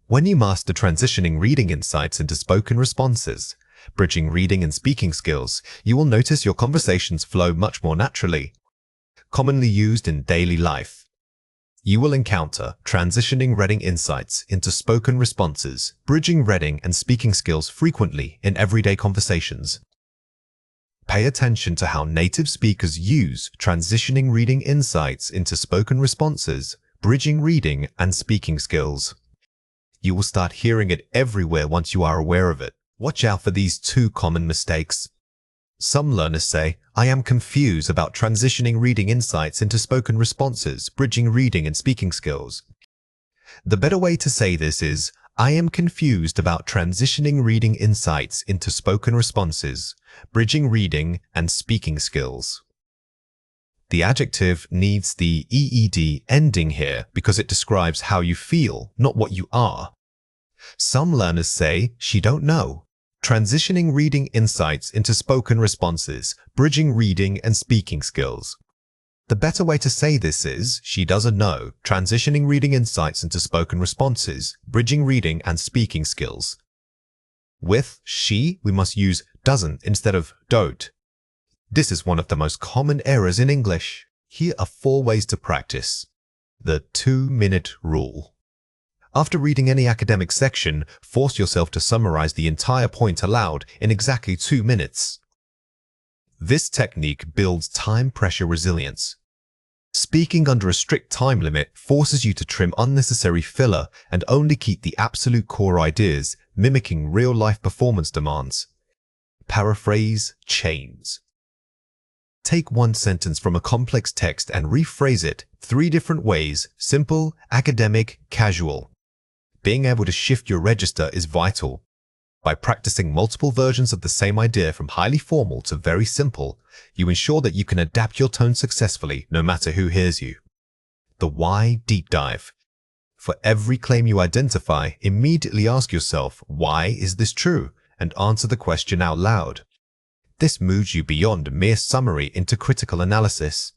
When you master transitioning reading insights into spoken responses, bridging reading and speaking skills, you will notice your conversations flow much more naturally. Commonly used in daily life. You will encounter transitioning reading insights into spoken responses, bridging reading and speaking skills frequently in everyday conversations. Pay attention to how native speakers use transitioning reading insights into spoken responses, bridging reading and speaking skills. You will start hearing it everywhere once you are aware of it. Watch out for these 2 common mistakes. Some learners say, "I am confused about transitioning reading insights into spoken responses, bridging reading and speaking skills." The better way to say this is, "I am confused about transitioning reading insights into spoken responses, bridging reading and speaking skills." The adjective needs the EED ending here because it describes how you feel, not what you are. Some learners say, "She don't know." Transitioning reading insights into spoken responses, bridging reading and speaking skills. The better way to say this is, "She doesn't know." Transitioning reading insights into spoken responses, bridging reading and speaking skills. With she, we must use doesn't instead of don't. This is one of the most common errors in English. Here are 4 ways to practice. The 2-minute rule. After reading any academic section, force yourself to summarize the entire point aloud in exactly 2 minutes. This technique builds time pressure resilience. Speaking under a strict time limit forces you to trim unnecessary filler and only keep the absolute core ideas, mimicking real-life performance demands. Paraphrase, change. Take 1 sentence from a complex text and rephrase it 3 different ways: simple, academic, casual. Being able to shift your register is vital. By practicing multiple versions of the same idea from highly formal to very simple, you ensure that you can adapt your tone successfully no matter who hears you. The why deep dive. For every claim you identify, immediately ask yourself, why is this true? And answer the question out loud. This moves you beyond mere summary into critical analysis.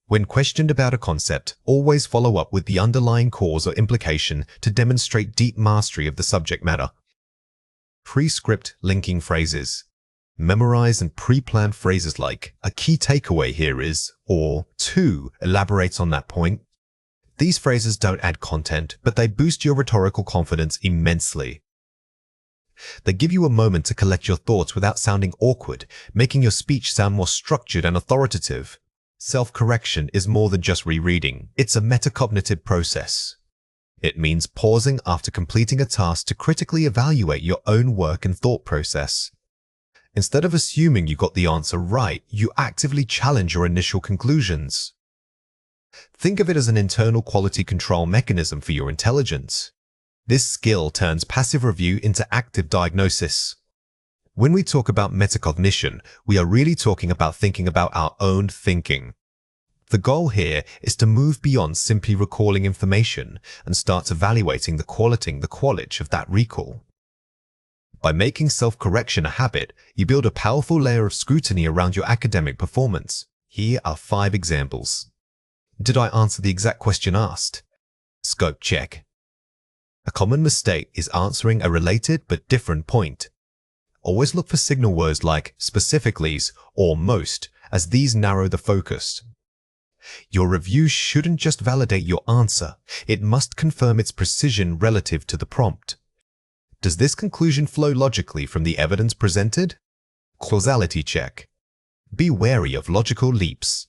When questioned about a concept, always follow up with the underlying cause or implication to demonstrate deep mastery of the subject matter. Prescript linking phrases. Memorize and pre-plan phrases like, "A key takeaway here is," or "to elaborate on that point." These phrases don't add content, but they boost your rhetorical confidence immensely. They give you a moment to collect your thoughts without sounding awkward, making your speech sound more structured and authoritative. Self-correction is more than just rereading. It's a metacognitive process. It means pausing after completing a task to critically evaluate your own work and thought process. Instead of assuming you got the answer right, you actively challenge your initial conclusions. Think of it as an internal quality control mechanism for your intelligence. This skill turns passive review into active diagnosis. When we talk about metacognition, we are really talking about thinking about our own thinking. The goal here is to move beyond simply recalling information and start evaluating the quality of that recall. By making self-correction a habit, you build a powerful layer of scrutiny around your academic performance. Here are 5 examples. Did I answer the exact question asked? Scope check. A common mistake is answering a related but different point. Always look for signal words like specificallys or most, as these narrow the focus. Your review shouldn't just validate your answer, it must confirm its precision relative to the prompt. Does this conclusion flow logically from the evidence presented? Causality check. Be wary of logical leaps.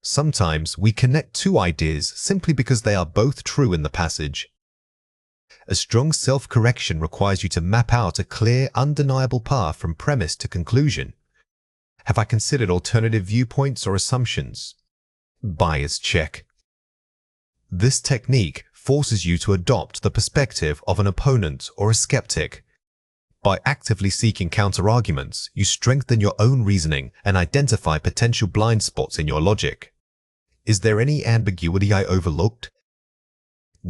Sometimes we connect 2 ideas simply because they are both true in the passage. A strong self-correction requires you to map out a clear, undeniable path from premise to conclusion. Have I considered alternative viewpoints or assumptions? Bias check. This technique forces you to adopt the perspective of an opponent or a skeptic. By actively seeking counterarguments, you strengthen your own reasoning and identify potential blind spots in your logic. Is there any ambiguity I overlooked?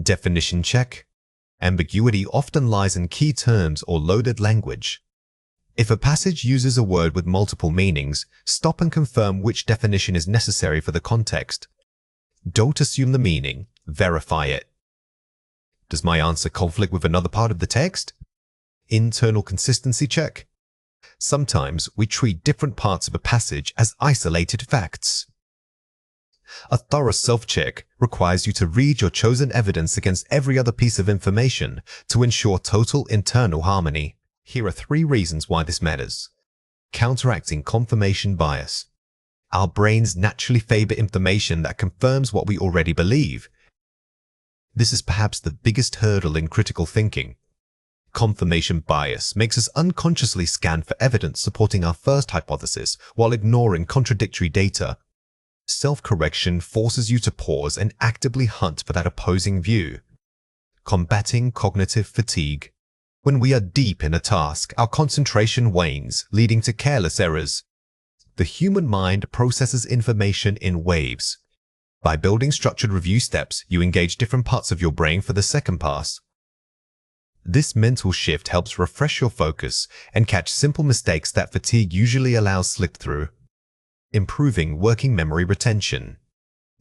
Definition check. Ambiguity often lies in key terms or loaded language. If a passage uses a word with multiple meanings, stop and confirm which definition is necessary for the context. Don't assume the meaning, verify it. Does my answer conflict with another part of the text? Internal consistency check. Sometimes we treat different parts of a passage as isolated facts. A thorough self-check requires you to read your chosen evidence against every other piece of information to ensure total internal harmony. Here are 3 reasons why this matters. Counteracting confirmation bias. Our brains naturally favor information that confirms what we already believe. This is perhaps the biggest hurdle in critical thinking. Confirmation bias makes us unconsciously scan for evidence supporting our first hypothesis while ignoring contradictory data. Self-correction forces you to pause and actively hunt for that opposing view. Combating cognitive fatigue. When we are deep in a task, our concentration wanes, leading to careless errors. The human mind processes information in waves. By building structured review steps, you engage different parts of your brain for the second pass. This mental shift helps refresh your focus and catch simple mistakes that fatigue usually allows slip through. Improving working memory retention.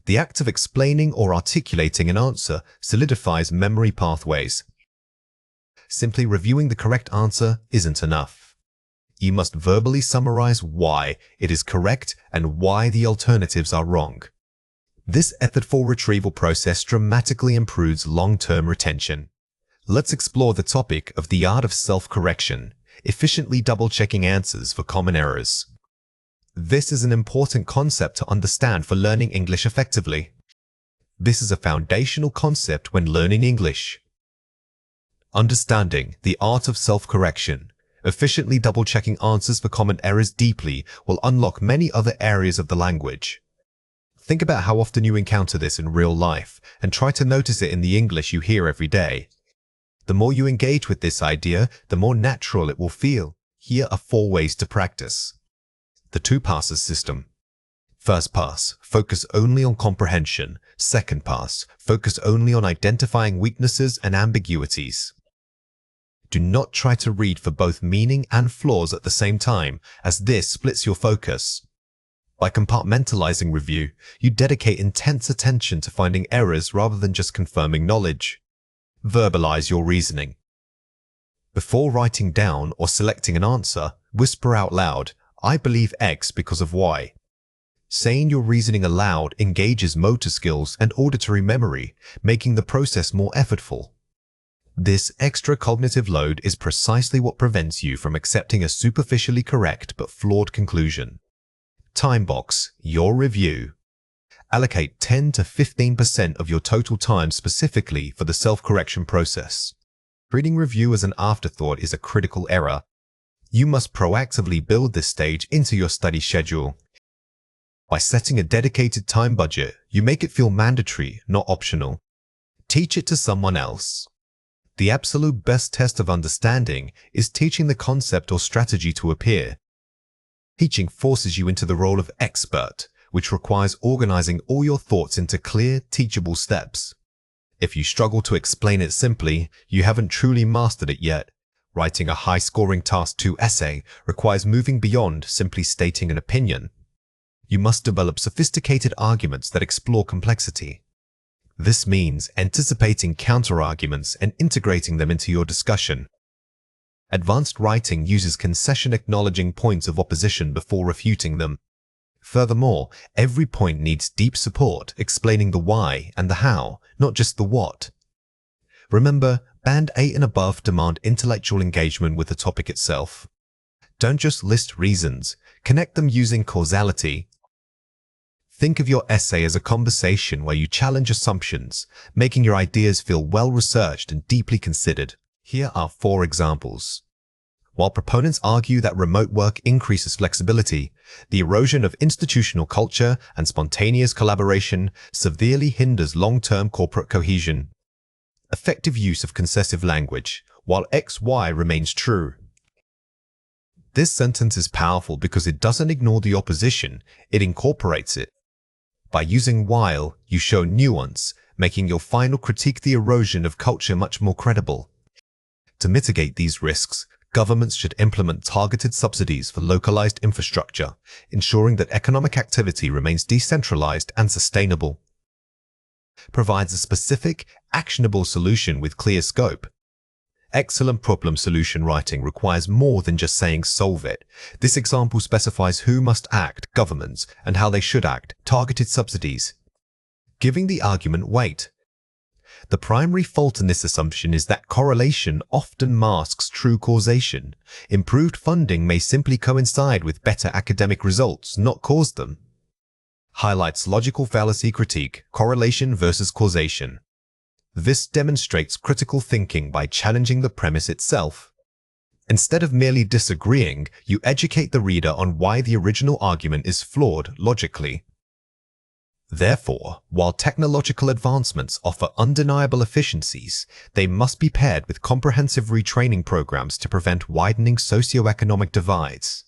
The act of explaining or articulating an answer solidifies memory pathways. Simply reviewing the correct answer isn't enough. You must verbally summarize why it is correct and why the alternatives are wrong. This effortful retrieval process dramatically improves long-term retention. Let's explore the topic of the art of self-correction, efficiently double-checking answers for common errors. This is an important concept to understand for learning English effectively. This is a foundational concept when learning English. Understanding the art of self-correction, efficiently double-checking answers for common errors deeply will unlock many other areas of the language. Think about how often you encounter this in real life and try to notice it in the English you hear every day. The more you engage with this idea, the more natural it will feel. Here are 4 ways to practice. The 2 passes system. First pass, focus only on comprehension. Second pass, focus only on identifying weaknesses and ambiguities. Do not try to read for both meaning and flaws at the same time, as this splits your focus. By compartmentalizing review, you dedicate intense attention to finding errors rather than just confirming knowledge. Verbalize your reasoning. Before writing down or selecting an answer, whisper out loud, "I believe X because of Y." Saying your reasoning aloud engages motor skills and auditory memory, making the process more effortful. This extra cognitive load is precisely what prevents you from accepting a superficially correct but flawed conclusion. Time box your review. Allocate 10 to 15% of your total time specifically for the self-correction process. Treating review as an afterthought is a critical error. You must proactively build this stage into your study schedule. By setting a dedicated time budget, you make it feel mandatory, not optional. Teach it to someone else. The absolute best test of understanding is teaching the concept or strategy to a peer. Teaching forces you into the role of expert, which requires organizing all your thoughts into clear, teachable steps. If you struggle to explain it simply, you haven't truly mastered it yet. Writing a high-scoring Task 2 essay requires moving beyond simply stating an opinion. You must develop sophisticated arguments that explore complexity. This means anticipating counter-arguments and integrating them into your discussion. Advanced writing uses concession acknowledging points of opposition before refuting them. Furthermore, every point needs deep support, explaining the why and the how, not just the what. Remember, Band 8 and above demand intellectual engagement with the topic itself. Don't just list reasons, connect them using causality. Think of your essay as a conversation where you challenge assumptions, making your ideas feel well-researched and deeply considered. Here are 4 examples. While proponents argue that remote work increases flexibility, the erosion of institutional culture and spontaneous collaboration severely hinders long-term corporate cohesion. effective use of concessive language, while XY remains true. This sentence is powerful because it doesn't ignore the opposition, it incorporates it. By using while, you show nuance, making your final critique the erosion of culture much more credible. To mitigate these risks, governments should implement targeted subsidies for localized infrastructure, ensuring that economic activity remains decentralized and sustainable. Provides a specific, actionable solution with clear scope. Excellent problem solution writing requires more than just saying solve it. This example specifies who must act, governments, and how they should act, targeted subsidies. Giving the argument weight. The primary fault in this assumption is that correlation often masks true causation. Improved funding may simply coincide with better academic results, not cause them. Highlights logical fallacy critique, correlation versus causation. This demonstrates critical thinking by challenging the premise itself. Instead of merely disagreeing, you educate the reader on why the original argument is flawed logically. Therefore, while technological advancements offer undeniable efficiencies, they must be paired with comprehensive retraining programs to prevent widening socioeconomic divides.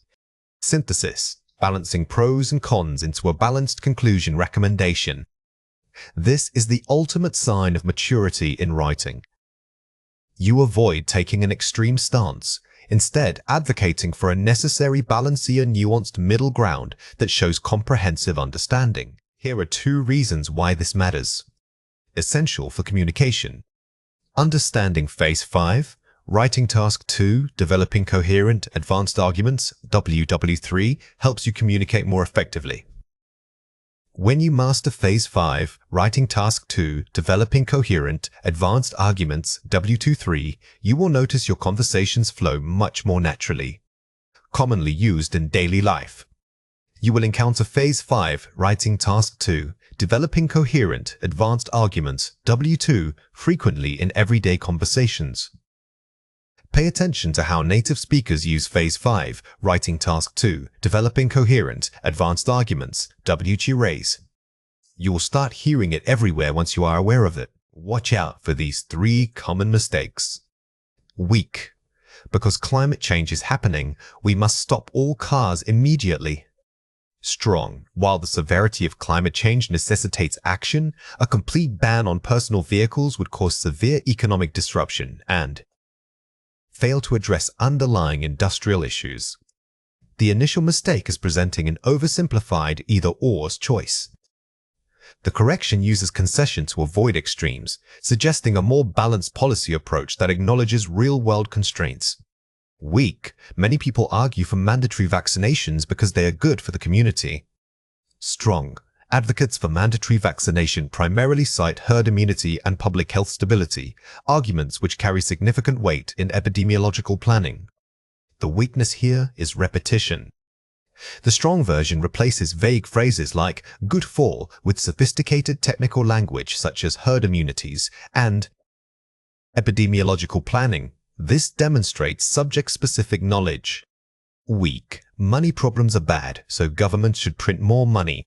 Synthesis, balancing pros and cons into a balanced conclusion recommendation. This is the ultimate sign of maturity in writing. You avoid taking an extreme stance, instead advocating for a necessary balancier nuanced middle ground that shows comprehensive understanding. Here are 2 reasons why this matters. Essential for communication. Understanding Phase 5, Writing Task 2, Developing Coherent Advanced Arguments, WW3, helps you communicate more effectively. When you master Phase 5, Writing Task 2, Developing Coherent Advanced Arguments, W23, you will notice your conversations flow much more naturally. Commonly used in daily life. You will encounter Phase 5, Writing Task 2, Developing Coherent Advanced Arguments, W2, frequently in everyday conversations. Pay attention to how native speakers use Phase 5, Writing Task 2, Developing Coherent Advanced Arguments, W2 You will start hearing it everywhere once you are aware of it. Watch out for these 3 common mistakes. Weak. Because climate change is happening, we must stop all cars immediately. Strong. While the severity of climate change necessitates action, a complete ban on personal vehicles would cause severe economic disruption and fail to address underlying industrial issues. The initial mistake is presenting an oversimplified either-or choice. The correction uses concession to avoid extremes, suggesting a more balanced policy approach that acknowledges real-world constraints. Weak. Many people argue for mandatory vaccinations because they are good for the community. Strong. Advocates for mandatory vaccination primarily cite herd immunity and public health stability, arguments which carry significant weight in epidemiological planning. The weakness here is repetition. The strong version replaces vague phrases like good for with sophisticated technical language such as herd immunities and epidemiological planning. This demonstrates subject-specific knowledge. Weak. Money problems are bad, so governments should print more money.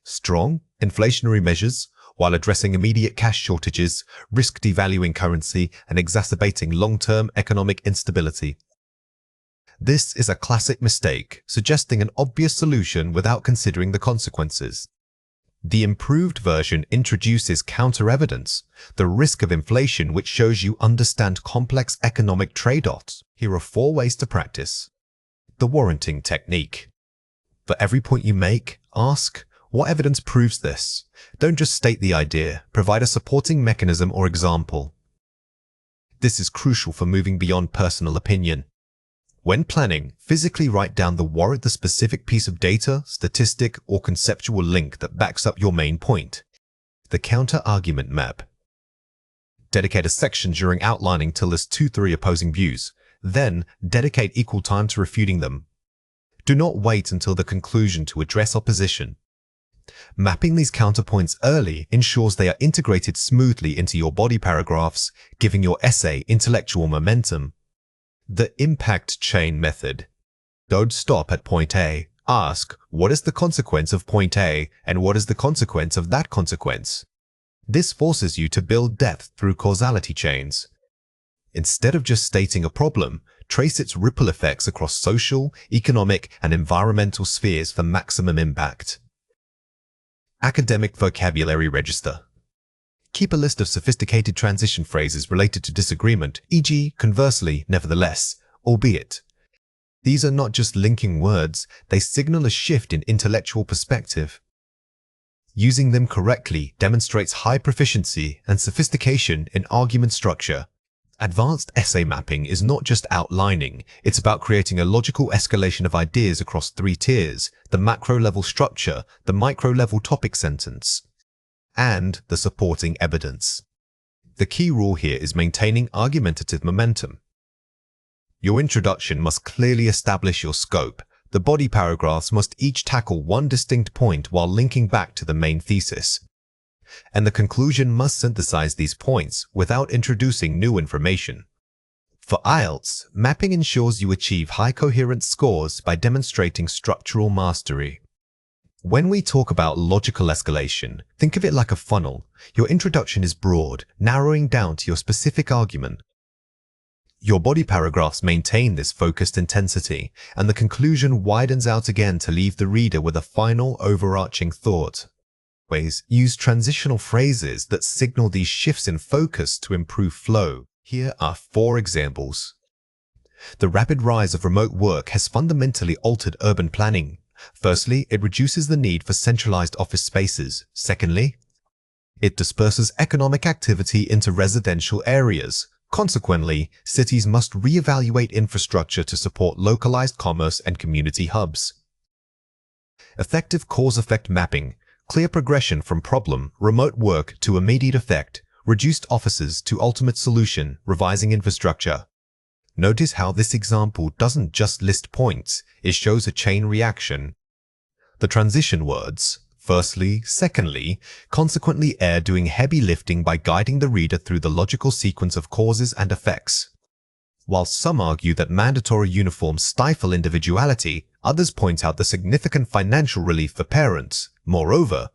Strong. Inflationary measures, while addressing immediate cash shortages, risk devaluing currency and exacerbating long-term economic instability. This is a classic mistake, suggesting an obvious solution without considering the consequences. The improved version introduces counter-evidence, the risk of inflation, which shows you understand complex economic trade-offs. Here are 4 ways to practice. The warranting technique. For every point you make, ask, what evidence proves this? Don't just state the idea, provide a supporting mechanism or example. This is crucial for moving beyond personal opinion. When planning, physically write down the specific piece of data, statistic, or conceptual link that backs up your main point. The counter-argument map. Dedicate a section during outlining to list 2-3 opposing views. Then, dedicate equal time to refuting them. Do not wait until the conclusion to address opposition. Mapping these counterpoints early ensures they are integrated smoothly into your body paragraphs, giving your essay intellectual momentum. The impact chain method. Don't stop at point A. Ask, what is the consequence of point A and what is the consequence of that consequence? This forces you to build depth through causality chains. Instead of just stating a problem, trace its ripple effects across social, economic, and environmental spheres for maximum impact. Academic vocabulary register. Keep a list of sophisticated transition phrases related to disagreement, e.g., conversely, nevertheless, albeit. These are not just linking words, they signal a shift in intellectual perspective. Using them correctly demonstrates high proficiency and sophistication in argument structure. Advanced essay mapping is not just outlining, it's about creating a logical escalation of ideas across 3 tiers: the macro-level structure, the micro-level topic sentence, and the supporting evidence. The key rule here is maintaining argumentative momentum. Your introduction must clearly establish your scope. The body paragraphs must each tackle one distinct point while linking back to the main thesis. And the conclusion must synthesize these points without introducing new information. For IELTS, mapping ensures you achieve high coherence scores by demonstrating structural mastery. When we talk about logical escalation, think of it like a funnel. Your introduction is broad, narrowing down to your specific argument. Your body paragraphs maintain this focused intensity, and the conclusion widens out again to leave the reader with a final overarching thought. Use transitional phrases that signal these shifts in focus to improve flow. Here are 4 examples. The rapid rise of remote work has fundamentally altered urban planning. Firstly, it reduces the need for centralized office spaces. Secondly, it disperses economic activity into residential areas. Consequently, cities must reevaluate infrastructure to support localized commerce and community hubs. Effective cause-effect mapping. Clear progression from problem, remote work to immediate effect, reduced offices to ultimate solution, revising infrastructure. Notice how this example doesn't just list points, it shows a chain reaction. The transition words, firstly, secondly, consequently doing heavy lifting by guiding the reader through the logical sequence of causes and effects. While some argue that mandatory uniforms stifle individuality, others point out the significant financial relief for parents. Moreover,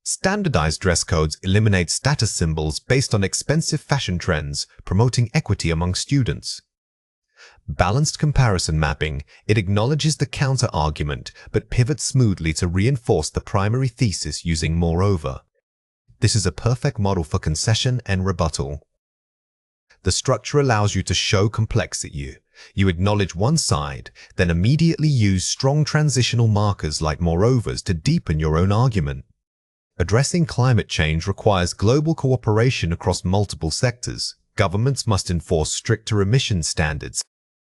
standardized dress codes eliminate status symbols based on expensive fashion trends, promoting equity among students. Balanced comparison mapping. It acknowledges the counter-argument, but pivots smoothly to reinforce the primary thesis using moreover. This is a perfect model for concession and rebuttal. The structure allows you to show complexity. You acknowledge one side, then immediately use strong transitional markers like moreovers to deepen your own argument. Addressing climate change requires global cooperation across multiple sectors. Governments must enforce stricter emissions standards,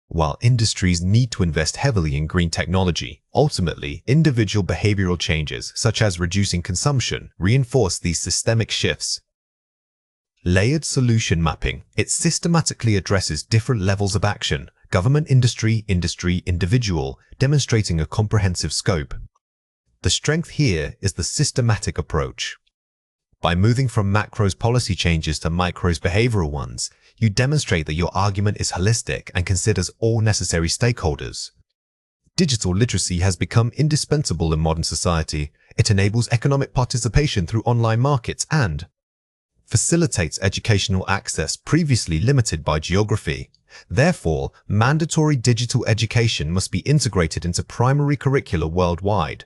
while industries need to invest heavily in green technology. Ultimately, individual behavioral changes, such as reducing consumption, reinforce these systemic shifts. Layered solution mapping. It systematically addresses different levels of action: government, industry, individual, demonstrating a comprehensive scope. The strength here is the systematic approach. By moving from macros policy changes to micros behavioral ones, you demonstrate that your argument is holistic and considers all necessary stakeholders. Digital literacy has become indispensable in modern society. It enables economic participation through online markets and facilitates educational access previously limited by geography. Therefore, mandatory digital education must be integrated into primary curricula worldwide.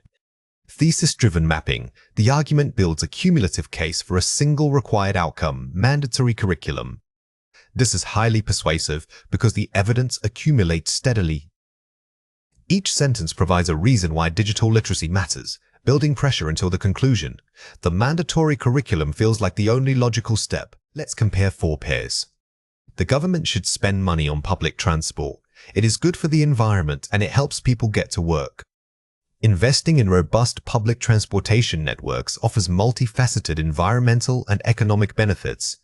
Thesis-driven mapping. The argument builds a cumulative case for a single required outcome: mandatory curriculum. This is highly persuasive because the evidence accumulates steadily. Each sentence provides a reason why digital literacy matters, building pressure until the conclusion. The mandatory curriculum feels like the only logical step. Let's compare 4 pairs. The government should spend money on public transport. It is good for the environment and it helps people get to work. Investing in robust public transportation networks offers multifaceted environmental and economic benefits,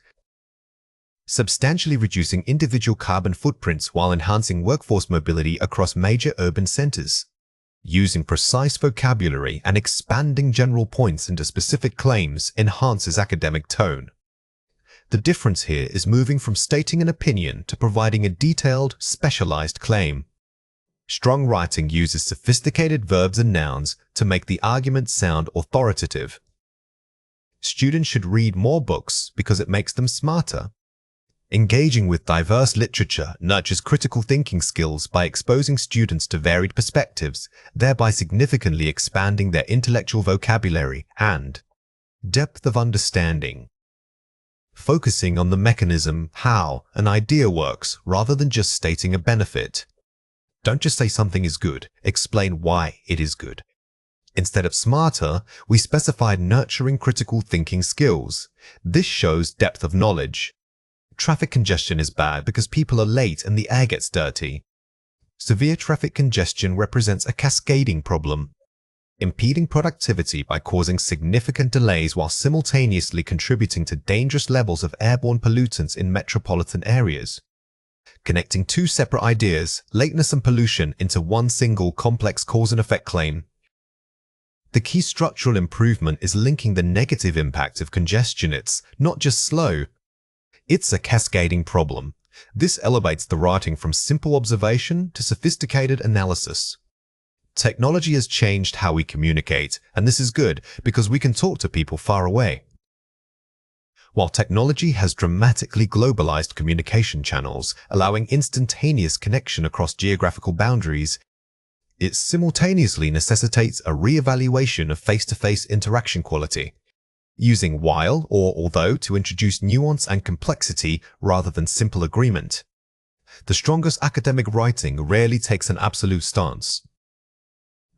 substantially reducing individual carbon footprints while enhancing workforce mobility across major urban centers. Using precise vocabulary and expanding general points into specific claims enhances academic tone. The difference here is moving from stating an opinion to providing a detailed, specialized claim. Strong writing uses sophisticated verbs and nouns to make the argument sound authoritative. Students should read more books because it makes them smarter. Engaging with diverse literature nurtures critical thinking skills by exposing students to varied perspectives, thereby significantly expanding their intellectual vocabulary and depth of understanding. Focusing on the mechanism, how an idea works, rather than just stating a benefit. Don't just say something is good, explain why it is good. Instead of smarter, we specified nurturing critical thinking skills. This shows depth of knowledge. Traffic congestion is bad because people are late and the air gets dirty. Severe traffic congestion represents a cascading problem, impeding productivity by causing significant delays while simultaneously contributing to dangerous levels of airborne pollutants in metropolitan areas. Connecting two separate ideas, lateness and pollution, into one single complex cause and effect claim. The key structural improvement is linking the negative impact of congestion. It's not just slow. It's a cascading problem. This elevates the writing from simple observation to sophisticated analysis. Technology has changed how we communicate, and this is good because we can talk to people far away. While technology has dramatically globalized communication channels, allowing instantaneous connection across geographical boundaries, it simultaneously necessitates a re-evaluation of face-to-face interaction quality. Using while or although to introduce nuance and complexity rather than simple agreement. The strongest academic writing rarely takes an absolute stance.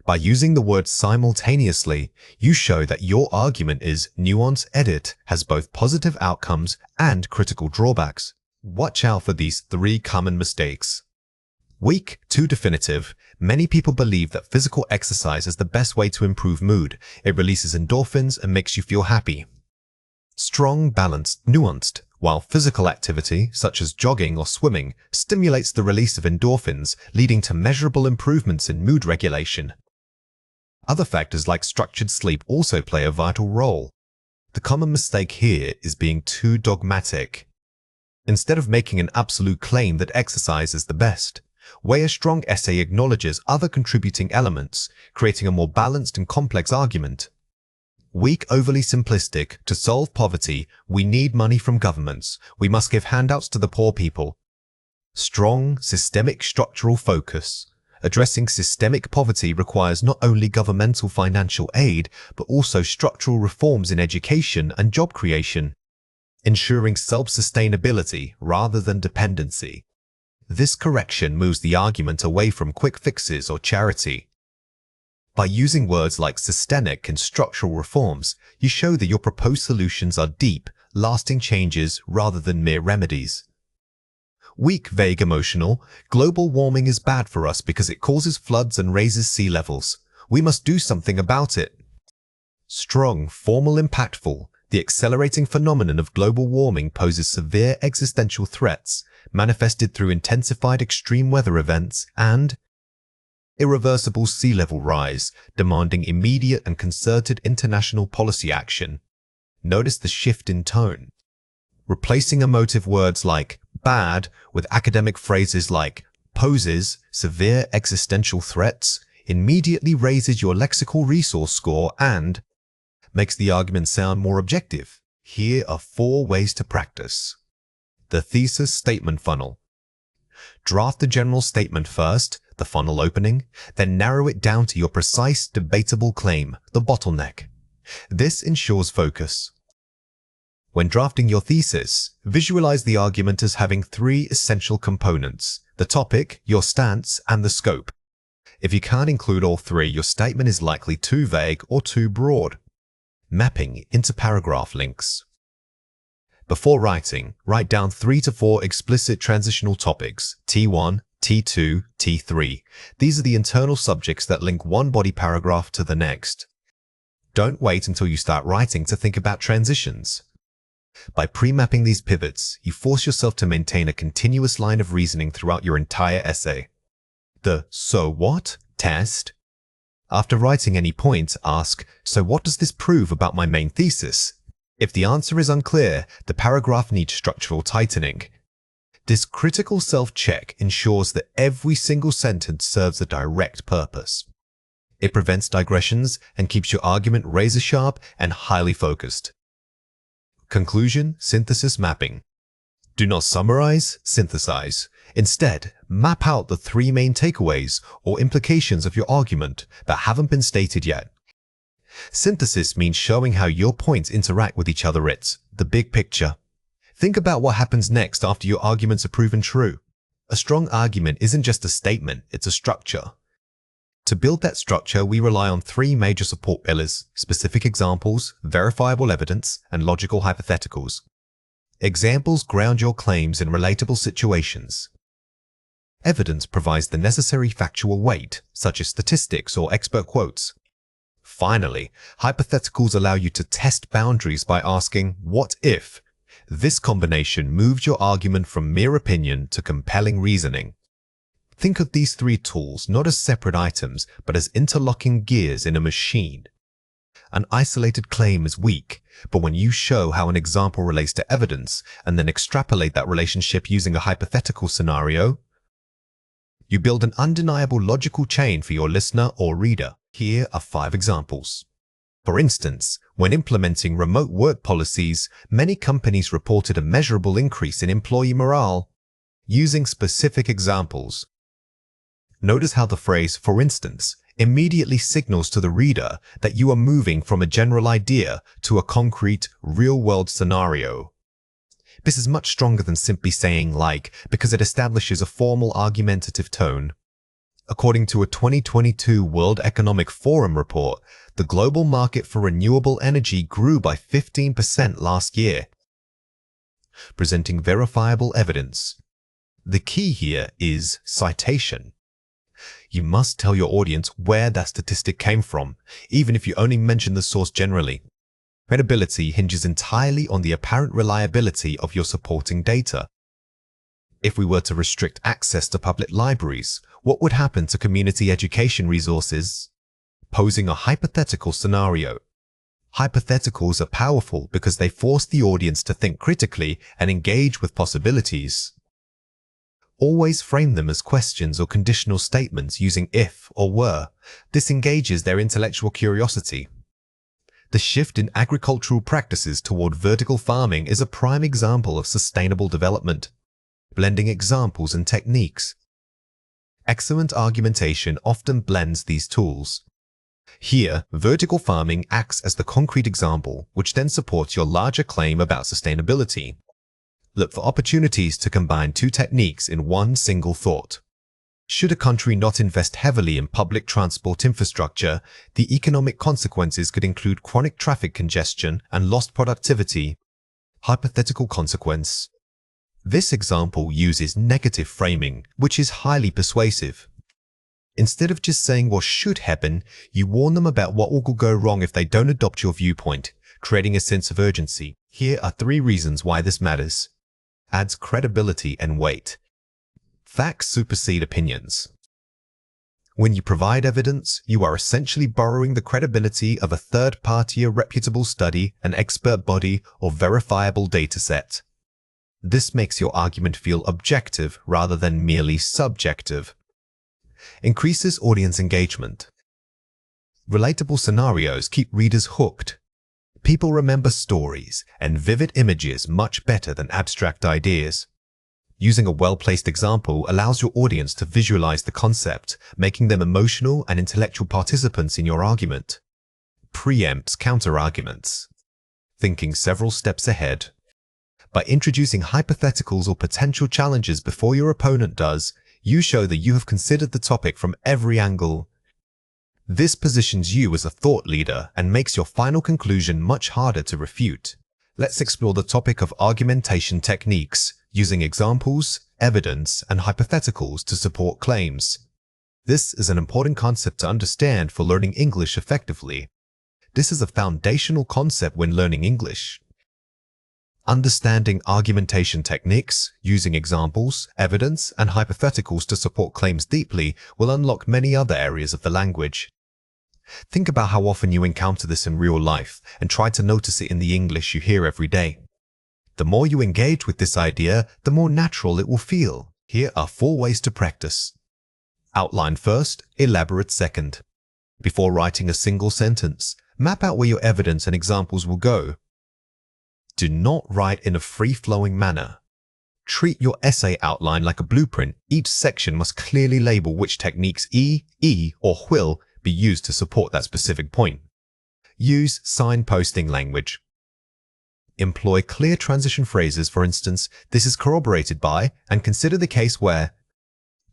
By using the word simultaneously, you show that your argument is nuance edit, has both positive outcomes and critical drawbacks. Watch out for these 3 common mistakes. Weak, too definitive. Many people believe that physical exercise is the best way to improve mood. It releases endorphins and makes you feel happy. Strong, balanced, nuanced. While physical activity, such as jogging or swimming, stimulates the release of endorphins, leading to measurable improvements in mood regulation. Other factors like structured sleep also play a vital role. The common mistake here is being too dogmatic. Instead of making an absolute claim that exercise is the best, where a strong essay acknowledges other contributing elements, creating a more balanced and complex argument. Weak, overly simplistic. To solve poverty, we need money from governments. We must give handouts to the poor people. Strong, systemic structural focus. Addressing systemic poverty requires not only governmental financial aid, but also structural reforms in education and job creation, ensuring self-sustainability rather than dependency. This correction moves the argument away from quick fixes or charity. By using words like systemic and structural reforms, you show that your proposed solutions are deep, lasting changes rather than mere remedies. Weak, vague, emotional. Global warming is bad for us because it causes floods and raises sea levels. We must do something about it. Strong, formal, impactful. The accelerating phenomenon of global warming poses severe existential threats, manifested through intensified extreme weather events and irreversible sea level rise, demanding immediate and concerted international policy action. Notice the shift in tone. Replacing emotive words like bad with academic phrases like poses severe existential threats immediately raises your lexical resource score and makes the argument sound more objective. Here are 4 ways to practice. The thesis statement funnel. Draft the general statement first, the funnel opening, then narrow it down to your precise, debatable claim, the bottleneck. This ensures focus. When drafting your thesis, visualize the argument as having 3 essential components: the topic, your stance, and the scope. If you can't include all 3, your statement is likely too vague or too broad. Mapping into paragraph links. Before writing, write down 3 to 4 explicit transitional topics, T1, T2, T3. These are the internal subjects that link one body paragraph to the next. Don't wait until you start writing to think about transitions. By pre-mapping these pivots, you force yourself to maintain a continuous line of reasoning throughout your entire essay. The "so what?" test. After writing any point, ask, "So what does this prove about my main thesis?" If the answer is unclear, the paragraph needs structural tightening. This critical self-check ensures that every single sentence serves a direct purpose. It prevents digressions and keeps your argument razor-sharp and highly focused. Conclusion, synthesis, mapping. Do not summarize, synthesize. Instead, map out the three main takeaways or implications of your argument that haven't been stated yet. Synthesis means showing how your points interact with each other. It's the big picture. Think about what happens next after your arguments are proven true. A strong argument isn't just a statement, it's a structure. To build that structure, we rely on three major support pillars: specific examples, verifiable evidence, and logical hypotheticals. Examples ground your claims in relatable situations. Evidence provides the necessary factual weight, such as statistics or expert quotes. Finally, hypotheticals allow you to test boundaries by asking, what if? This combination moves your argument from mere opinion to compelling reasoning. Think of these three tools not as separate items, but as interlocking gears in a machine. An isolated claim is weak, but when you show how an example relates to evidence and then extrapolate that relationship using a hypothetical scenario, you build an undeniable logical chain for your listener or reader. Here are 5 examples. For instance, when implementing remote work policies, many companies reported a measurable increase in employee morale. Using specific examples, notice how the phrase, for instance, immediately signals to the reader that you are moving from a general idea to a concrete, real-world scenario. This is much stronger than simply saying like, because it establishes a formal argumentative tone. According to a 2022 World Economic Forum report, the global market for renewable energy grew by 15% last year. Presenting verifiable evidence. The key here is citation. You must tell your audience where that statistic came from, even if you only mention the source generally. Credibility hinges entirely on the apparent reliability of your supporting data. If we were to restrict access to public libraries, what would happen to community education resources? Posing a hypothetical scenario. Hypotheticals are powerful because they force the audience to think critically and engage with possibilities. Always frame them as questions or conditional statements using if or were. This engages their intellectual curiosity. The shift in agricultural practices toward vertical farming is a prime example of sustainable development. Blending examples and techniques. Excellent argumentation often blends these tools. Here, vertical farming acts as the concrete example, which then supports your larger claim about sustainability. Look for opportunities to combine two techniques in one single thought. Should a country not invest heavily in public transport infrastructure, the economic consequences could include chronic traffic congestion and lost productivity. Hypothetical consequence. This example uses negative framing, which is highly persuasive. Instead of just saying what should happen, you warn them about what will go wrong if they don't adopt your viewpoint, creating a sense of urgency. Here are 3 reasons why this matters. Adds credibility and weight. Facts supersede opinions. When you provide evidence, you are essentially borrowing the credibility of a third party, a reputable study, an expert body, or verifiable dataset. This makes your argument feel objective rather than merely subjective. Increases audience engagement. Relatable scenarios keep readers hooked. People remember stories and vivid images much better than abstract ideas. Using a well-placed example allows your audience to visualize the concept, making them emotional and intellectual participants in your argument. Preempts counter-arguments. Thinking several steps ahead. By introducing hypotheticals or potential challenges before your opponent does, you show that you have considered the topic from every angle. This positions you as a thought leader and makes your final conclusion much harder to refute. Let's explore the topic of argumentation techniques, using examples, evidence, and hypotheticals to support claims. This is an important concept to understand for learning English effectively. This is a foundational concept when learning English. Understanding argumentation techniques, using examples, evidence, and hypotheticals to support claims deeply will unlock many other areas of the language. Think about how often you encounter this in real life and try to notice it in the English you hear every day. The more you engage with this idea, the more natural it will feel. Here are 4 ways to practice. Outline first, elaborate second. Before writing a single sentence, map out where your evidence and examples will go. Do not write in a free-flowing manner. Treat your essay outline like a blueprint. Each section must clearly label which techniques or will be used to support that specific point. Use signposting language. Employ clear transition phrases. For instance, this is corroborated by, and consider the case where.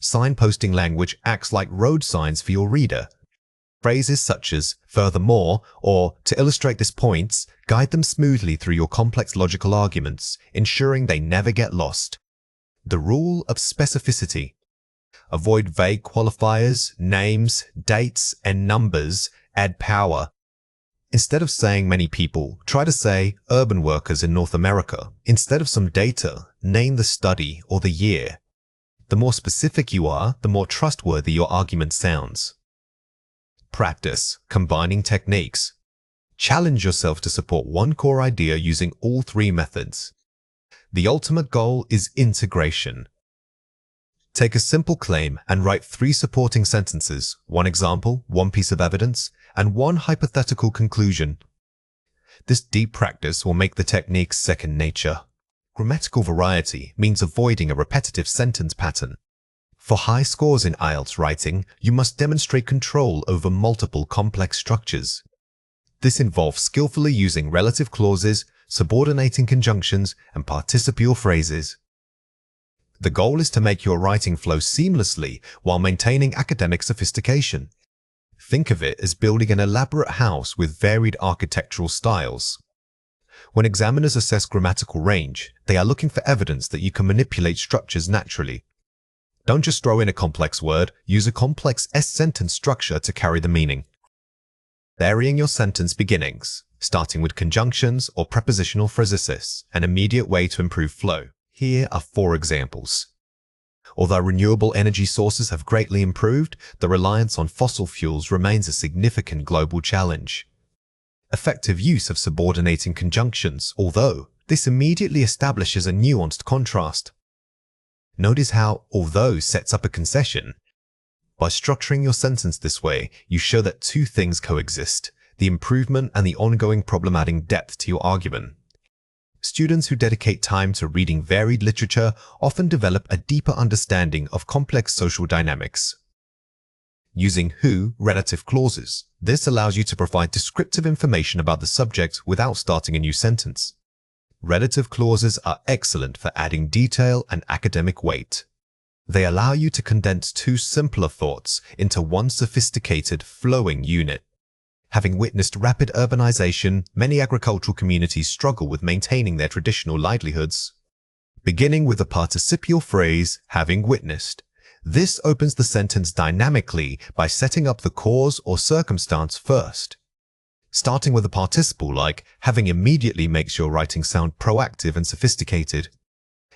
Signposting language acts like road signs for your reader. Phrases such as furthermore or to illustrate this point guide them smoothly through your complex logical arguments, ensuring they never get lost. The rule of specificity. Avoid vague qualifiers, names, dates, and numbers add power. Instead of saying many people, try to say urban workers in North America. Instead of some data, name the study or the year. The more specific you are, the more trustworthy your argument sounds. Practice combining techniques. Challenge yourself to support one core idea using all three methods. The ultimate goal is integration. Take a simple claim and write 3 supporting sentences, one example, one piece of evidence, and one hypothetical conclusion. This deep practice will make the technique second nature. Grammatical variety means avoiding a repetitive sentence pattern. For high scores in IELTS writing, you must demonstrate control over multiple complex structures. This involves skillfully using relative clauses, subordinating conjunctions, and participial phrases. The goal is to make your writing flow seamlessly while maintaining academic sophistication. Think of it as building an elaborate house with varied architectural styles. When examiners assess grammatical range, they are looking for evidence that you can manipulate structures naturally. Don't just throw in a complex word, use a complex S-sentence structure to carry the meaning. Varying your sentence beginnings, starting with conjunctions or prepositional phrasis, an immediate way to improve flow. Here are 4 examples. Although renewable energy sources have greatly improved, the reliance on fossil fuels remains a significant global challenge. Effective use of subordinating conjunctions, although this immediately establishes a nuanced contrast. Notice how although sets up a concession. By structuring your sentence this way, you show that 2 things coexist, the improvement and the ongoing problem adding depth to your argument. Students who dedicate time to reading varied literature often develop a deeper understanding of complex social dynamics. Using who relative clauses. This allows you to provide descriptive information about the subject without starting a new sentence. Relative clauses are excellent for adding detail and academic weight. They allow you to condense 2 simpler thoughts into one sophisticated, flowing unit. Having witnessed rapid urbanization, many agricultural communities struggle with maintaining their traditional livelihoods. Beginning with the participial phrase, having witnessed. This opens the sentence dynamically by setting up the cause or circumstance first. Starting with a participle like having immediately makes your writing sound proactive and sophisticated.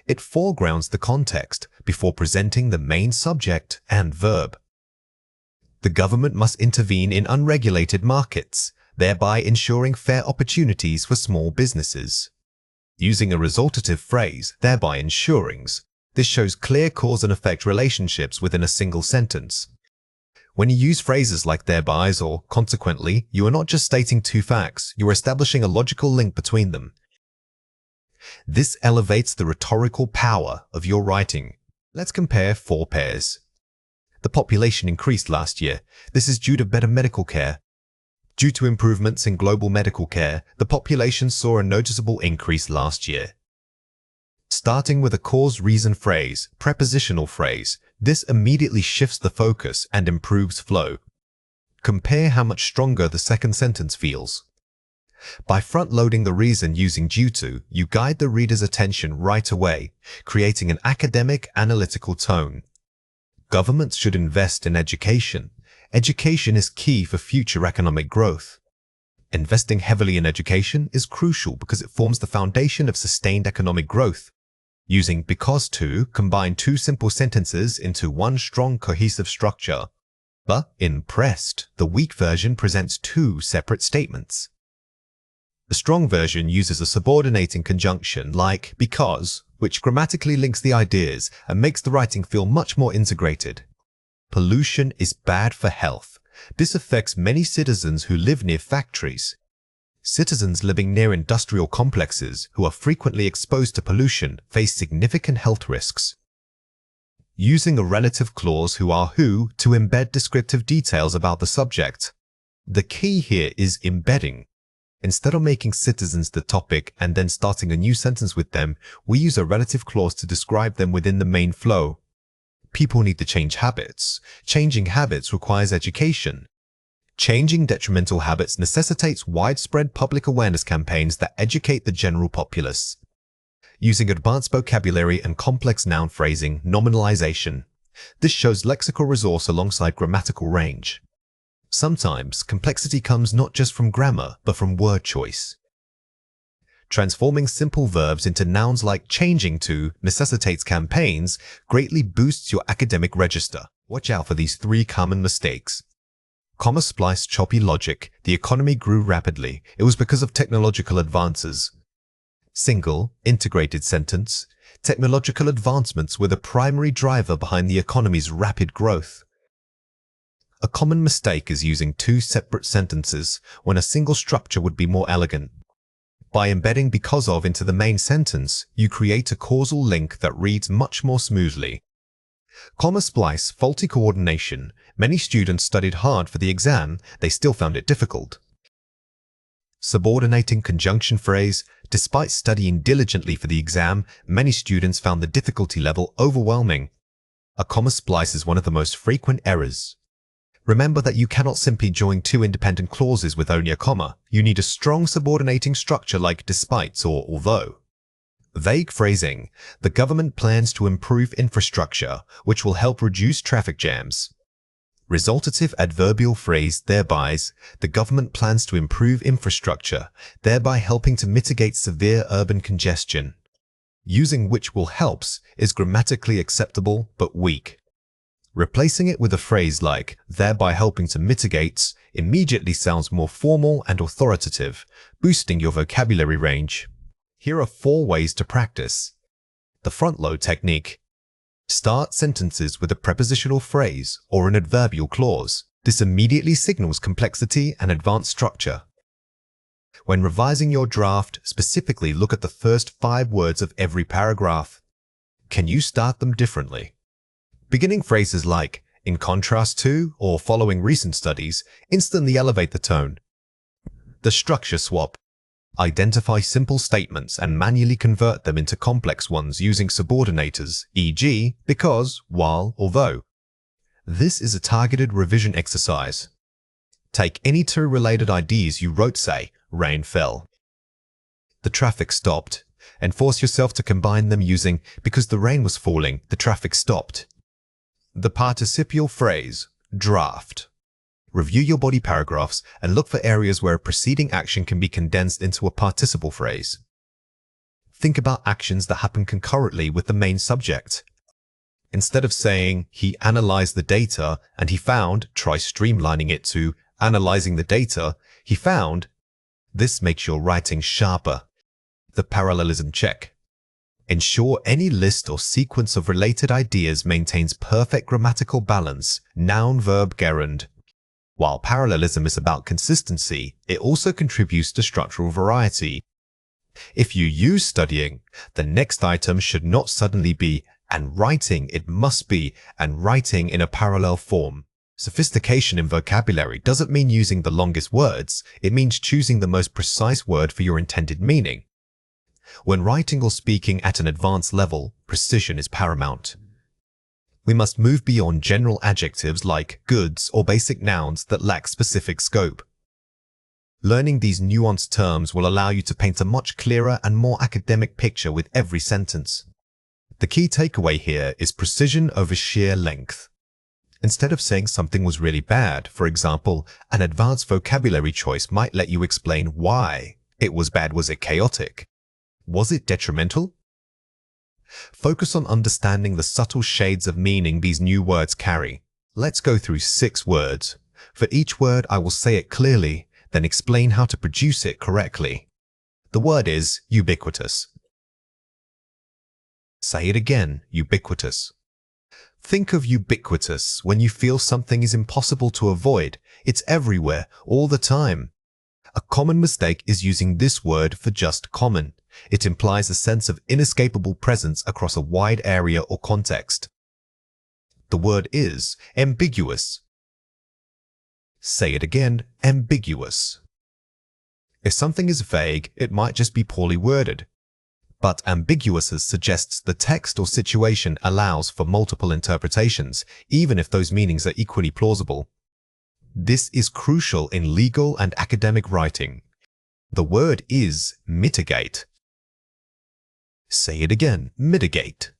It foregrounds the context before presenting the main subject and verb. The government must intervene in unregulated markets, thereby ensuring fair opportunities for small businesses. Using a resultative phrase, thereby ensuring. This shows clear cause and effect relationships within a single sentence. When you use phrases like thereby or consequently, you are not just stating 2 facts, you are establishing a logical link between them. This elevates the rhetorical power of your writing. Let's compare 4 pairs. The population increased last year. This is due to better medical care. Due to improvements in global medical care, the population saw a noticeable increase last year. Starting with a cause-reason phrase, prepositional phrase, this immediately shifts the focus and improves flow. Compare how much stronger the second sentence feels. By front-loading the reason using due to, you guide the reader's attention right away, creating an academic, analytical tone. Governments should invest in education. Education is key for future economic growth. Investing heavily in education is crucial because it forms the foundation of sustained economic growth. Using because to, combine 2 simple sentences into one strong cohesive structure. But in pressed, the weak version presents 2 separate statements. The strong version uses a subordinating conjunction like because, which grammatically links the ideas and makes the writing feel much more integrated. Pollution is bad for health. This affects many citizens who live near factories. Citizens living near industrial complexes who are frequently exposed to pollution face significant health risks. Using a relative clause who to embed descriptive details about the subject. The key here is embedding. Instead of making citizens the topic and then starting a new sentence with them, we use a relative clause to describe them within the main flow. People need to change habits. Changing habits requires education. Changing detrimental habits necessitates widespread public awareness campaigns that educate the general populace. Using advanced vocabulary and complex noun phrasing, nominalization. This shows lexical resource alongside grammatical range. Sometimes, complexity comes not just from grammar, but from word choice. Transforming simple verbs into nouns like changing to necessitates campaigns, greatly boosts your academic register. Watch out for these 3 common mistakes. Comma splice choppy logic. The economy grew rapidly. It was because of technological advances. Single, integrated sentence. Technological advancements were the primary driver behind the economy's rapid growth. A common mistake is using 2 separate sentences when a single structure would be more elegant. By embedding because of into the main sentence, you create a causal link that reads much more smoothly. Comma splice, faulty coordination. Many students studied hard for the exam, they still found it difficult. Subordinating conjunction phrase. Despite studying diligently for the exam, many students found the difficulty level overwhelming. A comma splice is one of the most frequent errors. Remember that you cannot simply join 2 independent clauses with only a comma. You need a strong subordinating structure like despite or although. Vague phrasing. The government plans to improve infrastructure, which will help reduce traffic jams. Resultative adverbial phrase thereby. The government plans to improve infrastructure, thereby helping to mitigate severe urban congestion. Using which will helps is grammatically acceptable but weak. Replacing it with a phrase like thereby helping to mitigate immediately sounds more formal and authoritative, boosting your vocabulary range. Here are 4 ways to practice. The front load technique. Start sentences with a prepositional phrase or an adverbial clause. This immediately signals complexity and advanced structure. When revising your draft, specifically look at the first 5 words of every paragraph. Can you start them differently? Beginning phrases like, in contrast to, or following recent studies, instantly elevate the tone. The structure swap. Identify simple statements and manually convert them into complex ones using subordinators, e.g., because, while, although. This is a targeted revision exercise. Take any 2 related ideas you wrote, say, rain fell. The traffic stopped, and force yourself to combine them using, because the rain was falling, the traffic stopped. The participial phrase, draft. Review your body paragraphs and look for areas where a preceding action can be condensed into a participle phrase. Think about actions that happen concurrently with the main subject. Instead of saying, he analyzed the data and he found, try streamlining it to, analyzing the data, he found. This makes your writing sharper. The parallelism check. Ensure any list or sequence of related ideas maintains perfect grammatical balance, noun-verb gerund. While parallelism is about consistency, it also contributes to structural variety. If you use studying, the next item should not suddenly be and writing, it must be and writing in a parallel form. Sophistication in vocabulary doesn't mean using the longest words, it means choosing the most precise word for your intended meaning. When writing or speaking at an advanced level, precision is paramount. We must move beyond general adjectives like goods or basic nouns that lack specific scope. Learning these nuanced terms will allow you to paint a much clearer and more academic picture with every sentence. The key takeaway here is precision over sheer length. Instead of saying something was really bad, for example, an advanced vocabulary choice might let you explain why it was bad. Was it chaotic? Was it detrimental? Focus on understanding the subtle shades of meaning these new words carry. Let's go through 6 words. For each word, I will say it clearly, then explain how to produce it correctly. The word is ubiquitous. Say it again, ubiquitous. Think of ubiquitous when you feel something is impossible to avoid. It's everywhere, all the time. A common mistake is using this word for just common. It implies a sense of inescapable presence across a wide area or context. The word is ambiguous. Say it again, ambiguous. If something is vague, it might just be poorly worded. But ambiguous suggests the text or situation allows for multiple interpretations, even if those meanings are equally plausible. This is crucial in legal and academic writing. The word is mitigate. Say it again, mitigate.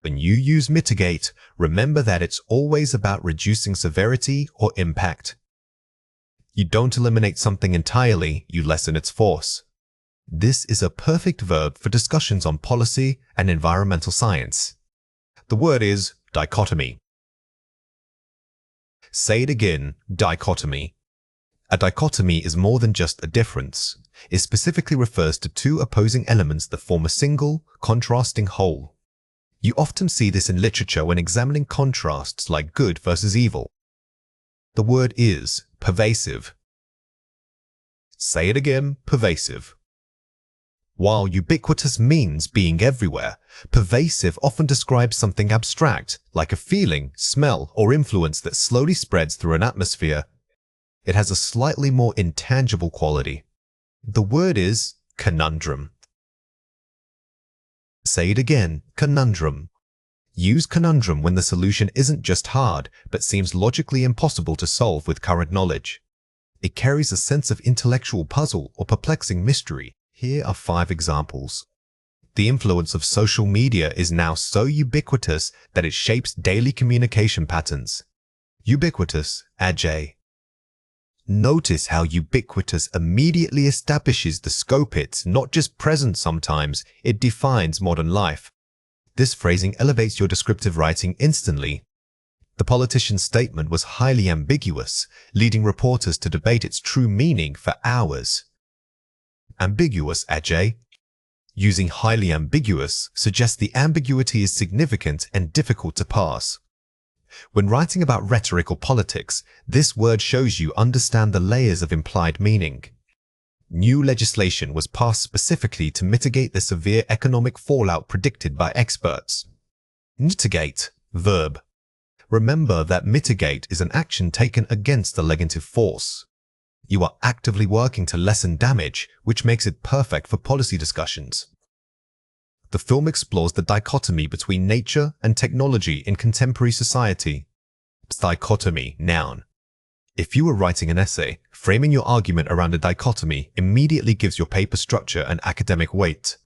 When you use mitigate, remember that it's always about reducing severity or impact. You don't eliminate something entirely, you lessen its force. This is a perfect verb for discussions on policy and environmental science. The word is dichotomy. Say it again, dichotomy. A dichotomy is more than just a difference. It specifically refers to two opposing elements that form a single, contrasting whole. You often see this in literature when examining contrasts like good versus evil. The word is pervasive. Say it again, pervasive. While ubiquitous means being everywhere, pervasive often describes something abstract, like a feeling, smell, or influence that slowly spreads through an atmosphere. It has a slightly more intangible quality. The word is conundrum. Say it again, conundrum. Use conundrum when the solution isn't just hard, but seems logically impossible to solve with current knowledge. It carries a sense of intellectual puzzle or perplexing mystery. Here are 5 examples. The influence of social media is now so ubiquitous that it shapes daily communication patterns. Ubiquitous, adjective. Notice how ubiquitous immediately establishes the scope. It's not just present sometimes, it defines modern life. This phrasing elevates your descriptive writing instantly. The politician's statement was highly ambiguous, leading reporters to debate its true meaning for hours. Ambiguous, adjective. Using highly ambiguous suggests the ambiguity is significant and difficult to parse. When writing about rhetoric or politics, this word shows you understand the layers of implied meaning. New legislation was passed specifically to mitigate the severe economic fallout predicted by experts. Mitigate, verb. Remember that mitigate is an action taken against the negative force. You are actively working to lessen damage, which makes it perfect for policy discussions. The film explores the dichotomy between nature and technology in contemporary society. Dichotomy, noun. If you were writing an essay, framing your argument around a dichotomy immediately gives your paper structure and academic weight.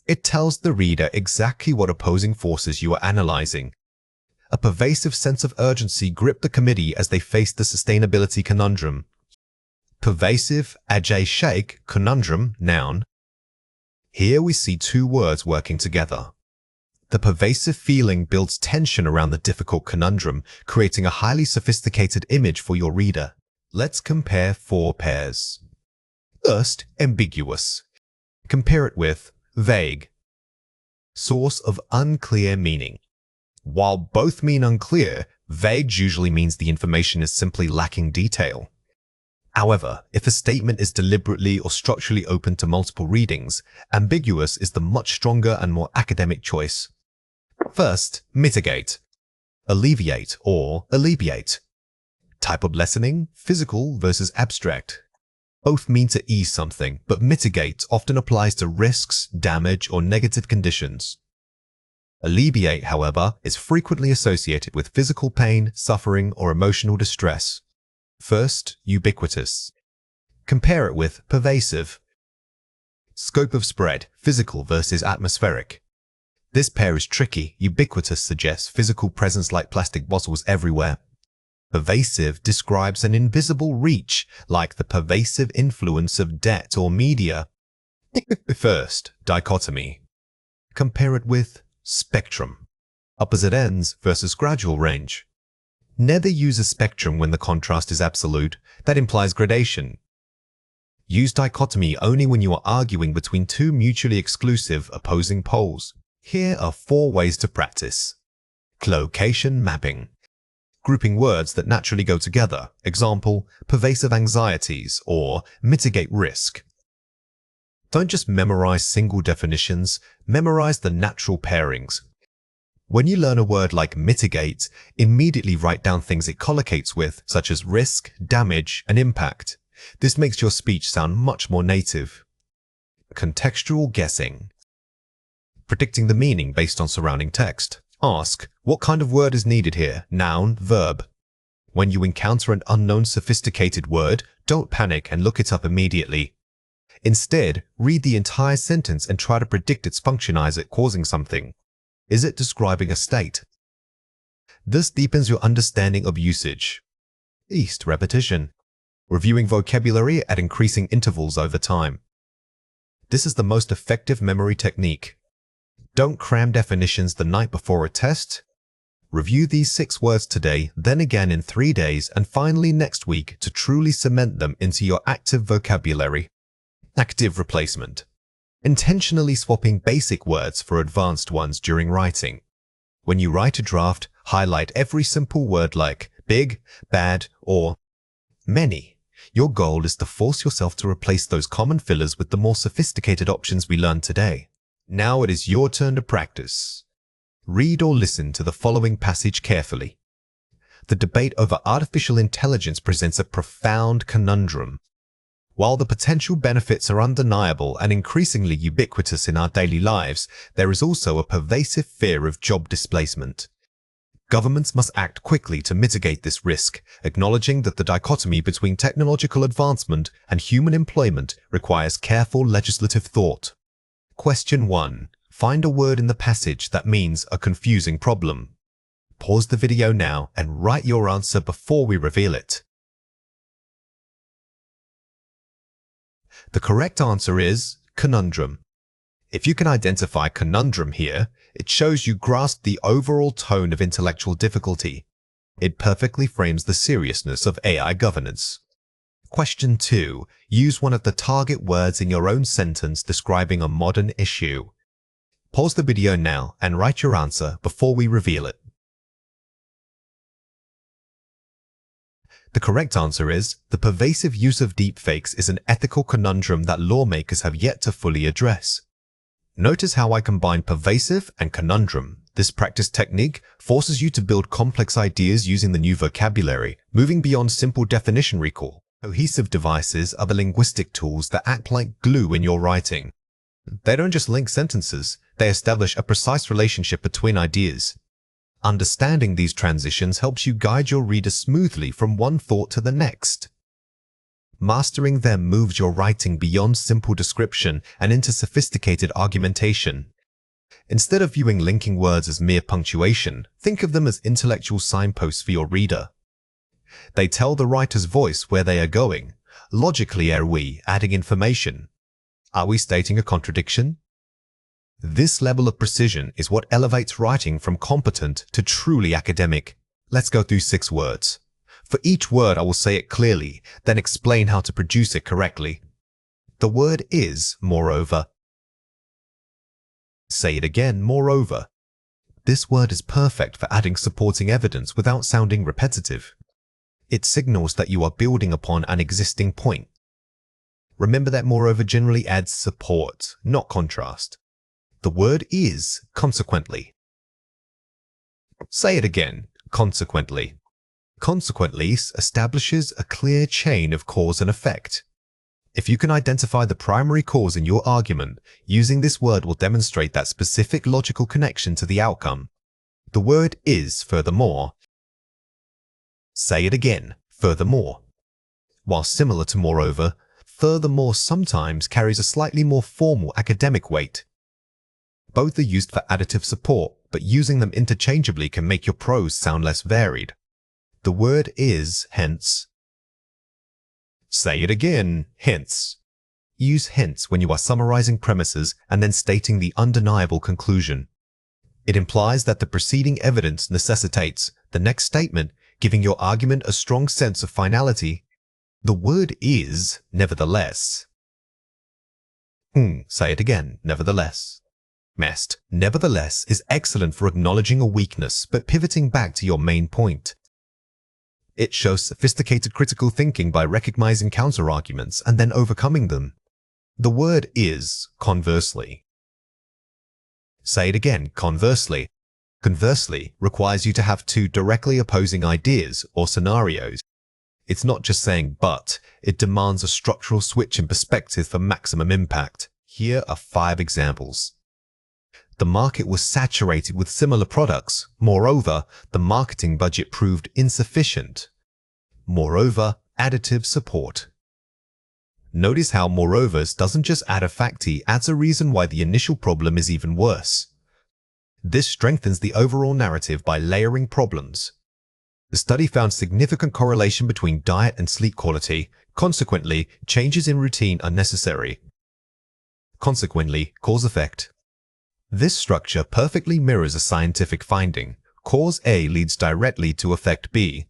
It tells the reader exactly what opposing forces you are analyzing. A pervasive sense of urgency gripped the committee as they faced the sustainability conundrum. Pervasive, adjective shake, conundrum, noun. Here we see 2 words working together. The pervasive feeling builds tension around the difficult conundrum, creating a highly sophisticated image for your reader. Let's compare 4 pairs. First, ambiguous. Compare it with vague. Source of unclear meaning. While both mean unclear, vague usually means the information is simply lacking detail. However, if a statement is deliberately or structurally open to multiple readings, ambiguous is the much stronger and more academic choice. First, mitigate. Alleviate or alleviate. Type of lessening, physical versus abstract. Both mean to ease something, but mitigate often applies to risks, damage, or negative conditions. Alleviate, however, is frequently associated with physical pain, suffering, or emotional distress. First, ubiquitous. Compare it with pervasive. Scope of spread, physical versus atmospheric. This pair is tricky. Ubiquitous suggests physical presence like plastic bottles everywhere. Pervasive describes an invisible reach, like the pervasive influence of debt or media. First, dichotomy. Compare it with spectrum. Opposite ends versus gradual range. Never use a spectrum when the contrast is absolute. That implies gradation. Use dichotomy only when you are arguing between 2 mutually exclusive opposing poles. Here are 4 ways to practice. Location mapping. grouping words that naturally go together. Example, pervasive anxieties or mitigate risk. Don't just memorize single definitions, memorize the natural pairings. When you learn a word like mitigate, immediately write down things it collocates with, such as risk, damage, and impact. This makes your speech sound much more native. Contextual guessing. Predicting the meaning based on surrounding text. Ask, what kind of word is needed here? Noun, verb. When you encounter an unknown sophisticated word, don't panic and look it up immediately. Instead, read the entire sentence and try to predict its function. Is it causing something? Is it describing a state? This deepens your understanding of usage. Repetition. Reviewing vocabulary at increasing intervals over time. This is the most effective memory technique. Don't cram definitions the night before a test. Review these 6 words today, then again in 3 days, and finally next week to truly cement them into your active vocabulary. Active replacement. Intentionally swapping basic words for advanced ones during writing. When you write a draft, highlight every simple word like big, bad, or many. Your goal is to force yourself to replace those common fillers with the more sophisticated options we learned today. Now it is your turn to practice. Read or listen to the following passage carefully. The debate over artificial intelligence presents a profound conundrum. While the potential benefits are undeniable and increasingly ubiquitous in our daily lives, there is also a pervasive fear of job displacement. Governments must act quickly to mitigate this risk, acknowledging that the dichotomy between technological advancement and human employment requires careful legislative thought. Question 1. Find a word in the passage that means a confusing problem. Pause the video now and write your answer before we reveal it. The correct answer is conundrum. If you can identify conundrum here, it shows you grasp the overall tone of intellectual difficulty. It perfectly frames the seriousness of AI governance. Question 2. Use one of the target words in your own sentence describing a modern issue. Pause the video now and write your answer before we reveal it. The correct answer is, the pervasive use of deepfakes is an ethical conundrum that lawmakers have yet to fully address. Notice how I combine pervasive and conundrum. This practice technique forces you to build complex ideas using the new vocabulary, moving beyond simple definition recall. Cohesive devices are the linguistic tools that act like glue in your writing. They don't just link sentences, they establish a precise relationship between ideas. Understanding these transitions helps you guide your reader smoothly from one thought to the next. Mastering them moves your writing beyond simple description and into sophisticated argumentation. Instead of viewing linking words as mere punctuation, think of them as intellectual signposts for your reader. They tell the writer's voice where they are going. Logically, are we adding information? Are we stating a contradiction? This level of precision is what elevates writing from competent to truly academic. Let's go through 6 words. For each word, I will say it clearly, then explain how to produce it correctly. The word is, moreover. Say it again, moreover. This word is perfect for adding supporting evidence without sounding repetitive. It signals that you are building upon an existing point. Remember that moreover generally adds support, not contrast. The word is, consequently. Say it again, consequently. Consequently establishes a clear chain of cause and effect. If you can identify the primary cause in your argument, using this word will demonstrate that specific logical connection to the outcome. The word is, furthermore. Say it again, furthermore. While similar to moreover, furthermore sometimes carries a slightly more formal academic weight. Both are used for additive support, but using them interchangeably can make your prose sound less varied. The word is, hence. Say it again, hence. Use hence when you are summarizing premises and then stating the undeniable conclusion. It implies that the preceding evidence necessitates the next statement, giving your argument a strong sense of finality. The word is, nevertheless. Say it again, nevertheless. Nevertheless is excellent for acknowledging a weakness but pivoting back to your main point. It shows sophisticated critical thinking by recognizing counterarguments and then overcoming them. The word is conversely. Say it again, conversely. Conversely requires you to have two directly opposing ideas or scenarios. It's not just saying but, it demands a structural switch in perspective for maximum impact. Here are 5 examples. The market was saturated with similar products. Moreover, the marketing budget proved insufficient. Moreover, additive support. Notice how moreovers doesn't just add a fact, he adds a reason why the initial problem is even worse. This strengthens the overall narrative by layering problems. The study found significant correlation between diet and sleep quality. Consequently, changes in routine are necessary. Consequently, cause-effect. This structure perfectly mirrors a scientific finding. Cause A leads directly to effect B.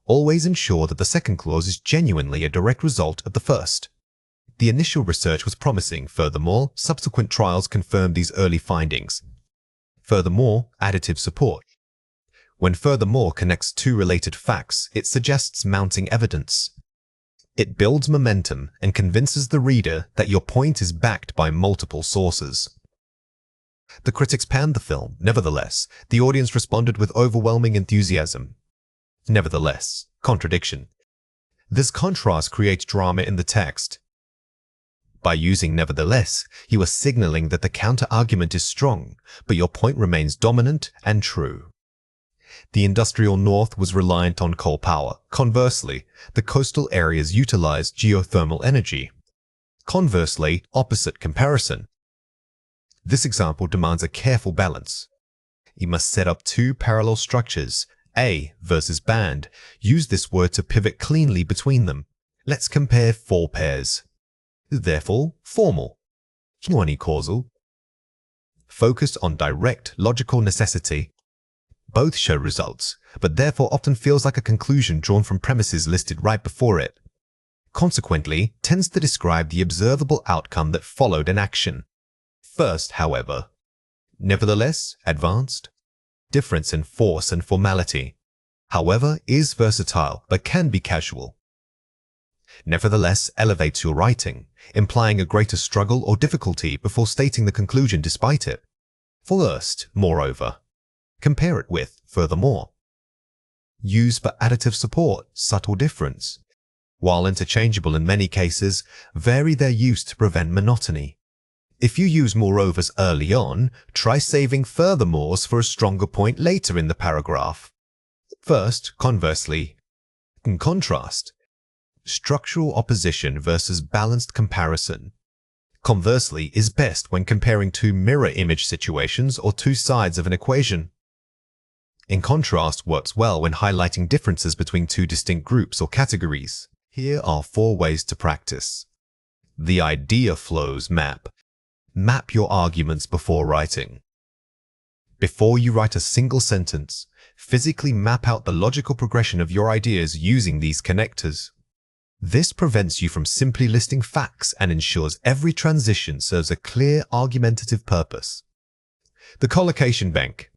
Always ensure that the second clause is genuinely a direct result of the first. The initial research was promising. Furthermore, subsequent trials confirmed these early findings. Furthermore, additive support. When furthermore connects two related facts, it suggests mounting evidence. It builds momentum and convinces the reader that your point is backed by multiple sources. The critics panned the film. Nevertheless, the audience responded with overwhelming enthusiasm. Nevertheless, contradiction. This contrast creates drama in the text. By using nevertheless, you are signaling that the counter-argument is strong, but your point remains dominant and true. The industrial north was reliant on coal power. Conversely, the coastal areas utilized geothermal energy. Conversely, opposite comparison. This example demands a careful balance. You must set up two parallel structures, A versus band. Use this word to pivot cleanly between them. Let's compare 4 pairs. Therefore, formal. Causal. Focused on direct logical necessity. Both show results, but therefore often feels like a conclusion drawn from premises listed right before it. Consequently, tends to describe the observable outcome that followed an action. First, however, nevertheless, advanced. Difference in force and formality. However, is versatile but can be casual. Nevertheless, elevates your writing, implying a greater struggle or difficulty before stating the conclusion despite it. First, moreover. Compare it with furthermore. Use for additive support, subtle difference. While interchangeable in many cases, vary their use to prevent monotony. If you use moreovers early on, try saving furthermores for a stronger point later in the paragraph. First, conversely. In contrast, structural opposition versus balanced comparison. Conversely is best when comparing two mirror image situations or two sides of an equation. In contrast works well when highlighting differences between two distinct groups or categories. Here are 4 ways to practice. The idea flows map. Map your arguments before writing. Before you write a single sentence, physically map out the logical progression of your ideas using these connectors. This prevents you from simply listing facts and ensures every transition serves a clear argumentative purpose. The collocation bank.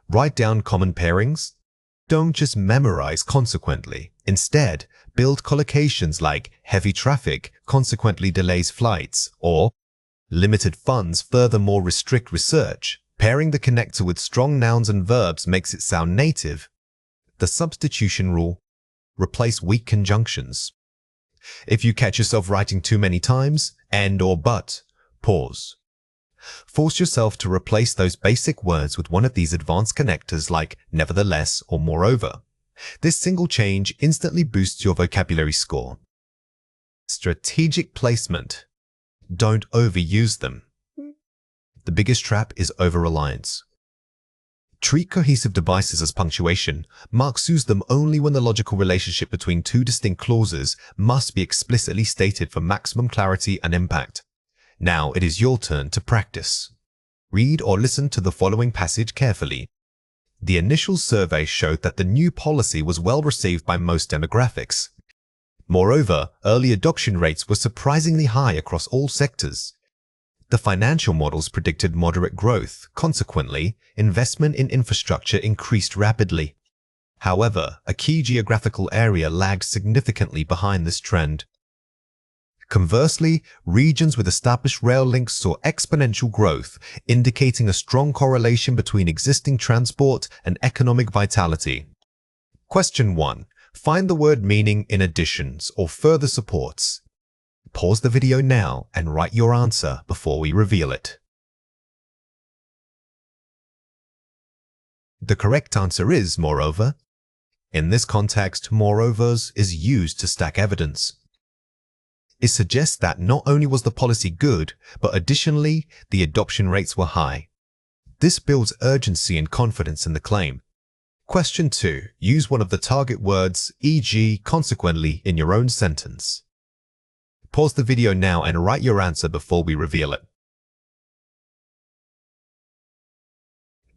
Write down common pairings. Don't just memorize consequently. Instead, build collocations like heavy traffic consequently delays flights or limited funds furthermore restrict research. Pairing the connector with strong nouns and verbs makes it sound native. The substitution rule. Replace weak conjunctions. If you catch yourself writing too many times, and or but, pause. Force yourself to replace those basic words with one of these advanced connectors like nevertheless or moreover. This single change instantly boosts your vocabulary score. Strategic placement. Don't overuse them. The biggest trap is over-reliance. Treat cohesive devices as punctuation. Marks use them only when the logical relationship between two distinct clauses must be explicitly stated for maximum clarity and impact. Now it is your turn to practice. Read or listen to the following passage carefully. The initial survey showed that the new policy was well received by most demographics. Moreover, early adoption rates were surprisingly high across all sectors. The financial models predicted moderate growth. Consequently, investment in infrastructure increased rapidly. However, a key geographical area lags significantly behind this trend. Conversely, regions with established rail links saw exponential growth, indicating a strong correlation between existing transport and economic vitality. Question 1. Find the word meaning in additions or further supports. Pause the video now and write your answer before we reveal it. The correct answer is moreover. In this context, moreovers is used to stack evidence. It suggests that not only was the policy good, but additionally, the adoption rates were high. This builds urgency and confidence in the claim. Question 2. Use one of the target words, e.g., consequently, in your own sentence. Pause the video now and write your answer before we reveal it.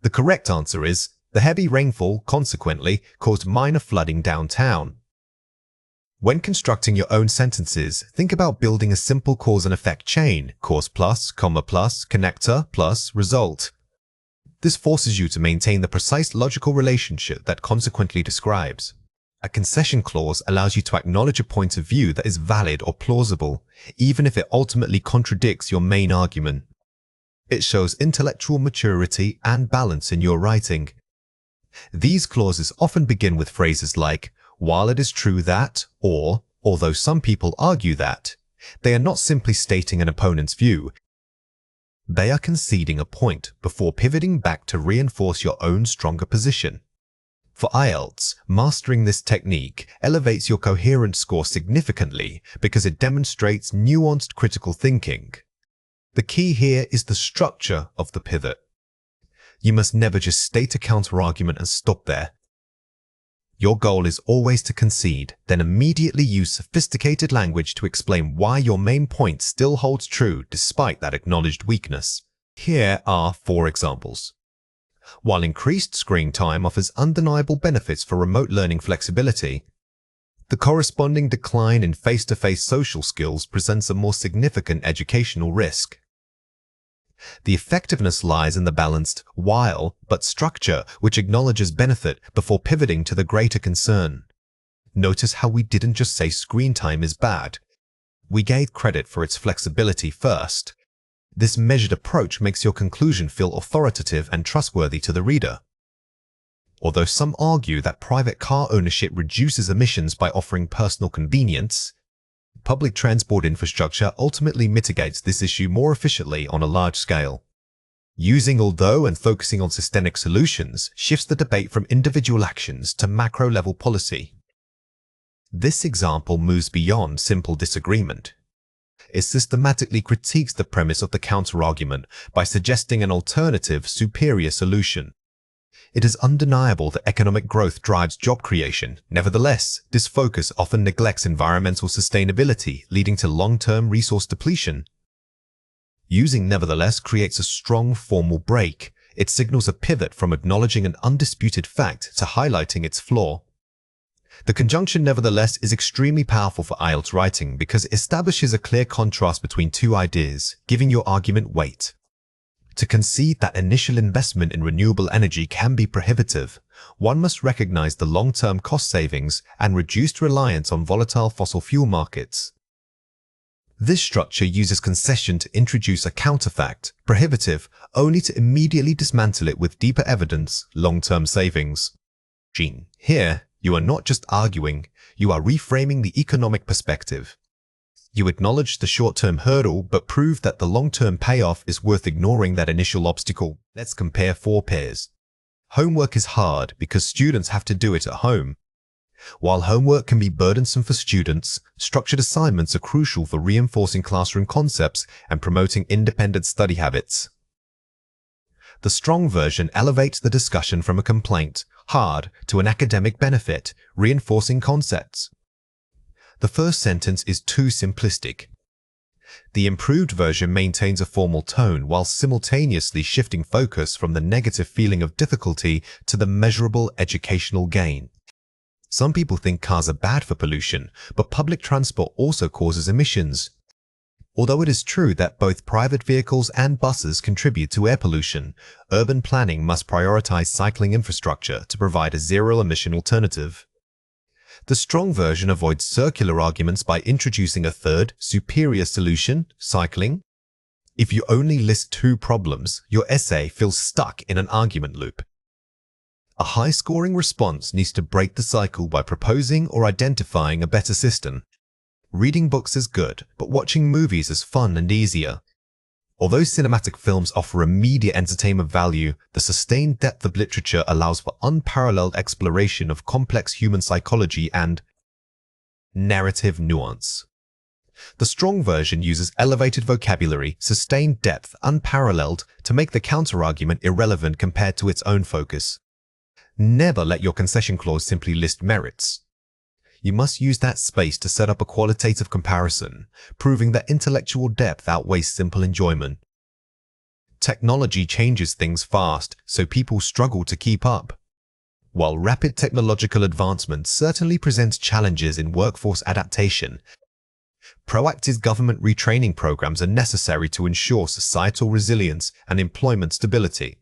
The correct answer is, the heavy rainfall, consequently, caused minor flooding downtown. When constructing your own sentences, think about building a simple cause and effect chain, cause plus, comma plus, connector plus, result. This forces you to maintain the precise logical relationship that consequently describes. A concession clause allows you to acknowledge a point of view that is valid or plausible, even if it ultimately contradicts your main argument. It shows intellectual maturity and balance in your writing. These clauses often begin with phrases like, while it is true that, or, although some people argue that. They are not simply stating an opponent's view. They are conceding a point before pivoting back to reinforce your own stronger position. For IELTS, mastering this technique elevates your coherence score significantly because it demonstrates nuanced critical thinking. The key here is the structure of the pivot. You must never just state a counterargument and stop there. Your goal is always to concede, then immediately use sophisticated language to explain why your main point still holds true despite that acknowledged weakness. Here are 4 examples. While increased screen time offers undeniable benefits for remote learning flexibility, the corresponding decline in face-to-face social skills presents a more significant educational risk. The effectiveness lies in the balanced while but structure which acknowledges benefit before pivoting to the greater concern. Notice how we didn't just say screen time is bad. We gave credit for its flexibility first. This measured approach makes your conclusion feel authoritative and trustworthy to the reader. Although some argue that private car ownership reduces emissions by offering personal convenience, public transport infrastructure ultimately mitigates this issue more efficiently on a large scale. Using although and focusing on systemic solutions shifts the debate from individual actions to macro-level policy. This example moves beyond simple disagreement. It systematically critiques the premise of the counterargument by suggesting an alternative, superior solution. It is undeniable that economic growth drives job creation. Nevertheless, this focus often neglects environmental sustainability, leading to long-term resource depletion. Using nevertheless creates a strong formal break. It signals a pivot from acknowledging an undisputed fact to highlighting its flaw. The conjunction nevertheless is extremely powerful for IELTS writing because it establishes a clear contrast between 2 ideas, giving your argument weight. To concede that initial investment in renewable energy can be prohibitive, one must recognize the long-term cost savings and reduced reliance on volatile fossil fuel markets. This structure uses concession to introduce a counterfact, prohibitive, only to immediately dismantle it with deeper evidence, long-term savings. Here, you are not just arguing, you are reframing the economic perspective. You acknowledge the short-term hurdle, but prove that the long-term payoff is worth ignoring that initial obstacle. Let's compare 4 pairs. Homework is hard because students have to do it at home. While homework can be burdensome for students, structured assignments are crucial for reinforcing classroom concepts and promoting independent study habits. The strong version elevates the discussion from a complaint, hard, to an academic benefit, reinforcing concepts. The first sentence is too simplistic. The improved version maintains a formal tone while simultaneously shifting focus from the negative feeling of difficulty to the measurable educational gain. Some people think cars are bad for pollution, but public transport also causes emissions. Although it is true that both private vehicles and buses contribute to air pollution, urban planning must prioritize cycling infrastructure to provide a zero-emission alternative. The strong version avoids circular arguments by introducing a third, superior solution, cycling. If you only list two problems, your essay feels stuck in an argument loop. A high-scoring response needs to break the cycle by proposing or identifying a better system. Reading books is good, but watching movies is fun and easier. Although cinematic films offer immediate entertainment value, the sustained depth of literature allows for unparalleled exploration of complex human psychology and narrative nuance. The strong version uses elevated vocabulary, sustained depth unparalleled to make the counterargument irrelevant compared to its own focus. Never let your concession clause simply list merits. You must use that space to set up a qualitative comparison, proving that intellectual depth outweighs simple enjoyment. Technology changes things fast, so people struggle to keep up. While rapid technological advancement certainly presents challenges in workforce adaptation, proactive government retraining programs are necessary to ensure societal resilience and employment stability.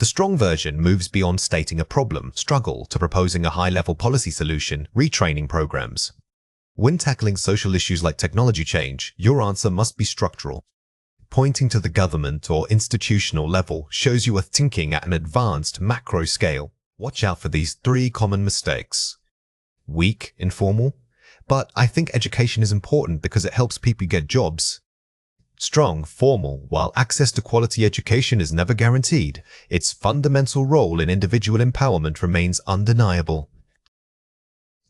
The strong version moves beyond stating a problem, struggle, to proposing a high-level policy solution, retraining programs. When tackling social issues like technology change, your answer must be structural. Pointing to the government or institutional level shows you are thinking at an advanced macro scale. Watch out for these three common mistakes. Weak, informal. But I think education is important because it helps people get jobs. Strong, formal. While access to quality education is never guaranteed, its fundamental role in individual empowerment remains undeniable.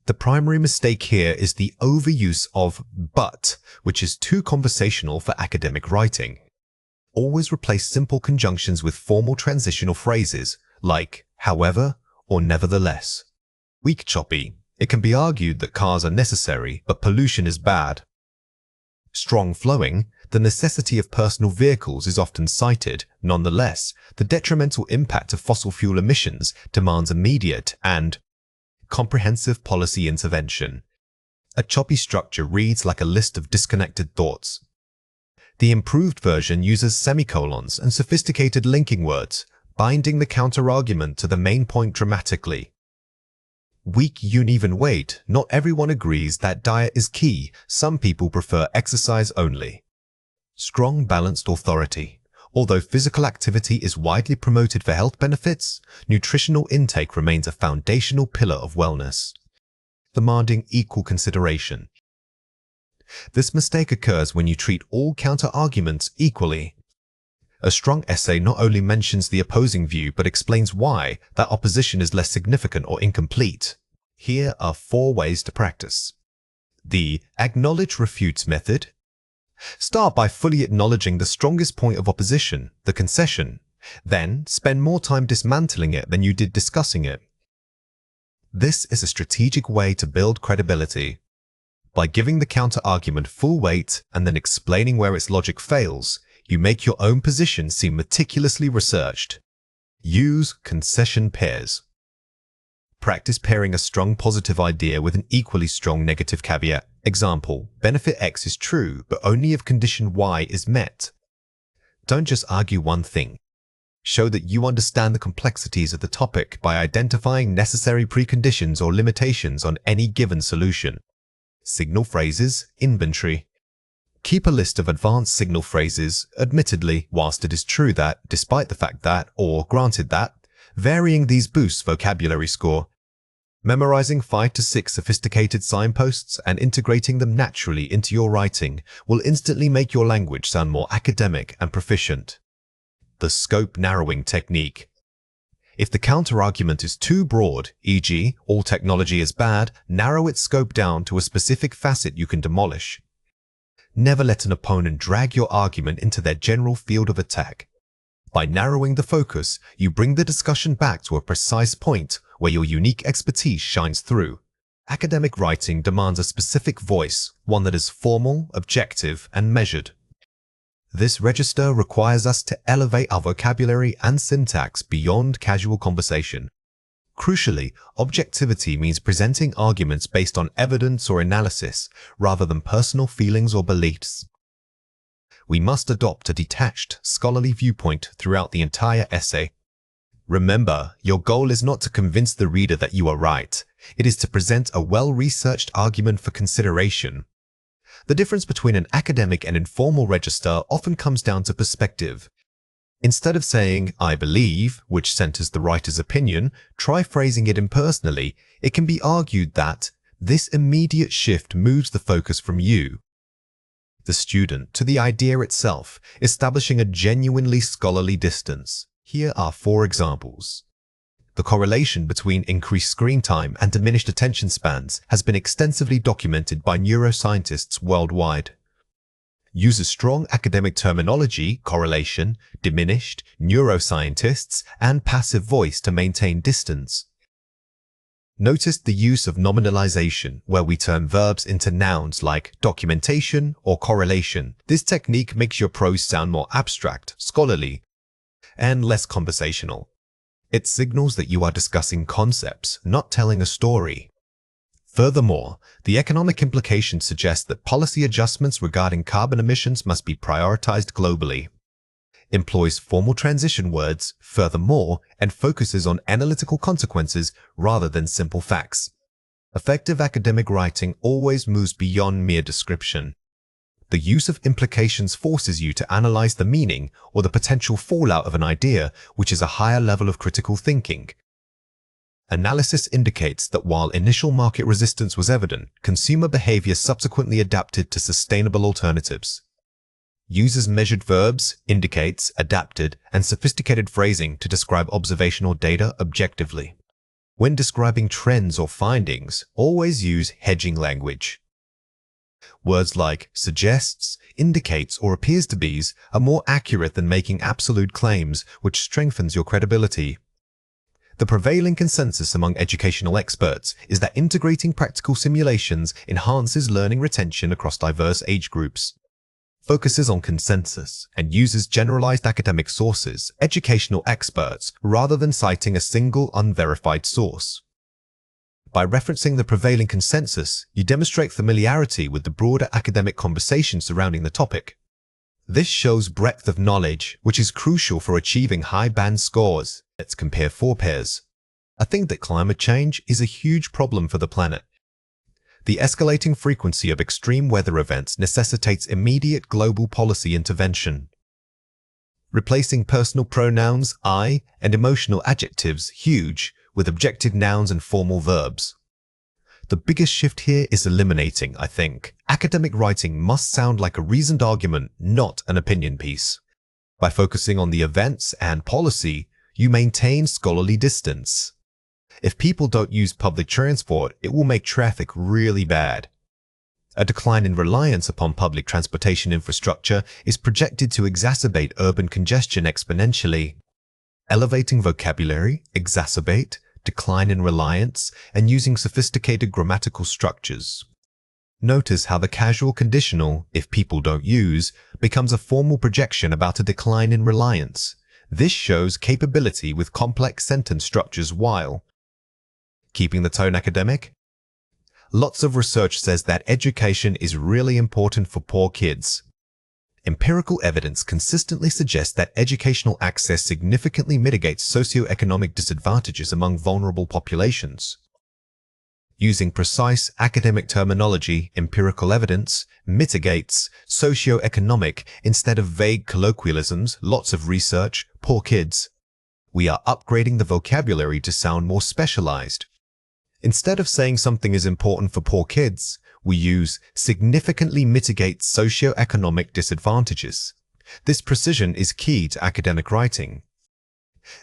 The primary mistake here is the overuse of but, which is too conversational for academic writing. Always replace simple conjunctions with formal transitional phrases like however or nevertheless. Weak, choppy. It can be argued that cars are necessary, but pollution is bad. Strong, flowing. The necessity of personal vehicles is often cited. Nonetheless, the detrimental impact of fossil fuel emissions demands immediate and comprehensive policy intervention. A choppy structure reads like a list of disconnected thoughts. The improved version uses semicolons and sophisticated linking words, binding the counter-argument to the main point dramatically. Weak, uneven weight. Not everyone agrees that diet is key. Some people prefer exercise only. Strong, balanced authority. Although physical activity is widely promoted for health benefits, nutritional intake remains a foundational pillar of wellness, demanding equal consideration. This mistake occurs when you treat all counter-arguments equally. A strong essay not only mentions the opposing view but explains why that opposition is less significant or incomplete. Here are 4 ways to practice. The acknowledge refutes method. Start by fully acknowledging the strongest point of opposition, the concession. Then spend more time dismantling it than you did discussing it. This is a strategic way to build credibility. By giving the counter-argument full weight and then explaining where its logic fails, you make your own position seem meticulously researched. Use concession pairs. Practice pairing a strong positive idea with an equally strong negative caveat. Example, benefit X is true, but only if condition Y is met. Don't just argue one thing. Show that you understand the complexities of the topic by identifying necessary preconditions or limitations on any given solution. Signal phrases, inventory. Keep a list of advanced signal phrases, admittedly, whilst it is true that, despite the fact that, or granted that, varying these boosts vocabulary score. Memorizing 5 to 6 sophisticated signposts and integrating them naturally into your writing will instantly make your language sound more academic and proficient. The scope narrowing technique. If the counter-argument is too broad, e.g., all technology is bad, narrow its scope down to a specific facet you can demolish. Never let an opponent drag your argument into their general field of attack. By narrowing the focus, you bring the discussion back to a precise point where your unique expertise shines through. Academic writing demands a specific voice, one that is formal, objective, and measured. This register requires us to elevate our vocabulary and syntax beyond casual conversation. Crucially, objectivity means presenting arguments based on evidence or analysis rather than personal feelings or beliefs. We must adopt a detached, scholarly viewpoint throughout the entire essay. Remember, your goal is not to convince the reader that you are right. It is to present a well-researched argument for consideration. The difference between an academic and informal register often comes down to perspective. Instead of saying, "I believe," which centers the writer's opinion, try phrasing it impersonally. It can be argued that this immediate shift moves the focus from you, the student, to the idea itself, establishing a genuinely scholarly distance. Here are 4 examples. The correlation between increased screen time and diminished attention spans has been extensively documented by neuroscientists worldwide. Uses strong academic terminology, correlation, diminished, neuroscientists, and passive voice to maintain distance. Notice the use of nominalization, where we turn verbs into nouns like documentation or correlation. This technique makes your prose sound more abstract, scholarly, and less conversational. It signals that you are discussing concepts, not telling a story. Furthermore, the economic implications suggest that policy adjustments regarding carbon emissions must be prioritized globally. Employs formal transition words, furthermore, and focuses on analytical consequences rather than simple facts. Effective academic writing always moves beyond mere description. The use of implications forces you to analyze the meaning or the potential fallout of an idea, which is a higher level of critical thinking. Analysis indicates that while initial market resistance was evident, consumer behavior subsequently adapted to sustainable alternatives. Uses measured verbs, indicates, adapted, and sophisticated phrasing to describe observational data objectively. When describing trends or findings, always use hedging language. Words like suggests, indicates, or appears to be are more accurate than making absolute claims, which strengthens your credibility. The prevailing consensus among educational experts is that integrating practical simulations enhances learning retention across diverse age groups. Focuses on consensus and uses generalized academic sources, educational experts, rather than citing a single unverified source. By referencing the prevailing consensus, you demonstrate familiarity with the broader academic conversation surrounding the topic. This shows breadth of knowledge, which is crucial for achieving high band scores. Let's compare forebears. I think that climate change is a huge problem for the planet. The escalating frequency of extreme weather events necessitates immediate global policy intervention. Replacing personal pronouns, I, and emotional adjectives, huge, with objective nouns and formal verbs. The biggest shift here is eliminating, I think. Academic writing must sound like a reasoned argument, not an opinion piece. By focusing on the events and policy, you maintain scholarly distance. If people don't use public transport, it will make traffic really bad. A decline in reliance upon public transportation infrastructure is projected to exacerbate urban congestion exponentially. Elevating vocabulary, exacerbate, decline in reliance, and using sophisticated grammatical structures. Notice how the casual conditional, if people don't use, becomes a formal projection about a decline in reliance. This shows capability with complex sentence structures while keeping the tone academic. Lots of research says that education is really important for poor kids. Empirical evidence consistently suggests that educational access significantly mitigates socioeconomic disadvantages among vulnerable populations. Using precise academic terminology, empirical evidence mitigates socioeconomic instead of vague colloquialisms, lots of research, poor kids. We are upgrading the vocabulary to sound more specialized. Instead of saying something is important for poor kids, we use significantly mitigates socioeconomic disadvantages. This precision is key to academic writing.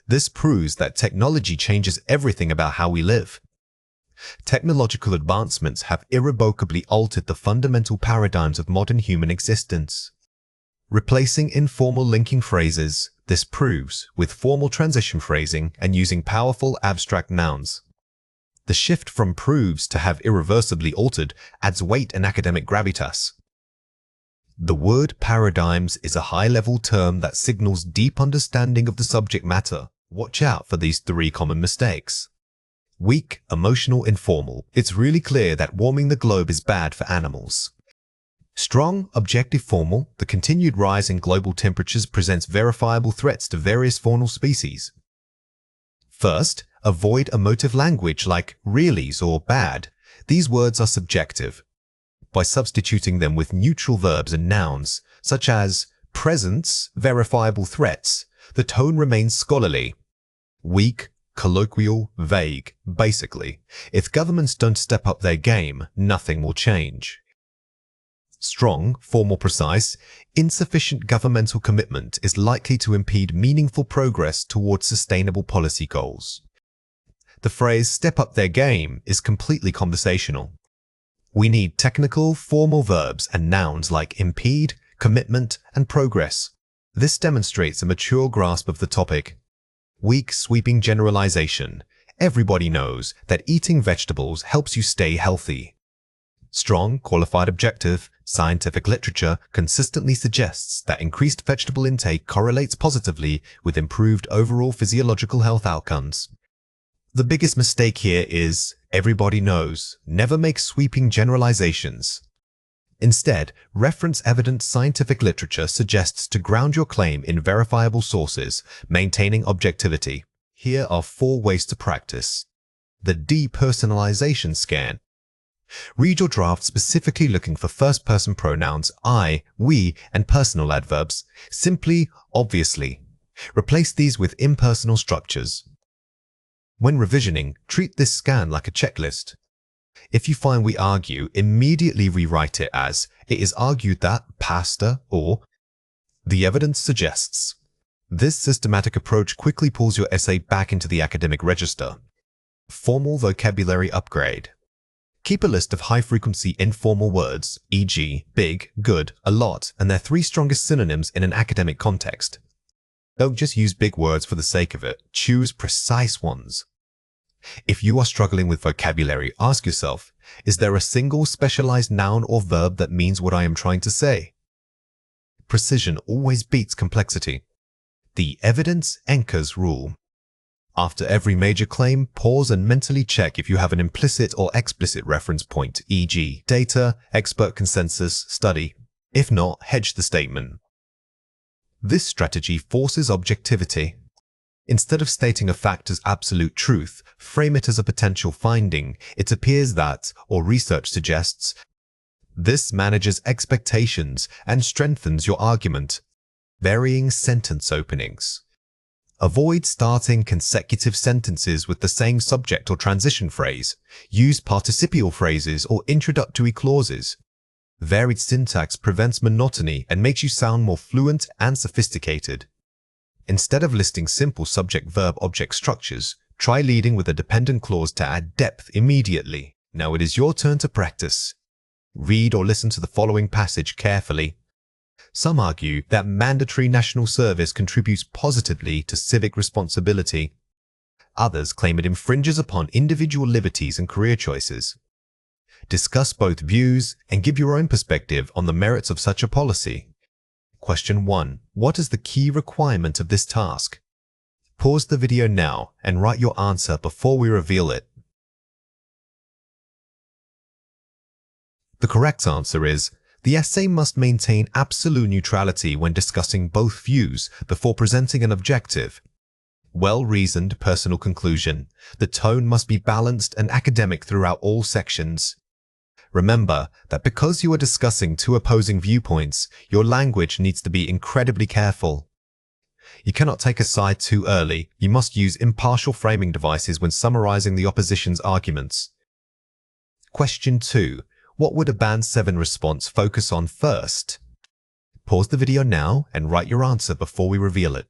This proves that technology changes everything about how we live. Technological advancements have irrevocably altered the fundamental paradigms of modern human existence. Replacing informal linking phrases, this proves, with formal transition phrasing and using powerful abstract nouns. The shift from proves to have irreversibly altered adds weight and academic gravitas. The word paradigms is a high-level term that signals deep understanding of the subject matter. Watch out for these 3 common mistakes. Weak, emotional, informal. It's really clear that warming the globe is bad for animals. Strong, objective, formal. The continued rise in global temperatures presents verifiable threats to various faunal species. First, avoid emotive language like reallys or bad. These words are subjective. By substituting them with neutral verbs and nouns, such as presents, verifiable threats, the tone remains scholarly. Weak, colloquial, vague. Basically, if governments don't step up their game, nothing will change. Strong, formal, precise. Insufficient governmental commitment is likely to impede meaningful progress towards sustainable policy goals. The phrase "step up their game" is completely conversational. We need technical, formal verbs and nouns like impede, commitment, and progress. This demonstrates a mature grasp of the topic. Weak, sweeping generalization. Everybody knows that eating vegetables helps you stay healthy. Strong, qualified, objective. Scientific literature consistently suggests that increased vegetable intake correlates positively with improved overall physiological health outcomes. The biggest mistake here is everybody knows. Never make sweeping generalizations. Instead, reference evident scientific literature suggests to ground your claim in verifiable sources, maintaining objectivity. Here are 4 ways to practice. The depersonalization scan. Read your draft specifically looking for first-person pronouns I, we, and personal adverbs. Simply, obviously. Replace these with impersonal structures. When revisioning, treat this scan like a checklist. If you find we argue, immediately rewrite it as "it is argued that pasta" or "the evidence suggests." This systematic approach quickly pulls your essay back into the academic register. Formal vocabulary upgrade. Keep a list of high-frequency informal words, e.g., big, good, a lot, and their 3 strongest synonyms in an academic context. Don't just use big words for the sake of it. Choose precise ones. If you are struggling with vocabulary, ask yourself, is there a single specialized noun or verb that means what I am trying to say? Precision always beats complexity. The evidence anchors rule. After every major claim, pause and mentally check if you have an implicit or explicit reference point, e.g., data, expert consensus, study. If not, hedge the statement. This strategy forces objectivity. Instead of stating a fact as absolute truth, frame it as a potential finding. It appears that, or research suggests. This manages expectations and strengthens your argument. Varying sentence openings. Avoid starting consecutive sentences with the same subject or transition phrase. Use participial phrases or introductory clauses. Varied syntax prevents monotony and makes you sound more fluent and sophisticated. Instead of listing simple subject-verb-object structures, try leading with a dependent clause to add depth immediately. Now it is your turn to practice. Read or listen to the following passage carefully. Some argue that mandatory national service contributes positively to civic responsibility. Others claim it infringes upon individual liberties and career choices. Discuss both views and give your own perspective on the merits of such a policy. Question 1. What is the key requirement of this task? Pause the video now and write your answer before we reveal it. The correct answer is, the essay must maintain absolute neutrality when discussing both views before presenting an objective. Well-reasoned personal conclusion. The tone must be balanced and academic throughout all sections. Remember that because you are discussing 2 opposing viewpoints, your language needs to be incredibly careful. You cannot take a side too early. You must use impartial framing devices when summarizing the opposition's arguments. Question 2. What would a Band 7 response focus on first? Pause the video now and write your answer before we reveal it.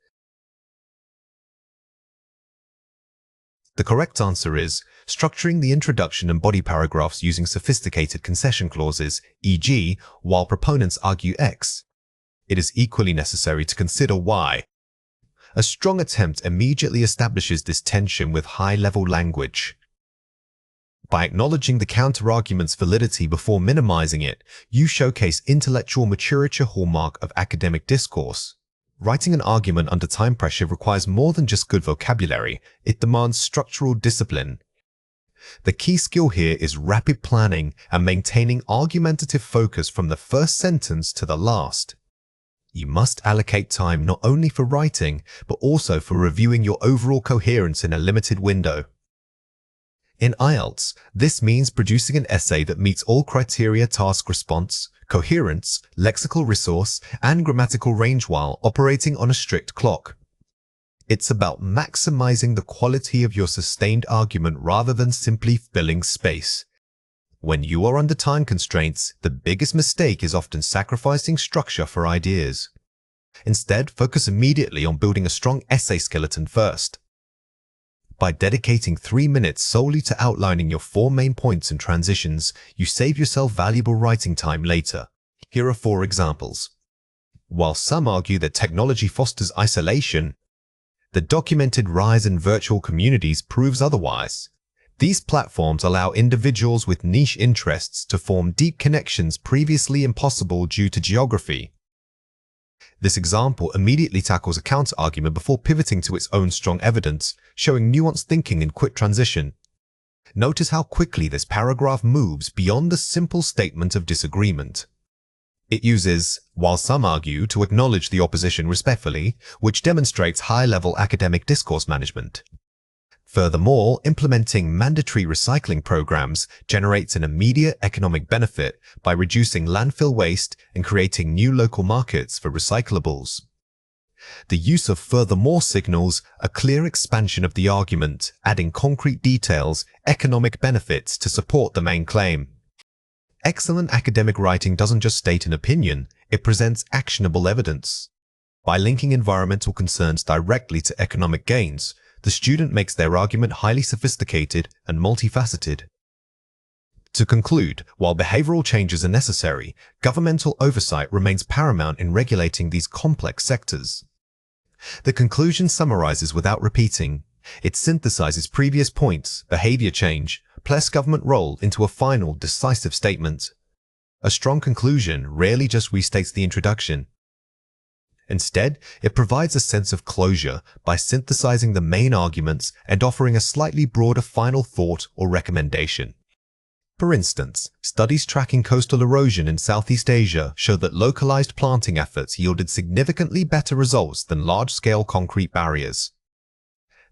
The correct answer is structuring the introduction and body paragraphs using sophisticated concession clauses, e.g., while proponents argue X. It is equally necessary to consider Y. A strong attempt immediately establishes this tension with high-level language. By acknowledging the counter-argument's validity before minimizing it, you showcase intellectual maturity, hallmark of academic discourse. Writing an argument under time pressure requires more than just good vocabulary. It demands structural discipline. The key skill here is rapid planning and maintaining argumentative focus from the first sentence to the last. You must allocate time not only for writing, but also for reviewing your overall coherence in a limited window. In IELTS, this means producing an essay that meets all criteria: task response, coherence, lexical resource, and grammatical range while operating on a strict clock. It's about maximizing the quality of your sustained argument rather than simply filling space. When you are under time constraints, the biggest mistake is often sacrificing structure for ideas. Instead, focus immediately on building a strong essay skeleton first. By dedicating 3 minutes solely to outlining your 4 main points and transitions, you save yourself valuable writing time later. Here are 4 examples. While some argue that technology fosters isolation, the documented rise in virtual communities proves otherwise. These platforms allow individuals with niche interests to form deep connections previously impossible due to geography. This example immediately tackles a counter-argument before pivoting to its own strong evidence, showing nuanced thinking in quick transition. Notice how quickly this paragraph moves beyond the simple statement of disagreement. It uses "while some argue" to acknowledge the opposition respectfully, which demonstrates high-level academic discourse management. Furthermore, implementing mandatory recycling programs generates an immediate economic benefit by reducing landfill waste and creating new local markets for recyclables. The use of "furthermore" signals a clear expansion of the argument, adding concrete details, economic benefits to support the main claim. Excellent academic writing doesn't just state an opinion, it presents actionable evidence. By linking environmental concerns directly to economic gains, the student makes their argument highly sophisticated and multifaceted. To conclude, while behavioral changes are necessary, governmental oversight remains paramount in regulating these complex sectors. The conclusion summarizes without repeating. It synthesizes previous points, behavior change, plus government role into a final, decisive statement. A strong conclusion rarely just restates the introduction. Instead, it provides a sense of closure by synthesizing the main arguments and offering a slightly broader final thought or recommendation. For instance, studies tracking coastal erosion in Southeast Asia show that localized planting efforts yielded significantly better results than large-scale concrete barriers.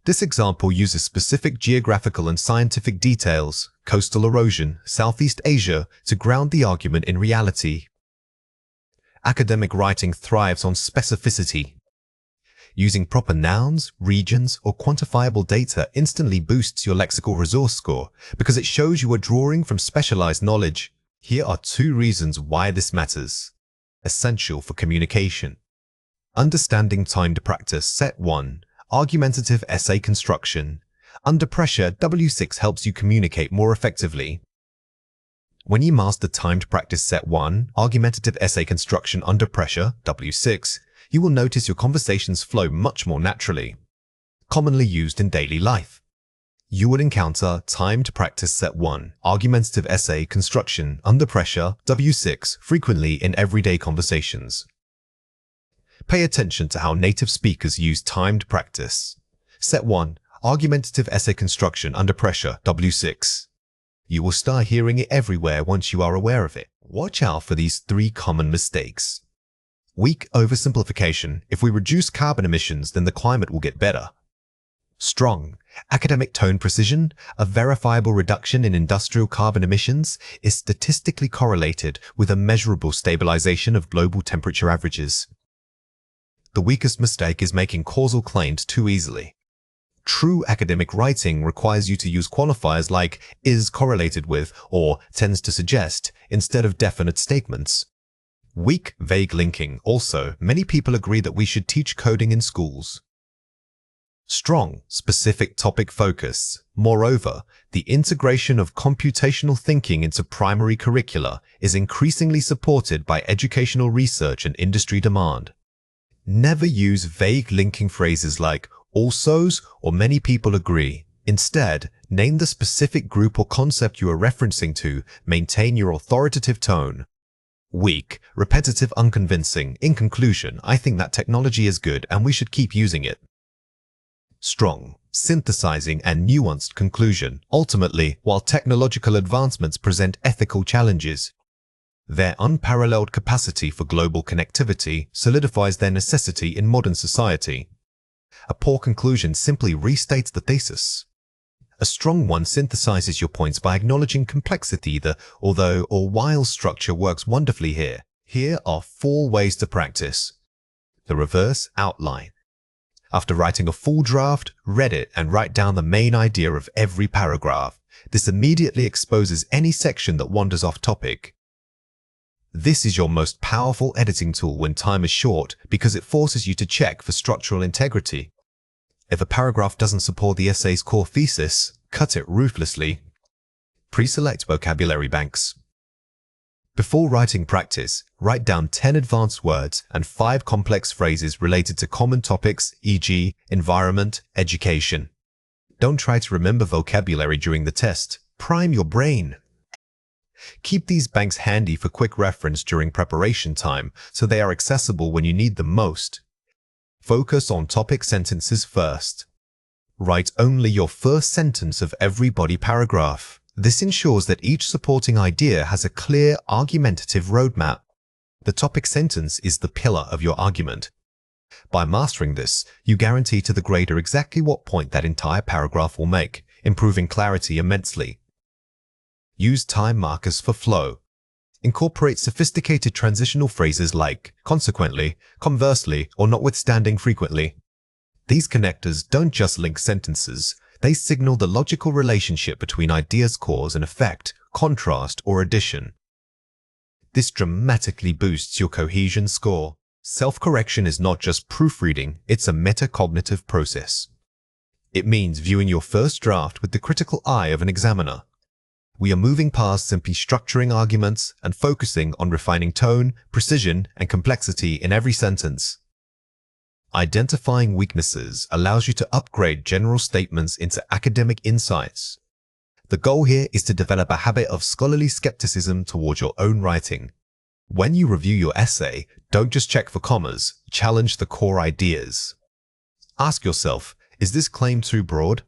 This example uses specific geographical and scientific details, coastal erosion, Southeast Asia, to ground the argument in reality. Academic writing thrives on specificity. Using proper nouns, regions, or quantifiable data instantly boosts your lexical resource score because it shows you are drawing from specialized knowledge. Here are 2 reasons why this matters. Essential for communication. Understanding timed practice. Set 1. Argumentative essay construction. Under pressure, W6 helps you communicate more effectively. When you master timed practice set 1, argumentative essay construction under pressure, W6, you will notice your conversations flow much more naturally. Commonly used in daily life. You will encounter timed practice set 1, argumentative essay construction under pressure, W6, frequently in everyday conversations. Pay attention to how native speakers use timed practice. Set 1, argumentative essay construction under pressure, W6. You will start hearing it everywhere once you are aware of it. Watch out for these 3 common mistakes. Weak oversimplification. If we reduce carbon emissions, then the climate will get better. Strong academic tone precision. A verifiable reduction in industrial carbon emissions is statistically correlated with a measurable stabilization of global temperature averages. The weakest mistake is making causal claims too easily. True academic writing requires you to use qualifiers like "is correlated with" or "tends to suggest" instead of definite statements. Weak, vague linking. Also, many people agree that we should teach coding in schools. Strong, specific topic focus. Moreover, the integration of computational thinking into primary curricula is increasingly supported by educational research and industry demand. Never use vague linking phrases like "alsos" or "many people agree." Instead, name the specific group or concept you are referencing to. Maintain your authoritative tone. Weak, repetitive, unconvincing. In conclusion, I think that technology is good and we should keep using it. Strong, synthesizing, and nuanced conclusion. Ultimately, while technological advancements present ethical challenges, their unparalleled capacity for global connectivity solidifies their necessity in modern society. A poor conclusion simply restates the thesis. A strong one synthesizes your points by acknowledging complexity. The although or while structure works wonderfully here. Here are 4 ways to practice. The reverse outline. After writing a full draft, read it and write down the main idea of every paragraph. This immediately exposes any section that wanders off topic. This is your most powerful editing tool when time is short because it forces you to check for structural integrity. If a paragraph doesn't support the essay's core thesis, cut it ruthlessly. Pre-select vocabulary banks. Before writing practice, write down 10 advanced words and 5 complex phrases related to common topics, e.g., environment, education. Don't try to remember vocabulary during the test. Prime your brain. Keep these banks handy for quick reference during preparation time so they are accessible when you need them most. Focus on topic sentences first. Write only your first sentence of every body paragraph. This ensures that each supporting idea has a clear, argumentative roadmap. The topic sentence is the pillar of your argument. By mastering this, you guarantee to the grader exactly what point that entire paragraph will make, improving clarity immensely. Use time markers for flow. Incorporate sophisticated transitional phrases like consequently, conversely, or notwithstanding frequently. These connectors don't just link sentences, they signal the logical relationship between ideas' cause and effect, contrast, or addition. This dramatically boosts your cohesion score. Self-correction is not just proofreading, it's a metacognitive process. It means viewing your first draft with the critical eye of an examiner. We are moving past simply structuring arguments and focusing on refining tone, precision, and complexity in every sentence. Identifying weaknesses allows you to upgrade general statements into academic insights. The goal here is to develop a habit of scholarly skepticism towards your own writing. When you review your essay, don't just check for commas, challenge the core ideas. Ask yourself, is this claim too broad?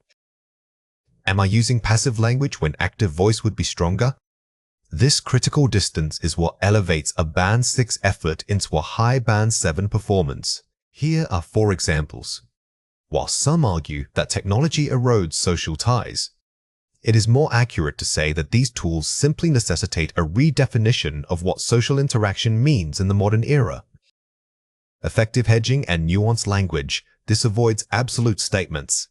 Am I using passive language when active voice would be stronger? This critical distance is what elevates a Band 6 effort into a high Band 7 performance. Here are 4 examples. While some argue that technology erodes social ties, it is more accurate to say that these tools simply necessitate a redefinition of what social interaction means in the modern era. Effective hedging and nuanced language. This avoids absolute statements.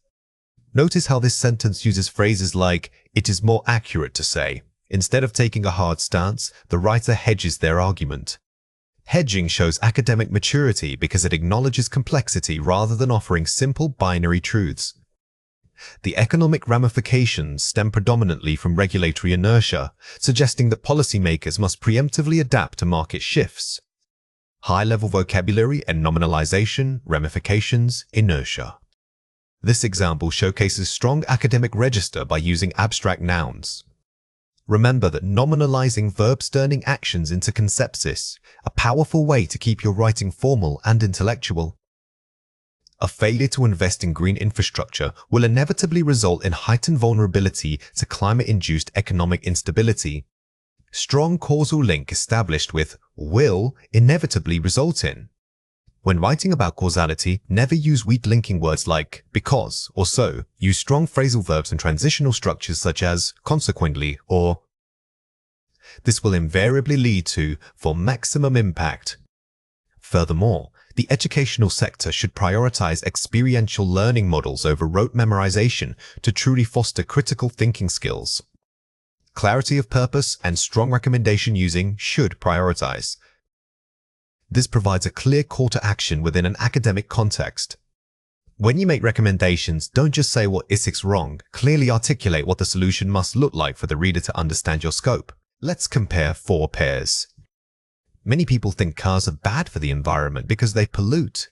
Notice how this sentence uses phrases like, it is more accurate to say. Instead of taking a hard stance, the writer hedges their argument. Hedging shows academic maturity because it acknowledges complexity rather than offering simple binary truths. The economic ramifications stem predominantly from regulatory inertia, suggesting that policymakers must preemptively adapt to market shifts. High-level vocabulary and nominalization, ramifications, inertia. This example showcases strong academic register by using abstract nouns. Remember that nominalizing verb-turning actions into concepts, a powerful way to keep your writing formal and intellectual. A failure to invest in green infrastructure will inevitably result in heightened vulnerability to climate-induced economic instability. Strong causal link established with will inevitably result in. When writing about causality, never use weak linking words like because or so. Use strong phrasal verbs and transitional structures such as consequently or. This will invariably lead to for maximum impact. Furthermore, the educational sector should prioritize experiential learning models over rote memorization to truly foster critical thinking skills. Clarity of purpose and strong recommendation using should prioritize. This provides a clear call to action within an academic context. When you make recommendations, don't just say what is wrong, clearly articulate what the solution must look like for the reader to understand your scope. Let's compare 4 pairs. Many people think cars are bad for the environment because they pollute.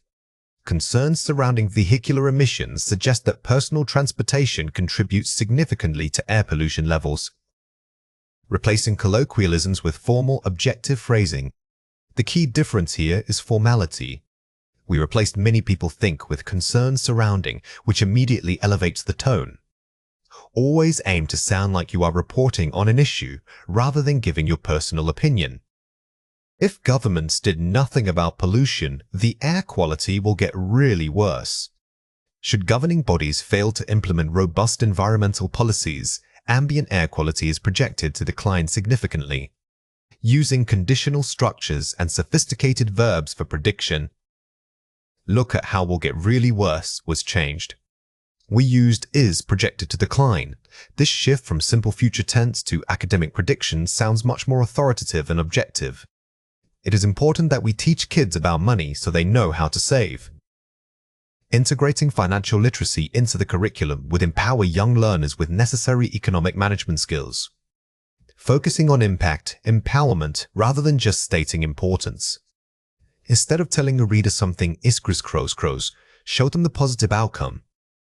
Concerns surrounding vehicular emissions suggest that personal transportation contributes significantly to air pollution levels. Replacing colloquialisms with formal, objective phrasing. The key difference here is formality. We replaced many people think with concerns surrounding, which immediately elevates the tone. Always aim to sound like you are reporting on an issue rather than giving your personal opinion. If governments did nothing about pollution, the air quality will get really worse. Should governing bodies fail to implement robust environmental policies, ambient air quality is projected to decline significantly. Using conditional structures and sophisticated verbs for prediction, "Look at how will get really worse" was changed. We used "is projected to decline." This shift from simple future tense to academic prediction sounds much more authoritative and objective. It is important that we teach kids about money so they know how to save. Integrating financial literacy into the curriculum would empower young learners with necessary economic management skills. Focusing on impact, empowerment, rather than just stating importance. Instead of telling a reader something is crows, show them the positive outcome.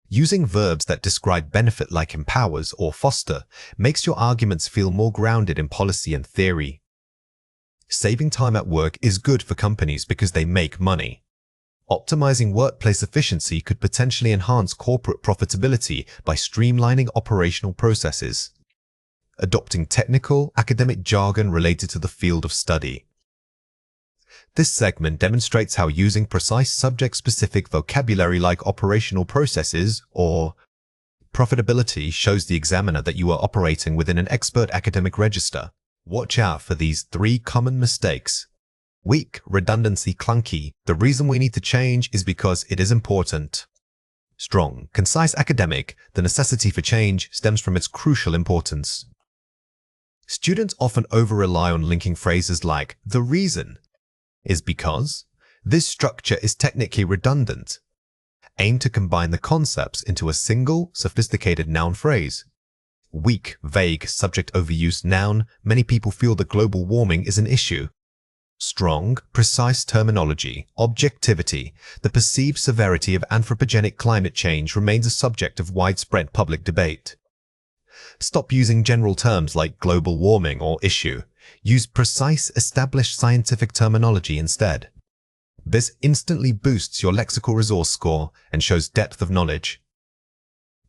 Using verbs that describe benefit like empowers or foster makes your arguments feel more grounded in policy and theory. Saving time at work is good for companies because they make money. Optimizing workplace efficiency could potentially enhance corporate profitability by streamlining operational processes. Adopting technical, academic jargon related to the field of study. This segment demonstrates how using precise subject-specific vocabulary like operational processes or profitability shows the examiner that you are operating within an expert academic register. Watch out for these 3 common mistakes. Weak, redundancy, clunky. The reason we need to change is because it is important. Strong, concise, academic. The necessity for change stems from its crucial importance. Students often over-rely on linking phrases like "the reason is because." This structure is technically redundant. Aim to combine the concepts into a single, sophisticated noun phrase. Weak, vague, subject overuse noun. Many people feel that global warming is an issue. Strong, precise terminology, objectivity. The perceived severity of anthropogenic climate change remains a subject of widespread public debate. Stop using general terms like global warming or issue. Use precise, established scientific terminology instead. This instantly boosts your lexical resource score and shows depth of knowledge.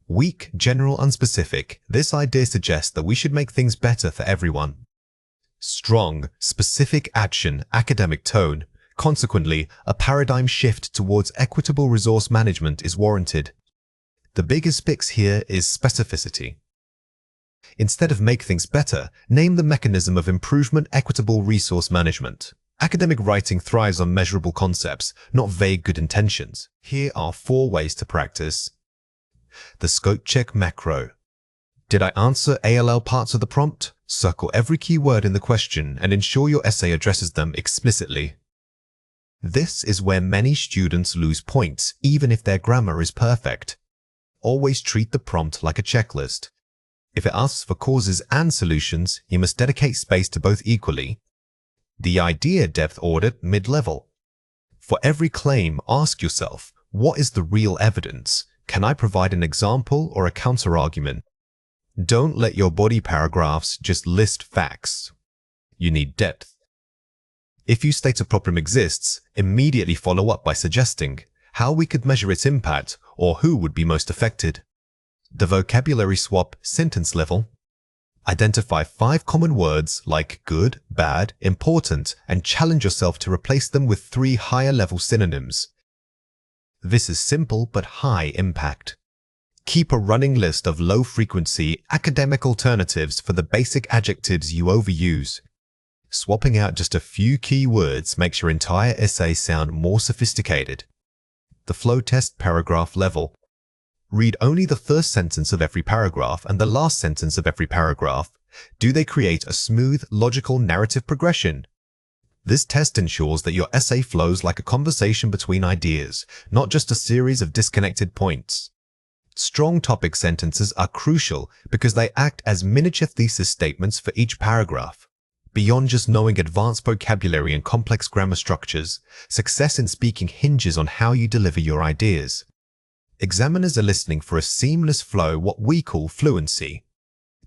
Weak, general, unspecific. This idea suggests that we should make things better for everyone. Strong, specific action, academic tone. Consequently, a paradigm shift towards equitable resource management is warranted. The biggest fix here is specificity. Instead of "make things better," name the mechanism of improvement: equitable resource management. Academic writing thrives on measurable concepts, not vague good intentions. Here are 4 ways to practice. The scope check macro. Did I answer ALL parts of the prompt? Circle every key word in the question and ensure your essay addresses them explicitly. This is where many students lose points, even if their grammar is perfect. Always treat the prompt like a checklist. If it asks for causes and solutions, you must dedicate space to both equally. The idea depth audit mid-level. For every claim, ask yourself, what is the real evidence? Can I provide an example or a counter-argument? Don't let your body paragraphs just list facts. You need depth. If you state a problem exists, immediately follow up by suggesting how we could measure its impact or who would be most affected. The vocabulary swap sentence level. Identify 5 common words like good, bad, important, and challenge yourself to replace them with 3 higher-level synonyms. This is simple but high impact. Keep a running list of low-frequency academic alternatives for the basic adjectives you overuse. Swapping out just a few key words makes your entire essay sound more sophisticated. The flow test paragraph level. Read only the first sentence of every paragraph and the last sentence of every paragraph. Do they create a smooth, logical narrative progression? This test ensures that your essay flows like a conversation between ideas, not just a series of disconnected points. Strong topic sentences are crucial because they act as miniature thesis statements for each paragraph. Beyond just knowing advanced vocabulary and complex grammar structures, success in speaking hinges on how you deliver your ideas. Examiners are listening for a seamless flow, what we call fluency.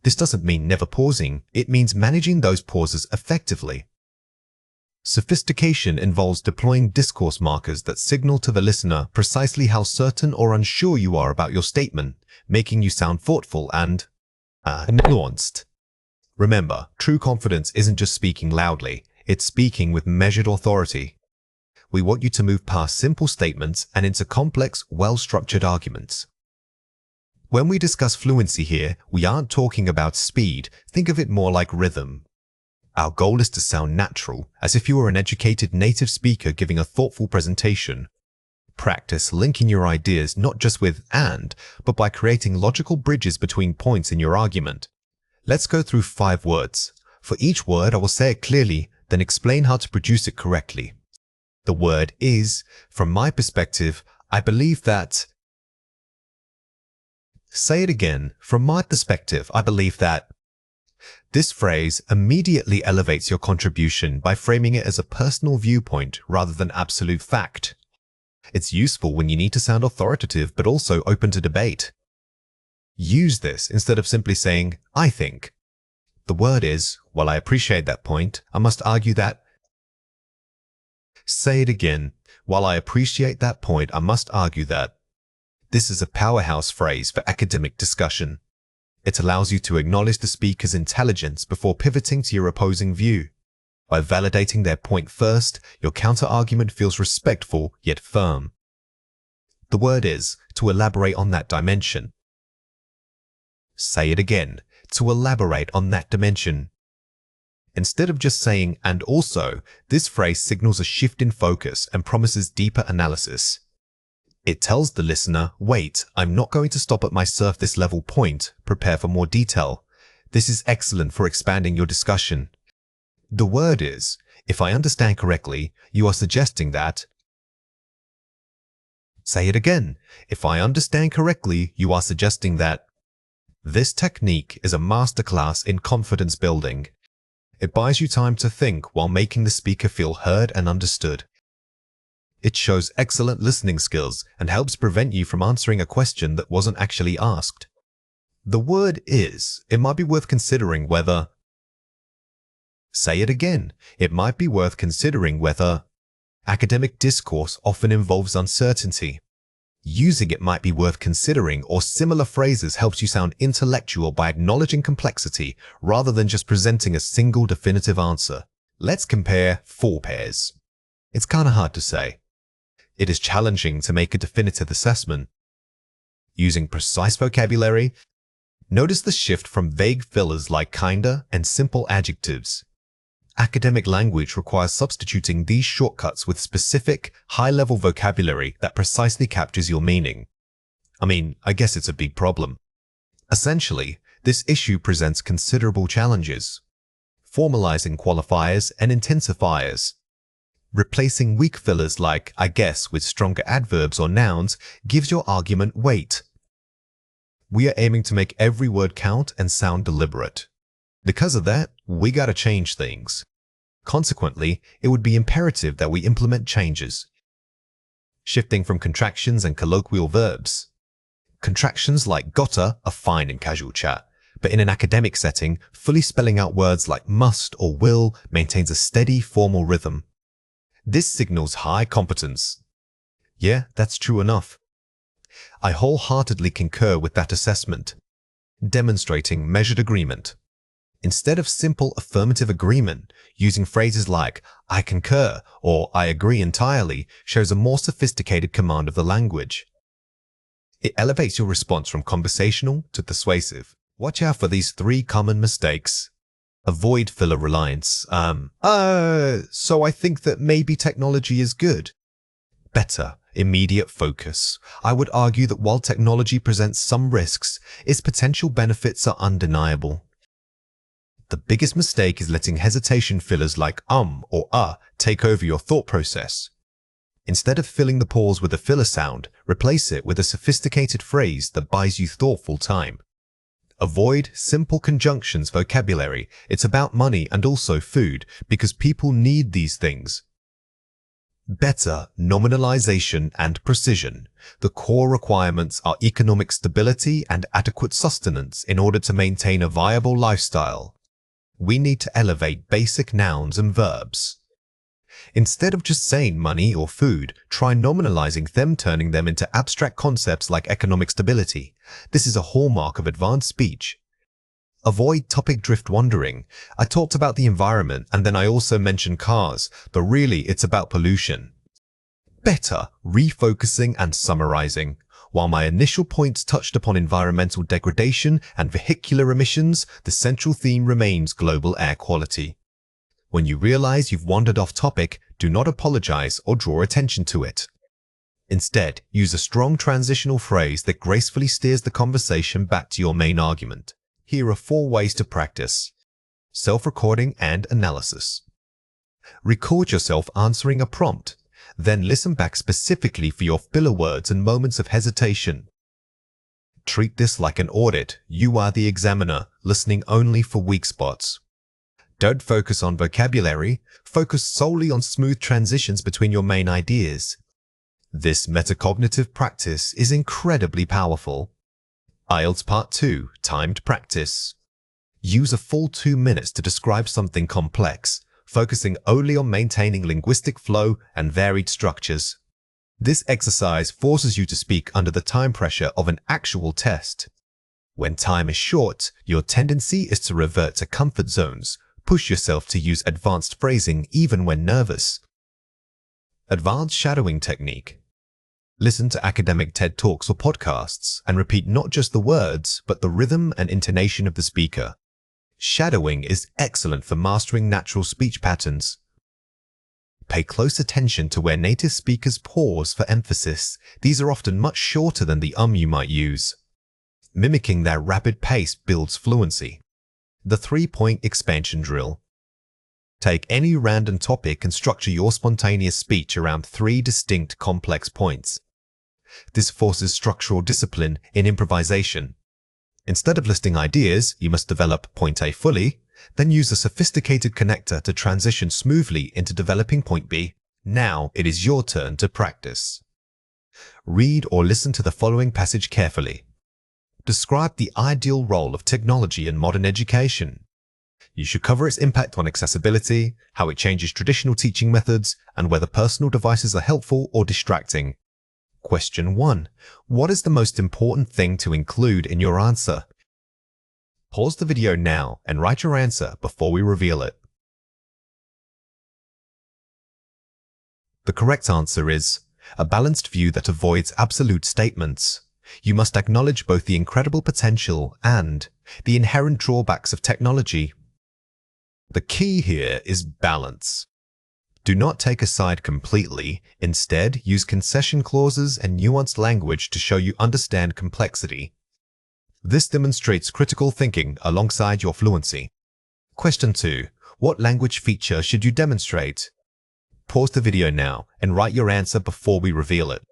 This doesn't mean never pausing, it means managing those pauses effectively. Sophistication involves deploying discourse markers that signal to the listener precisely how certain or unsure you are about your statement, making you sound thoughtful and nuanced. Remember, true confidence isn't just speaking loudly, it's speaking with measured authority. We want you to move past simple statements and into complex, well-structured arguments. When we discuss fluency here, we aren't talking about speed. Think of it more like rhythm. Our goal is to sound natural, as if you were an educated native speaker giving a thoughtful presentation. Practice linking your ideas not just with "and", but by creating logical bridges between points in your argument. Let's go through 5 words. For each word, I will say it clearly, then explain how to produce it correctly. The word is, from my perspective, I believe that. Say it again. From my perspective, I believe that. This phrase immediately elevates your contribution by framing it as a personal viewpoint rather than absolute fact. It's useful when you need to sound authoritative but also open to debate. Use this instead of simply saying, I think. The word is, while I appreciate that point, I must argue that. Say it again. While I appreciate that point, I must argue that. This is a powerhouse phrase for academic discussion. It allows you to acknowledge the speaker's intelligence before pivoting to your opposing view. By validating their point first, your counter-argument feels respectful yet firm. The word is, to elaborate on that dimension. Say it again, to elaborate on that dimension. Instead of just saying "and also", this phrase signals a shift in focus and promises deeper analysis. It tells the listener, wait, I'm not going to stop at my surface level point, prepare for more detail. This is excellent for expanding your discussion. The word is, if I understand correctly, you are suggesting that. Say it again. If I understand correctly, you are suggesting that. This technique is a masterclass in confidence building. It buys you time to think while making the speaker feel heard and understood. It shows excellent listening skills and helps prevent you from answering a question that wasn't actually asked. The word is, it might be worth considering whether. Say it again. It might be worth considering whether. Academic discourse often involves uncertainty. Using it might be worth considering or similar phrases helps you sound intellectual by acknowledging complexity rather than just presenting a single definitive answer. Let's compare 4 pairs. It's kind of hard to say. It is challenging to make a definitive assessment. Using precise vocabulary, notice the shift from vague fillers like kinda and simple adjectives. Academic language requires substituting these shortcuts with specific, high-level vocabulary that precisely captures your meaning. I guess it's a big problem. Essentially, this issue presents considerable challenges. Formalizing qualifiers and intensifiers. Replacing weak fillers like I guess with stronger adverbs or nouns gives your argument weight. We are aiming to make every word count and sound deliberate. Because of that, we gotta change things. Consequently, it would be imperative that we implement changes. Shifting from contractions and colloquial verbs. Contractions like gotta are fine in casual chat, but in an academic setting, fully spelling out words like must or will maintains a steady formal rhythm. This signals high competence. Yeah, that's true enough. I wholeheartedly concur with that assessment. Demonstrating measured agreement. Instead of simple affirmative agreement, using phrases like I concur or I agree entirely shows a more sophisticated command of the language. It elevates your response from conversational to persuasive. Watch out for these 3 common mistakes. Avoid filler reliance. So I think that maybe technology is good. Better, immediate focus. I would argue that while technology presents some risks, its potential benefits are undeniable. The biggest mistake is letting hesitation fillers like or take over your thought process. Instead of filling the pause with a filler sound, replace it with a sophisticated phrase that buys you thoughtful time. Avoid simple conjunctions vocabulary. It's about money and also food because people need these things. Better nominalization and precision. The core requirements are economic stability and adequate sustenance in order to maintain a viable lifestyle. We need to elevate basic nouns and verbs. Instead of just saying money or food, try nominalizing them, turning them into abstract concepts like economic stability. This is a hallmark of advanced speech. Avoid topic drift wandering. I talked about the environment and then I also mentioned cars, but really it's about pollution. Better refocusing and summarizing. While my initial points touched upon environmental degradation and vehicular emissions, the central theme remains global air quality. When you realize you've wandered off topic, do not apologize or draw attention to it. Instead, use a strong transitional phrase that gracefully steers the conversation back to your main argument. Here are 4 ways to practice: self-recording and analysis. Record yourself answering a prompt, then listen back specifically for your filler words and moments of hesitation. Treat this like an audit. You are the examiner, listening only for weak spots. Don't focus on vocabulary, focus solely on smooth transitions between your main ideas. This metacognitive practice is incredibly powerful. IELTS Part 2, Timed Practice. Use a full 2 minutes to describe something complex, focusing only on maintaining linguistic flow and varied structures. This exercise forces you to speak under the time pressure of an actual test. When time is short, your tendency is to revert to comfort zones. Push yourself to use advanced phrasing even when nervous. Advanced shadowing technique. Listen to academic TED Talks or podcasts and repeat not just the words, but the rhythm and intonation of the speaker. Shadowing is excellent for mastering natural speech patterns. Pay close attention to where native speakers pause for emphasis. These are often much shorter than the you might use. Mimicking their rapid pace builds fluency. The 3-point expansion drill. Take any random topic and structure your spontaneous speech around 3 distinct complex points. This forces structural discipline in improvisation. Instead of listing ideas, you must develop point A fully, then use a sophisticated connector to transition smoothly into developing point B. Now it is your turn to practice. Read or listen to the following passage carefully. Describe the ideal role of technology in modern education. You should cover its impact on accessibility, how it changes traditional teaching methods, and whether personal devices are helpful or distracting. Question 1. What is the most important thing to include in your answer? Pause the video now and write your answer before we reveal it. The correct answer is a balanced view that avoids absolute statements. You must acknowledge both the incredible potential and the inherent drawbacks of technology. The key here is balance. Do not take a side completely. Instead, use concession clauses and nuanced language to show you understand complexity. This demonstrates critical thinking alongside your fluency. Question 2. What language feature should you demonstrate? Pause the video now and write your answer before we reveal it.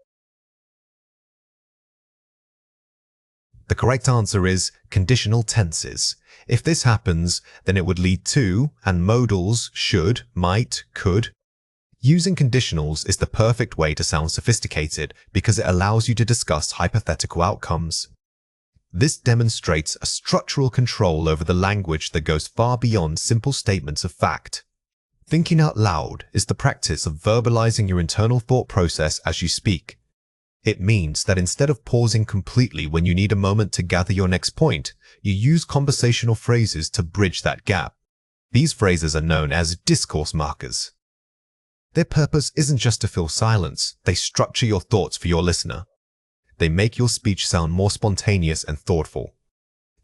The correct answer is conditional tenses. If this happens, then it would lead to and modals should, might, could. Using conditionals is the perfect way to sound sophisticated because it allows you to discuss hypothetical outcomes. This demonstrates a structural control over the language that goes far beyond simple statements of fact. Thinking out loud is the practice of verbalizing your internal thought process as you speak. It means that instead of pausing completely when you need a moment to gather your next point, you use conversational phrases to bridge that gap. These phrases are known as discourse markers. Their purpose isn't just to fill silence, they structure your thoughts for your listener. They make your speech sound more spontaneous and thoughtful.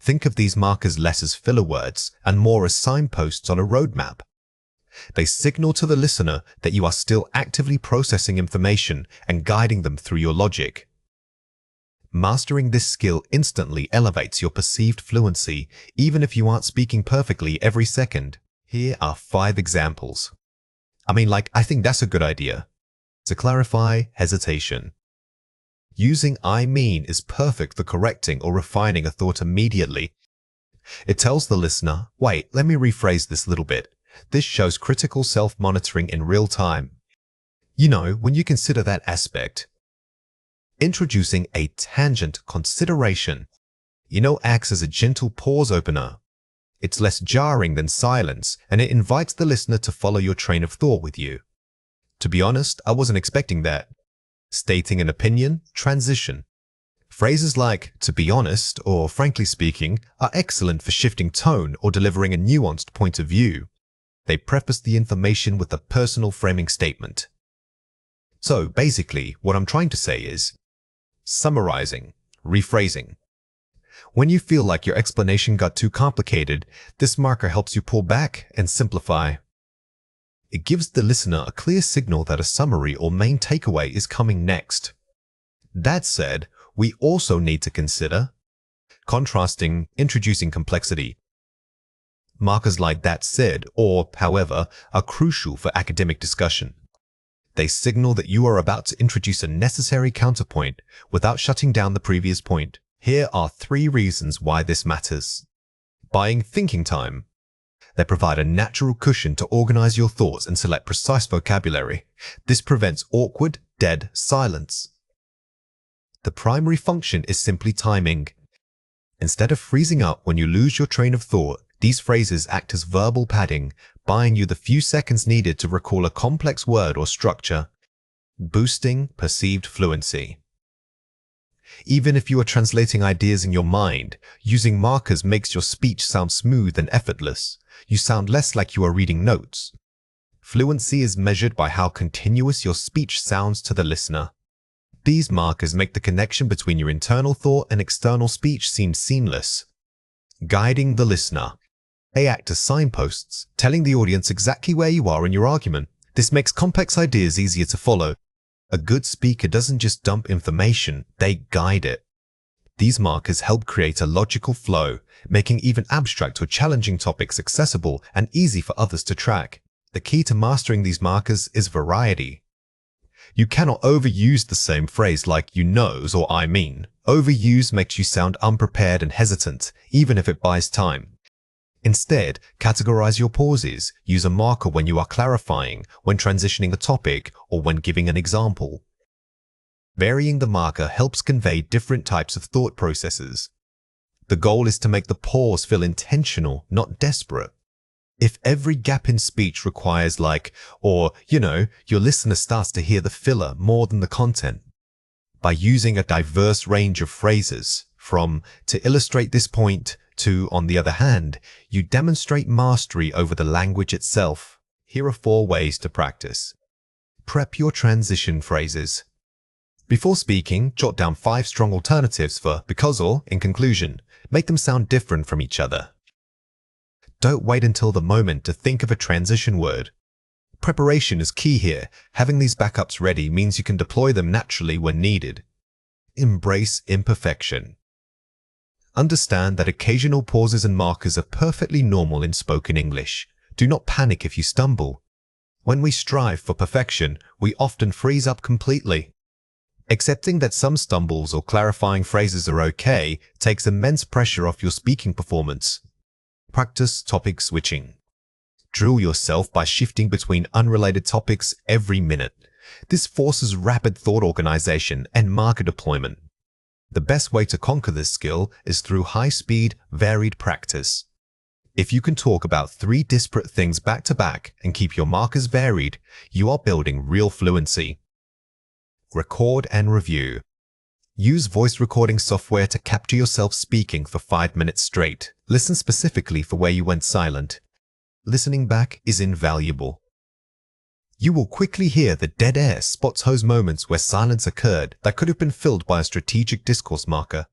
Think of these markers less as filler words and more as signposts on a roadmap. They signal to the listener that you are still actively processing information and guiding them through your logic. Mastering this skill instantly elevates your perceived fluency, even if you aren't speaking perfectly every second. Here are 5 examples. I think that's a good idea. To clarify, hesitation. Using I mean is perfect for correcting or refining a thought immediately. It tells the listener, wait, let me rephrase this a little bit. This shows critical self-monitoring in real time. When you consider that aspect. Introducing a tangent consideration, acts as a gentle pause opener. It's less jarring than silence, and it invites the listener to follow your train of thought with you. To be honest, I wasn't expecting that. Stating an opinion, transition. Phrases like, to be honest, or frankly speaking, are excellent for shifting tone or delivering a nuanced point of view. They preface the information with a personal framing statement. So basically, what I'm trying to say is, summarizing, rephrasing. When you feel like your explanation got too complicated, this marker helps you pull back and simplify. It gives the listener a clear signal that a summary or main takeaway is coming next. That said, we also need to consider contrasting, introducing complexity. Markers like that said or however are crucial for academic discussion. They signal that you are about to introduce a necessary counterpoint without shutting down the previous point. Here are 3 reasons why this matters. Buying thinking time. They provide a natural cushion to organize your thoughts and select precise vocabulary. This prevents awkward, dead silence. The primary function is simply timing. Instead of freezing up when you lose your train of thought, these phrases act as verbal padding, buying you the few seconds needed to recall a complex word or structure, boosting perceived fluency. Even if you are translating ideas in your mind, using markers makes your speech sound smooth and effortless. You sound less like you are reading notes. Fluency is measured by how continuous your speech sounds to the listener. These markers make the connection between your internal thought and external speech seem seamless. Guiding the listener. They act as signposts, telling the audience exactly where you are in your argument. This makes complex ideas easier to follow. A good speaker doesn't just dump information, they guide it. These markers help create a logical flow, making even abstract or challenging topics accessible and easy for others to track. The key to mastering these markers is variety. You cannot overuse the same phrase like you knows or I mean. Overuse makes you sound unprepared and hesitant, even if it buys time. Instead, categorize your pauses. Use a marker when you are clarifying, when transitioning a topic, or when giving an example. Varying the marker helps convey different types of thought processes. The goal is to make the pause feel intentional, not desperate. If every gap in speech requires like, or, your listener starts to hear the filler more than the content. By using a diverse range of phrases, from to illustrate this point to, on the other hand, you demonstrate mastery over the language itself. Here are 4 ways to practice. Prep your transition phrases. Before speaking, jot down 5 strong alternatives for because or in conclusion. Make them sound different from each other. Don't wait until the moment to think of a transition word. Preparation is key here. Having these backups ready means you can deploy them naturally when needed. Embrace imperfection. Understand that occasional pauses and markers are perfectly normal in spoken English. Do not panic if you stumble. When we strive for perfection, we often freeze up completely. Accepting that some stumbles or clarifying phrases are okay takes immense pressure off your speaking performance. Practice topic switching. Drill yourself by shifting between unrelated topics every minute. This forces rapid thought organization and marker deployment. The best way to conquer this skill is through high-speed, varied practice. If you can talk about 3 disparate things back to back and keep your markers varied, you are building real fluency. Record and review. Use voice recording software to capture yourself speaking for 5 minutes straight. Listen specifically for where you went silent. Listening back is invaluable. You will quickly hear the dead air spots those moments where silence occurred that could have been filled by a strategic discourse marker.